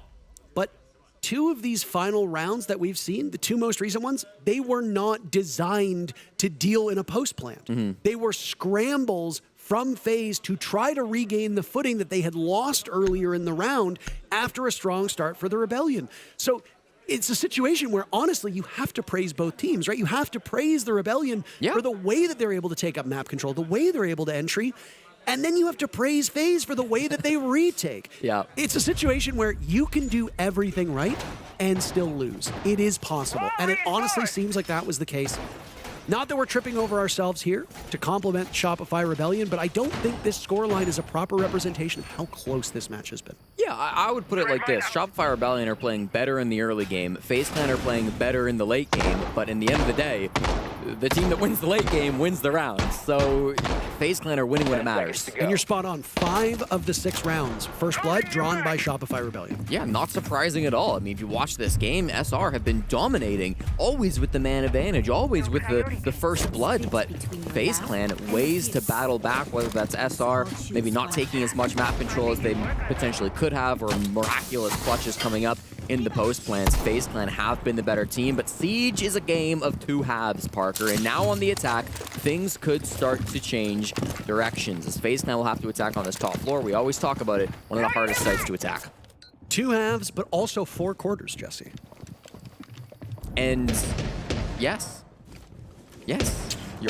But 2 of these final rounds that we've seen, the 2 most recent ones, they were not designed to deal in a post plant. They were scrambles from FaZe to try to regain the footing that they had lost earlier in the round after a strong start for the Rebellion. So it's a situation where, honestly, you have to praise both teams, right? You have to praise the Rebellion for the way that they're able to take up map control, the way they're able to entry, and then you have to praise FaZe for the way that they retake. It's a situation where you can do everything right and still lose. It is possible, and it honestly seems like that was the case. Not that we're tripping over ourselves here to compliment Shopify Rebellion, but I don't think this scoreline is a proper representation of how close this match has been. Yeah, I would put it like this. Shopify Rebellion are playing better in the early game. FaZe Clan are playing better in the late game, but in the end of the day, the team that wins the late game wins the round. So FaZe Clan are winning when it matters. And you're spot on. 5 of the 6 rounds, first blood drawn by Shopify Rebellion. Yeah, not surprising at all. I mean, if you watch this game, SR have been dominating, always with the man advantage, always with the first blood, but FaZe Clan ways to battle back, whether that's SR, maybe not taking as much map control as they potentially could have, or miraculous clutches coming up in the post plans. FaZe Clan have been the better team, but Siege is a game of 2 halves, Parker, and now on the attack, things could start to change directions, as FaZe Clan will have to attack on this top floor. We always talk about it, one of the hardest sites to attack. 2 halves, but also 4 quarters, Jesse. And yes.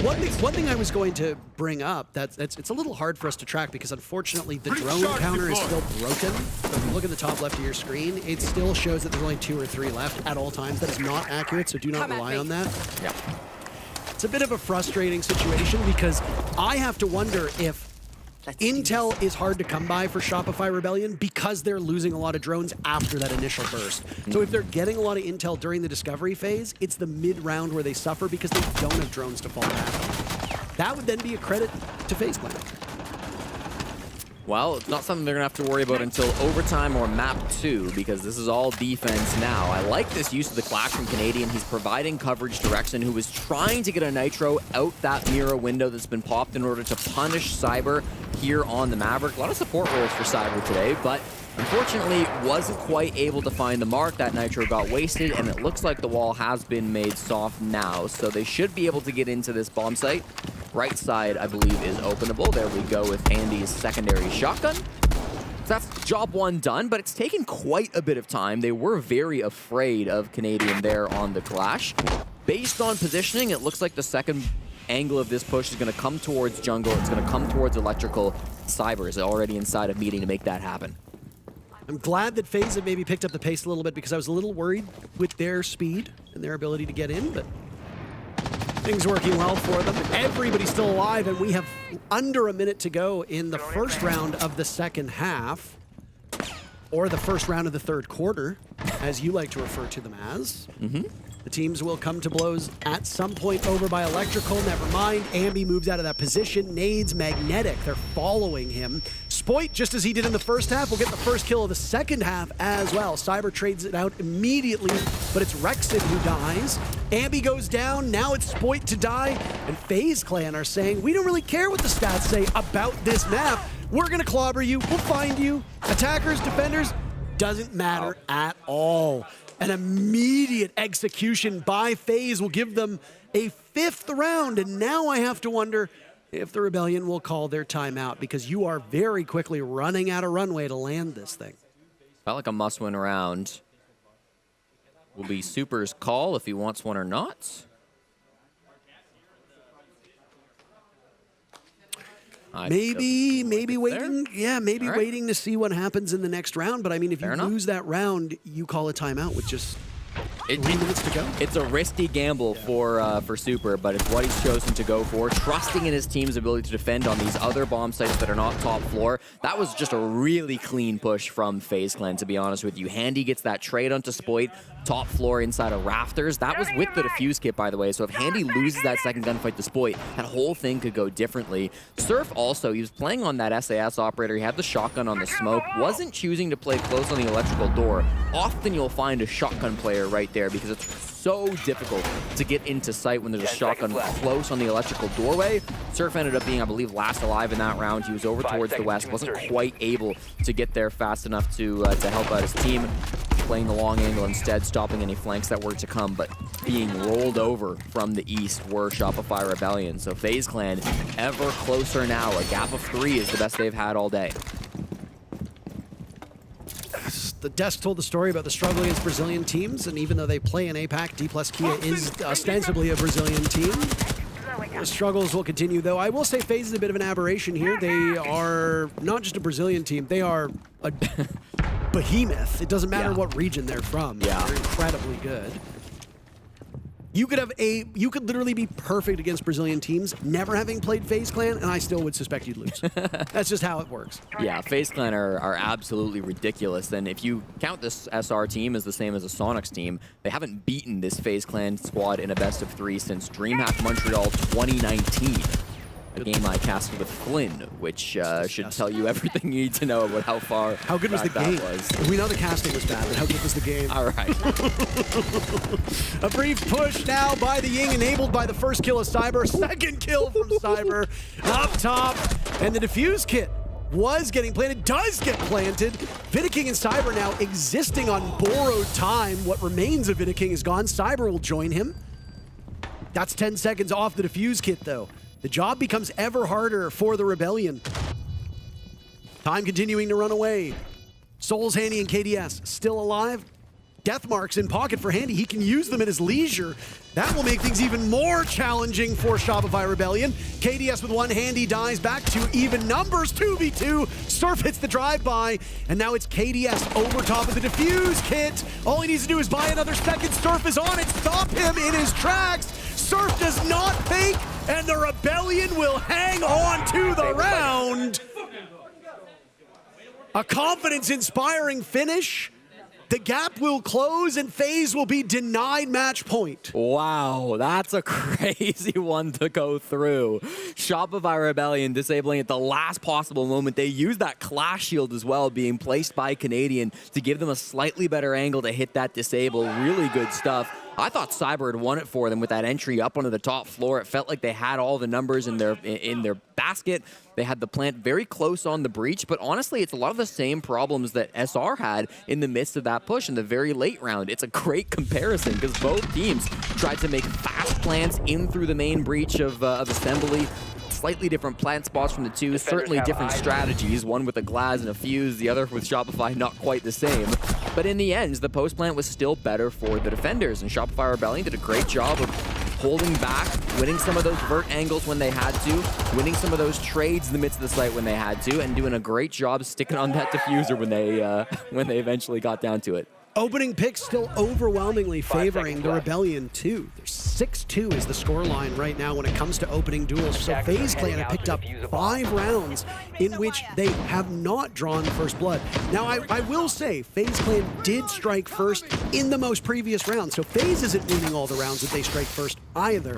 One thing I was going to bring up, it's a little hard for us to track because unfortunately the drone counter is still broken. So if you look at the top left of your screen, it still shows that there's only 2 or 3 left at all times. That is not accurate, so do not rely on that. Yeah. It's a bit of a frustrating situation because I have to wonder if intel is hard to come by for Shopify Rebellion because they're losing a lot of drones after that initial burst. So if they're getting a lot of intel during the discovery phase, it's the mid-round where they suffer because they don't have drones to fall back on. That would then be a credit to FaZe Clan. Well, it's not something they're going to have to worry about until overtime or map 2, because this is all defense now. I like this use of the clash from Canadian. He's providing coverage to Rexon, who was trying to get a Nitro out that Mira window that's been popped in order to punish Cyber here on the Maverick. A lot of support roles for Cyber today, but unfortunately wasn't quite able to find the mark. That Nitro got wasted, and it looks like the wall has been made soft now, so they should be able to get into this bomb site. Right side, I believe, is openable. There we go with Andy's secondary shotgun. So that's job 1 done, but it's taken quite a bit of time. They were very afraid of Canadian there on the clash. Based on positioning, it looks like the second angle of this push is going to come towards jungle. It's going to come towards electrical. Cyber is already inside of meeting to make that happen. I'm glad that FaZe have maybe picked up the pace a little bit because I was a little worried with their speed and their ability to get in, but things working well for them. Everybody's still alive, and we have under a minute to go in the first round of the second half, or the first round of the third quarter, as you like to refer to them as. The teams will come to blows at some point over by Electrical. Never mind. Ambi moves out of that position. Nades, Magnetic. They're following him. Spoit, just as he did in the first half, will get the first kill of the second half as well. Cyber trades it out immediately, but it's Rexit who dies. Ambi goes down. Now it's Spoit to die. And FaZe Clan are saying, we don't really care what the stats say about this map. We're going to clobber you. We'll find you. Attackers, defenders, doesn't matter at all. An immediate execution by FaZe will give them a 5th round, and now I have to wonder if the Rebellion will call their timeout, because you are very quickly running out of runway to land this thing. Felt like a must-win round. Will be Super's call if he wants one or not. Maybe waiting. Yeah, maybe waiting to see what happens in the next round. But I mean, if you lose that round, you call a timeout with just 3 minutes to go. It's a risky gamble for Super, but it's what he's chosen to go for, trusting in his team's ability to defend on these other bomb sites that are not top floor. That was just a really clean push from FaZe Clan, to be honest with you. Handy gets that trade onto Spoit, top floor inside of Rafters. That was with the defuse kit, by the way, so if Handy loses that second gunfight to Spoit, that whole thing could go differently. Surf also, he was playing on that SAS operator. He had the shotgun on the smoke, wasn't choosing to play close on the electrical door. Often you'll find a shotgun player right there because it's so difficult to get into sight when there's a shotgun close on the electrical doorway. Surf ended up being, I believe, last alive in that round. He was over towards the west, wasn't quite able to get there fast enough to help out his team. Playing the long angle instead, stopping any flanks that were to come, but being rolled over from the east were Shopify Rebellion. So FaZe Clan ever closer now. A gap of 3 is the best they've had all day. The desk told the story about the struggle against Brazilian teams, and even though they play in APAC, DPLUS Kia is ostensibly a Brazilian team. The struggles will continue, though. I will say FaZe is a bit of an aberration here. They are not just a Brazilian team, they are a behemoth. It doesn't matter what region they're from. They're incredibly good. You could literally be perfect against Brazilian teams, never having played FaZe Clan, and I still would suspect you'd lose. That's just how it works. Yeah, FaZe Clan are absolutely ridiculous. And if you count this SR team as the same as a Sonics team, they haven't beaten this FaZe Clan squad in a best of 3 since DreamHack Montreal 2019. A game I casted with Flynn, which should tell you everything you need to know about how good was the game? We know the casting was bad, but how good was the game? All right. A brief push now by the Ying, enabled by the first kill of Cyber. Second kill from Cyber up top, and the defuse kit was getting planted, does get planted. Vidiking and Cyber now existing on borrowed time. What remains of Vidiking is gone. Cyber will join him. That's 10 seconds off the defuse kit, though. The job becomes ever harder for the Rebellion. Time continuing to run away. Souls, Handy, and KDS still alive. Death marks in pocket for Handy. He can use them at his leisure. That will make things even more challenging for Shopify Rebellion. KDS with one, Handy dies back to even numbers, 2v2. Surf hits the drive-by, and now it's KDS over top of the defuse kit. All he needs to do is buy another second. Surf is on it. Stop him in his tracks. Surf does not fake, and the Rebellion will hang on to the round. A confidence-inspiring finish. The gap will close, and FaZe will be denied match point. Wow, that's a crazy one to go through. Shopify Rebellion disabling at the last possible moment. They used that clash shield as well, being placed by Canadian to give them a slightly better angle to hit that disable. Really good stuff. I thought Cyber had won it for them with that entry up onto the top floor. It felt like they had all the numbers in their basket. They had the plant very close on the breach, but honestly, it's a lot of the same problems that SR had in the midst of that push in the very late round. It's a great comparison because both teams tried to make fast plants in through the main breach of Assembly. Slightly different plant spots from the two, certainly different strategies, one with a glass and a fuse, the other with Shopify not quite the same. But in the end, the post plant was still better for the defenders, and Shopify Rebellion did a great job of holding back, winning some of those vert angles when they had to, winning some of those trades in the midst of the site when they had to, and doing a great job sticking on that diffuser when they eventually got down to it. Opening picks still overwhelmingly favoring the Rebellion too. There's 6-2 is the scoreline right now when it comes to opening duels. So FaZe Clan have picked up 5 rounds in which they have not drawn first blood. Now I will say FaZe Clan did strike first in the most previous round. So FaZe isn't winning all the rounds that they strike first either.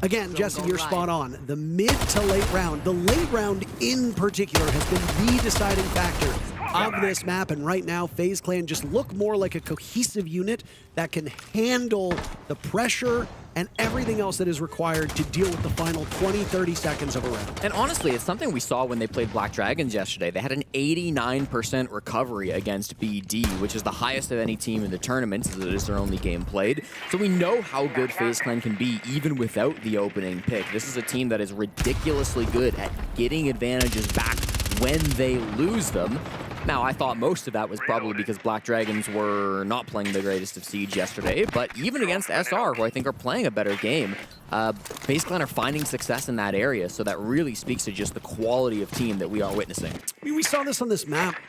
Again, Jesse, you're spot on. The mid to late round, the late round in particular, has been the deciding factor of this map, and right now FaZe Clan just look more like a cohesive unit that can handle the pressure and everything else that is required to deal with the final 20-30 seconds of a round. And honestly, it's something we saw when they played Black Dragons yesterday. They had an 89% recovery against BD, which is the highest of any team in the tournament, as it is their only game played. So we know how good FaZe Clan can be even without the opening pick. This is a team that is ridiculously good at getting advantages back when they lose them. Now, I thought most of that was probably because Black Dragons were not playing the greatest of Siege yesterday, but even against SR, who I think are playing a better game, FaZe Clan are finding success in that area, so that really speaks to just the quality of team that we are witnessing. I mean, we saw this on this map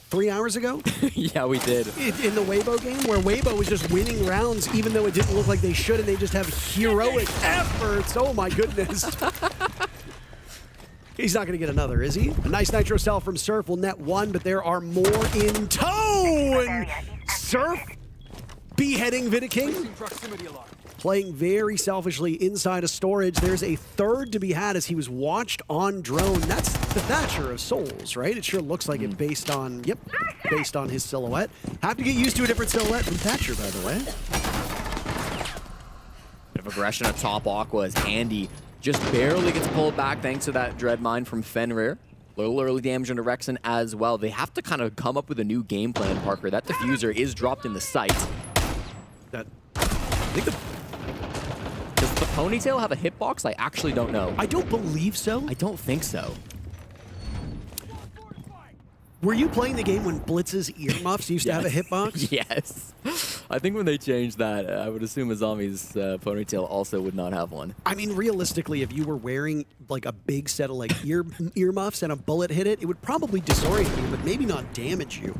3 hours ago? Yeah, we did. In the WEIBO game, where WEIBO was just winning rounds even though it didn't look like they should, and they just have heroic efforts. Oh my goodness. He's not going to get another, is he? A nice nitro cell from Surf will net 1, but there are more in tow. And Surf beheading Vidiking. Playing very selfishly inside a storage. There's a third to be had as he was watched on drone. That's the Thatcher of Souls, right? It sure looks like it based on, based on his silhouette. Have to get used to a different silhouette from Thatcher, by the way. Bit of aggression at top. Aqua is handy. Just barely gets pulled back thanks to that Dread Mine from Fenrir. Little early damage into Rexon as well. They have to kind of come up with a new game plan, Parker. That diffuser is dropped in the site. That, I think does the Ponytail have a hitbox? I actually don't know. I don't believe so. I don't think so. Were you playing the game when Blitz's earmuffs used to have a hitbox? Yes. I think when they changed that, I would assume a zombie's Ponytail also would not have one. I mean, realistically, if you were wearing like a big set of like earmuffs and a bullet hit it, it would probably disorient you, but maybe not damage you.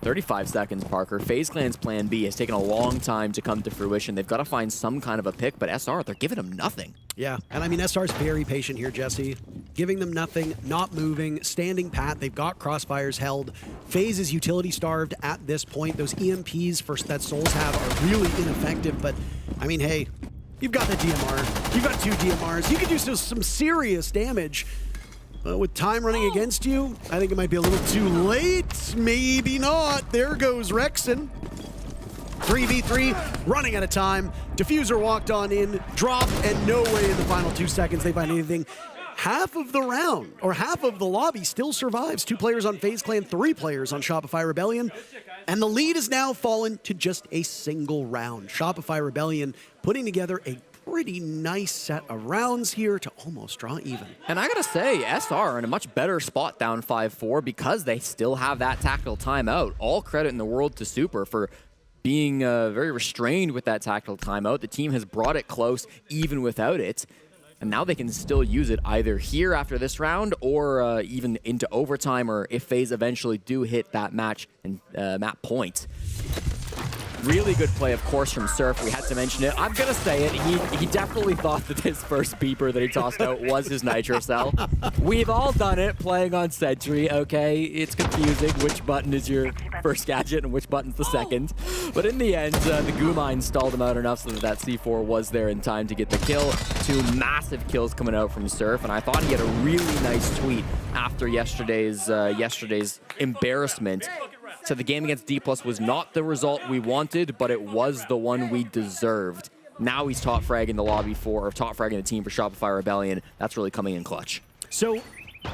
35 seconds, Parker. FaZe Clan's plan B has taken a long time to come to fruition. They've got to find some kind of a pick, but SR, they're giving them nothing. Yeah, and I mean, SR's very patient here, Jesse. Giving them nothing, not moving, standing pat. They've got crossfires held. FaZe is utility starved at this point. Those EMPs that Souls have are really ineffective, but I mean, hey, you've got the DMR. You've got 2 DMRs. You could do some serious damage. With time running against you, I think it might be a little too late. Maybe not. There goes Rexon. 3v3, running out of time. Diffuser walked on in, dropped, and no way in the final 2 seconds they find anything. Half of the round, or half of the lobby still survives. 2 players on FaZe Clan, 3 players on Shopify Rebellion. And the lead has now fallen to just a single round. Shopify Rebellion putting together a pretty nice set of rounds here to almost draw even. And I gotta say, SR are in a much better spot down 5-4 because they still have that tactical timeout. All credit in the world to Super for being very restrained with that tactical timeout. The team has brought it close even without it. And now they can still use it either here after this round or even into overtime, or if FaZe eventually do hit that match and map point. Really good play, of course, from Surf. We had to mention it. I'm going to say it. He definitely thought that his first beeper that he tossed out was his Nitro Cell. We've all done it playing on Sentry, okay? It's confusing which button is your first gadget and which button's the second. But in the end, the Goo Mine stalled him out enough so that C4 was there in time to get the kill. 2 massive kills coming out from Surf, and I thought he had a really nice tweet after yesterday's embarrassment. So the game against DPLUS was not the result we wanted, but it was the one we deserved. Now he's top fragging the lobby for, or top fragging the team for Shopify Rebellion. That's really coming in clutch. So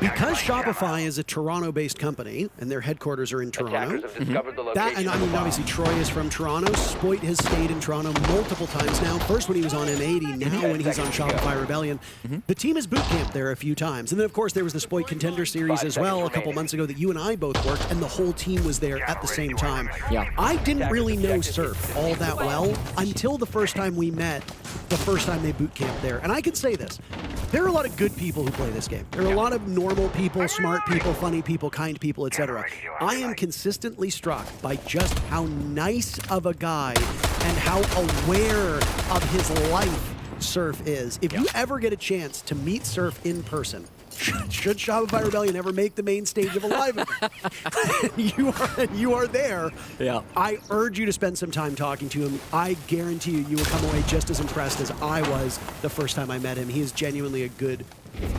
Because Shopify is a Toronto-based company and their headquarters are in Toronto, that, and I mean, obviously Troy is from Toronto. Spoit has stayed in Toronto multiple times now. First when he was on M80, now when he's on Shopify Rebellion. The team has boot camped there a few times. And then, of course, there was the Spoit Contender Series as well a couple months ago that you and I both worked, and the whole team was there at the same time. I didn't really know Surf all that well until the first time we met, the first time they boot camped there. And I can say this, there are a lot of good people who play this game. There are a lot of normal people, smart people, funny people, kind people, etc. I am consistently struck by just how nice of a guy and how aware of his life Surf is. If you ever get a chance to meet Surf in person, should Shopify Rebellion ever make the main stage of a live event, you are there. I urge you to spend some time talking to him. I guarantee you will come away just as impressed as I was the first time I met him. He is genuinely a good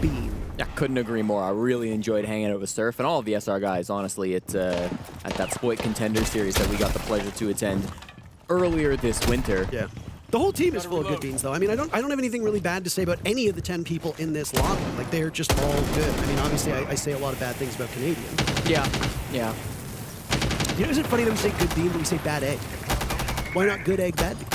being. Yeah, couldn't agree more. I really enjoyed hanging out with Surf and all of the SR guys, honestly, at that Spoit Contender Series that we got the pleasure to attend earlier this winter. Yeah. The whole team is full of good beans, though. I mean, I don't have anything really bad to say about any of the 10 people in this lobby. Like, they're just all good. I mean, obviously, I say a lot of bad things about Canadian. Yeah. You know, isn't it funny that we say good bean, but we say bad egg? Why not good egg, bad bean?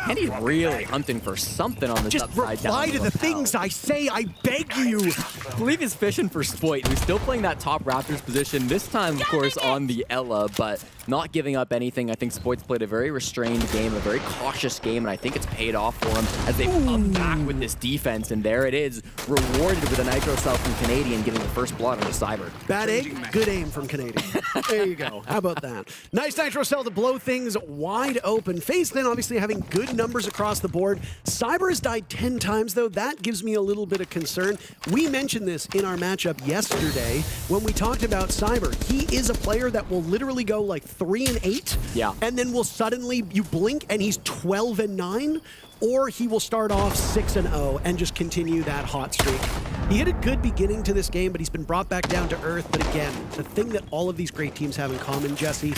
And he's really hunting for something on this upside down. Just reply to the things I say, I beg you. I believe he's fishing for Spoit, who's still playing that top Raptors position, this time, of course, on the Ella, but not giving up anything. I think Spoit's played a very restrained game, a very cautious game, and I think it's paid off for him as they come back with this defense, and there it is, rewarded with a Nitro Cell from Canadian, getting the first blood on the Cyber. Bad egg, good aim from Canadian. There you go. How about that? Nice Nitro Cell to blow things wide open. FaZe Clan obviously having good numbers across the board. Cyber has died 10 times, though. That gives me a little bit of concern. We mentioned this in our matchup yesterday when we talked about Cyber. He is a player that will literally go like 3-8, and then will suddenly, you blink, and he's 12-9, or he will start off 6-0 and just continue that hot streak. He had a good beginning to this game, but he's been brought back down to earth. But again, the thing that all of these great teams have in common, Jesse,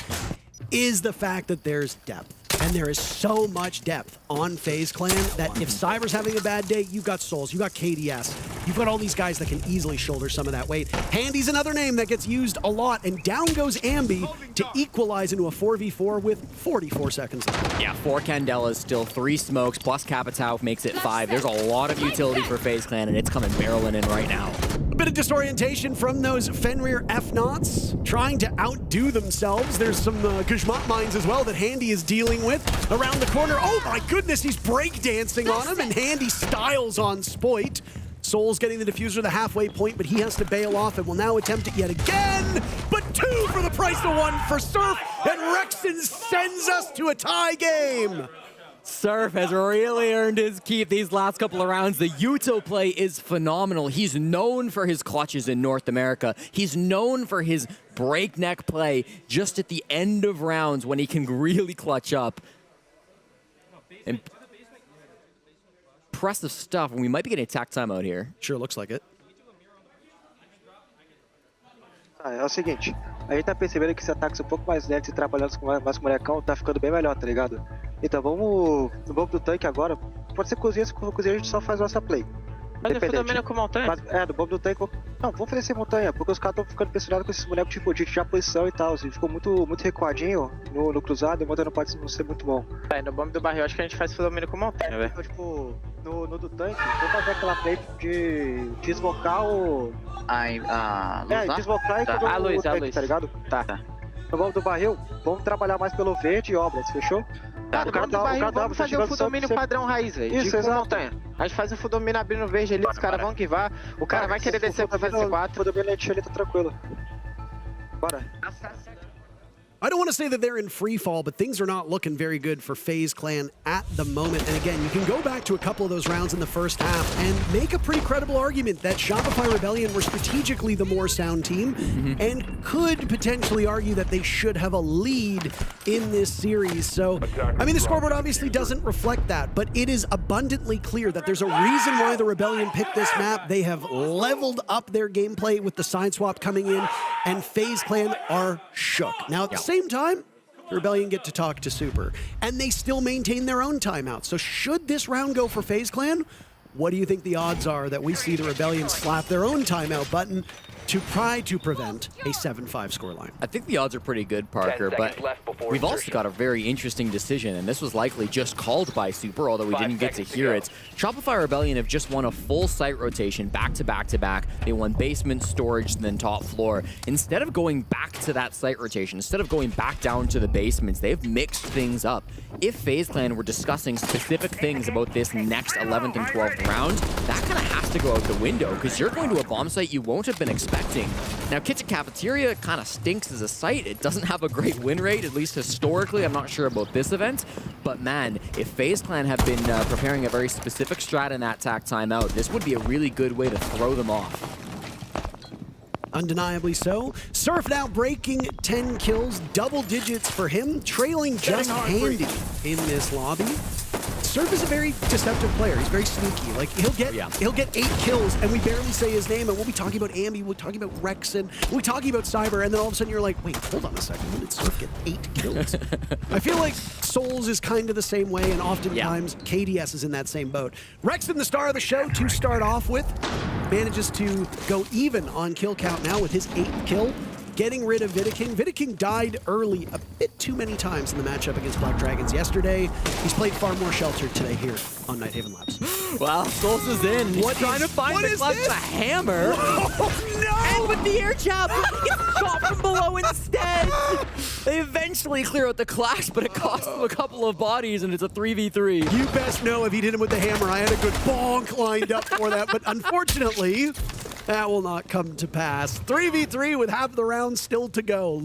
is the fact that there's depth. And there is so much depth on FaZe Clan that if Cyber's having a bad day, you've got Souls, you've got KDS, you've got all these guys that can easily shoulder some of that weight. Handy's another name that gets used a lot, and down goes Ambi to equalize into a 4v4 with 44 seconds left. Yeah, 4 Candelas, still 3 smokes, plus Capitao makes it 5. There's a lot of utility for FaZe Clan, and it's coming barreling in right now. A bit of disorientation from those Fenrir F-Nauts, trying to outdo themselves. There's some Guzmat mines as well that Handy is dealing with. Around the corner, oh my goodness, he's breakdancing on him, and Handy styles on Spoit. Souls getting the diffuser to the halfway point, but he has to bail off and will now attempt it yet again. But 2 for the price of 1 for Surf, and Rexon sends us to a tie game. Surf has really earned his keep these last couple of rounds. The Yuto play is phenomenal. He's known for his clutches in North America. He's known for his breakneck play just at the end of rounds when he can really clutch up. Impressive stuff. We might be getting attack timeout here. Sure looks like it. É o seguinte, a gente tá percebendo que esse ataque é um pouco mais lento e trabalhando mais com o molecão, tá ficando bem melhor, tá ligado? Então vamos no bombo do tanque agora. Pode ser cozinha, se for cozinha a gente só faz nossa play. Mas no domínio com montanha? Mas, no bombo do tanque. Não, vamos fazer sem montanha, porque os caras estão ficando impressionados com esses bonecos tipo de posição e tal. Assim, ficou muito recuadinho no cruzado e a montanha não pode não ser muito bom. No bombo do barril acho que a gente faz domínio com montanha, velho. Então, tipo, no do tanque, vamos fazer aquela play de deslocar o. Deslocar e fazer o tanque, tá ligado? Tá. No bombo do barril, vamos trabalhar mais pelo verde e obras, fechou? Tá, no bombo do barril vamos fazer o full domínio padrão raiz, velho. Isso, exato. Montanha. A gente faz o full domínio abrindo verde ali, os caras vão guivar, o cara vai querer descer pra fazer C4. O full domínio ali tá tranquilo. Bora. I don't want to say that they're in free fall, but things are not looking very good for FaZe Clan at the moment. And again, you can go back to a couple of those rounds in the first half and make a pretty credible argument that Shopify Rebellion were strategically the more sound team and could potentially argue that they should have a lead in this series. So, I mean, the scoreboard obviously doesn't reflect that, but it is abundantly clear that there's a reason why the Rebellion picked this map. They have leveled up their gameplay with the side swap coming in, and FaZe Clan are shook. Now, at the same time, the Rebellion get to talk to Super, and they still maintain their own timeout. So should this round go for FaZe Clan, What do you think the odds are that we see the Rebellion slap their own timeout button to try to prevent a 7-5 scoreline? I think the odds are pretty good, Parker, but we've also got a very interesting decision, and this was likely just called by Super, although we didn't get to hear it. Shopify Rebellion have just won a full site rotation back to back to back. They won basement, storage, and then top floor. Instead of going back to that site rotation, instead of going back down to the basements, they've mixed things up. If FaZe Clan were discussing specific things about this next 11th and 12th round, that kind of has to go out the window, because you're going to a bomb site you won't have been expecting. Now, Kitchen Cafeteria kind of stinks as a site. It doesn't have a great win rate, at least historically. I'm not sure about this event. But man, if FaZe Clan have been preparing a very specific strat in that TAC timeout, this would be a really good way to throw them off. Undeniably so. Surf now breaking 10 kills, double digits for him, trailing just Handy in this lobby. Surf is a very deceptive player. He's very sneaky. Like, he'll get 8 kills, and we barely say his name, and we'll be talking about Ambi, we'll be talking about Rexon, we'll be talking about Cyber, and then all of a sudden you're like, wait, hold on a second, when did Surf get 8 kills? I feel like Souls is kind of the same way, and oftentimes KDS is in that same boat. Rexon, the star of the show, to start off with, manages to go even on kill count now with his 8th kill. Getting rid of Vidiking. Vidiking died early a bit too many times in the matchup against Black Dragons yesterday. He's played far more sheltered today here on Nighthaven Labs. Wow, Souls is in. He's trying to find the clutch with a hammer. Oh, no! And with the air jab, he gets shot from below instead. They eventually clear out the clash, but it costs them a couple of bodies, and it's a 3v3. You best know if he did it with the hammer, I had a good bonk lined up for that, but unfortunately, that will not come to pass. 3v3 with half the round still to go.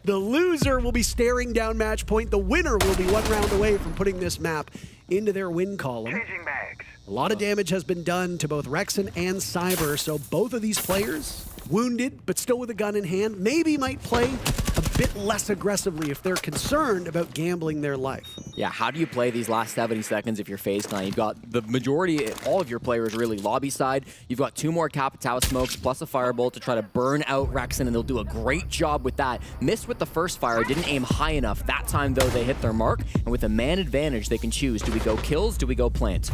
The loser will be staring down match point. The winner will be 1 round away from putting this map into their win column. A lot of damage has been done to both Rexon and Cyber, so both of these players wounded, but still with a gun in hand, maybe might play a bit less aggressively if they're concerned about gambling their life. Yeah, how do you play these last 70 seconds if you're FaZe Clan? You've got the majority, all of your players really lobby side. You've got 2 more Capitao smokes plus a firebolt to try to burn out Rexon, and they'll do a great job with that. Missed with the first fire, didn't aim high enough. That time, though, they hit their mark, and with a man advantage, they can choose. Do we go kills? Do we go plant?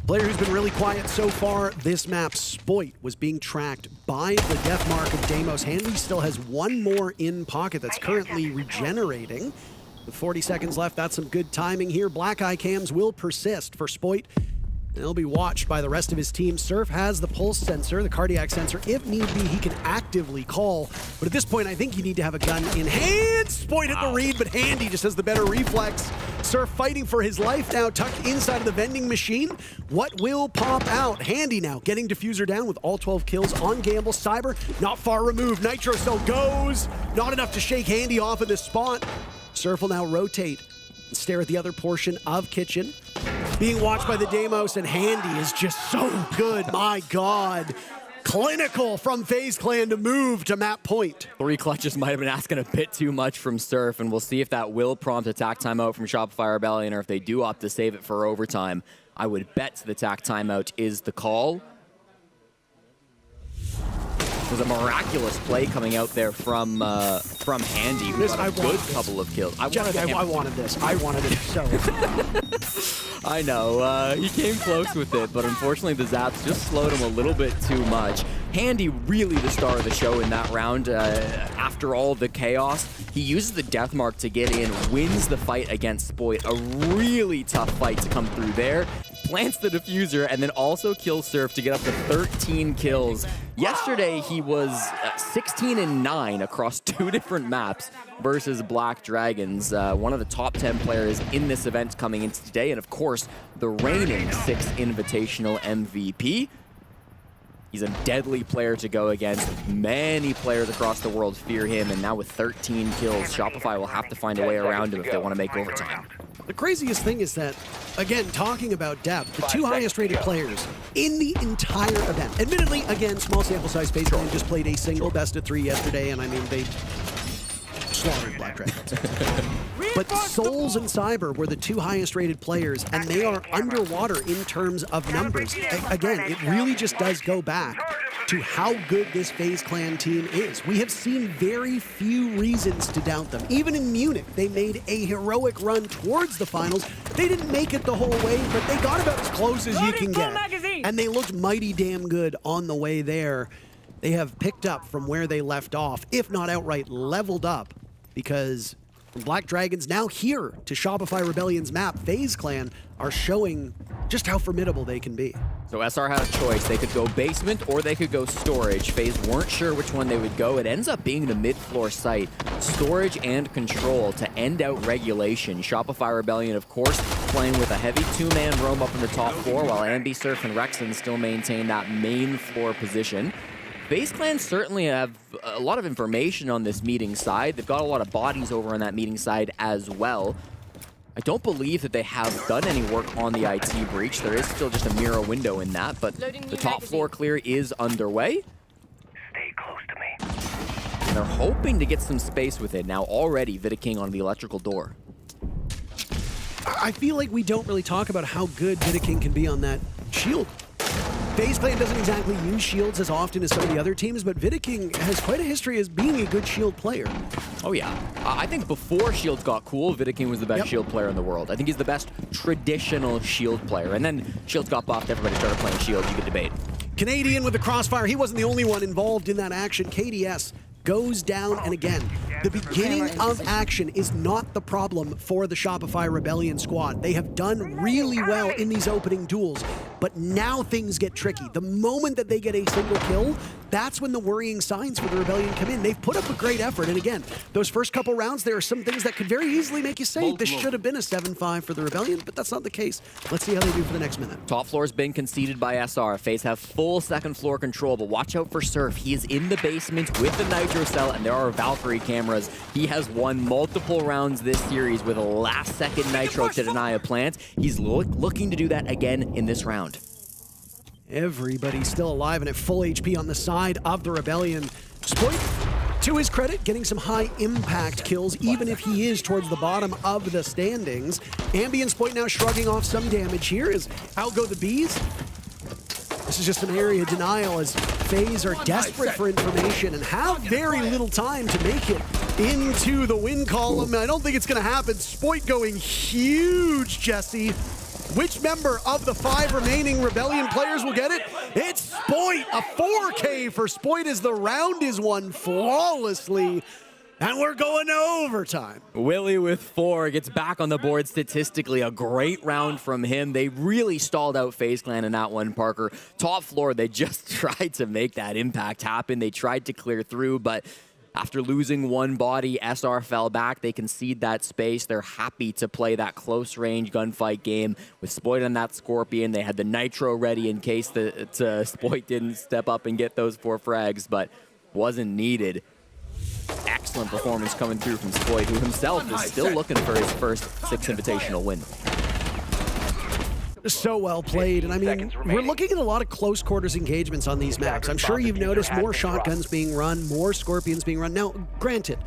Player who's been really quiet so far this map, Spoit, was being tracked by the death mark of Deimos. Handy still has 1 more in pocket that's currently regenerating. With 40 seconds left, that's some good timing here. Black eye cams will persist for Spoit. They'll be watched by the rest of his team. Surf has the pulse sensor, the cardiac sensor. If need be, he can actively call. But at this point, I think you need to have a gun in hand. Spoit at the read, but Handy just has the better reflex. Surf fighting for his life now, tucked inside of the vending machine. What will pop out? Handy now getting Diffuser down with all 12 kills on Gamble. Cyber not far removed. Nitro cell goes. Not enough to shake Handy off of this spot. Surf will now rotate and stare at the other portion of Kitchen. Being watched by the Deimos, and Handy is just so good. My God. Clinical from FaZe Clan to move to map point. 3 clutches might have been asking a bit too much from Surf, and we'll see if that will prompt a TAC timeout from Shopify Rebellion, or if they do opt to save it for overtime. I would bet the TAC timeout is the call. It was a miraculous play coming out there from Handy, who got a good couple of kills. I wanted this. I wanted it so. I know. He came close with it, but unfortunately the zaps just slowed him a little bit too much. Handy really the star of the show in that round. After all the chaos, he uses the death mark to get in, wins the fight against Spoit. A really tough fight to come through there. Plants the diffuser and then also kills Surf to get up to 13 kills. Yesterday, he was 16-9 across 2 different maps versus Black Dragons. One of the top 10 players in this event coming into today, and of course, the reigning Six Invitational MVP. He's a deadly player to go against. Many players across the world fear him, and now with 13 kills, Shopify will have to find a way around him if they want to make overtime. The craziest thing is that, again, talking about depth, the 2 highest rated players in the entire event. Admittedly, again, small sample size, FaZe Clan just played a single best of 3 yesterday, and I mean, they slaughtered Black Dragons. But Souls and Cyber were the 2 highest rated players, and they are underwater in terms of numbers. Again, it really just does go back to how good this FaZe Clan team is. We have seen very few reasons to doubt them. Even in Munich, they made a heroic run towards the finals. They didn't make it the whole way, but they got about as close as you can get. And they looked mighty damn good on the way there. They have picked up from where they left off, if not outright leveled up, because from Black Dragons now here to Shopify Rebellion's map, FaZe Clan are showing just how formidable they can be. So SR had a choice. They could go basement or they could go storage. FaZe weren't sure which one they would go. It ends up being the mid-floor site. Storage and control to end out regulation. Shopify Rebellion, of course, playing with a heavy two-man roam up in the top floor, while Ambi, Surf, and Rexon still maintain that main floor position. FaZe Clan certainly have a lot of information on this meeting side. They've got a lot of bodies over on that meeting side as well. I don't believe that they have done any work on the IT breach. There is still just a mirror window in that, but the top floor clear is underway. Stay close to me. And they're hoping to get some space with it. Now already Vidiking on the electrical door. I feel like we don't really talk about how good Vidiking can be on that shield. FaZe Clan doesn't exactly use shields as often as some of the other teams, but Vidiking has quite a history as being a good shield player. Oh yeah. I think before shields got cool, Vidiking was the best shield player in the world. I think he's the best traditional shield player. And then shields got buffed, everybody started playing shields, you could debate. Canadian with the crossfire, he wasn't the only one involved in that action. KDS goes down, and again, the beginning of action is not the problem for the Shopify Rebellion squad. They have done really well in these opening duels, but now things get tricky. The moment that they get a single kill, that's when the worrying signs for the Rebellion come in. They've put up a great effort, and again, those first couple rounds, there are some things that could very easily make you say this should have been a 7-5 for the Rebellion, but that's not the case. Let's see how they do for the next minute. Top floor's been conceded by SR. FaZe have full second floor control, but watch out for Surf. He is in the basement with the Nitro Cell, and there are Valkyrie cameras. He has won multiple rounds this series with a last-second Nitro to deny a plant. He's looking to do that again in this round. Everybody's still alive and at full HP on the side of the Rebellion. Spoit, to his credit, getting some high impact kills, even if he is towards the bottom of the standings. Ambi and Spoit now shrugging off some damage here as out go the Bees. This is just an area denial as FaZe are desperate for information and have very little time to make it into the win column. I don't think it's going to happen. Spoit going huge, Jesse. Which member of the 5 remaining Rebellion players will get it? It's Spoit! A 4K for Spoit as the round is won flawlessly. And we're going to overtime. Willie with 4 gets back on the board statistically. A great round from him. They really stalled out FaZe Clan in that one, Parker. Top floor, they just tried to make that impact happen. They tried to clear through, but after losing one body, SR fell back. They concede that space. They're happy to play that close-range gunfight game with Spoit on that Scorpion. They had the Nitro ready in case the Spoit didn't step up and get those 4 frags, but wasn't needed. Excellent performance coming through from Spoit, who himself is still looking for his first Six Invitational win. So well played, and I mean, we're looking at a lot of close quarters engagements on these maps. I'm sure you've noticed more shotguns being run, more Scorpions being run. Now, granted,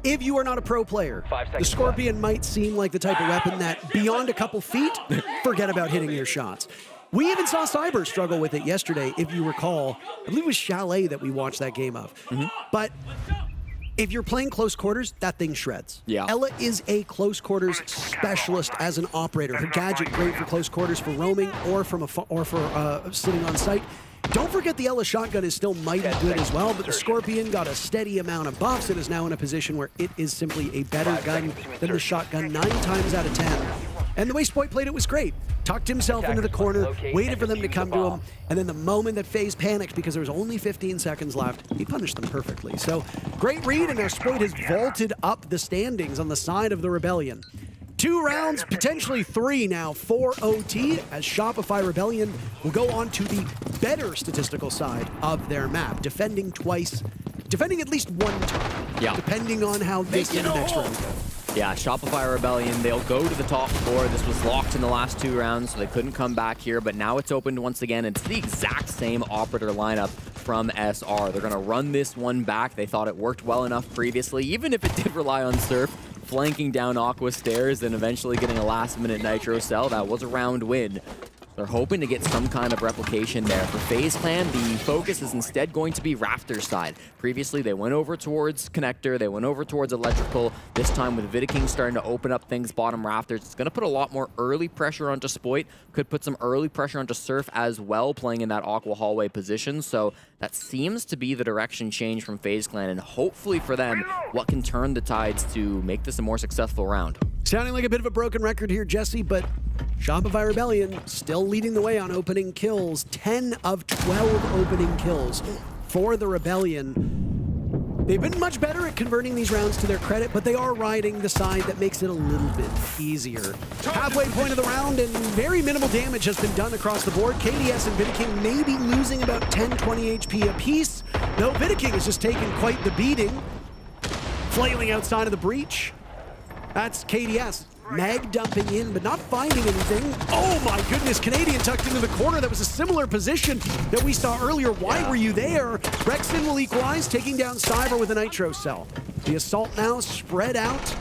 if you are not a pro player, the Scorpion might seem like the type of weapon that beyond a couple feet, forget about hitting your shots. We even saw Cyber struggle with it yesterday, if you recall. I believe it was Chalet that we watched that game of. But if you're playing close quarters, that thing shreds. Yeah. Ella is a close quarters specialist as an operator. Her gadget great for close quarters, for roaming, or for sitting on site. Don't forget the Ella shotgun is still mighty good as well, but the Scorpion got a steady amount of buffs. It is now in a position where it is simply a better gun than the shotgun 9 times out of 10. And the way Spoit played it was great. Tucked himself into the corner, waited for them to come to him, and then the moment that FaZe panicked because there was only 15 seconds left, he punished them perfectly. So, great read, and now Spoit has vaulted up the standings on the side of the Rebellion. 2 rounds, potentially 3 now for OT, as Shopify Rebellion will go on to the better statistical side of their map, defending twice, defending at least 1 time, depending on how this in the next round goes. Yeah, Shopify Rebellion, they'll go to the top floor. This was locked in the last 2 rounds, so they couldn't come back here, but now it's opened once again. It's the exact same operator lineup from SR. They're going to run this one back. They thought it worked well enough previously, even if it did rely on Surf flanking down Aqua Stairs and eventually getting a last-minute Nitro Cell. That was a round win. They're hoping to get some kind of replication there. For FaZe Clan, the focus is instead going to be Raptors side. Previously, they went over towards Connector, they went over towards Electrical. This time with Vidiking starting to open up things bottom Raptors, it's going to put a lot more early pressure onto Spoit. Could put some early pressure onto Surf as well, playing in that Aqua hallway position. So that seems to be the direction change from FaZe Clan, and hopefully for them, what can turn the tides to make this a more successful round. Sounding like a bit of a broken record here, Jesse, but Shopify Rebellion still leading the way on opening kills. 10 of 12 opening kills for the Rebellion. They've been much better at converting these rounds to their credit, but they are riding the side that makes it a little bit easier. Halfway point of the round, and very minimal damage has been done across the board. KDS and Vidiking may be losing about 10, 20 HP apiece. No, Vidiking has just taken quite the beating. Flailing outside of the breach. That's KDS. Mag dumping in, but not finding anything. Oh my goodness, Canadian tucked into the corner. That was a similar position that we saw earlier. Why were you there? Rexon will equalize, taking down Cyber with a Nitro Cell. The assault now spread out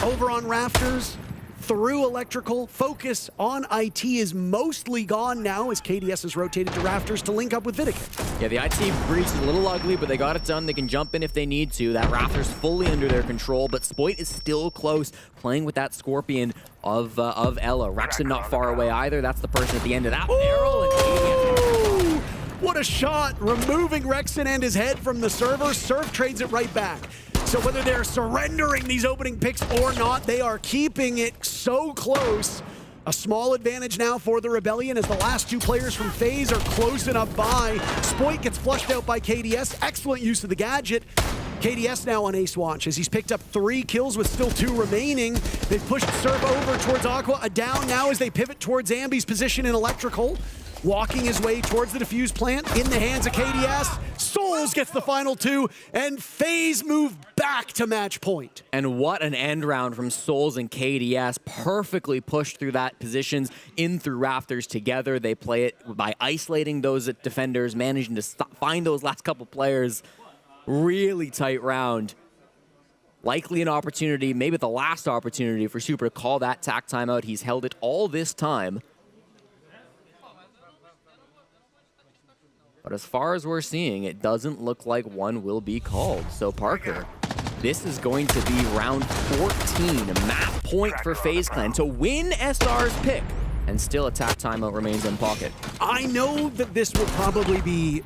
over on Rafters, through Electrical. Focus on IT is mostly gone now as KDS has rotated to Rafters to link up with Vidiking. Yeah, the IT breach is a little ugly, but they got it done. They can jump in if they need to. That Raptors fully under their control, but Spoit is still close, playing with that Scorpion of Ella. Rexon not far away either. That's the person at the end of that barrel. And what a shot! Removing Rexon and his head from the server. Surf trades it right back. So whether they're surrendering these opening picks or not, they are keeping it so close. A small advantage now for the Rebellion as the last two players from FaZe are close enough by. Spoit gets flushed out by KDS. Excellent use of the gadget. KDS now on ace watch as he's picked up 3 kills with still 2 remaining. They've pushed Surf over towards Aqua. A down now as they pivot towards Ambi's position in Electrical. Walking his way towards the defuse plant in the hands of KDS. Souls gets the final 2, and FaZe move back to match point. And what an end round from Souls and KDS. Perfectly pushed through that positions, in through Rafters together. They play it by isolating those defenders, managing to find those last couple players. Really tight round. Likely an opportunity, maybe the last opportunity for Super to call that tack timeout. He's held it all this time. But as far as we're seeing, it doesn't look like one will be called. So Parker, this is going to be round 14. Map point for FaZe Clan to win SR's pick. And still attack timeout remains in pocket. I know that this will probably be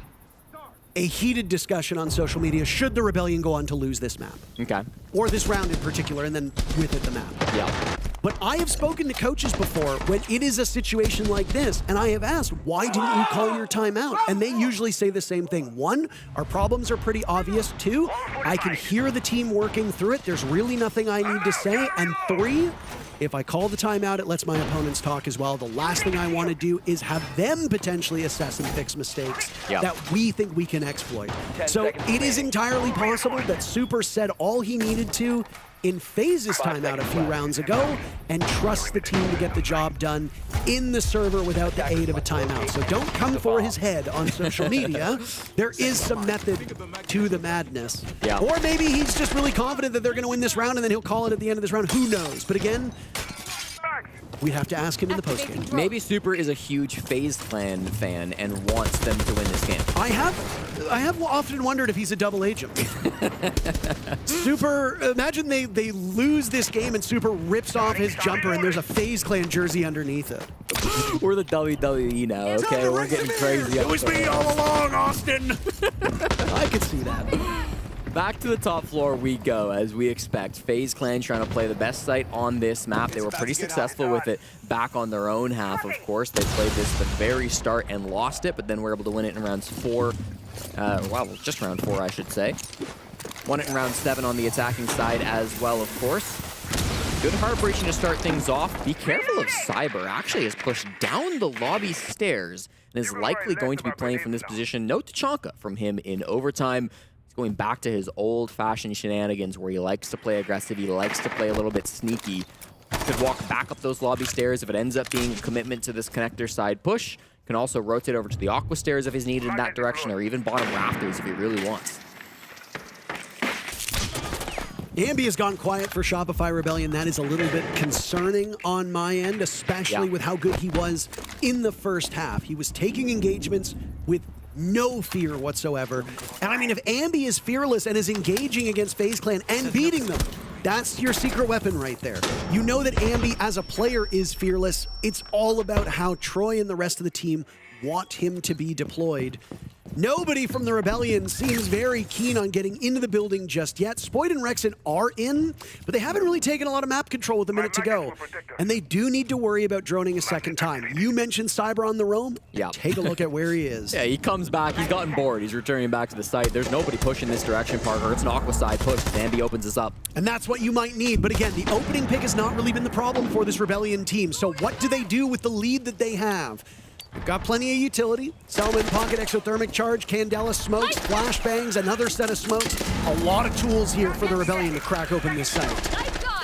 a heated discussion on social media should the Rebellion go on to lose this map. Okay. Or this round in particular, and then with it the map. Yeah. But I have spoken to coaches before when it is a situation like this, and I have asked, why didn't you call your timeout? And they usually say the same thing. 1, our problems are pretty obvious. 2, I can hear the team working through it. There's really nothing I need to say. And 3, if I call the timeout, it lets my opponents talk as well. The last thing I want to do is have them potentially assess and fix mistakes that we think we can exploit. So it is entirely possible that Super said all he needed to in FaZe's timeout a few rounds ago and trust the team to get the job done in the server without the aid of a timeout. So don't come for his head on social media. There is some method to the madness. Yeah. Or maybe he's just really confident that they're going to win this round and then he'll call it at the end of this round. Who knows? But again, we'd have to ask him in the postgame. Maybe Super is a huge FaZe Clan fan and wants them to win this game. I have often wondered if he's a double agent. Super, imagine they lose this game and Super rips off his jumper and there's a FaZe Clan jersey underneath it. We're the WWE now, okay? We're getting crazy. It was me all along, Austin. I could see that. Back to the top floor we go, as we expect. FaZe Clan trying to play the best site on this map. They were pretty successful with it back on their own half, of course. They played this at the very start and lost it, but then were able to win it in rounds 4. Well, just round 4, I should say. Won it in round 7 on the attacking side as well, of course. Good heart breaching to start things off. Be careful of Cyber. Actually has pushed down the lobby stairs and is likely going to be playing from this position. No Tachanka from him in overtime. Going back to his old-fashioned shenanigans where he likes to play aggressive, he likes to play a little bit sneaky. Could walk back up those lobby stairs if it ends up being a commitment to this connector side push. Can also rotate over to the Aqua stairs if he's needed in that direction, or even bottom Rafters if he really wants. Ambi has gone quiet for Shopify Rebellion. That is a little bit concerning on my end, especially with how good he was in the first half. He was taking engagements with no fear whatsoever. And I mean, if Ambi is fearless and is engaging against FaZe Clan and beating them, that's your secret weapon right there. You know that Ambi as a player is fearless. It's all about how Troy and the rest of the team want him to be deployed. Nobody from the Rebellion seems very keen on getting into the building just yet. Spoid and Rexen are in, but they haven't really taken a lot of map control with a minute to go. And they do need to worry about droning a second time. You mentioned Cyber on the roam. Yeah. Take a look at where he is. Yeah, he comes back. He's gotten bored. He's returning back to the site. There's nobody pushing this direction, Parker. It's an Aqua side push. Zambi opens us up. And that's what you might need. But again, the opening pick has not really been the problem for this Rebellion team. So what do they do with the lead that they have? They've got plenty of utility. Selman, pocket, exothermic charge, Candela, smokes, flashbangs, another set of smokes. A lot of tools here for the Rebellion to crack open this site.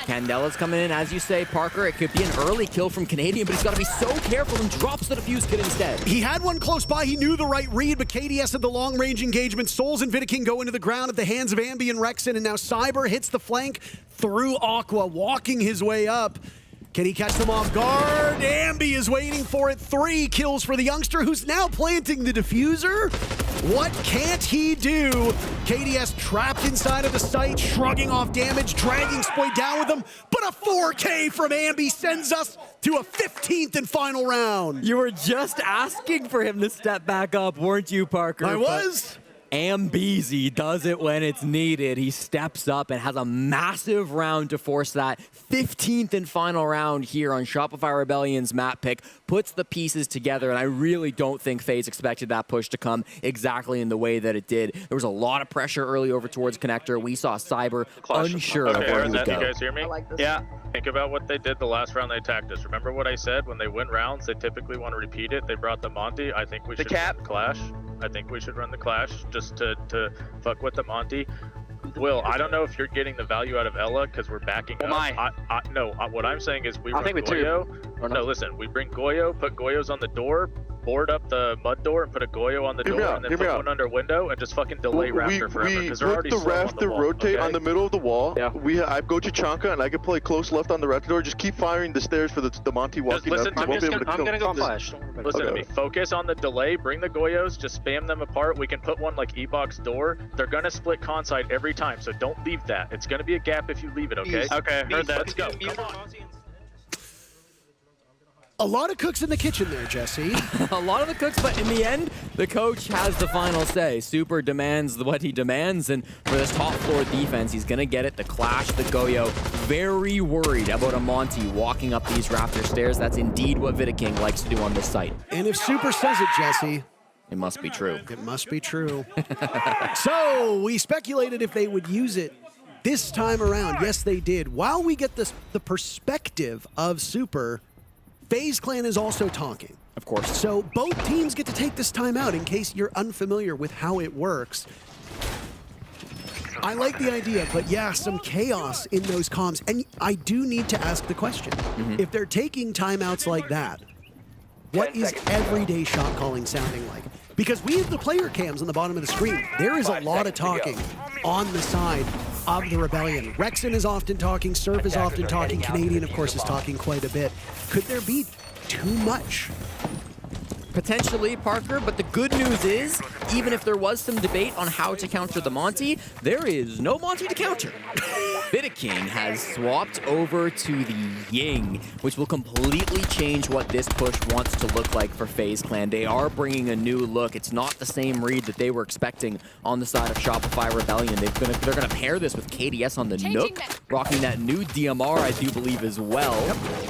Candela's coming in, as you say, Parker. It could be an early kill from Canadian, but he's got to be so careful and drops the defuse kit instead. He had one close by. He knew the right read, but KDS had the long-range engagement. Souls and Vidiking go into the ground at the hands of Ambi and Rexen, and now Cyber hits the flank through Aqua, walking his way up. Can he catch them off guard? Ambi is waiting for it. 3 kills for the youngster, who's now planting the diffuser. What can't he do? KDS trapped inside of the site, shrugging off damage, dragging Spoy down with him. But a 4K from Ambi sends us to a 15th and final round. You were just asking for him to step back up, weren't you, Parker? I was. Ambizi does it when it's needed. He steps up and has a massive round to force that 15th and final round here on Shopify Rebellion's map pick. Puts the pieces together, and I really don't think FaZe expected that push to come exactly in the way that it did. There was a lot of pressure early over towards Connector. We saw Cyber unsure of where he would go. You guys hear me? Yeah. Think about what they did the last round they attacked us. Remember what I said? When they win rounds, they typically want to repeat it. They brought the Monty. I think we should run the Clash. I think we should run the Clash just to fuck with the Monty. Will, I don't know if you're getting the value out of Ella because we're backing up. No, what I'm saying is we run Goyo. No, listen, we bring Goyo, put Goyos on the door, board up the mud door and put a Goyo on the door and then put one under window and just fucking delay Raptor forever because they're already slow on the wall. Let the Raptor rotate on the middle of the wall. Yeah. I go to Chanka and I can play close left on the Raptor door. Just keep firing the stairs for the Monty walking up. I'm gonna go Flash. Listen to me. Focus on the delay. Bring the Goyos. Just spam them apart. We can put one like E-Box door. They're gonna split con side every time, so don't leave that. It's gonna be a gap if you leave it, okay? Okay, heard that. Let's go. Come on. A lot of cooks in the kitchen there, Jesse. A lot of the cooks, but in the end, the coach has the final say. Super demands what he demands, and for this top floor defense, he's gonna get it. The Clash, the Goyo, very worried about a Monty walking up these Raptor stairs. That's indeed what Vidiking likes to do on this site. And if Super says it, Jesse, it must be true. It must be true. So we speculated if they would use it this time around. Yes, they did. While we get the perspective of Super, FaZe Clan is also talking. Of course. So both teams get to take this time out in case you're unfamiliar with how it works. I like the idea, but yeah, some chaos in those comms. And I do need to ask the question. If they're taking timeouts like that, what is everyday shot calling sounding like? Because we have the player cams on the bottom of the screen. There is a lot of talking on the side of the Rebellion. Rexen is often talking, Surf is often talking, Canadian, of course, is talking quite a bit. Could there be too much? Potentially, Parker, but the good news is, even if there was some debate on how to counter the Monty, there is no Monty to counter. Vidiking has swapped over to the Ying, which will completely change what this push wants to look like for FaZe Clan. They are bringing a new look. It's not the same read that they were expecting on the side of Shopify Rebellion. They're gonna pair this with KDS on the Nook, rocking that new DMR, I do believe, as well.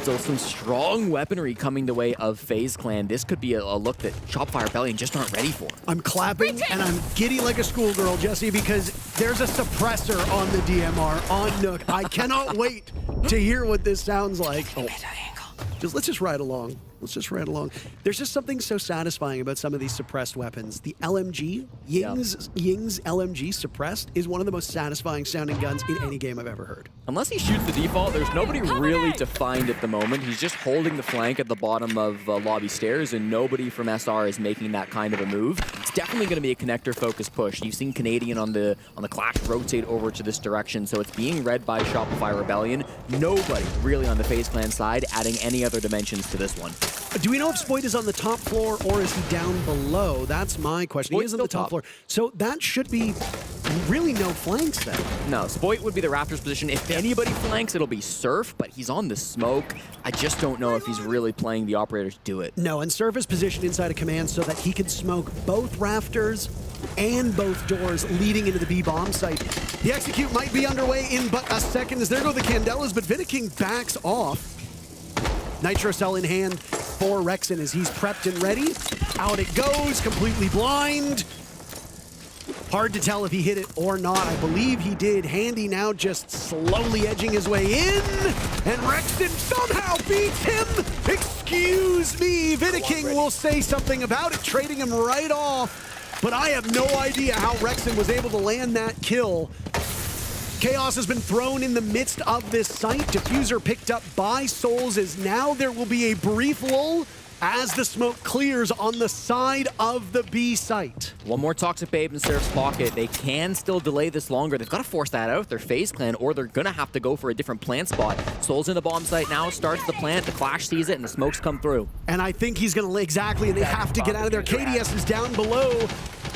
So some strong weaponry coming the way of FaZe Clan. This could be a look that Shopify Rebellion just aren't ready for. I'm clapping and I'm giddy like a schoolgirl, Jesse, because there's a suppressor on the DMR on Nook. I cannot wait to hear what this sounds like. Oh. let's just ride along. Let's just ride along. There's just something so satisfying about some of these suppressed weapons. The LMG, Ying's LMG suppressed is one of the most satisfying sounding guns in any game I've ever heard. Unless he shoots the default, there's nobody really to find at the moment. He's just holding the flank at the bottom of lobby stairs, and nobody from SR is making that kind of a move. It's definitely going to be a connector-focused push. You've seen Canadian on the Clash rotate over to this direction, so it's being read by Shopify Rebellion. Nobody really on the FaZe Clan side adding any other dimensions to this one. Do we know if Spoit is on the top floor or is he down below? That's my question. He is on the top floor. So that should be really no flanks then. No, Spoit would be the Raptors position. If anybody flanks, it'll be Surf, but he's on the smoke. I just don't know if he's really playing the operators do it. No, and Surf is positioned inside a command so that he can smoke both rafters and both doors leading into the B bomb site. The execute might be underway in but a second as there go the Candelas, but Vidiking backs off. Nitro Cell in hand for Rexen as he's prepped and ready. Out it goes, completely blind. Hard to tell if he hit it or not. I believe he did. Handy now just slowly edging his way in. And Rexen somehow beats him. Excuse me. Vidiking will say something about it, trading him right off. But I have no idea how Rexen was able to land that kill. Chaos has been thrown in the midst of this site. Diffuser picked up by Souls as now there will be a brief lull as the smoke clears on the side of the B site. One more Toxic Babe in Seraph's pocket. They can still delay this longer. They've got to force that out, their FaZe Clan, or they're going to have to go for a different plant spot. Soul's in the bomb site now, starts the plant, the Clash sees it, and the smokes come through. And I think he's going to, exactly, and they have to get out of there. KDS is down below.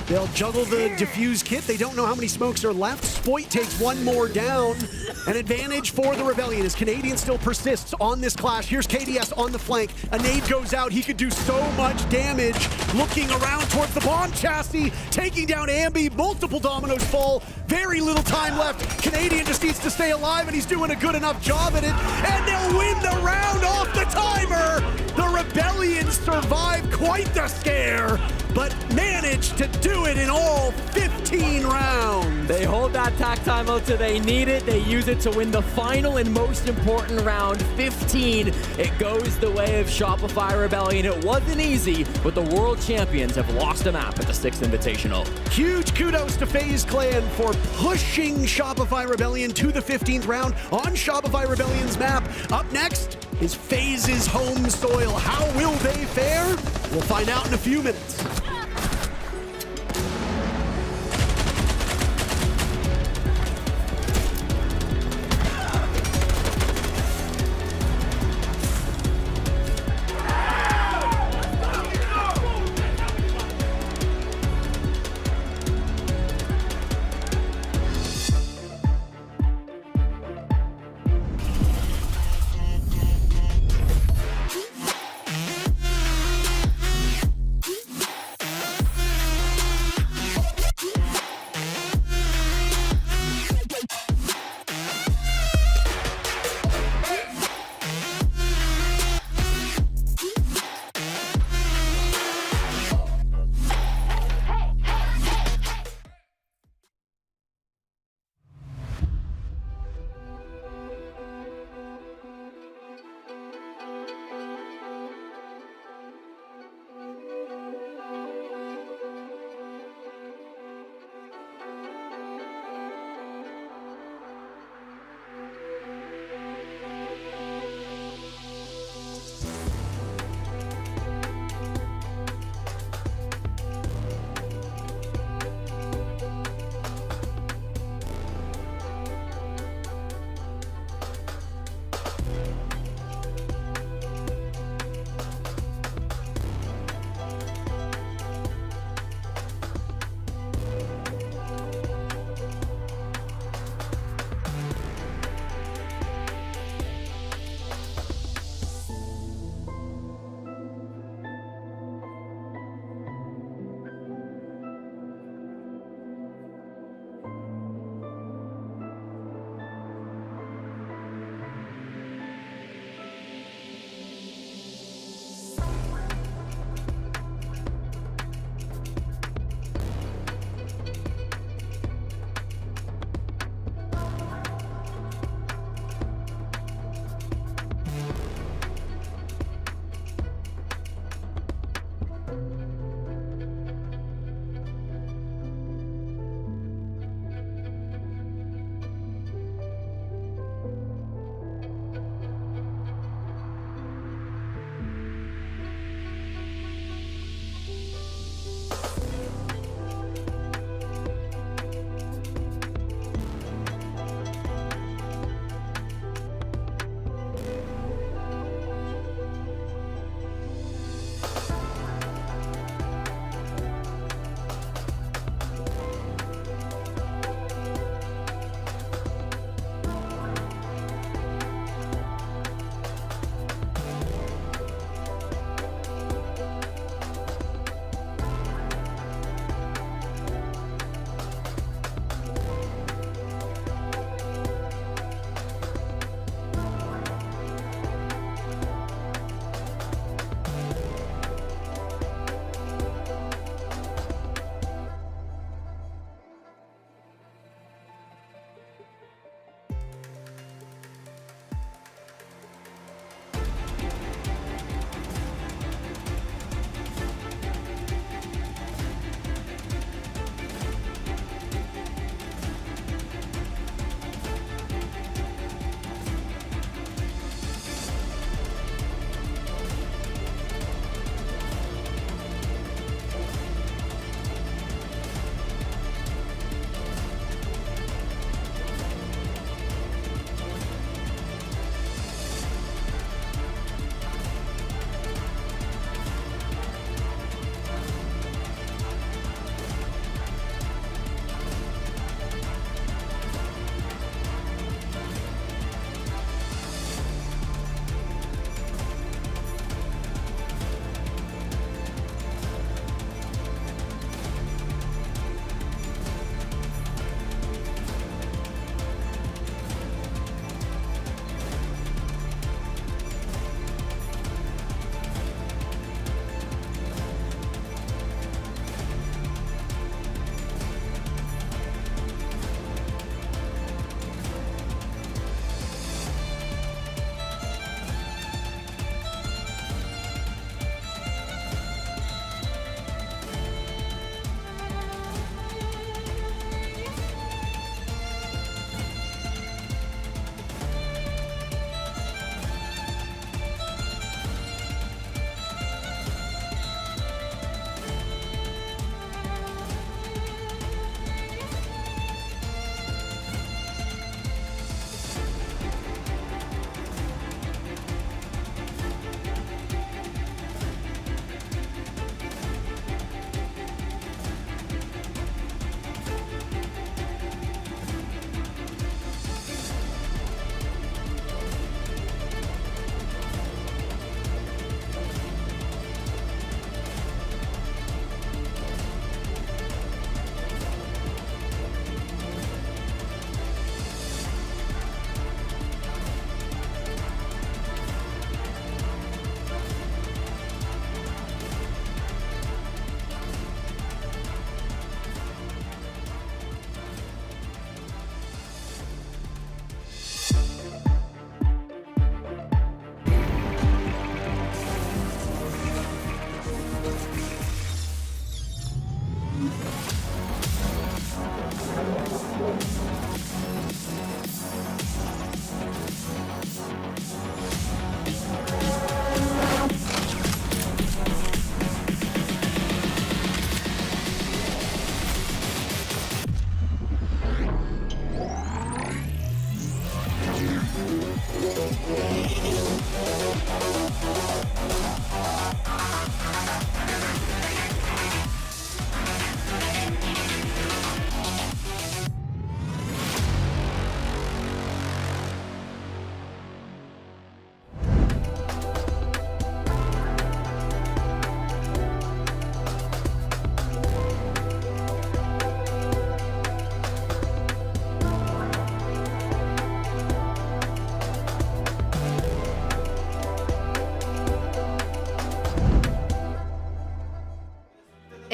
They'll juggle the diffuse kit. They don't know how many smokes are left. Spoit takes one more down. An advantage for the Rebellion as Canadian still persists on this Clash. Here's KDS on the flank. A nade goes out. He could do so much damage. Looking around towards the bomb chassis, taking down Ambi. Multiple dominoes fall. Very little time left. Canadian just needs to stay alive, and he's doing a good enough job at it. And they'll win the round off the timer. The Rebellion survived quite the scare, but managed to do it in all 15 rounds. They hold that tack time out till they need it. They use it to win the final and most important round, 15. It goes the way of Shopify Rebellion. It wasn't easy, but the world champions have lost a map at the Six Invitational. Huge kudos to FaZe Clan for pushing Shopify Rebellion to the 15th round on Shopify Rebellion's map. Up next is FaZe's home soil. How will they fare? We'll find out in a few minutes.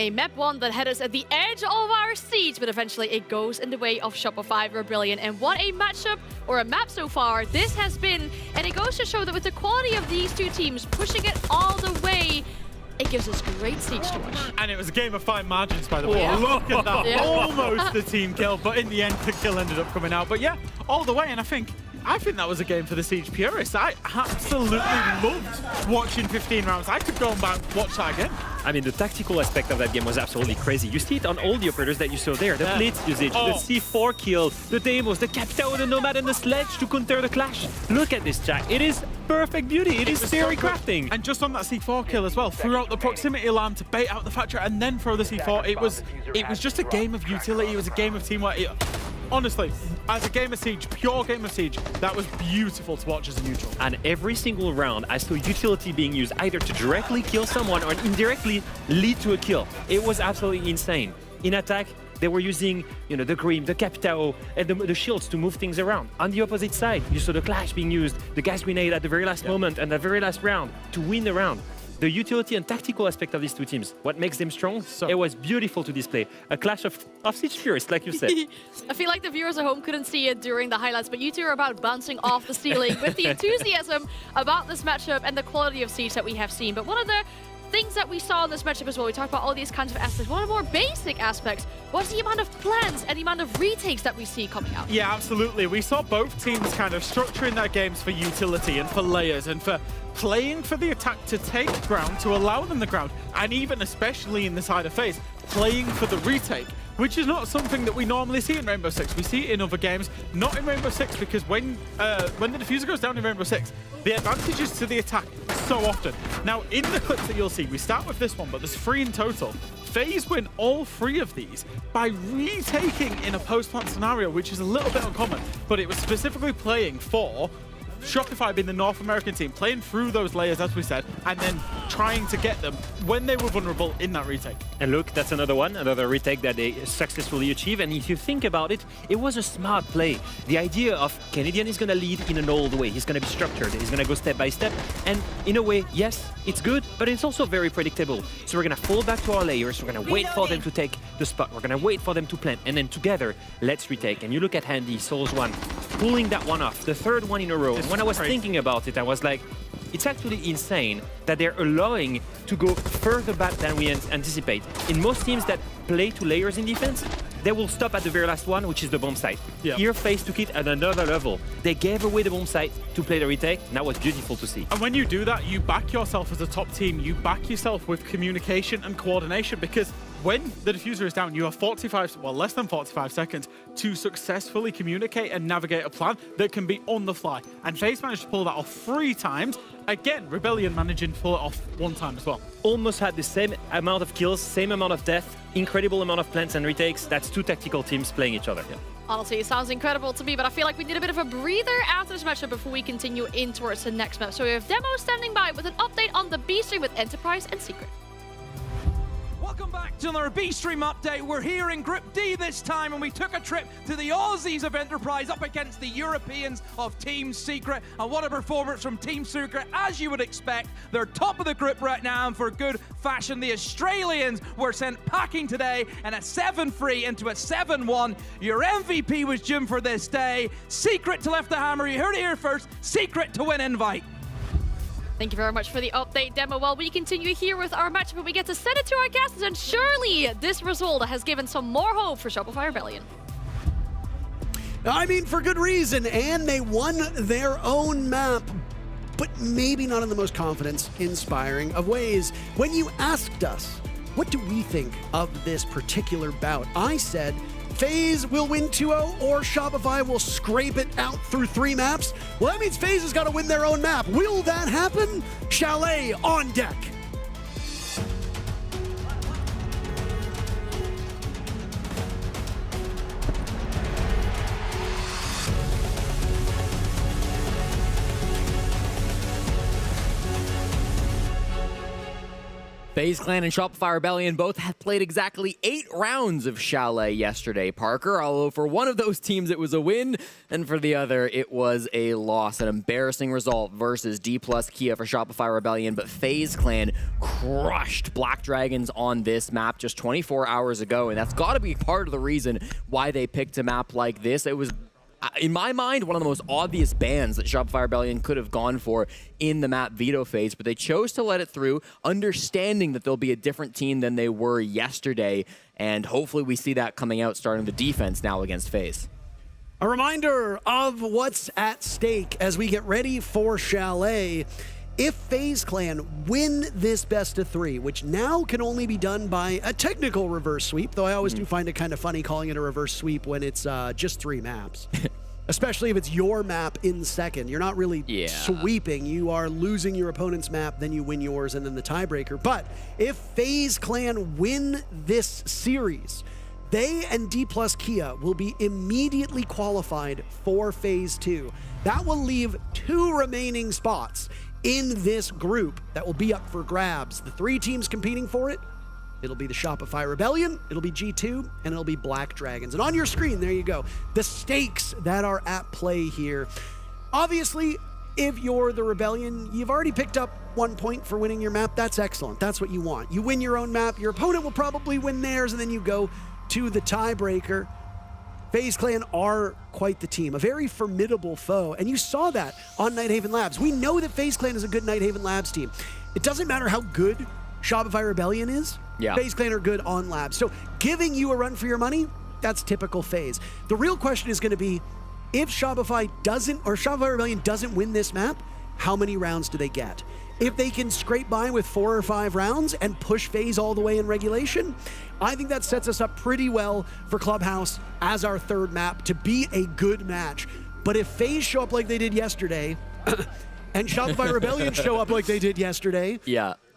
a map 1 that had us at the edge of our siege, but eventually it goes in the way of Shopify Rebellion. And what a matchup, or a map so far, this has been. And it goes to show that with the quality of these two teams pushing it all the way, it gives us great siege to watch. And it was a game of fine margins, by the way. Yeah. Look at that. Yeah. Almost the team kill, but in the end, the kill ended up coming out. But yeah, all the way. And I think that was a game for the Siege purists. I absolutely loved watching 15 rounds. I could go and watch that again. I mean, the tactical aspect of that game was absolutely crazy. You see it on all the operators that you saw there. The Blitz usage, the C4 kill, the demos, the Capitao, the Nomad, and the Sledge to counter the Clash. Look at this, Jack. It is perfect beauty. It is theory crafting. And just on that C4 kill as well, threw out the proximity alarm to bait out the Thatcher and then throw the C4. It was just a game of utility. It was a game of teamwork. Honestly, as a game of Siege, pure game of Siege, that was beautiful to watch as a neutral. And every single round, I saw utility being used either to directly kill someone or indirectly lead to a kill. It was absolutely insane. In attack, they were using, the Grim, the Capitao, and the shields to move things around. On the opposite side, you saw the Clash being used, the gas grenade at the very last moment and the very last round to win the round. The utility and tactical aspect of these two teams, what makes them strong, it was beautiful to display. A clash of Siege purists, like you said. I feel like the viewers at home couldn't see it during the highlights, but you two are about bouncing off the ceiling with the enthusiasm about this matchup and the quality of Siege that we have seen. But one of the things that we saw in this matchup as well, we talked about all these kinds of aspects. One of the more basic aspects was the amount of plans and the amount of retakes that we see coming out. Yeah, absolutely. We saw both teams kind of structuring their games for utility and for layers and for playing for the attack to take ground, to allow them the ground, and even especially in the side of FaZe, playing for the retake, which is not something that we normally see in Rainbow Six. We see it in other games, not in Rainbow Six, because when the diffuser goes down in Rainbow Six, the advantage is to the attack so often. Now, in the clips that you'll see, we start with this one, but there's 3 in total. FaZe win all 3 of these by retaking in a post-plant scenario, which is a little bit uncommon, but it was specifically playing for Shopify being the North American team, playing through those layers, as we said, and then trying to get them when they were vulnerable in that retake. And look, that's another retake that they successfully achieved. And if you think about it, it was a smart play. The idea of Canadian is going to lead in an old way. He's going to be structured. He's going to go step by step. And in a way, yes, it's good, but it's also very predictable. So we're going to fall back to our layers. We're going to wait for them to take the spot. We're going to wait for them to plant. And then together, let's retake. And you look at Handy, Souls 1, pulling that one off, the 3rd one in a row. When I was thinking about it, I was like, it's actually insane that they're allowing to go further back than we anticipate. In most teams that play 2 layers in defense, they will stop at the very last one, which is the bomb site. Yeah. Here, FaZe took it at another level. They gave away the bomb site to play the retake, and that was beautiful to see. And when you do that, you back yourself as a top team. You back yourself with communication and coordination, because when the diffuser is down, you have less than 45 seconds to successfully communicate and navigate a plan that can be on the fly. And FaZe managed to pull that off 3 times. Again, Rebellion managing to pull it off 1 time as well. Almost had the same amount of kills, same amount of death, incredible amount of plants and retakes. That's 2 tactical teams playing each other. Yeah. Honestly, it sounds incredible to me, but I feel like we need a bit of a breather after this matchup before we continue in towards the next map. So we have Demo standing by with an update on the B stream with Enterprise and Secret. Welcome back to another B-Stream update. We're here in Group D this time, and we took a trip to the Aussies of Enterprise up against the Europeans of Team Secret. And what a performance from Team Secret, as you would expect. They're top of the group right now, and for good fashion, the Australians were sent packing today in a 7-3 into a 7-1. Your MVP was Jim for this day. Secret to lift the hammer. You heard it here first. Secret to win invite. Thank you very much for the update, Demo. While we continue here with our matchup, but we get to send it to our guests, and surely this result has given some more hope for Shopify Rebellion. I mean, for good reason, and they won their own map, but maybe not in the most confidence-inspiring of ways. When you asked us, what do we think of this particular bout? I said, FaZe will win 2-0 or Shopify will scrape it out through 3 maps. Well, that means FaZe has got to win their own map. Will that happen? Chalet on deck. FaZe Clan and Shopify Rebellion both had played exactly 8 rounds of Chalet yesterday, Parker. Although for one of those teams it was a win, and for the other it was a loss. An embarrassing result versus DPLUS Kia for Shopify Rebellion, but FaZe Clan crushed Black Dragons on this map just 24 hours ago, and that's got to be part of the reason why they picked a map like this. It was, in my mind, one of the most obvious bans that Shopify Rebellion could have gone for in the map veto phase, but they chose to let it through, understanding that they'll be a different team than they were yesterday, and hopefully we see that coming out starting the defense now against FaZe. A reminder of what's at stake as we get ready for Chalet. If FaZe Clan win this best of 3, which now can only be done by a technical reverse sweep, though I always do find it kind of funny calling it a reverse sweep when it's just 3 maps. Especially if it's your map in second. You're not really sweeping. You are losing your opponent's map, then you win yours, and then the tiebreaker. But if FaZe Clan win this series, they and DPLUS Kia will be immediately qualified for Phase 2. That will leave 2 remaining spots in this group that will be up for grabs. The 3 teams competing for it, it'll be the Shopify Rebellion, it'll be G2, and it'll be Black Dragons. And on your screen, there you go, the stakes that are at play here. Obviously, if you're the Rebellion, you've already picked up 1 point for winning your map. That's excellent. That's what you want. You win your own map, your opponent will probably win theirs, and then you go to the tiebreaker. FaZe Clan are quite the team, a very formidable foe, and you saw that on Nighthaven Labs. We know that FaZe Clan is a good Nighthaven Labs team. It doesn't matter how good Shopify Rebellion is, FaZe Clan are good on Labs. So giving you a run for your money, that's typical FaZe. The real question is going to be, if Shopify Rebellion doesn't win this map, how many rounds do they get? If they can scrape by with 4 or 5 rounds and push FaZe all the way in regulation, I think that sets us up pretty well for Clubhouse as our 3rd map to be a good match. But if FaZe show up like they did yesterday, and Shopify Rebellion show up like they did yesterday,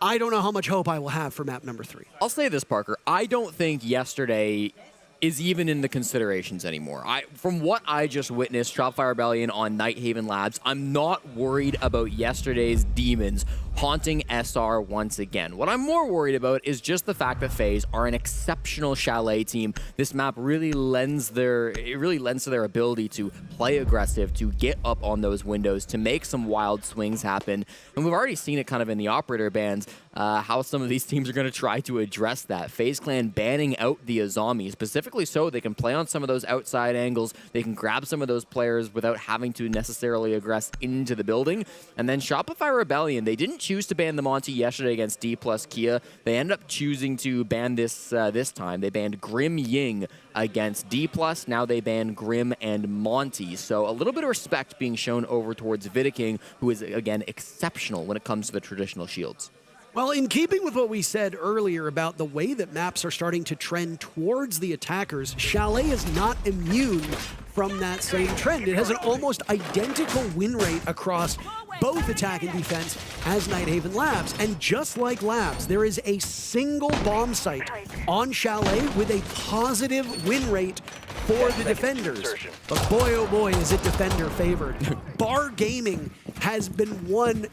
I don't know how much hope I will have for map number 3. I'll say this, Parker. I don't think yesterday is even in the considerations anymore. From what I just witnessed, Shopify Rebellion on Nighthaven Labs, I'm not worried about yesterday's demons haunting SR once again. What I'm more worried about is just the fact that FaZe are an exceptional Chalet team. This map really lends to their ability to play aggressive, to get up on those windows, to make some wild swings happen. And we've already seen it kind of in the operator bans, how some of these teams are going to try to address that. FaZe Clan banning out the Azami, specifically so they can play on some of those outside angles, they can grab some of those players without having to necessarily aggress into the building. And then Shopify Rebellion, they didn't choose to ban the Monty yesterday against DPLUS Kia. They ended up choosing to ban this time. They banned Grim Ying against DPLUS. Now they ban Grim and Monty. So a little bit of respect being shown over towards Vidiking, who is, again, exceptional when it comes to the traditional shields. Well, in keeping with what we said earlier about the way that maps are starting to trend towards the attackers, Chalet is not immune from that same trend. It has an almost identical win rate across both attack and defense as Nighthaven Labs. And just like Labs, there is a single bomb site on Chalet with a positive win rate for the defenders. But boy, oh boy, is it defender favored. Bar Gaming has been won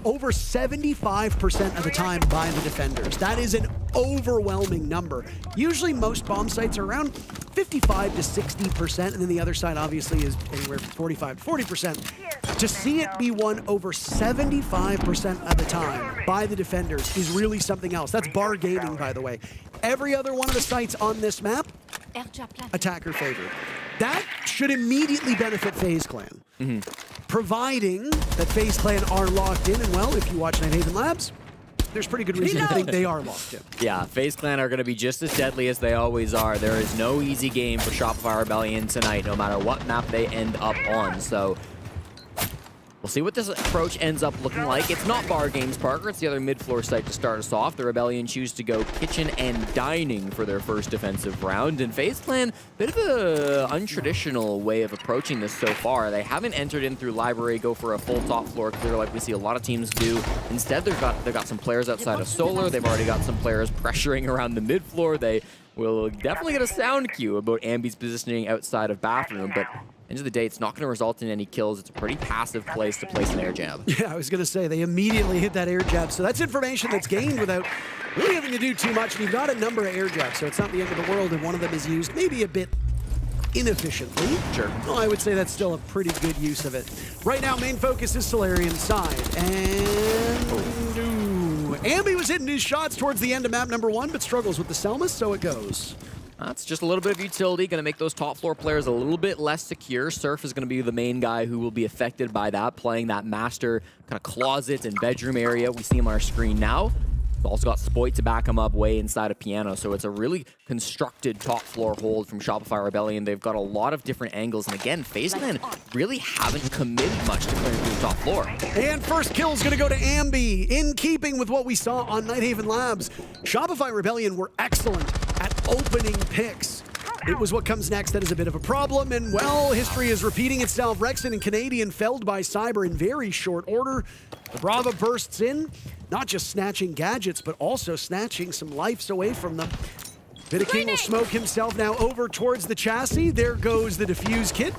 over 75% of the time by the defenders. That is an overwhelming number. Usually most bomb sites are around 55 to 60%, and then the other side obviously is anywhere from 45 to 40%. To see it be won over 75% of the time by the defenders is really something else. That's Bar Gaming, by the way. Every other one of the sites on this map, attacker favored. That should immediately benefit FaZe Clan. Providing that FaZe Clan are locked in, and well, if you watch Nighthaven Labs, there's pretty good reason to think they are locked in. Yeah, FaZe Clan are going to be just as deadly as they always are. There is no easy game for Shopify Rebellion tonight, no matter what map they end up on. So we'll see what this approach ends up looking like. It's not Bar Games, Parker. It's the other mid-floor site to start us off. The Rebellion choose to go kitchen and dining for their first defensive round. And FaZe Clan, bit of an untraditional way of approaching this so far. They haven't entered in through library, go for a full top floor clear like we see a lot of teams do. Instead, they've got some players outside of Solar. They've already got some players pressuring around the mid-floor. They we'll definitely get a sound cue about Ambi's positioning outside of bathroom, but end of the day, it's not going to result in any kills. It's a pretty passive place to place an air jab. Yeah, I was going to say, they immediately hit that air jab. So that's information that's gained without really having to do too much. And you've got a number of air jabs, so it's not the end of the world if one of them is used maybe a bit inefficiently. Sure. Well, I would say that's still a pretty good use of it. Right now, main focus is Solarian side. And Ambi was hitting his shots towards the end of map number 1, but struggles with the Selmas, so it goes. That's just a little bit of utility, going to make those top floor players a little bit less secure. Surf is going to be the main guy who will be affected by that, playing that master kind of closet and bedroom area. We see him on our screen now. He's also got Spoit to back him up way inside of Piano, so it's a really constructed top floor hold from Shopify Rebellion. They've got a lot of different angles, and again, FaZe Clan really haven't committed much to clearing through the top floor. And first kill is going to go to Ambi, in keeping with what we saw on Nighthaven Labs. Shopify Rebellion were excellent at opening picks. It was what comes next that is a bit of a problem, and well, history is repeating itself. Rexon and Canadian felled by Cyber in very short order. The Brava bursts in, not just snatching gadgets, but also snatching some lives away from them. Vidiking will smoke himself now over towards the chassis. There goes the defuse kit.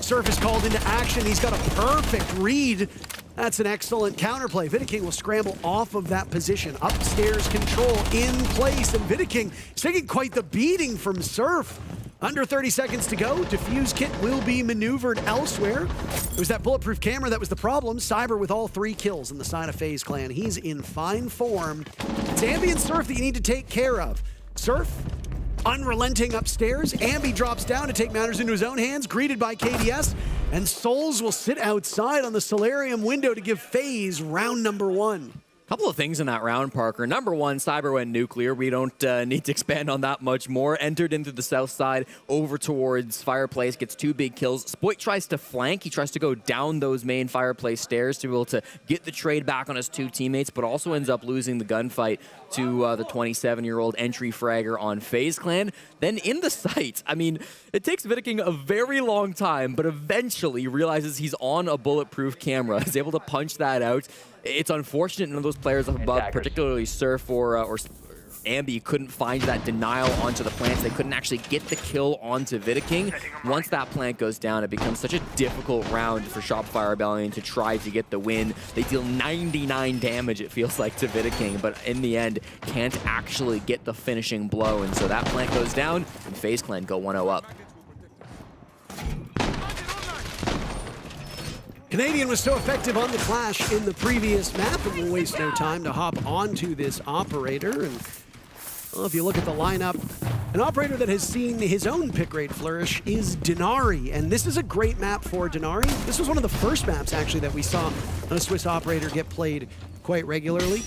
Surf is called into action. He's got a perfect read. That's an excellent counterplay. Vidiking will scramble off of that position. Upstairs control in place, and Vidiking is taking quite the beating from Surf. Under 30 seconds to go. Diffuse kit will be maneuvered elsewhere. It was that bulletproof camera that was the problem. Cyber with all 3 kills in the side of FaZe Clan. He's in fine form. It's Ambi and Surf that you need to take care of. Surf, unrelenting upstairs. Ambi drops down to take matters into his own hands, greeted by KDS. And Souls will sit outside on the Solarium window to give FaZe round number 1. Couple of things in that round, Parker. Number 1, Cyber went nuclear. We don't need to expand on that much more. Entered into the south side, over towards Fireplace, gets 2 big kills. Spoit tries to flank. He tries to go down those main Fireplace stairs to be able to get the trade back on his 2 teammates, but also ends up losing the gunfight to the 27-year-old entry fragger on FaZe Clan. Then in the site, I mean, it takes Vidiking a very long time, but eventually realizes he's on a bulletproof camera, is able to punch that out. It's unfortunate none of those players up above, particularly Surf or Ambi, couldn't find that denial onto the plants. They couldn't actually get the kill onto Vidiking. Once that plant goes down, it becomes such a difficult round for Shopify Rebellion to try to get the win. They deal 99 damage, it feels like, to Vidiking, but in the end, can't actually get the finishing blow. And so that plant goes down, and FaZe Clan go 1-0 up. Canadian was so effective on the clash in the previous map, and we'll waste no time to hop onto this operator. And well, if you look at the lineup, an operator that has seen his own pick rate flourish is Denari, and this is a great map for Denari. This was one of the first maps, actually, that we saw a Swiss operator get played quite regularly.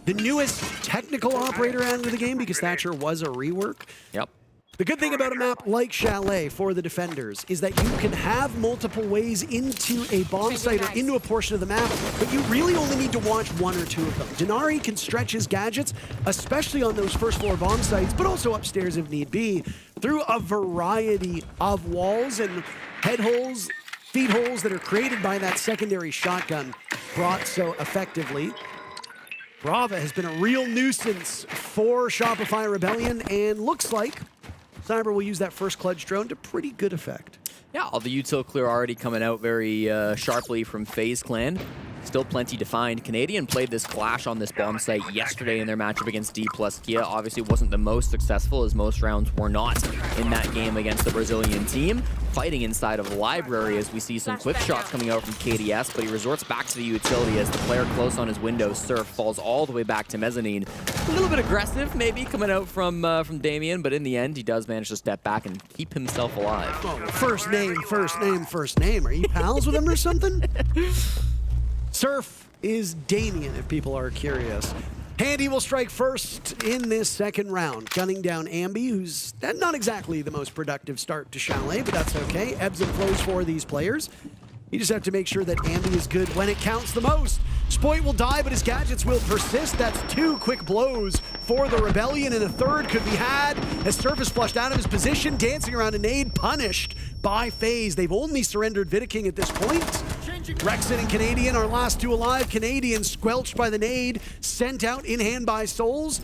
The newest technical operator out of the game, because Thatcher was a rework. Yep. The good thing about a map like Chalet for the defenders is that you can have multiple ways into a bomb site or into a portion of the map, but you really only need to watch 1 or 2 of them. Denari can stretch his gadgets, especially on those first floor bomb sites, but also upstairs if need be, through a variety of walls and head holes, feed holes that are created by that secondary shotgun brought so effectively. Brava has been a real nuisance for Shopify Rebellion, and looks like Cyber will use that first clutch drone to pretty good effect. Yeah, all the util clear already coming out very sharply from FaZe Clan. Still plenty defined. Canadian played this clash on this bomb site yesterday in their matchup against DPLUS. Kia obviously wasn't the most successful, as most rounds were not in that game against the Brazilian team. Fighting inside of Library as we see some quick shots coming out from KDS, but he resorts back to the utility as the player close on his window, Surf, falls all the way back to Mezzanine. A little bit aggressive maybe coming out from Damien, but in the end he does manage to step back and keep himself alive. Oh, first name, first name, first name. Are you pals with him or something? Surf is Damien, if people are curious. Handy will strike first in this second round, gunning down Ambi, who's not exactly the most productive start to Chalet, but that's okay. Ebbs and flows for these players. You just have to make sure that Ambi is good when it counts the most. Spoit will die, but his gadgets will persist. That's 2 quick blows for the Rebellion, and a third could be had as Surf is flushed out of his position, dancing around a nade, punished by FaZe. They've only surrendered Vidiking at this point. Rexon and Canadian are last two alive. Canadian squelched by the nade, sent out in hand by Souls.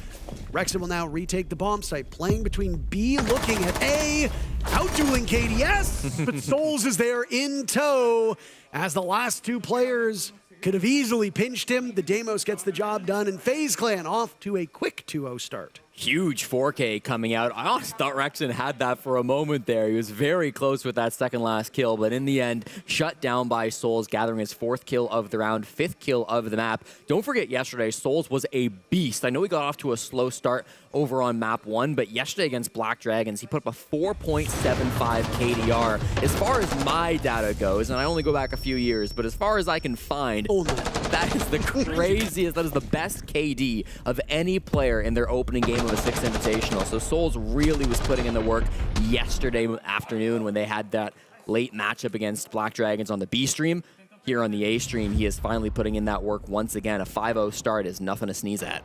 Rexon will now retake the bomb site, playing between B, looking at A, outdueling KDS, but Souls is there in tow as the last two players could have easily pinched him. The Deimos gets the job done, and FaZe Clan off to a quick 2-0 start. Huge 4K coming out. I honestly thought Rexon had that for a moment there. He was very close with that second last kill, but in the end, shut down by Souls, gathering his 4th kill of the round, 5th kill of the map. Don't forget yesterday, Souls was a beast. I know he got off to a slow start over on map 1, but yesterday against Black Dragons, he put up a 4.75 KDR. As far as my data goes, and I only go back a few years, but as far as I can find, that is the craziest, that is the best KD of any player in their opening game of a Six Invitational. So Souls really was putting in the work yesterday afternoon when they had that late matchup against Black Dragons on the B stream. Here on the A stream, he is finally putting in that work once again. A 5-0 start is nothing to sneeze at.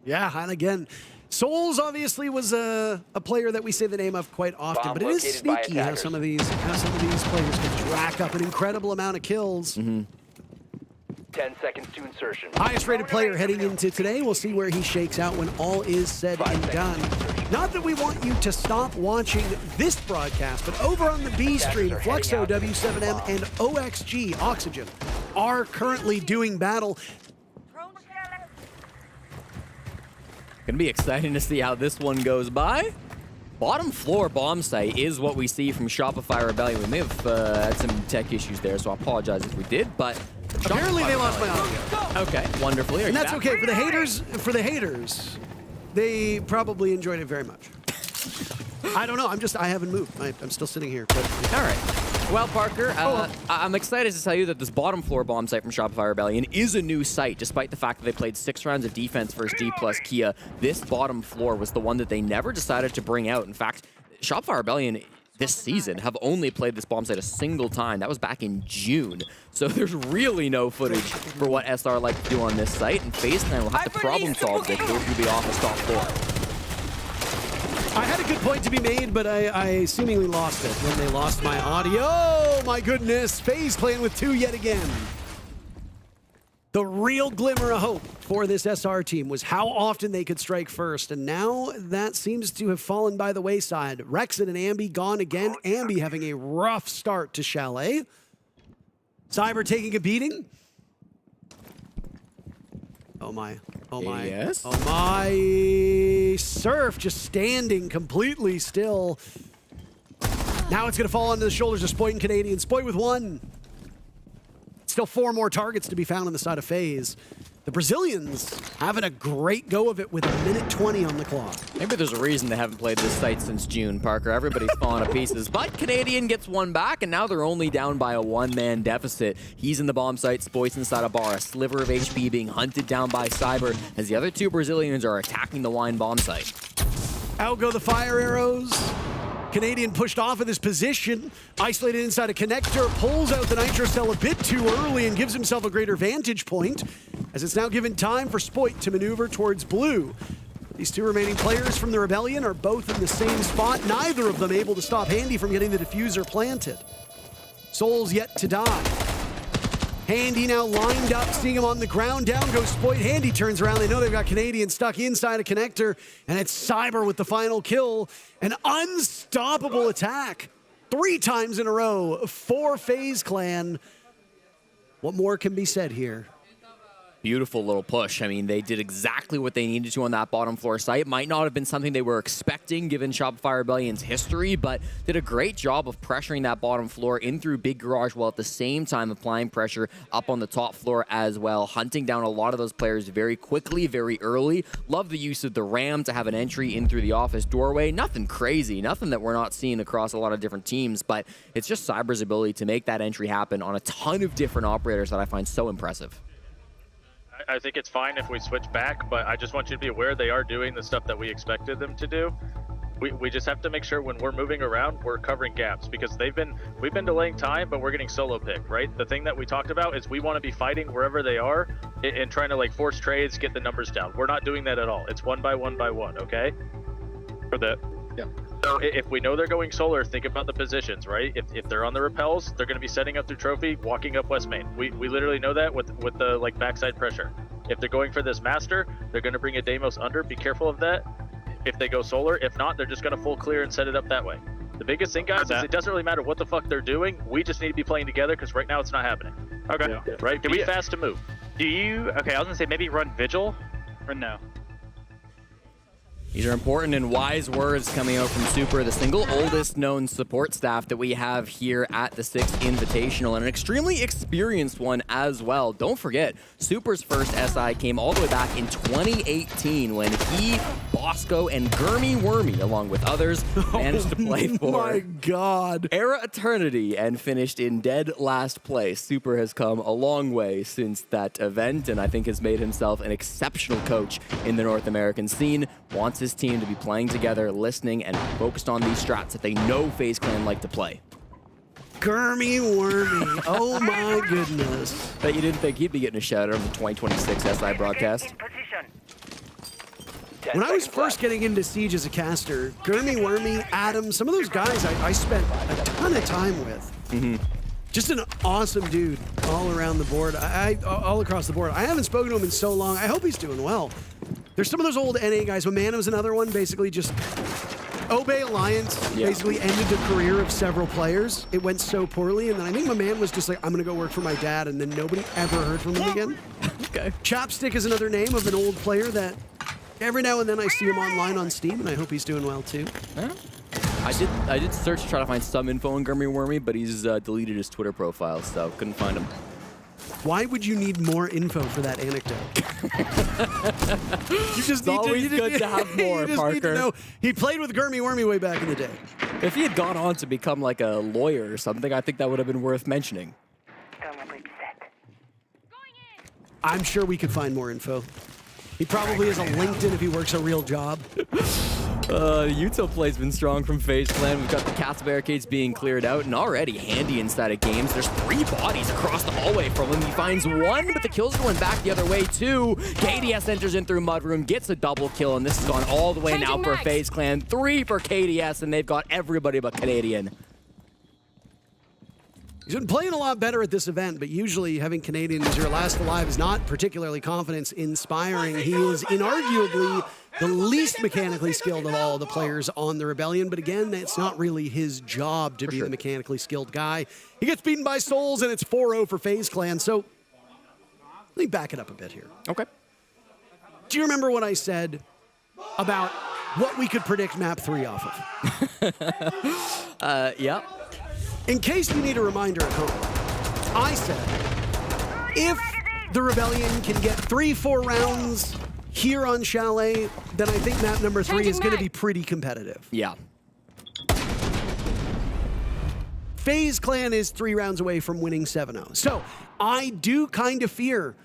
Yeah, and again, Souls obviously was a player that we say the name of quite often, but it is sneaky how some of these players can rack up an incredible amount of kills. 10 seconds to insertion. Highest rated player heading into today. We'll see where he shakes out when all is said and done. Not that we want you to stop watching this broadcast, but over on the B stream, Fluxo, W7M, and OXG, Oxygen, are currently doing battle. Gonna be exciting to see how this one goes by. Bottom floor bomb site is what we see from Shopify Rebellion. We may have had some tech issues there, so I apologize if we did, but apparently they lost my audio. Okay, wonderfully. And that's okay for the haters. For the haters, they probably enjoyed it very much. I don't know. I haven't moved. I'm still sitting here. But all right. Well, Parker, I'm excited to tell you that this bottom floor bomb site from Shopify Rebellion is a new site, despite the fact that they played 6 rounds of defense versus DPLUS Kia. This bottom floor was the one that they never decided to bring out. In fact, Shopify Rebellion this season have only played this bomb site a single time. That was back in June. So there's really no footage for what SR like to do on this site, and FaZe Clan will have to problem solve this through the office top floor. I had a good point to be made, but I seemingly lost it when they lost my audio. Oh, my goodness. FaZe Clan with 2 yet again. The real glimmer of hope for this SR team was how often they could strike first, and now that seems to have fallen by the wayside. Rexon and Ambi gone again. Ambi having a rough start to Chalet. Cyber taking a beating. Oh my. Oh my. Yes. Oh my. Surf just standing completely still. Now it's going to fall onto the shoulders of Spoit and Canadian. Spoit with 1. Still 4 more targets to be found on the side of FaZe. The Brazilians having a great go of it with 1:20 on the clock. Maybe there's a reason they haven't played this site since June, Parker. Everybody's falling to pieces. But Canadian gets 1 back, and now they're only down by a 1-man deficit. He's in the bomb site, Spoit's inside a bar, a sliver of HP being hunted down by Cyber, as the other 2 Brazilians are attacking the wine bomb site. Out go the fire arrows. Canadian pushed off of this position, isolated inside a connector, pulls out the nitro cell a bit too early and gives himself a greater vantage point, as it's now given time for Spoit to maneuver towards blue. These 2 remaining players from the Rebellion are both in the same spot, neither of them able to stop Handy from getting the diffuser planted. Souls yet to die. Handy now lined up, seeing him on the ground. Down goes Spoit. Handy turns around. They know they've got Canadian stuck inside a connector, and it's Cyber with the final kill. An unstoppable attack. 3 times in a row for FaZe Clan. What more can be said here? Beautiful little push. I mean, they did exactly what they needed to on that bottom floor site. Might not have been something they were expecting given Shopify Rebellion's history, but did a great job of pressuring that bottom floor in through Big Garage while at the same time applying pressure up on the top floor as well, hunting down a lot of those players very quickly, very early. Love the use of the Ram to have an entry in through the office doorway. Nothing crazy, nothing that we're not seeing across a lot of different teams, but it's just Cyber's ability to make that entry happen on a ton of different operators that I find so impressive. I think it's fine if we switch back, but I just want you to be aware they are doing the stuff that we expected them to do. We just have to make sure when we're moving around, we're covering gaps, because we've been delaying time, but we're getting solo pick, right? The thing that we talked about is we want to be fighting wherever they are. and trying to like force trades, get the numbers down. We're not doing that at all. It's 1 by 1 by 1, okay? For that. Yeah. So if we know they're going solar, think about the positions, right? If they're on the repels, they're going to be setting up through trophy, walking up West Main. We literally know that with the like backside pressure. If they're going for this master, they're going to bring a Deimos under. Be careful of that. If they go solar, if not, they're just going to full clear and set it up that way. The biggest thing, guys, is it doesn't really matter what the fuck they're doing. We just need to be playing together because right now it's not happening. Okay. Yeah. Right? Be fast to move. Do you? Okay, I was gonna say maybe run Vigil, or no. These are important and wise words coming out from Super, the single oldest known support staff that we have here at the Six Invitational, and an extremely experienced one as well. Don't forget, Super's first SI came all the way back in 2018 when he, Bosco, and Gurmy Wormy, along with others, managed to play for my God. Era Eternity and finished in dead last place. Super has come a long way since that event, and I think has made himself an exceptional coach in the North American scene. Wants his team to be playing together, listening, and focused on these strats that they know FaZe Clan like to play. Gurmy Wormy. Oh my goodness. Bet you didn't think he'd be getting a shout out on the 2026 SI broadcast. When I was first getting into Siege as a caster, Gurmy Wormy, Adam, some of those guys I spent a ton of time with. Just an awesome dude all around the board, all across the board. I haven't spoken to him in so long. I hope he's doing well. There's some of those old NA guys. Mamana was another one, basically just Obey Alliance basically ended the career of several players. It went so poorly, and then I think Mamana was just like, I'm gonna go work for my dad, and then nobody ever heard from him again. Okay. Chapstick is another name of an old player that every now and then I see him online on Steam, and I hope he's doing well too. I did search to try to find some info on Gurmy Wormy, but he's deleted his Twitter profile, so couldn't find him. Why would you need more info for that anecdote? You just need always good to have more, you just Parker. Need to know he played with Gurmy Wormy way back in the day. If he had gone on to become like a lawyer or something, I think that would have been worth mentioning. I'm sure we could find more info. He probably has a LinkedIn if he works a real job. Utah play's been strong from FaZe Clan. We've got the castle barricades being cleared out, and already handy inside of games. There's 3 bodies across the hallway from him. He finds 1, but the kills are going back the other way too. KDS enters in through Mudroom, gets a double kill, and this has gone all the way now for FaZe Clan. 3 for KDS, and they've got everybody but Canadian. He's been playing a lot better at this event, but usually having Canadian as your last alive is not particularly confidence-inspiring. He is inarguably the least mechanically skilled of all the players on the Rebellion, but again, it's not really his job to be the mechanically skilled guy. He gets beaten by Souls, and it's 4-0 for FaZe Clan, so let me back it up a bit here. Okay. Do you remember what I said about what we could predict map 3 off of? Yeah. In case you need a reminder at home, I said, if the Rebellion can get 3-4 rounds here on Chalet, then I think map number 3 is going to be pretty competitive. Yeah. FaZe Clan is 3 rounds away from winning 7-0. So I do kind of fear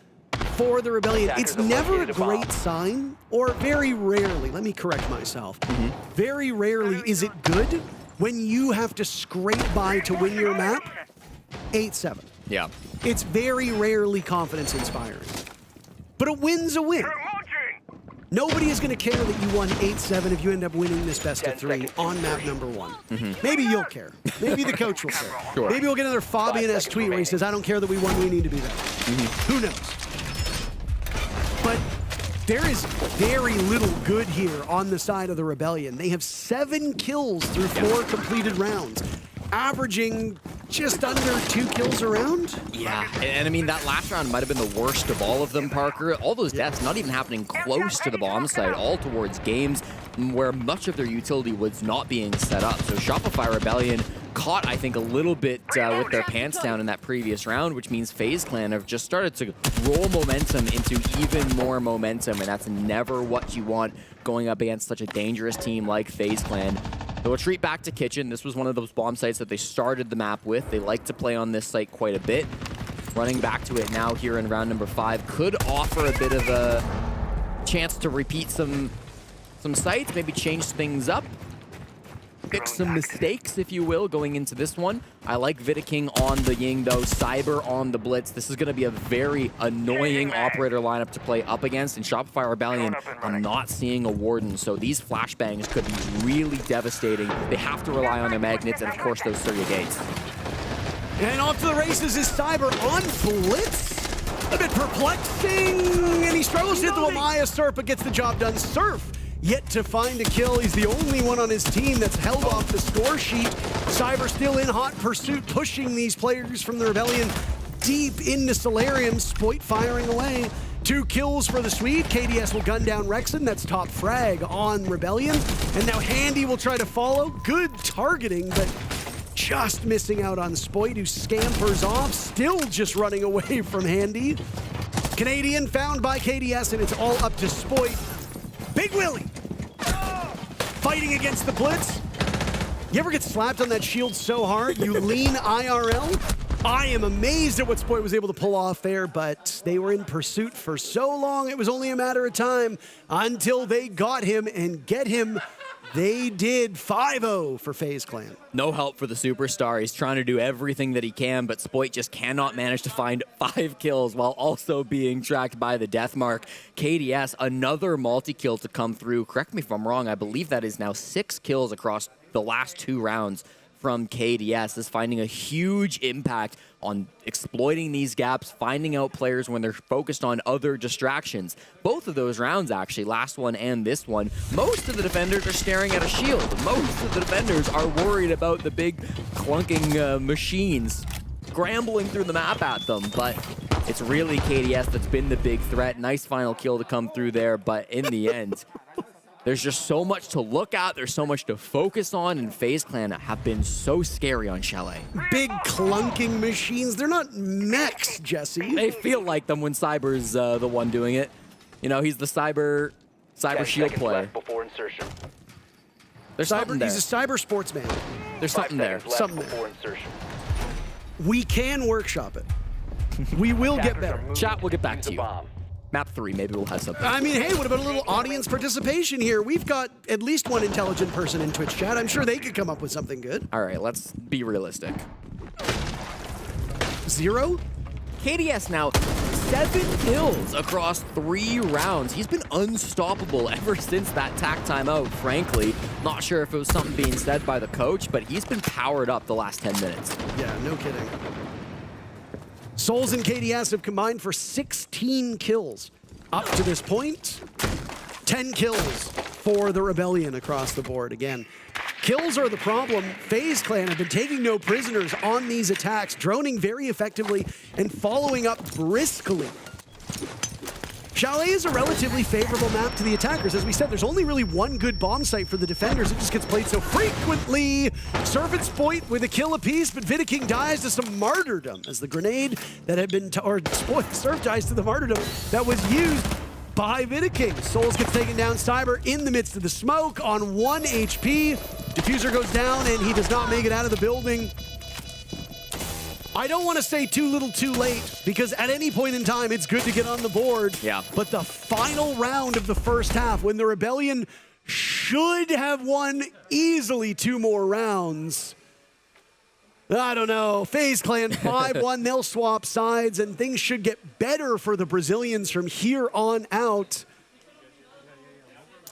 for the Rebellion. It's never a great sign, or very rarely, let me correct myself, very rarely is it good when you have to scrape by to win your map. 8-7. Yeah. It's very rarely confidence-inspiring. But a win's a win. Nobody is going to care that you won 8-7 if you end up winning this best of 3 on map number 1. Maybe you'll care. Maybe the coach will care. Sure. Maybe we'll get another Fabian-esque tweet where he says, I don't care that we won, we need to be there. Who knows? But there is very little good here on the side of the Rebellion. They have 7 kills through 4 completed rounds, averaging just under 2 kills a round. Yeah, and I mean, that last round might have been the worst of all of them, Parker. All those deaths not even happening close to the bomb site, all towards games where much of their utility was not being set up. So Shopify Rebellion caught, I think, a little bit with their pants down in that previous round, which means FaZe Clan have just started to roll momentum into even more momentum, and that's never what you want going up against such a dangerous team like FaZe Clan. They'll retreat back to Kitchen. This was one of those bomb sites that they started the map with. They like to play on this site quite a bit. Running back to it now here in round number 5 could offer a bit of a chance to repeat some sites, maybe change things up. fix some mistakes, if you will, going into this one. I like Vidiking on the Ying, though. Cyber on the Blitz. This is going to be a very annoying operator lineup to play up against. In Shopify Rebellion, I'm not seeing a Warden, so these flashbangs could be really devastating. They have to rely on their magnets and, of course, those Surya gates. And off to the races is Cyber on Blitz. A bit perplexing, and he struggles to hit the Amaya. Surf, but gets the job done. Surf yet to find a kill. He's the only one on his team that's held off the score sheet. Cyber still in hot pursuit, pushing these players from the Rebellion deep into Solarium. Spoit firing away. 2 kills for the Swede. KDS will gun down Rexon. That's top frag on Rebellion. And now Handy will try to follow. Good targeting, but just missing out on Spoit, who scampers off. Still just running away from Handy. Canadian found by KDS, and it's all up to Spoit. Big Willie fighting against the Blitz. You ever get slapped on that shield so hard you lean IRL? I am amazed at what Spoit was able to pull off there, but they were in pursuit for so long, it was only a matter of time until they got him, and get him they did. 5-0 for FaZe Clan. No help for the superstar. He's trying to do everything that he can, but Spoit just cannot manage to find 5 kills while also being tracked by the death mark. KDS, another multi-kill to come through. Correct me if I'm wrong, I believe that is now 6 kills across the last 2 rounds from KDS. Is finding a huge impact on exploiting these gaps, finding out players when they're focused on other distractions. Both of those rounds, actually, last one and this one, most of the defenders are staring at a shield. Most of the defenders are worried about the big clunking machines scrambling through the map at them, but it's really KDS that's been the big threat. Nice final kill to come through there, but in the end, there's just so much to look at. There's so much to focus on, and FaZe Clan have been so scary on Chalet. Big clunking machines. They're not mechs, Jesse. They feel like them when Cyber's the one doing it. You know, he's the cyber shield player. Before insertion. There's something there. He's a cyber sportsman. There's something there. Something there. Before insertion. We can workshop it. We will get better. Chat, we'll get back to you. Map 3, maybe we'll have something. I mean, hey, what about a little audience participation here? We've got at least one intelligent person in Twitch chat. I'm sure they could come up with something good. All right, let's be realistic. 0? KDS now 7 kills across 3 rounds. He's been unstoppable ever since that tack timeout, frankly. Not sure if it was something being said by the coach, but he's been powered up the last 10 minutes. Yeah, no kidding. Souls and KDS have combined for 16 kills up to this point. 10 kills for the Rebellion across the board. Again, kills are the problem. FaZe Clan have been taking no prisoners on these attacks, droning very effectively and following up briskly. Chalet is a relatively favorable map to the attackers. As we said, there's only really one good bomb site for the defenders. It just gets played so frequently. Surf and Spoit with a kill apiece, but Vidiking dies to some martyrdom as the grenade that had been, Surf dies to the martyrdom that was used by Vidiking. Souls gets taken down. Cyber in the midst of the smoke on 1 HP. Diffuser goes down and he does not make it out of the building. I don't want to say too little too late, because at any point in time, it's good to get on the board. Yeah. But the final round of the first half, when the Rebellion should have won easily 2 more rounds, I don't know. FaZe Clan 5-1, they'll swap sides, and things should get better for the Brazilians from here on out.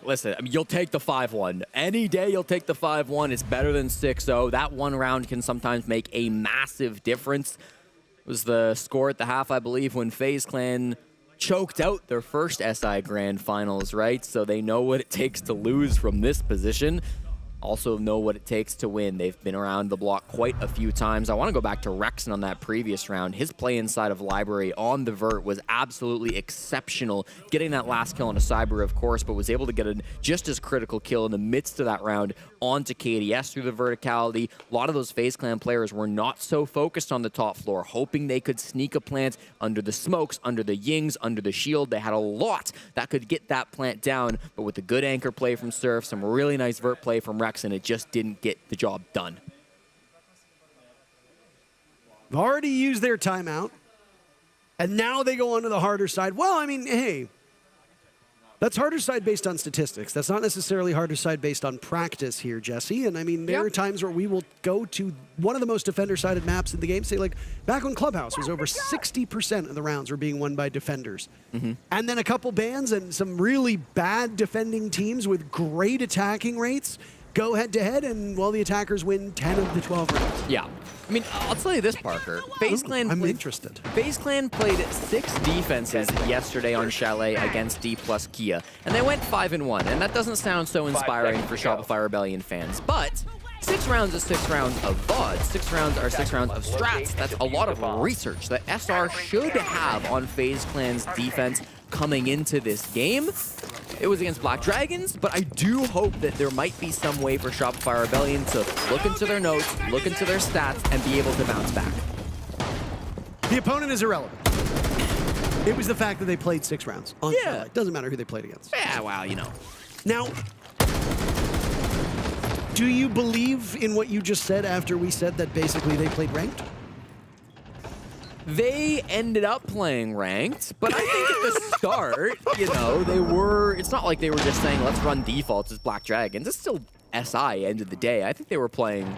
Listen, I mean, you'll take the 5-1. Any day you'll take the 5-1. It's better than 6-0. That one round can sometimes make a massive difference. It was the score at the half, I believe, when FaZe Clan choked out their first SI Grand Finals, right? So they know what it takes to lose from this position. Also know what it takes to win. They've been around the block quite a few times. I want to go back to Rexon on that previous round. His play inside of Library on the vert was absolutely exceptional. Getting that last kill on a Cyber, of course, but was able to get a just as critical kill in the midst of that round onto KDS through the verticality. A lot of those FaZe Clan players were not so focused on the top floor, hoping they could sneak a plant under the smokes, under the yings, under the shield. They had a lot that could get that plant down, but with a good anchor play from Surf, some really nice vert play from Rexon, and it just didn't get the job done. They've already used their timeout, and now they go onto the harder side. Well, I mean, hey, That's harder side based on statistics. That's not necessarily harder side based on practice here, Jesse. And I mean, there are times where we will go to one of the most defender-sided maps in the game. Say, like, back when Clubhouse was over 60% of the rounds were being won by defenders. And then a couple bans and some really bad defending teams with great attacking rates go head-to-head, and, well, the attackers win 10 of the 12 rounds. Yeah. I mean, I'll tell you this, Parker. FaZe Clan I'm interested. FaZe Clan played 6 defenses yesterday on Chalet against DPLUS Kia, and they went 5-1, and that doesn't sound so inspiring for Shopify Rebellion fans, but 6 rounds is 6 rounds of VODs. 6 rounds are 6 rounds of strats. That's a lot of research that SR should have on FaZe Clan's defense coming into this game. It was against Black Dragons, but I do hope that there might be some way for Shopify Rebellion to look into their notes, look into their stats, and be able to bounce back. The opponent is irrelevant. It was the fact that they played 6 rounds on Chalet. It doesn't matter who they played against. Yeah, well, you know. Now, do you believe in what you just said after we said that basically they played ranked? They ended up playing ranked, but I think at the start, you know, they were, it's not like they were just saying, let's run defaults as Black Dragons. It's still SI, end of the day. I think they were playing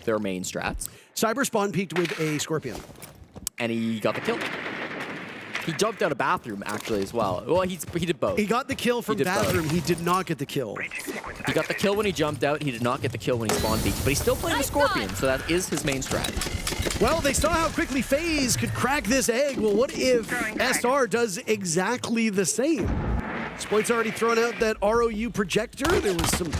their main strats. Cyber spawn peaked with a Scorpion. And he got the kill. He jumped out of bathroom, actually, as well. Well, he did both. He got the kill from bathroom. He did not get the kill. He got the kill when he jumped out. He did not get the kill when he spawn peaked. But he's still playing the Scorpion, so that is his main strat. Well, they saw how quickly FaZe could crack this egg. Well, what if SR does exactly the same? Sploit's already thrown out that ROU projector. There was some...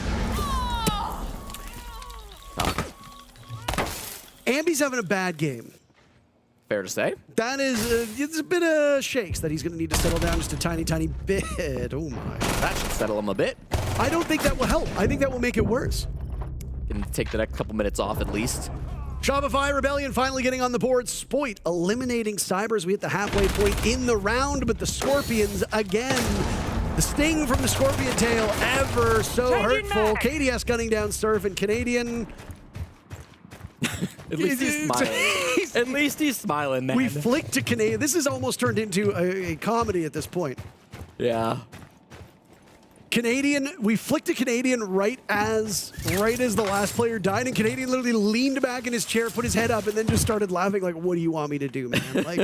Ambi's having a bad game. Fair to say. That is, it's a bit of shakes that he's going to need to settle down just a tiny, tiny bit. Oh my. That should settle him a bit. I don't think that will help. I think that will make it worse. Can take the next couple minutes off at least. Shopify Rebellion finally getting on the board. Sploit eliminating Cybers. We hit the halfway point in the round, but the Scorpions again. The sting from the Scorpion tail ever so hurtful. KDS gunning down Surf, and Canadian... At least he's smiling. At least he's smiling, man. We flicked to Canadian. This has almost turned into a comedy at this point. Yeah. Canadian, we flicked to Canadian right as the last player died, and Canadian literally leaned back in his chair, put his head up, and then just started laughing like, what do you want me to do, man? Like,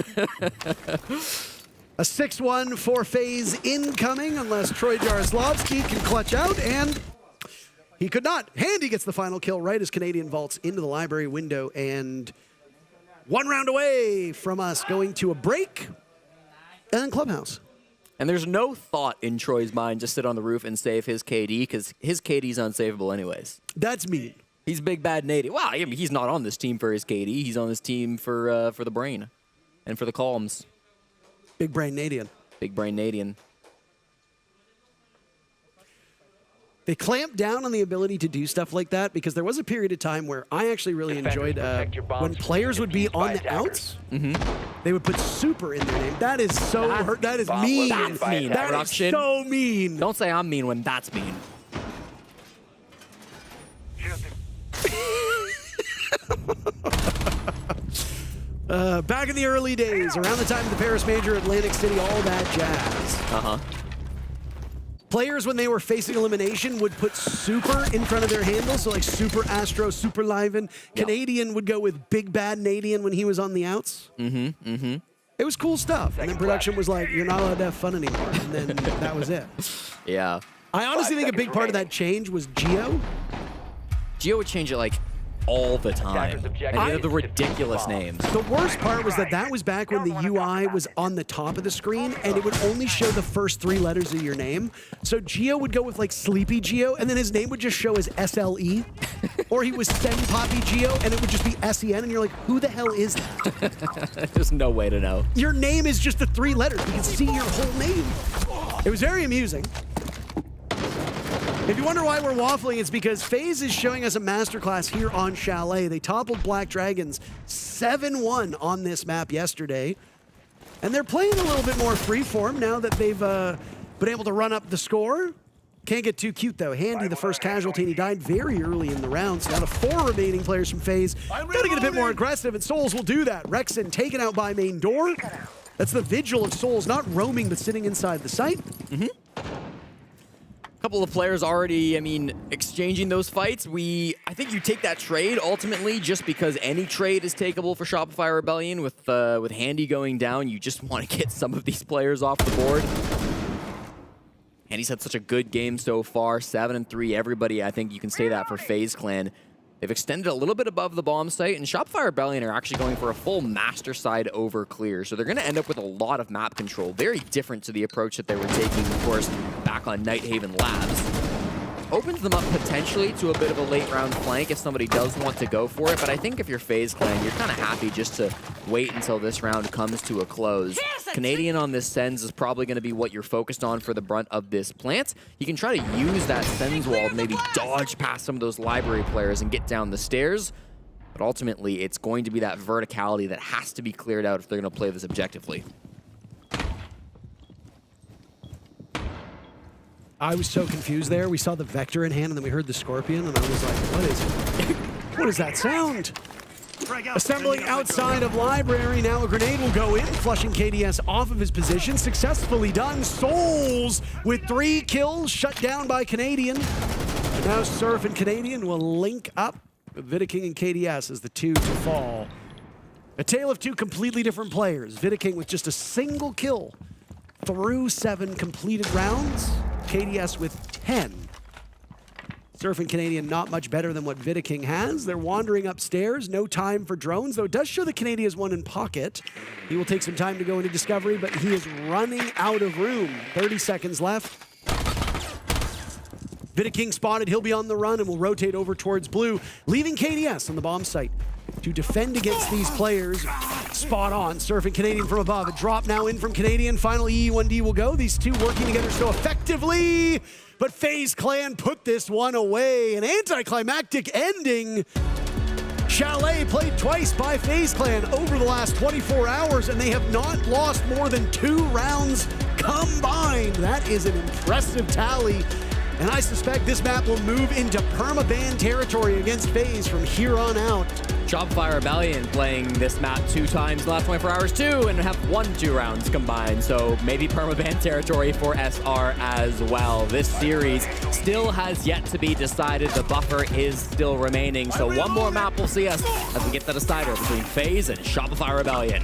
a 6-1 for FaZe incoming, unless Troy Jaroslavsky can clutch out, and he could not. Handy gets the final kill right as Canadian vaults into the library window, and 1 round away from us going to a break and Clubhouse. And there's no thought in Troy's mind to sit on the roof and save his KD, because his KD's unsavable anyways. That's mean. He's big bad Nady. Well, I mean, he's not on this team for his KD. He's on this team for the brain and for the calms. Big brain Nadian. Big brain Nadian. They clamped down on the ability to do stuff like that because there was a period of time where I actually really enjoyed when players would be on the outs, they would put super in their name. That is so hurt. That is mean. That's mean. That is so mean. Don't say I'm mean when that's mean. Back in the early days, around the time of the Paris Major, Atlantic City, all that jazz. Players, when they were facing elimination, would put super in front of their handle, so like Super Astro, Super Liven. Canadian would go with Big Bad Nadian when he was on the outs. It was cool stuff. And then production was like, you're not allowed to have fun anymore. And then that was it. Yeah. I honestly think a big part of that change was Geo. Geo would change it like all the time. And they have the ridiculous names. The worst part was that was back when the UI was on the top of the screen and it would only show the first 3 letters of your name. So Geo would go with like Sleepy Geo and then his name would just show as SLE. Or he was Sen Poppy Geo and it would just be SEN and you're like, who the hell is that? There's no way to know. Your name is just the 3 letters. You can see your whole name. It was very amusing. If you wonder why we're waffling, it's because FaZe is showing us a masterclass here on Chalet. They toppled Black Dragons 7-1 on this map yesterday. And they're playing a little bit more freeform now that they've been able to run up the score. Can't get too cute, though. Handy, the first casualty, and he died very early in the round. So now the 4 remaining players from FaZe gotta get a bit more aggressive, and Souls will do that. Rexon taken out by main door. That's the vigil of Souls, not roaming, but sitting inside the site. Couple of players already, I mean, exchanging those fights. I think you take that trade ultimately just because any trade is takeable for Shopify Rebellion. With Handy going down, you just want to get some of these players off the board. Handy's had such a good game so far, 7-3. Everybody, I think you can say that for FaZe Clan. They've extended a little bit above the bomb site, and Shopify Rebellion are actually going for a full master side over clear. So they're going to end up with a lot of map control. Very different to the approach that they were taking, of course, back on Nighthaven Labs. Opens them up potentially to a bit of a late round flank if somebody does want to go for it. But I think if you're FaZe Clan, you're kind of happy just to wait until this round comes to a close. Canadian on this Sens is probably going to be what you're focused on for the brunt of this plant. You can try to use that Sens wall to maybe dodge past some of those library players and get down the stairs. But ultimately, it's going to be that verticality that has to be cleared out if they're going to play this objectively. I was so confused there. We saw the Vector in hand, and then we heard the Scorpion, and I was like, what is that sound? Assembling outside of Library. Now a grenade will go in, flushing KDS off of his position. Successfully done. Souls with 3 kills, shut down by Canadian. And now Surf and Canadian will link up with Vidaking and KDS as the 2 to fall. A tale of 2 completely different players. Vidaking with just a single kill through 7 completed rounds. KDS with 10. Surf and Canadian not much better than what Vidaking has. They're wandering upstairs. No time for drones, though it does show that Canadian has one in pocket. He will take some time to go into Discovery, but he is running out of room. 30 seconds left. Vidaking spotted. He'll be on the run and will rotate over towards blue, leaving KDS on the bomb site to defend against these players. Spot on. Surf and Canadian from above. A drop now in from Canadian. Final EE1D will go. These 2 working together so effectively. But FaZe Clan put this one away. An anticlimactic ending. Chalet played twice by FaZe Clan over the last 24 hours, and they have not lost more than 2 rounds combined. That is an impressive tally. And I suspect this map will move into permaban territory against FaZe from here on out. Shopify Rebellion playing this map 2 times in the last 24 hours too, and have won 2 rounds combined. So maybe permaban territory for SR as well. This series still has yet to be decided. The buffer is still remaining. So one more map will see us as we get the decider between FaZe and Shopify Rebellion.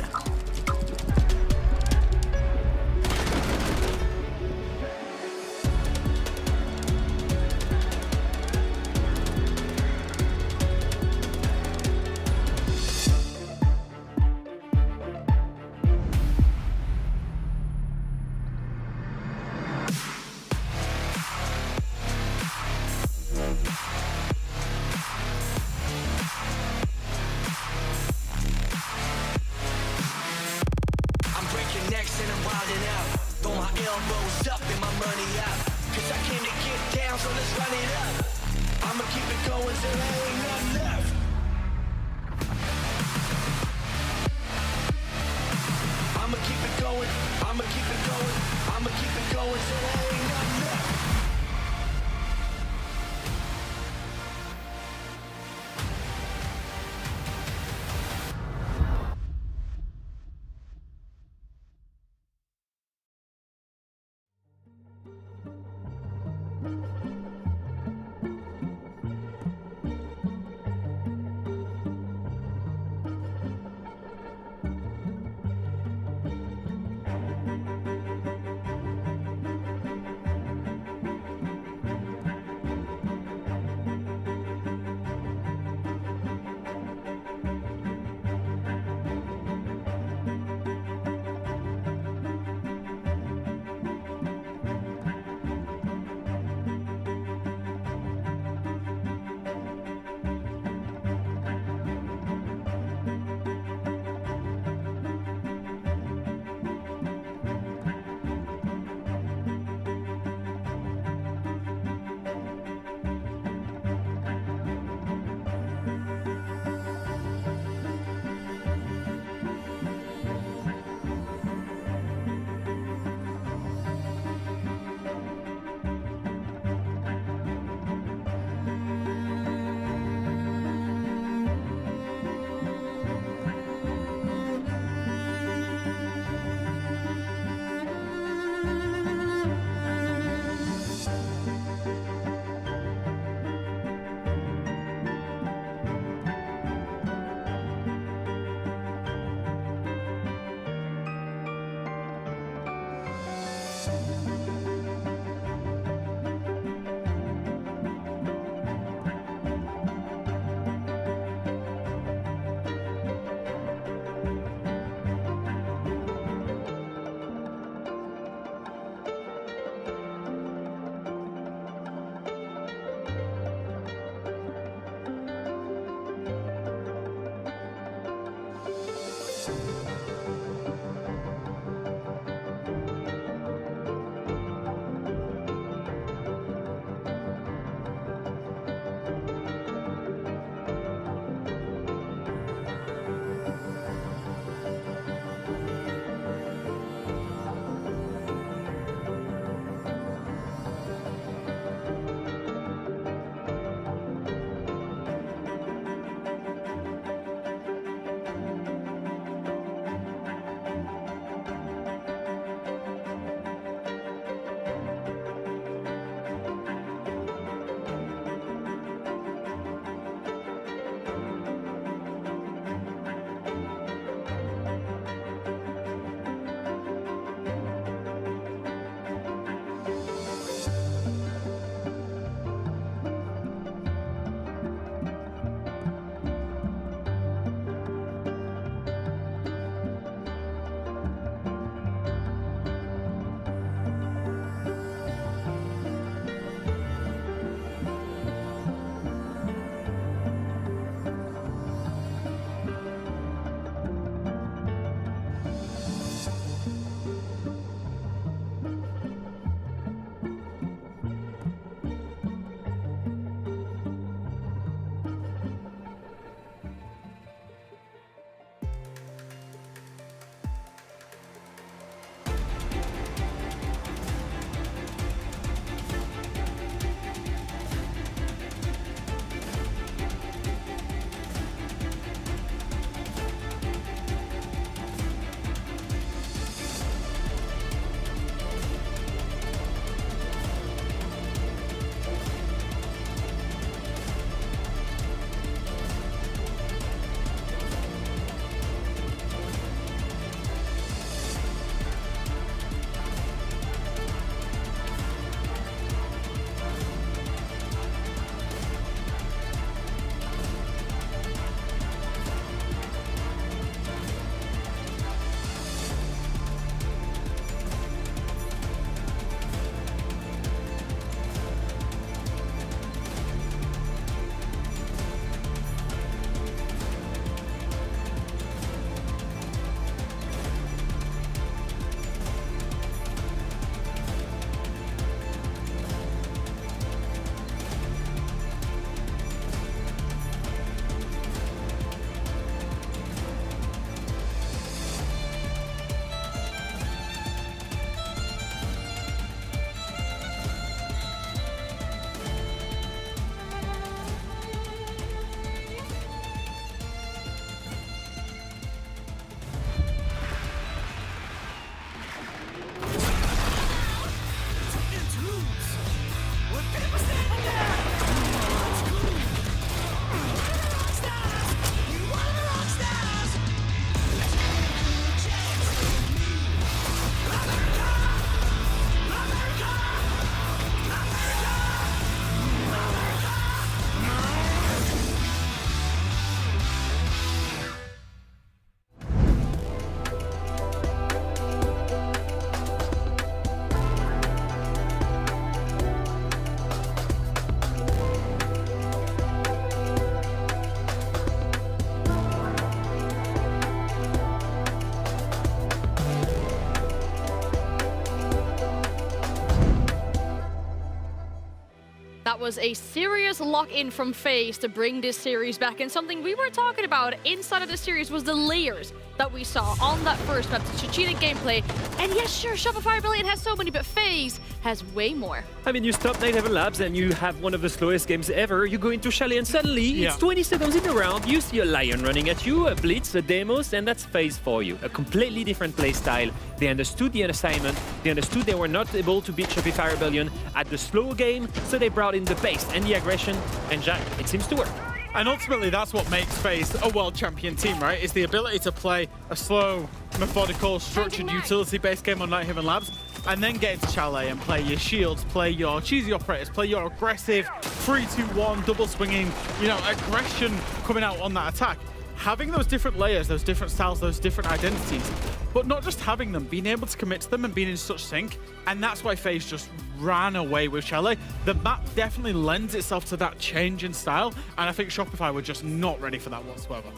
was a serious lock-in from FaZe to bring this series back, and something we were talking about inside of the series was the layers that we saw on that first map, the strategic gameplay. And yes, sure, Shopify Rebellion has so many, but FaZe has way more. I mean, you stop Night Heaven Labs and you have one of the slowest games ever. You go into Chalet and suddenly it's 20 seconds in the round. You see a Lion running at you, a Blitz, a Demos, and that's FaZe for you. A completely different play style. They understood the assignment. They understood they were not able to beat Shopify Rebellion at the slow game, so they brought in the pace and the aggression, and Jack, it seems to work. And ultimately, that's what makes FaZe a world champion team, right? Is the ability to play a slow, methodical, structured, utility-based game on Night Haven Labs, and then get into Chalet and play your shields, play your cheesy operators, play your aggressive 3-2-1 double swinging, you know, aggression coming out on that attack. Having those different layers, those different styles, those different identities, but not just having them, being able to commit to them and being in such sync. And that's why FaZe just ran away with Chalet. The map definitely lends itself to that change in style, and I think Shopify were just not ready for that whatsoever.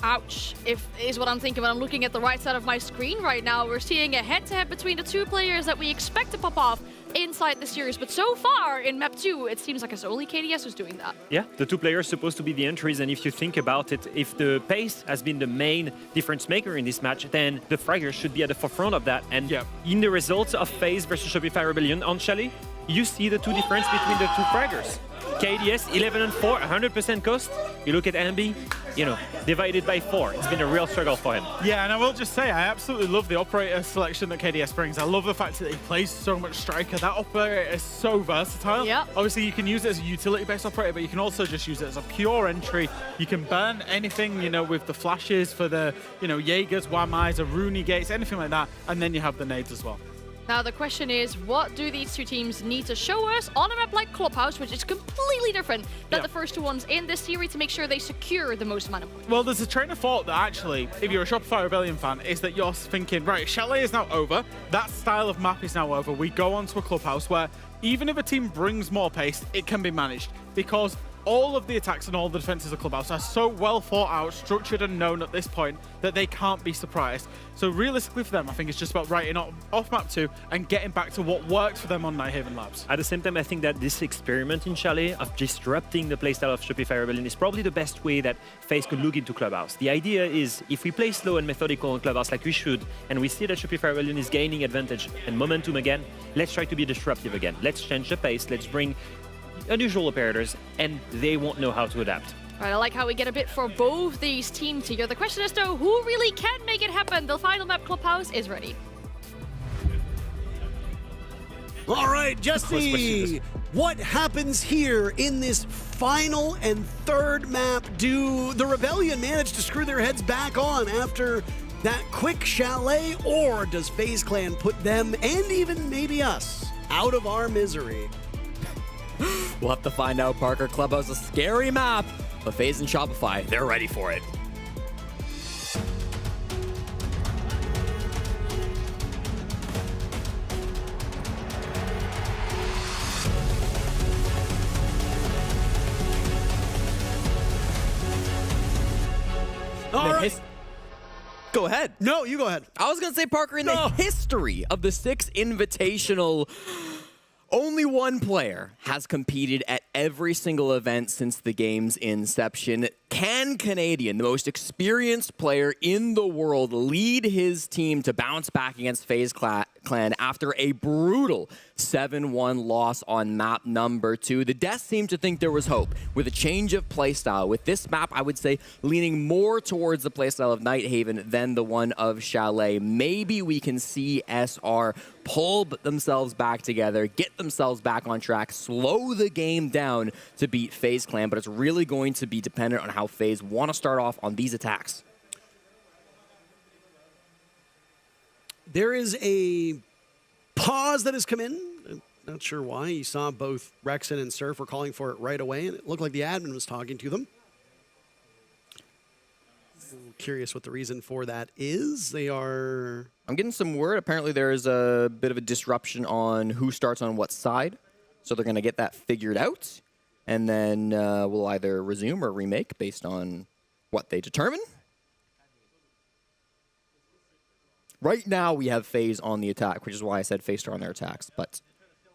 Ouch, is what I'm thinking when I'm looking at the right side of my screen right now. We're seeing a head-to-head between the two players that we expect to pop off inside the series, but so far in map 2, it seems like it's only KDS who's doing that. Yeah, the two players supposed to be the entries, and if you think about it, if the pace has been the main difference maker in this match, then the fraggers should be at the forefront of that. And in the results of FaZe versus Shopify Rebellion on Chalet, you see the two difference between the two fraggers. KDS 11 and 4, 100% cost. You look at Ambi, you know, divided by 4. It's been a real struggle for him. Yeah, and I will just say, I absolutely love the operator selection that KDS brings. I love the fact that he plays so much striker. That operator is so versatile. Yeah. Obviously, you can use it as a utility-based operator, but you can also just use it as a pure entry. You can burn anything, you know, with the flashes for the, you know, Jaegers, Wamais, Aruni gates, anything like that, and then you have the nades as well. Now the question is, what do these two teams need to show us on a map like Clubhouse, which is completely different than the first two ones in this series, to make sure they secure the most amount of points? Well, there's a train of thought that actually, if you're a Shopify Rebellion fan, is that you're thinking, right, Chalet is now over, that style of map is now over, we go on to a Clubhouse where even if a team brings more pace, it can be managed, because all of the attacks and all the defenses of Clubhouse are so well thought out, structured and known at this point that they can't be surprised. So realistically for them, I think it's just about writing off map 2 and getting back to what works for them on Night Haven Labs. At the same time, I think that this experiment in Chalet of disrupting the playstyle of Shopify Rebellion is probably the best way that FaZe could look into Clubhouse. The idea is, if we play slow and methodical in Clubhouse like we should, and we see that Shopify Rebellion is gaining advantage and momentum again, let's try to be disruptive again. Let's change the pace, let's bring unusual operators, and they won't know how to adapt. Right, I like how we get a bit for both these teams here. The question is, though, who really can make it happen? The final map Clubhouse is ready. All right, Jesse, what happens here in this final and third map? Do the Rebellion manage to screw their heads back on after that quick Chalet, or does FaZe Clan put them, and even maybe us, out of our misery? We'll have to find out, Parker. Clubhouse is a scary map, but FaZe and Shopify, they're ready for it. All right. Go ahead. No, you go ahead. I was going to say, Parker, in the history of the Six Invitational, only one player has competed at every single event since the game's inception. Can Canadian, the most experienced player in the world, lead his team to bounce back against FaZe Clan after a brutal 7-1 loss on map number 2? The devs seem to think there was hope with a change of playstyle. With this map, I would say leaning more towards the playstyle of Night Haven than the one of Chalet. Maybe we can see SR pull themselves back together, get themselves back on track, slow the game down to beat FaZe Clan, but it's really going to be dependent on how FaZe want to start off on these attacks. There is a pause that has come in. I'm not sure why. You saw both Rexon and Surf were calling for it right away, and it looked like the admin was talking to them. I'm curious what the reason for that is. They are... I'm getting some word. Apparently there's a bit of a disruption on who starts on what side. So they're going to get that figured out. And then we'll either resume or remake based on what they determine. Right now we have FaZe on the attack, which is why I said FaZe start on their attacks. But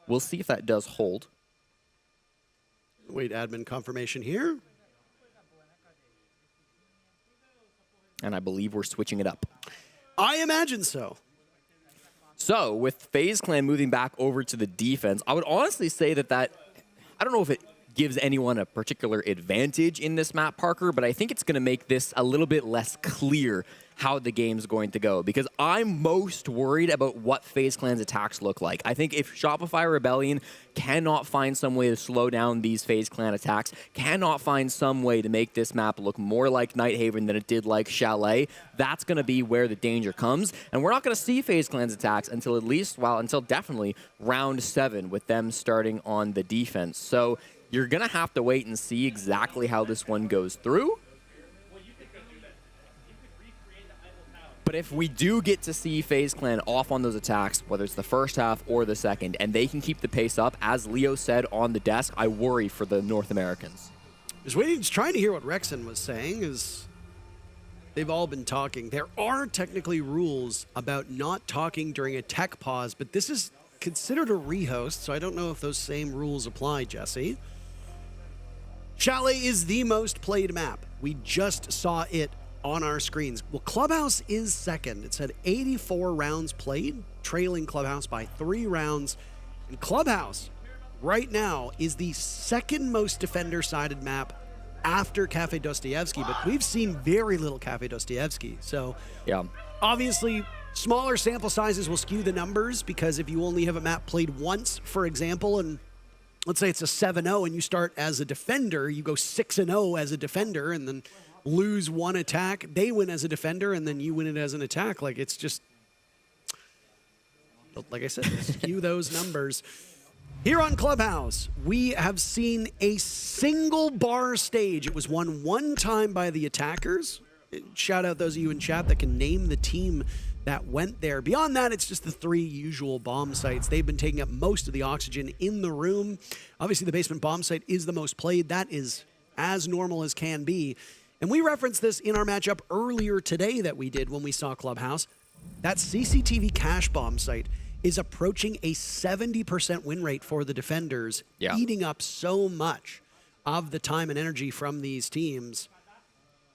we'll see if that does hold. Wait, admin confirmation here. And I believe we're switching it up. I imagine so. So, with FaZe Clan moving back over to the defense, I would honestly say that I don't know if it gives anyone a particular advantage in this map, Parker, but I think it's going to make this a little bit less clear how the game's going to go, because I'm most worried about what FaZe Clan's attacks look like. I think if Shopify Rebellion cannot find some way to slow down these FaZe Clan attacks, cannot find some way to make this map look more like Nighthaven than it did like Chalet, that's going to be where the danger comes. And we're not going to see FaZe Clan's attacks until until definitely round 7 with them starting on the defense. So you're going to have to wait and see exactly how this one goes through. But if we do get to see FaZe Clan off on those attacks, whether it's the first half or the second, and they can keep the pace up, as Leo said on the desk, I worry for the North Americans. Just trying to hear what Rexon was saying, is they've all been talking. There are technically rules about not talking during a tech pause, but this is considered a rehost, so I don't know if those same rules apply, Jesse. Chalet is the most played map. We just saw it on our screens. Well, Clubhouse is second. It said 84 rounds played, trailing Clubhouse by 3 rounds. And Clubhouse, right now, is the second most defender-sided map after Cafe Dostoevsky, but we've seen very little Cafe Dostoevsky. So, yeah, obviously, smaller sample sizes will skew the numbers, because if you only have a map played once, for example, and let's say it's a 7-0 and you start as a defender, you go 6-0 as a defender, and then lose one attack, they win as a defender, and then you win it as an attack. Like, it's just, like I said, skew those numbers. Here on Clubhouse, we have seen a single bar stage. It was won one time by the attackers. Shout out those of you in chat that can name the team that went there. Beyond that, it's just the 3 usual bomb sites. They've been taking up most of the oxygen in the room. Obviously, the basement bomb site is the most played. That is as normal as can be. And we referenced this in our matchup earlier today that we did when we saw Clubhouse. That CCTV cache bomb site is approaching a 70% win rate for the defenders, eating up so much of the time and energy from these teams.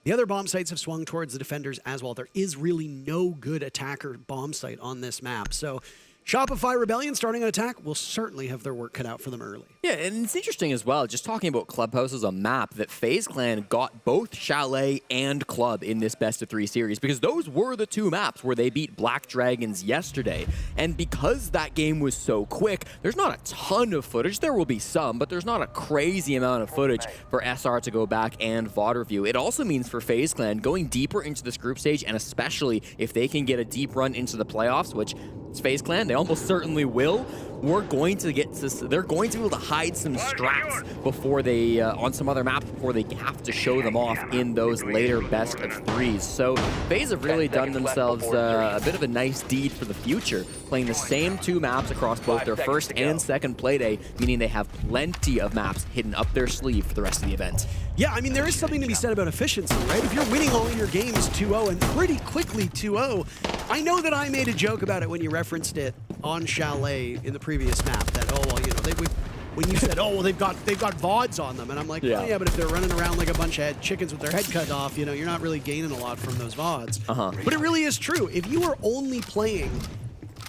The other bomb sites have swung towards the defenders as well. There is really no good attacker bomb site on this map. So Shopify Rebellion starting an attack will certainly have their work cut out for them early. Yeah, and it's interesting as well, just talking about Clubhouse as a map, that FaZe Clan got both Chalet and Club in this best-of-3 series, because those were the 2 maps where they beat Black Dragons yesterday. And because that game was so quick, there's not a ton of footage. There will be some, but there's not a crazy amount of footage for SR to go back and VOD review. It also means for FaZe Clan going deeper into this group stage, and especially if they can get a deep run into the playoffs, which it's FaZe Clan, they almost certainly will. They're going to be able to hide some strats before they, on some other maps, before they have to show them off in those later best of 3s. So FaZe have really done themselves a bit of a nice deed for the future, playing the same 2 maps across both their first and second playday, meaning they have plenty of maps hidden up their sleeve for the rest of the event. Yeah, I mean, there is something to be said about efficiency, right? If you're winning all your games 2-0 and pretty quickly 2-0, I know that I made a joke about it when you referenced it on Chalet in the previous map, that, oh, well, you know, when you said, oh, well, they've got VODs on them, and I'm like, yeah. Oh, yeah, but if they're running around like a bunch of chickens with their head cut off, you know, you're not really gaining a lot from those VODs. But it really is true. If you are only playing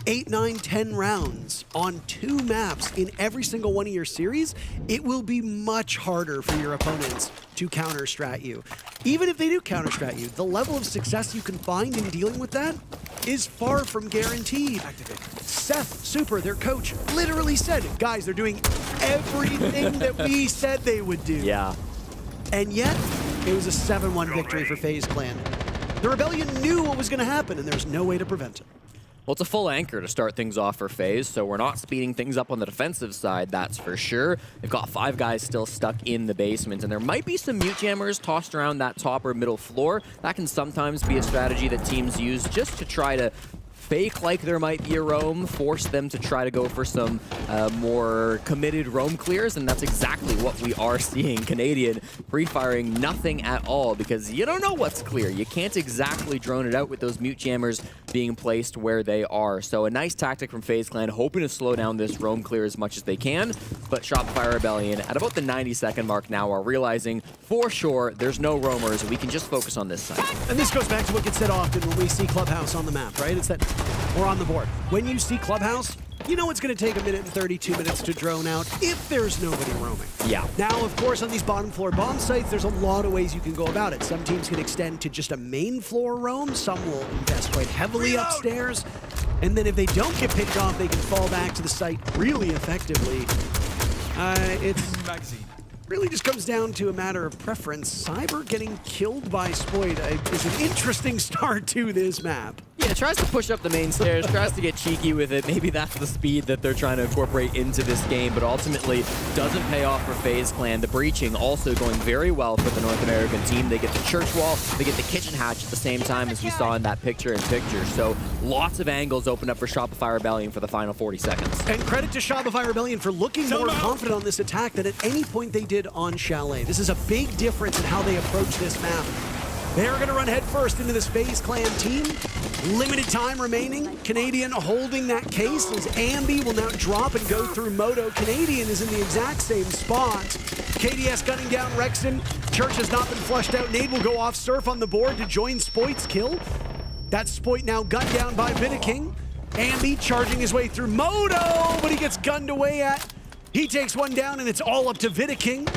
8, 9, 10 rounds on 2 maps in every single one of your series, it will be much harder for your opponents to counter-strat you. Even if they do counter-strat you, the level of success you can find in dealing with that is far from guaranteed. Seth Super, their coach, literally said, guys, they're doing everything that we said they would do. Yeah. And yet, it was a 7-1 victory for FaZe Clan. The Rebellion knew what was going to happen, and there's no way to prevent it. Well, it's a full anchor to start things off for FaZe, so we're not speeding things up on the defensive side, that's for sure. They've got 5 guys still stuck in the basement, and there might be some mute jammers tossed around that top or middle floor. That can sometimes be a strategy that teams use just to try to fake like there might be a roam, force them to try to go for some more committed roam clears, and that's exactly what we are seeing. Canadian pre-firing nothing at all because you don't know what's clear. You can't exactly drone it out with those mute jammers being placed where they are. So a nice tactic from FaZe Clan, hoping to slow down this roam clear as much as they can, but Shopify Rebellion at about the 90-second mark now are realizing for sure there's no roamers, we can just focus on this side. And this goes back to what gets said often when we see Clubhouse on the map, right? It's that we're on the board. When you see Clubhouse, you know it's going to take a minute and 32 minutes to drone out if there's nobody roaming. Yeah. Now, of course, on these bottom floor bomb sites, there's a lot of ways you can go about it. Some teams can extend to just a main floor roam. Some will invest quite heavily upstairs. And then if they don't get picked off, they can fall back to the site really effectively. It's really just comes down to a matter of preference. Cyber getting killed by Spoit is an interesting start to this map. Yeah, tries to push up the main stairs, tries to get cheeky with it. Maybe that's the speed that they're trying to incorporate into this game, but ultimately doesn't pay off for FaZe Clan. The breaching also going very well for the North American team. They get the church wall, they get the kitchen hatch at the same time as we saw in that picture-in-picture. So lots of angles opened up for Shopify Rebellion for the final 40 seconds. And credit to Shopify Rebellion for looking more confident on this attack than at any point they did on Chalet. This is a big difference in how they approach this map. They're going to run headfirst into this FaZe Clan team. Limited time remaining. Canadian holding that case as Ambi will now drop and go through Moto. Canadian is in the exact same spot. KDS gunning down Rexton. Church has not been flushed out. Nade will go off. Surf on the board to join Spoit's kill. That's Spoit now gunned down by Vidaking. Ambi charging his way through Moto, but he gets gunned away at. He takes one down, and it's all up to Vidaking.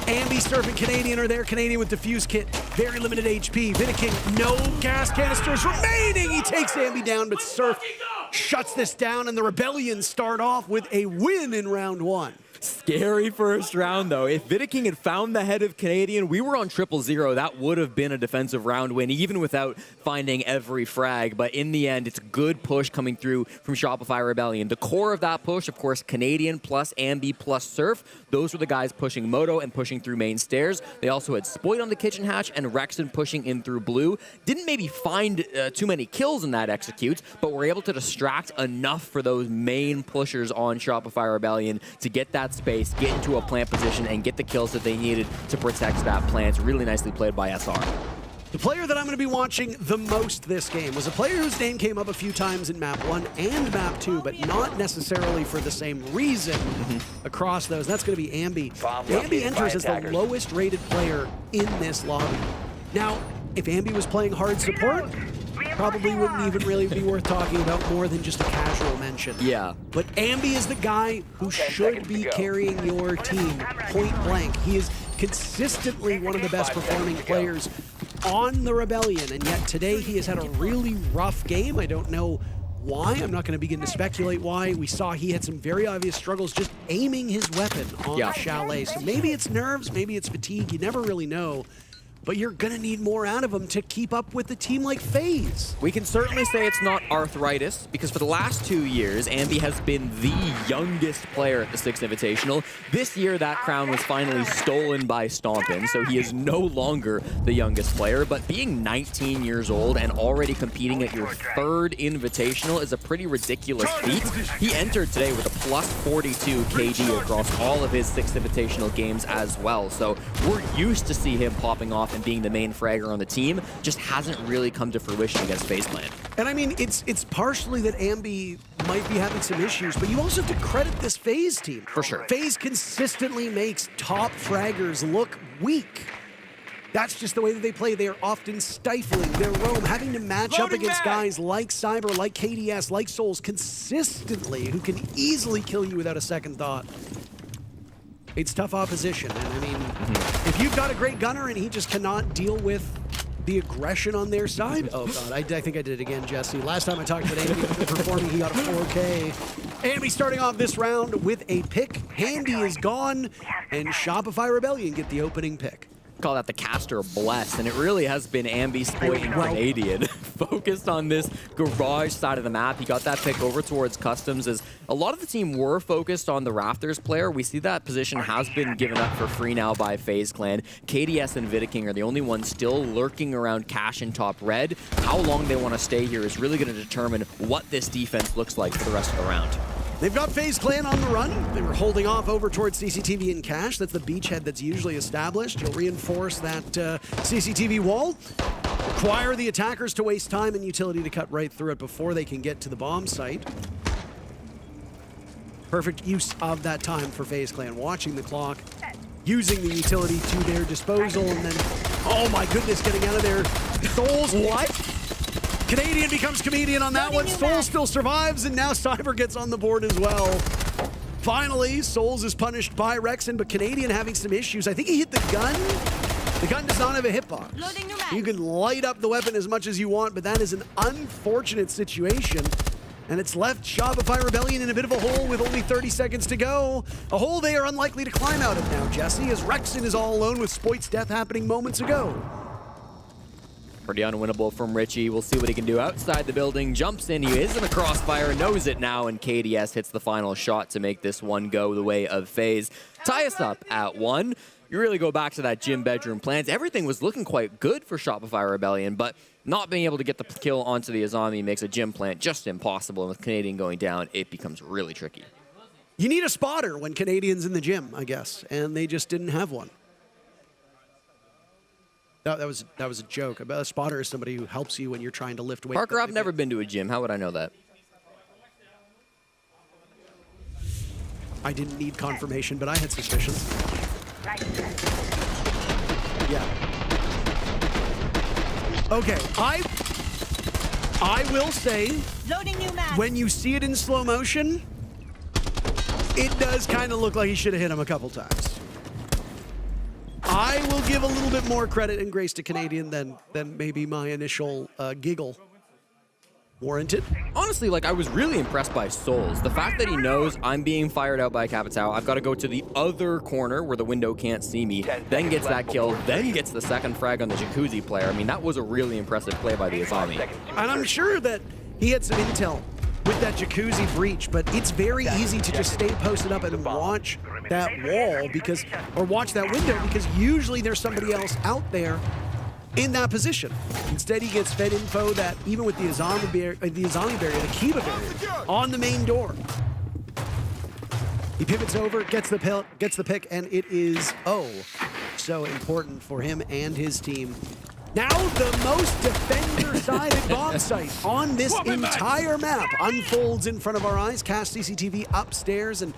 Ambi, Surf, and Canadian are there. Canadian with Diffuse Kit. Very limited HP. Vidaking, no gas canisters remaining. He takes Ambi down, but Surf shuts this down, and the Rebellion start off with a win in round one. Scary first round, though. If Vidaking had found the head of Canadian, we were on 0-0. That would have been a defensive round win, even without finding every frag. But in the end, it's a good push coming through from Shopify Rebellion. The core of that push, of course, Canadian plus Ambi plus Surf. Those were the guys pushing Moto and pushing through main stairs. They also had Spoit on the kitchen hatch and Rexton pushing in through blue. Didn't maybe find too many kills in that execute, but were able to distract enough for those main pushers on Shopify Rebellion to get that space, get into a plant position, and get the kills that they needed to protect that plant. Really nicely played by SR. The player that I'm going to be watching the most this game was a player whose name came up a few times in Map 1 and Map 2, but not necessarily for the same reason across those. That's going to be Ambi. Ambi enters as the lowest rated player in this lobby. Now, if Ambi was playing hard support, probably wouldn't even really be worth talking about more than just a casual mention. Yeah. But Ambi is the guy who should be carrying your team point blank. He is consistently one of the best performing players on the Rebellion, and yet today he has had a really rough game. I don't know why. I'm not going to begin to speculate why. We saw he had some very obvious struggles just aiming his weapon on Chalet. So maybe it's nerves, maybe it's fatigue. You never really know. But you're going to need more out of him to keep up with a team like FaZe. We can certainly say it's not arthritis, because for the last 2 years, Ambi has been the youngest player at the Six Invitational. This year, that crown was finally stolen by Stompin', so he is no longer the youngest player. But being 19 years old and already competing at your third Invitational is a pretty ridiculous feat. He entered today with a plus 42 KD across all of his Six Invitational games as well. So we're used to see him popping off and being the main fragger on the team. Just hasn't really come to fruition against FaZe Clan. And I mean, it's partially that Ambi might be having some issues, but you also have to credit this FaZe team. For sure. FaZe consistently makes top fraggers look weak. That's just the way that they play. They are often stifling their roam, having to match up against guys like Cyber, like KDS, like Souls consistently, who can easily kill you without a second thought. It's tough opposition, and I mean, if you've got a great gunner and he just cannot deal with the aggression on their side, oh god, I think I did it again, Jesse. Last time I talked about Ambi performing, he got a 4K. Ambi starting off this round with a pick. Handy is gone, and Shopify Rebellion get the opening pick. call that the caster bless, and it really has been Ambi, Spoit, and Canadian focused on this garage side of the map. He got that pick over towards Customs, as a lot of the team were focused on the Rafters player. We see that position has been given up for free now by FaZe Clan. KDS and Vidiking are the only ones still lurking around Cash in top red. How long they want to stay here is really going to determine what this defense looks like for the rest of the round. They've got FaZe Clan on the run. They were holding off over towards CCTV and Cash. That's the beachhead that's usually established. You'll reinforce that CCTV wall. Require the attackers to waste time and utility to cut right through it before they can get to the bomb site. Perfect use of that time for FaZe Clan. Watching the clock, using the utility to their disposal, and then, oh my goodness, getting out of there. Souls, what? Canadian becomes comedian on that one. Souls still survives, and now Cyber gets on the board as well. Finally, Souls is punished by Rexen, but Canadian having some issues. I think he hit the gun. The gun does not have a hitbox. You can light up the weapon as much as you want, but that is an unfortunate situation. And it's left Shopify Rebellion in a bit of a hole with only 30 seconds to go. A hole they are unlikely to climb out of now, Jesse, as Rexen is all alone with Spoit's death happening moments ago. Pretty unwinnable from Richie. We'll see what he can do outside the building. Jumps in, he is in a crossfire, knows it now, and KDS hits the final shot to make this one go the way of FaZe. Tie us up at 1. You really go back to that gym bedroom plans. Everything was looking quite good for Shopify Rebellion, but not being able to get the kill onto the Azami makes a gym plant just impossible. And with Canadian going down, it becomes really tricky. You need a spotter when Canadian's in the gym, I guess, and they just didn't have one. That was a joke. A spotter is somebody who helps you when you're trying to lift weight. Parker, I've never been to a gym. How would I know that? I didn't need confirmation, but I had suspicions. Yeah. Okay, I will say, when you see it in slow motion, it does kind of look like he should have hit him a couple times. I will give a little bit more credit and grace to Canadian than maybe my initial giggle warranted. Honestly, like, I was really impressed by Souls. The fact that he knows I'm being fired out by Capitao, I've got to go to the other corner where the window can't see me, then gets that kill, then gets the second frag on the Jacuzzi player. I mean, that was a really impressive play by the Azami. And I'm sure that he had some intel with that Jacuzzi breach, but it's very easy to just stay posted up and watch that wall or watch that window, because usually there's somebody else out there in that position. Instead, he gets fed info that even with the Azami barrier, the Kiba barrier on the main door. He pivots over, gets the pick, and it is so important for him and his team. Now the most defender-sided bomb site on this entire map unfolds in front of our eyes. Cast CCTV upstairs, and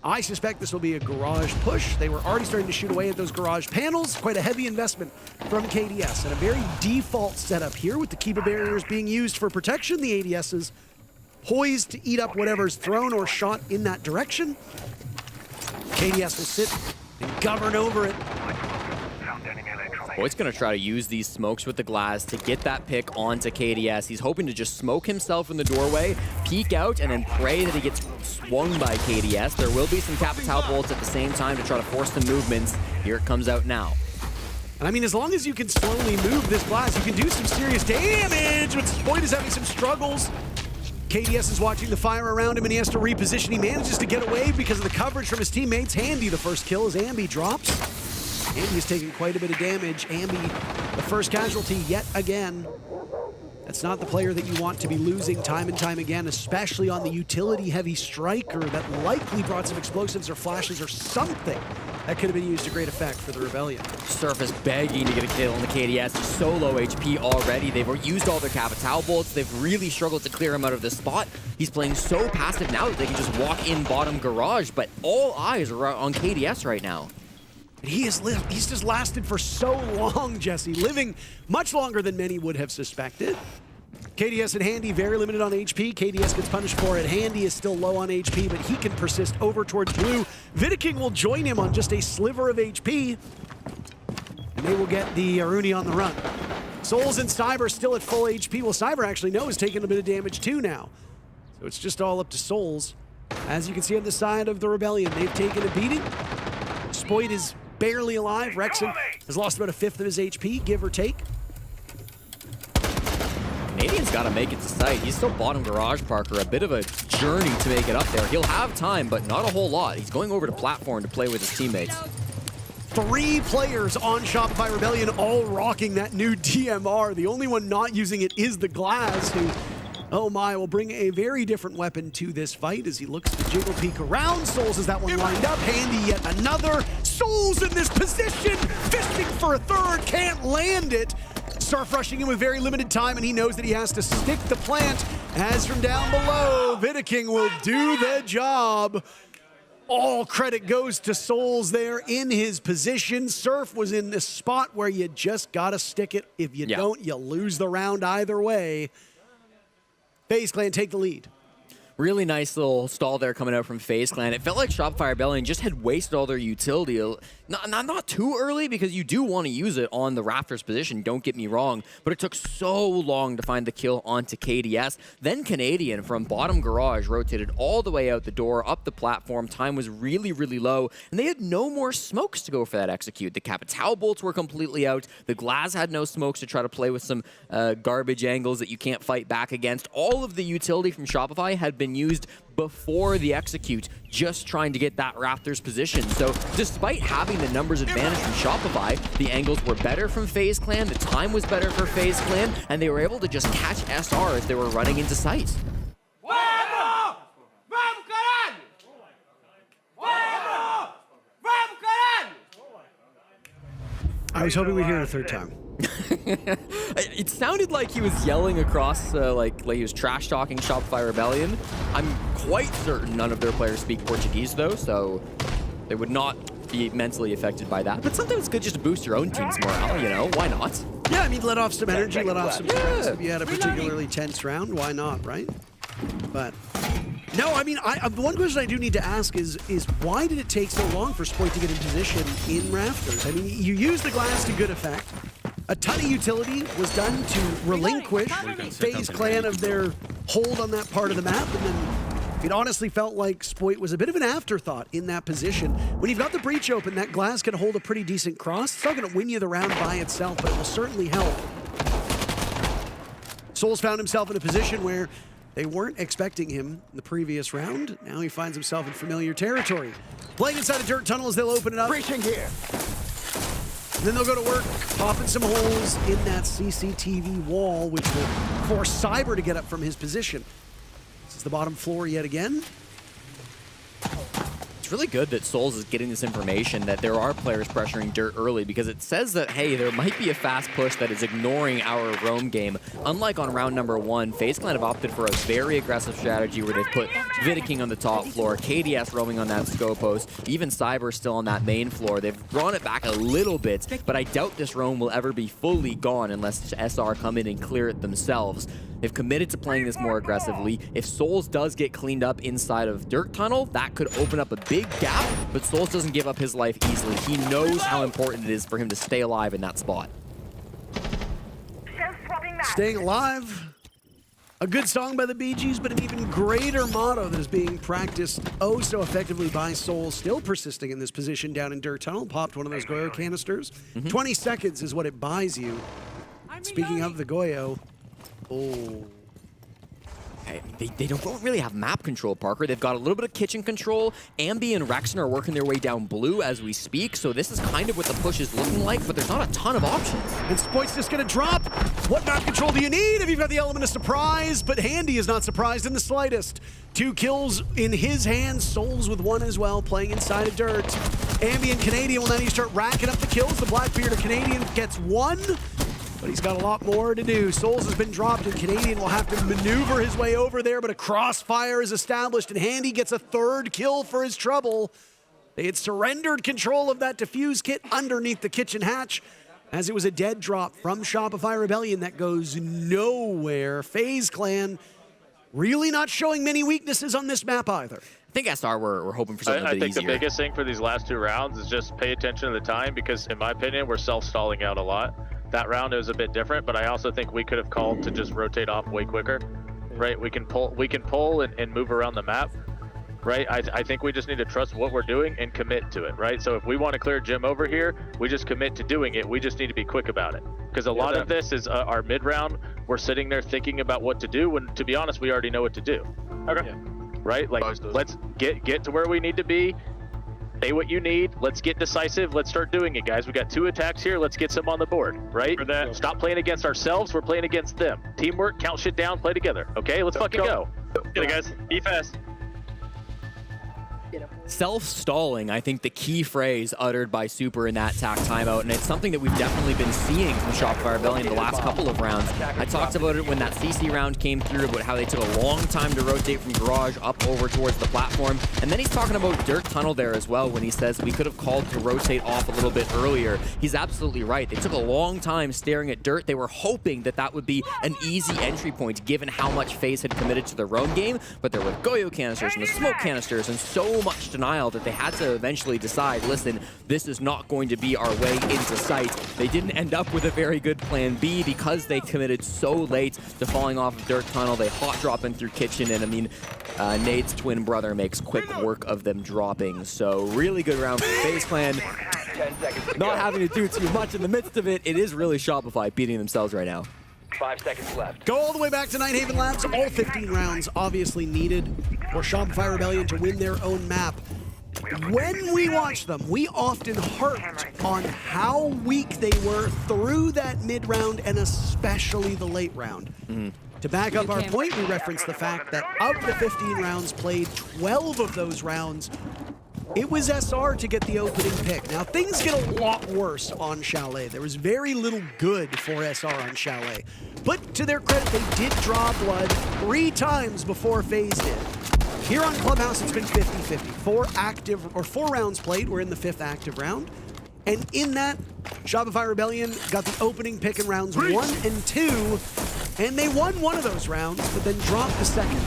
I suspect this will be a garage push. They were already starting to shoot away at those garage panels. Quite a heavy investment from KDS, and a very default setup here with the Kiba barriers being used for protection. The ADSs poised to eat up whatever's thrown or shot in that direction. KDS will sit and govern over it. Boyd's going to try to use these smokes with the glass to get that pick onto KDS. He's hoping to just smoke himself in the doorway, peek out, and then pray that he gets swung by KDS. There will be some Capitao bolts at the same time to try to force the movements. Here it comes out now. And I mean, as long as you can slowly move this glass, you can do some serious damage, but Boyd is having some struggles. KDS is watching the fire around him, and he has to reposition. He manages to get away because of the coverage from his teammates. Handy, the first kill as Ambi drops. Ambi is taking quite a bit of damage. Ambi, the first casualty yet again. That's not the player that you want to be losing time and time again, especially on the utility-heavy striker that likely brought some explosives or flashes or something that could have been used to great effect for the Rebellion. Surface begging to get a kill on the KDS. He's so low HP already. They've used all their Capitao bolts. They've really struggled to clear him out of this spot. He's playing so passive now that they can just walk in bottom garage, but all eyes are on KDS right now. He's just lasted for so long, Jesse, living much longer than many would have suspected. KDS and Handy very limited on HP. KDS gets punished for it. Handy is still low on HP, but he can persist over towards blue. Vidiking will join him on just a sliver of HP, and they will get the Aruni on the run. Souls and Cyber still at full HP. Well, Cyber actually is taking a bit of damage too now. So it's just all up to Souls. As you can see on the side of the Rebellion, they've taken a beating. Spoit is barely alive. Rexen has lost about a fifth of his HP, give or take. Canadian's got to make it to site. He's still bottom garage, Parker. A bit of a journey to make it up there. He'll have time, but not a whole lot. He's going over to platform to play with his teammates. 3 players on Shopify Rebellion, all rocking that new DMR. The only one not using it is the Glass, who, oh my, will bring a very different weapon to this fight as he looks to jiggle peek around. Souls has that one lined up. Handy yet another. Souls in this position, fisting for a third, can't land it. Surf rushing in with very limited time, and he knows that he has to stick the plant. As from down below, Vidiking will do the job. All credit goes to Souls there in his position. Surf was in this spot where you just gotta stick it. If you don't, you lose the round either way. FaZe Clan take the lead. Really nice little stall there coming out from FaZe Clan. It felt like Shopify Rebellion just had wasted all their utility. Not too early, because you do want to use it on the Raptors position, don't get me wrong, but it took so long to find the kill onto KDS. Then Canadian from bottom garage rotated all the way out the door, up the platform. Time was really, really low, and they had no more smokes to go for that execute. The Capitao bolts were completely out. The Glass had no smokes to try to play with some garbage angles that you can't fight back against. All of the utility from Shopify had been used before the execute, just trying to get that Raptors position. So despite having the numbers advantage from Shopify, the angles were better from FaZe Clan, the time was better for FaZe Clan, and they were able to just catch SR as they were running into sight. I was hoping we'd hear it a third time. It sounded like he was yelling across, like he was trash talking Shopify Rebellion. I'm quite certain none of their players speak Portuguese though, so they would not be mentally affected by that. But sometimes it's good just to boost your own team's morale, you know? Why not? Yeah, I mean, let off some energy, let off some stress. If you had a particularly tense round, why not, right? But no, I mean, the one question I do need to ask is why did it take so long for Spoit to get in position in Raptors? I mean, you use the Glass to good effect. A ton of utility was done to relinquish FaZe Clan of their hold on that part of the map, and then it honestly felt like Spoit was a bit of an afterthought in that position. When you've got the breach open, that Glass can hold a pretty decent cross. It's not going to win you the round by itself, but it will certainly help. Souls found himself in a position where they weren't expecting him in the previous round. Now he finds himself in familiar territory. Playing inside a dirt tunnel as they'll open it up. Breaching here. And then they'll go to work, popping some holes in that CCTV wall, which will force Cyber to get up from his position. This is the bottom floor yet again. It's really good that Souls is getting this information that there are players pressuring Dirt early, because it says that, hey, there might be a fast push that is ignoring our roam game. Unlike on round number 1, FaZe Clan have opted for a very aggressive strategy where they've put Vidiking on the top floor, KDS roaming on that scope post, even Cyber still on that main floor. They've drawn it back a little bit, but I doubt this roam will ever be fully gone unless SR come in and clear it themselves. They've committed to playing this more aggressively. If Souls does get cleaned up inside of Dirt Tunnel, that could open up a big gap, but Souls doesn't give up his life easily. He knows how important it is for him to stay alive in that spot. Staying alive. A good song by the Bee Gees, but an even greater motto that is being practiced oh so effectively by Souls, still persisting in this position down in Dirt Tunnel. Popped one of those Goyo canisters. 20 seconds is what it buys you. Speaking of the Goyo, They don't really have map control, Parker. They've got a little bit of kitchen control. Ambi and Rexon are working their way down blue as we speak, so this is kind of what the push is looking like, but there's not a ton of options. And Spoit's just gonna drop. What map control do you need if you've got the element of surprise? But Handy is not surprised in the slightest. 2 kills in his hands, Souls with 1 as well, playing inside of Dirt. Ambi and Canadian will now need to start racking up the kills. The Blackbeard of Canadian gets 1. But he's got a lot more to do. Souls has been dropped, and Canadian will have to maneuver his way over there, but a crossfire is established, and Handy gets a 3rd kill for his trouble. They had surrendered control of that defuse kit underneath the kitchen hatch, as it was a dead drop from Shopify Rebellion that goes nowhere. FaZe Clan really not showing many weaknesses on this map either. I think SR we're hoping for something a bit I think easier. the biggest thing for these last 2 rounds is just pay attention to the time, because in my opinion, we're self-stalling out a lot. That round, it was a bit different, but I also think we could have called to just rotate off way quicker, right? We can pull and move around the map. right? I think we just need to trust what we're doing and commit to it, right? So if we want to clear Jim over here, we just commit to doing it. We just need to be quick about it. Because a lot of this is our mid-round. We're sitting there thinking about what to do when, to be honest, we already know what to do. Okay. Yeah. Right? Like, let's get to where we need to be. Say what you need. Let's get decisive. Let's start doing it, guys. We got 2 attacks here. Let's get some on the board, right? For that. Stop playing against ourselves. We're playing against them. Teamwork, count shit down, play together. Okay, let's fucking go. Get it, guys. Be fast. Self-stalling, I think the key phrase uttered by Super in that TAC timeout, and it's something that we've definitely been seeing from Shopify Rebellion the last couple of rounds. I talked about it when that CC round came through, about how they took a long time to rotate from Garage up over towards the platform, and then he's talking about Dirt Tunnel there as well when he says we could have called to rotate off a little bit earlier. He's absolutely right. They took a long time staring at Dirt. They were hoping that that would be an easy entry point given how much FaZe had committed to their own game, but there were Goyo canisters and the smoke canisters and so much denial that they had to eventually decide, listen, this is not going to be our way into sight. They didn't end up with a very good plan B because they committed so late to falling off of Dirt Tunnel. They hot drop in through Kitchen, and I mean, Nade's twin brother makes quick work of them dropping. So really good round for FaZe Clan. 10 seconds to Not go. having to do too much in the midst of it. It is really Shopify beating themselves right now. 5 seconds left. Go all the way back to Nighthaven Labs. All 15 rounds obviously needed for Shopify Rebellion to win their own map. When we watch them, we often harped on how weak they were through that mid-round and especially the late round. To back up our point, we referenced the fact that of the 15 rounds played, 12 of those rounds, it was SR to get the opening pick. Now, things get a lot worse on Chalet. There was very little good for SR on Chalet. But to their credit, they did draw blood 3 times before FaZe did. Here on Clubhouse, it's been 50-50. 4 rounds played. We're in the 5th active round. And in that, Shopify Rebellion got the opening pick in rounds 1 and 2. And they won one of those rounds, but then dropped the second.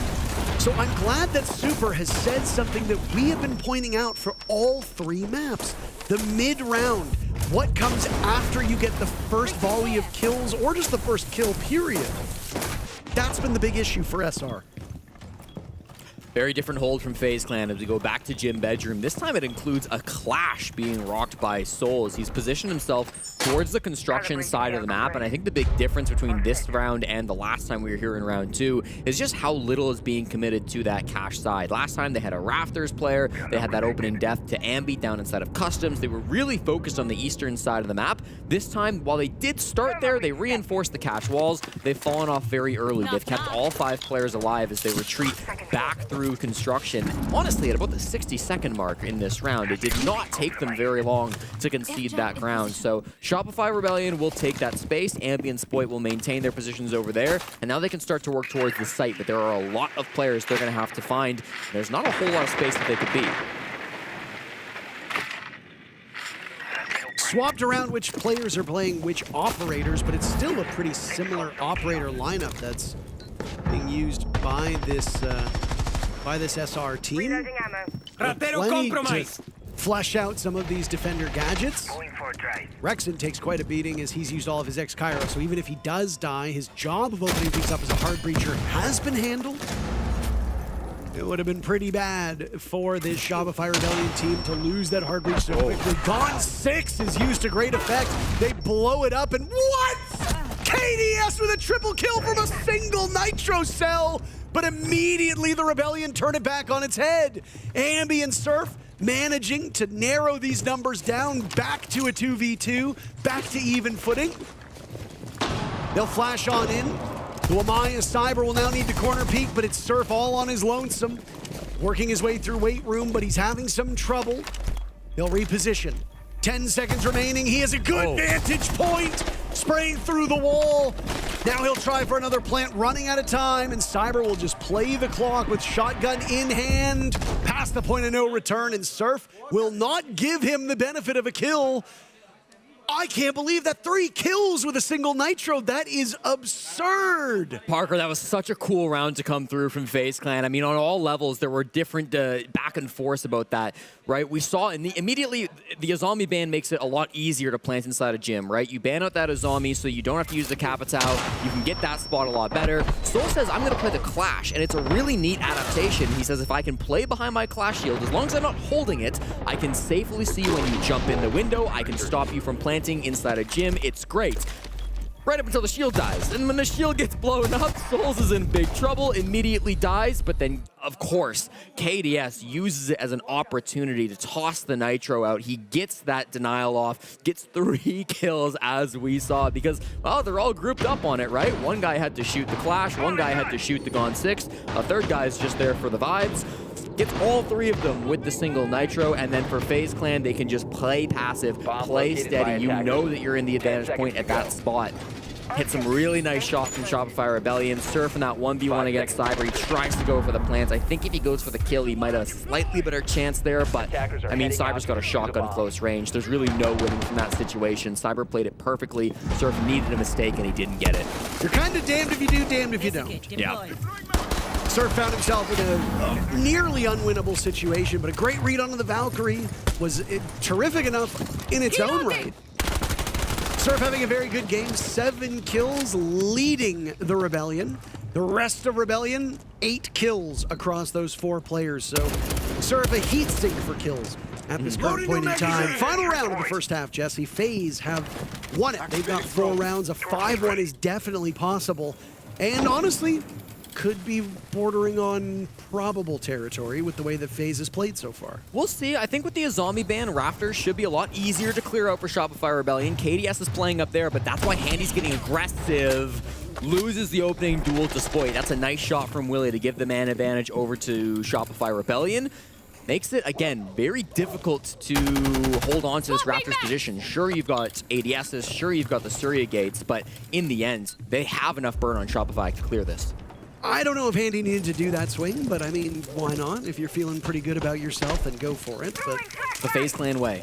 So I'm glad that Super has said something that we have been pointing out for all 3 maps. The mid-round. What comes after you get the first volley of kills, or just the first kill, period. That's been the big issue for SR. Very different hold from FaZe Clan as we go back to Gym Bedroom. This time it includes a Clash being rocked by Souls. He's positioned himself towards the construction side of the map, and I think the big difference between this round and the last time we were here in round 2 is just how little is being committed to that cash side. Last time they had a Rafters player, they had that opening death to Ambi down inside of Customs. They were really focused on the eastern side of the map. This time, while they did start there, they reinforced the cash walls. They've fallen off very early. They've kept all 5 players alive as they retreat back through construction. Honestly, at about the 60-second mark in this round, it did not take them very long to concede that ground. So Shopify Rebellion will take that space. Ambi and Spoit will maintain their positions over there, and now they can start to work towards the site, but there are a lot of players they're going to have to find. There's not a whole lot of space that they could be. Swapped around which players are playing which operators, but it's still a pretty similar operator lineup that's being used by this SR team. Plenty to flesh out some of these defender gadgets. Rexon takes quite a beating as he's used all of his X-Cairo, so even if he does die, his job of opening things up as a hard breacher has been handled. It would have been pretty bad for this Shopify Rebellion team to lose that hard breach so quickly. Gone 6 is used to great effect. They blow it up, and what? KDS with a triple kill from a single Nitro cell, but immediately the Rebellion turn it back on its head. Ambi and Surf managing to narrow these numbers down back to a 2v2, back to even footing. They'll flash on in. Amaya Cyber will now need to corner peek, but it's Surf all on his lonesome. Working his way through weight room, but he's having some trouble. He'll reposition. 10 seconds remaining. He has a good vantage point. Spraying through the wall. Now he'll try for another plant, running out of time, and Cyber will just play the clock with shotgun in hand. Past the point of no return, and Surf will not give him the benefit of a kill. I can't believe that 3 kills with a single nitro. That is absurd. Parker, that was such a cool round to come through from FaZe Clan. I mean, on all levels, there were different back and forth about that, right? We saw immediately the Azami ban makes it a lot easier to plant inside a gym, right? You ban out that Azami so you don't have to use the Capitao. You can get that spot a lot better. Soul says, I'm going to play the Clash, and it's a really neat adaptation. He says, if I can play behind my Clash shield, as long as I'm not holding it, I can safely see when you jump in the window. I can stop you from planting inside a gym. It's great. Right up until the shield dies. And when the shield gets blown up, Souls is in big trouble, immediately dies, but then, of course, KDS uses it as an opportunity to toss the nitro out. He gets that denial off, gets 3 kills as we saw, because, well, they're all grouped up on it, right? One guy had to shoot the Clash, one guy had to shoot the Gone 6, a third guy's just there for the vibes. Gets all 3 of them with the single nitro, and then for FaZe Clan, they can just play passive, play steady. You know that you're in the advantage point at that spot. Hit some really nice shots from Shopify Rebellion. Surfing that 1v1 against Cyber. He tries to go for the plants. I think if he goes for the kill, he might have a slightly better chance there, but I mean, Cyber's got a shotgun close range. There's really no winning from that situation. Cyber played it perfectly. Surf needed a mistake, and he didn't get it. You're kind of damned if you do, damned if you don't. Yeah. Surf found himself in a nearly unwinnable situation, but a great read onto the Valkyrie was terrific enough in its own right. Surf having a very good game, 7 kills, leading the Rebellion. The rest of Rebellion, 8 kills across those 4 players. So Surf a heat sink for kills at this current point in time. Final round of the first half, Jesse. FaZe have won it. They've got 4 rounds. A 5-1 is definitely possible. And honestly, could be bordering on probable territory with the way that FaZe has played so far. We'll see. I think with the Azami ban, Raptors should be a lot easier to clear out for Shopify Rebellion. KDS is playing up there, but that's why Handy's getting aggressive. Loses the opening duel to Spoit. That's a nice shot from Willie to give the man advantage over to Shopify Rebellion. Makes it, again, very difficult to hold on to this Raptors position. Sure, you've got ADSs, sure, you've got the Surya Gates, but in the end, they have enough burn on Shopify to clear this. I don't know if Handy needed to do that swing, but I mean, why not? If you're feeling pretty good about yourself, then go for it. But the FaZe Clan way.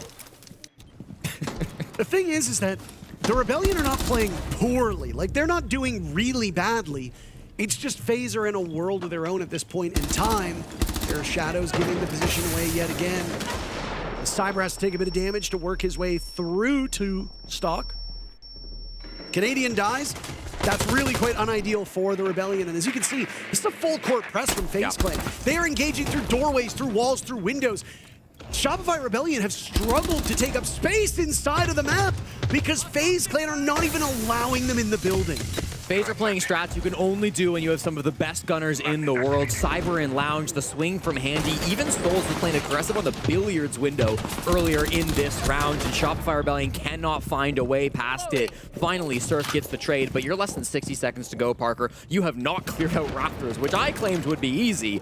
The thing is that the Rebellion are not playing poorly. Like, they're not doing really badly. It's just FaZe are in a world of their own at this point in time. There are shadows giving the position away yet again. Cyber has to take a bit of damage to work his way through to stock. Canadian dies. That's really quite unideal for the Rebellion. And as you can see, this is a full court press from FaZe Clan. They are engaging through doorways, through walls, through windows. Shopify Rebellion have struggled to take up space inside of the map because FaZe Clan are not even allowing them in the building. FaZe are playing strats you can only do when you have some of the best gunners in the world. Cyber and Lounge, the swing from Handy. Even Souls was playing aggressive on the billiards window earlier in this round, and Shopify Rebellion cannot find a way past it. Finally, Surf gets the trade, but you're less than 60 seconds to go, Parker. You have not cleared out Raptors, which I claimed would be easy.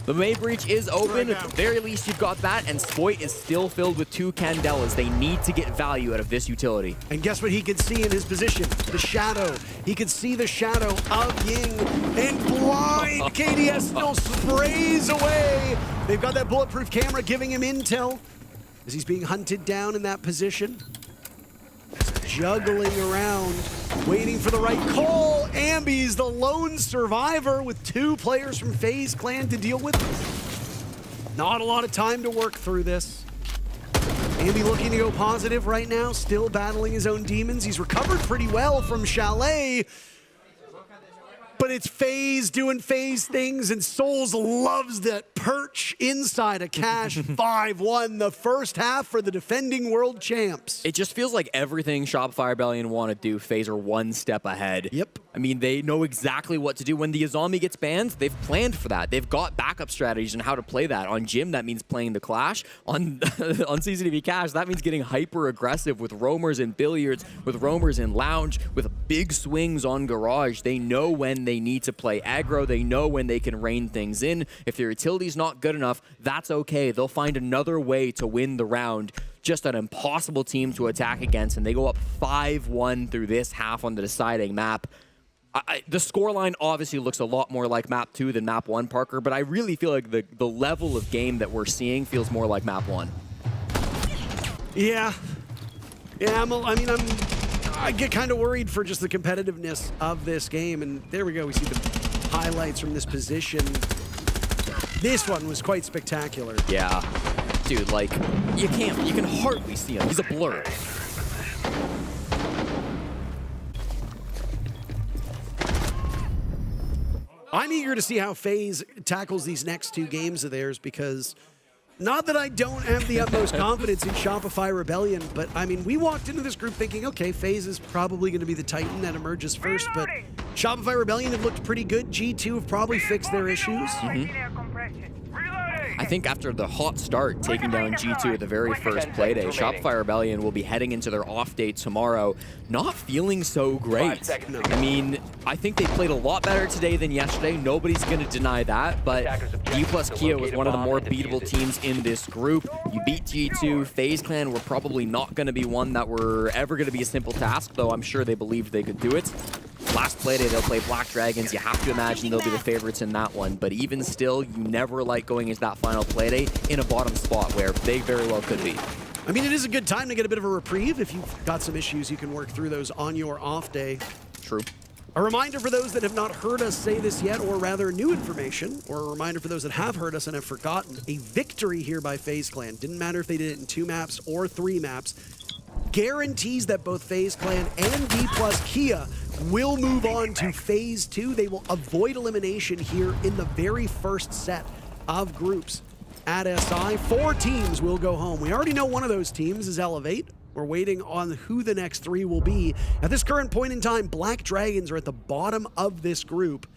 The May Breach is open. At the very least, you've got that, and Spoit is still filled with 2 Candelas. They need to get value out of this utility. And guess what he could see in his position? The shadow. He could see the shadow of Ying, and blind KDS still sprays away. They've got that bulletproof camera giving him intel as he's being hunted down in that position. Juggling around, waiting for the right call. Ambi's the lone survivor with 2 players from FaZe Clan to deal with. Not a lot of time to work through this. Ambi looking to go positive right now, still battling his own demons. He's recovered pretty well from Chalet. But it's FaZe doing FaZe things, and Souls loves that perch inside a cache. 5-1 the first half for the defending world champs. It just feels like everything Shopify Rebellion want to do, FaZe are 1 step ahead. Yep. I mean, they know exactly what to do. When the Azami gets banned, they've planned for that. They've got backup strategies on how to play that. On Gym, that means playing the Clash. On CCTV Cash, that means getting hyper-aggressive with roamers in billiards, with roamers in lounge, with big swings on garage. They know when they need to play aggro. They know when they can rein things in. If their utility's not good enough, that's okay. They'll find another way to win the round. Just an impossible team to attack against, and they go up 5-1 through this half on the deciding map. The scoreline obviously looks a lot more like map 2 than map 1, Parker, but I really feel like the level of game that we're seeing feels more like map 1. Yeah. Yeah, I get kind of worried for just the competitiveness of this game, and there we go. We see the highlights from this position. This one was quite spectacular. Yeah, dude, like you can hardly see him. He's a blur. I'm eager to see how FaZe tackles these next 2 games of theirs, because not that I don't have the utmost confidence in Shopify Rebellion, but I mean, we walked into this group thinking, okay, FaZe is probably going to be the Titan that emerges first, but Shopify Rebellion have looked pretty good. G2 have probably fixed their issues. I think after the hot start, taking down G2 at the very first playday, Shopify Rebellion will be heading into their off day tomorrow, not feeling so great. I mean, I think they played a lot better today than yesterday. Nobody's going to deny that, but DPLUS Kia was one of the more beatable teams in this group. You beat G2. FaZe Clan were probably not going to be one that were ever going to be a simple task, though I'm sure they believed they could do it. Last playday, they'll play Black Dragons. You have to imagine they'll be the favorites in that one. But even still, you never like going into that final playdate in a bottom spot where they very well could be. I mean, it is a good time to get a bit of a reprieve. If you've got some issues, you can work through those on your off day. True. A reminder for those that have not heard us say this yet, or rather new information, or a reminder for those that have heard us and have forgotten, a victory here by FaZe Clan, didn't matter if they did it in 2 maps or 3 maps, guarantees that both FaZe Clan and DPLUS Kia will move on to Phase 2. They will avoid elimination here in the very first set of groups at SI. 4 teams will go home. We already know one of those teams is Elevate. We're waiting on who the next 3 will be. At this current point in time, Black Dragons are at the bottom of this group.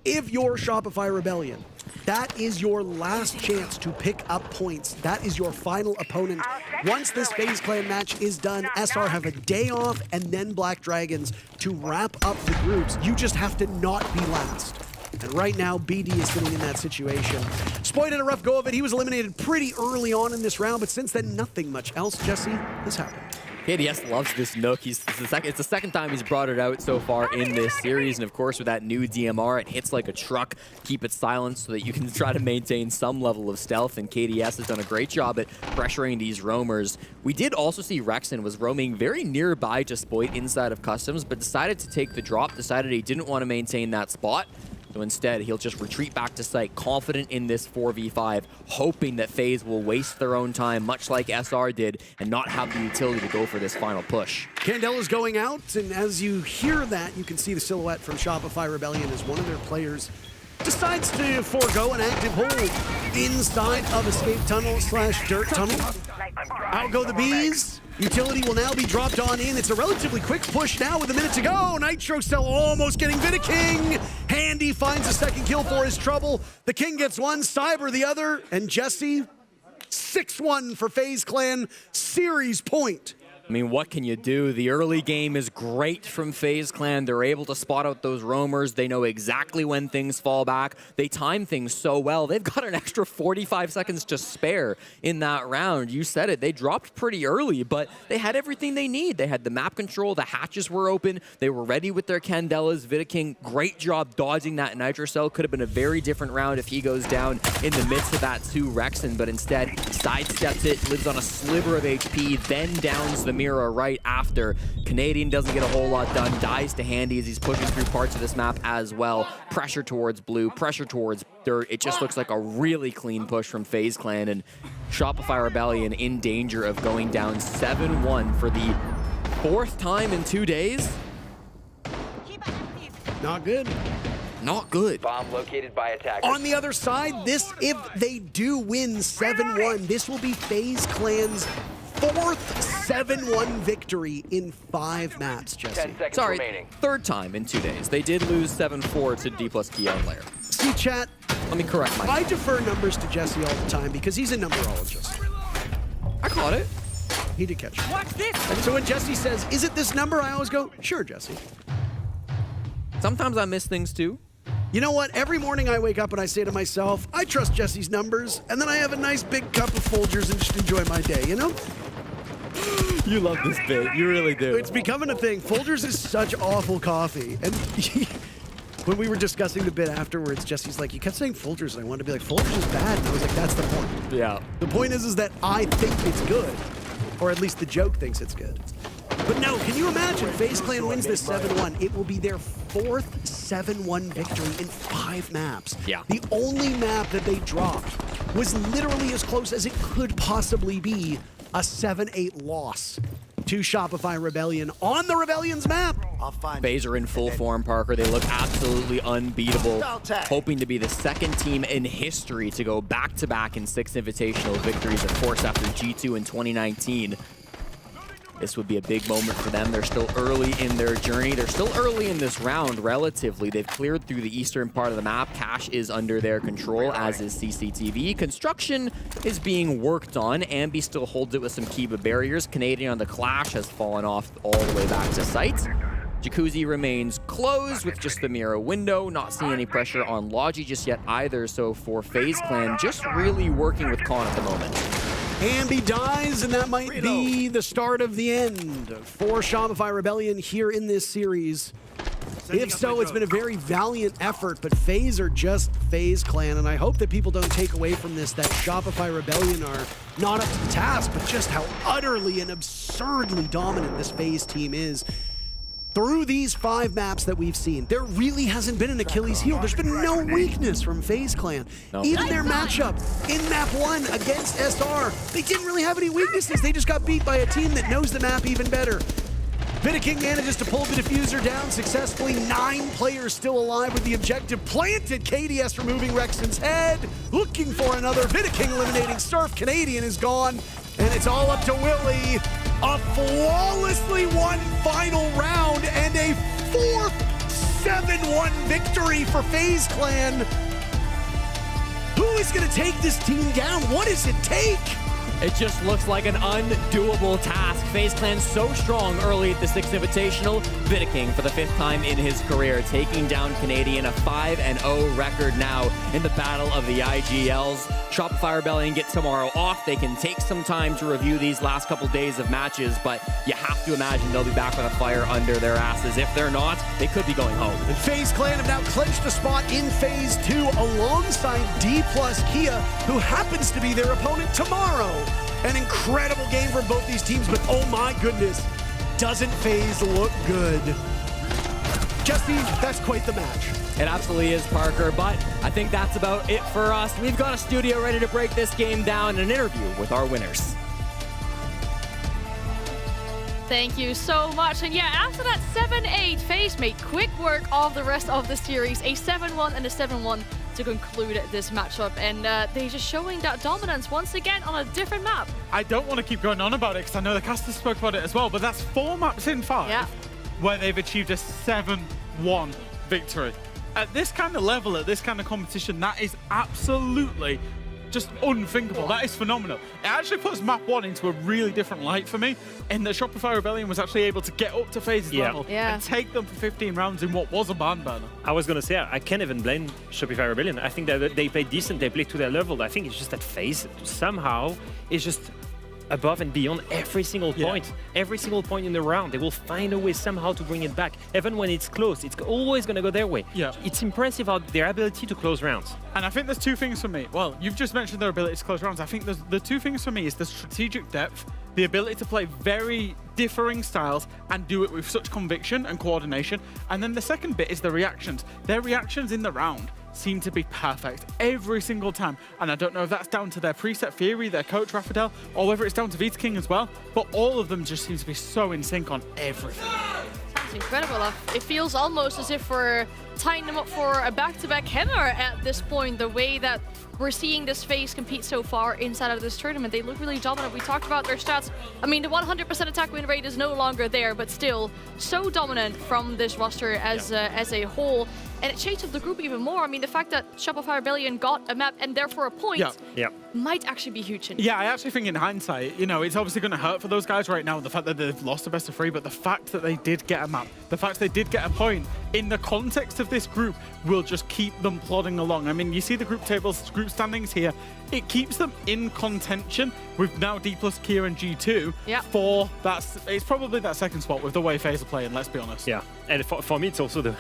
If you're Shopify Rebellion, that is your last chance to pick up points. That is your final opponent. Once this FaZe Clan match is done, SR have a day off and then Black Dragons to wrap up the groups. You just have to not be last. And right now, BD is sitting in that situation. Spoit had a rough go of it. He was eliminated pretty early on in this round, but since then, nothing much else, Jesse, has happened. KDS loves this Nook. It's the second time he's brought it out so far in this series. And of course, with that new DMR, it hits like a truck. Keep it silent so that you can try to maintain some level of stealth. And KDS has done a great job at pressuring these roamers. We did also see Rexon was roaming very nearby to Spoit inside of Customs, but decided to take the drop, decided he didn't want to maintain that spot. So instead, he'll just retreat back to site, confident in this 4v5, hoping that FaZe will waste their own time, much like SR did, and not have the utility to go for this final push. Candela's going out, and as you hear that, you can see the silhouette from Shopify Rebellion as one of their players decides to forego an active hold inside of Escape Tunnel / Dirt Tunnel. Out go the bees. Utility will now be dropped on in. It's a relatively quick push now with a minute to go. Nitro Cell almost getting King. Handy finds a second kill for his trouble. The King gets one, Cyber the other, and Jesse, 6-1 for FaZe Clan, series point. I mean, what can you do? The early game is great from FaZe Clan. They're able to spot out those roamers. They know exactly when things fall back. They time things so well. They've got an extra 45 seconds to spare in that round. You said it. They dropped pretty early, but they had everything they need. They had the map control. The hatches were open. They were ready with their Candelas. King, great job dodging that Nitro Cell. Could have been a very different round if he goes down in the midst of that to Rexon, but instead sidesteps it, lives on a sliver of HP, then downs the Mira right after. Canadian doesn't get a whole lot done, dies to Handy as he's pushing through parts of this map as well. Pressure towards blue, pressure towards dirt. It just looks like a really clean push from FaZe Clan, and Shopify Rebellion in danger of going down 7-1 for the 4th time in 2 days. Not good. Not good. Bomb located by attackers. On the other side, if they do win 7-1, this will be FaZe Clan's 4th 7-1 victory in 5 maps, Jesse. Sorry, remaining. 3rd time in 2 days. They did lose 7-4 to DPLUS Kia player. See, chat. Let me correct myself. I defer numbers to Jesse all the time because he's a numberologist. I caught it. He did catch it. Watch this. And so when Jesse says, "Is it this number?" I always go, "Sure, Jesse." Sometimes I miss things too. You know what? Every morning I wake up and I say to myself, I trust Jesse's numbers, and then I have a nice big cup of Folgers and just enjoy my day, you know? You love this bit. You really do. It's becoming a thing. Folgers is such awful coffee. And when we were discussing the bit afterwards, Jesse's like, you kept saying Folgers, and I wanted to be like, Folgers is bad. And I was like, that's the point. Yeah. The point is that I think it's good. Or at least the joke thinks it's good. But no, can you imagine FaZe Clan wins this 7-1? It will be their 4th 7-1 victory in 5 maps. Yeah. The only map that they dropped was literally as close as it could possibly be a 7-8 loss to Shopify Rebellion on the Rebellion's map. FaZe are in full form, Parker. They look absolutely unbeatable, hoping to be the 2nd team in history to go back-to-back in 6 Invitational victories, of course, after G2 in 2019. This would be a big moment for them. They're still early in their journey. They're still early in this round, relatively. They've cleared through the eastern part of the map. Cache is under their control, as is CCTV. Construction is being worked on. Ambi still holds it with some Kiba barriers. Canadian on the Clash has fallen off all the way back to site. Jacuzzi remains closed with just the Mira window. Not seeing any pressure on Logi just yet either. So for FaZe Clan, just really working with Con at the moment. Ambi dies, and that might be the start of the end for Shopify Rebellion here in this series. If so, it's been a very valiant effort, but FaZe are just FaZe Clan, and I hope that people don't take away from this that Shopify Rebellion are not up to the task, but just how utterly and absurdly dominant this FaZe team is. Through these 5 maps that we've seen, there really hasn't been an Achilles heel. There's been no weakness from FaZe Clan. No. Even their matchup in map 1 against SR, they didn't really have any weaknesses. They just got beat by a team that knows the map even better. Vidiking manages to pull the diffuser down successfully. 9 players still alive with the objective planted. KDS removing Rexton's head. Looking for another. Vidiking eliminating Surf. Canadian is gone. And it's all up to Willie. A flawlessly won final round and a 4th 7-1 victory for FaZe Clan. Who is going to take this team down? What does it take? It just looks like an undoable task. FaZe Clan so strong early at the 6th Invitational. Vidiking for the 5th time in his career, taking down Canadian, a 5-0 record now in the battle of the IGLs. Shopify Rebellion get tomorrow off. They can take some time to review these last couple days of matches, but you have to imagine they'll be back with a fire under their asses. If they're not, they could be going home. And FaZe Clan have now clinched a spot in Phase 2 alongside DPLUS Kia, who happens to be their opponent tomorrow. An incredible game for both these teams, but oh my goodness, doesn't FaZe look good. Justin, that's quite the match. It absolutely is, Parker, but I think that's about it for us. We've got a studio ready to break this game down and an interview with our winners. Thank you so much. And yeah, after that 7-8, FaZe made quick work of the rest of the series. A 7-1 and a 7-1 to conclude this matchup. And they're just showing that dominance once again on a different map. I don't want to keep going on about it because I know the casters spoke about it as well, but that's 4 maps in 5 where they've achieved a 7-1 victory. At this kind of level, at this kind of competition, that is absolutely just unthinkable. That is phenomenal. It actually puts map 1 into a really different light for me, in that Shopify Rebellion was actually able to get up to FaZe's level and take them for 15 rounds in what was a barn burner. I was going to say, I can't even blame Shopify Rebellion. I think that they played decent, they played to their level. I think it's just that FaZe somehow is just above and beyond every single point. Every single point in the round, they will find a way somehow to bring it back. Even when it's close, it's always going to go their way. It's impressive how their ability to close rounds. And I think there's 2 things for me. Well, you've just mentioned their ability to close rounds. I think the 2 things for me is the strategic depth, the ability to play very differing styles and do it with such conviction and coordination. And then the second bit is the reactions. Their reactions in the round seem to be perfect every single time. And I don't know if that's down to their preset theory, their coach Raffadel, or whether it's down to Vidiking as well, but all of them just seem to be so in sync on everything. Sounds incredible. It feels almost as if we're tying them up for a back-to-back hammer at this point, the way that we're seeing this FaZe compete so far inside of this tournament. They look really dominant. We talked about their stats. I mean, the 100% attack win rate is no longer there, but still so dominant from this roster as a whole. And it shades of the group even more. I mean, the fact that Shopify Rebellion got a map and therefore a point might actually be huge. Yeah, I actually think in hindsight, you know, it's obviously going to hurt for those guys right now, the fact that they've lost the best of 3, but the fact that they did get a map, the fact they did get a point, in the context of this group, will just keep them plodding along. I mean, you see the group tables, group standings here. It keeps them in contention with now DPLUS, Kia, and G2 for that. It's probably that second spot with the way FaZe are playing, let's be honest. Yeah, and for me, it's also the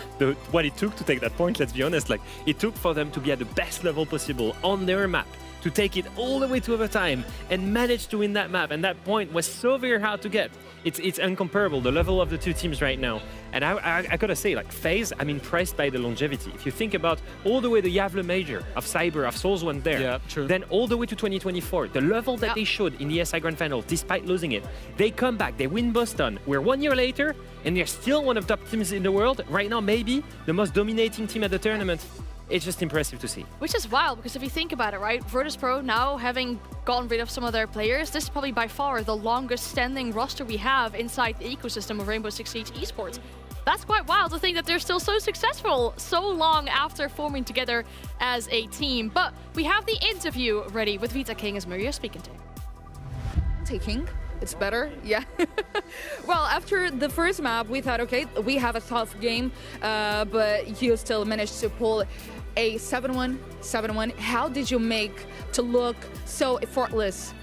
what it took to take that point, let's be honest. Like, it took for them to be at the best level possible on their map, to take it all the way to overtime and manage to win that map. And that point was so very hard to get. It's incomparable, the level of the two teams right now. And I gotta say, like, FaZe, I'm impressed by the longevity. If you think about all the way the Yavle Major of Cyber, of Souls went there, Yeah, true. then all the way to 2024, the level that they showed in the SI Grand Final, despite losing it, they come back, they win Boston. We're 1 year later, and they're still one of the top teams in the world. Right now, maybe the most dominating team at the tournament. It's just impressive to see. Which is wild, because if you think about it, right? Virtus.pro now having gotten rid of some of their players, this is probably by far the longest standing roster we have inside the ecosystem of Rainbow Six Siege Esports. That's quite wild to think that they're still so successful so long after forming together as a team. But we have the interview ready with Vita King as Maria speaking to. Taking. It's better, yeah. Well, after the first map, we thought, okay, we have a tough game, but you still managed to pull a 7-1, 7-1. How did you make to look so effortless?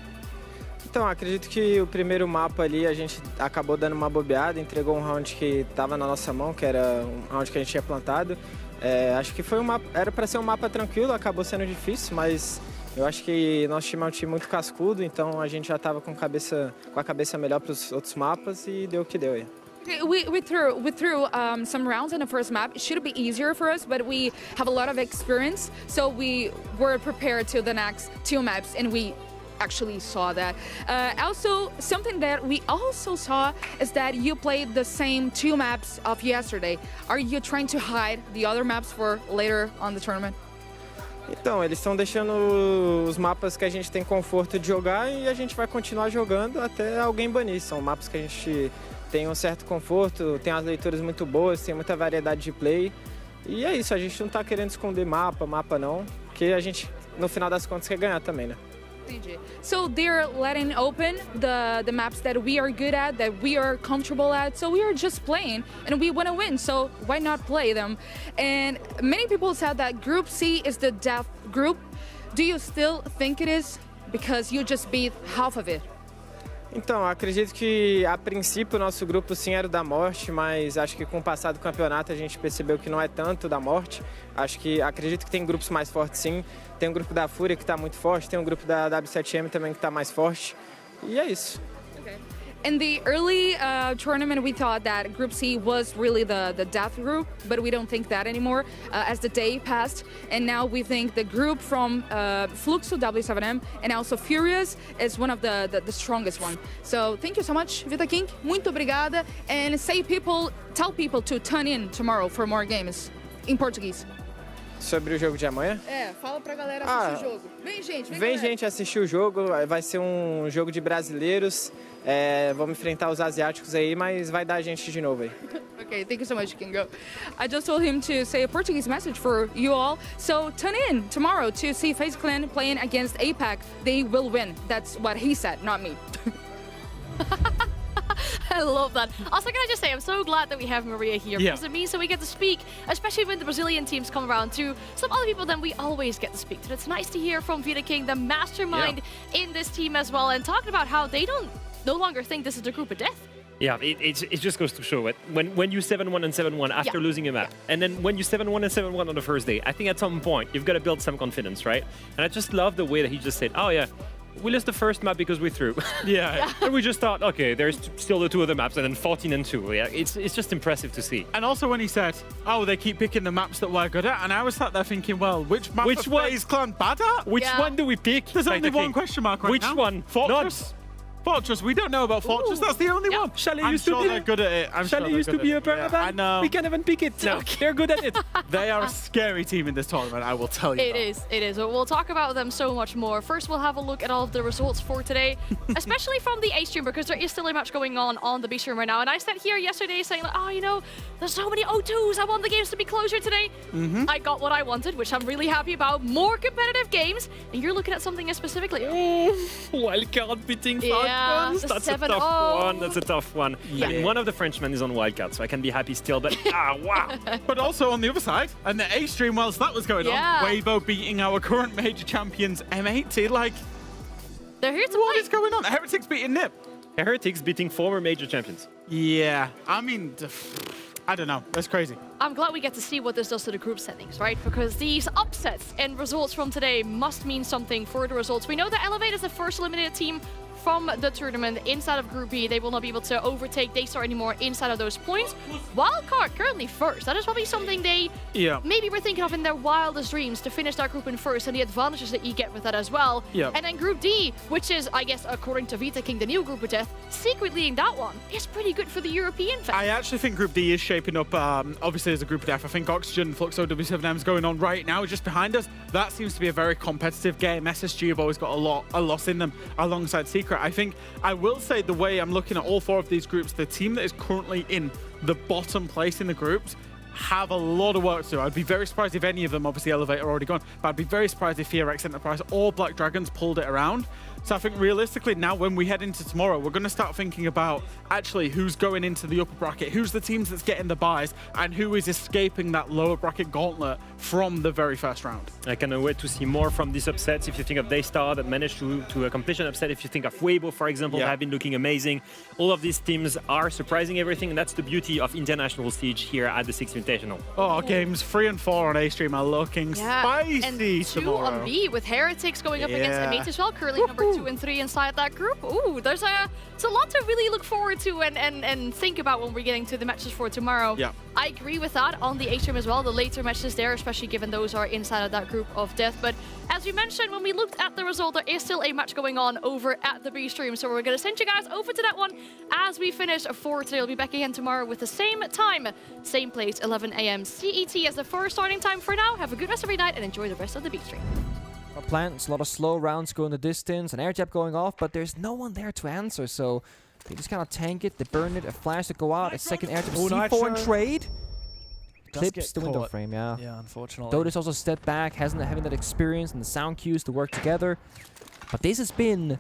Então, acredito que o primeiro mapa ali a gente acabou dando uma bobeada, entregou um round que estava na nossa mão, que era um round que a gente tinha plantado. Acho que foi um mapa, era para ser um mapa tranquilo, acabou sendo difícil, mas eu acho que nosso time é um time muito cascudo, então a gente já estava com a cabeça melhor para os outros mapas e deu o que deu aí. Okay, we threw some rounds in the first map. It should be easier for us, but we have a lot of experience, so we were prepared to the next two maps, and we actually saw that. Also, something that we also saw is that you played the same two maps of yesterday. Are you trying to hide the other maps for later on the tournament? Então, eles estão deixando os mapas que a gente tem conforto de jogar e a gente vai continuar jogando até alguém banir. São mapas que a gente tem um certo conforto, tem as leituras muito boas, tem muita variedade de play. E é isso, a gente não tá querendo esconder mapa não, porque a gente, no final das contas, quer ganhar também, né? So they're letting open the maps that we are good at, that we are comfortable at. So we are just playing and we want to win. So why not play them? And many people said that Group C is the death group. Do you still think it is? Because you just beat half of it. Então, acredito que a princípio o nosso grupo sim era o da morte, mas acho que com o passar do campeonato a gente percebeu que não é tanto da morte. Acredito que tem grupos mais fortes sim. Tem um grupo da Fúria que está muito forte, tem um grupo da W7M também que está mais forte. E é isso. In the early tournament, we thought that Group C was really the death group, but we don't think that anymore as the day passed. And now we think the group from Fluxo, W7M, and also Furious is one of the strongest one. So thank you so much, Vita King. Muito obrigada. And tell people to tune in tomorrow for more games in Portuguese. Sobre o jogo de amanhã? Fala pra galera assistir o jogo. Vem, gente, vem gente assistir o jogo. Vai ser um jogo de brasileiros. Vamos enfrentar os asiáticos aí, mas vai dar gente de novo aí. Okay, thank you so much, Kingo. I just told him to say a Portuguese message for you all. So tune in tomorrow to see FaZe Clan playing against APAC. They will win. That's what he said, not me. I love that. Also, can I just say, I'm so glad that we have Maria here, because it means that we get to speak, especially when the Brazilian teams come around, to some other people than we always get to speak to. It's nice to hear from Vita King, the mastermind in this team as well, and talking about how they no longer think this is the group of death. Yeah, it just goes to show it. When you 7-1 and 7-1 after losing a map, and then when you 7-1 and 7-1 on the first day, I think at some point you've got to build some confidence, right? And I just love the way that he just said, oh yeah, we lost the first map because we threw. And we just thought, okay, there's still the two other maps, and then 14 and 2. Yeah, it's just impressive to see. And also when he said, oh, they keep picking the maps that we're good at, and I was sat there thinking, well, which map is FaZe Clan bad at? Which one do we pick? There's only one question mark right now. Which one? Fortress. Fortress, we don't know about Fortress. That's the only one. Chalet I'm used sure to be they're good at it. Chalet used to be a permaban. I know. We can't even pick it. No, they're good at it. They are a scary team in this tournament, I will tell you. It is. We'll talk about them so much more. First, we'll have a look at all of the results for today, especially from the A stream, because there is still a match going on the B stream right now. And I sat here yesterday saying, like, oh, you know, there's so many O2s. I want the games to be closer today. I got what I wanted, which I'm really happy about. More competitive games. And you're looking at something specifically. Wildcard beating Falcons. That's a tough one. That's a tough one. Yeah. And one of the Frenchmen is on wildcard, so I can be happy still. But wow. But also on the other side, and the A stream, whilst that was going on, WEIBO beating our current major champions, M80. Like, they're here to what is going on? Heretics beating NIP. Heretics beating former major champions. Yeah, I mean, I don't know. That's crazy. I'm glad we get to see what this does to the group settings, right? Because these upsets and results from today must mean something for the results. We know that Elevate is the first eliminated team from the tournament inside of Group B. They will not be able to overtake Daystar anymore inside of those points. Wildcard currently first. That is probably something they maybe were thinking of in their wildest dreams, to finish that group in first and the advantages that you get with that as well. And then Group D, which is, I guess, according to Vita King, the new group of death, secret leading that one is pretty good for the European fans. I actually think Group D is shaping up, obviously, as a group of death. I think Oxygen, Fluxo, W7M is going on right now just behind us. That seems to be a very competitive game. SSG have always got a loss in them alongside Secret. I think I will say, the way I'm looking at all four of these groups, the team that is currently in the bottom place in the groups have a lot of work to do. I'd be very surprised if any of them, obviously Elevate are already gone, but I'd be very surprised if HERETICS, Enterprise or Black Dragons pulled it around. So I think realistically now, when we head into tomorrow, we're going to start thinking about actually who's going into the upper bracket, who's the teams that's getting the buys, and who is escaping that lower bracket gauntlet from the very first round. I cannot wait to see more from these upsets. If you think of Daystar that managed to accomplish an upset, if you think of WEIBO, for example, that have been looking amazing. All of these teams are surprising everything, and that's the beauty of International Siege here at the Six Invitational. Oh, games 3 and 4 on A stream are looking spicy and 2 tomorrow. on B with HERETICS going up against M8 as well, currently number 2 and 3 inside that group. Ooh, it's a lot to really look forward to and think about when we're getting to the matches for tomorrow. I agree with that on the A stream as well, the later matches there, especially given those are inside of that group of death. But as we mentioned, when we looked at the result, there is still a match going on over at the B stream, so we're going to send you guys over to that one as we finish for today. We'll be back again tomorrow with the same time, same place, 11 a.m. CET as the first starting time for now. Have a good rest of your night and enjoy the rest of the B stream. Plants, a lot of slow rounds going the distance, an air jab going off, but there's no one there to answer, so they just kind of tank it, they burn it, a flash to go out, a second air jab, C4 and trade. Clips the window frame, yeah. Yeah, unfortunately. Dodis also stepped back, hasn't having that experience and the sound cues to work together. But this has been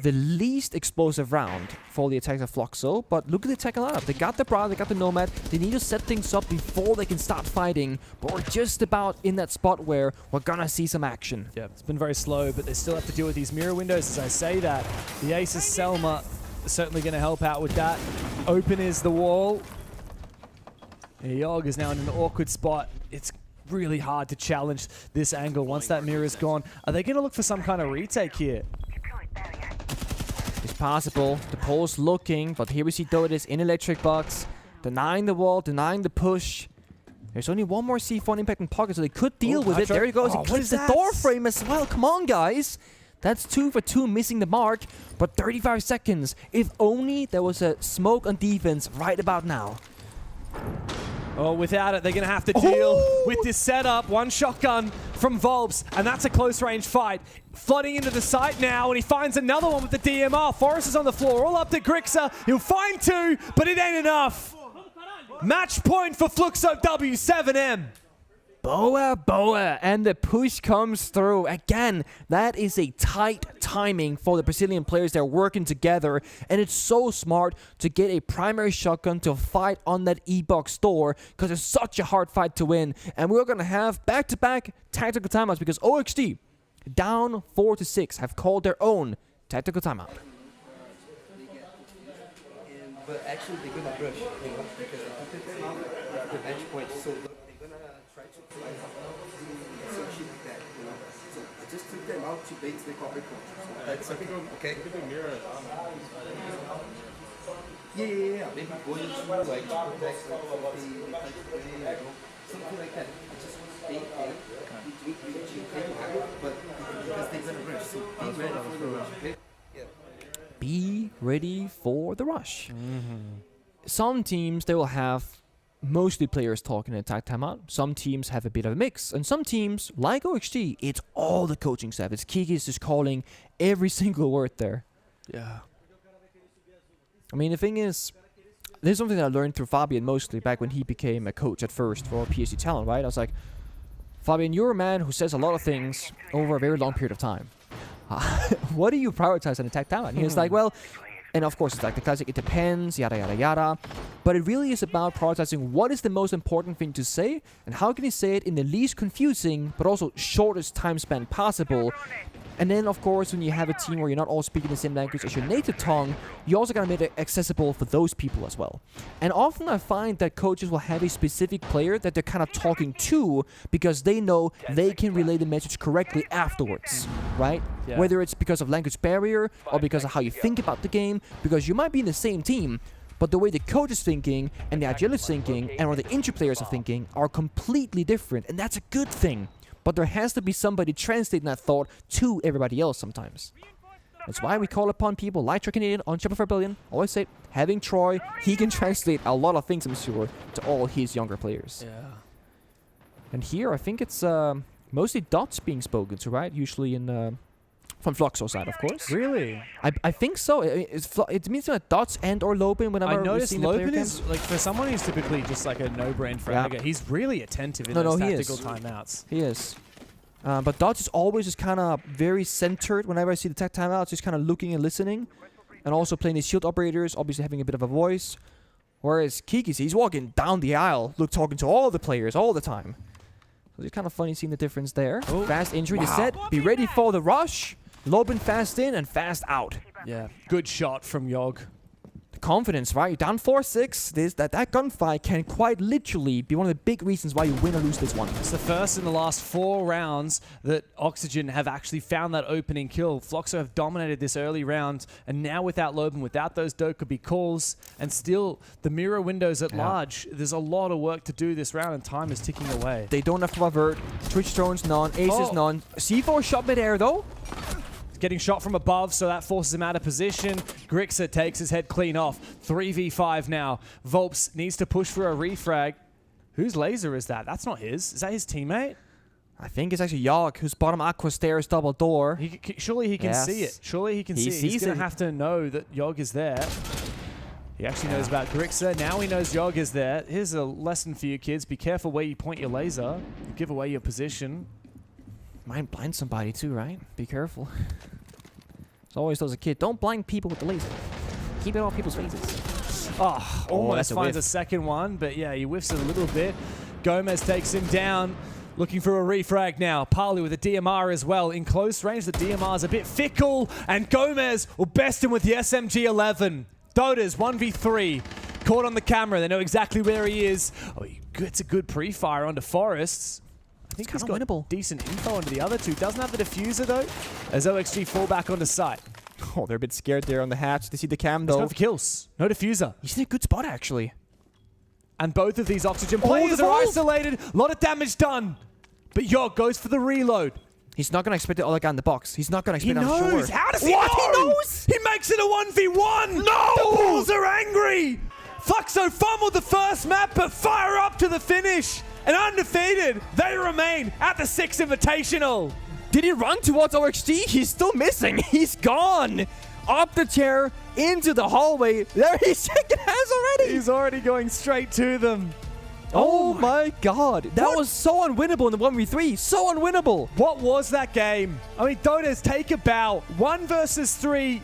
the least explosive round for the attacks of Fluxo. But look at the attack lineup. They got the Bra, they got the Nomad. They need to set things up before they can start fighting. But we're just about in that spot where we're gonna see some action. Yeah, it's been very slow, but they still have to deal with these mirror windows. As I say that, the Aces Selma is certainly going to help out with that. Open is the wall. Yog is now in an awkward spot. It's really hard to challenge this angle once that mirror is gone. Are they going to look for some kind of retake here? It's possible. The pole's looking, but here we see Dodis in Electric Box, denying the wall, denying the push. There's only one more C4 impact in pocket, so they could deal with it. There he goes. He clips the door frame as well. Come on, guys. That's 2 for 2, missing the mark, but 35 seconds. If only there was a smoke on defense right about now. Oh, without it, they're going to have to deal with this setup. One shotgun from Volps, and that's a close-range fight. Flooding into the site now, and he finds another one with the DMR. Forrest is on the floor, all up to Grixer. He'll find 2, but it ain't enough. Match point for Fluxo W7M. Boa, and the push comes through. Again, that is a tight timing for the Brazilian players. They're working together, and it's so smart to get a primary shotgun to fight on that E-box door, because it's such a hard fight to win. And we're going to have back-to-back tactical timeouts, because OXD, down 4-6, have called their own tactical timeout. But actually, they're going to brush, because they took them out the bench point, so they're going to try to play some shit like that, So I just took them out to bait the copper punch. So that's okay. Yeah. Maybe going to like protect something like that. I just bait them but because they're going to brush, so be ready for the rush, okay? Be ready for the rush. Some teams, they will have mostly players talking in attack timeout. Some teams have a bit of a mix. And some teams, like OXG, it's all the coaching staff. It's Kiki's just calling every single word there. Yeah. I mean, the thing is, this is something that I learned through Fabian mostly back when he became a coach at first for PSG Talent, right? I was like, Fabian, you're a man who says a lot of things over a very long period of time. What do you prioritize on attack timeout? And he was like, well, and of course it's like the classic, it depends, yada yada yada. But it really is about prioritizing what is the most important thing to say and how can you say it in the least confusing but also shortest time span possible. And then, of course, when you have a team where you're not all speaking the same language as your native tongue, you also gotta make it accessible for those people as well. And often I find that coaches will have a specific player that they're kind of talking to because they know they can relay the message correctly afterwards, right? Yeah. Whether it's because of language barrier or because of how you think about the game, because you might be in the same team, but the way the coach is thinking and the agile is thinking and what the injury players are thinking are completely different, and that's a good thing. But there has to be somebody translating that thought to everybody else sometimes. That's why we call upon people like Troy Canadian on Shopify Billion. Always say, having Troy, he can translate a lot of things, I'm sure, to all his younger players. Yeah. And here, I think it's mostly dots being spoken to, right? Usually in from Fluxo side, of course. Really? I think so. It means that dots and or Lopen whenever I noticed the player Lopen cams. is, like, for someone who's typically just like a no-brain fragger, he's really attentive in those tactical timeouts. He is. But Dots is always just kind of very centered. Whenever I see the tech timeouts, just kind of looking and listening. And also playing his shield operators, obviously having a bit of a voice. Whereas Kikis, he's walking down the aisle, talking to all the players all the time. So it's kind of funny seeing the difference there. Oh. Fast injury to Wow. set. Be ready for the rush. Loben fast in and fast out. Yeah, good shot from Yogg. The confidence, right? You're down 4-6. That gunfight can quite literally be one of the big reasons why you win or lose this one. It's the first in the last 4 rounds that Oxygen have actually found that opening kill. Floxo have dominated this early round, and now without Loben, without those Dokkaebi calls, and still the mirror windows at large, there's a lot of work to do this round, and time is ticking away. They don't have to avert. Twitch drones none. Aces none. C4 shot mid-air though. Getting shot from above, so that forces him out of position. Grixer takes his head clean off. 3v5 now. Volps needs to push for a refrag. Whose laser is that? That's not his. Is that his teammate? I think it's actually Yogg, who's bottom aqua stairs double door. Surely he can see it. Surely he can see it. He's going to have to know that Yogg is there. He actually knows about Grixer. Now he knows Yogg is there. Here's a lesson for you kids. Be careful where you point your laser. You give away your position. Might blind somebody too, right? Be careful. It's always those a kid. Don't blind people with the laser. Keep it off people's faces. Oh, almost finds a second one, but yeah, he whiffs it a little bit. Gomez takes him down. Looking for a refrag now. Palu with a DMR as well. In close range, the DMR's a bit fickle, and Gomez will best him with the SMG-11. Dota's 1v3. Caught on the camera. They know exactly where he is. Oh, he gets a good pre-fire onto Forests. I think he's got winnable. Decent info onto the other two. Doesn't have the diffuser, though, as OXG fall back onto site. Oh, they're a bit scared there on the hatch. They see the cam, though. He's going for kills. No diffuser. He's in a good spot, actually. And both of these Oxygen players are isolated. A lot of damage done. But Yogg goes for the reload. He's not going to expect the other guy in the box. He's not going to expect it, I'm sure. How does he know? He knows! He makes it a 1v1! No! The Bulls are angry! Fluxo fumbled the first map, but fire up to the finish! And undefeated, they remain at the Six Invitational. Did he run towards OXG? He's still missing. He's gone. Up the chair, into the hallway. There he's shaking hands already. He's already going straight to them. Oh my god. That was so unwinnable in the 1v3. So unwinnable. What was that game? I mean, Dota's take a bow. 1 versus 3.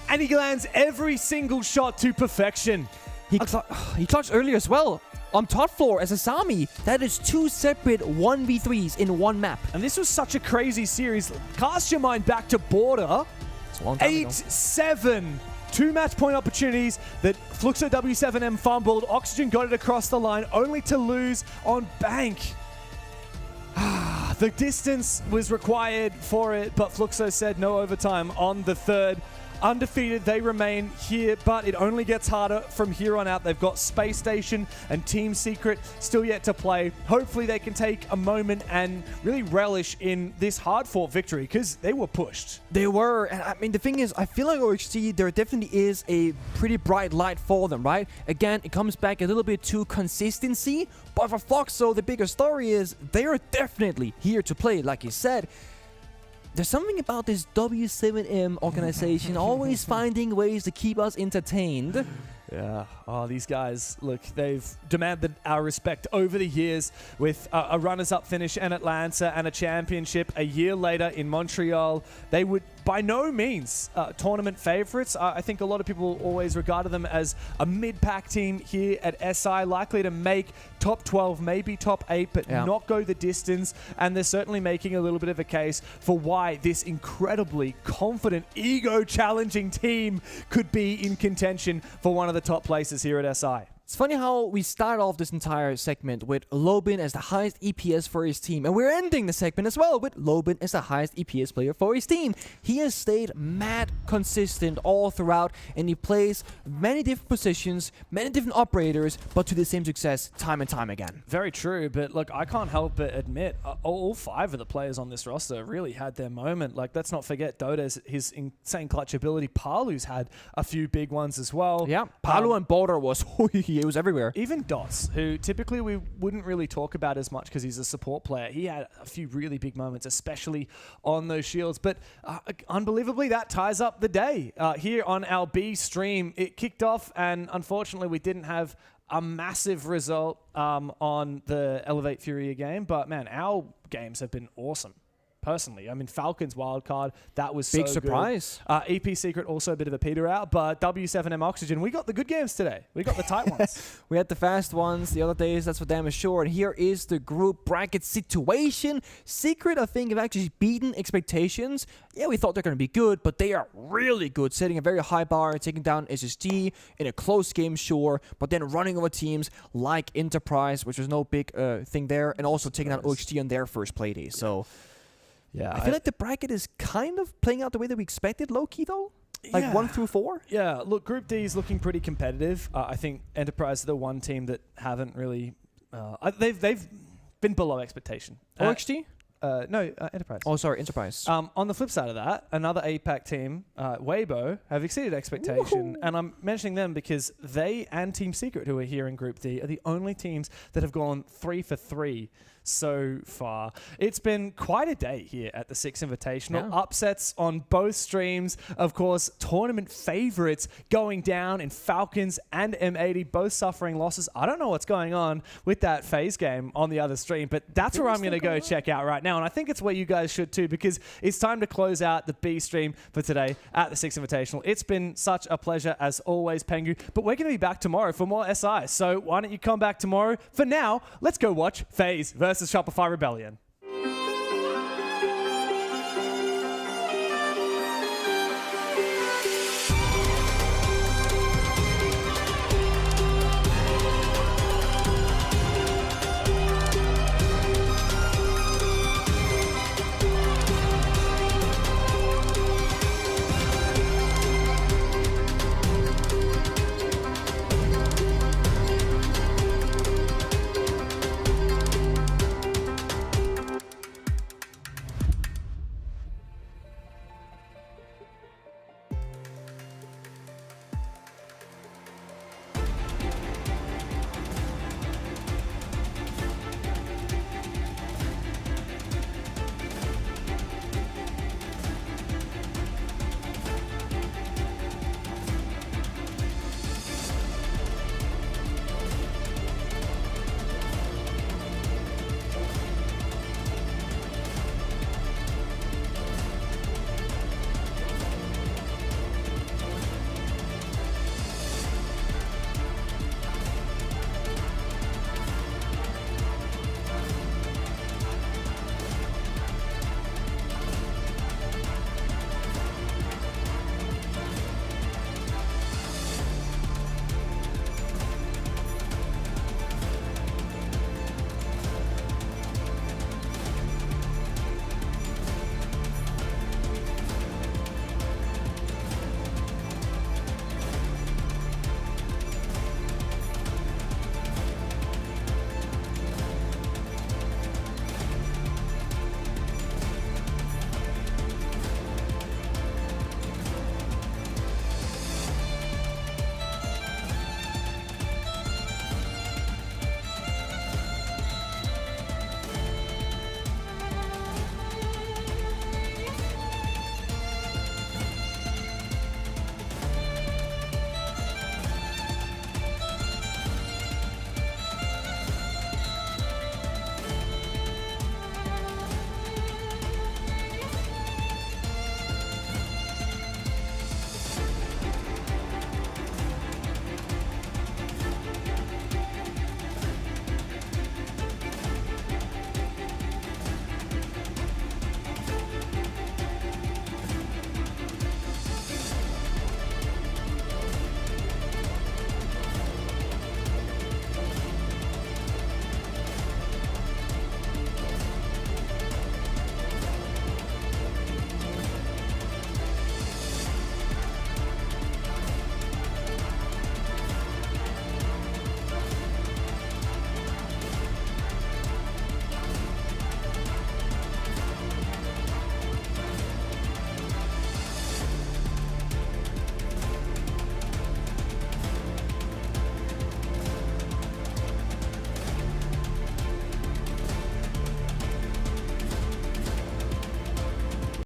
And he lands every single shot to perfection. He clutched earlier as well. On top floor as a Sami. That is 2 separate 1v3s in one map. And this was such a crazy series. Cast your mind back to Border. 8-7. 2 match point opportunities that Fluxo W7M fumbled. Oxygen got it across the line, only to lose on Bank. The distance was required for it, but Fluxo said no overtime on the third. Undefeated, they remain here, but it only gets harder from here on out. They've got Space Station and Team Secret still yet to play. Hopefully they can take a moment and really relish in this hard-fought victory, because they were pushed. They were, and I mean, the thing is, I feel like OXG, there definitely is a pretty bright light for them, right? Again, it comes back a little bit to consistency, but for Fluxo, the bigger story is they are definitely here to play, like you said. There's something about this W7M organization always finding ways to keep us entertained. Yeah. Oh, these guys, look, they've demanded our respect over the years with a runners-up finish in Atlanta and a championship a year later in Montreal. They would by no means tournament favorites. I think a lot of people always regarded them as a mid-pack team here at SI, likely to make top 12, maybe top 8, but not go the distance. And they're certainly making a little bit of a case for why this incredibly confident, ego-challenging team could be in contention for one of the top places here at SI. It's funny how we start off this entire segment with Lobin as the highest EPS for his team, and we're ending the segment as well with Lobin as the highest EPS player for his team. He has stayed mad consistent all throughout, and he plays many different positions, many different operators, but to the same success time and time again. Very true, but look, I can't help but admit, all 5 of the players on this roster really had their moment. Like, let's not forget Dota's his insane clutch ability. Palu's had a few big ones as well. Yeah, Palu and Border was it was everywhere. Even Dots, who typically we wouldn't really talk about as much because he's a support player, he had a few really big moments, especially on those shields. But unbelievably, that ties up the day here on our B stream. It kicked off, and unfortunately, we didn't have a massive result on the Elevate Furia game. But man, our games have been awesome. Personally, I mean, Falcons wildcard, that was big so surprise. Good. EP Secret also a bit of a peter out, but W7M Oxygen, we got the good games today. We got the tight ones. We had the fast ones the other days, that's for damn sure. And here is the group bracket situation. Secret, I think, have actually beaten expectations. Yeah, we thought they're going to be good, but they are really good, setting a very high bar, taking down SSG in a close game, sure, but then running over teams like Enterprise, which was no big thing there, and also taking down OHT on their first play day. So yeah, I feel like the bracket is kind of playing out the way that we expected, low-key, though. Like 1 through 4? Yeah, look, Group D is looking pretty competitive. I think Enterprise are the one team that haven't really... they've been below expectation. OHT? No, Enterprise. Oh, sorry, Enterprise. On the flip side of that, another APAC team, WEIBO, have exceeded expectation. And I'm mentioning them because they and Team Secret, who are here in Group D, are the only teams that have gone 3 for 3 so far. It's been quite a day here at the Six Invitational. Yeah. Upsets on both streams. Of course, tournament favorites going down in Falcons and M80, both suffering losses. I don't know what's going on with that FaZe game on the other stream, but that's where I'm going to go check out right now. And I think it's where you guys should too, because it's time to close out the B stream for today at the Six Invitational. It's been such a pleasure as always, Pengu, but we're going to be back tomorrow for more SI. So why don't you come back tomorrow? For now, let's go watch FaZe versus Shopify Rebellion.